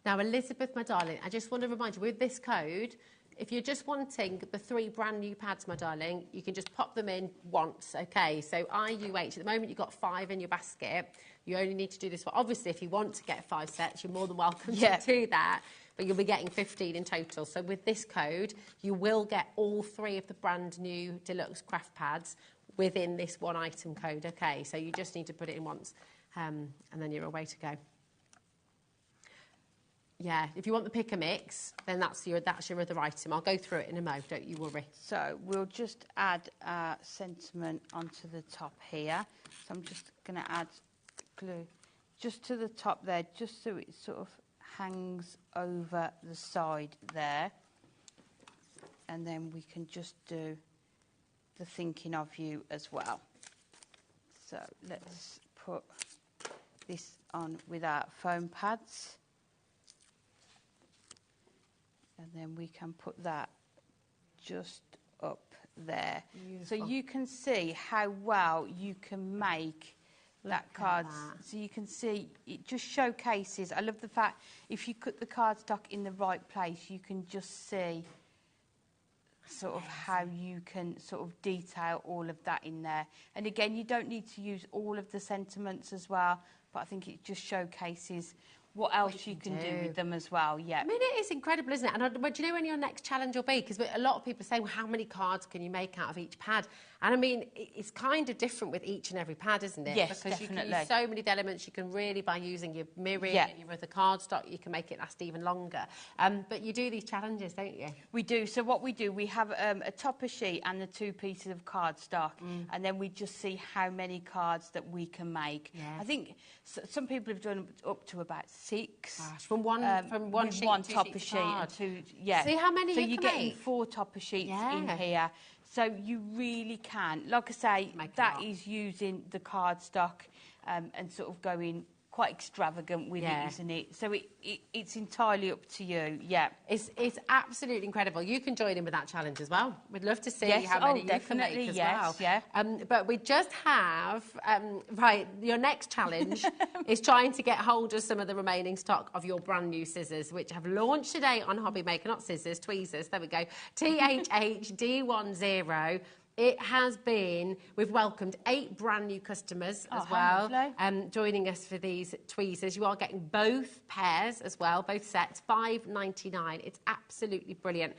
Now, Elizabeth, my darling, I just want to remind you, with this code, if you're just wanting the 3 brand new pads, my darling, you can just pop them in once, okay? So IUH, at the moment you've got 5 in your basket. You only need to do this one. Obviously, if you want to get 5 sets, you're more than welcome to do that, but you'll be getting 15 in total. So with this code, you will get all 3 of the brand new Deluxe craft pads within this one item code, okay? So you just need to put it in once, and then you're away to go. Yeah, if you want the pick a mix, then that's your other item. I'll go through it in a moment, don't you worry. So we'll just add our sentiment onto the top here. So I'm just going to add glue just to the top there, just so it sort of hangs over the side there. And then we can just do the thinking of you as well. So let's put this on with our foam pads. And then we can put that just up there. Beautiful. So you can see how well you can make that card. So you can see it just showcases. I love the fact if you cut the cardstock in the right place, you can just see sort of how you can sort of detail all of that in there. And again, you don't need to use all of the sentiments as well, but I think it just showcases what else you can do with them as well. Yeah, I mean, it is incredible, isn't it? But do you know when your next challenge will be? Because a lot of people say, well, how many cards can you make out of each pad? And I mean, it's kind of different with each and every pad, isn't it? Yes, because definitely. You can use so many elements. You can really, by using your mirroring and your other cardstock, you can make it last even longer. But you do these challenges, don't you? We do. So what we do, we have a topper sheet and the 2 pieces of cardstock, and then we just see how many cards that we can make. Yeah. I think some people have done up to about 6. Gosh, from one sheet, one 2 topper sheets sheet card. and 2. Yeah. See how many so you you're can getting make? 4 topper sheets in here. So you really can, like I say, that is using the cardstock and sort of going quite extravagant with it, isn't it? So it's entirely up to you. Yeah, it's absolutely incredible. You can join in with that challenge as well. We'd love to see how many you can make as well. Yeah. But we just have right. Your next challenge is trying to get hold of some of the remaining stock of your brand new scissors, which have launched today on HobbyMaker. Not scissors, tweezers. There we go. THHD10. It has been, we've welcomed 8 brand new customers as well, joining us for these tweezers. You are getting both pairs as well, both sets, $5.99. It's absolutely brilliant.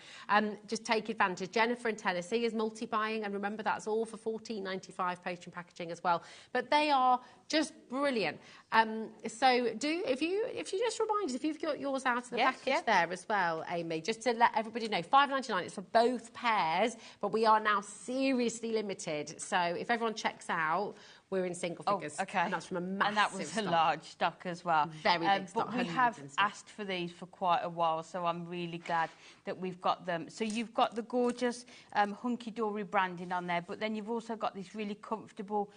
Just take advantage. Jennifer in Tennessee is multi-buying, and remember that's all for $14.95 post and packaging as well. But they are just brilliant. So if you just remind us, if you've got yours out of the package there as well, Amy, just to let everybody know, $5.99, it's for both pairs, but we are now seriously limited. So if everyone checks out, we're in single figures. Oh, okay. And that's from a massive And that was stock. a large stock as well. Very big stock. But we have asked for these for quite a while, so I'm really glad that we've got them. So you've got the gorgeous hunky-dory branding on there, but then you've also got this really comfortable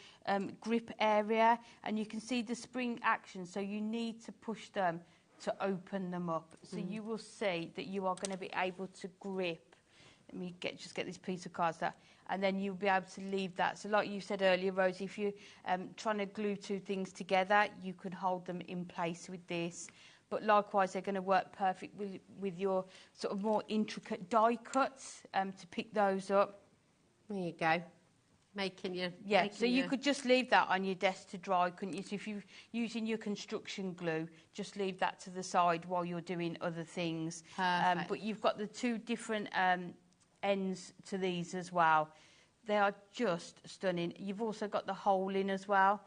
grip area, and you can see the spring action, so you need to push them to open them up. So you will see that you are going to be able to grip. Let me just get this piece of cardstock, and then you'll be able to leave that. So like you said earlier, Rosie, if you're trying to glue 2 things together, you can hold them in place with this. But likewise, they're going to work perfect with your sort of more intricate die cuts to pick those up. There you go. Making your... So you could just leave that on your desk to dry, couldn't you? So if you're using your construction glue, just leave that to the side while you're doing other things. But you've got the 2 different ends to these as well. They are just stunning. You've also got the hole in as well,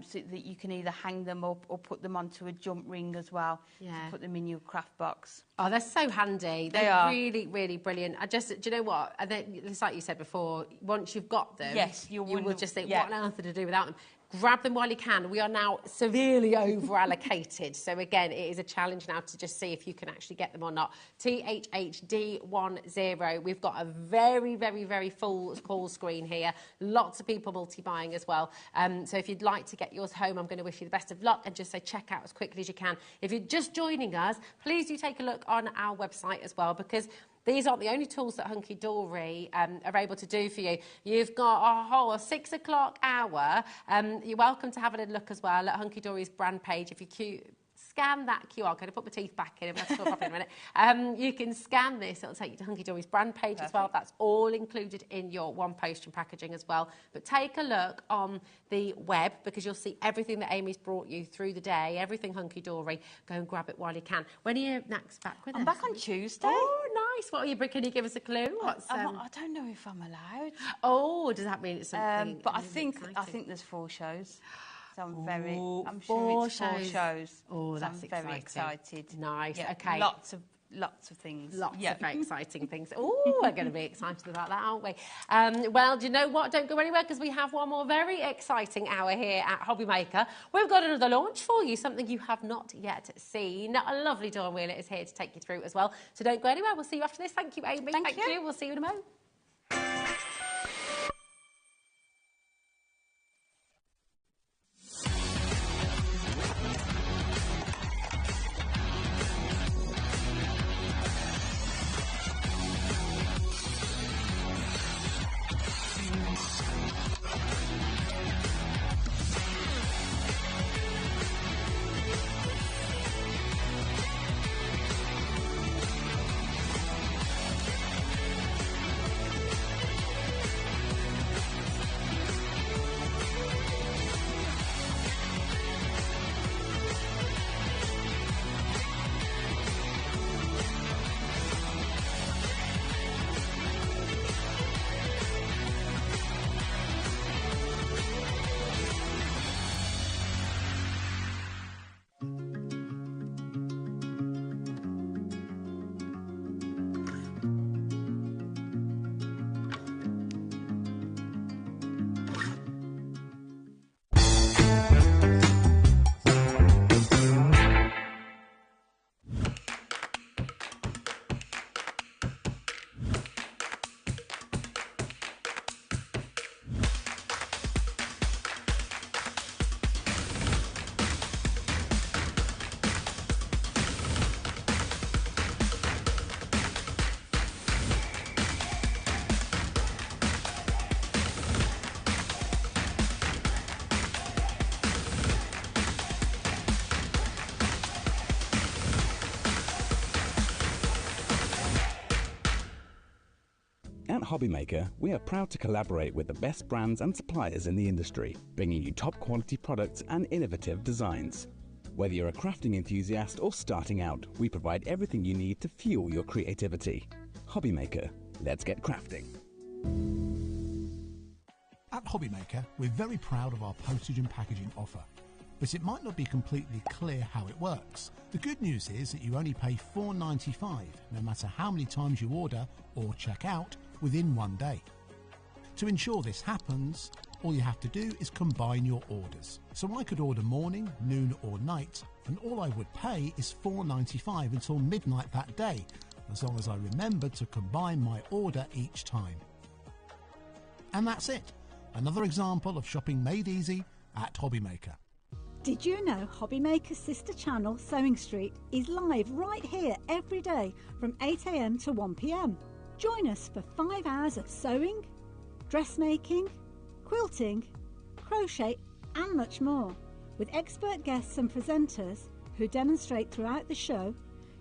so that you can either hang them up or put them onto a jump ring as well to put them in your craft box. Oh, they're so handy. They are really, really brilliant. Do you know what? It's like you said before, once you've got them, you will just think, what on earth to do without them? Grab them while you can. We are now severely over-allocated. So, again, it is a challenge now to just see if you can actually get them or not. THHD10. We've got a very, very, very full call screen here. Lots of people multi-buying as well. So if you'd like to get yours home, I'm going to wish you the best of luck and just say check out as quickly as you can. If you're just joining us, please do take a look on our website as well, because these aren't the only tools that Hunky Dory are able to do for you. You've got a whole 6 o'clock hour. You're welcome to have a look as well at Hunky Dory's brand page. If you scan that QR code, I'll put my teeth back in, that's still properly in a minute. You can scan this, it'll take you to Hunky Dory's brand page as well. That's all included in your one post and packaging as well. But take a look on the web, because you'll see everything that Amy's brought you through the day, everything Hunky Dory. Go and grab it while you can. When are you next back with us? I'm back on Tuesday. Oh, nice. What are you, can you give us a clue? I don't know if I'm allowed. Oh, does that mean it's something? But I think there's 4 shows. So I'm sure it's 4 shows. Oh, that's so I'm very excited. Nice. Yeah, Okay. Lots of things. Lots of very exciting things. Oh, we're going to be excited about that, aren't we? Well, do you know what? Don't go anywhere, because we have one more very exciting hour here at HobbyMaker. We've got another launch for you, something you have not yet seen. A lovely Dawn Wheeler is here to take you through as well. So don't go anywhere. We'll see you after this. Thank you, Amy. Thank you. We'll see you in a moment. At HobbyMaker, we are proud to collaborate with the best brands and suppliers in the industry, bringing you top quality products and innovative designs. Whether you're a crafting enthusiast or starting out, we provide everything you need to fuel your creativity. HobbyMaker, let's get crafting. At HobbyMaker, we're very proud of our postage and packaging offer, but it might not be completely clear how it works. The good news is that you only pay $4.95 no matter how many times you order or check out within 1 day. To ensure this happens, all you have to do is combine your orders. So I could order morning, noon or night, and all I would pay is $4.95 until midnight that day, as long as I remember to combine my order each time. And that's it. Another example of shopping made easy at HobbyMaker. Did you know HobbyMaker's sister channel, Sewing Street, is live right here every day from 8 AM to 1 PM? Join us for 5 hours of sewing, dressmaking, quilting, crochet and much more. With expert guests and presenters who demonstrate throughout the show,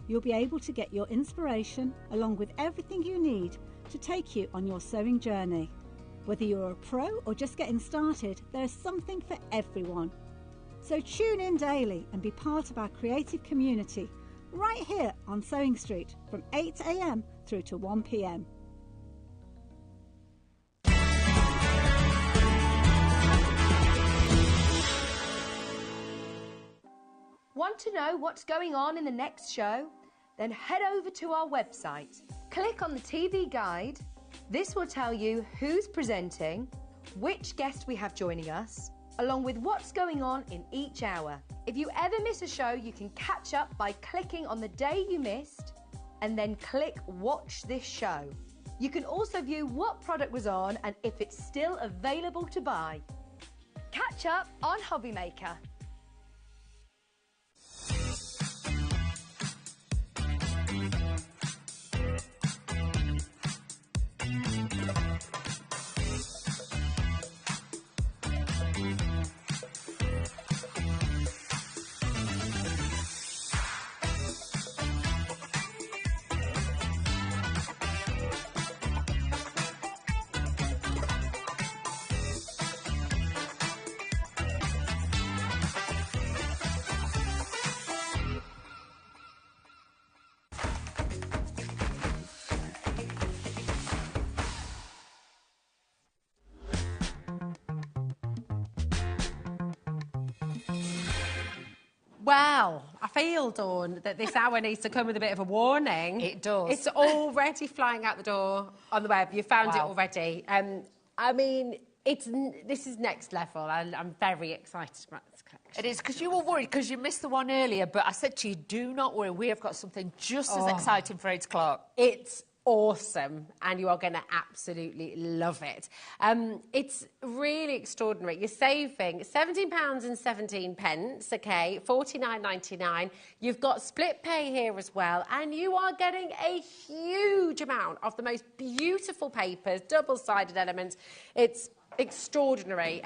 you'll be able to get your inspiration along with everything you need to take you on your sewing journey. Whether you're a pro or just getting started, there's something for everyone. So tune in daily and be part of our creative community right here on Sewing Street from 8 AM through to 1 PM. Want to know what's going on in the next show? Then head over to our website. Click on the TV guide. This will tell you who's presenting, which guest we have joining us, along with what's going on in each hour. If you ever miss a show, you can catch up by clicking on the day you missed and then click Watch This Show. You can also view what product was on and if it's still available to buy. Catch up on HobbyMaker. Well, I feel, Dawn, that this hour needs to come with a bit of a warning. It does. It's already flying out the door on the web. You found it Wow. already. I mean, this is next level, and I'm very excited about this collection. It is, because you were worried because you missed the one earlier, but I said to you, do not worry, we have got something just as exciting for 8 o'clock. It's awesome, and you are going to absolutely love it. It's really extraordinary. You're saving £17.17, okay, £49.99. You've got split pay here as well, and you are getting a huge amount of the most beautiful papers, double-sided elements. It's extraordinary.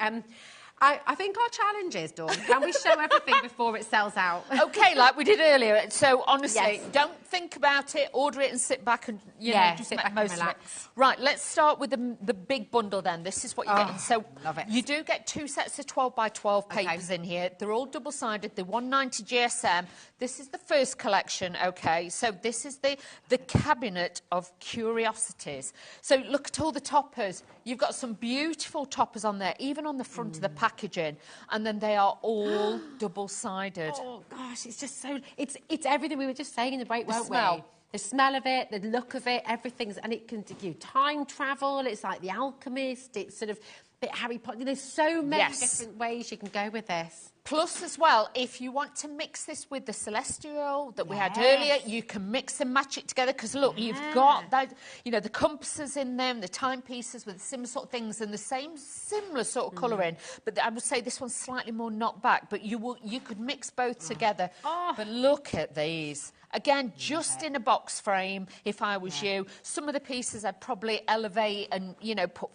I think our challenge is, Dawn, can we show everything before it sells out? OK, like we did earlier. So, honestly, Yes. don't think about it, order it and sit back and, you know, just sit make back most and of it. relax. Right, let's start with the big bundle then. This is what you're getting. So, love it. you do get 2 sets of 12 by 12 papers in here. They're all double-sided. They're 190 GSM. This is the first collection, OK? So, this is the cabinet of curiosities. So, look at all the toppers. You've got some beautiful toppers on there, even on the front of the packaging, and then they are all double-sided. Oh gosh, it's just so it's everything we were just saying in the break, The weren't smell. we? The smell of it, the look of it, everything's, and it can give you time travel. It's like The Alchemist. It's sort of a bit Harry Potter. There's so many different ways you can go with this. Plus, as well, if you want to mix this with the Celestial that we had earlier, you can mix and match it together. Because, look, you've got that, you know, the compasses in them, the timepieces with similar sort of things and the similar sort of colouring. But I would say this one's slightly more knocked back. But you could mix both together. But look at these. Again, just in a box frame, if I was you. Some of the pieces I'd probably elevate and, put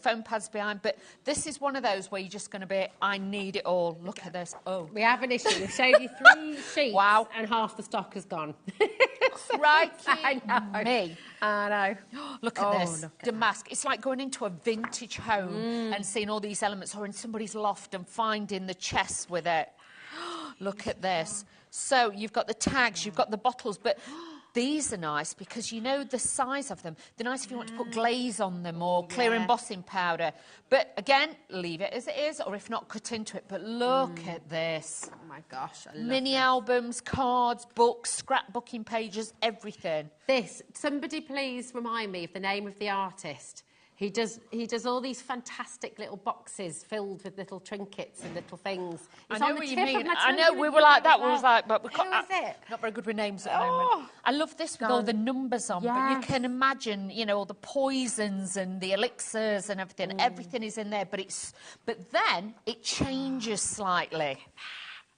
foam pads behind, but this is one of those where you're just going to be, I need it all. Look at this. Oh. We have an issue. We've showed you 3 sheets and half the stock has gone. Crikey me. I know. Look at this. Damask. It's like going into a vintage home and seeing all these elements, or in somebody's loft and finding the chest with it. Look at this. So you've got the tags, you've got the bottles, but these are nice because you know the size of them. They're nice if you want to put glaze on them or clear embossing powder. But again, leave it as it is, or if not, cut into it. But look at this. Oh my gosh, I love Mini albums, cards, books, scrapbooking pages, everything. Somebody please remind me of the name of the artist. He does all these fantastic little boxes filled with little trinkets and little things. I know what you mean. I know, we were like that. We was like, but we can't. Who is it? Not very good with names at the moment. I love this with all the numbers on, but you can imagine, all the poisons and the elixirs and everything. Everything is in there, but then it changes slightly.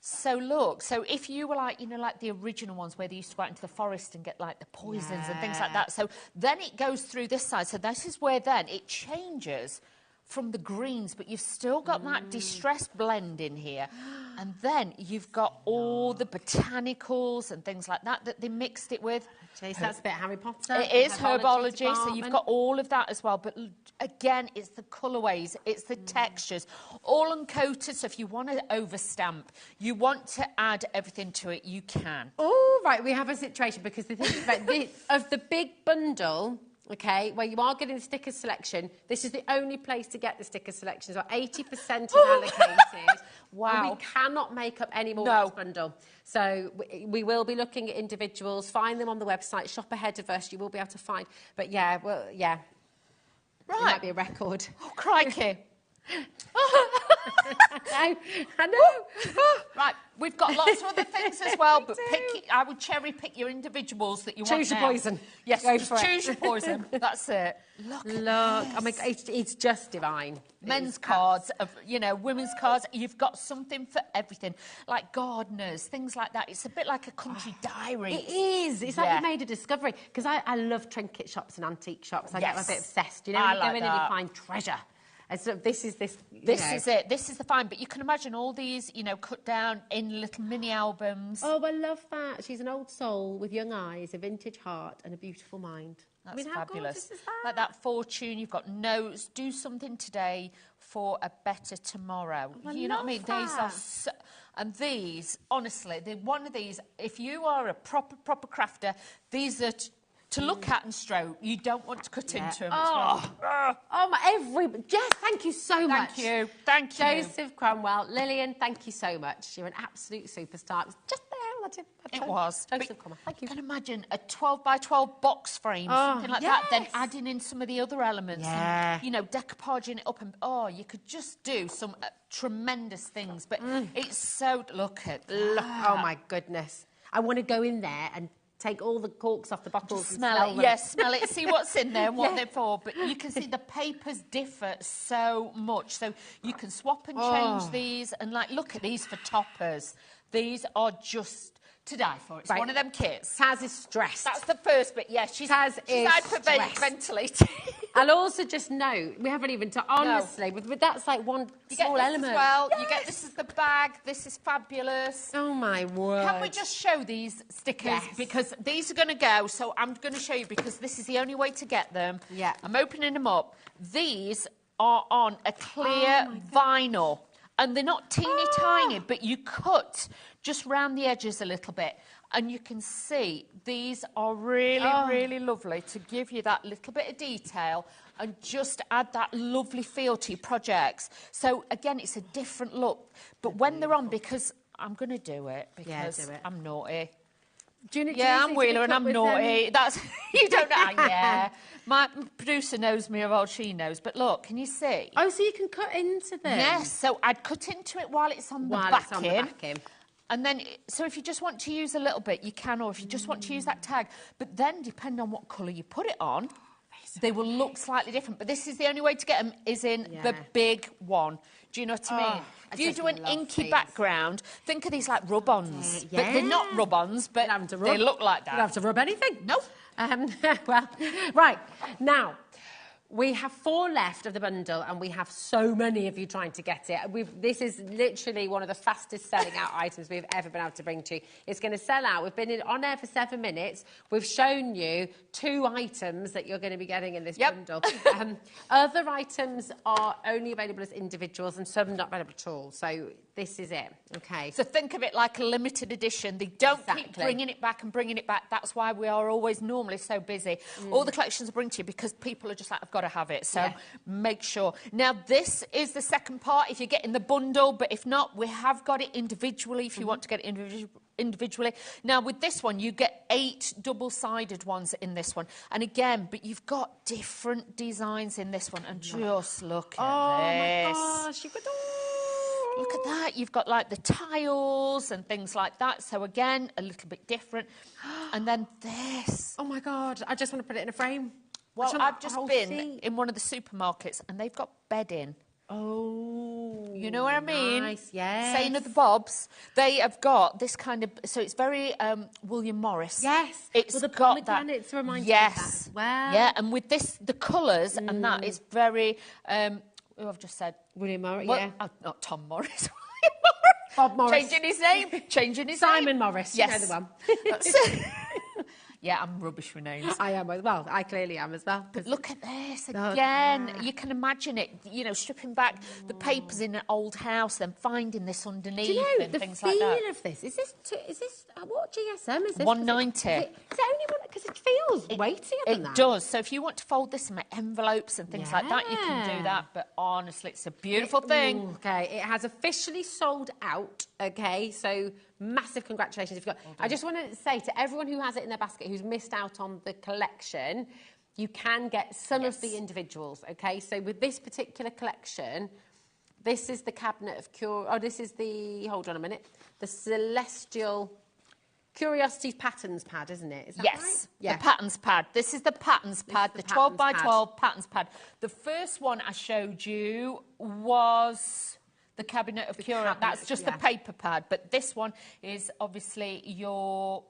So look, if you were like, like the original ones where they used to go out into the forest and get like the poisons and things like that. So then it goes through this side. So this is where then it changes from the greens, but you've still got that distressed blend in here. And then you've got all the botanicals and things like that they mixed it with. Jeez, that's a bit Harry Potter. It is herbology, so you've got all of that as well. But again, it's the colourways, it's the textures, all uncoated. So if you want to overstamp, you want to add everything to it, you can. Oh, right, we have a situation because the thing is about of the big bundle. Okay, where you are getting the sticker selection, this is the only place to get the sticker selection. So 80% is allocated. Wow. We cannot make up any more of this bundle. So we will be looking at individuals, find them on the website, shop ahead of us, you will be able to find. But yeah, Right. It might be a record. Oh, crikey. I know. Right, we've got lots of other things as well, but I would cherry pick your individuals that you want. Choose your poison. Yes, Go just for it. choose your poison. That's it. Look. I mean, it's just divine. Men's cards, women's cards. You've got something for everything, like gardeners, things like that. It's a bit like a country diary. It is. It's like we made a discovery because I love trinket shops and antique shops. I get a bit obsessed. You go in and you find treasure. And so this is it. This is the find. But you can imagine all these, cut down in little mini albums. Oh, I love that. She's an old soul with young eyes, a vintage heart, and a beautiful mind. That's fabulous. Like that fortune, you've got notes. Do something today for a better tomorrow. You know what I mean? That. These are and these, honestly, one of these. If you are a proper crafter, these are. To look at and stroke, you don't want to cut into them. Jess, thank you so much. Thank you. Joseph Cromwell, Lillian, thank you so much. You're an absolute superstar. It was just there. It was. Joseph Cromwell, thank you. You can imagine a 12 by 12 box frame, something like that, then adding in some of the other elements. And, decoupaging it up, and you could just do some tremendous things. But it's so. Look at that. Oh my goodness! I want to go in there and take all the corks off the bottles and smell it. them. Yes, smell it. See what's in there and what they're for. But you can see the papers differ so much. So you can swap and change these. And, look at these for toppers. These are just to die for. It's one of them kits. Taz is stressed. That's the first bit. Yes, she's hyperventilating. I'll also just note, we haven't even honestly, but that's like one small element. As well. You get this is the bag. This is fabulous. Oh my word! Can we just show these stickers because these are going to go? So I'm going to show you because this is the only way to get them. Yeah. I'm opening them up. These are on a clear vinyl. And they're not teeny tiny, but you cut just round the edges a little bit. And you can see these are really, really lovely to give you that little bit of detail and just add that lovely feel to your projects. So, again, it's a different look. But when they're on, because I'm going to do it because I'm naughty. I'm Wheeler and I'm naughty. That's you don't know. Yeah, my producer knows me, or she knows. But look, can you see? Oh, so you can cut into them. Yes. So I'd cut into it while it's on the backing. And then, so if you just want to use a little bit, you can, or if you just want to use that tag. But then, depending on what colour you put it on, They will look slightly different, but this is the only way to get them is in the big one. Do you know what I mean? If you do an inky background, think of these like rub-ons. But they're not rub-ons, but they look like that. You don't have to rub anything. Nope. Well, right, now, we have 4 left of the bundle, and we have so many of you trying to get it. This is literally one of the fastest selling out items we've ever been able to bring to you. It's going to sell out. We've been on air for 7 minutes. We've shown you 2 items that you're going to be getting in this bundle. Other items are only available as individuals, and some not available at all. So this is it. Okay. So think of it like a limited edition. They don't keep bringing it back and bringing it back. That's why we are always normally so busy. All the collections I bring to you because people are just like, I've got to have it. So make sure. Now, this is the second part if you're getting the bundle, but if not, we have got it individually if you want to get it individually. Now, with this one, you get 8 double-sided ones in this one. And again, but you've got different designs in this one. And just look at this. Oh, my gosh. You've got... Look at that. You've got, like, the tiles and things like that. So, again, a little bit different. And then this. Oh, my God. I just want to put it in a frame. Well, I've just been in one of the supermarkets and they've got bedding. Oh, you know what I mean? Nice, yes. Saying of the Bobs, they have got this kind of, so it's very William Morris. Yes. It's well, the got that. Pomegranates remind Yes. you of that. Wow. Yeah, and with this, the colours and that is very, who I've just said? William Morris, well, yeah. Not Tom Morris. Bob Morris. Changing his name. Changing his Simon name. Morris. Yes. You know the one. Yeah, I'm rubbish with names. I am as well. I clearly am as well. But look at this again. You can imagine it, you know, stripping back the papers in an old house, then finding this underneath. Do you know and the things feel like that. of this? Is this what GSM is this? 190. Is it only one? Because it feels weightier than that. It does. So if you want to fold this in envelopes and things like that, you can do that. But honestly, it's a beautiful thing. Okay, it has officially sold out. Okay, so massive congratulations if you've got. I just want to say to everyone who has it in their basket who's missed out on the collection, you can get some of the individuals. Okay, so with this particular collection, this is the cabinet of this is the, hold on a minute, the Celestial Curiosities Patterns pad, isn't it? Is that right? Yeah, the patterns pad. This is the patterns pad, the 12 by 12 patterns pad. The first one I showed you was the cabinet of Curiosities. That's just the paper pad, but this one is obviously your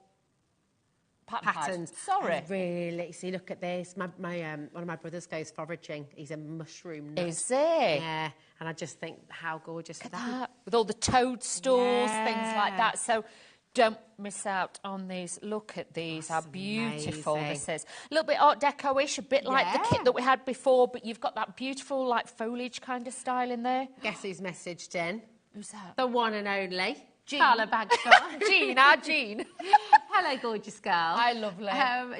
patterns. Sorry. And really, see, look at this. My one of my brothers goes foraging. He's a mushroom nut. Is he? Yeah, and I just think how gorgeous is that? With all the toadstools, things like that. So don't miss out on these. Look at these, how beautiful this is. A little bit Art Deco-ish, a bit like the kit that we had before, but you've got that beautiful, like, foliage kind of style in there. Guess who's messaged in? Who's that? The one and only. Jean. Carla Bagshot. Jean, our Jean. Hello, gorgeous girl. Hi, lovely.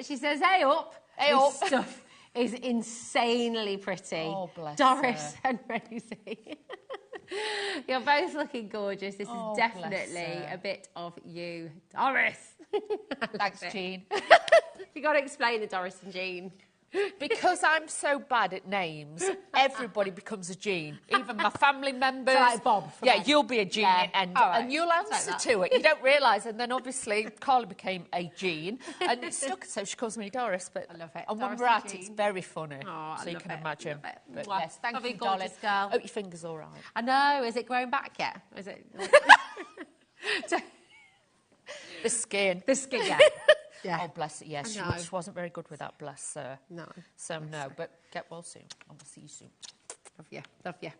She says, hey up. Hey this up. Stuff is insanely pretty. Oh, bless Doris her. and Rosie. You're both looking gorgeous. This is definitely a bit of you. Doris. Thanks, Jean. You got to explain the Doris and Jean. Because I'm so bad at names, everybody becomes a Jean. Even my family members. So like Bob. Yeah, you'll be a Jean and you'll answer like to it. You don't realise. And then obviously Carla became a Jean and it stuck. So she calls me Doris. But I love it. And when Doris we're and at it, it's Jean. very funny. Oh, so you can imagine. But Mwah. yes, thank Lovely, you, darling. gorgeous girl. Hope your finger's all right. I know. Is it growing back yet? Is it? The skin. The skin, yeah. Yeah. Oh, bless it, yes. She wasn't very good with that, bless her. No. So, no, but get well soon. I will see you soon. Love you. Love you.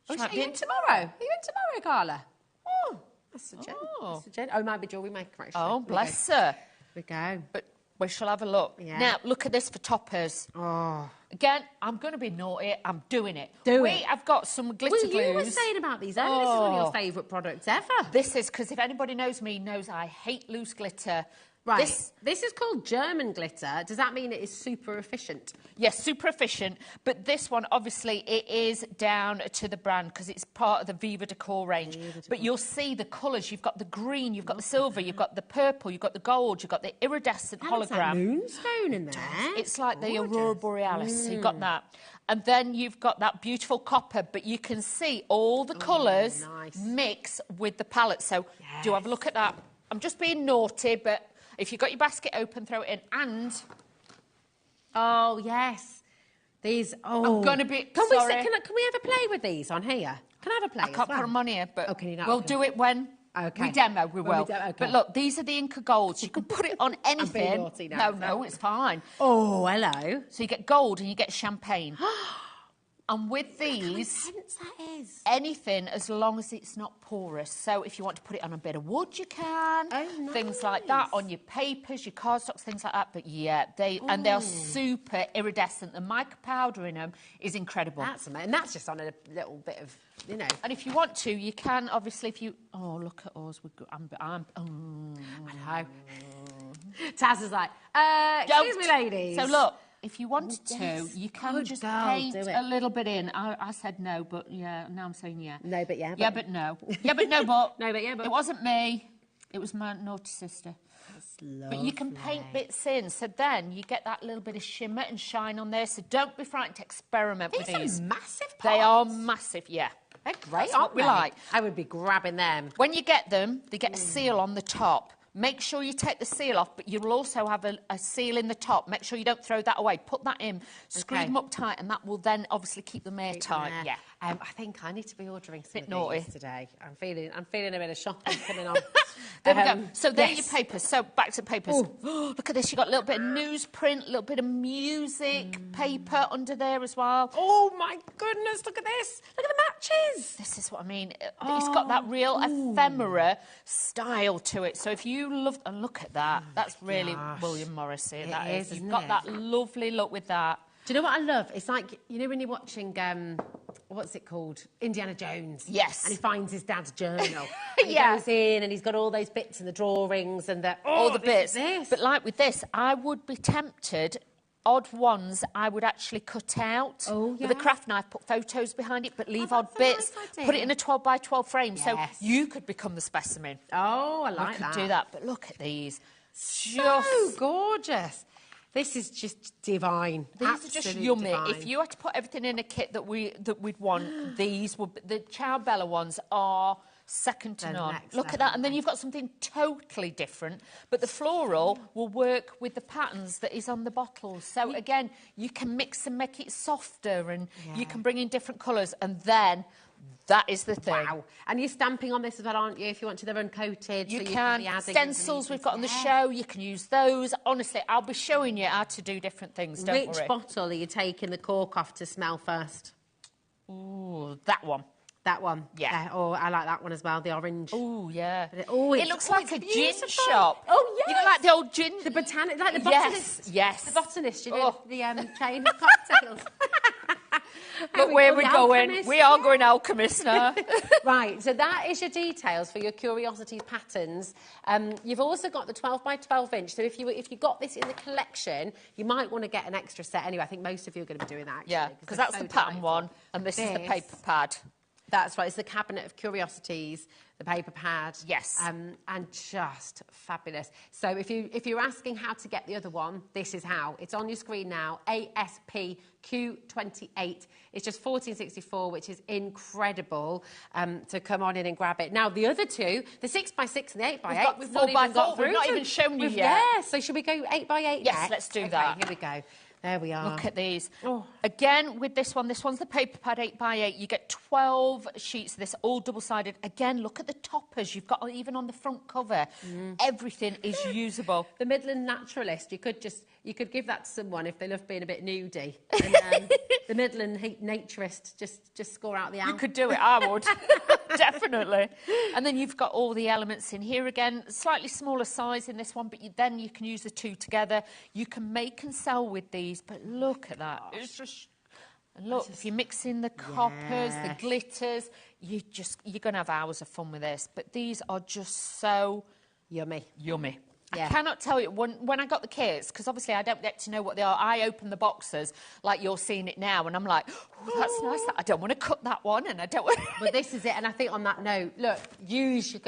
She might Are be you in in tomorrow? Are you in tomorrow, Carla? Oh, that's a Jen. That's a Jen. Oh, it might be Jewellery Maker, actually. Oh, bless her. We go. But we shall have a look. Yeah. Now, look at this for toppers. Oh. Again, I'm going to be naughty. I'm doing it. Do we it. have got some glitter glues. You were saying about these earlier. This is one of your favourite products ever. This is, because if anybody knows me, knows I hate loose glitter. Right. This is called German glitter. Does that mean it is super efficient? Yes, super efficient. But this one, obviously, it is down to the brand because it's part of the Viva Decor range. But you'll see the colours. You've got the green, you've got the silver, you've got the purple, you've got the gold, you've got the iridescent hologram. There's that moonstone in there. It's like the Aurora Borealis. So you've got that. And then you've got that beautiful copper, but you can see all the colours mix with the palette. So do have a look at that. I'm just being naughty, but if you've got your basket open, throw it in. And oh, yes. These, I'm going to be... Can sorry. we have a play with these on here? Can I have a play I can't as well? put them on here, but can you not? we'll Okay. do it when... Okay. We demo, we When will. okay. But look, these are the Inca Golds. You can put it on anything. I'm being naughty now. No, it's fine. Oh, hello. So you get gold and you get champagne. And with these, anything as long as it's not porous. So if you want to put it on a bit of wood, you can. Things like that on your papers, your cardstocks, things like that. But yeah, and they're super iridescent. The mica powder in them is incredible. That's amazing. And that's just on a little bit of, you know. And if you want to, you can obviously. If you look at us, I know. Taz is like, excuse me, ladies. So look. If you wanted to, you can just paint a little bit in. I said no, but yeah, now I'm saying yeah. No, but yeah. But... Yeah, but no. Yeah, but no, but... No, but yeah, but... It wasn't me. It was my naughty sister. That's lovely. But you can paint bits in, so then you get that little bit of shimmer and shine on there, so don't be frightened to experiment with these. These are massive pots. They are massive, yeah. They're great, That's what we like. I would be grabbing them. When you get them, they get a seal on the top. Make sure you take the seal off, but you'll also have a seal in the top. Make sure you don't throw that away. Put that in, screw them up tight, and that will then obviously keep them airtight. Yeah. I think I need to be ordering some naughty. of these today. I'm feeling a bit of shopping coming on. There we go. So there are your papers. So back to papers. Look at this. You've got a little bit of newsprint, a little bit of music paper under there as well. Oh, my goodness. Look at this. Look at the matches. This is what I mean. It's got that real ephemera style to it. So if you love... And look at that. That's really William Morrissey. That is. You've got that lovely look with that. Do you know what I love? It's like, you know when you're watching, what's it called? Indiana Jones. Yes. And he finds his dad's journal. And he goes in and he's got all those bits and the drawings and all the bits. But like with this, I would be tempted... Odd ones I would actually cut out with a craft knife, put photos behind it, but leave odd bits, put it in a 12 by 12 frame, so you could become the specimen. Oh, I like that. I could do that, but look at these. So gorgeous. This is just divine. These are just yummy. Divine. If you had to put everything in a kit that we'd want, these would the Ciao Bella ones are second to none. Look at that, and then you've got something totally different, but the floral will work with the patterns that is on the bottles. So again, you can mix and make it softer, and you can bring in different colours, and then that is the thing. Wow. And you're stamping on this as well, aren't you? If you want to, they're uncoated. You so can. You can be stencils we've got on the show, you can use those. Honestly, I'll be showing you how to do different things, don't worry. Which bottle are you taking the cork off to smell first? Ooh, that one. That one? Yeah. Oh, I like that one as well, the orange. Oh, yeah. It looks like a gin shop. Oh, yes. You know, like the old gin... The botanic... Like the botanist. Yes. The botanist, you know, the chain of cocktails. But where we're going, we are going alchemist now. Right, so that is your details for your Curiosities patterns. You've also got the 12 by 12 inch. So if you got this in the collection, you might want to get an extra set anyway. I think most of you are going to be doing that, actually. Yeah, because that's the pattern one, and this is the paper pad. That's right, it's the Cabinet of Curiosities, the paper pad. Yes. And just fabulous. So if you're asking how to get the other one, this is how. It's on your screen now, ASP Q28. It's just $14.64, which is incredible. So come on in and grab it. Now, the other two, the 6x6 and the 8x8, we've not even got through. We've not even shown you yet. Yeah, so should we go 8x8 Yes, let's do that. Here we go. There we are. Look at these. Again, with this one, this one's the paper pad 8x8. You get 12 sheets of this, all double-sided. Again, look at the toppers you've got even on the front cover. Everything is usable. The Midland Naturalist, you could give that to someone if they love being a bit nudie. And, the Midland Naturist, just score out the album. You could do it, I would. Definitely. And then you've got all the elements in here again. Slightly smaller size in this one, but then you can use the two together. You can make and sell with these, but look at that. It's just... Look, if you mix in the coppers, the glitters, you're going to have hours of fun with this. But these are just so... Yummy. Yummy. Yeah. I cannot tell you, when I got the kits, because obviously I don't get to know what they are, I open the boxes like you're seeing it now, and I'm like, oh, that's nice. I don't want to cut that one, and I don't want But this is it, and I think on that note, look, use your...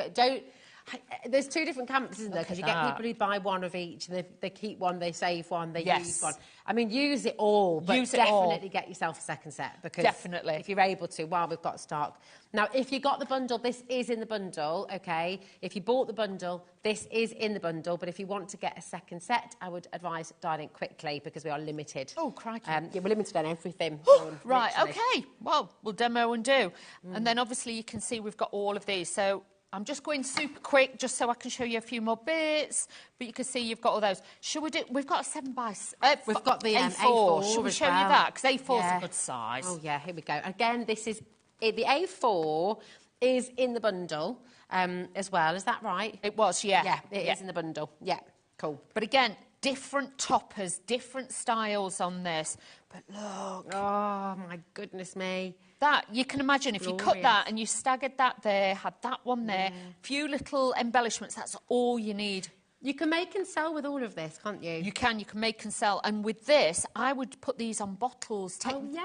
There's two different camps, isn't there? Because you get people who buy one of each, and they keep one, they save one, they use one. I mean, use it all, but definitely get yourself a second set, because if you're able to, while we've got stock. Now, if you got the bundle, this is in the bundle, okay? If you bought the bundle, this is in the bundle, but if you want to get a second set, I would advise dialing quickly, because we are limited. Oh, crikey. Yeah, we're limited on everything. Right, okay. Well, we'll demo and do. And then obviously you can see we've got all of these. So I'm just going super quick, just so I can show you a few more bits. But you can see you've got all those. Should we do? We've got a 7x. We've got the A4. Should we show you that? Because A4 is a good size. Oh yeah, here we go. Again, this is the A4 is in the bundle as well. Is that right? It was, yeah. Yeah, it is in the bundle. Yeah, cool. But again, different toppers, different styles on this. But look. Oh my goodness me. That, you can imagine if you cut that and you staggered that there, had that one there, few little embellishments, that's all you need. You can make and sell with all of this, can't you? You can make and sell. And with this, I would put these on bottles.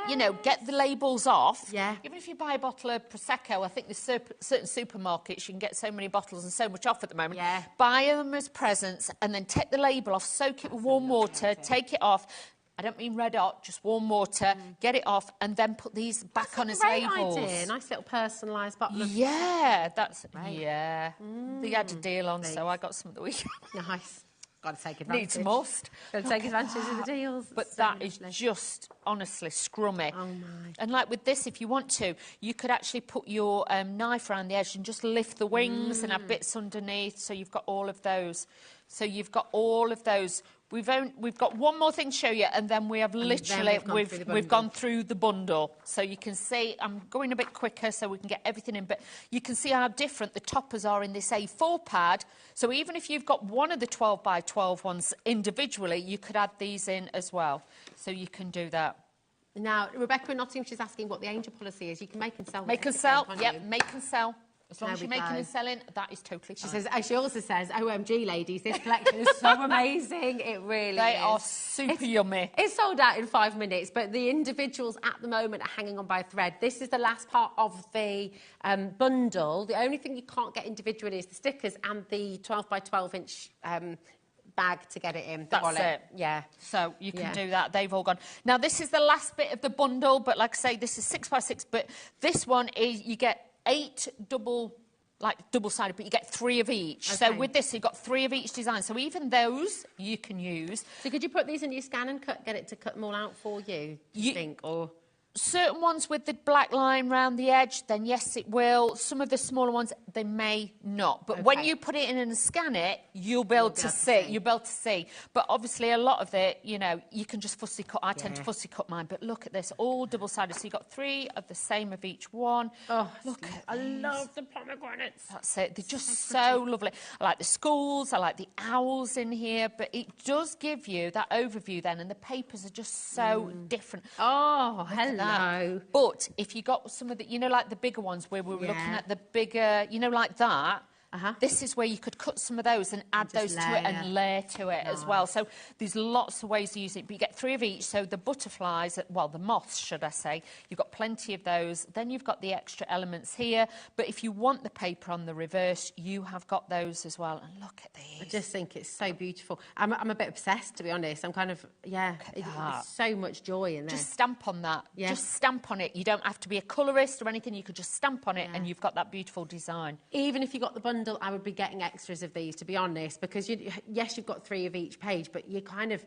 You know, get the labels off. Yeah. Even if you buy a bottle of Prosecco, I think there's certain supermarkets, you can get so many bottles and so much off at the moment. Yeah. Buy them as presents and then take the label off, soak it with warm water, take it off. I don't mean red hot, just warm water, get it off, and then put these back on as labels. Idea. Nice little personalised bottle of... Yeah, that's... Right. Yeah. They had a deal on, so I got some at the weekend. Nice. Got to take advantage. Needs must. Got to take advantage of the deals. But that is just, honestly, scrummy. Oh, my. And like with this, if you want to, you could actually put your knife around the edge and just lift the wings and have bits underneath, so you've got all of those. So you've got all of those. We've got one more thing to show you, and then we have literally we've gone through the bundle. So you can see I'm going a bit quicker so we can get everything in, but you can see how different the toppers are in this A4 pad. So even if you've got one of the 12x12 ones individually, you could add these in as well. So you can do that. Now, Rebecca in Nottingham, she's asking what the angel policy is. You can make and sell. Make and sell. Yep, make and sell. As long as you're making and selling, that is totally fine. She also says, OMG, ladies, this collection is so amazing. It really is. They are super yummy. It's sold out in 5 minutes, but the individuals at the moment are hanging on by a thread. This is the last part of the bundle. The only thing you can't get individually is the stickers and the 12x12-inch bag to get it in. That's it. Yeah. So you can do that. They've all gone. Now, this is the last bit of the bundle, but like I say, this is 6x6, but this one is, you get 8 double-sided, but you get 3 of each. Okay. So with this, you've got 3 of each design. So even those you can use. So could you put these in your scan and get it to cut them all out for you, do you think? Or certain ones with the black line round the edge, then yes, it will. Some of the smaller ones, they may not. But when you put it in and scan it, you'll be able to see. You'll be able to see. But obviously, a lot of it, you know, you can just fussy cut. I tend to fussy cut mine. But look at this, all double-sided. So you've got 3 of the same of each one. Oh, look at I love the pomegranates. That's it. They're just so lovely. I like the skulls. I like the owls in here. But it does give you that overview then. And the papers are just so different. Oh, hello. But if you got some of the, you know, like the bigger ones where we were looking at the bigger, you know, like that, this is where you could cut some of those and add those to it and layer to it as well. So there's lots of ways to use it, but you get 3 of each. So the butterflies, well, the moths, should I say, you've got plenty of those. Then you've got the extra elements here. But if you want the paper on the reverse, you have got those as well. And look at these. I just think it's so beautiful. I'm a bit obsessed, to be honest. I'm kind of, there's so much joy in there. Just stamp on that. Yeah. Just stamp on it. You don't have to be a colourist or anything. You could just stamp on it and you've got that beautiful design. Even if you got the bundle, I would be getting extras of these, to be honest, because yes, you've got 3 of each page, but you kind of,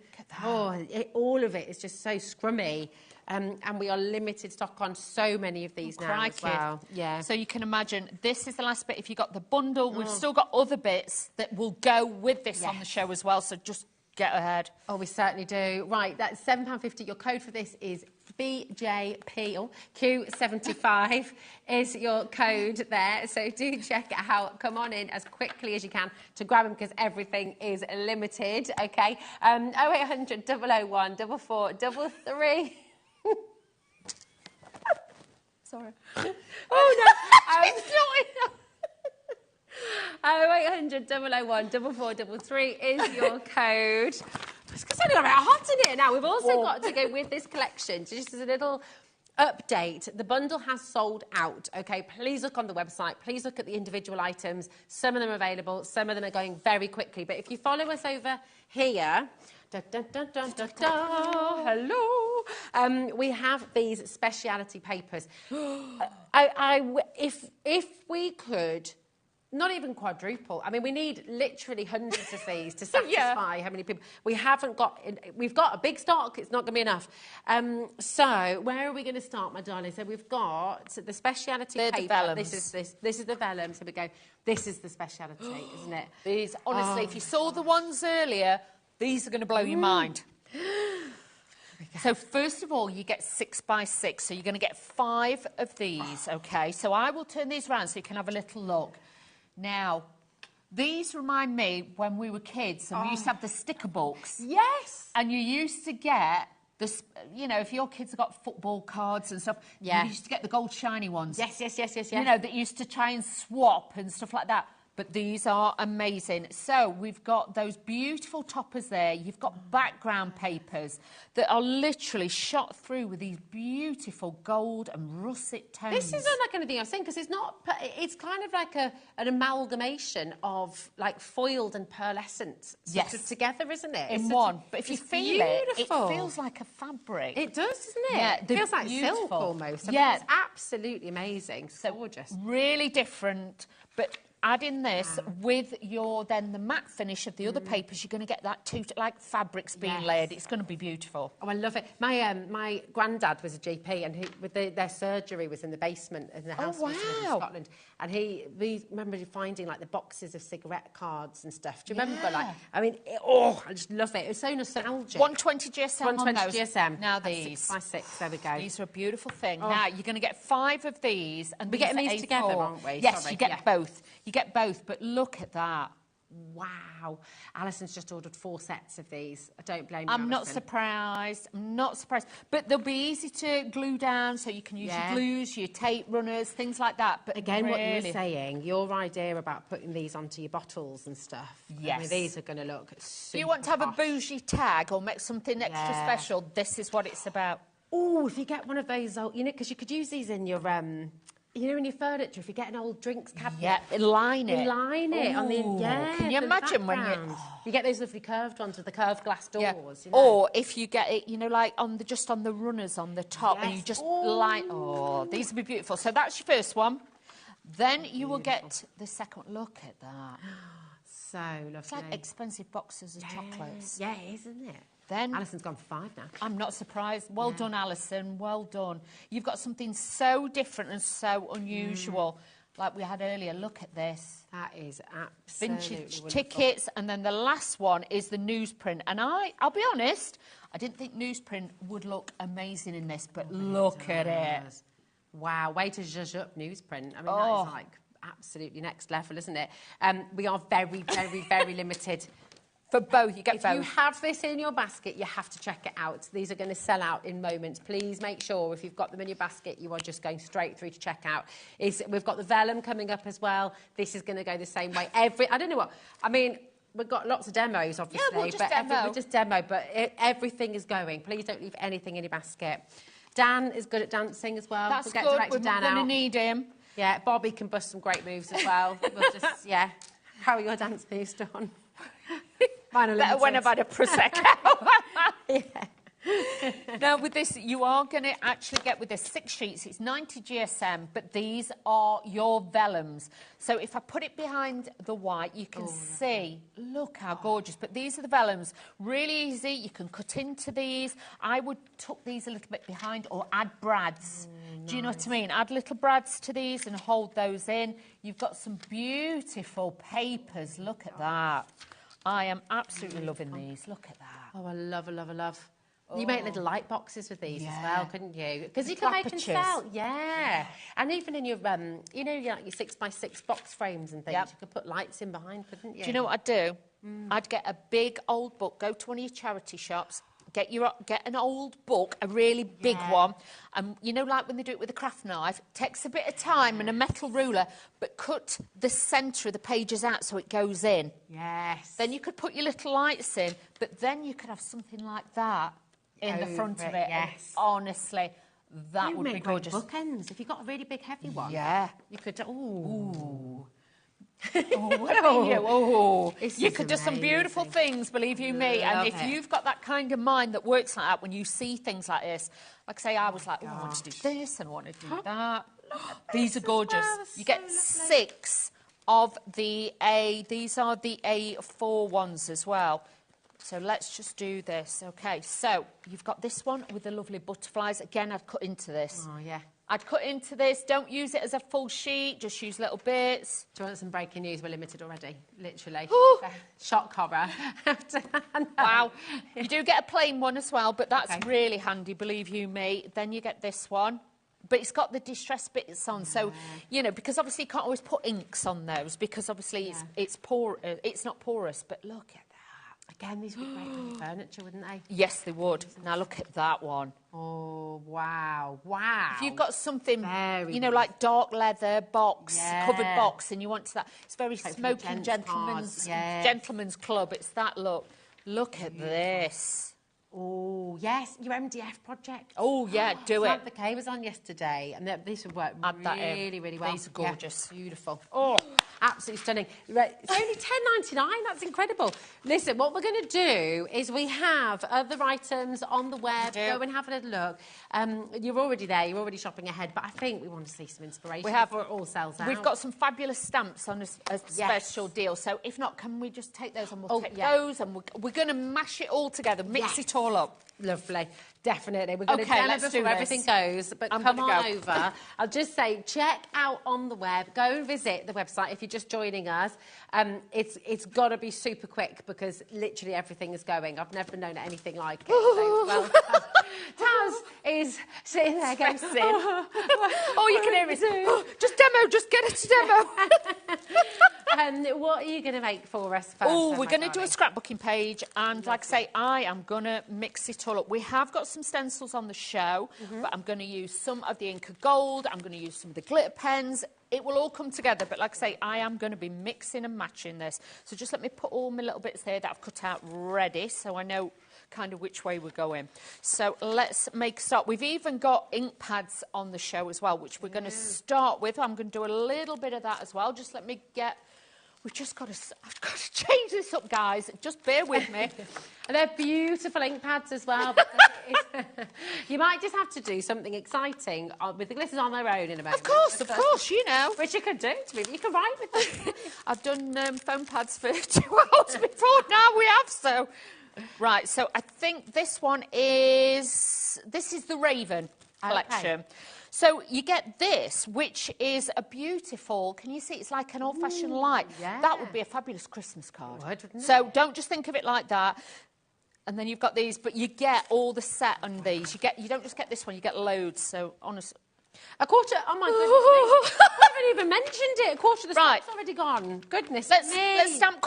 all of it is just so scrummy. And we are limited stock on so many of these now as well. Yeah. So you can imagine, this is the last bit. If you got the bundle, we've still got other bits that will go with this on the show as well, so just get ahead. Oh, we certainly do. Right, that's £7.50. Your code for this is BJP, or Q75 is your code there. So do check it out. Come on in as quickly as you can to grab them, because everything is limited, OK? 0800 001 4433. Sorry. Oh, no. It's not 0800 001 4433 is your code. It's only got a bit hot in here now. We've also got to go with this collection. So just as a little update. The bundle has sold out, okay? Please look on the website. Please look at the individual items. Some of them are available. Some of them are going very quickly. But if you follow us over here... hello. We have these speciality papers. If we could... Not even quadruple. I mean, we need literally hundreds of these to satisfy how many people. We haven't got... We've got a big stock. It's not going to be enough. So where are we going to start, my darling? So we've got the speciality paper. This is the vellum. So we go, this is the speciality, isn't it? These, honestly, if you saw the ones earlier, these are going to blow your mind. So first of all, you get 6 by 6. So you're going to get 5 of these, okay? So I will turn these around so you can have a little look. Now, these remind me when we were kids and we used to have the sticker books. Yes! And you used to get, you know, if your kids have got football cards and stuff, you used to get the gold shiny ones. Yes. You know, that used to try and swap and stuff like that. But these are amazing. So we've got those beautiful toppers there. You've got background papers that are literally shot through with these beautiful gold and russet tones. This is unlike anything I've seen because it's not. It's kind of like an amalgamation of like foiled and pearlescent sort of together, isn't it? In one. But if you feel it feels like a fabric. It does, doesn't it? Yeah, it feels like silk almost. I mean, it's absolutely amazing. So gorgeous. Really different, but. Adding this with the matte finish of the other papers, you're going to get that like fabrics being layered. It's going to be beautiful. Oh, I love it. My granddad was a GP, and their surgery was in the basement in the house in Scotland. And he remember finding like the boxes of cigarette cards and stuff. Do you remember? Like, I mean, I just love it. It was so nostalgic. 120 GSM. 120 GSM. Now these 6 by 6. There we go. These are a beautiful thing. Now you're going to get 5 of these, and we're getting these together, aren't we? Yes, you get both. You get both, but look at that. Wow. Alison's just ordered 4 sets of these. I don't blame you, I'm not surprised. I'm not surprised. But they'll be easy to glue down, so you can use your glues, your tape runners, things like that. But again, what you were saying, your idea about putting these onto your bottles and stuff. Yes. I mean, these are going to look super If you want to have posh. a bougie tag or make something extra special, this is what it's about. Oh, if you get one of those old... You know, because you could use these in your... You know, in your furniture, if you get an old drinks cabinet. Yeah, line it. Line it. I mean, Can you imagine when you get those lovely curved ones with the curved glass doors? Yeah. You know? Or if you get it, you know, like just on the runners on the top, and you just line. Oh, these would be beautiful. So that's your first one. Then you will get the second. Look at that. So lovely. It's like expensive boxes of chocolates. Yeah, isn't it? Then Alison's gone for 5 now. I'm not surprised. Well done, Alison. Well done. You've got something so different and so unusual. Like we had earlier. Look at this. That is absolutely vintage wonderful. Tickets. And then the last one is the newsprint. And I'll be honest, I didn't think newsprint would look amazing in this, but look at it. Wow, way to zhuzh up newsprint. I mean, that is like absolutely next level, isn't it? We are very, very, very limited. For both, you get both. both. If you have this in your basket, you have to check it out. These are going to sell out in moments. Please make sure if you've got them in your basket, you are just going straight through to checkout. We've got the vellum coming up as well. This is going to go the same way. I don't know what. I mean, we've got lots of demos, obviously. Yeah, we'll just demo. But everything is going. Please don't leave anything in your basket. Dan is good at dancing as well. That's we'll get good. Director Dan We're going to out. need him. Yeah, Bobby can bust some great moves as well. We'll just, how are your dance moves, Dawn? Better when I've had a Prosecco. Now, with this, you are going to actually get with this 6 sheets. It's 90 GSM, but these are your vellums. So if I put it behind the white, you can see, look how gorgeous. But these are the vellums. Really easy. You can cut into these. I would tuck these a little bit behind or add brads. Do you know what I mean? Add little brads to these and hold those in. You've got some beautiful papers. Look at that. I am absolutely loving these. Look at that. Oh, I love, I love, I love. You make little light boxes with these as well, couldn't you? Because you can make and sell. Yeah. And even in your, you know, your 6 by 6 box frames and things, you could put lights in behind, couldn't you? Do you know what I'd do? I'd get a big old book, go to one of your charity shops, get an old book, a really big one, and you know, like when they do it with a craft knife, it takes a bit of time and a metal ruler, but cut the centre of the pages out so it goes in. Yes. Then you could put your little lights in, but then you could have something like that in the front of it. Yes. And honestly, That would be make great gorgeous. bookends. If you've got a really big, heavy one. Yeah. You could... Ooh. You could do some beautiful things, believe you me. And if you've got that kind of mind that works like that, when you see things like this, like I say, I was like, oh, I want to do this and I want to do that. These are gorgeous. You get 6 of the A. These are the A4 ones as well. So let's just do this. Okay, so you've got this one with the lovely butterflies. Again, I'd cut into this. Oh, yeah. I'd cut into this. Don't use it as a full sheet. Just use little bits. Do you want some breaking news? We're limited already, literally. Shock horror. Wow. You do get a plain one as well, but that's really handy, believe you me. Then you get this one. But it's got the distress bits on, so, you know, because obviously you can't always put inks on those, because obviously it's not porous, but look at that. Again, these would be great for furniture, wouldn't they? Yes, they would. Now look at that one. Oh, wow. Wow. If you've got something, you know, like dark leather box, covered box, and you want that, it's very smoking gentleman's club. It's that look. Look at this. Oh, yes, your MDF project. Oh, yeah, do it. Samantha Kay was on yesterday, and this would work really, really well. These are gorgeous. Yeah, beautiful. Oh, absolutely stunning. Right, it's only $10.99. That's incredible. Listen, what we're going to do is we have other items on the web. Go and have a little look. You're already there. You're already shopping ahead, but I think we want to see some inspiration before it all sells out. We've got some fabulous stamps on a special deal. So if not, can we just take those and we'll take those, and we're going to mash it all together, mix it all up. Lovely. Definitely. We're going to demo before everything goes, but come on over. I'll just say, check out on the web. Go and visit the website if you're just joining us. It's got to be super quick because literally everything is going. I've never known anything like it. So, well, Taz is sitting there going, oh, you can hear it. Just demo, just get it to demo. What are you going to make for us first? Oh, we're going to do a scrapbooking page, and like I say, I am going to mix it all up. We have got some stencils on the show, but I'm going to use some of the Inca Gold, I'm going to use some of the glitter pens. It will all come together, but like I say, I am going to be mixing and matching this. So just let me put all my little bits here that I've cut out ready, so I know kind of which way we're going. So let's make a start. We've even got ink pads on the show as well, which we're going to start with. I'm going to do a little bit of that as well. Just let me get... I've got to change this up, guys. Just bear with me. And they're beautiful ink pads as well. You might just have to do something exciting with the glitters on their own in a moment. Of course, you know. Which you could do. You can write with them. I've done foam pads for 2 hours before now we have, so... Right, so I think this one is... This is the Raven collection. Okay. So you get this, which is a beautiful, can you see, it's like an old-fashioned light. Yeah. That would be a fabulous Christmas card. Wouldn't it? So don't just think of it like that. And then you've got these, but you get all the set on these. You don't just get this one, you get loads. So honestly... A quarter, oh my goodness. I haven't even mentioned it. A quarter of the stamp's already gone. Goodness Let's stamp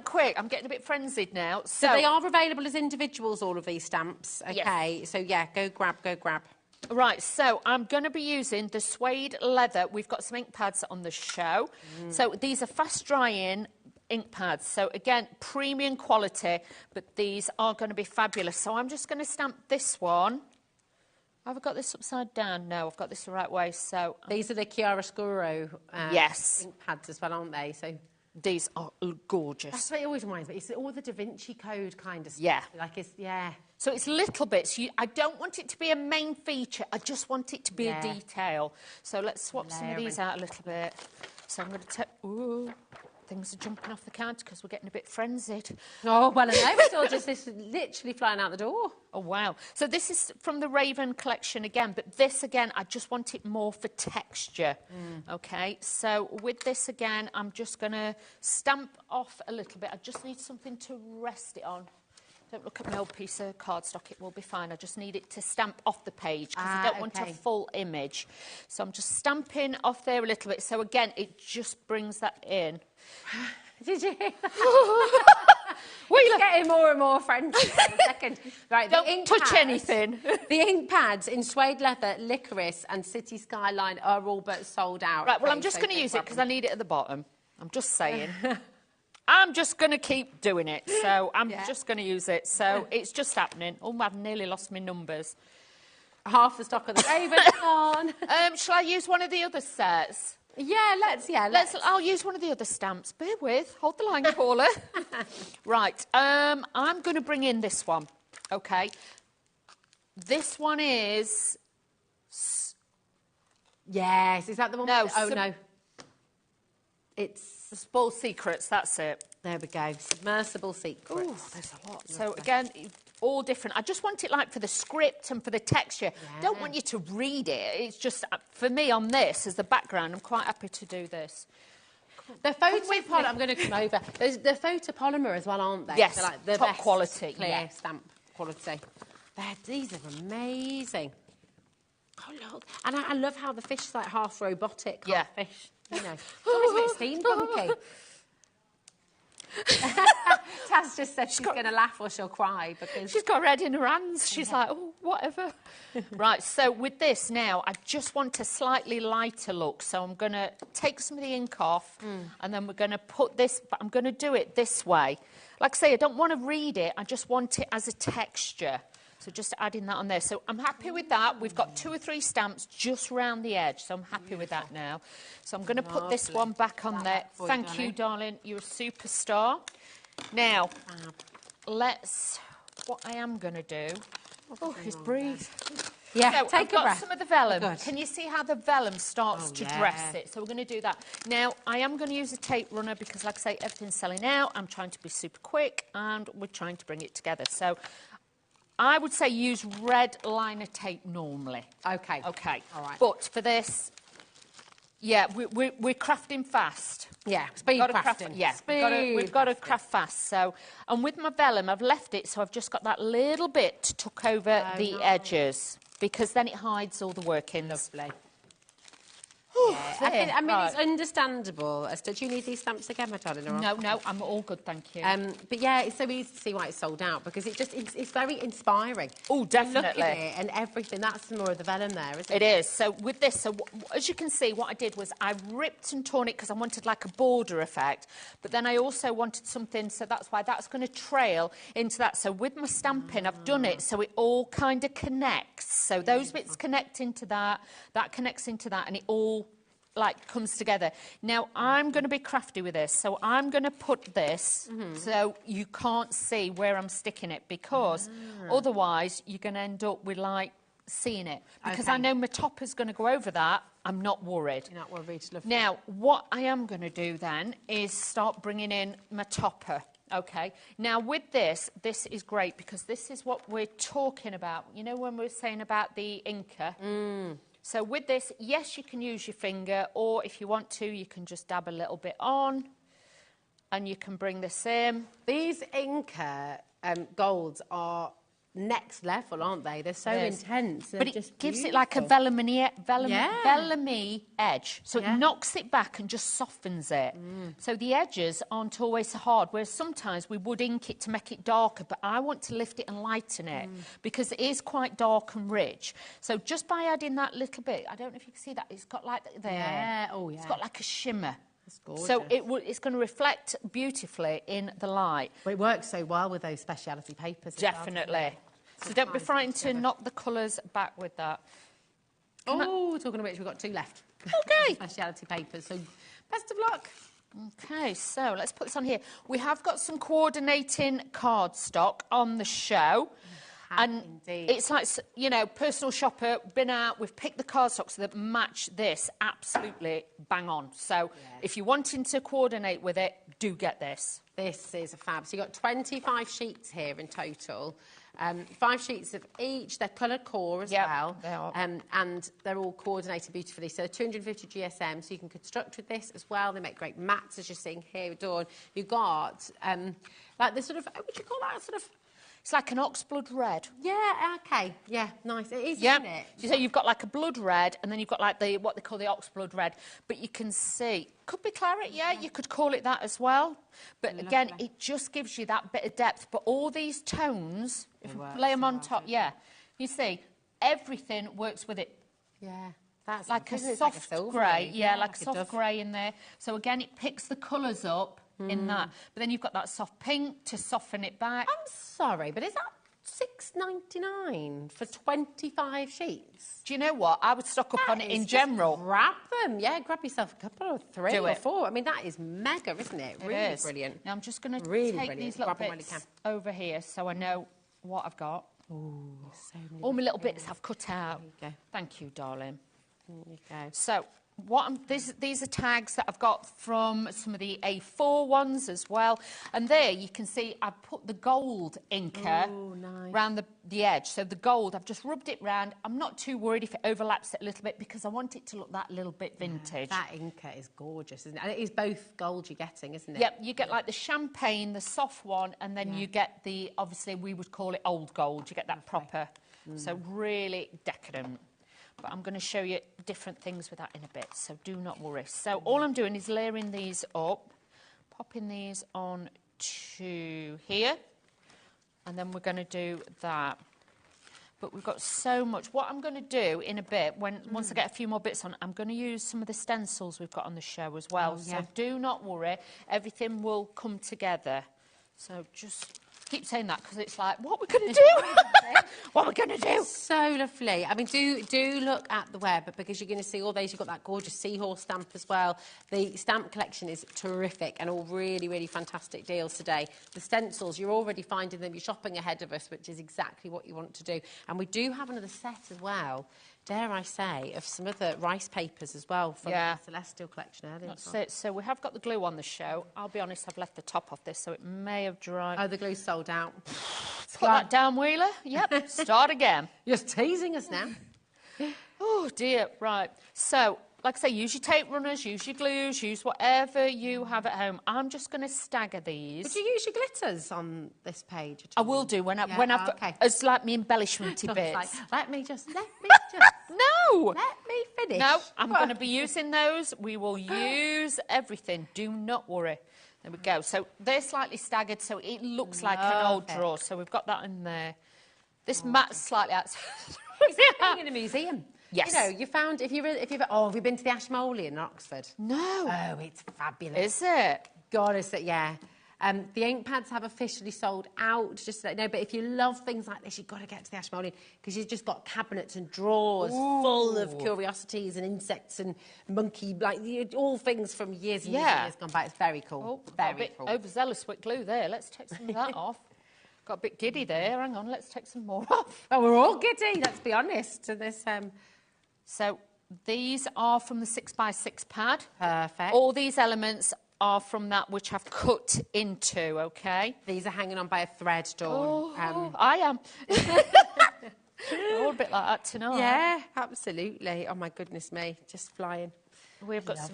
quick. I'm getting a bit frenzied now. So they are available as individuals, all of these stamps. Okay, so yeah, go grab. Right, so I'm going to be using the suede leather. We've got some ink pads on the show. So these are fast-drying ink pads. So again, premium quality, but these are going to be fabulous. So I'm just going to stamp this one. Have I got this upside down? No, I've got this the right way. So these are the chiaroscuro ink pads as well, aren't they? So these are gorgeous. That's what it always reminds me. It's all the Da Vinci Code kind of stuff. Yeah. So it's little bits. I don't want it to be a main feature. I just want it to be a detail. So let's swap some of these out a little bit. So I'm going to take... Ooh, things are jumping off the counter because we're getting a bit frenzied. Oh, well, and they were all just literally flying out the door. Oh, wow. So this is from the Raven collection again, but this, again, I just want it more for texture. OK, so with this, again, I'm just going to stamp off a little bit. I just need something to rest it on. Don't look at my old piece of cardstock, it will be fine. I just need it to stamp off the page because I don't want a full image. So I'm just stamping off there a little bit. So again, it just brings that in. Did you hear that? We're getting more and more friendly in a second. Right, don't touch anything. The ink pads in suede leather, licorice and city skyline are all but sold out. Right, well, I'm just going to use it because I need it at the bottom. I'm just saying. I'm just going to keep doing it, so I'm just going to use it. So it's just happening. Oh, I've nearly lost my numbers. half the stock of the Raven on. Shall I use one of the other sets? Let's. I'll use one of the other stamps. Bear with. Hold the line, caller. Right. I'm going to bring in this one. Okay. This one is... Yes, is that the one? No. No. It's... Ball Secrets, that's it. There we go. Submersible Secrets. Oh, there's a lot. So, again, all different. I just want it, like, for the script and for the texture. Don't want you to read it. It's just, for me, on this, as the background, I'm quite happy to do this. The photopolymer, I'm going to come over. There's the photopolymer as well, aren't they? Yes, so like the top best quality, clear stamp quality. These are amazing. Oh, look. And I love how the fish is like half robotic, half fish. You know, it's almost a bit steampunky. Taz just said she's going to laugh or she'll cry because... She's got red in her hands. She's like, oh, whatever. Right, so with this now, I just want a slightly lighter look. So I'm going to take some of the ink off and then we're going to put this... But I'm going to do it this way. Like I say, I don't want to read it. I just want it as a texture. So just adding that on there. So I'm happy with that. We've got 2 or 3 stamps just round the edge. So I'm happy with that now. So I'm going to put this one back on there. Thank you, darling. You're a superstar. Now, what I am going to do... Oh, he's breathe. Yeah, so take I've got a breath. some of the vellum. Good. Can you see how the vellum starts to dress it? So we're going to do that. Now, I am going to use a tape runner because, like I say, everything's selling out. I'm trying to be super quick and we're trying to bring it together. So... I would say use red liner tape normally. Okay. Okay. All right. But for this, yeah, we're crafting fast. Yeah, speed crafting. We've got to craft fast. So, and with my vellum, I've left it so I've just got that little bit to tuck over the edges because then it hides all the workings. Lovely. Yeah, I mean, it's understandable. Do you need these stamps again, my darling? Or No, I'm all good, thank you. But yeah, it's so easy to see why it's sold out because it's very inspiring. Oh, definitely. Look at it and everything. That's more of the vellum there, isn't it? It is. So with this, as you can see, what I did was I ripped and torn it because I wanted like a border effect. But then I also wanted something, so that's why that's going to trail into that. So with my stamping, I've done it so it all kind of connects. So those bits connect into that connects into that, and it all like comes together. Now I'm going to be crafty with this, so I'm going to put this so you can't see where I'm sticking it because otherwise you're going to end up with like seeing it because I know my topper's going to go over that. I'm not worried. You're not worried. Lovely. Now what I am going to do then is start bringing in my topper. Okay, now with this is great because this is what we're talking about. You know when we were saying about the inker? So with this, yes, you can use your finger, or if you want to, you can just dab a little bit on, and you can bring this in. These Inca golds are next level, aren't they? They're so intense. But it gives it like a vellumy edge. So it knocks it back and just softens it. So the edges aren't always so hard, whereas sometimes we would ink it to make it darker, but I want to lift it and lighten it because it is quite dark and rich. So just by adding that little bit, I don't know if you can see that, it's got like there. Yeah, oh yeah. It's got like a shimmer. That's gorgeous. So it's going to reflect beautifully in the light. But it works so well with those speciality papers. Definitely. So don't be frightened to knock the colours back with that. Talking of which, we've got 2 left. Okay. Speciality papers, so best of luck. Okay, so let's put this on here. We have got some coordinating cardstock on the show. It's like, you know, personal shopper, been out, we've picked the cardstocks that match this absolutely bang on. So if you're wanting to coordinate with it, do get this. This is a fab. So you've got 25 sheets here in total. 5 sheets of each. They're coloured core as well. They are. And they're all coordinated beautifully. So 250 GSM, so you can construct with this as well. They make great mats, as you're seeing here with Dawn. You've got, like this sort of, what would you call that? Sort of... It's like an oxblood red. Yeah, okay. Yeah, nice. It is, isn't it? So you've got like a blood red, and then you've got like what they call the oxblood red. But you can see, could be claret, you could call it that as well. But again, it just gives you that bit of depth. But all these tones, if we lay them on top, you see, everything works with it. Yeah. That's like a soft grey, like a soft grey in there. So again, it picks the colours up in that. But then you've got that soft pink to soften it back. I'm sorry, but is that £6.99 for 25 sheets. Do you know what? I would stock up on it in general. Grab them, yeah. Grab yourself a couple or 3 Do or it. 4. I mean, that is mega, isn't it? It Really is. brilliant. Now I'm just going to Really take brilliant. these little Grab 'em while you bits over here so I know what I've got. Ooh, so many All my little bits I've cut out. There you go. Thank you, darling. There you go. So these are tags that I've got from some of the A4 ones as well. And there you can see I put the gold inker around the edge. So the gold, I've just rubbed it round. I'm not too worried if it overlaps it a little bit because I want it to look that little bit vintage. That inker is gorgeous, isn't it? And it is both gold you're getting, isn't it? Yep, you get like the champagne, the soft one, and then you get the, obviously we would call it old gold. You get that proper. So really decadent. But I'm going to show you different things with that in a bit, so do not worry. So all I'm doing is layering these up, popping these on to here, and then we're going to do that. But we've got so much. What I'm going to do in a bit, once I get a few more bits on, I'm going to use some of the stencils we've got on the show as well. So do not worry, everything will come together. So just keep saying that because it's like, what are we going to do? What are we going to do? So lovely. I mean, do look at the web because you're going to see all those. You've got that gorgeous seahorse stamp as well. The stamp collection is terrific and all really, really fantastic deals today. The stencils, you're already finding them. You're shopping ahead of us, which is exactly what you want to do. And we do have another set as well, dare I say, of some other rice papers as well from the Celestial collection earlier. That's it. So we have got the glue on the show. I'll be honest, I've left the top off this, so it may have dried. Oh, the glue's sold out. Put that down, Wheeler. Yep, start again. You're teasing us now. Oh, dear. Right. So, like I say, use your tape runners, use your glues, use whatever you have at home. I'm just going to stagger these. Would you use your glitters on this page at I all? will do when I've got, it's like me embellishmenty bits. Like, let me just. No! Let me finish. No, I'm going to be using those. We will use everything. Do not worry. There we go. So they're slightly staggered, so it looks like an old drawer. So we've got that in there. This mat's slightly outside. Is it hanging in a museum? Yes. You know, you found, have you been to the Ashmolean in Oxford? No. Oh, it's fabulous. Is it? God, is it? Yeah. The ink pads have officially sold out, just to let you know. But if you love things like this, you've got to get to the Ashmolean because you've just got cabinets and drawers full of curiosities and insects and monkey, like all things from years and years and years gone by. It's very cool. Oh, very cool. Overzealous with glue there. Let's take some of that off. Got a bit giddy there. Hang on, let's take some more off. Oh, we're all giddy, let's be honest, to this. So these are from the 6x6 pad. Perfect. All these elements are from that which I've cut into, OK? These are hanging on by a thread, Dawn. I am. We're all a bit like that tonight. Yeah, absolutely. Oh, my goodness me, just flying. We've got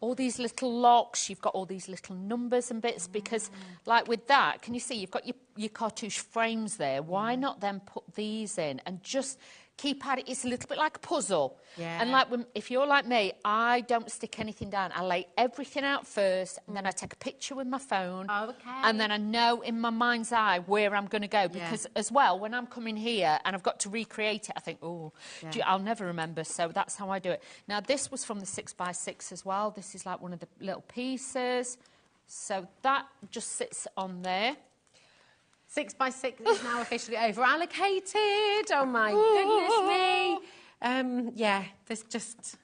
all these little locks, you've got all these little numbers and bits because, like with that, can you see you've got your cartouche frames there? Why not then put these in and just keep at it? It's a little bit like a puzzle. Yeah. And like if you're like me, I don't stick anything down. I lay everything out first and then I take a picture with my phone. Oh, okay. And then I know in my mind's eye where I'm going to go because as well, when I'm coming here and I've got to recreate it, I think, I'll never remember. So that's how I do it. Now, this was from the 6x6 as well. This is like one of the little pieces. So that just sits on there. 6x6 is now officially over-allocated. Oh, my goodness me. Yeah, there's just...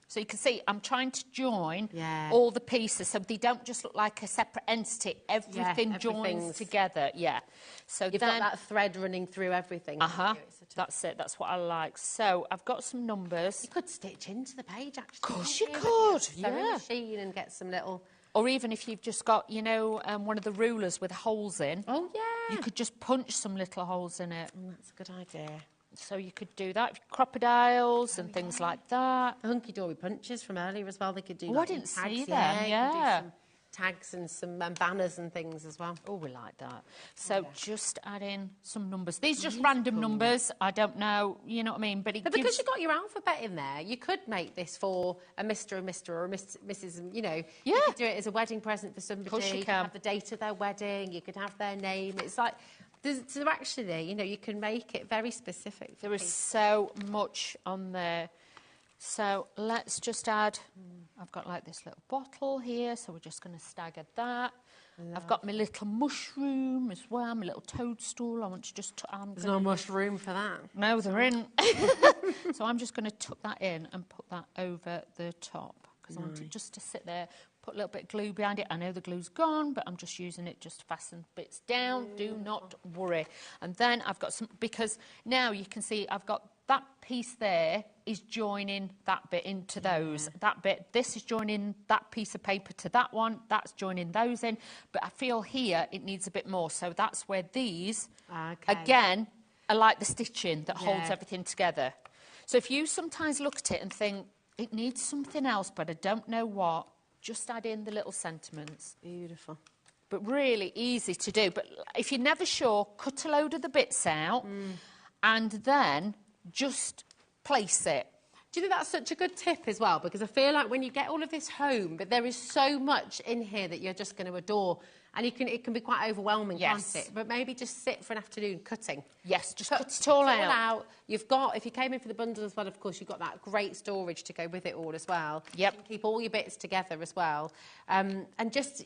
So you can see I'm trying to join all the pieces so they don't just look like a separate entity. Everything joins together. Yeah. So you've got that thread running through everything. That's it. That's what I like. So I've got some numbers. You could stitch into the page, actually. Of course you could. Sewing machine and get some little... Or even if you've just got, you know, one of the rulers with holes in. Oh, yeah. You could just punch some little holes in it. That's a good idea. So you could do that. Crocodiles and things like that. The hunky-dory punches from earlier as well. They could do I didn't tags, see them, yeah. Some tags and some banners and things as well. Oh, we like that. So just add in some numbers. These are just random numbers. I don't know, you know what I mean? But because you've got your alphabet in there, you could make this for a Mr. or a Mrs. You know, you could do it as a wedding present for somebody. Of course you could can. have the date of their wedding. You could have their name. It's like... So actually, you know, you can make it very specific. There is so much on there. So let's just add, I've got like this little bottle here, so we're just going to stagger that. I've got my little mushroom as well, my little toadstool. I want to just... There's no much room for that. No, there isn't. So I'm just going to tuck that in and put that over the top because I want it just to sit there, put a little bit of glue behind it. I know the glue's gone, but I'm just using it just to fasten bits down. Do not worry. And then I've got some... Because now you can see I've got that piece there is joining that bit into those. That bit, this is joining that piece of paper to that one. That's joining those in. But I feel here it needs a bit more. So that's where these, again, are like the stitching that holds everything together. So if you sometimes look at it and think, it needs something else, but I don't know what, just add in the little sentiments. Beautiful. But really easy to do. But if you're never sure, cut a load of the bits out and then just place it. Do you think that's such a good tip as well? Because I feel like when you get all of this home, but there is so much in here that you're just going to adore. And it can be quite overwhelming, can't it? But maybe just sit for an afternoon cutting. Yes, just cut it all out. You've got, if you came in for the bundle as well, of course, you've got that great storage to go with it all as well. Yep. You can keep all your bits together as well. And just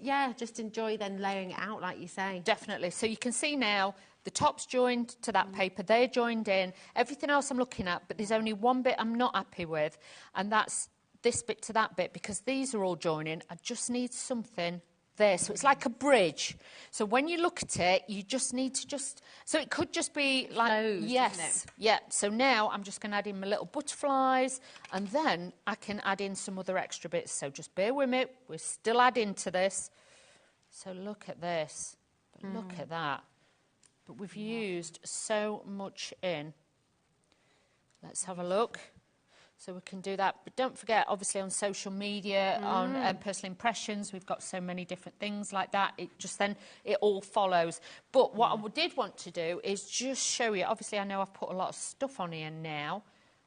enjoy then laying it out, like you say. Definitely. So you can see now, the top's joined to that paper, they're joined in. Everything else I'm looking at, but there's only one bit I'm not happy with, and that's this bit to that bit, because these are all joining. I just need something there. So it's like a bridge. So when you look at it, you just need to so it could just be like, closed, yes, yeah. So now I'm just going to add in my little butterflies, and then I can add in some other extra bits. So just bear with me. We're still adding to this. So look at this. Look at that. But we've used so much in. Let's have a look. So we can do that. But don't forget, obviously, on social media, on personal impressions, we've got so many different things like that. It just then, it all follows. But what I did want to do is just show you. Obviously, I know I've put a lot of stuff on here now.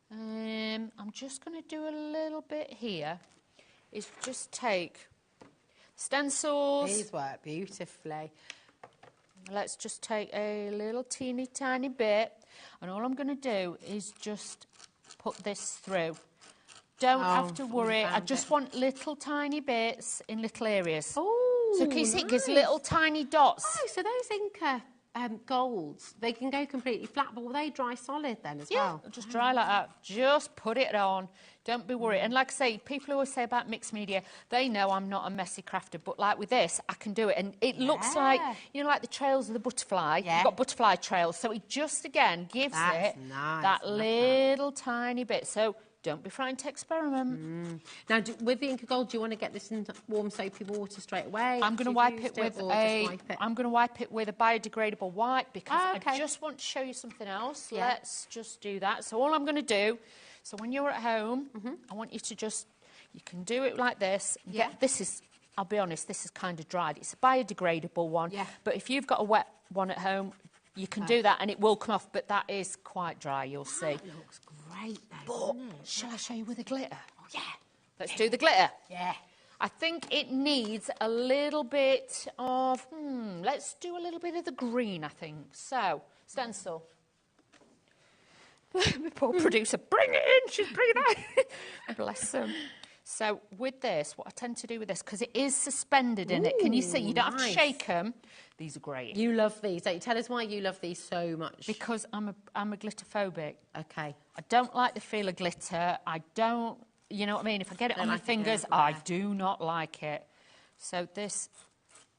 I'm just going to do a little bit here. Is just take stencils. These work beautifully. Let's just take a little teeny tiny bit, and all I'm going to do is just put this through. Don't have to worry. I just want little tiny bits in little areas. Oh, so can you see it gives little tiny dots? Oh, so those Inca golds, they can go completely flat, but will they dry solid then as well? Yeah, just dry like that. Just put it on. Don't be worried. And like I say, people always say about mixed media, they know I'm not a messy crafter, but like with this, I can do it. And it looks like, you know, like the trails of the butterfly. You've got butterfly trails. So it just, again, gives it that little tiny bit. So don't be frightened to experiment. Now, with the Inca Gold, do you want to get this in warm soapy water straight away? I'm going to wipe it with I'm going to wipe it with a biodegradable wipe because I just want to show you something else. Yeah. Let's just do that. So all I'm going to do, so when you're at home, I want you to just, you can do it like this. This is, I'll be honest, this is kind of dried. It's a biodegradable one. Yeah. But if you've got a wet one at home, you can do that and it will come off, but that is quite dry, you'll see. It looks great though, doesn't it? Shall I show you with the glitter? Oh, yeah. Let's do the glitter. Yeah. I think it needs a little bit of, let's do a little bit of the green, I think. So, stencil. My poor producer, bring it in, she's bringing it out. Bless them. So with this, what I tend to do with this, because it is suspended in it, can you see? You don't have to shake them. These are great. You love these, don't you? Tell us why you love these so much. Because I'm a glitterphobic. Okay. I don't like the feel of glitter. I don't, you know what I mean? If I get it on my fingers, I do not like it. So this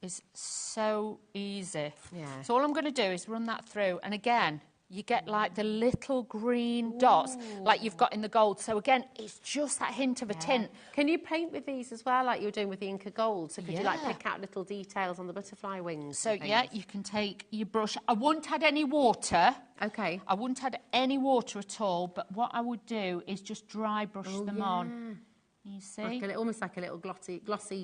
is so easy. Yeah. So all I'm going to do is run that through. And again, you get like the little green dots like you've got in the gold. So again, it's just that hint of a tint. Can you paint with these as well, like you were doing with the Inca Gold? So could you like pick out little details on the butterfly wings? So yeah, you can take your brush. I wouldn't add any water. Okay. I wouldn't add any water at all, but what I would do is just dry brush them on. You see? Like almost like a little glossy,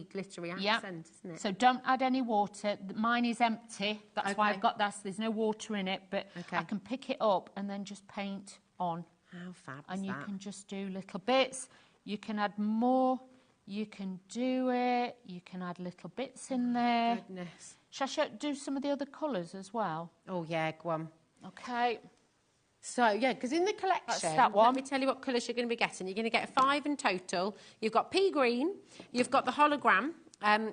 glittery accent, isn't it? So don't add any water. Mine is empty. That's why I've got that. So there's no water in it, but I can pick it up and then just paint on. How fab And is you that? can just do little bits. You can add more. You can do it. You can add little bits in there. Goodness. Shall I do some of the other colours as well? Oh, yeah, go on. Okay. So, yeah, because in the collection, That's that one. let me tell you what colours you're going to be getting. You're going to get 5 in total. You've got pea green, you've got the hologram,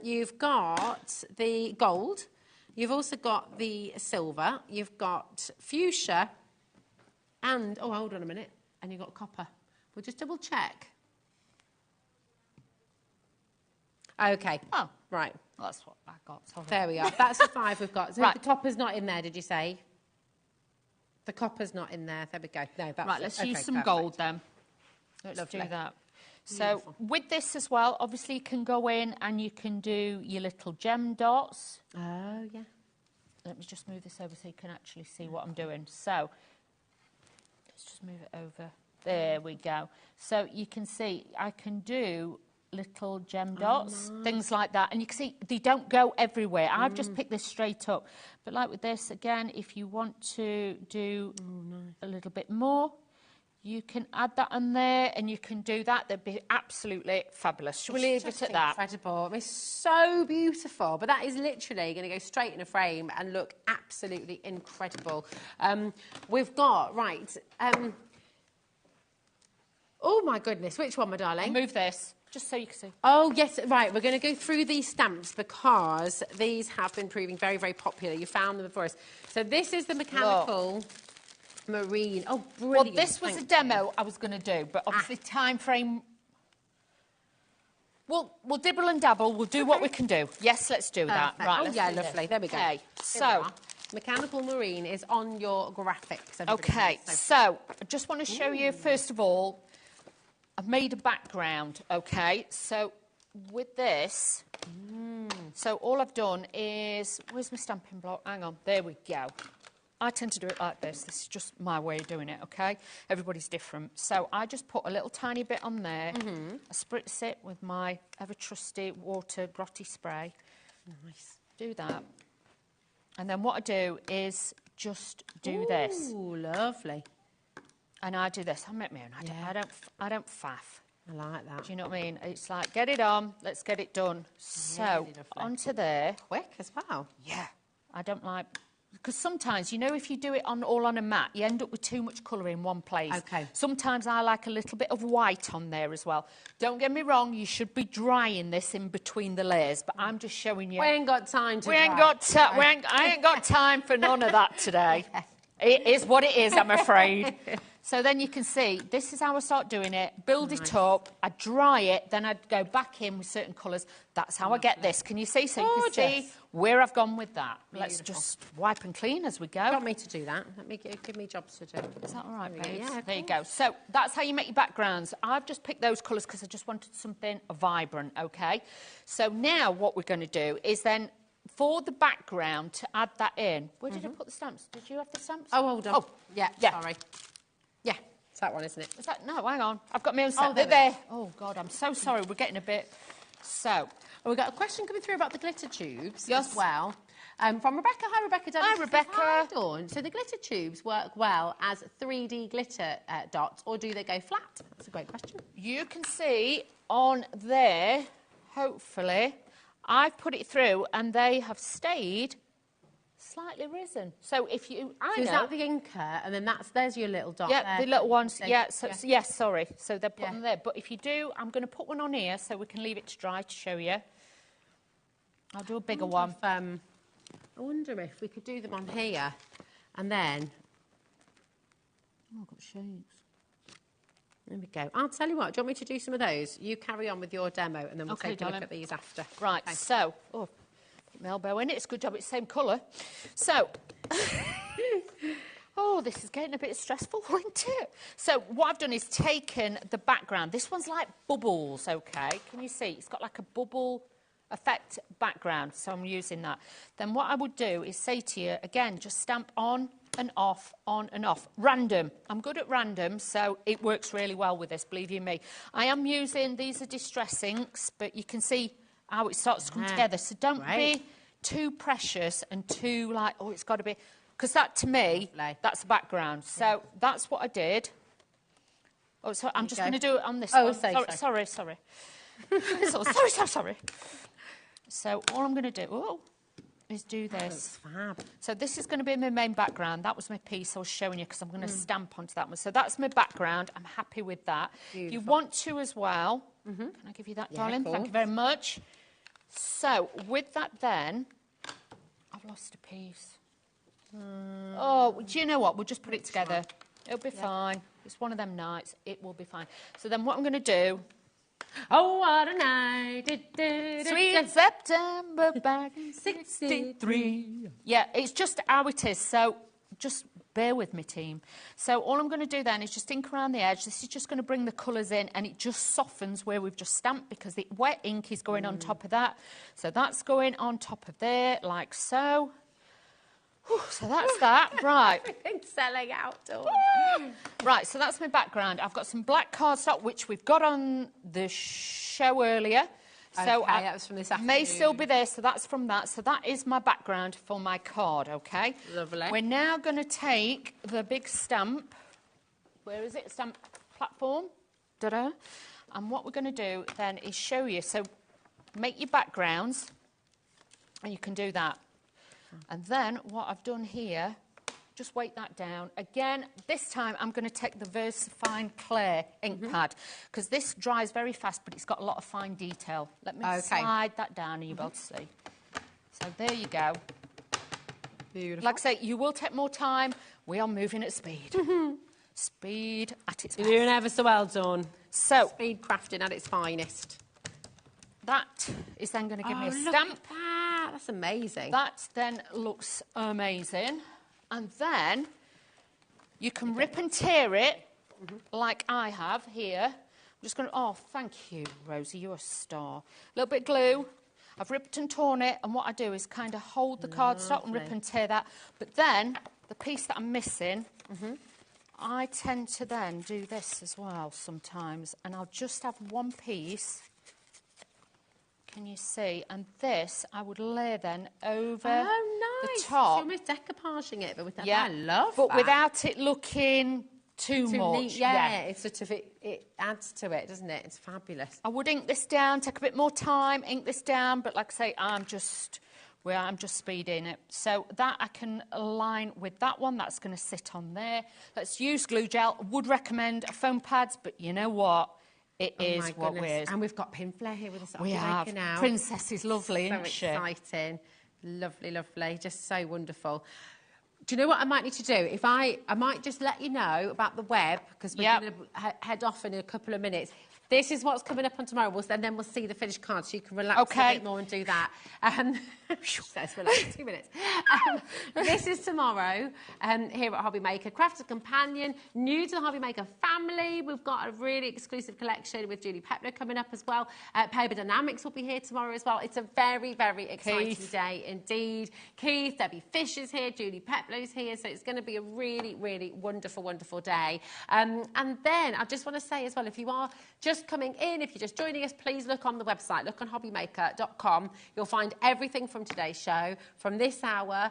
You've got the gold. You've also got the silver. You've got fuchsia. And, oh, hold on a minute. And you've got copper. We'll just double check. Okay. Oh, right. Well, that's what I got. Sorry. There we are. That's the 5 we've got. So Right. the copper's not in there, did you say? The copper's not in there. There we go. No, that's Right, it. let's Okay, use some perfect. gold then. Let's Lovely. do that. So with this as well, obviously you can go in and you can do your little gem dots. Oh, yeah. Let me just move this over so you can actually see what I'm doing. So let's just move it over. There we go. So you can see I can do little gem dots, things like that. And you can see they don't go everywhere. I've just picked this straight up. But like with this, again, if you want to do a little bit more, you can add that on there and you can do that. That'd be absolutely fabulous. Shall we leave it at that? Incredible. It's so beautiful, but that is literally going to go straight in a frame and look absolutely incredible. We've got, right, oh my goodness, which one, my darling? Move this, just so you can see. Oh, yes, right, we're going to go through these stamps because these have been proving very, very popular. You found them before us. So this is the mechanical marine. Oh, brilliant. Well, this was a demo I was going to do, but obviously time frame... We'll dibble and dabble. We'll do what we can do. Yes, let's do that. Right, Oh, let's yeah, do this. lovely. There we go. Okay, Here we so... are. Mechanical marine is on your graphics. Okay, so I just want to show you, first of all, I've made a background, okay? So with this, so all I've done is... Where's my stamping block? Hang on, there we go. I tend to do it like this. This is just my way of doing it, okay? Everybody's different. So I just put a little tiny bit on there. I spritz it with my ever-trusty water grotty spray. Nice. Do that. And then what I do is just do this. Ooh, lovely. And I do this. I make my own. I don't faff. I like that. Do you know what I mean? It's like, get it on, let's get it done. So, onto there. Quick as well. Yeah. I don't like... Because sometimes, you know, if you do it all on a mat, you end up with too much colour in one place. Okay. Sometimes I like a little bit of white on there as well. Don't get me wrong, you should be drying this in between the layers, but I'm just showing you... We ain't got time to I ain't got time for none of that today. It is what it is, I'm afraid. So then you can see, this is how I start doing it. Build it up, I dry it, then I'd go back in with certain colours. That's how I get this. Can you see? So you can see where I've gone with that. Let's just wipe and clean as we go. You want me to do that? Let me give me jobs to do. Is that all right, babes? Yeah, there you go. So that's how you make your backgrounds. I've just picked those colours because I just wanted something vibrant, OK? So now what we're going to do is then, for the background, to add that in. Where did I put the stamps? Did you have the stamps? Oh, hold on. Oh, yeah, sorry. Yeah, it's that one, isn't it? Is that... No, hang on. I've got my own stamp. they're there. Oh, God, I'm so sorry. We're getting a bit... So... We've got a question coming through about the glitter tubes as well. From Rebecca. Hi, Rebecca. Hi, Rebecca. Hi, Dawn. So the glitter tubes work well as 3D glitter dots, or do they go flat? That's a great question. You can see on there, hopefully, I've put it through and they have stayed slightly risen. So if you... Is that the inker? And then there's your little dot Yeah, there. the little ones. So, Yeah, yes, sorry. So they're put them there. But if you do, I'm going to put one on here so we can leave it to dry to show you. I'll do a bigger one. I wonder if we could do them on here and then... Oh, I've got shades. There we go. I'll tell you what, do you want me to do some of those? You carry on with your demo and then we'll take a look at these after. Right, so... Oh, put my elbow in it. It's a good job it's the same colour. So... Oh, this is getting a bit stressful, isn't it? So what I've done is taken the background. This one's like bubbles, OK? Can you see? It's got like a bubble effect background, so I'm using that. Then what I would do is say to you, again, just stamp on and off, on and off. Random. I'm good at random, so it works really well with this, believe you me. I am using, these are distress inks, but you can see how it starts to come together. So don't be too precious and too like, oh, it's got to be... Because that, to me, that's the background. So that's what I did. Oh, so I'm just going to do it on this one. Sorry. Sorry. So all I'm going to do is do this. Fab. So this is going to be my main background. That was my piece I was showing you because I'm going to stamp onto that one. So that's my background. I'm happy with that. Beautiful. If you want to as well, can I give you that, darling? Thank you very much. So, with that then, I've lost a piece. Oh, do you know what? We'll just put it together. It'll be fine. It's one of them nights. It will be fine. So then what I'm going to do... Oh, what a night. Sweet September back in 63. Yeah, it's just how it is. So just bear with me, team. So all I'm going to do then is just ink around the edge. This is just going to bring the colours in, and it just softens where we've just stamped because the wet ink is going on top of that. So that's going on top of there, like so. Whew, so that's that. Right. Everything's selling out. Right, so that's my background. I've got some black cardstock, which we've got on the show earlier. So Okay, that was from this afternoon. may still be there, so that's from that. So that is my background for my card, okay? Lovely. We're now going to take the big stamp. Where is it? Stamp platform. Da-da. And what we're going to do then is show you. So make your backgrounds, and you can do that. And then what I've done here, just weight that down. Again, this time I'm going to take the VersaFine Clear ink pad because this dries very fast, but it's got a lot of fine detail. Let me slide that down and you'll be able to see. So there you go. Beautiful. Like I say, you will take more time. We are moving at speed. Speed at its best. You're doing ever so well done. So, speed crafting at its finest. That is then going to give me a look stamp. at that. That's amazing. That then looks amazing. And then you can rip and tear it like I have here. I'm just going to... Oh, thank you, Rosie. You're a star. A little bit of glue. I've ripped and torn it. And what I do is kind of hold the cardstock and rip and tear that. But then the piece that I'm missing... I tend to then do this as well sometimes. And I'll just have one piece... Can you see? And this, I would lay then over the top. So almost decoupaging it, but with that, yeah. I love but that. without it looking too much. Neat. Yeah, it's sort of it adds to it, doesn't it? It's fabulous. I would ink this down, take a bit more time, ink this down, but like I say, I'm just speeding it. So that I can align with that one. That's going to sit on there. Let's use glue gel. I would recommend foam pads, but you know what? It is what it is. And we've got pin flare here with us. We have. Now. Princess is lovely, isn't she? So exciting. Lovely, lovely. Just so wonderful. Do you know what I might need to do? I might just let you know about the web, because we're going to head off in a couple of minutes. This is what's coming up on tomorrow, and then we'll see the finished card, so you can relax a bit more and do that. Let's relax 2 minutes. This is tomorrow here at HobbyMaker. Crafter's Companion, new to the HobbyMaker family. We've got a really exclusive collection with Julie Pepler coming up as well. Paper Dynamics will be here tomorrow as well. It's a very, very exciting day indeed. Keith, Debbie Fisher's here, Julie Pepler's here, so it's going to be a really, really wonderful, wonderful day. And then I just want to say as well, if you are just coming in, if you're just joining us, please look on the website, look on hobbymaker.com. You'll find everything from today's show, from this hour.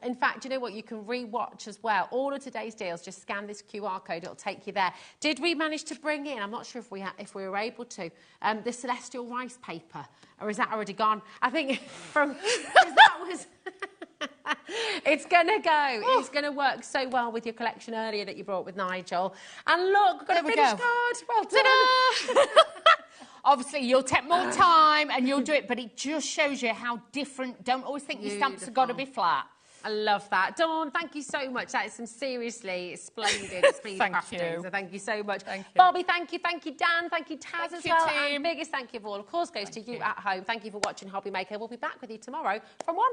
In fact, you know what? You can re-watch as well. All of today's deals, just scan this QR code, it'll take you there. Did we manage to bring in, I'm not sure if we were able to, the Celestial Rice paper, or is that already gone? I think from, that was... It's going to go. It's going to work so well with your collection earlier that you brought with Nigel. And look, got a finished card. Well done. Obviously, you'll take more time and you'll do it, but it just shows you how different. Don't always think your stamps have got to be flat. I love that. Dawn, thank you so much. That is some seriously splendid speed crafting. So thank you so much. Thank you. Bobby, thank you. Thank you, Dan. Thank you, Taz, as well. Team. And biggest thank you of all, of course, goes to you at home. Thank you for watching HobbyMaker. We'll be back with you tomorrow from 1.